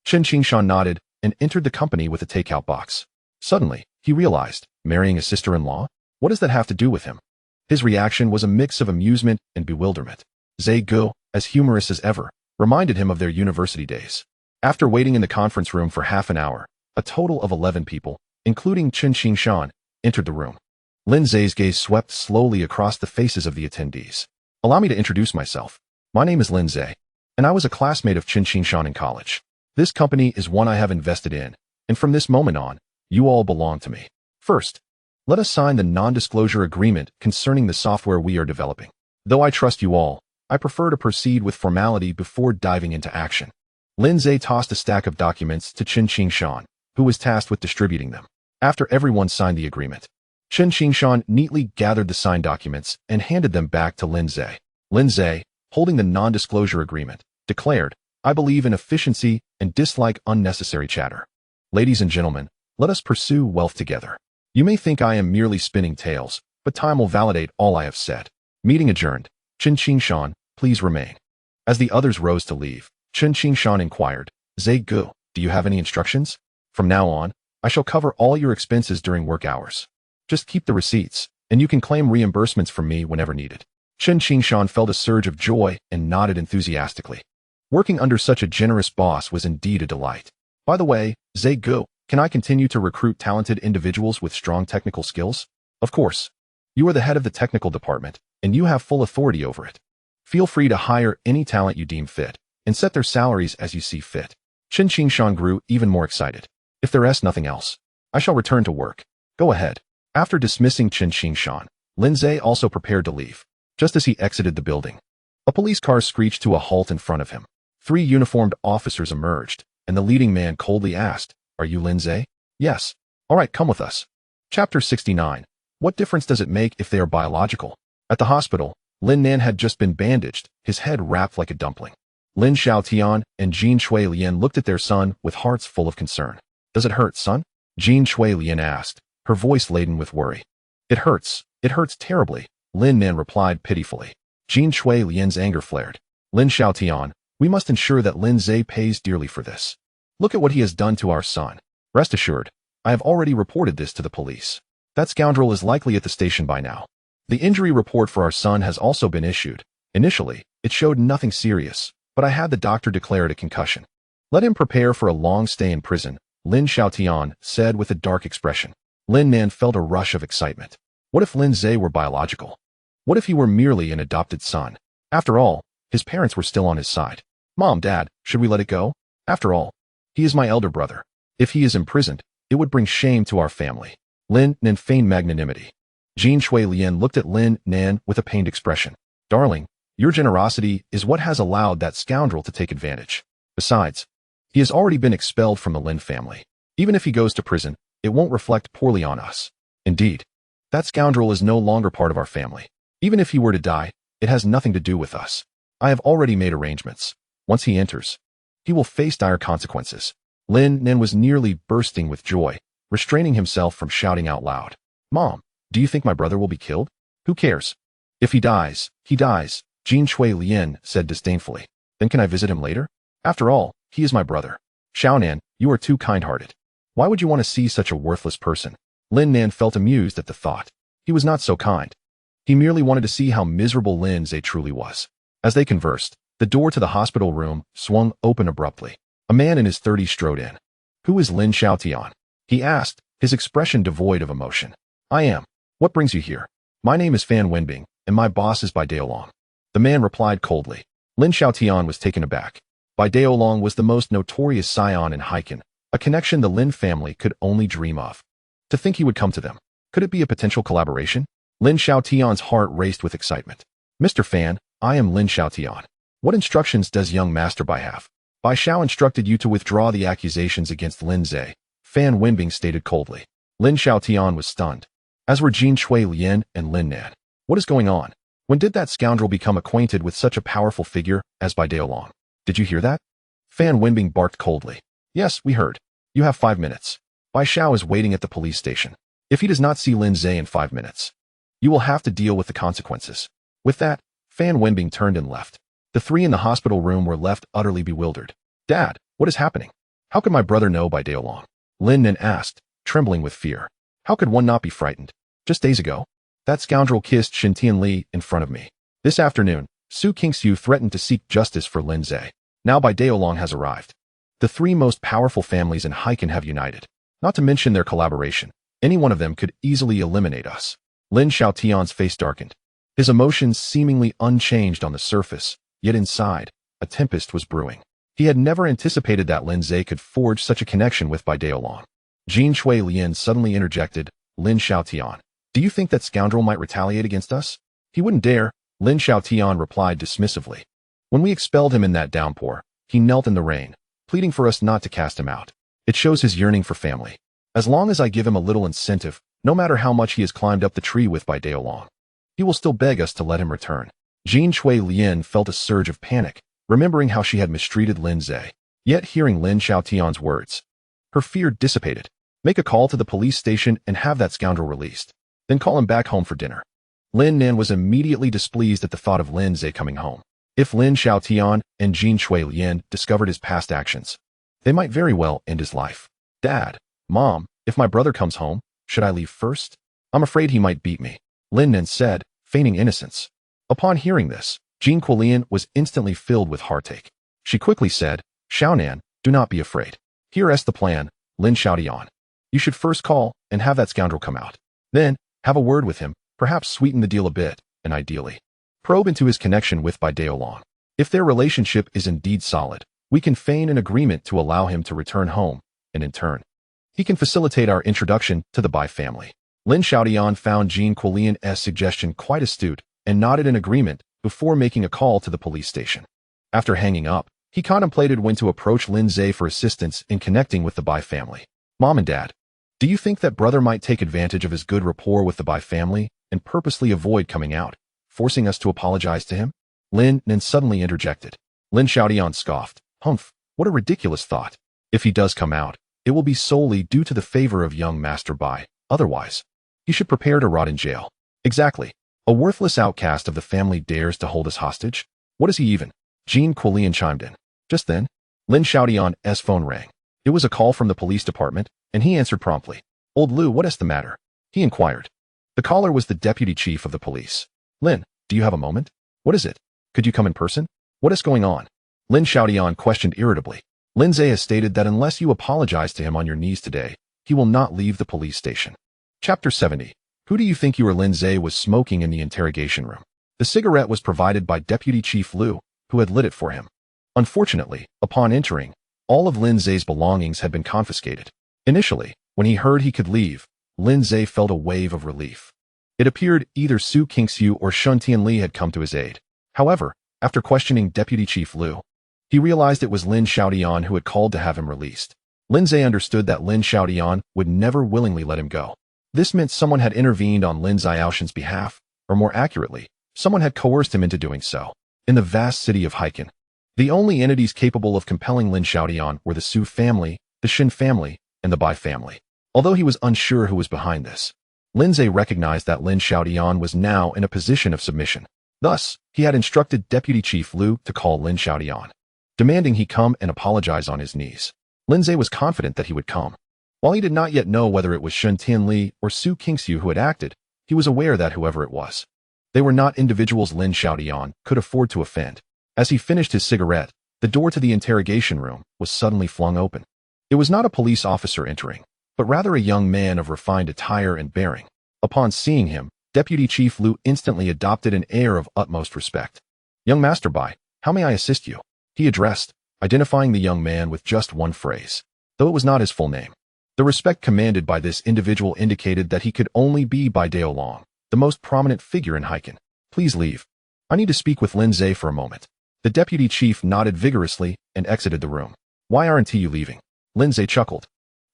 Chen Qingshan nodded and entered the company with a takeout box. Suddenly, he realized, marrying a sister-in-law? What does that have to do with him? His reaction was a mix of amusement and bewilderment. Zhe Ge, as humorous as ever, reminded him of their university days. After waiting in the conference room for half an hour, a total of 11 people, including Chen Qingshan, entered the room. Lin Zhe's gaze swept slowly across the faces of the attendees. Allow me to introduce myself. My name is Lin Zhe, and I was a classmate of Chen Qingshan in college. This company is one I have invested in, and from this moment on, you all belong to me. First, let us sign the non-disclosure agreement concerning the software we are developing. Though I trust you all, I prefer to proceed with formality before diving into action. Lin Zhe tossed a stack of documents to Chen Qingshan, who was tasked with distributing them. After everyone signed the agreement, Chen Qingshan neatly gathered the signed documents and handed them back to Lin Zhe. Lin Zhe, holding the non-disclosure agreement, declared, I believe in efficiency and dislike unnecessary chatter. Ladies and gentlemen, let us pursue wealth together. You may think I am merely spinning tales, but time will validate all I have said. Meeting adjourned. Chen Qingshan, please remain. As the others rose to leave, Chen Qingshan inquired, Zhe Ge, do you have any instructions? From now on, I shall cover all your expenses during work hours. Just keep the receipts, and you can claim reimbursements from me whenever needed. Chen Qingshan felt a surge of joy and nodded enthusiastically. Working under such a generous boss was indeed a delight. By the way, Zhe Ge, can I continue to recruit talented individuals with strong technical skills? Of course. You are the head of the technical department, and you have full authority over it. Feel free to hire any talent you deem fit, and set their salaries as you see fit. Chen Qingshan grew even more excited. If there is nothing else, I shall return to work. Go ahead. After dismissing Chen Qingshan, Lin Zhe also prepared to leave. Just as he exited the building, a police car screeched to a halt in front of him. 3 uniformed officers emerged, and the leading man coldly asked, Are you Lin Zhe? Yes. All right, come with us. Chapter 69. What difference does it make if they are biological? At the hospital, Lin Nan had just been bandaged, his head wrapped like a dumpling. Lin Xiaotian and Jin Shui Lian looked at their son with hearts full of concern. Does it hurt, son? Jin Shui Lian asked, her voice laden with worry. It hurts terribly, Lin Nan replied pitifully. Jin Shui Lian's anger flared. Lin Xiaotian, we must ensure that Lin Zhe pays dearly for this. Look at what he has done to our son. Rest assured, I have already reported this to the police. That scoundrel is likely at the station by now. The injury report for our son has also been issued. Initially, it showed nothing serious, but I had the doctor declare it a concussion. Let him prepare for a long stay in prison, Lin Xiaotian said with a dark expression. Lin Nan felt a rush of excitement. What if Lin Zhe were biological? What if he were merely an adopted son? After all, his parents were still on his side. Mom, Dad, should we let it go? After all, he is my elder brother. If he is imprisoned, it would bring shame to our family. Lin Nan feigned magnanimity. Jin Shui Lian looked at Lin Nan with a pained expression. Darling, your generosity is what has allowed that scoundrel to take advantage. Besides, he has already been expelled from the Lin family. Even if he goes to prison, it won't reflect poorly on us. Indeed, that scoundrel is no longer part of our family. Even if he were to die, it has nothing to do with us. I have already made arrangements. Once he enters, he will face dire consequences. Lin Nan was nearly bursting with joy, restraining himself from shouting out loud. Mom, do you think my brother will be killed? Who cares? If he dies, he dies, Jin Shui Lian said disdainfully. Then can I visit him later? After all, he is my brother. Xiaonan, you are too kind-hearted. Why would you want to see such a worthless person? Lin Nan felt amused at the thought. He was not so kind. He merely wanted to see how miserable Lin Zhe truly was. As they conversed, the door to the hospital room swung open abruptly. A man in his 30s strode in. Who is Lin Xiaotian? He asked, his expression devoid of emotion. I am. What brings you here? My name is Fan Wenbing, and my boss is Bai Daolong. The man replied coldly. Lin Xiaotian was taken aback. Bai Daolong was the most notorious scion in Haikan, a connection the Lin family could only dream of. To think he would come to them. Could it be a potential collaboration? Lin Xiaotian's heart raced with excitement. Mr. Fan, I am Lin Xiaotian. What instructions does young Master Bai have? Bai Xiao instructed you to withdraw the accusations against Lin Zhe, Fan Wenbing stated coldly. Lin Xiaotian was stunned, as were Jin Shui Lian and Lin Nan. What is going on? When did that scoundrel become acquainted with such a powerful figure as Bai Daolong? Did you hear that? Fan Wenbing barked coldly. Yes, we heard. You have 5 minutes. Bai Xiao is waiting at the police station. If he does not see Lin Zhe in 5 minutes, you will have to deal with the consequences. With that, Fan Wenbing turned and left. The three in the hospital room were left utterly bewildered. Dad, what is happening? How could my brother know Bai Daolong? Lin Nan asked, trembling with fear. How could one not be frightened? Just days ago, that scoundrel kissed Xintian Li in front of me. This afternoon, Su Kingxiu threatened to seek justice for Lin Zhe. Now Bai Daolong has arrived. The three most powerful families in Haikan have united. Not to mention their collaboration. Any one of them could easily eliminate us. Lin Xiaotian's face darkened. His emotions seemingly unchanged on the surface, yet inside, a tempest was brewing. He had never anticipated that Lin Zhe could forge such a connection with Bai Daolong. Jin Shui Lian suddenly interjected, Lin Xiaotian, do you think that scoundrel might retaliate against us? He wouldn't dare, Lin Xiaotian replied dismissively. When we expelled him in that downpour, he knelt in the rain, pleading for us not to cast him out. It shows his yearning for family. As long as I give him a little incentive, no matter how much he has climbed up the tree with Bai Daolong, he will still beg us to let him return. Jin Shui Lian felt a surge of panic, remembering how she had mistreated Lin Zhe. Yet hearing Lin Xiaotian's words, her fear dissipated. Make a call to the police station and have that scoundrel released. Then call him back home for dinner. Lin Nan was immediately displeased at the thought of Lin Zhe coming home. If Lin Xiaotian and Jin Shui Lian discovered his past actions, they might very well end his life. Dad, Mom, if my brother comes home, should I leave first? I'm afraid he might beat me, Lin Nan said, feigning innocence. Upon hearing this, Jin Quilian was instantly filled with heartache. She quickly said, Xiaonan, do not be afraid. Here is the plan, Lin Xiaotian. You should first call and have that scoundrel come out. Then, have a word with him, perhaps sweeten the deal a bit, and ideally, probe into his connection with Bai Daolong. If their relationship is indeed solid, we can feign an agreement to allow him to return home, and in turn, he can facilitate our introduction to the Bai family. Lin Xiaotian found Jin Quilian's suggestion quite astute and nodded in agreement before making a call to the police station. After hanging up, he contemplated when to approach Lin Zhe for assistance in connecting with the Bai family. Mom and Dad, do you think that brother might take advantage of his good rapport with the Bai family and purposely avoid coming out, forcing us to apologize to him? Lin Nan suddenly interjected. Lin Xiaotian scoffed. Humph, what a ridiculous thought. If he does come out, it will be solely due to the favor of young Master Bai. Otherwise, he should prepare to rot in jail. Exactly. A worthless outcast of the family dares to hold us hostage? What is he even? Jin Quilian chimed in. Just then, Lin Xiaotian's phone rang. It was a call from the police department, and he answered promptly. Old Lu, what is the matter? He inquired. The caller was the deputy chief of the police. Lin, do you have a moment? What is it? Could you come in person? What is going on? Lin Xiaotian questioned irritably. Lin Zhe has stated that unless you apologize to him on your knees today, he will not leave the police station. Chapter 70. Who do you think you are? Lindsay was smoking in the interrogation room. The cigarette was provided by Deputy Chief Liu, who had lit it for him. Unfortunately, upon entering, all of Lindsay's belongings had been confiscated. Initially, when he heard he could leave, Lindsay felt a wave of relief. It appeared either Su Qingxiu or Shun Tianli had come to his aid. However, after questioning Deputy Chief Liu, he realized it was Lin Xiaodian who had called to have him released. Lindsay understood that Lin Xiaodian would never willingly let him go. This meant someone had intervened on Lin Xiaoshan's behalf, or more accurately, someone had coerced him into doing so. In the vast city of Haikan, the only entities capable of compelling Lin Xiaodian were the Su family, the Shin family, and the Bai family. Although he was unsure who was behind this, Lindsay recognized that Lin Xiaodian was now in a position of submission. Thus, he had instructed Deputy Chief Liu to call Lin Xiaodian, demanding he come and apologize on his knees. Lindsay was confident that he would come. While he did not yet know whether it was Shun Tianli or Su Qingxiu who had acted, he was aware that whoever it was, they were not individuals Lin Xiaodian could afford to offend. As he finished his cigarette, the door to the interrogation room was suddenly flung open. It was not a police officer entering, but rather a young man of refined attire and bearing. Upon seeing him, Deputy Chief Liu instantly adopted an air of utmost respect. "Young Master Bai, how may I assist you?" he addressed, identifying the young man with just one phrase, though it was not his full name. The respect commanded by this individual indicated that he could only be Bai Daolong, the most prominent figure in Haikan. "Please leave. I need to speak with Lindsay for a moment." The deputy chief nodded vigorously and exited the room. "Why aren't you leaving?" Lindsay chuckled.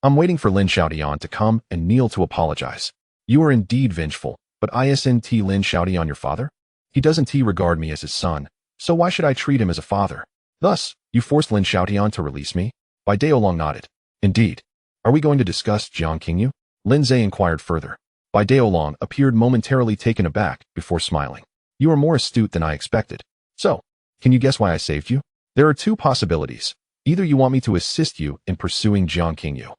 "I'm waiting for Lin Xiaodian to come and kneel to apologize." "You are indeed vengeful, but isn't Lin Xiaodian your father? He doesn't regard me as his son, so why should I treat him as a father? Thus, you forced Lin Xiaodian to release me?" Bai Daolong nodded. "Indeed. Are we going to discuss Jiang Qingyu?" Lindsay inquired further. Bai Daolong appeared momentarily taken aback before smiling. "You are more astute than I expected. So, can you guess why I saved you? There are two possibilities. Either you want me to assist you in pursuing Jiang Qingyu,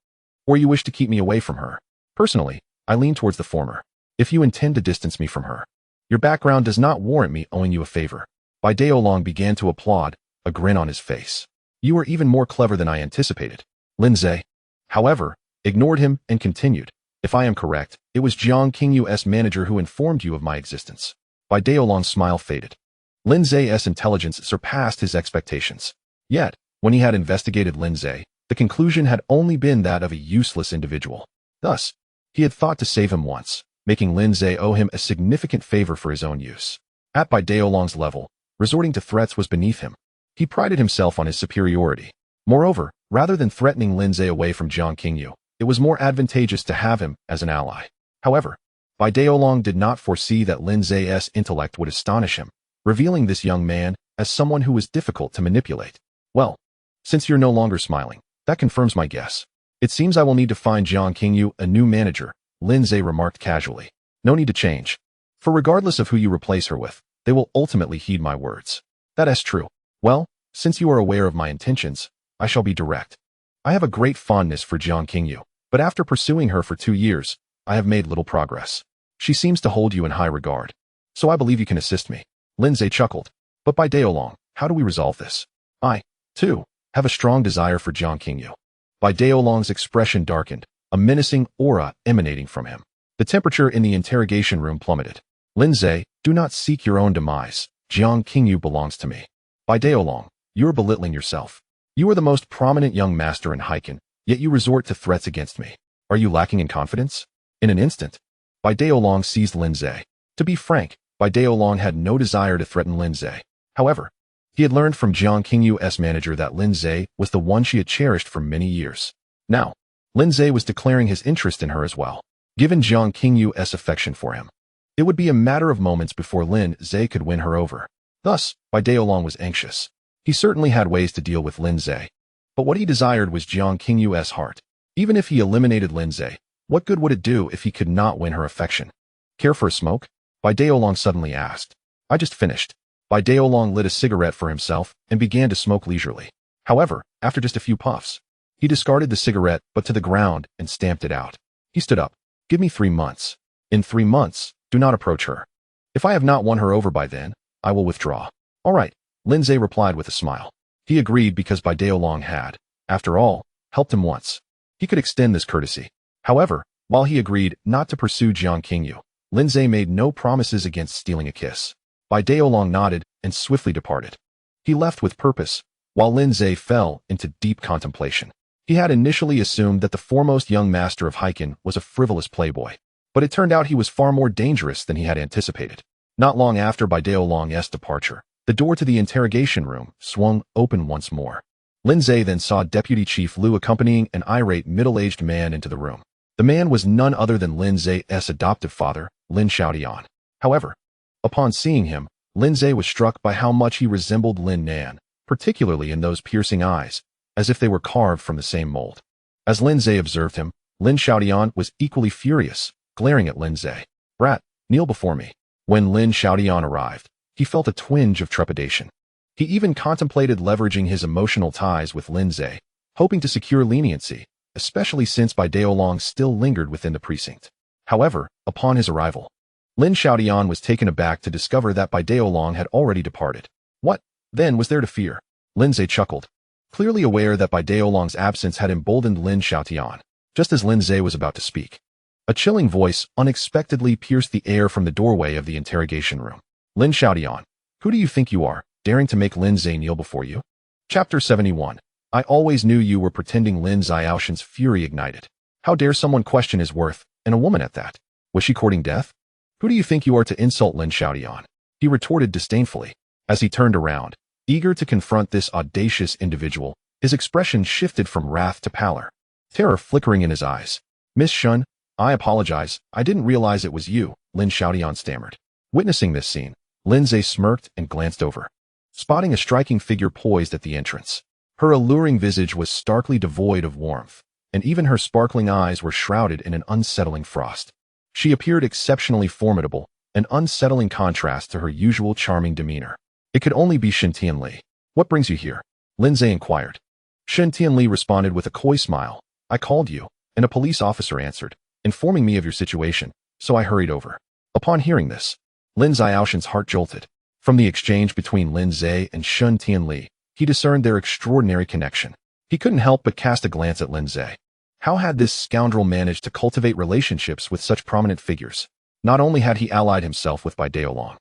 or you wish to keep me away from her. Personally, I lean towards the former. If you intend to distance me from her, your background does not warrant me owing you a favor." Bai Daolong began to applaud, a grin on his face. "You are even more clever than I anticipated." Lindsay, however, ignored him and continued. "If I am correct, it was Jiang Qingyu's manager who informed you of my existence." Bai Daolong's smile faded. Lindsay's intelligence surpassed his expectations. Yet, when he had investigated Lindsay, the conclusion had only been that of a useless individual. Thus, he had thought to save him once, making Lindsay owe him a significant favor for his own use. At Bai Daolong's level, resorting to threats was beneath him. He prided himself on his superiority. Moreover, rather than threatening Lindsay away from Jiang Qingyu, it was more advantageous to have him as an ally. However, Bai Daolong did not foresee that Lindsay's intellect would astonish him, revealing this young man as someone who was difficult to manipulate. "Well, since you're no longer smiling, that confirms my guess. It seems I will need to find Jiang Qingyu a new manager," Lindsay remarked casually. "No need to change. For regardless of who you replace her with, they will ultimately heed my words." "That is true. Well, since you are aware of my intentions, I shall be direct. I have a great fondness for Jiang Qingyu, but after pursuing her for 2 years, I have made little progress. She seems to hold you in high regard, so I believe you can assist me." Lindsay chuckled. "But Bai Daolong, how do we resolve this? I, too, have a strong desire for Jiang Qingyu." Bai Daolong's expression darkened, a menacing aura emanating from him. The temperature in the interrogation room plummeted. "Lindsay, do not seek your own demise. Jiang Qingyu belongs to me." "Bai Daolong, you are belittling yourself. You are the most prominent young master in Haikan, yet you resort to threats against me. Are you lacking in confidence?" In an instant, Bai Daolong seized Lindsay. To be frank, Bai Daolong had no desire to threaten Lindsay. However, he had learned from Jiang Qingyu's manager that Lindsay was the one she had cherished for many years. Now, Lindsay was declaring his interest in her as well. Given Jiang Qingyu's affection for him, it would be a matter of moments before Lindsay could win her over. Thus, Bai Daolong was anxious. He certainly had ways to deal with Lindsay, but what he desired was Jiang Qingyu's heart. Even if he eliminated Lindsay, what good would it do if he could not win her affection? "Care for a smoke?" Bai Daolong suddenly asked. "I just finished." Bai Daolong lit a cigarette for himself and began to smoke leisurely. However, after just a few puffs, he discarded the cigarette but to the ground and stamped it out. He stood up. "Give me 3 months. In 3 months, do not approach her. If I have not won her over by then, I will withdraw." "All right," Lindsay replied with a smile. He agreed because Bai Daolong had, after all, helped him once. He could extend this courtesy. However, While he agreed not to pursue Jiang Qingyu, Lin Zhe made no promises against stealing a kiss. Bai Daolong nodded and swiftly departed. He left with purpose, while Lin Zhe fell into deep contemplation. He had initially assumed that the foremost young master of Heiken was a frivolous playboy, but it turned out he was far more dangerous than he had anticipated. Not long after Bai Daolong's departure, the door to the interrogation room swung open once more. Lin Zhe then saw Deputy Chief Liu accompanying an irate middle-aged man into the room. The man was none other than Lin Zhe's adoptive father, Lin Xiaodian. However, upon seeing him, Lin Zhe was struck by how much he resembled Lin Nan, particularly in those piercing eyes, as if they were carved from the same mold. As Lin Zhe observed him, Lin Xiaodian was equally furious, glaring at Lin Zhe. "Brat, kneel before me." When Lin Xiaodian arrived, he felt a twinge of trepidation. He even contemplated leveraging his emotional ties with Lin Zhe, hoping to secure leniency, especially since Bai Daolong still lingered within the precinct. However, upon his arrival, Lin Xiaodian was taken aback to discover that Bai Daolong had already departed. What, then, was there to fear? Lin Zhe chuckled, clearly aware that Bai Daolong's absence had emboldened Lin Xiaodian. Just as Lin Zhe was about to speak, a chilling voice unexpectedly pierced the air from the doorway of the interrogation room. "Lin Xiaodian, who do you think you are, daring to make Lin Zhe kneel before you?" Chapter 71. I always knew you were pretending. Lin Xiaoshan's fury ignited. How dare someone question his worth, and a woman at that? Was she courting death? Who do you think you are to insult Lin Xiaodian? He retorted disdainfully. As he turned around, eager to confront this audacious individual, his expression shifted from wrath to pallor, terror flickering in his eyes. "Miss Shun, I apologize, I didn't realize it was you," Lin Xiaodian stammered. Witnessing this scene, Lin Zhe smirked and glanced over, spotting a striking figure poised at the entrance. Her alluring visage was starkly devoid of warmth, and even her sparkling eyes were shrouded in an unsettling frost. She appeared exceptionally formidable, an unsettling contrast to her usual charming demeanor. It could only be Shen Tianli. "What brings you here?" Lin Zhe inquired. Shen Tianli responded with a coy smile. "I called you, and a police officer answered, informing me of your situation, so I hurried over." Upon hearing this, Lin Xiaoshan's heart jolted. From the exchange between Lin Zhe and Shen Tianli, he discerned their extraordinary connection. He couldn't help but cast a glance at Lin Zhe. How had this scoundrel managed to cultivate relationships with such prominent figures? Not only had he allied himself with Bai Daolong,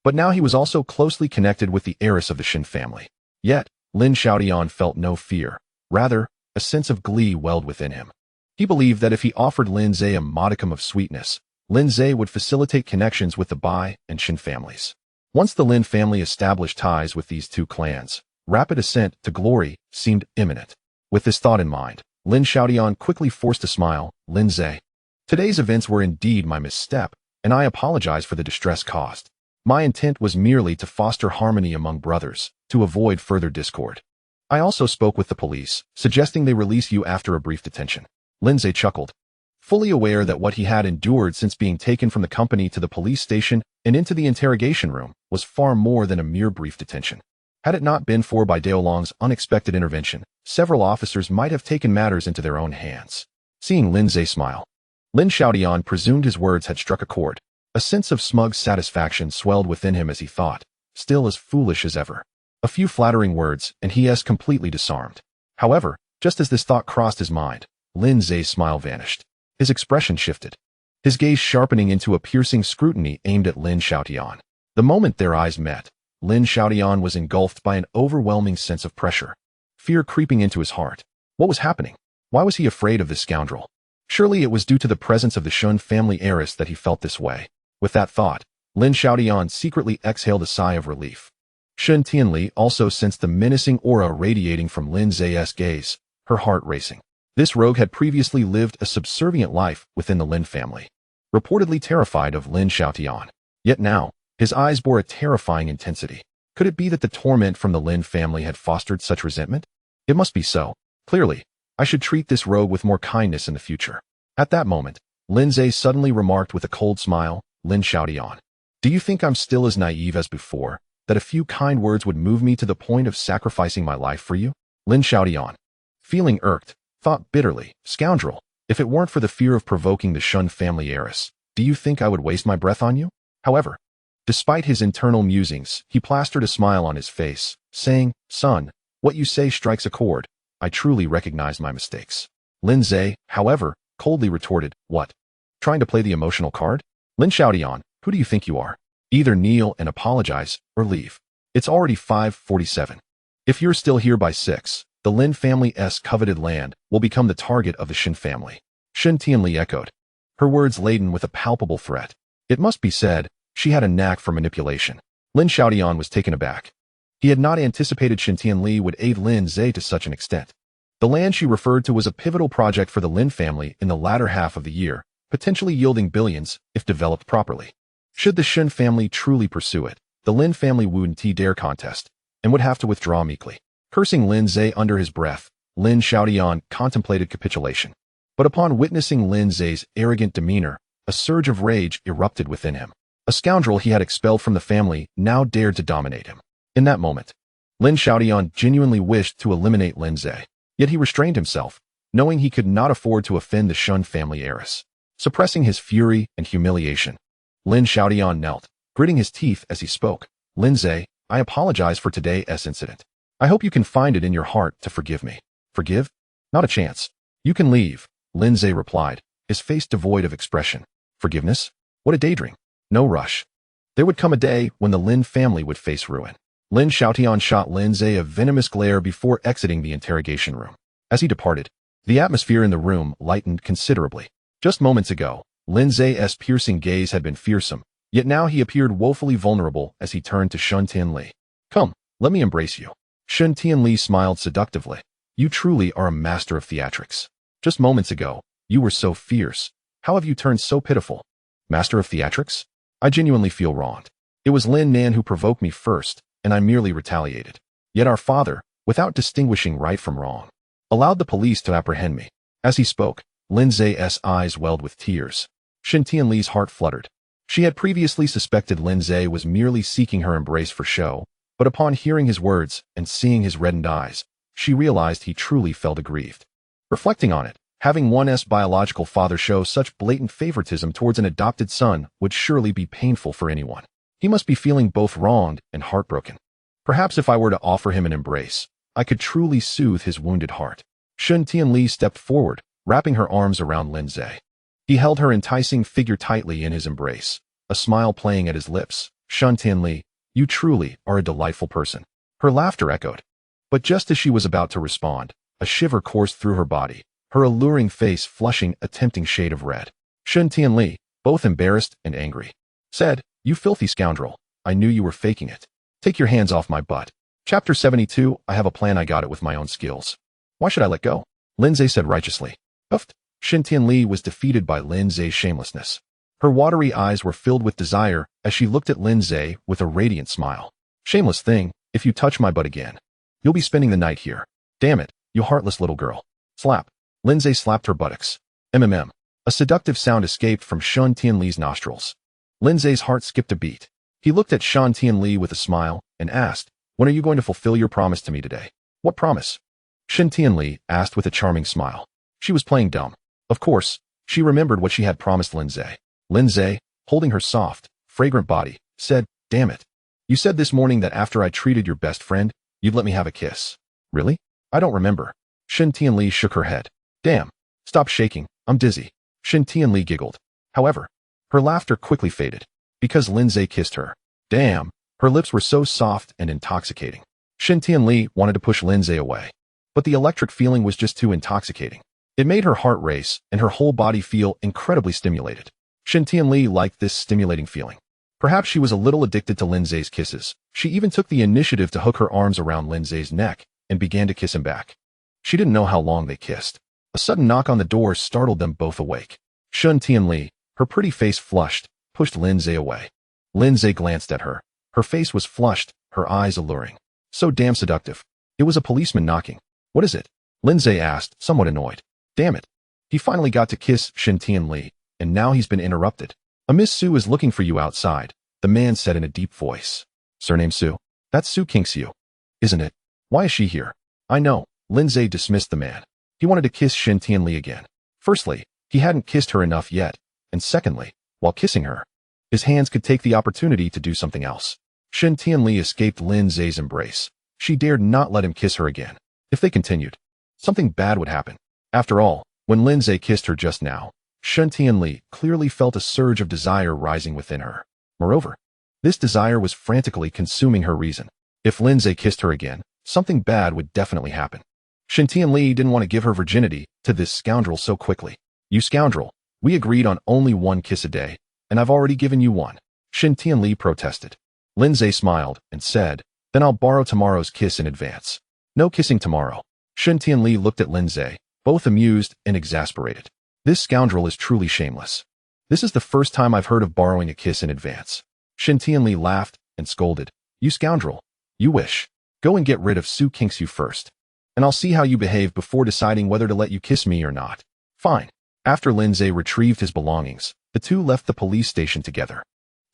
but now he was also closely connected with the heiress of the Shen family. Yet, Lin Xiaodian felt no fear. Rather, a sense of glee welled within him. He believed that if he offered Lin Zhe a modicum of sweetness, Lin Zhe would facilitate connections with the Bai and Shen families. Once the Lin family established ties with these two clans, rapid ascent to glory seemed imminent. With this thought in mind, Lin Xiaodian quickly forced a smile. "Lin Zhe, today's events were indeed my misstep, and I apologize for the distress caused. My intent was merely to foster harmony among brothers, to avoid further discord. I also spoke with the police, suggesting they release you after a brief detention." Lin Zhe chuckled, fully aware that what he had endured since being taken from the company to the police station and into the interrogation room was far more than a mere brief detention. Had it not been for Bai Daolong's unexpected intervention, several officers might have taken matters into their own hands. Seeing Lin Zhe smile, Lin Xiaodian presumed his words had struck a chord. A sense of smug satisfaction swelled within him as he thought, still as foolish as ever. A few flattering words, and he is completely disarmed. However, just as this thought crossed his mind, Lin Zhe's smile vanished. His expression shifted, his gaze sharpening into a piercing scrutiny aimed at Lin Xiaodian. The moment their eyes met, Lin Xiaodian was engulfed by an overwhelming sense of pressure, fear creeping into his heart. What was happening? Why was he afraid of this scoundrel? Surely it was due to the presence of the Shun family heiress that he felt this way. With that thought, Lin Xiaodian secretly exhaled a sigh of relief. Shen Tianli also sensed the menacing aura radiating from Lin Zhe's gaze, her heart racing. This rogue had previously lived a subservient life within the Lin family, reportedly terrified of Lin Xiaodian. Yet now, his eyes bore a terrifying intensity. Could it be that the torment from the Lin family had fostered such resentment? It must be so. Clearly, I should treat this rogue with more kindness in the future. At that moment, Lin Zhe suddenly remarked with a cold smile, "Lin Xiaodian, do you think I'm still as naive as before, that a few kind words would move me to the point of sacrificing my life for you?" Lin Xiaodian, feeling irked, thought bitterly, "Scoundrel, if it weren't for the fear of provoking the Shun family heiress, do you think I would waste my breath on you?" However, despite his internal musings, he plastered a smile on his face, saying, "Son, what you say strikes a chord. I truly recognize my mistakes." Lin Zhe, however, coldly retorted, "What? Trying to play the emotional card? Lin Xiaotian, who do you think you are? Either kneel and apologize, or leave. It's already 5:47. If you're still here by 6, the Lin family's coveted land will become the target of the Shen family." Shen Tianli echoed, her words laden with a palpable threat. It must be said, she had a knack for manipulation. Lin Xiaotian was taken aback. He had not anticipated Shen Tianli would aid Lin Zhe to such an extent. The land she referred to was a pivotal project for the Lin family in the latter half of the year, potentially yielding billions if developed properly. Should the Shen family truly pursue it, the Lin family wouldn't dare contest, and would have to withdraw meekly. Cursing Lin Zhe under his breath, Lin Xiaotian contemplated capitulation. But upon witnessing Lin Zhe's arrogant demeanor, a surge of rage erupted within him. A scoundrel he had expelled from the family now dared to dominate him. In that moment, Lin Xiaotian genuinely wished to eliminate Lin Zhe, yet he restrained himself, knowing he could not afford to offend the Shen family heiress. Suppressing his fury and humiliation, Lin Xiaotian knelt, gritting his teeth as he spoke. "Lin Zhe, I apologize for today's incident. I hope you can find it in your heart to forgive me." "Forgive? Not a chance. You can leave," Lin Zhe replied, his face devoid of expression. "Forgiveness? What a daydream. No rush. There would come a day when the Lin family would face ruin." Lin Xiaotian shot Lin Zhe a venomous glare before exiting the interrogation room. As he departed, the atmosphere in the room lightened considerably. Just moments ago, Lin Zhe's piercing gaze had been fearsome, yet now he appeared woefully vulnerable as he turned to Shen Tianli. "Come, let me embrace you." Shen Tianli smiled seductively. "You truly are a master of theatrics. Just moments ago, you were so fierce. How have you turned so pitiful?" "Master of theatrics? I genuinely feel wronged. It was Lin Nan who provoked me first, and I merely retaliated. Yet our father, without distinguishing right from wrong, allowed the police to apprehend me." As he spoke, Lin Zhe's eyes welled with tears. Shen Tianli's heart fluttered. She had previously suspected Lin Zhe was merely seeking her embrace for show, but upon hearing his words and seeing his reddened eyes, she realized he truly felt aggrieved. Reflecting on it, having one's biological father show such blatant favoritism towards an adopted son would surely be painful for anyone. He must be feeling both wronged and heartbroken. Perhaps if I were to offer him an embrace, I could truly soothe his wounded heart. Shen Tianli stepped forward, wrapping her arms around Lin Zhe. He held her enticing figure tightly in his embrace, a smile playing at his lips. "Shen Tianli, you truly are a delightful person." Her laughter echoed. But just as she was about to respond, a shiver coursed through her body, her alluring face flushing a tempting shade of red. Shen Tianli, both embarrassed and angry, said, "You filthy scoundrel, I knew you were faking it. Take your hands off my butt." Chapter 72, I have a plan, I got it with my own skills. Why should I let go? Lin Zhe said righteously. Huffed. Shen Tianli was defeated by Lin Zhe's shamelessness. Her watery eyes were filled with desire as she looked at Lin Zhe with a radiant smile. "Shameless thing, if you touch my butt again, you'll be spending the night here. Damn it, you heartless little girl." Slap. Lin Zhe slapped her buttocks. MMM. A seductive sound escaped from Shen Tianli's nostrils. Lin Zhe's heart skipped a beat. He looked at Shen Tianli with a smile and asked, "When are you going to fulfill your promise to me today?" "What promise?" Shen Tianli asked with a charming smile. She was playing dumb. Of course, she remembered what she had promised Lin Zhe. Lin Zhe, holding her soft, fragrant body, said, "Damn it. You said this morning that after I treated your best friend, you'd let me have a kiss." "Really? I don't remember." Shen Tianli shook her head. "Damn. Stop shaking. I'm dizzy." Shen Tianli giggled. However, her laughter quickly faded, because Lin Zhe kissed her. Damn. Her lips were so soft and intoxicating. Shen Tianli wanted to push Lin Zhe away, but the electric feeling was just too intoxicating. It made her heart race and her whole body feel incredibly stimulated. Shen Tianli liked this stimulating feeling. Perhaps she was a little addicted to Lin Zhe's kisses. She even took the initiative to hook her arms around Lin Zhe's neck and began to kiss him back. She didn't know how long they kissed. A sudden knock on the door startled them both awake. Shen Tianli, her pretty face flushed, pushed Lin Zhe away. Lin Zhe glanced at her. Her face was flushed, her eyes alluring. So damn seductive. It was a policeman knocking. "What is it?" Lin Zhe asked, somewhat annoyed. Damn it. He finally got to kiss Shen Tianli, and now he's been interrupted. "A Miss Su is looking for you outside," the man said in a deep voice. "Surname Su? That's Su Kingxiu, isn't it? Why is she here?" "I know." Lin Zhe dismissed the man. He wanted to kiss Shen Tianli again. Firstly, he hadn't kissed her enough yet, and secondly, while kissing her, his hands could take the opportunity to do something else. Shen Tianli escaped Lin Zhe's embrace. She dared not let him kiss her again. If they continued, something bad would happen. After all, When Lindsay kissed her just now, Shen Tianli clearly felt a surge of desire rising within her. Moreover, this desire was frantically consuming her reason. If Lindsay kissed her again, something bad would definitely happen. Shen Tianli didn't want to give her virginity to this scoundrel so quickly. You scoundrel, we agreed on only one kiss a day, and I've already given you one. Shen Tianli protested. Lindsay smiled and said, then I'll borrow tomorrow's kiss in advance. No kissing tomorrow. Shen Tianli looked at Lindsay, both amused and exasperated. This scoundrel is truly shameless. This is the first time I've heard of borrowing a kiss in advance. Shen Tianli laughed and scolded. You scoundrel. You wish. Go and get rid of Su Qingxiu first. And I'll see how you behave before deciding whether to let you kiss me or not. Fine. After Lindsay retrieved his belongings, the two left the police station together.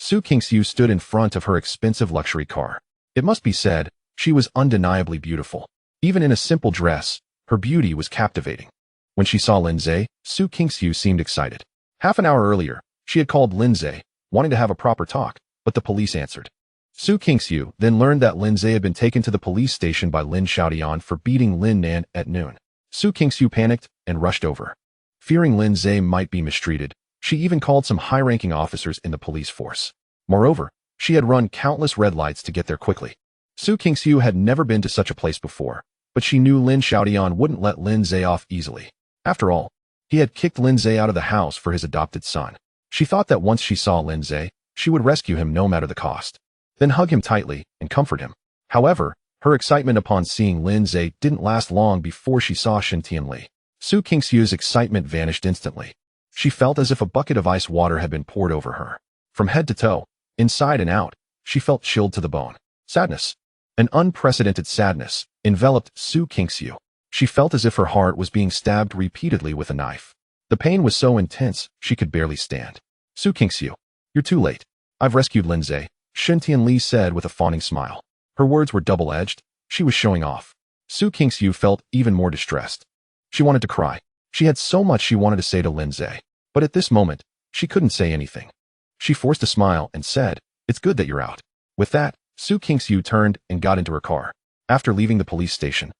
Su Qingxiu stood in front of her expensive luxury car. It must be said, she was undeniably beautiful. Even in a simple dress, her beauty was captivating. When she saw Lindsay, Su Qingxiu seemed excited. Half an hour earlier, she had called Lindsay, wanting to have a proper talk, but the police answered. Su Qingxiu then learned that Lindsay had been taken to the police station by Lin Xiaodian for beating Lin Nan at noon. Su Qingxiu panicked and rushed over. Fearing Lindsay might be mistreated, she even called some high-ranking officers in the police force. Moreover, she had run countless red lights to get there quickly. Su Qingxiu had never been to such a place before, but she knew Lin Xiaodian wouldn't let Lindsay off easily. After all, he had kicked Lindsay out of the house for his adopted son. She thought that once she saw Lindsay, she would rescue him no matter the cost. Then hug him tightly and comfort him. However, her excitement upon seeing Lindsay didn't last long before she saw Shen Tianli. Su Qingxiu's excitement vanished instantly. She felt as if a bucket of ice water had been poured over her. From head to toe, inside and out, she felt chilled to the bone. Sadness. An unprecedented sadness enveloped Su Qingxiu. She felt as if her heart was being stabbed repeatedly with a knife. The pain was so intense, she could barely stand. Su Qingxiu, you're too late. I've rescued Lindsay, Shen Tianli said with a fawning smile. Her words were double-edged. She was showing off. Su Qingxiu felt even more distressed. She wanted to cry. She had so much she wanted to say to Lindsay, but at this moment, she couldn't say anything. She forced a smile and said, it's good that you're out. With that, Su Qingxiu turned and got into her car. After leaving the police station,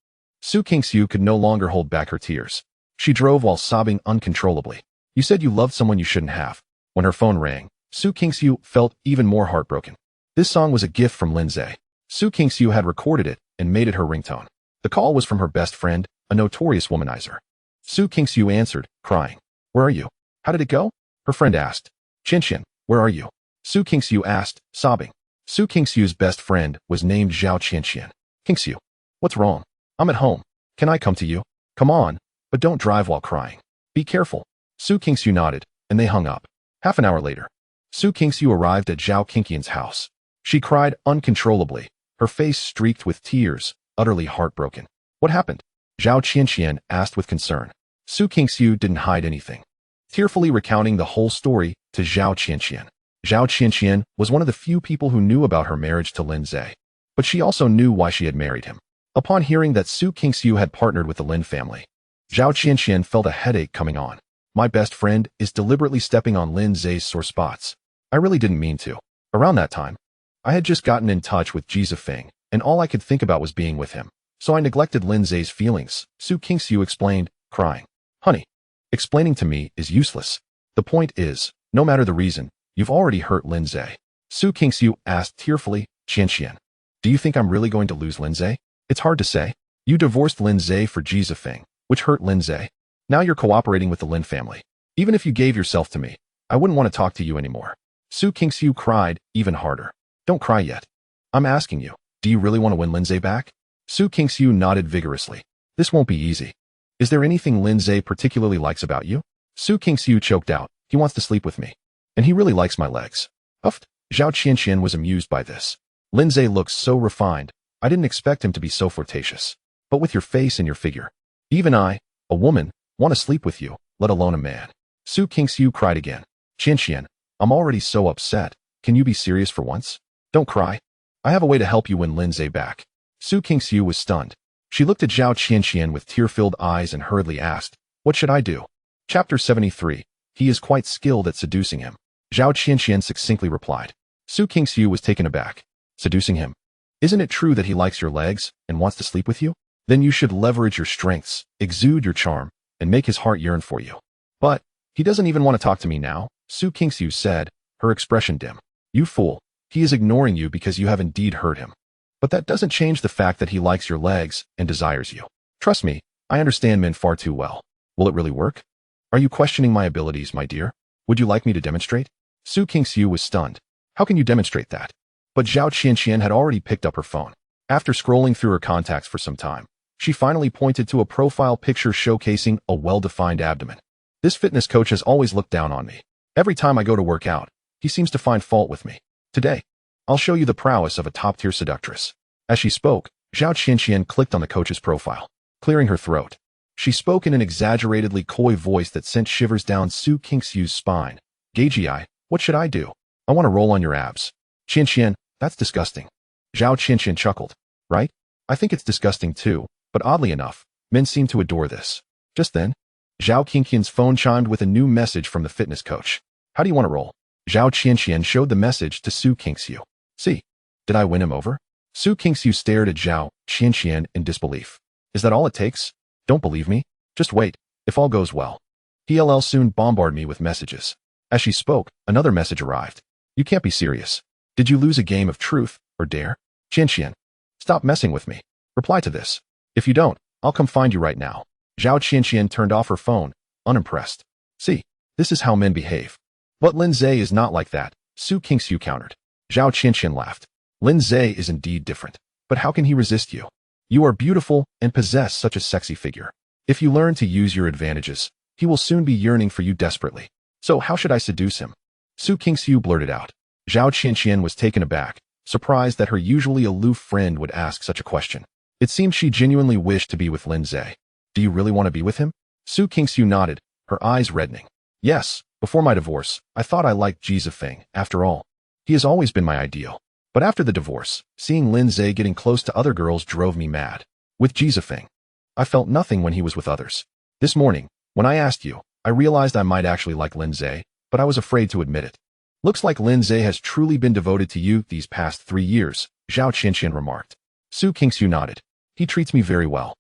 Su Qingxiu could no longer hold back her tears. She drove while sobbing uncontrollably. You said you loved someone you shouldn't have. When her phone rang, Su Qingxiu felt even more heartbroken. This song was a gift from Lindsay. Su Qingxiu had recorded it and made it her ringtone. The call was from her best friend, a notorious womanizer. Su Qingxiu answered, crying. Where are you? How did it go? Her friend asked. Qianqian, where are you? Su Qingxiu asked, sobbing. Su Qingxiu's best friend was named Zhao Qianqian. Qingxiu, what's wrong? I'm at home. Can I come to you? Come on, but don't drive while crying. Be careful. Su Qingxiu nodded, and they hung up. Half an hour later, Su Qingxiu arrived at Zhao Qianqian's house. She cried uncontrollably, her face streaked with tears, utterly heartbroken. What happened? Zhao Qianqian asked with concern. Su Qingxiu didn't hide anything, tearfully recounting the whole story to Zhao Qianqian. Zhao Qianqian was one of the few people who knew about her marriage to Lindsay, but she also knew why she had married him. Upon hearing that Su Qingxiu had partnered with the Lin family, Zhao Qianqian felt a headache coming on. My best friend is deliberately stepping on Lindsay's sore spots. I really didn't mean to. Around that time, I had just gotten in touch with Ji Zifeng, and all I could think about was being with him. So I neglected Lindsay's feelings, Su Qingxiu explained, crying. Honey, explaining to me is useless. The point is, no matter the reason, you've already hurt Lindsay. Su Qingxiu asked tearfully, Qianqian, do you think I'm really going to lose Lindsay? It's hard to say. You divorced Lindsay for Ji Zifeng, which hurt Lindsay. Now you're cooperating with the Lin family. Even if you gave yourself to me, I wouldn't want to talk to you anymore. Su Qingxiu cried even harder. Don't cry yet. I'm asking you, do you really want to win Lindsay back? Su Qingxiu nodded vigorously. This won't be easy. Is there anything Lindsay particularly likes about you? Su Qingxiu choked out. He wants to sleep with me. And he really likes my legs. Uffed. Zhao Qianqian was amused by this. Lindsay looks so refined. I didn't expect him to be so flirtatious. But with your face and your figure. Even I, a woman, want to sleep with you, let alone a man. Su Qingxiu cried again. Qianqian, I'm already so upset. Can you be serious for once? Don't cry. I have a way to help you win Lindsay back. Su Qingxiu was stunned. She looked at Zhao Qianqian with tear-filled eyes and hurriedly asked, what should I do? Chapter 73. He is quite skilled at seducing him. Zhao Qianqian succinctly replied. Su Qingxiu was taken aback. Seducing him? Isn't it true that he likes your legs and wants to sleep with you? Then you should leverage your strengths, exude your charm, and make his heart yearn for you. But he doesn't even want to talk to me now, Su Kingsu said, her expression dim. You fool. He is ignoring you because you have indeed hurt him. But that doesn't change the fact that he likes your legs and desires you. Trust me, I understand men far too well. Will it really work? Are you questioning my abilities, my dear? Would you like me to demonstrate? Su Kingsu was stunned. How can you demonstrate that? But Zhao Qianqian had already picked up her phone. After scrolling through her contacts for some time, she finally pointed to a profile picture showcasing a well-defined abdomen. This fitness coach has always looked down on me. Every time I go to work out, he seems to find fault with me. Today, I'll show you the prowess of a top-tier seductress. As she spoke, Zhao Qianqian clicked on the coach's profile, clearing her throat. She spoke in an exaggeratedly coy voice that sent shivers down Su Kingsu's spine. Gagey, what should I do? I want to roll on your abs. Qianqian, that's disgusting. Zhao Qianqian chuckled. Right? I think it's disgusting too, but oddly enough, men seem to adore this. Just then, Zhao Qianqian's phone chimed with a new message from the fitness coach. How do you want to roll? Zhao Qianqian showed the message to Su Kingsu. See, did I win him over? Su Kingsu stared at Zhao Qianqian in disbelief. Is that all it takes? Don't believe me? Just wait, if all goes well. He'll soon bombard me with messages. As she spoke, another message arrived. You can't be serious. Did you lose a game of truth or dare? Qianqian, stop messing with me. Reply to this. If you don't, I'll come find you right now. Zhao Qianqian turned off her phone, unimpressed. See, this is how men behave. But Lin Zhe is not like that, Su Kingsu countered. Zhao Qianqian laughed. Lin Zhe is indeed different. But how can he resist you? You are beautiful and possess such a sexy figure. If you learn to use your advantages, he will soon be yearning for you desperately. So how should I seduce him? Su Kingsu blurted out. Zhao Qianqian was taken aback, surprised that her usually aloof friend would ask such a question. It seemed she genuinely wished to be with Lin Zhe. Do you really want to be with him? Su Kingsu nodded, her eyes reddening. Yes, before my divorce, I thought I liked Ji Zifeng, after all. He has always been my ideal. But after the divorce, seeing Lin Zhe getting close to other girls drove me mad. With Ji Zifeng, I felt nothing when he was with others. This morning, when I asked you, I realized I might actually like Lin Zhe, but I was afraid to admit it. Looks like Lin Zhe has truly been devoted to you these past 3 years, Zhao Qianqian remarked. Su Kingsu nodded. He treats me very well.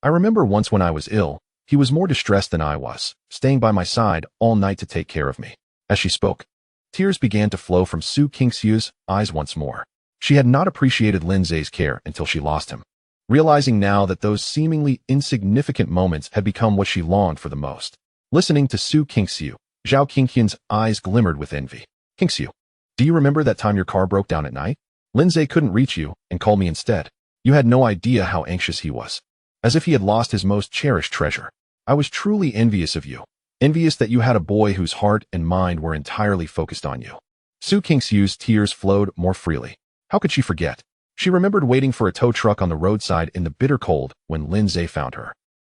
I remember once when I was ill, he was more distressed than I was, staying by my side all night to take care of me. As she spoke, tears began to flow from Su Kingsu's eyes once more. She had not appreciated Lin Zhe's care until she lost him. Realizing now that those seemingly insignificant moments had become what she longed for the most. Listening to Su Kingsu, Zhao Qianqian's eyes glimmered with envy. Kingsu, do you remember that time your car broke down at night? Lin Zhe couldn't reach you and called me instead. You had no idea how anxious he was. As if he had lost his most cherished treasure. I was truly envious of you. Envious that you had a boy whose heart and mind were entirely focused on you. Su Kingsu's tears flowed more freely. How could she forget? She remembered waiting for a tow truck on the roadside in the bitter cold when Lin Zhe found her.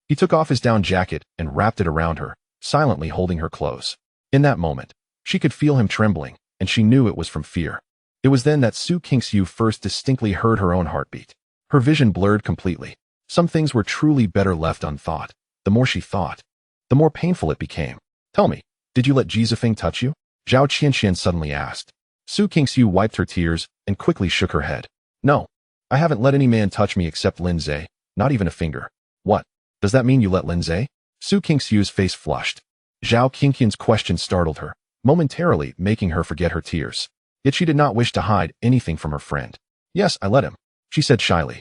He took off his down jacket and wrapped it around her, silently holding her close. In that moment, she could feel him trembling, and she knew it was from fear. It was then that Su Kingsu first distinctly heard her own heartbeat. Her vision blurred completely. Some things were truly better left unthought. The more she thought, the more painful it became. Tell me, did you let Ji Zifeng touch you? Zhao Qianqian suddenly asked. Su Kingsu wiped her tears and quickly shook her head. No, I haven't let any man touch me except Lin Zhe, not even a finger. What? Does that mean you let Lin Zhe? Su Kingsu's face flushed. Zhao Qianqian's question startled her, momentarily making her forget her tears. Yet she did not wish to hide anything from her friend. Yes, I let him, she said shyly.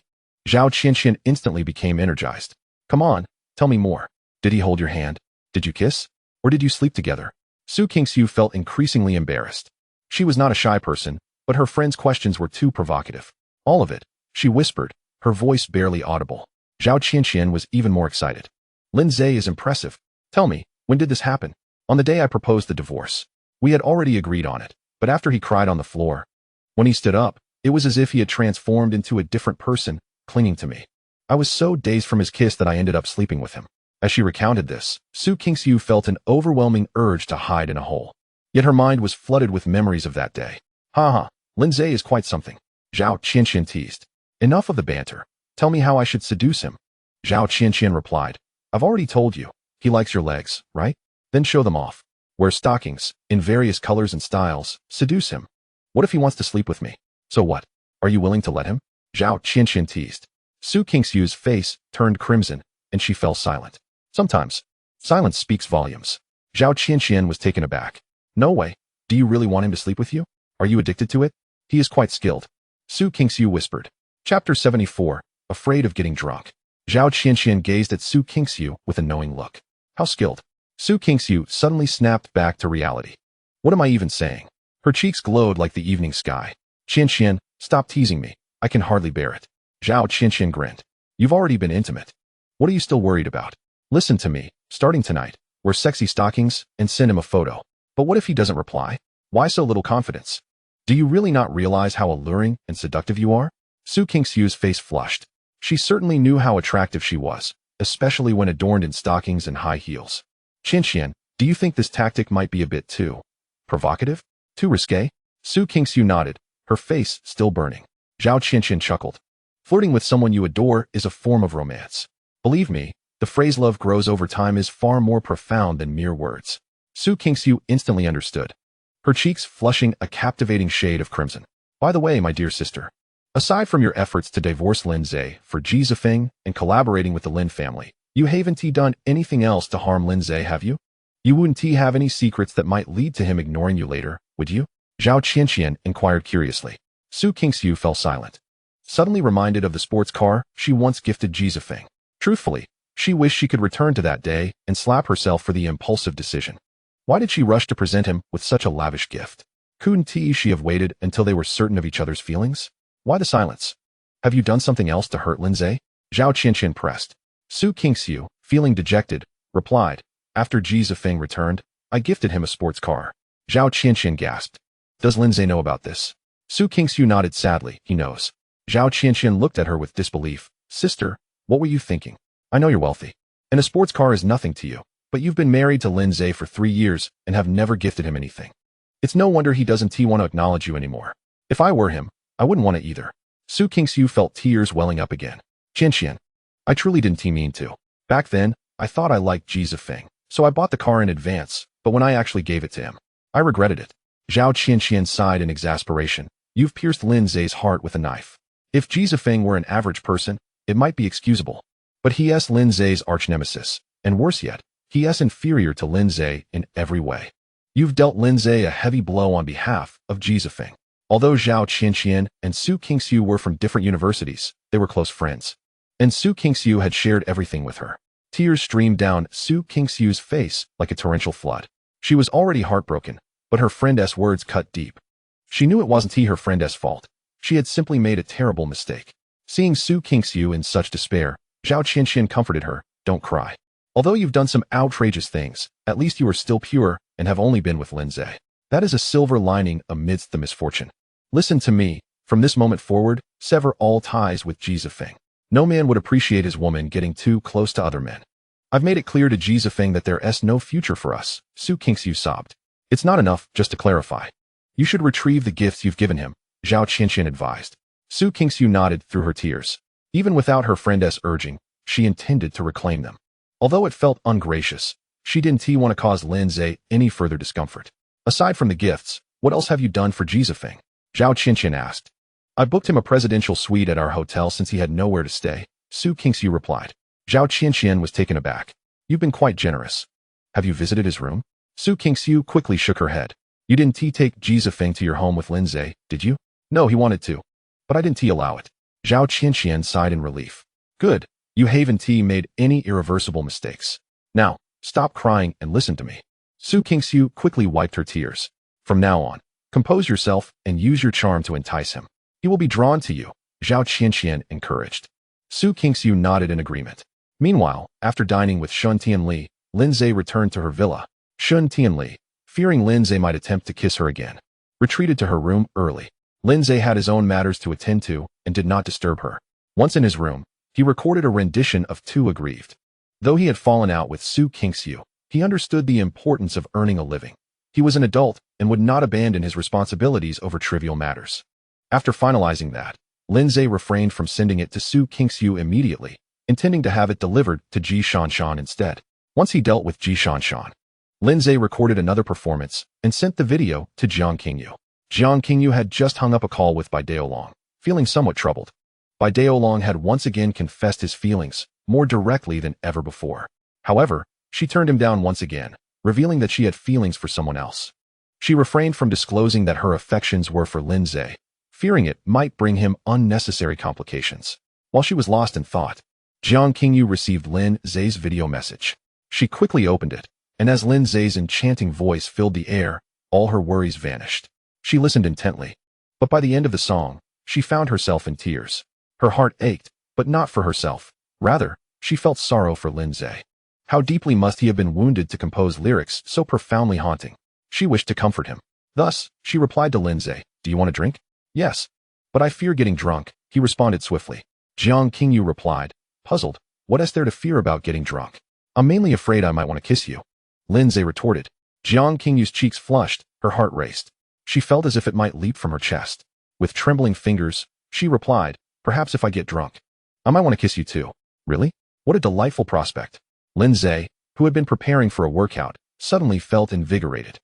Zhao Qianqian instantly became energized. Come on, tell me more. Did he hold your hand? Did you kiss? Or did you sleep together? Su Kingsu felt increasingly embarrassed. She was not a shy person, but her friend's questions were too provocative. All of it, she whispered, her voice barely audible. Zhao Qianqian was even more excited. Lin Zhe is impressive. Tell me, when did this happen? On the day I proposed the divorce. We had already agreed on it, but after he cried on the floor. When he stood up, it was as if he had transformed into a different person, clinging to me. I was so dazed from his kiss that I ended up sleeping with him. As she recounted this, Su Kingsu felt an overwhelming urge to hide in a hole. Yet her mind was flooded with memories of that day. Ha, Lin Zhe is quite something. Zhao Qianqian teased. Enough of the banter. Tell me how I should seduce him. Zhao Qianqian replied. I've already told you. He likes your legs, right? Then show them off. Wear stockings, in various colors and styles. Seduce him. What if he wants to sleep with me? So what? Are you willing to let him? Zhao Qianqian teased. Su Kingsu's face turned crimson, and she fell silent. Sometimes, Silence speaks volumes. Zhao Qianqian was taken aback. No way. Do you really want him to sleep with you? Are you addicted to it? He is quite skilled. Su Qingxiu whispered. Chapter 74. Afraid of getting drunk. Zhao Qianqian gazed at Su Qingxiu with a knowing look. How skilled? Su Qingxiu suddenly snapped back to reality. What am I even saying? Her cheeks glowed like the evening sky. Qianqian, stop teasing me. I can hardly bear it. Zhao Qianqian grinned. You've already been intimate. What are you still worried about? Listen to me. Starting tonight, wear sexy stockings and send him a photo. But what if he doesn't reply? Why so little confidence? Do you really not realize how alluring and seductive you are? Su Qingxiu's face flushed. She certainly knew how attractive she was, especially when adorned in stockings and high heels. Qianqian, do you think this tactic might be a bit too provocative? Too risque? Su Qingxiu nodded, her face still burning. Zhao Qianqian chuckled. Flirting with someone you adore is a form of romance. Believe me, the phrase love grows over time is far more profound than mere words. Su Qingxiu instantly understood, her cheeks flushing a captivating shade of crimson. By the way, my dear sister, aside from your efforts to divorce Lin Zhe for Ji Zifeng and collaborating with the Lin family, you haven't done anything else to harm Lin Zhe, have you? You wouldn't have any secrets that might lead to him ignoring you later, would you? Zhao Qianqian inquired curiously. Su Qingxiu fell silent, suddenly reminded of the sports car she once gifted Ji Zifeng. Truthfully, she wished she could return to that day and slap herself for the impulsive decision. Why did she rush to present him with such a lavish gift? Couldn't she have waited until they were certain of each other's feelings? Why the silence? Have you done something else to hurt Lin Zhe? Zhao Qianqian pressed. Su Qingxiu, feeling dejected, replied, after Ji Zifeng returned, I gifted him a sports car. Zhao Qianqian gasped. Does Lin Zhe know about this? Su Qingxiu nodded sadly, he knows. Zhao Qianqian looked at her with disbelief. Sister, what were you thinking? I know you're wealthy, and a sports car is nothing to you, but you've been married to Lin Zhe for 3 years and have never gifted him anything. It's no wonder he doesn't want to acknowledge you anymore. If I were him, I wouldn't want to either. Su Qingxiu felt tears welling up again. Qianqian, I truly didn't mean to. Back then, I thought I liked Ji Zifeng, so I bought the car in advance, but when I actually gave it to him, I regretted it. Zhao Qianqian sighed in exasperation. You've pierced Lin Zhe's heart with a knife. If Ji Zifeng were an average person, it might be excusable. But he is Lin Zhe's arch-nemesis, and worse yet, he is inferior to Lin Zhe in every way. You've dealt Lin Zhe a heavy blow on behalf of Ji Zifeng. Although Zhao Qianqian and Su Qingxiu were from different universities, they were close friends. And Su Qingxiu had shared everything with her. Tears streamed down Su Qingxiu's face like a torrential flood. She was already heartbroken, but her friend's words cut deep. She knew it wasn't her friend's fault. She had simply made a terrible mistake. Seeing Su Qingxiu in such despair, Zhao Qianqian comforted her. Don't cry. Although you've done some outrageous things, at least you are still pure and have only been with Lin Zhe. That is a silver lining amidst the misfortune. Listen to me. From this moment forward, sever all ties with Ji Zifeng. No man would appreciate his woman getting too close to other men. I've made it clear to Ji Zifeng that there is no future for us, Su Qingxiu sobbed. It's not enough just to clarify. You should retrieve the gifts you've given him, Zhao Qianqian advised. Su Qingxiu nodded through her tears. Even without her friend's urging, she intended to reclaim them. Although it felt ungracious, she didn't want to cause Lin Zhe any further discomfort. Aside from the gifts, what else have you done for Ji Zifeng? Zhao Qianqian asked. I booked him a presidential suite at our hotel since he had nowhere to stay, Su Qingxiu replied. Zhao Qianqian was taken aback. You've been quite generous. Have you visited his room? Su Qingxiu quickly shook her head. You didn't take Ji Zifeng to your home with Lin Zhe, did you? No, he wanted to. But I didn't allow it. Zhao Qianqian sighed in relief. Good. You haven't made any irreversible mistakes. Now, stop crying and listen to me. Su Qingxiu quickly wiped her tears. From now on, compose yourself and use your charm to entice him. He will be drawn to you, Zhao Qianqian encouraged. Su Qingxiu nodded in agreement. Meanwhile, after dining with Shun Tianli, Lin Zhe returned to her villa. Shun Tianli, fearing Lin Zhe might attempt to kiss her again, retreated to her room early. Lin Zhe had his own matters to attend to and did not disturb her. Once in his room, he recorded a rendition of Too Aggrieved. Though he had fallen out with Su Qingxiu, he understood the importance of earning a living. He was an adult and would not abandon his responsibilities over trivial matters. After finalizing that, Lin Zhe refrained from sending it to Su Qingxiu immediately, intending to have it delivered to Ji Shanshan instead. Once he dealt with Ji Shanshan, Lin Zhe recorded another performance and sent the video to Jiang Qingyu. Jiang Qingyu had just hung up a call with Bai Daolong, feeling somewhat troubled. Bai Daolong had once again confessed his feelings, more directly than ever before. However, She turned him down once again, revealing that she had feelings for someone else. She refrained from disclosing that her affections were for Lin Zhe, fearing it might bring him unnecessary complications. While she was lost in thought, Jiang Qingyu received Lin Zhe's video message. She quickly opened it, and as Lin Zhe's enchanting voice filled the air, all her worries vanished. She listened intently, but by the end of the song, she found herself in tears. Her heart ached, but not for herself. Rather, she felt sorrow for Lin Zhe. How deeply must he have been wounded to compose lyrics so profoundly haunting? She wished to comfort him. Thus, she replied to Lin Zhe, "Do you want a drink?" "Yes, but I fear getting drunk," he responded swiftly. Jiang Qingyu replied, puzzled, "What is there to fear about getting drunk? I'm mainly afraid I might want to kiss you." Lin Zhe retorted. Jiang Qingyu's cheeks flushed, her heart raced. She felt as if it might leap from her chest. With trembling fingers, she replied, "Perhaps if I get drunk, I might want to kiss you too." "Really? What a delightful prospect." Lin Zhe, who had been preparing for a workout, suddenly felt invigorated.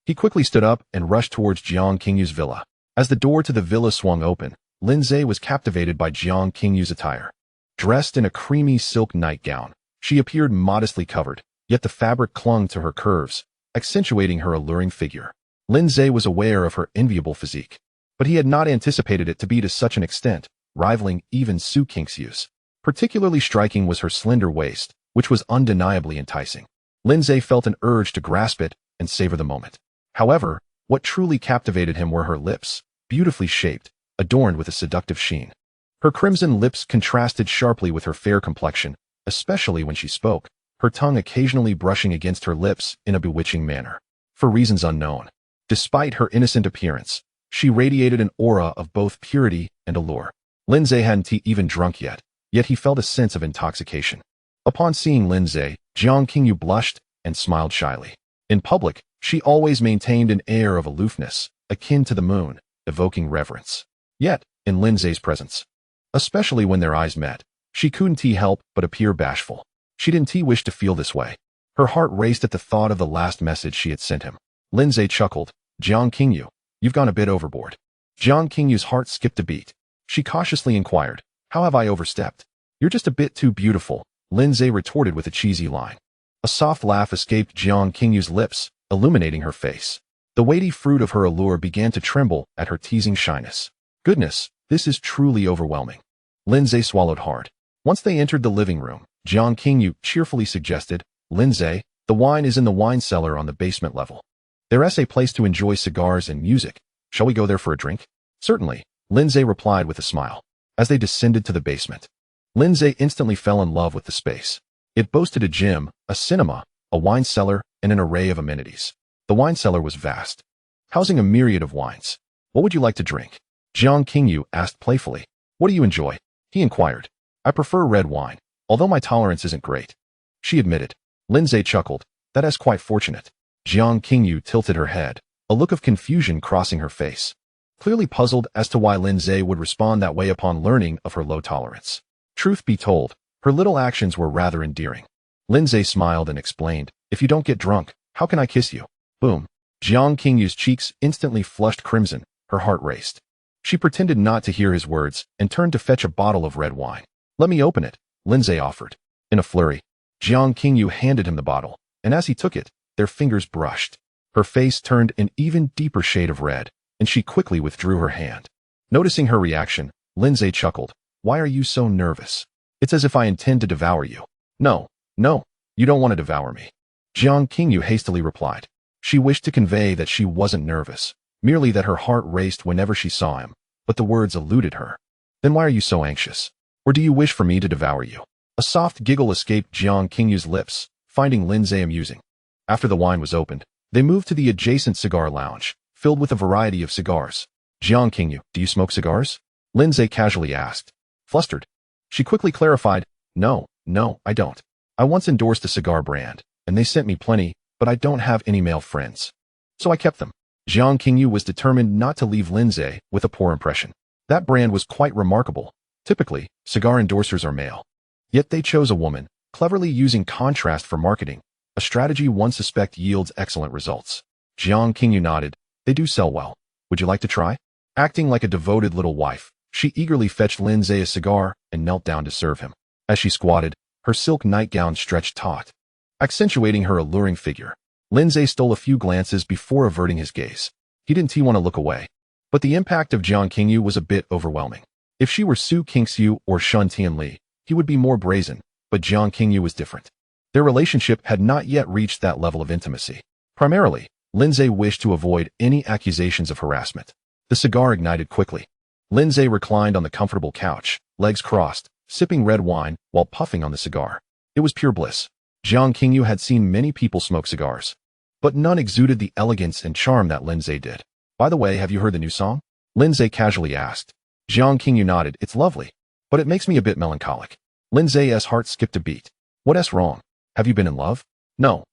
He quickly stood up and rushed towards Jiang Qingyu's villa. As the door to the villa swung open, Lin Zhe was captivated by Jiang Qingyu's attire. Dressed in a creamy silk nightgown, she appeared modestly covered, yet the fabric clung to her curves, accentuating her alluring figure. Lin Zhe was aware of her enviable physique, but he had not anticipated it to be to such an extent, rivaling even Su Qingxiu's. Particularly striking was her slender waist, which was undeniably enticing. Lin Zhe felt an urge to grasp it and savor the moment. However, what truly captivated him were her lips, beautifully shaped, adorned with a seductive sheen. Her crimson lips contrasted sharply with her fair complexion, especially when she spoke, her tongue occasionally brushing against her lips in a bewitching manner. For reasons unknown, despite her innocent appearance, she radiated an aura of both purity and allure. Lin Zhe hadn't even drunk yet he felt a sense of intoxication. Upon seeing Lin Zhe, Jiang Qingyu blushed and smiled shyly. In public, she always maintained an air of aloofness, akin to the moon, evoking reverence. Yet, in Lin Zhe's presence, especially when their eyes met, she couldn't help but appear bashful. She didn't wish to feel this way. Her heart raced at the thought of the last message she had sent him. Lin Zhe chuckled, "Jiang Qingyu, you've gone a bit overboard." Jiang Qingyu's heart skipped a beat. She cautiously inquired, "How have I overstepped?" "You're just a bit too beautiful," Lin Zhe retorted with a cheesy line. A soft laugh escaped Jiang Qingyu's lips, illuminating her face. The weighty fruit of her allure began to tremble at her teasing shyness. "Goodness, this is truly overwhelming." Lin Zhe swallowed hard. Once they entered the living room, Jiang Qingyu cheerfully suggested, "Lin Zhe, the wine is in the wine cellar on the basement level. There's a place to enjoy cigars and music. Shall we go there for a drink?" "Certainly," Lin Zhe replied with a smile. As they descended to the basement, Lin Zhe instantly fell in love with the space. It boasted a gym, a cinema, a wine cellar, and an array of amenities. The wine cellar was vast, housing a myriad of wines. "What would you like to drink?" Jiang Qingyu asked playfully. "What do you enjoy?" he inquired. "I prefer red wine, although my tolerance isn't great," she admitted. Lin Zhe chuckled. "That is quite fortunate." Jiang Qingyu tilted her head, a look of confusion crossing her face, clearly puzzled as to why Lin Zhe would respond that way upon learning of her low tolerance. Truth be told, her little actions were rather endearing. Lin Zhe smiled and explained, "If you don't get drunk, how can I kiss you?" Boom. Jiang Qingyu's cheeks instantly flushed crimson, her heart raced. She pretended not to hear his words and turned to fetch a bottle of red wine. "Let me open it," Lin Zhe offered. In a flurry, Jiang Qingyu handed him the bottle, and as he took it, their fingers brushed. Her face turned an even deeper shade of red, and she quickly withdrew her hand. Noticing her reaction, Lin Zhe chuckled. "Why are you so nervous? It's as if I intend to devour you." No, you don't want to devour me," Jiang Qingyu hastily replied. She wished to convey that she wasn't nervous, merely that her heart raced whenever she saw him, but the words eluded her. "Then why are you so anxious? Or do you wish for me to devour you?" A soft giggle escaped Jiang Qingyu's lips, finding Lin Zhe amusing. After the wine was opened, they moved to the adjacent cigar lounge, filled with a variety of cigars. "Jiang Qingyu, do you smoke cigars?" Lin Zhe casually asked. Flustered, she quickly clarified, No, I don't. I once endorsed a cigar brand, and they sent me plenty, but I don't have any male friends. So I kept them." Jiang Qingyu was determined not to leave Lin Zhe with a poor impression. That brand was quite remarkable. Typically, cigar endorsers are male. Yet they chose a woman, cleverly using contrast for marketing, a strategy one suspects yields excellent results. Jiang Qingyu nodded. "They do sell well. Would you like to try?" Acting like a devoted little wife, she eagerly fetched Lin Zhe a cigar and knelt down to serve him. As she squatted, her silk nightgown stretched taut. accentuating her alluring figure. Lindsay stole a few glances before averting his gaze. He didn't want to look away. But the impact of Jiang Qingyu was a bit overwhelming. If she were Su Qingxiu or Shun Tianli, he would be more brazen, but Jiang Qingyu was different. Their relationship had not yet reached that level of intimacy. Primarily, Lindsay wished to avoid any accusations of harassment. The cigar ignited quickly. Lindsay reclined on the comfortable couch, legs crossed, sipping red wine while puffing on the cigar. It was pure bliss. Jiang Qingyu had seen many people smoke cigars, but none exuded the elegance and charm that Lindsay did. By the way, have you heard the new song? Lindsay casually asked. Jiang Qingyu nodded. It's lovely, but it makes me a bit melancholic. Lindsay's heart skipped a beat. What's wrong? Have you been in love? No,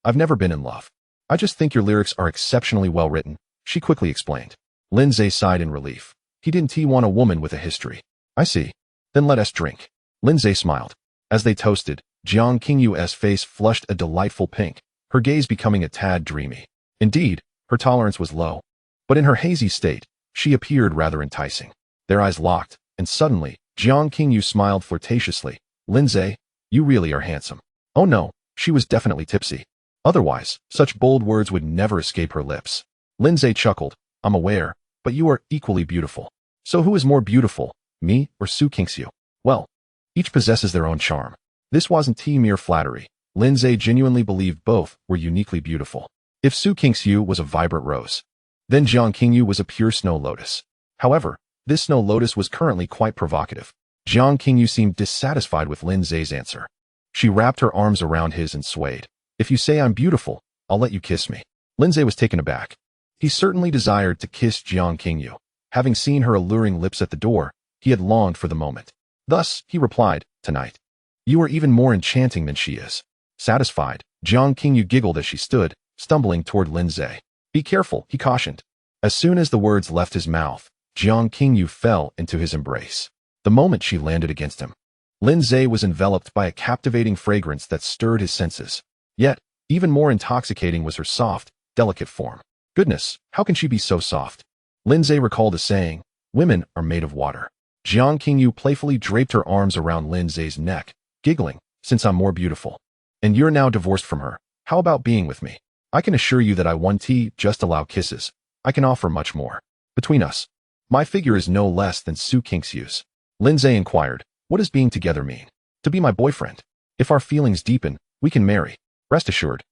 I've never been in love. I just think your lyrics are exceptionally well written, she quickly explained. Lindsay sighed in relief. He didn't want a woman with a history. I see. Then let us drink. Lindsay smiled. As they toasted, Jiang Qingyu's face flushed a delightful pink, her gaze becoming a tad dreamy. Indeed, her tolerance was low. But in her hazy state, she appeared rather enticing. Their eyes locked, and suddenly, Jiang Qingyu smiled flirtatiously. Lindsay, you really are handsome. Oh no, she was definitely tipsy. Otherwise, such bold words would never escape her lips. Lindsay chuckled. I'm aware, but you are equally beautiful. So who is more beautiful, me or Su Qingxiu? Well, each possesses their own charm. This wasn't mere flattery. Lindsay genuinely believed both were uniquely beautiful. If Su Qingxiu was a vibrant rose, then Jiang Qingyu was a pure snow lotus. However, this snow lotus was currently quite provocative. Jiang Qingyu seemed dissatisfied with Lindsay's answer. She wrapped her arms around his and swayed. If you say I'm beautiful, I'll let you kiss me. Lindsay was taken aback. He certainly desired to kiss Jiang Qingyu. Having seen her alluring lips at the door, he had longed for the moment. Thus, he replied, tonight. You are even more enchanting than she is. Satisfied, Jiang Qingyu giggled as she stood, stumbling toward Lindsay. Be careful, he cautioned. As soon as the words left his mouth, Jiang Qingyu fell into his embrace. The moment she landed against him, Lindsay was enveloped by a captivating fragrance that stirred his senses. Yet, even more intoxicating was her soft, delicate form. Goodness, how can she be so soft? Lindsay recalled a saying, women are made of water. Jiang Qingyu playfully draped her arms around Lindsay's neck, giggling, since I'm more beautiful. And you're now divorced from her. How about being with me? I can assure you that I won't just allow kisses. I can offer much more. Between us, my figure is no less than Su Qingxiu's. Lindsay inquired, what does being together mean? To be my boyfriend. If our feelings deepen, we can marry. Rest assured.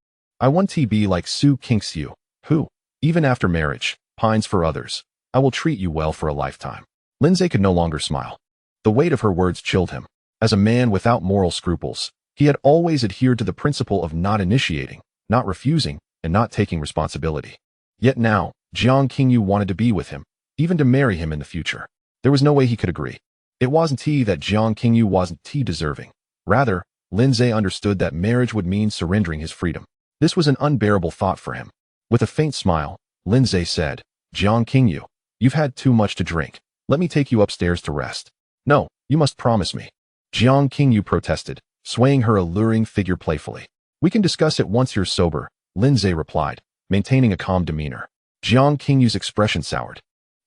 I want to be like Su Qingxiu, who, even after marriage, pines for others. I will treat you well for a lifetime. Lindsay could no longer smile. The weight of her words chilled him. As a man without moral scruples, he had always adhered to the principle of not initiating, not refusing, and not taking responsibility. Yet now, Jiang Qingyu wanted to be with him, even to marry him in the future. There was no way he could agree. It wasn't that Jiang Qingyu wasn't deserving. Rather, Lindsay understood that marriage would mean surrendering his freedom. This was an unbearable thought for him. With a faint smile, Lindsay said, Jiang Qingyu, you've had too much to drink. Let me take you upstairs to rest. No, you must promise me. Jiang Qingyu protested, swaying her alluring figure playfully. We can discuss it once you're sober, Lindsay replied, maintaining a calm demeanor. Jiang Qingyu's expression soured,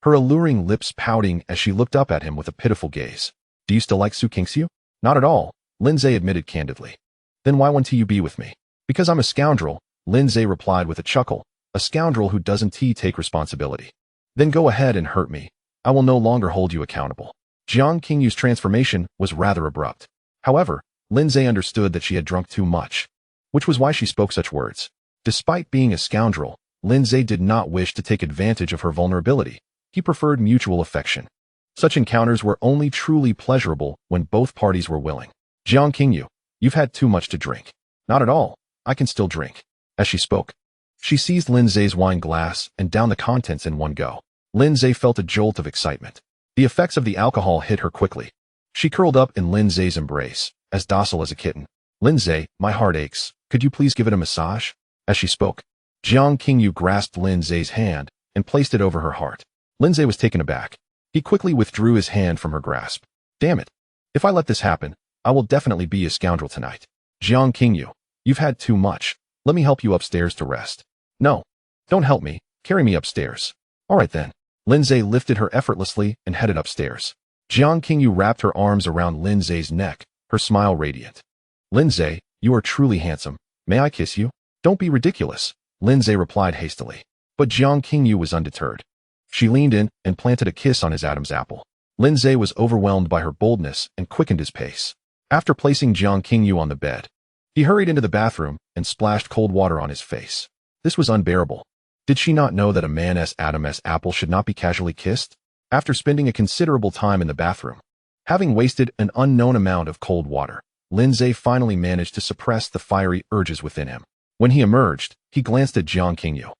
her alluring lips pouting as she looked up at him with a pitiful gaze. Do you still like Su Qingxiu? Not at all, Lindsay admitted candidly. Then why won't you be with me? Because I'm a scoundrel, Lindsay replied with a chuckle, a scoundrel who doesn't take responsibility. Then go ahead and hurt me. I will no longer hold you accountable. Jiang Qingyu's transformation was rather abrupt. However, Lindsay understood that she had drunk too much, which was why she spoke such words. Despite being a scoundrel, Lindsay did not wish to take advantage of her vulnerability. He preferred mutual affection. Such encounters were only truly pleasurable when both parties were willing. Jiang Qingyu, you've had too much to drink. Not at all. I can still drink. As she spoke, she seized Lindsay's wine glass and downed the contents in one go. Lindsay felt a jolt of excitement. The effects of the alcohol hit her quickly. She curled up in Lindsay's embrace, as docile as a kitten. Lindsay, my heart aches. Could you please give it a massage? As she spoke, Jiang Qingyu grasped Lindsay's hand and placed it over her heart. Lindsay was taken aback. He quickly withdrew his hand from her grasp. Damn it. If I let this happen, I will definitely be a scoundrel tonight. Jiang Qingyu, you've had too much. Let me help you upstairs to rest. No. Don't help me. Carry me upstairs. All right then. Lindsay lifted her effortlessly and headed upstairs. Jiang Qingyu wrapped her arms around Lindsay's neck, her smile radiant. Lindsay, You are truly handsome. May I kiss you? Don't be ridiculous, Lindsay replied hastily. But Jiang Qingyu was undeterred. She leaned in and planted a kiss on his Adam's apple. Lindsay was overwhelmed by her boldness and quickened his pace. After placing Jiang Qingyu on the bed, he hurried into the bathroom and splashed cold water on his face. This was unbearable. Did she not know that a man's Adam's apple should not be casually kissed? After spending a considerable time in the bathroom, having wasted an unknown amount of cold water, Lindsay finally managed to suppress the fiery urges within him. When he emerged, he glanced at Jiang Qingyu,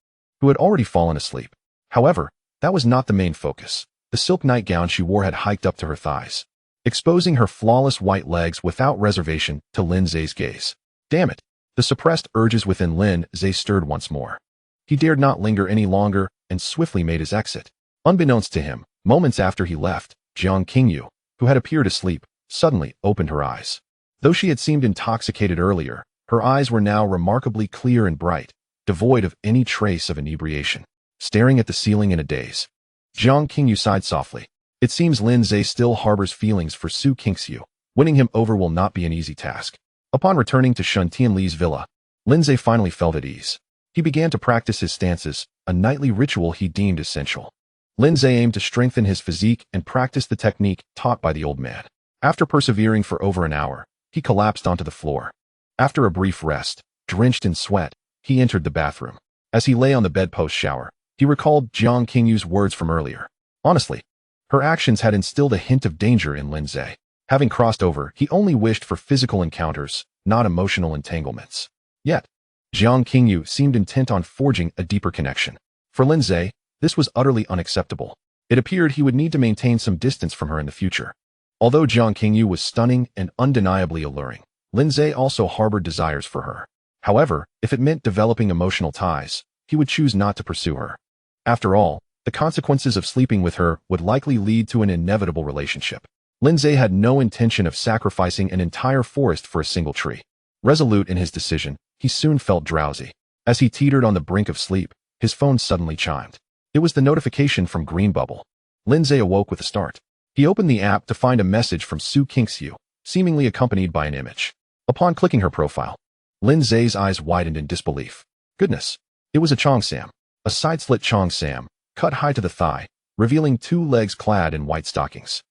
who had already fallen asleep. However, that was not the main focus. The silk nightgown she wore had hiked up to her thighs, exposing her flawless white legs without reservation to Lindsay's gaze. Damn it! The suppressed urges within Lindsay stirred once more. He dared not linger any longer and swiftly made his exit. Unbeknownst to him, moments after he left, Jiang Qingyu, who had appeared asleep, suddenly opened her eyes. Though she had seemed intoxicated earlier, her eyes were now remarkably clear and bright, devoid of any trace of inebriation. Staring at the ceiling in a daze, Jiang Qingyu sighed softly. It seems Lindsay still harbors feelings for Su Qingxiu. Winning him over will not be an easy task. Upon returning to Shun Tianli's villa, Lindsay finally felt at ease. He began to practice his stances, a nightly ritual he deemed essential. Lindsay aimed to strengthen his physique and practice the technique taught by the old man. After persevering for over an hour, he collapsed onto the floor. After a brief rest, drenched in sweat, he entered the bathroom. As he lay on the bed post-shower, he recalled Jiang Qingyu's words from earlier. Honestly, her actions had instilled a hint of danger in Lindsay. Having crossed over, he only wished for physical encounters, not emotional entanglements. Yet, Jiang Qingyu seemed intent on forging a deeper connection. For Lindsay, this was utterly unacceptable. It appeared he would need to maintain some distance from her in the future. Although Jiang Qingyu was stunning and undeniably alluring, Lindsay also harbored desires for her. However, if it meant developing emotional ties, he would choose not to pursue her. After all, the consequences of sleeping with her would likely lead to an inevitable relationship. Lindsay had no intention of sacrificing an entire forest for a single tree. Resolute in his decision, he soon felt drowsy. As he teetered on the brink of sleep, his phone suddenly chimed. It was the notification from Green Bubble. Lindsay awoke with a start. He opened the app to find a message from Su Qingxiu, seemingly accompanied by an image. Upon clicking her profile, Lindsay's eyes widened in disbelief. Goodness! It was a cheongsam. A side-slit cheongsam, cut high to the thigh, revealing 2 legs clad in white stockings.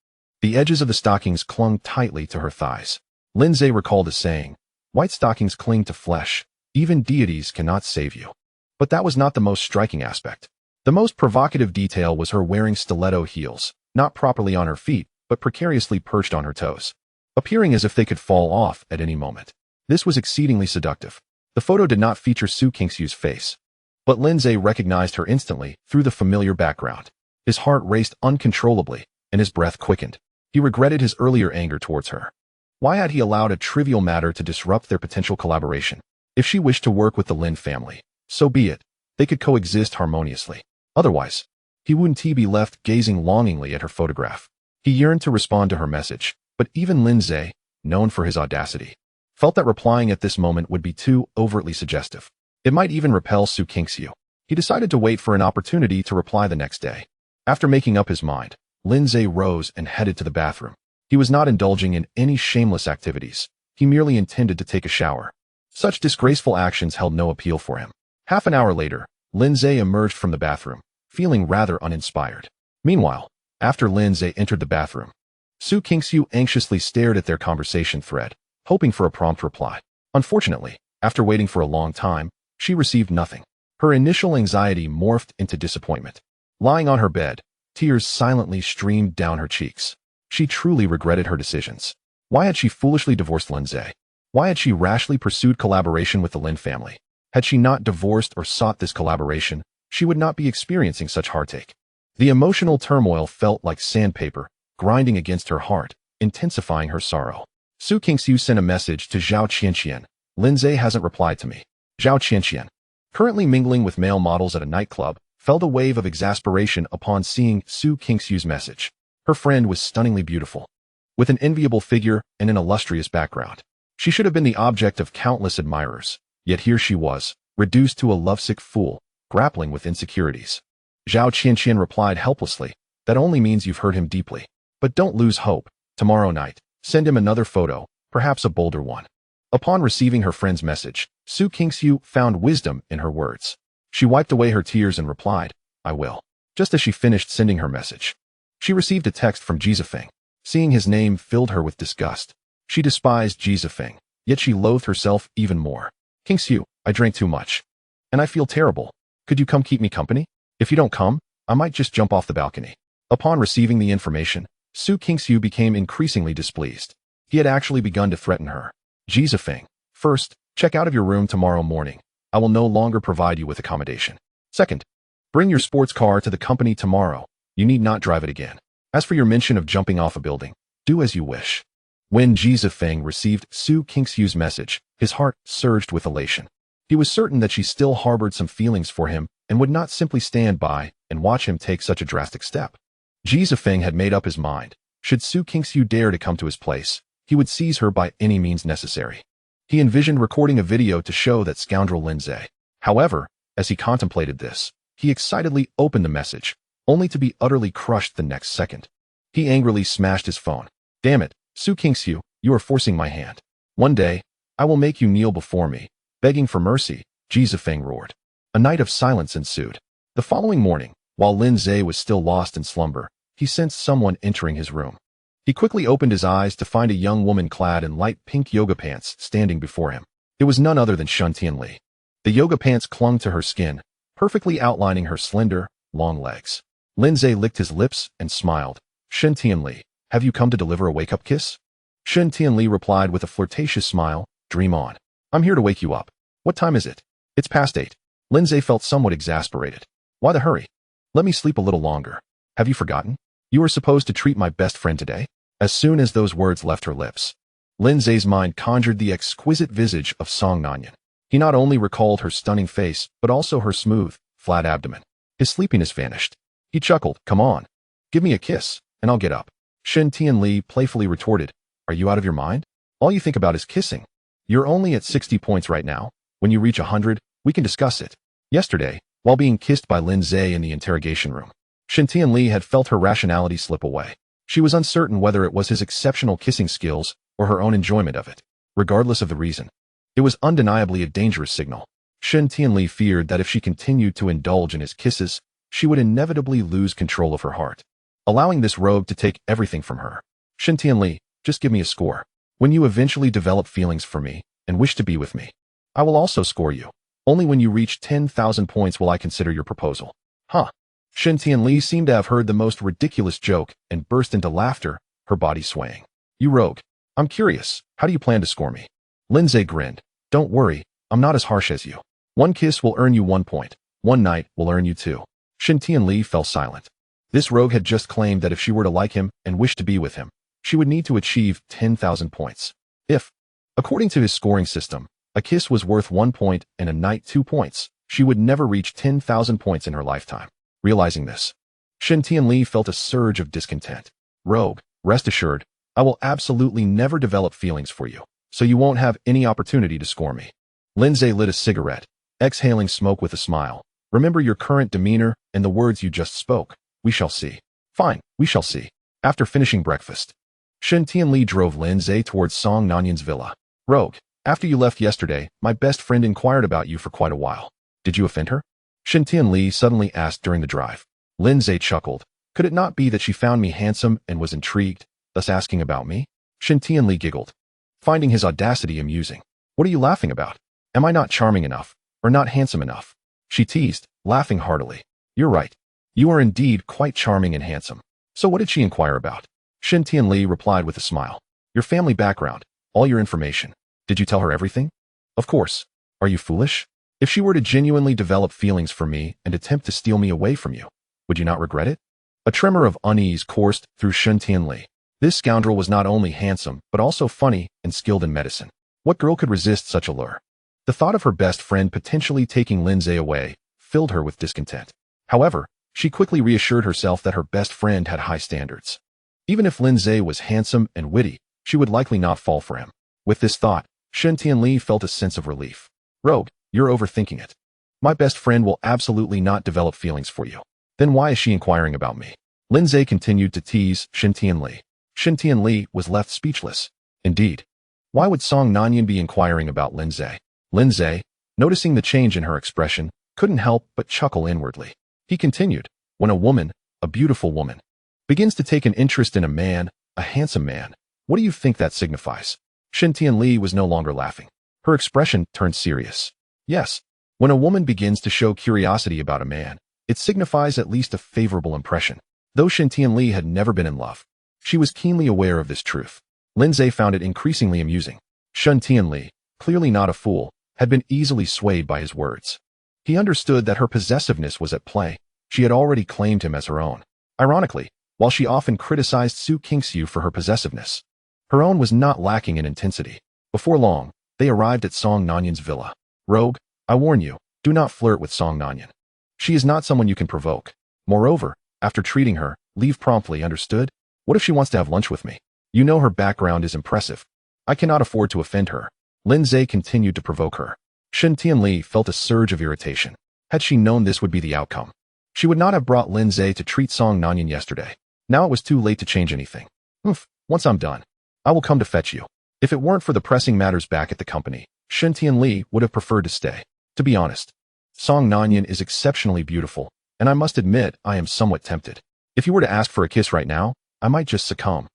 The edges of the stockings clung tightly to her thighs. Lindsay recalled a saying, "White stockings cling to flesh. Even deities cannot save you." But that was not the most striking aspect. The most provocative detail was her wearing stiletto heels, not properly on her feet, but precariously perched on her toes, appearing as if they could fall off at any moment. This was exceedingly seductive. The photo did not feature Su Qingxiu's face, but Lindsay recognized her instantly through the familiar background. His heart raced uncontrollably, and his breath quickened. He regretted his earlier anger towards her. Why had he allowed a trivial matter to disrupt their potential collaboration? If she wished to work with the Lin family, so be it. They could coexist harmoniously. Otherwise, he wouldn't be left gazing longingly at her photograph. He yearned to respond to her message, but even Lindsay, known for his audacity, felt that replying at this moment would be too overtly suggestive. It might even repel Su Qingxiu. He decided to wait for an opportunity to reply the next day. After making up his mind, Lindsay rose and headed to the bathroom. He was not indulging in any shameless activities. He merely intended to take a shower. Such disgraceful actions held no appeal for him. Half an hour later, Lindsay emerged from the bathroom, feeling rather uninspired. Meanwhile, after Lindsay entered the bathroom, Su Qingxiu anxiously stared at their conversation thread, hoping for a prompt reply. Unfortunately, after waiting for a long time, she received nothing. Her initial anxiety morphed into disappointment. Lying on her bed, tears silently streamed down her cheeks. She truly regretted her decisions. Why had she foolishly divorced Lindsay? Why had she rashly pursued collaboration with the Lin family? Had she not divorced or sought this collaboration, she would not be experiencing such heartache. The emotional turmoil felt like sandpaper, grinding against her heart, intensifying her sorrow. Su Qingxiu sent a message to Zhao Qianqian. Lindsay hasn't replied to me. Zhao Qianqian, currently mingling with male models at a nightclub, felt a wave of exasperation upon seeing Su Qingxiu's message. Her friend was stunningly beautiful, with an enviable figure and an illustrious background. She should have been the object of countless admirers, yet here she was, reduced to a lovesick fool, grappling with insecurities. Zhao Qianqian replied helplessly, "That only means you've hurt him deeply. But don't lose hope. Tomorrow night, send him another photo, perhaps a bolder one." Upon receiving her friend's message, Su Kingxiu found wisdom in her words. She wiped away her tears and replied, I will. Just as she finished sending her message, she received a text from Jizafeng. Seeing his name filled her with disgust. She despised Jizafeng, yet she loathed herself even more. Kingxiu, I drank too much. And I feel terrible. Could you come keep me company? If you don't come, I might just jump off the balcony. Upon receiving the information, Su Kingxiu became increasingly displeased. He had actually begun to threaten her. Jizafeng, first, check out of your room tomorrow morning. I will no longer provide you with accommodation. Second, bring your sports car to the company tomorrow. You need not drive it again. As for your mention of jumping off a building, do as you wish. When Jizafeng received Su Kingxiu's message, his heart surged with elation. He was certain that she still harbored some feelings for him and would not simply stand by and watch him take such a drastic step. Jizafeng had made up his mind. Should Su Kingxiu dare to come to his place, he would seize her by any means necessary. He envisioned recording a video to show that scoundrel Lin Zhe. However, as he contemplated this, he excitedly opened the message, only to be utterly crushed the next second. He angrily smashed his phone. Damn it, Su Kingxiu, you are forcing my hand. One day, I will make you kneel before me, begging for mercy, Jizafeng roared. A night of silence ensued. The following morning, while Lin Zhe was still lost in slumber, he sensed someone entering his room. He quickly opened his eyes to find a young woman clad in light pink yoga pants standing before him. It was none other than Shen Tianli. The yoga pants clung to her skin, perfectly outlining her slender, long legs. Lin Zhe licked his lips and smiled. Shen Tianli, have you come to deliver a wake-up kiss? Shen Tianli replied with a flirtatious smile, dream on. I'm here to wake you up. What time is it? It's past 8. Lin Zhe felt somewhat exasperated. Why the hurry? Let me sleep a little longer. Have you forgotten? You were supposed to treat my best friend today. As soon as those words left her lips, Lin Zhe's mind conjured the exquisite visage of Song Nanyan. He not only recalled her stunning face, but also her smooth, flat abdomen. His sleepiness vanished. He chuckled, come on. Give me a kiss, and I'll get up. Shen Tianli playfully retorted, are you out of your mind? All you think about is kissing. You're only at 60 points right now. When you reach 100, we can discuss it. Yesterday, while being kissed by Lin Zhe in the interrogation room, Shen Tianli had felt her rationality slip away. She was uncertain whether it was his exceptional kissing skills or her own enjoyment of it. Regardless of the reason, it was undeniably a dangerous signal. Shen Tianli feared that if she continued to indulge in his kisses, she would inevitably lose control of her heart, allowing this rogue to take everything from her. Shen Tianli, just give me a score. When you eventually develop feelings for me and wish to be with me, I will also score you. Only when you reach 10,000 points will I consider your proposal. Huh. Shen Tianli seemed to have heard the most ridiculous joke and burst into laughter, her body swaying. You rogue. I'm curious, how do you plan to score me? Lin Zhe grinned. Don't worry, I'm not as harsh as you. 1 kiss will earn you 1 point. 1 night will earn you 2. Shen Tianli fell silent. This rogue had just claimed that if she were to like him and wish to be with him, she would need to achieve 10,000 points. If, according to his scoring system, a kiss was worth 1 point and a night 2 points, she would never reach 10,000 points in her lifetime. Realizing this, Shen Tianli felt a surge of discontent. Rogue, rest assured, I will absolutely never develop feelings for you, so you won't have any opportunity to score me. Lin Zhe lit a cigarette, exhaling smoke with a smile. Remember your current demeanor and the words you just spoke. We shall see. Fine, we shall see. After finishing breakfast, Shen Tianli drove Lin Zhe towards Song Nanyan's villa. Rogue, after you left yesterday, my best friend inquired about you for quite a while. Did you offend her? Shen Tianli suddenly asked during the drive. Lin Zhe chuckled. Could it not be that she found me handsome and was intrigued, thus asking about me? Shen Tianli giggled, finding his audacity amusing. What are you laughing about? Am I not charming enough, or not handsome enough? She teased, laughing heartily. You're right. You are indeed quite charming and handsome. So what did she inquire about? Shen Tianli replied with a smile. Your family background, all your information. Did you tell her everything? Of course. Are you foolish? If she were to genuinely develop feelings for me and attempt to steal me away from you, would you not regret it? A tremor of unease coursed through Shen Tianli. This scoundrel was not only handsome, but also funny and skilled in medicine. What girl could resist such a lure? The thought of her best friend potentially taking Lin Zhe away filled her with discontent. However, she quickly reassured herself that her best friend had high standards. Even if Lin Zhe was handsome and witty, she would likely not fall for him. With this thought, Shen Tianli felt a sense of relief. Rogue, you're overthinking it. My best friend will absolutely not develop feelings for you. Then why is she inquiring about me? Lin Zhe continued to tease Shen Tianli. Shen Tianli was left speechless. Indeed, Why would Song Nanyan be inquiring about Lindsay? Lindsay, noticing the change in her expression, couldn't help but chuckle inwardly. He continued, when a woman, a beautiful woman, begins to take an interest in a man, a handsome man, what do you think that signifies? Shin Tianli was no longer laughing. Her expression turned serious. Yes, when a woman begins to show curiosity about a man, it signifies at least a favorable impression. Though Shin Tianli had never been in love, she was keenly aware of this truth. Lindsay found it increasingly amusing. Shin Tianli, clearly not a fool, had been easily swayed by his words. He understood that her possessiveness was at play. She had already claimed him as her own. Ironically, while she often criticized Su Kingxiu for her possessiveness, her own was not lacking in intensity. Before long, they arrived at Song Nanyan's villa. Rogue, I warn you, do not flirt with Song Nanyan. She is not someone you can provoke. Moreover, after treating her, leave promptly, understood? What if she wants to have lunch with me? You know her background is impressive. I cannot afford to offend her. Lindsay continued to provoke her. Shin Tianli felt a surge of irritation. Had she known this would be the outcome, she would not have brought Lindsay to treat Song Nanyan yesterday. Now it was too late to change anything. Once I'm done, I will come to fetch you. If it weren't for the pressing matters back at the company, Shin Tianli would have preferred to stay. To be honest, Song Nanyan is exceptionally beautiful, and I must admit I am somewhat tempted. If you were to ask for a kiss right now, I might just succumb.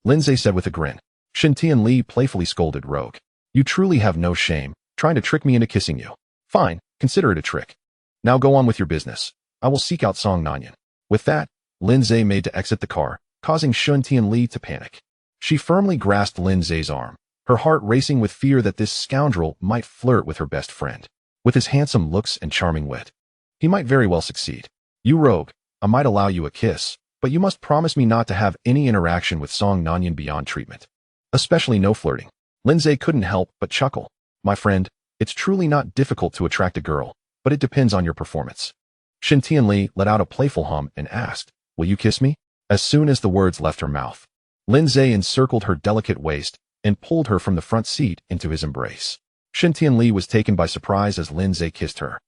Lindsay said with a grin. Shin Tianli playfully scolded Rogue. You truly have no shame, trying to trick me into kissing you. Fine, consider it a trick. Now go on with your business. I will seek out Song Nanyan. With that, Lindsay made to exit the car, causing Shin Tianli to panic. She firmly grasped Lindsay's arm, her heart racing with fear that this scoundrel might flirt with her best friend. With his handsome looks and charming wit, he might very well succeed. You rogue, I might allow you a kiss, but you must promise me not to have any interaction with Song Nanyan beyond treatment. Especially no flirting. Lindsay couldn't help but chuckle. My friend, it's truly not difficult to attract a girl, but it depends on your performance. Shin Tianli let out a playful hum and asked, will you kiss me? As soon as the words left her mouth, Lindsay encircled her delicate waist and pulled her from the front seat into his embrace. Shin Tianli was taken by surprise as Lindsay kissed her.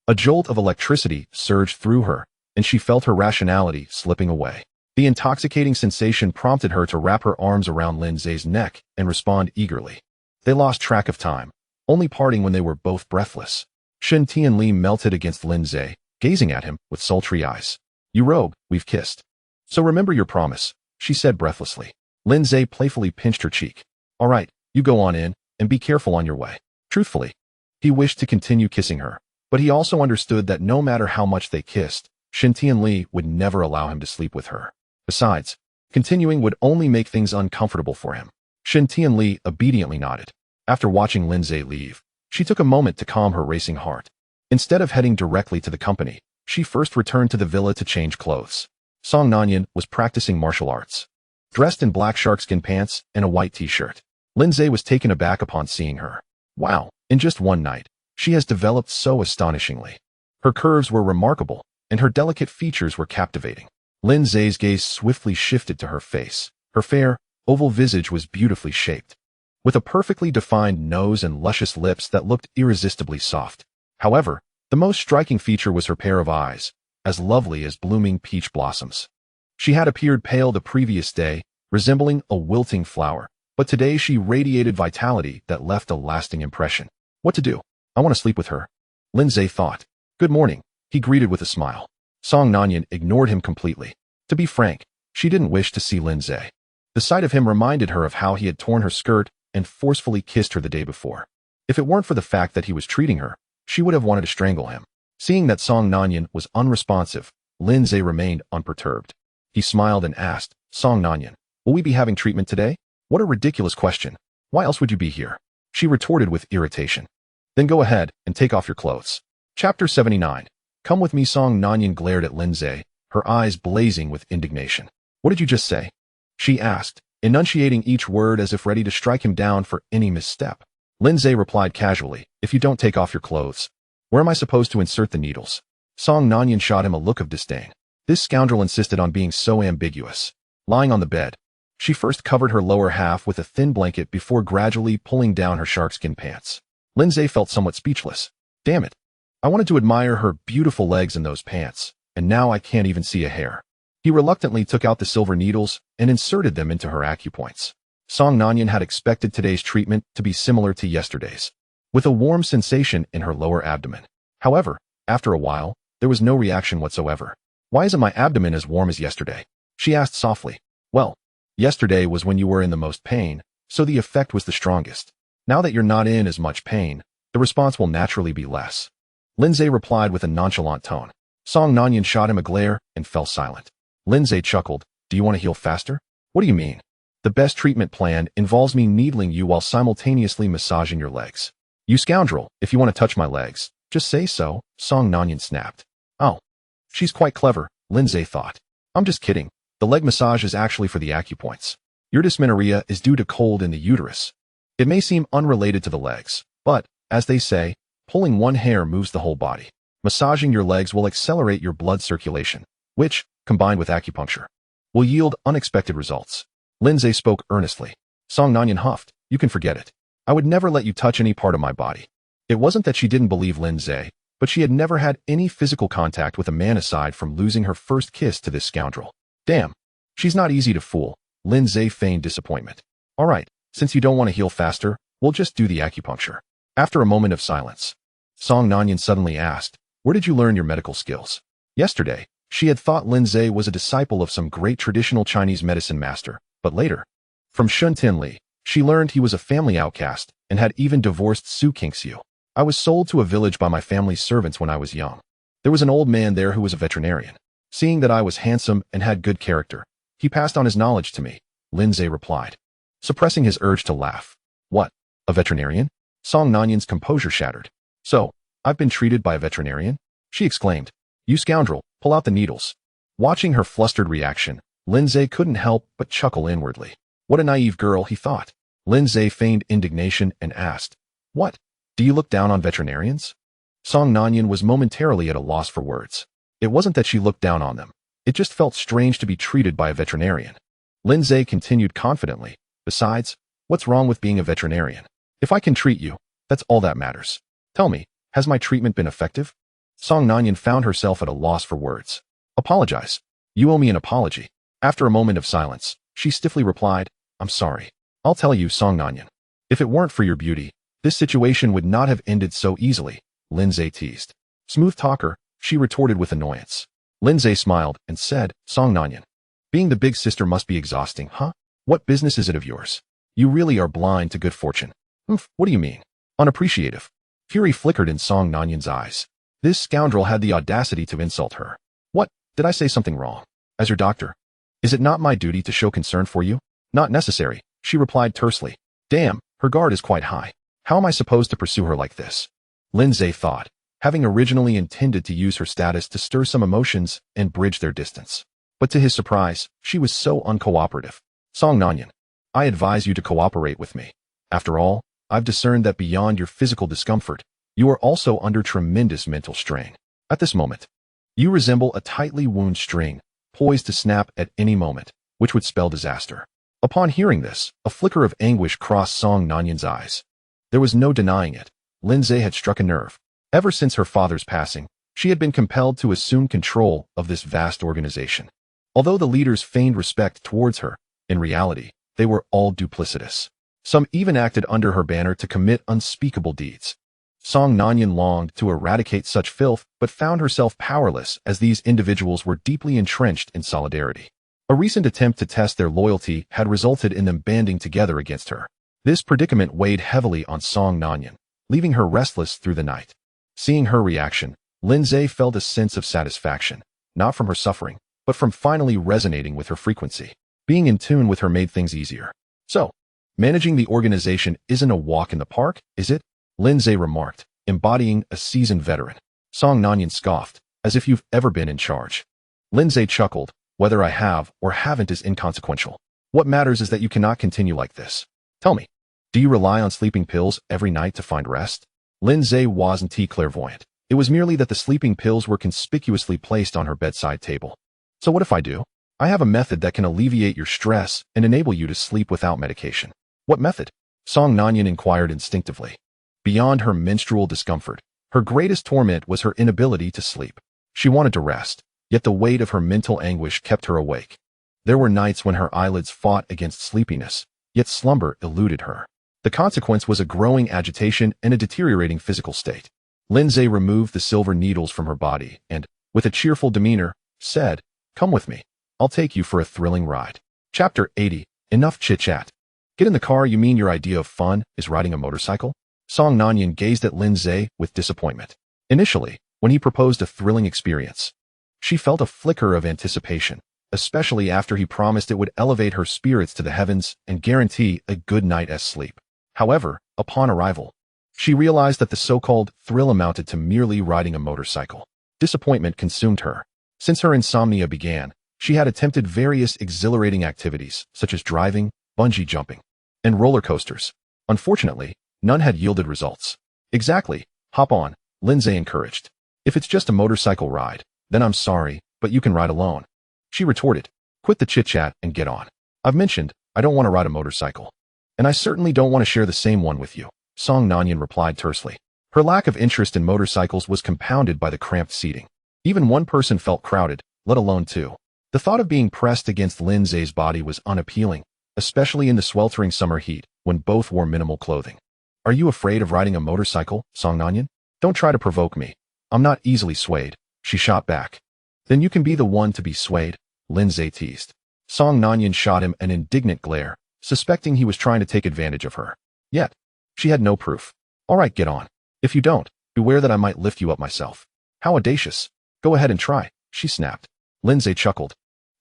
A jolt of electricity surged through her, and she felt her rationality slipping away. The intoxicating sensation prompted her to wrap her arms around Lindsay's neck and respond eagerly. They lost track of time, only parting when they were both breathless. Shin Tianli melted against Lindsay, gazing at him with sultry eyes. You rogue, we've kissed. So remember your promise, she said breathlessly. Lindsay playfully pinched her cheek. All right, you go on in, and be careful on your way. Truthfully, he wished to continue kissing her, but he also understood that no matter how much they kissed, Shin Tianli would never allow him to sleep with her. Besides, continuing would only make things uncomfortable for him. Shin Tianli obediently nodded. After watching Lindsay leave, she took a moment to calm her racing heart. Instead of heading directly to the company, she first returned to the villa to change clothes. Song Nanyan was practicing martial arts. Dressed in black sharkskin pants and a white t-shirt, Lindsay was taken aback upon seeing her. Wow, in just one night, she has developed so astonishingly. Her curves were remarkable, and her delicate features were captivating. Lindsay's gaze swiftly shifted to her face. Her fair, oval visage was beautifully shaped, with a perfectly defined nose and luscious lips that looked irresistibly soft. However, the most striking feature was her pair of eyes, as lovely as blooming peach blossoms. She had appeared pale the previous day, resembling a wilting flower, but today she radiated vitality that left a lasting impression. What to do? I want to sleep with her, Lindsay thought. Good morning, he greeted with a smile. Song Nanyan ignored him completely. To be frank, she didn't wish to see Lindsay. The sight of him reminded her of how he had torn her skirt and forcefully kissed her the day before. If it weren't for the fact that he was treating her, she would have wanted to strangle him. Seeing that Song Nanyan was unresponsive, Lindsay remained unperturbed. He smiled and asked, Song Nanyan, will we be having treatment today? What a ridiculous question. Why else would you be here? She retorted with irritation. Then go ahead and take off your clothes. Chapter 79. Come with me. Song Nanyan glared at Lindsay, her eyes blazing with indignation. What did you just say? She asked, enunciating each word as if ready to strike him down for any misstep. Lindsay replied casually, if you don't take off your clothes, where am I supposed to insert the needles? Song Nanyan shot him a look of disdain. This scoundrel insisted on being so ambiguous. Lying on the bed, she first covered her lower half with a thin blanket before gradually pulling down her sharkskin pants. Lindsay felt somewhat speechless. Damn it. I wanted to admire her beautiful legs in those pants, and now I can't even see a hair. He reluctantly took out the silver needles and inserted them into her acupoints. Song Nanyan had expected today's treatment to be similar to yesterday's, with a warm sensation in her lower abdomen. However, after a while, there was no reaction whatsoever. "Why isn't my abdomen as warm as yesterday?" she asked softly. "Well, yesterday was when you were in the most pain, so the effect was the strongest. Now that you're not in as much pain, the response will naturally be less." Lindsay replied with a nonchalant tone. Song Nanyan shot him a glare and fell silent. Lindsay chuckled. "Do you want to heal faster?" "What do you mean?" "The best treatment plan involves me needling you while simultaneously massaging your legs." "You scoundrel, if you want to touch my legs, just say so," Song Nanyan snapped. "Oh, she's quite clever," Lindsay thought. "I'm just kidding. The leg massage is actually for the acupoints. Your dysmenorrhea is due to cold in the uterus. It may seem unrelated to the legs, but, as they say, pulling one hair moves the whole body. Massaging your legs will accelerate your blood circulation, which, combined with acupuncture, will yield unexpected results." Lindsay spoke earnestly. Song Nanyan huffed. "You can forget it. I would never let you touch any part of my body." It wasn't that she didn't believe Lindsay, but she had never had any physical contact with a man aside from losing her first kiss to this scoundrel. "Damn, she's not easy to fool." Lindsay feigned disappointment. "All right, since you don't want to heal faster, we'll just do the acupuncture." After a moment of silence, Song Nanyan suddenly asked, "Where did you learn your medical skills?" Yesterday, she had thought Lindsay was a disciple of some great traditional Chinese medicine master, but later, from Shun Tin Li, she learned he was a family outcast and had even divorced Su Kingxiu. "I was sold to a village by my family's servants when I was young. There was an old man there who was a veterinarian. Seeing that I was handsome and had good character, he passed on his knowledge to me," Lindsay replied, suppressing his urge to laugh. "What? A veterinarian?" Song Nanyan's composure shattered. "So, I've been treated by a veterinarian?" she exclaimed. "You scoundrel, pull out the needles." Watching her flustered reaction, Lindsay couldn't help but chuckle inwardly. What a naive girl, he thought. Lindsay feigned indignation and asked, "What? Do you look down on veterinarians?" Song Nanyan was momentarily at a loss for words. It wasn't that she looked down on them. It just felt strange to be treated by a veterinarian. Lindsay continued confidently, "Besides, what's wrong with being a veterinarian? If I can treat you, that's all that matters. Tell me, has my treatment been effective?" Song Nanyan found herself at a loss for words. "Apologize. You owe me an apology." After a moment of silence, she stiffly replied, "I'm sorry. I'll tell you, Song Nanyan. If it weren't for your beauty, this situation would not have ended so easily," Lindsay teased. "Smooth talker," she retorted with annoyance. Lindsay smiled and said, "Song Nanyan, being the big sister must be exhausting, huh? What business is it of yours? You really are blind to good fortune." "What do you mean?" "Unappreciative." Fury flickered in Song Nanyan's eyes. This scoundrel had the audacity to insult her. "What? Did I say something wrong? As your doctor, is it not my duty to show concern for you?" "Not necessary," she replied tersely. Damn, her guard is quite high. How am I supposed to pursue her like this? Lindsay thought, having originally intended to use her status to stir some emotions and bridge their distance. But to his surprise, she was so uncooperative. "Song Nanyan, I advise you to cooperate with me. After all, I've discerned that beyond your physical discomfort, you are also under tremendous mental strain. At this moment, you resemble a tightly wound string, poised to snap at any moment, which would spell disaster." Upon hearing this, a flicker of anguish crossed Song Nanyan's eyes. There was no denying it. Lindsay had struck a nerve. Ever since her father's passing, she had been compelled to assume control of this vast organization. Although the leaders feigned respect towards her, in reality, they were all duplicitous. Some even acted under her banner to commit unspeakable deeds. Song Nanyan longed to eradicate such filth, but found herself powerless as these individuals were deeply entrenched in solidarity. A recent attempt to test their loyalty had resulted in them banding together against her. This predicament weighed heavily on Song Nanyan, leaving her restless through the night. Seeing her reaction, Lindsay felt a sense of satisfaction, not from her suffering, but from finally resonating with her frequency. Being in tune with her made things easier. "So, managing the organization isn't a walk in the park, is it?" Lindsay remarked, embodying a seasoned veteran. Song Nanyan scoffed, "As if you've ever been in charge." Lindsay chuckled, "Whether I have or haven't is inconsequential. What matters is that you cannot continue like this. Tell me, do you rely on sleeping pills every night to find rest?" Lindsay wasn't clairvoyant. It was merely that the sleeping pills were conspicuously placed on her bedside table. "So what if I do? I have a method that can alleviate your stress and enable you to sleep without medication." "What method?" Song Nanyan inquired instinctively. Beyond her menstrual discomfort, her greatest torment was her inability to sleep. She wanted to rest, yet the weight of her mental anguish kept her awake. There were nights when her eyelids fought against sleepiness, yet slumber eluded her. The consequence was a growing agitation and a deteriorating physical state. Lindsay removed the silver needles from her body and, with a cheerful demeanor, said, "Come with me. I'll take you for a thrilling ride." Chapter 80. Enough chit-chat. Get in the car. You mean your idea of fun is riding a motorcycle? Song Nanyan gazed at Lindsay with disappointment. Initially, when he proposed a thrilling experience, she felt a flicker of anticipation, especially after he promised it would elevate her spirits to the heavens and guarantee a good night's sleep. However, upon arrival, she realized that the so-called thrill amounted to merely riding a motorcycle. Disappointment consumed her. Since her insomnia began, she had attempted various exhilarating activities, such as driving, bungee jumping, and roller coasters. Unfortunately, none had yielded results. Exactly. Hop on, Lindsay encouraged. If it's just a motorcycle ride, then I'm sorry, but you can ride alone. She retorted. Quit the chit-chat and get on. I've mentioned, I don't want to ride a motorcycle. And I certainly don't want to share the same one with you, Song Nanyan replied tersely. Her lack of interest in motorcycles was compounded by the cramped seating. Even one person felt crowded, let alone two. The thought of being pressed against Lindsay's body was unappealing, especially in the sweltering summer heat, when both wore minimal clothing. Are you afraid of riding a motorcycle, Song Nanyan? Don't try to provoke me. I'm not easily swayed, she shot back. Then you can be the one to be swayed, Lindsay teased. Song Nanyan shot him an indignant glare, suspecting he was trying to take advantage of her. Yet, she had no proof. All right, get on. If you don't, beware that I might lift you up myself. How audacious. Go ahead and try, she snapped. Lindsay chuckled,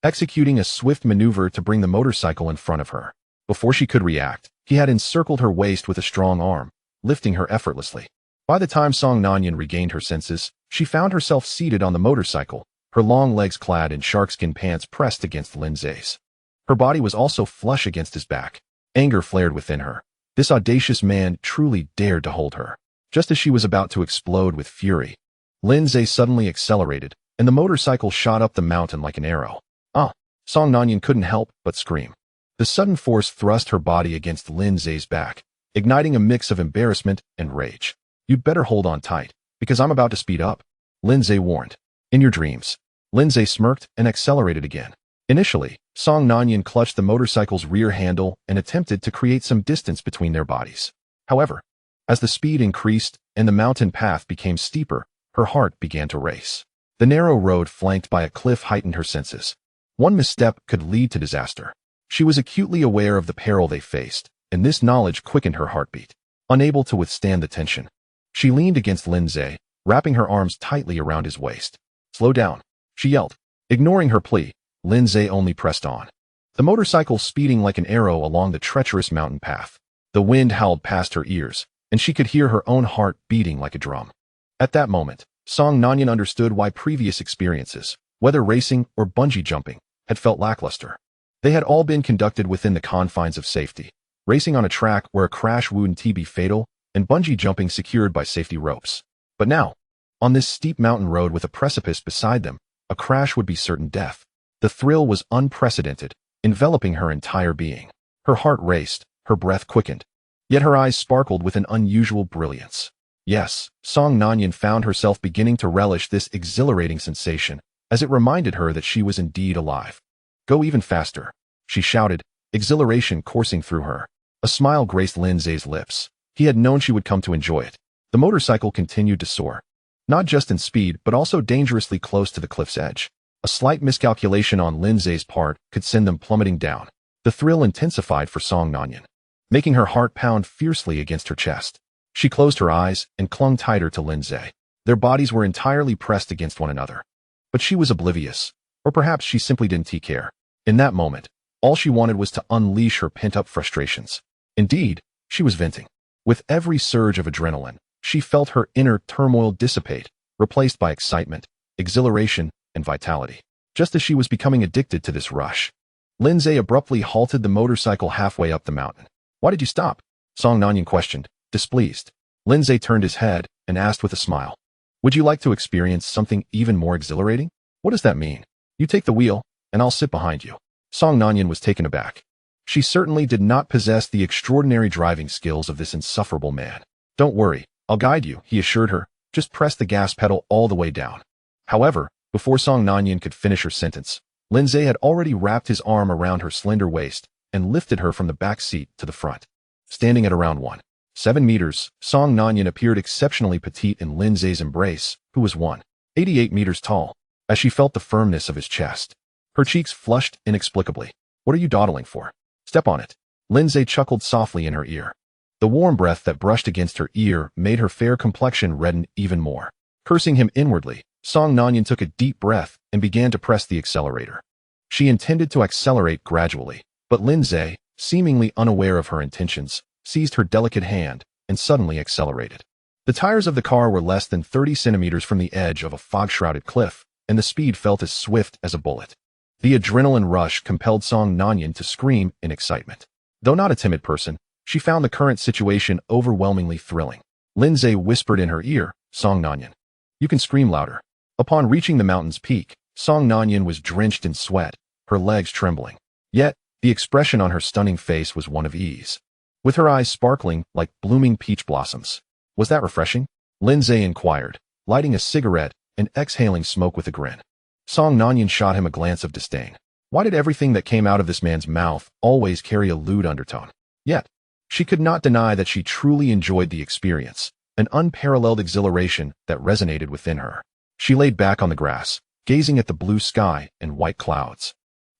executing a swift maneuver to bring the motorcycle in front of her. Before she could react, he had encircled her waist with a strong arm, lifting her effortlessly. By the time Song Nanyan regained her senses, she found herself seated on the motorcycle, her long legs clad in sharkskin pants pressed against Lindsay's. Her body was also flush against his back. Anger flared within her. This audacious man truly dared to hold her. Just as she was about to explode with fury, Lindsay suddenly accelerated, and the motorcycle shot up the mountain like an arrow. Ah! Song Nanyan couldn't help but scream. The sudden force thrust her body against Lindsay's back, igniting a mix of embarrassment and rage. You'd better hold on tight, because I'm about to speed up, Lindsay warned. In your dreams. Lindsay smirked and accelerated again. Initially, Song Nanyan clutched the motorcycle's rear handle and attempted to create some distance between their bodies. However, as the speed increased and the mountain path became steeper, her heart began to race. The narrow road flanked by a cliff heightened her senses. One misstep could lead to disaster. She was acutely aware of the peril they faced, and this knowledge quickened her heartbeat. Unable to withstand the tension, she leaned against Lindsay, wrapping her arms tightly around his waist. Slow down, she yelled. Ignoring her plea, Lindsay only pressed on. The motorcycle speeding like an arrow along the treacherous mountain path. The wind howled past her ears, and she could hear her own heart beating like a drum. At that moment, Song Nanyan understood why previous experiences, whether racing or bungee jumping, had felt lackluster. They had all been conducted within the confines of safety, racing on a track where a crash wouldn't be fatal, and bungee jumping secured by safety ropes. But now, on this steep mountain road with a precipice beside them, a crash would be certain death. The thrill was unprecedented, enveloping her entire being. Her heart raced, her breath quickened, yet her eyes sparkled with an unusual brilliance. Yes, Song Nanyan found herself beginning to relish this exhilarating sensation, as it reminded her that she was indeed alive. Go even faster, she shouted, exhilaration coursing through her. A smile graced Lindsay's lips. He had known she would come to enjoy it. The motorcycle continued to soar, not just in speed but also dangerously close to the cliff's edge. A slight miscalculation on Lindsay's part could send them plummeting down. The thrill intensified for Song Nanyan, making her heart pound fiercely against her chest. She closed her eyes and clung tighter to Lindsay. Their bodies were entirely pressed against one another. But she was oblivious, or perhaps she simply didn't care. In that moment, all she wanted was to unleash her pent-up frustrations. Indeed, she was venting. With every surge of adrenaline, she felt her inner turmoil dissipate, replaced by excitement, exhilaration, and vitality. Just as she was becoming addicted to this rush, Lindsay abruptly halted the motorcycle halfway up the mountain. Why did you stop? Song Nanyan questioned, displeased. Lindsay turned his head and asked with a smile. Would you like to experience something even more exhilarating? What does that mean? You take the wheel, and I'll sit behind you. Song Nanyan was taken aback. She certainly did not possess the extraordinary driving skills of this insufferable man. Don't worry, I'll guide you, he assured her. Just press the gas pedal all the way down. However, before Song Nanyan could finish her sentence, Lindsay had already wrapped his arm around her slender waist and lifted her from the back seat to the front. Standing at around 1.7 meters, Song Nanyan appeared exceptionally petite in Lin Zhe's embrace, who was 1.88 meters tall, as she felt the firmness of his chest. Her cheeks flushed inexplicably. "What are you dawdling for? Step on it." Lin Zhe chuckled softly in her ear. The warm breath that brushed against her ear made her fair complexion redden even more. Cursing him inwardly, Song Nanyan took a deep breath and began to press the accelerator. She intended to accelerate gradually, but Lin Zhe, seemingly unaware of her intentions, seized her delicate hand and suddenly accelerated. The tires of the car were less than 30 centimeters from the edge of a fog-shrouded cliff, and the speed felt as swift as a bullet. The adrenaline rush compelled Song Nanyan to scream in excitement. Though not a timid person, she found the current situation overwhelmingly thrilling. Lin Zhe whispered in her ear, "Song Nanyan, you can scream louder." Upon reaching the mountain's peak, Song Nanyan was drenched in sweat, her legs trembling. Yet, the expression on her stunning face was one of ease, with her eyes sparkling like blooming peach blossoms. "Was that refreshing?" Lin Zhe inquired, lighting a cigarette and exhaling smoke with a grin. Song Nanyan shot him a glance of disdain. Why did everything that came out of this man's mouth always carry a lewd undertone? Yet, she could not deny that she truly enjoyed the experience, an unparalleled exhilaration that resonated within her. She laid back on the grass, gazing at the blue sky and white clouds,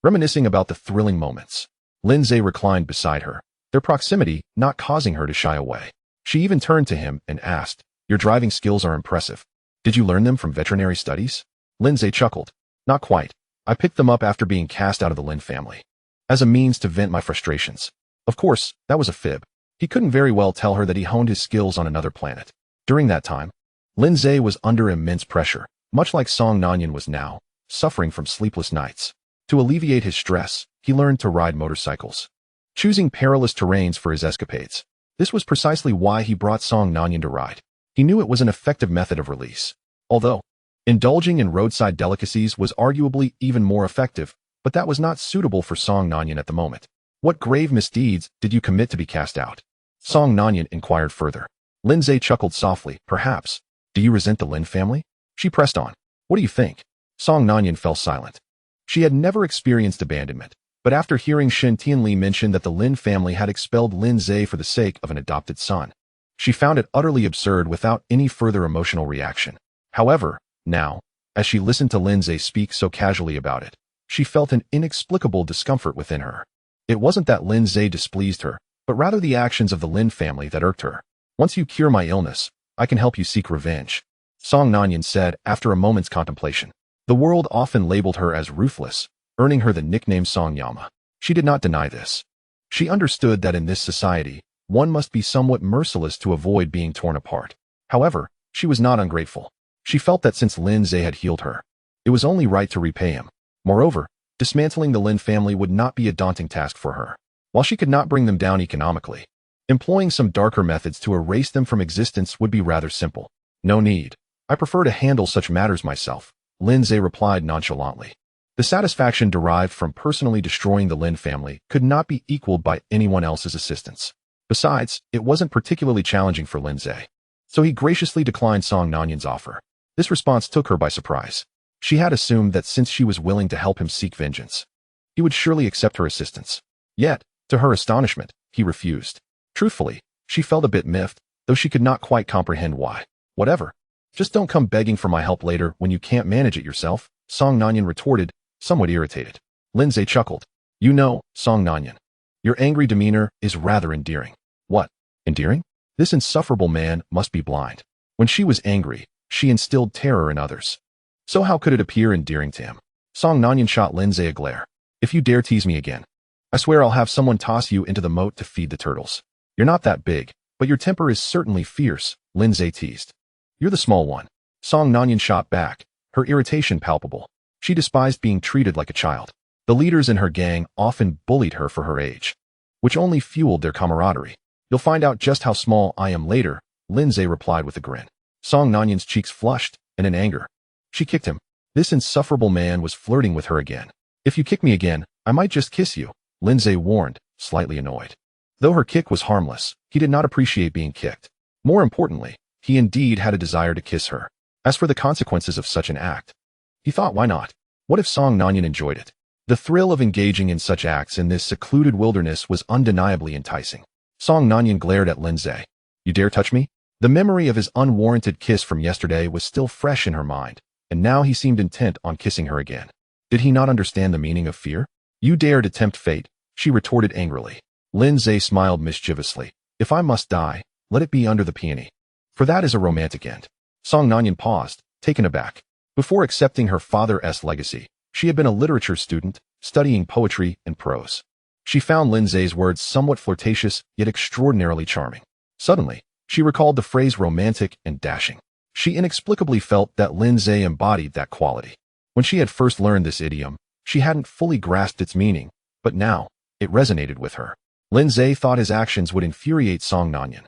reminiscing about the thrilling moments. Lin Zhe reclined beside her, their proximity not causing her to shy away. She even turned to him and asked, "Your driving skills are impressive. Did you learn them from veterinary studies?" Lin Zhe chuckled. "Not quite. I picked them up after being cast out of the Lin family, as a means to vent my frustrations." Of course, that was a fib. He couldn't very well tell her that he honed his skills on another planet. During that time, Lin Zhe was under immense pressure, much like Song Nanyan was now, suffering from sleepless nights. To alleviate his stress, he learned to ride motorcycles, choosing perilous terrains for his escapades. This was precisely why he brought Song Nanyan to ride. He knew it was an effective method of release. Although, indulging in roadside delicacies was arguably even more effective, but that was not suitable for Song Nanyan at the moment. "What grave misdeeds did you commit to be cast out?" Song Nanyan inquired further. Lin Zhe chuckled softly. "Perhaps. Do you resent the Lin family?" She pressed on. "What do you think?" Song Nanyan fell silent. She had never experienced abandonment, but after hearing Shen Tianli mention that the Lin family had expelled Lin Zhe for the sake of an adopted son, she found it utterly absurd without any further emotional reaction. However, now, as she listened to Lin Zhe speak so casually about it, she felt an inexplicable discomfort within her. It wasn't that Lin Zhe displeased her, but rather the actions of the Lin family that irked her. "Once you cure my illness, I can help you seek revenge," Song Nanyan said after a moment's contemplation. The world often labeled her as ruthless, earning her the nickname Song Yama. She did not deny this. She understood that in this society, one must be somewhat merciless to avoid being torn apart. However, she was not ungrateful. She felt that since Lin Zhe had healed her, it was only right to repay him. Moreover, dismantling the Lin family would not be a daunting task for her. While she could not bring them down economically, employing some darker methods to erase them from existence would be rather simple. "No need. I prefer to handle such matters myself," Lin Zhe replied nonchalantly. The satisfaction derived from personally destroying the Lin family could not be equaled by anyone else's assistance. Besides, it wasn't particularly challenging for Lin Zhe, so he graciously declined Song Nanyan's offer. This response took her by surprise. She had assumed that since she was willing to help him seek vengeance, he would surely accept her assistance. Yet, to her astonishment, he refused. Truthfully, she felt a bit miffed, though she could not quite comprehend why. "Whatever. Just don't come begging for my help later when you can't manage it yourself," Song Nanyan retorted, somewhat irritated. Lin Zhe chuckled. "You know, Song Nanyan, your angry demeanor is rather endearing." "What? Endearing?" This insufferable man must be blind. When she was angry, she instilled terror in others. So how could it appear endearing to him? Song Nanyan shot Lin Zhe a glare. "If you dare tease me again, I swear I'll have someone toss you into the moat to feed the turtles." "You're not that big, but your temper is certainly fierce," Lin Zhe teased. "You're the small one." Song Nanyan shot back, her irritation palpable. She despised being treated like a child. The leaders in her gang often bullied her for her age, which only fueled their camaraderie. "You'll find out just how small I am later," Lin Zhe replied with a grin. Song Nanyan's cheeks flushed, and in anger, she kicked him. This insufferable man was flirting with her again. "If you kick me again, I might just kiss you," Lin Zhe warned, slightly annoyed. Though her kick was harmless, he did not appreciate being kicked. More importantly, he indeed had a desire to kiss her. As for the consequences of such an act, he thought, why not? What if Song Nanyan enjoyed it? The thrill of engaging in such acts in this secluded wilderness was undeniably enticing. Song Nanyan glared at Lindsay. You dare touch me? The memory of his unwarranted kiss from yesterday was still fresh in her mind, and now he seemed intent on kissing her again. Did he not understand the meaning of fear? You dare to tempt fate, she retorted angrily. Lindsay smiled mischievously. If I must die, let it be under the peony. For that is a romantic end. Song Nanyan paused, taken aback. Before accepting her father's legacy, she had been a literature student, studying poetry and prose. She found Lindsay's words somewhat flirtatious, yet extraordinarily charming. Suddenly, she recalled the phrase romantic and dashing. She inexplicably felt that Lindsay embodied that quality. When she had first learned this idiom, she hadn't fully grasped its meaning, but now, it resonated with her. Lindsay thought his actions would infuriate Song Nanyan.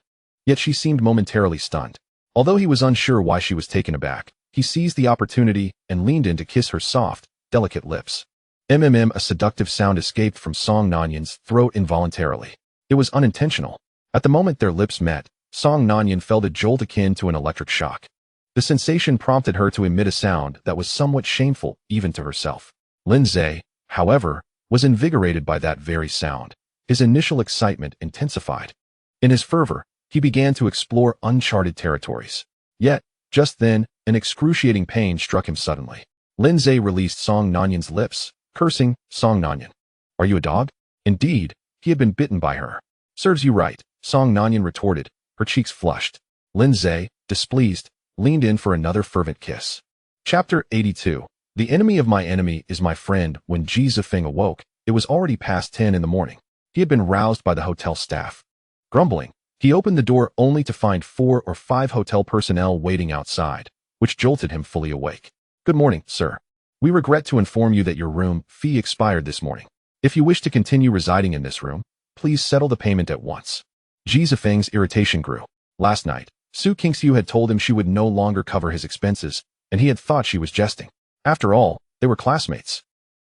Yet she seemed momentarily stunned. Although he was unsure why she was taken aback, he seized the opportunity and leaned in to kiss her soft, delicate lips. A seductive sound escaped from Song Nanyan's throat involuntarily. It was unintentional. At the moment their lips met, Song Nanyan felt a jolt akin to an electric shock. The sensation prompted her to emit a sound that was somewhat shameful even to herself. Lindsay, however, was invigorated by that very sound. His initial excitement intensified. In his fervor, he began to explore uncharted territories. Yet, just then, an excruciating pain struck him suddenly. Lindsay released Song Nanyan's lips, cursing, Song Nanyan. Are you a dog? Indeed, he had been bitten by her. Serves you right, Song Nanyan retorted, her cheeks flushed. Lindsay, displeased, leaned in for another fervent kiss. Chapter 82. The enemy of my enemy is my friend. When Ji Zifeng awoke, it was already past 10 in the morning. He had been roused by the hotel staff. Grumbling, he opened the door only to find 4 or 5 hotel personnel waiting outside, which jolted him fully awake. Good morning, sir. We regret to inform you that your room fee expired this morning. If you wish to continue residing in this room, please settle the payment at once. Ji Zifeng's irritation grew. Last night, Su Qingxiu had told him she would no longer cover his expenses, and he had thought she was jesting. After all, they were classmates.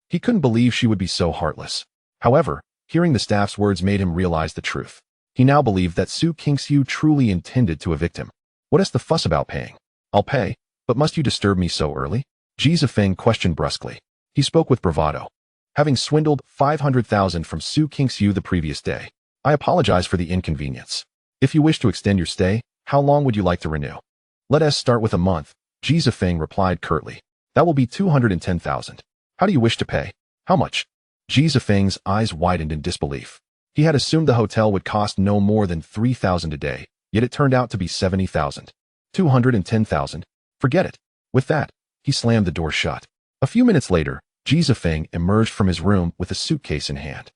He couldn't believe she would be so heartless. However, hearing the staff's words made him realize the truth. He now believed that Su Qingxiu truly intended to evict him. What is the fuss about paying? I'll pay, but must you disturb me so early? Ji Zifeng questioned brusquely. He spoke with bravado. Having swindled 500,000 from Su Qingxiu the previous day, I apologize for the inconvenience. If you wish to extend your stay, how long would you like to renew? Let us start with a month, Ji Zifeng replied curtly. That will be 210,000. How do you wish to pay? How much? Ji Zifeng's eyes widened in disbelief. He had assumed the hotel would cost no more than 3,000 a day, yet it turned out to be 70,000. 210,000? Forget it. With that, he slammed the door shut. A few minutes later, Ji Zifeng emerged from his room with a suitcase in hand.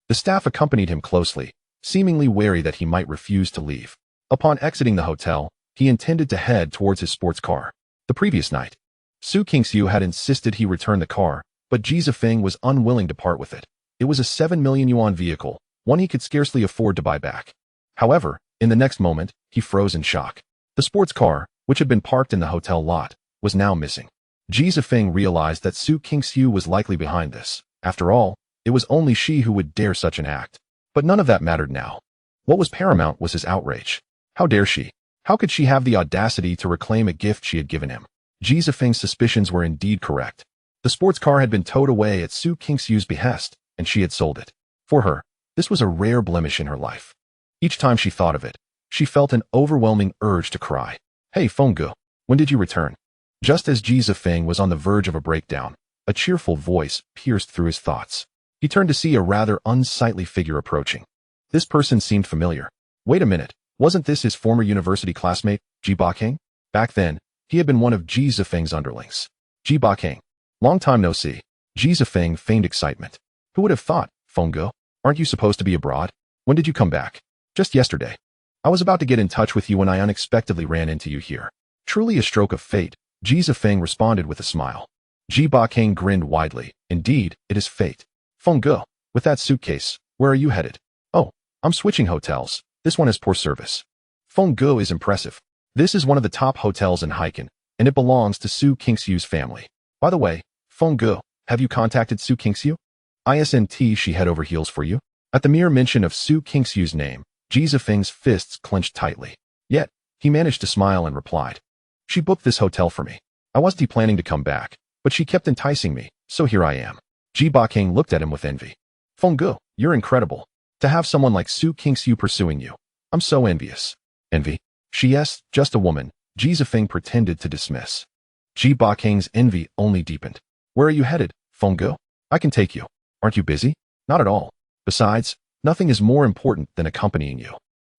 The staff accompanied him closely, seemingly wary that he might refuse to leave. Upon exiting the hotel, he intended to head towards his sports car. The previous night, Su Qingxiu had insisted he return the car, but Ji Zifeng was unwilling to part with it. It was a 7 million yuan vehicle, one he could scarcely afford to buy back. However, in the next moment, he froze in shock. The sports car, which had been parked in the hotel lot, was now missing. Ji Zifeng realized that Su Qingxiu was likely behind this. After all, it was only she who would dare such an act. But none of that mattered now. What was paramount was his outrage. How dare she? How could she have the audacity to reclaim a gift she had given him? Ji Zifeng's suspicions were indeed correct. The sports car had been towed away at Su Qingxiu's behest, and she had sold it. For her, this was a rare blemish in her life. Each time she thought of it, she felt an overwhelming urge to cry. Hey, Fengge, when did you return? Just as Ji Zifeng was on the verge of a breakdown, a cheerful voice pierced through his thoughts. He turned to see a rather unsightly figure approaching. This person seemed familiar. Wait a minute, wasn't this his former university classmate, Ji Bakeng? Back then, he had been one of Ji Zifeng's underlings. Ji Bakeng. Long time no see. Ji Zifeng feigned excitement. Who would have thought, Fengge? Aren't you supposed to be abroad? When did you come back? Just yesterday. I was about to get in touch with you when I unexpectedly ran into you here. Truly a stroke of fate, Ji Zifeng responded with a smile. Ji Bakeng grinned widely. Indeed, it is fate. Fengge, with that suitcase, where are you headed? Oh, I'm switching hotels. This one has poor service. Fengge is impressive. This is one of the top hotels in Haikan, and it belongs to Su Qingxiu's family. By the way, Fengge, have you contacted Su Qingxiu? Isn't she head over heels for you? At the mere mention of Su Qingxiu's name, Ji Zifeng's fists clenched tightly. Yet, he managed to smile and replied. She booked this hotel for me. I wasn't planning to come back, but she kept enticing me, so here I am. Ji Baking looked at him with envy. Fenggu, you're incredible. To have someone like Su Qingxiu pursuing you. I'm so envious. Envy? She yes, just a woman, Ji Zifeng pretended to dismiss. Ji Baking's envy only deepened. Where are you headed, Fenggu? I can take you. Aren't you busy? Not at all. Besides, nothing is more important than accompanying you.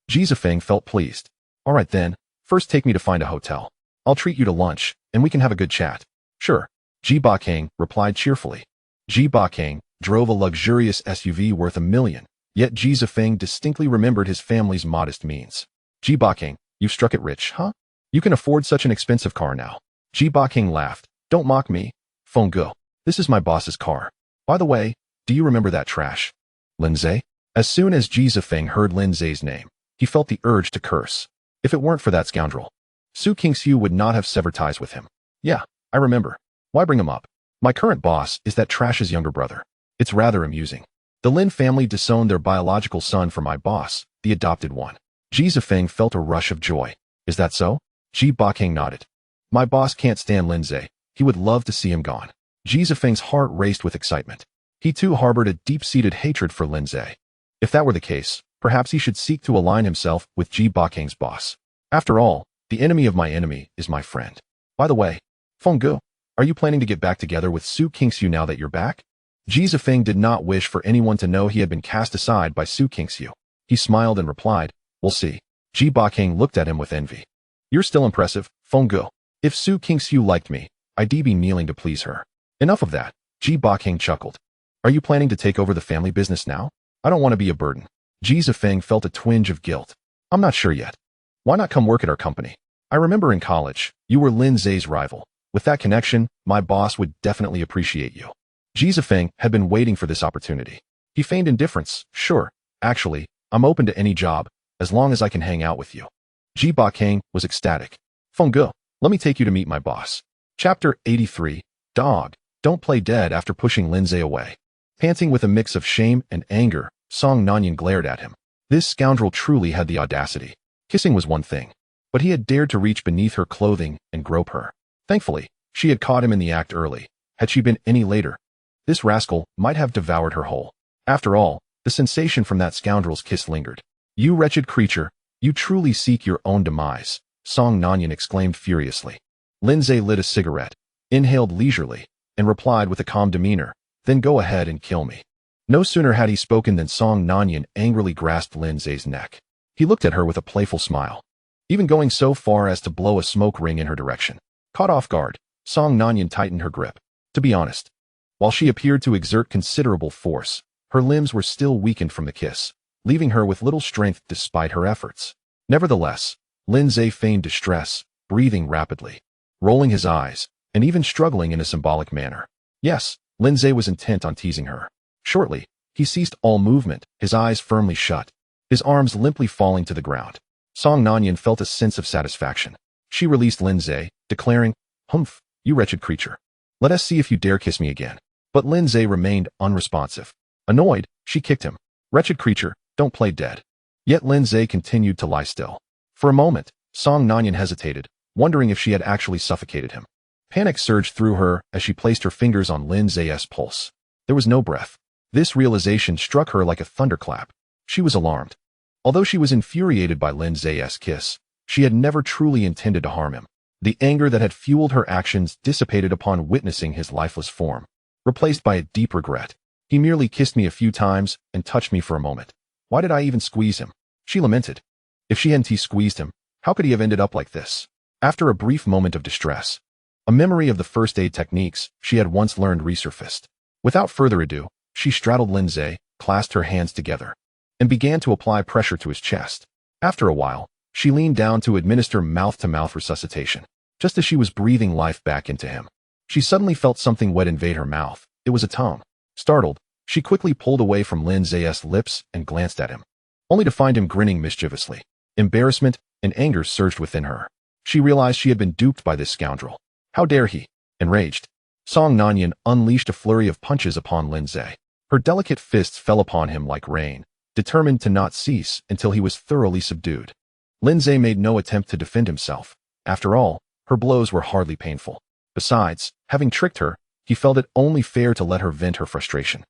Ji Zifeng felt pleased. All right then, first take me to find a hotel. I'll treat you to lunch, and we can have a good chat. Sure. Ji Baking replied cheerfully. Ji Baking drove a luxurious SUV worth $1 million, yet Ji Zifeng distinctly remembered his family's modest means. Ji Baking, you've struck it rich, huh? You can afford such an expensive car now. Ji Baking laughed. Don't mock me. Fenggu, this is my boss's car. By the way, do you remember that trash? Lindsay? As soon as Ji Zifeng heard Lindsay's name, he felt the urge to curse. If it weren't for that scoundrel, Su Qingxiu would not have severed ties with him. Yeah, I remember. Why bring him up? My current boss is that trash's younger brother. It's rather amusing. The Lin family disowned their biological son for my boss, the adopted one. Ji Zifeng felt a rush of joy. Is that so? Ji Baking nodded. My boss can't stand Lindsay. He would love to see him gone. Ji Zifeng's heart raced with excitement. He too harbored a deep-seated hatred for Lindsay. If that were the case, perhaps he should seek to align himself with Ji Baking's boss. After all, the enemy of my enemy is my friend. By the way, Fenggu, are you planning to get back together with Su Qingxiu now that you're back? Ji Zifeng did not wish for anyone to know he had been cast aside by Su Qingxiu. He smiled and replied, we'll see. Ji Baking looked at him with envy. You're still impressive, Fenggu. If Su Qingxiu liked me, I'd be kneeling to please her. Enough of that. Ji Baking chuckled. Are you planning to take over the family business now? I don't want to be a burden. Ji Zifeng felt a twinge of guilt. I'm not sure yet. Why not come work at our company? I remember in college, you were Lin Zay's rival. With that connection, my boss would definitely appreciate you. Ji Zifeng had been waiting for this opportunity. He feigned indifference. Sure, actually, I'm open to any job, as long as I can hang out with you. Ji Baking was ecstatic. Fenggu, let me take you to meet my boss. Chapter 83, Dog, don't play dead after pushing Lindsay away. Panting with a mix of shame and anger, Song Nanyan glared at him. This scoundrel truly had the audacity. Kissing was one thing, but he had dared to reach beneath her clothing and grope her. Thankfully, she had caught him in the act early. Had she been any later, this rascal might have devoured her whole. After all, the sensation from that scoundrel's kiss lingered. You wretched creature, you truly seek your own demise, Song Nanyan exclaimed furiously. Lindsay lit a cigarette, inhaled leisurely, and replied with a calm demeanor, then go ahead and kill me. No sooner had he spoken than Song Nanyan angrily grasped Lindsay's neck. He looked at her with a playful smile, even going so far as to blow a smoke ring in her direction. Caught off guard, Song Nanyan tightened her grip. To be honest, while she appeared to exert considerable force, her limbs were still weakened from the kiss, leaving her with little strength despite her efforts. Nevertheless, Lindsay feigned distress, breathing rapidly, rolling his eyes, and even struggling in a symbolic manner. Yes, Lindsay was intent on teasing her. Shortly, he ceased all movement, his eyes firmly shut, his arms limply falling to the ground. Song Nanyan felt a sense of satisfaction. She released Lindsay, declaring, Humph, you wretched creature. Let us see if you dare kiss me again. But Lindsay remained unresponsive. Annoyed, she kicked him. Wretched creature, don't play dead. Yet Lindsay continued to lie still. For a moment, Song Nanyan hesitated, wondering if she had actually suffocated him. Panic surged through her as she placed her fingers on Lindsay's pulse. There was no breath. This realization struck her like a thunderclap. She was alarmed. Although she was infuriated by Lindsay's kiss, she had never truly intended to harm him. The anger that had fueled her actions dissipated upon witnessing his lifeless form, replaced by a deep regret. He merely kissed me a few times and touched me for a moment. Why did I even squeeze him? She lamented. If she hadn't squeezed him, how could he have ended up like this? After a brief moment of distress, a memory of the first aid techniques she had once learned resurfaced. Without further ado, she straddled Lindsay, clasped her hands together, and began to apply pressure to his chest. After a while, she leaned down to administer mouth-to-mouth resuscitation. Just as she was breathing life back into him, she suddenly felt something wet invade her mouth. It was a tongue. Startled, she quickly pulled away from Lindsay's lips and glanced at him, only to find him grinning mischievously. Embarrassment and anger surged within her. She realized she had been duped by this scoundrel. How dare he? Enraged, Song Nanyan unleashed a flurry of punches upon Lindsay. Her delicate fists fell upon him like rain, determined to not cease until he was thoroughly subdued. Lindsay made no attempt to defend himself. After all, her blows were hardly painful. Besides, having tricked her, He felt it only fair to let her vent her frustration.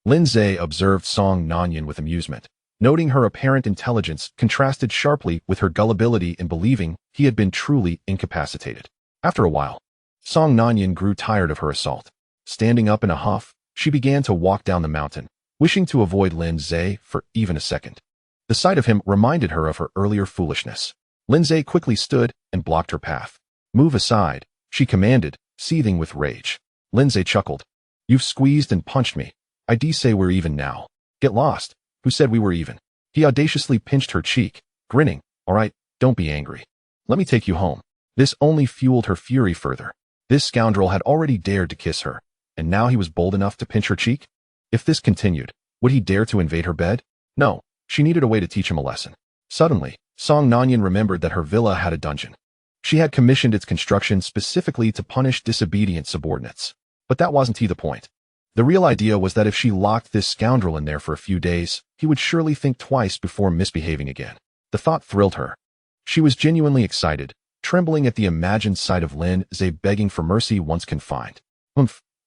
Lin Zhe observed Song Nanyan with amusement, noting her apparent intelligence contrasted sharply with her gullibility in believing he had been truly incapacitated. After a while, Song Nanyan grew tired of her assault. Standing up in a huff, she began to walk down the mountain, wishing to avoid Lin Zhe for even a second. The sight of him reminded her of her earlier foolishness. Lin Zhe quickly stood and blocked her path. "Move aside," she commanded, seething with rage. Lin Zhe chuckled. "You've squeezed and punched me. I say we're even now." "Get lost. Who said we were even?" He audaciously pinched her cheek, grinning. "All right, don't be angry. Let me take you home." This only fueled her fury further. This scoundrel had already dared to kiss her, and now he was bold enough to pinch her cheek? If this continued, would he dare to invade her bed? No, she needed a way to teach him a lesson. Suddenly, Song Nanyan remembered that her villa had a dungeon. She had commissioned its construction specifically to punish disobedient subordinates. But that wasn't the point. The real idea was that if she locked this scoundrel in there for a few days, he would surely think twice before misbehaving again. The thought thrilled her. She was genuinely excited, trembling at the imagined sight of Lin Zhe begging for mercy once confined.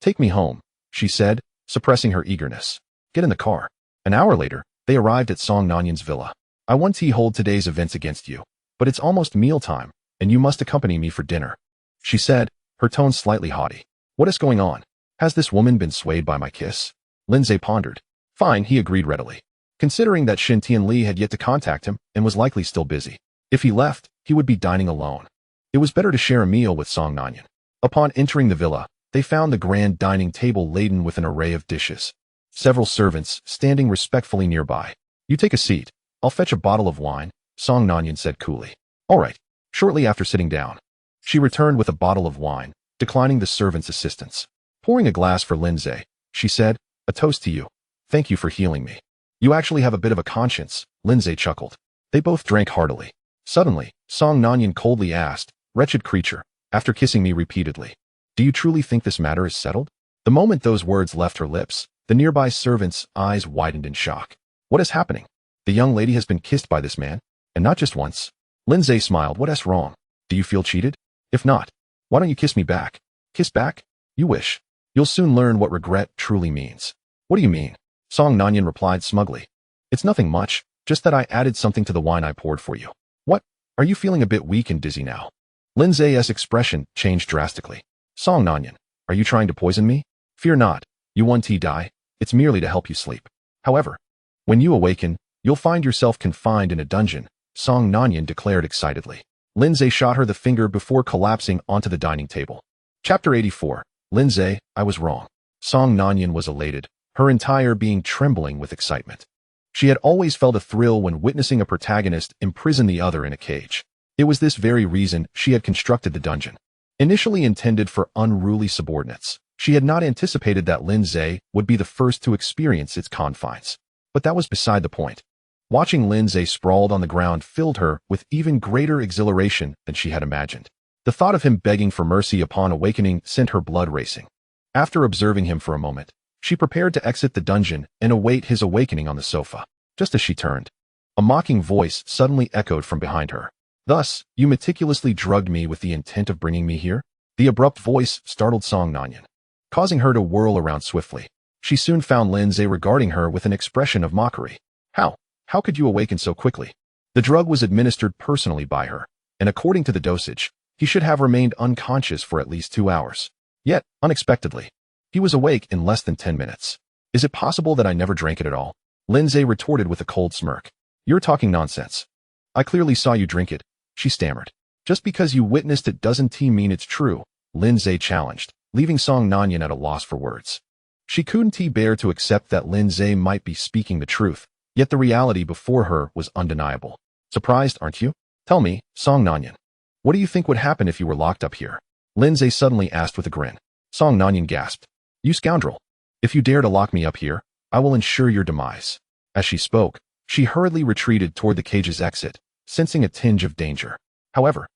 Take me home," she said, suppressing her eagerness. "Get in the car." An hour later, they arrived at Song Nanyan's villa. "I want to hold today's events against you, but it's almost mealtime, and you must accompany me for dinner," she said, her tone slightly haughty. "What is going on? Has this woman been swayed by my kiss?" Lin Zhe pondered. "Fine," he agreed readily, considering that Shin Tianli had yet to contact him and was likely still busy. If he left, he would be dining alone. It was better to share a meal with Song Nanyan. Upon entering the villa, they found the grand dining table laden with an array of dishes. Several servants standing respectfully nearby. "You take a seat. I'll fetch a bottle of wine," Song Nanyan said coolly. "All right." Shortly after sitting down, she returned with a bottle of wine, declining the servant's assistance. Pouring a glass for Lin Zhe, she said, "A toast to you. Thank you for healing me." "You actually have a bit of a conscience," Lin Zhe chuckled. They both drank heartily. Suddenly, Song Nanyan coldly asked, "Wretched creature, after kissing me repeatedly, do you truly think this matter is settled?" The moment those words left her lips, the nearby servant's eyes widened in shock. "What is happening? The young lady has been kissed by this man, and not just once." Lin Zhe smiled. "What's wrong? Do you feel cheated? If not, why don't you kiss me back?" "Kiss back? You wish. You'll soon learn what regret truly means." "What do you mean?" Song Nanyan replied smugly. "It's nothing much, just that I added something to the wine I poured for you." "What? Are you feeling a bit weak and dizzy now?" Lin Zhe's expression changed drastically. "Song Nanyan, are you trying to poison me?" "Fear not. You won't die. It's merely to help you sleep. However, when you awaken, you'll find yourself confined in a dungeon," Song Nanyan declared excitedly. Lin Zhe shot her the finger before collapsing onto the dining table. Chapter 84. Lin Zhe, I was wrong. Song Nanyan was elated, her entire being trembling with excitement. She had always felt a thrill when witnessing a protagonist imprison the other in a cage. It was this very reason she had constructed the dungeon. Initially intended for unruly subordinates, she had not anticipated that Lin Zhe would be the first to experience its confines. But that was beside the point. Watching Lin Zhe sprawled on the ground filled her with even greater exhilaration than she had imagined. The thought of him begging for mercy upon awakening sent her blood racing. After observing him for a moment, she prepared to exit the dungeon and await his awakening on the sofa. Just as she turned, a mocking voice suddenly echoed from behind her. "Thus, you meticulously drugged me with the intent of bringing me here?" The abrupt voice startled Song Nanyan, causing her to whirl around swiftly. She soon found Lin Zhe regarding her with an expression of mockery. How could you awaken so quickly?" The drug was administered personally by her, and according to the dosage, he should have remained unconscious for at least 2 hours. Yet, unexpectedly, he was awake in less than 10 minutes. "Is it possible that I never drank it at all?" Lin Zhe retorted with a cold smirk. "You're talking nonsense. I clearly saw you drink it," she stammered. "Just because you witnessed it doesn't mean it's true," Lin Zhe challenged, leaving Song Nanyan at a loss for words. She couldn't bear to accept that Lin Zhe might be speaking the truth, yet the reality before her was undeniable. "Surprised, aren't you? Tell me, Song Nanyan. What do you think would happen if you were locked up here?" Lin Zhe suddenly asked with a grin. Song Nanyan gasped. "You scoundrel! If you dare to lock me up here, I will ensure your demise." As she spoke, she hurriedly retreated toward the cage's exit, sensing a tinge of danger. However,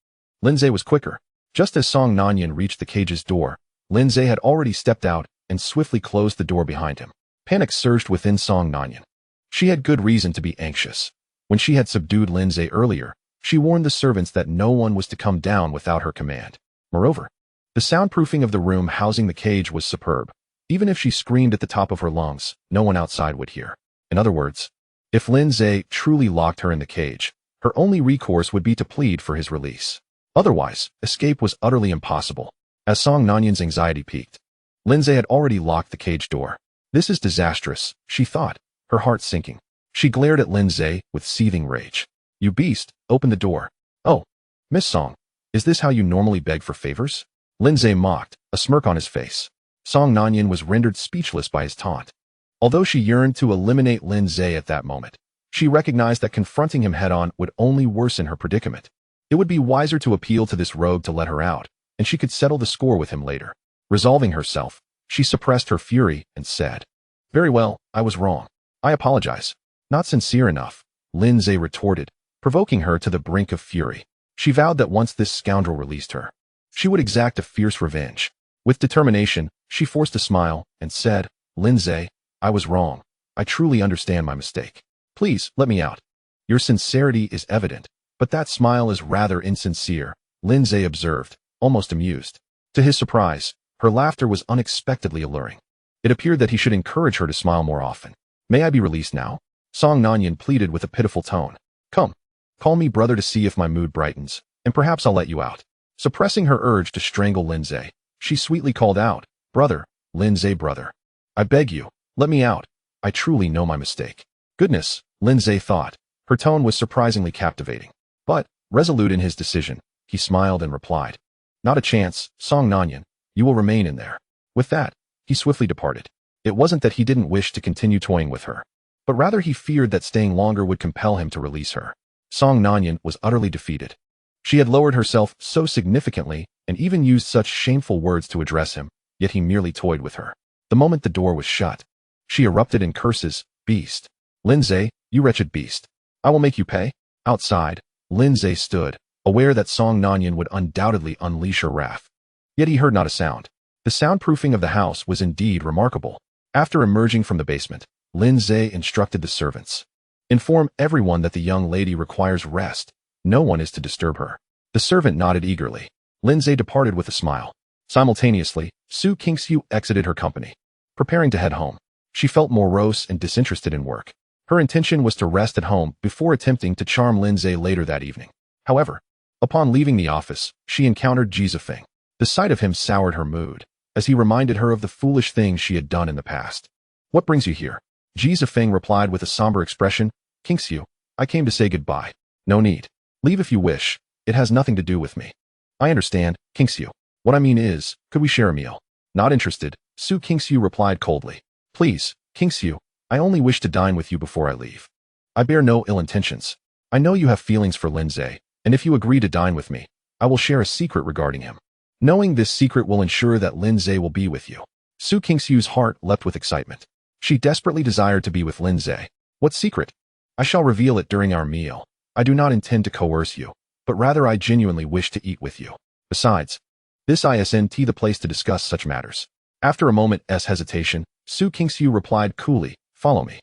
Lin Zhe was quicker. Just as Song Nanyan reached the cage's door, Lin Zhe had already stepped out and swiftly closed the door behind him. Panic surged within Song Nanyan. She had good reason to be anxious. When she had subdued Lin Zhe earlier, she warned the servants that no one was to come down without her command. Moreover, The soundproofing of the room housing the cage was superb. Even if she screamed at the top of her lungs, no one outside would hear. In other words, if Lindsay truly locked her in the cage, her only recourse would be to plead for his release. Otherwise, escape was utterly impossible. As Song Nanyan's anxiety peaked, Lindsay had already locked the cage door. This is disastrous, she thought, her heart sinking. She glared at Lindsay with seething rage. You beast, open the door. Oh, Miss Song, is this how you normally beg for favors? Lindsay mocked, a smirk on his face. Song Nanyan was rendered speechless by his taunt. Although she yearned to eliminate Lindsay at that moment, she recognized that confronting him head-on would only worsen her predicament. It would be wiser to appeal to this rogue to let her out, and she could settle the score with him later. Resolving herself, she suppressed her fury and said, Very well, I was wrong. I apologize. Not sincere enough, Lindsay retorted, provoking her to the brink of fury. She vowed that once this scoundrel released her, she would exact a fierce revenge. With determination, she forced a smile and said, Lindsay, I was wrong. I truly understand my mistake. Please, let me out. Your sincerity is evident, but that smile is rather insincere, Lindsay observed, almost amused. To his surprise, her laughter was unexpectedly alluring. It appeared that he should encourage her to smile more often. May I be released now? Song Nanyan pleaded with a pitiful tone. Come, call me brother to see if my mood brightens, and perhaps I'll let you out. Suppressing her urge to strangle Lindsay, she sweetly called out, Brother, Lindsay brother. I beg you, let me out. I truly know my mistake. Goodness, Lindsay thought. Her tone was surprisingly captivating. But, resolute in his decision, he smiled and replied, Not a chance, Song Nanyan. You will remain in there. With that, he swiftly departed. It wasn't that he didn't wish to continue toying with her, but rather he feared that staying longer would compel him to release her. Song Nanyan was utterly defeated. She had lowered herself so significantly and even used such shameful words to address him, yet he merely toyed with her. The moment the door was shut, she erupted in curses. Beast. Lindsay, you wretched beast. I will make you pay. Outside, Lindsay stood, aware that Song Nanyan would undoubtedly unleash her wrath. Yet he heard not a sound. The soundproofing of the house was indeed remarkable. After emerging from the basement, Lindsay instructed the servants. Inform everyone that the young lady requires rest. No one is to disturb her. The servant nodded eagerly. Lindsay departed with a smile. Simultaneously, Su Kingxiu exited her company. Preparing to head home, she felt morose and disinterested in work. Her intention was to rest at home before attempting to charm Lindsay later that evening. However, upon leaving the office, she encountered Ji Zifeng. The sight of him soured her mood, as he reminded her of the foolish things she had done in the past. What brings you here? Ji Zifeng replied with a somber expression. Kingxiu, I came to say goodbye. No need. Leave if you wish. It has nothing to do with me. I understand, Kingxiu. What I mean is, could we share a meal? Not interested, Su Kingxiu replied coldly. Please, Kingxiu, I only wish to dine with you before I leave. I bear no ill intentions. I know you have feelings for Lindsay, and if you agree to dine with me, I will share a secret regarding him. Knowing this secret will ensure that Lindsay will be with you. Su Kingxiu's heart leapt with excitement. She desperately desired to be with Lindsay. What secret? I shall reveal it during our meal. I do not intend to coerce you, but rather I genuinely wish to eat with you. Besides, this isn't the place to discuss such matters. After a moment's hesitation, Su Kingxiu replied coolly, Follow me.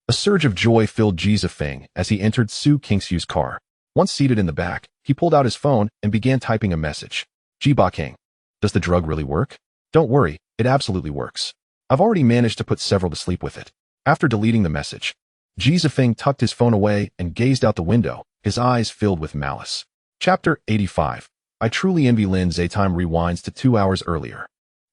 A surge of joy filled Ji Zifeng as he entered Su Kingxiu's car. Once seated in the back, he pulled out his phone and began typing a message. Ji Bakeng. Does the drug really work? Don't worry, it absolutely works. I've already managed to put several to sleep with it. After deleting the message, Ji Zifeng tucked his phone away and gazed out the window, his eyes filled with malice. Chapter 85. I truly envy Lindsay. Time rewinds to 2 hours earlier.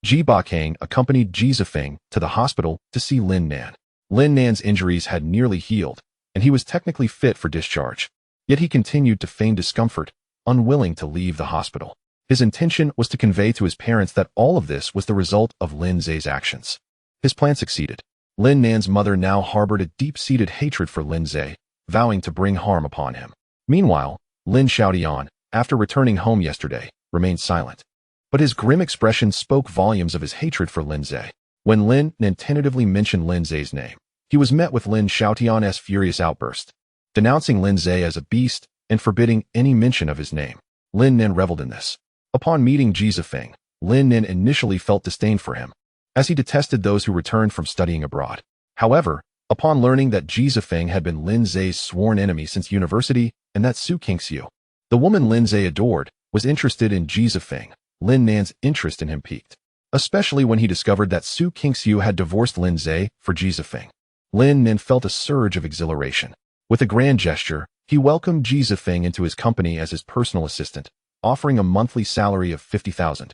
Ji Bakeng accompanied Ji Zifeng to the hospital to see Lin Nan. Lin Nan's injuries had nearly healed, and he was technically fit for discharge. Yet he continued to feign discomfort, unwilling to leave the hospital. His intention was to convey to his parents that all of this was the result of Lindsay's actions. His plan succeeded. Lin Nan's mother now harbored a deep-seated hatred for Lindsay, vowing to bring harm upon him. Meanwhile, Lin Xiaotian, after returning home yesterday, remained silent. But his grim expression spoke volumes of his hatred for Lindsay. When Lin Nan tentatively mentioned Lindsay's name, he was met with Lin Xiaotian's furious outburst, denouncing Lindsay as a beast and forbidding any mention of his name. Lin Nan reveled in this. Upon meeting Ji Zifeng, Lin Nan initially felt disdain for him, as he detested those who returned from studying abroad. However, upon learning that Ji Zifeng had been Lindsay's sworn enemy since university and that Su Kingxiu, the woman Lindsay adored, was interested in Ji Zifeng, Lin Nan's interest in him peaked, especially when he discovered that Su Qingxiu had divorced Lin Zhe for Ji Zifeng. Lin Nan felt a surge of exhilaration. With a grand gesture, he welcomed Ji Zifeng into his company as his personal assistant, offering a monthly salary of 50,000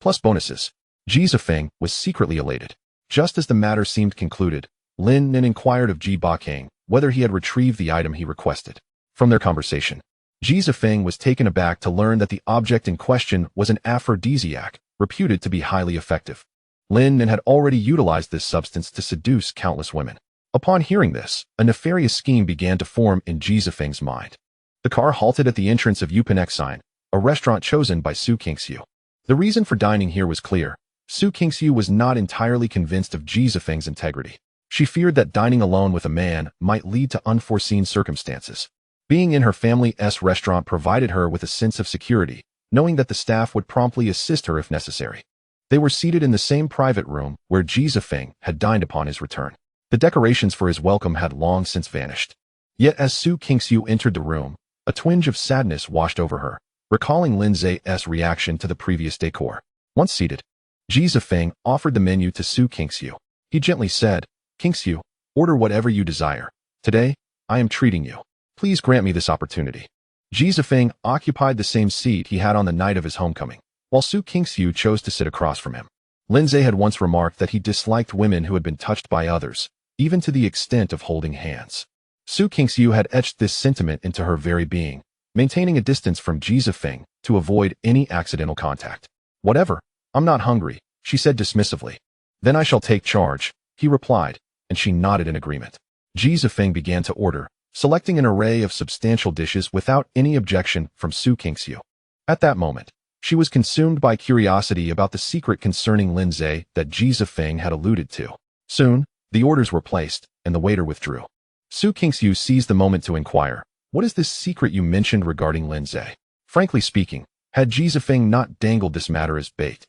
plus bonuses. Ji Zifeng was secretly elated. Just as the matter seemed concluded, Lin Nan inquired of Ji Bakang whether he had retrieved the item he requested. From their conversation, Ji Zifeng was taken aback to learn that the object in question was an aphrodisiac, reputed to be highly effective. Lin Nan had already utilized this substance to seduce countless women. Upon hearing this, a nefarious scheme began to form in Ji Zifeng's mind. The car halted at the entrance of Yupanek Sign, a restaurant chosen by Su Qingxiu. The reason for dining here was clear. Su Qingxiu was not entirely convinced of Ji Zifeng's integrity. She feared that dining alone with a man might lead to unforeseen circumstances. Being in her family's restaurant provided her with a sense of security, knowing that the staff would promptly assist her if necessary. They were seated in the same private room where Ji Zifeng had dined upon his return. The decorations for his welcome had long since vanished. Yet as Su Qingxiu entered the room, a twinge of sadness washed over her, recalling Lin Zhe's reaction to the previous decor. Once seated, Ji Zifeng offered the menu to Su Qingxiu. He gently said, "Qingxiu, order whatever you desire. Today, I am treating you. Please grant me this opportunity." Ji Zifeng occupied the same seat he had on the night of his homecoming, while Su Qingxiu chose to sit across from him. Lin Zhe had once remarked that he disliked women who had been touched by others, even to the extent of holding hands. Su Qingxiu had etched this sentiment into her very being, maintaining a distance from Ji Zifeng to avoid any accidental contact. "Whatever, I'm not hungry," she said dismissively. "Then I shall take charge," he replied, and she nodded in agreement. Ji Zifeng began to order, selecting an array of substantial dishes without any objection from Su Qingxiu. At that moment, she was consumed by curiosity about the secret concerning Lin Zhe that Ji Zifeng had alluded to. Soon, the orders were placed, and the waiter withdrew. Su Qingxiu seized the moment to inquire, "What is this secret you mentioned regarding Lin Zhe?" Frankly speaking, had Ji Zifeng not dangled this matter as bait,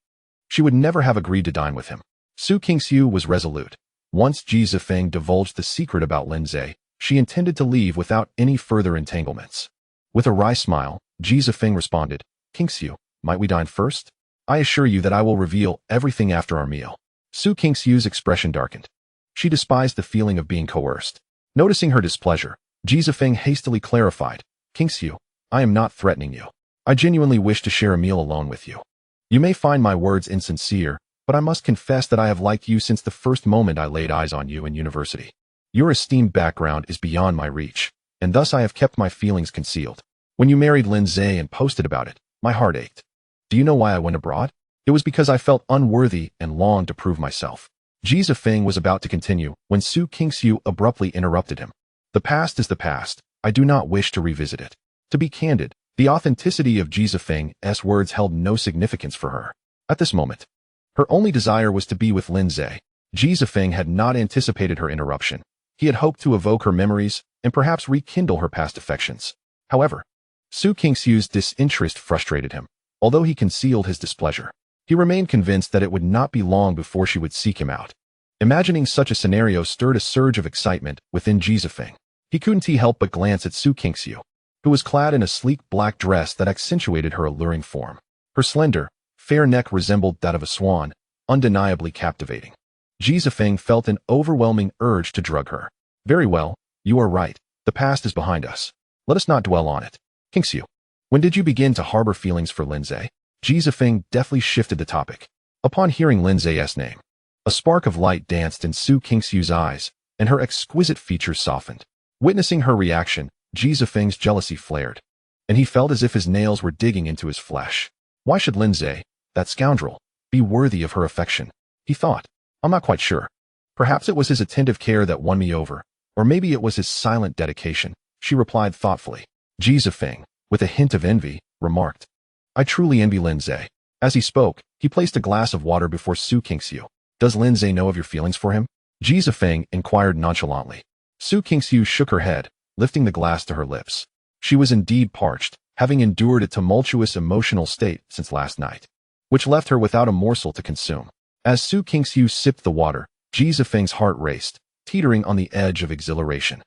she would never have agreed to dine with him. Su Qingxiu was resolute. Once Ji Zifeng divulged the secret about Lin Zhe, she intended to leave without any further entanglements. With a wry smile, Ji Zifeng responded, "Qingxiu, might we dine first? I assure you that I will reveal everything after our meal." Su Qingxiu's expression darkened. She despised the feeling of being coerced. Noticing her displeasure, Ji Zifeng hastily clarified, "Qingxiu, I am not threatening you. I genuinely wish to share a meal alone with you. You may find my words insincere, but I must confess that I have liked you since the first moment I laid eyes on you in university. Your esteemed background is beyond my reach, and thus I have kept my feelings concealed. When you married Lin Zhe and posted about it, my heart ached. Do you know why I went abroad? It was because I felt unworthy and longed to prove myself." Ji Zifeng was about to continue when Su Qingxiu abruptly interrupted him. "The past is the past. I do not wish to revisit it." To be candid, the authenticity of Ji Zifeng's words held no significance for her. At this moment, her only desire was to be with Lin Zhe. Ji Zifeng had not anticipated her interruption. He had hoped to evoke her memories and perhaps rekindle her past affections. However, Su Qingxiu's disinterest frustrated him. Although he concealed his displeasure, he remained convinced that it would not be long before she would seek him out. Imagining such a scenario stirred a surge of excitement within Ji Zifeng. He couldn't help but glance at Su Qingxiu, who was clad in a sleek black dress that accentuated her alluring form. Her slender, fair neck resembled that of a swan, undeniably captivating. Ji Zifeng felt an overwhelming urge to drug her. "Very well, you are right. The past is behind us. Let us not dwell on it. Qingxiu, when did you begin to harbor feelings for Lin Zhe?" Ji Zifeng deftly shifted the topic. Upon hearing Lin Zhe's name, a spark of light danced in Su Qingxiu's eyes, and her exquisite features softened. Witnessing her reaction, Ji Zifeng's jealousy flared, and he felt as if his nails were digging into his flesh. Why should Lin Zhe, that scoundrel, be worthy of her affection? He thought. "I'm not quite sure. Perhaps it was his attentive care that won me over, or maybe it was his silent dedication," she replied thoughtfully. Ji Zifeng, with a hint of envy, remarked, "I truly envy Lin Zhe." As he spoke, he placed a glass of water before Su Qingxiu. "Does Lin Zhe know of your feelings for him?" Ji Zifeng inquired nonchalantly. Su Qingxiu shook her head, lifting the glass to her lips. She was indeed parched, having endured a tumultuous emotional state since last night, which left her without a morsel to consume. As Su Qingxiu sipped the water, Ji Zifeng's heart raced, teetering on the edge of exhilaration.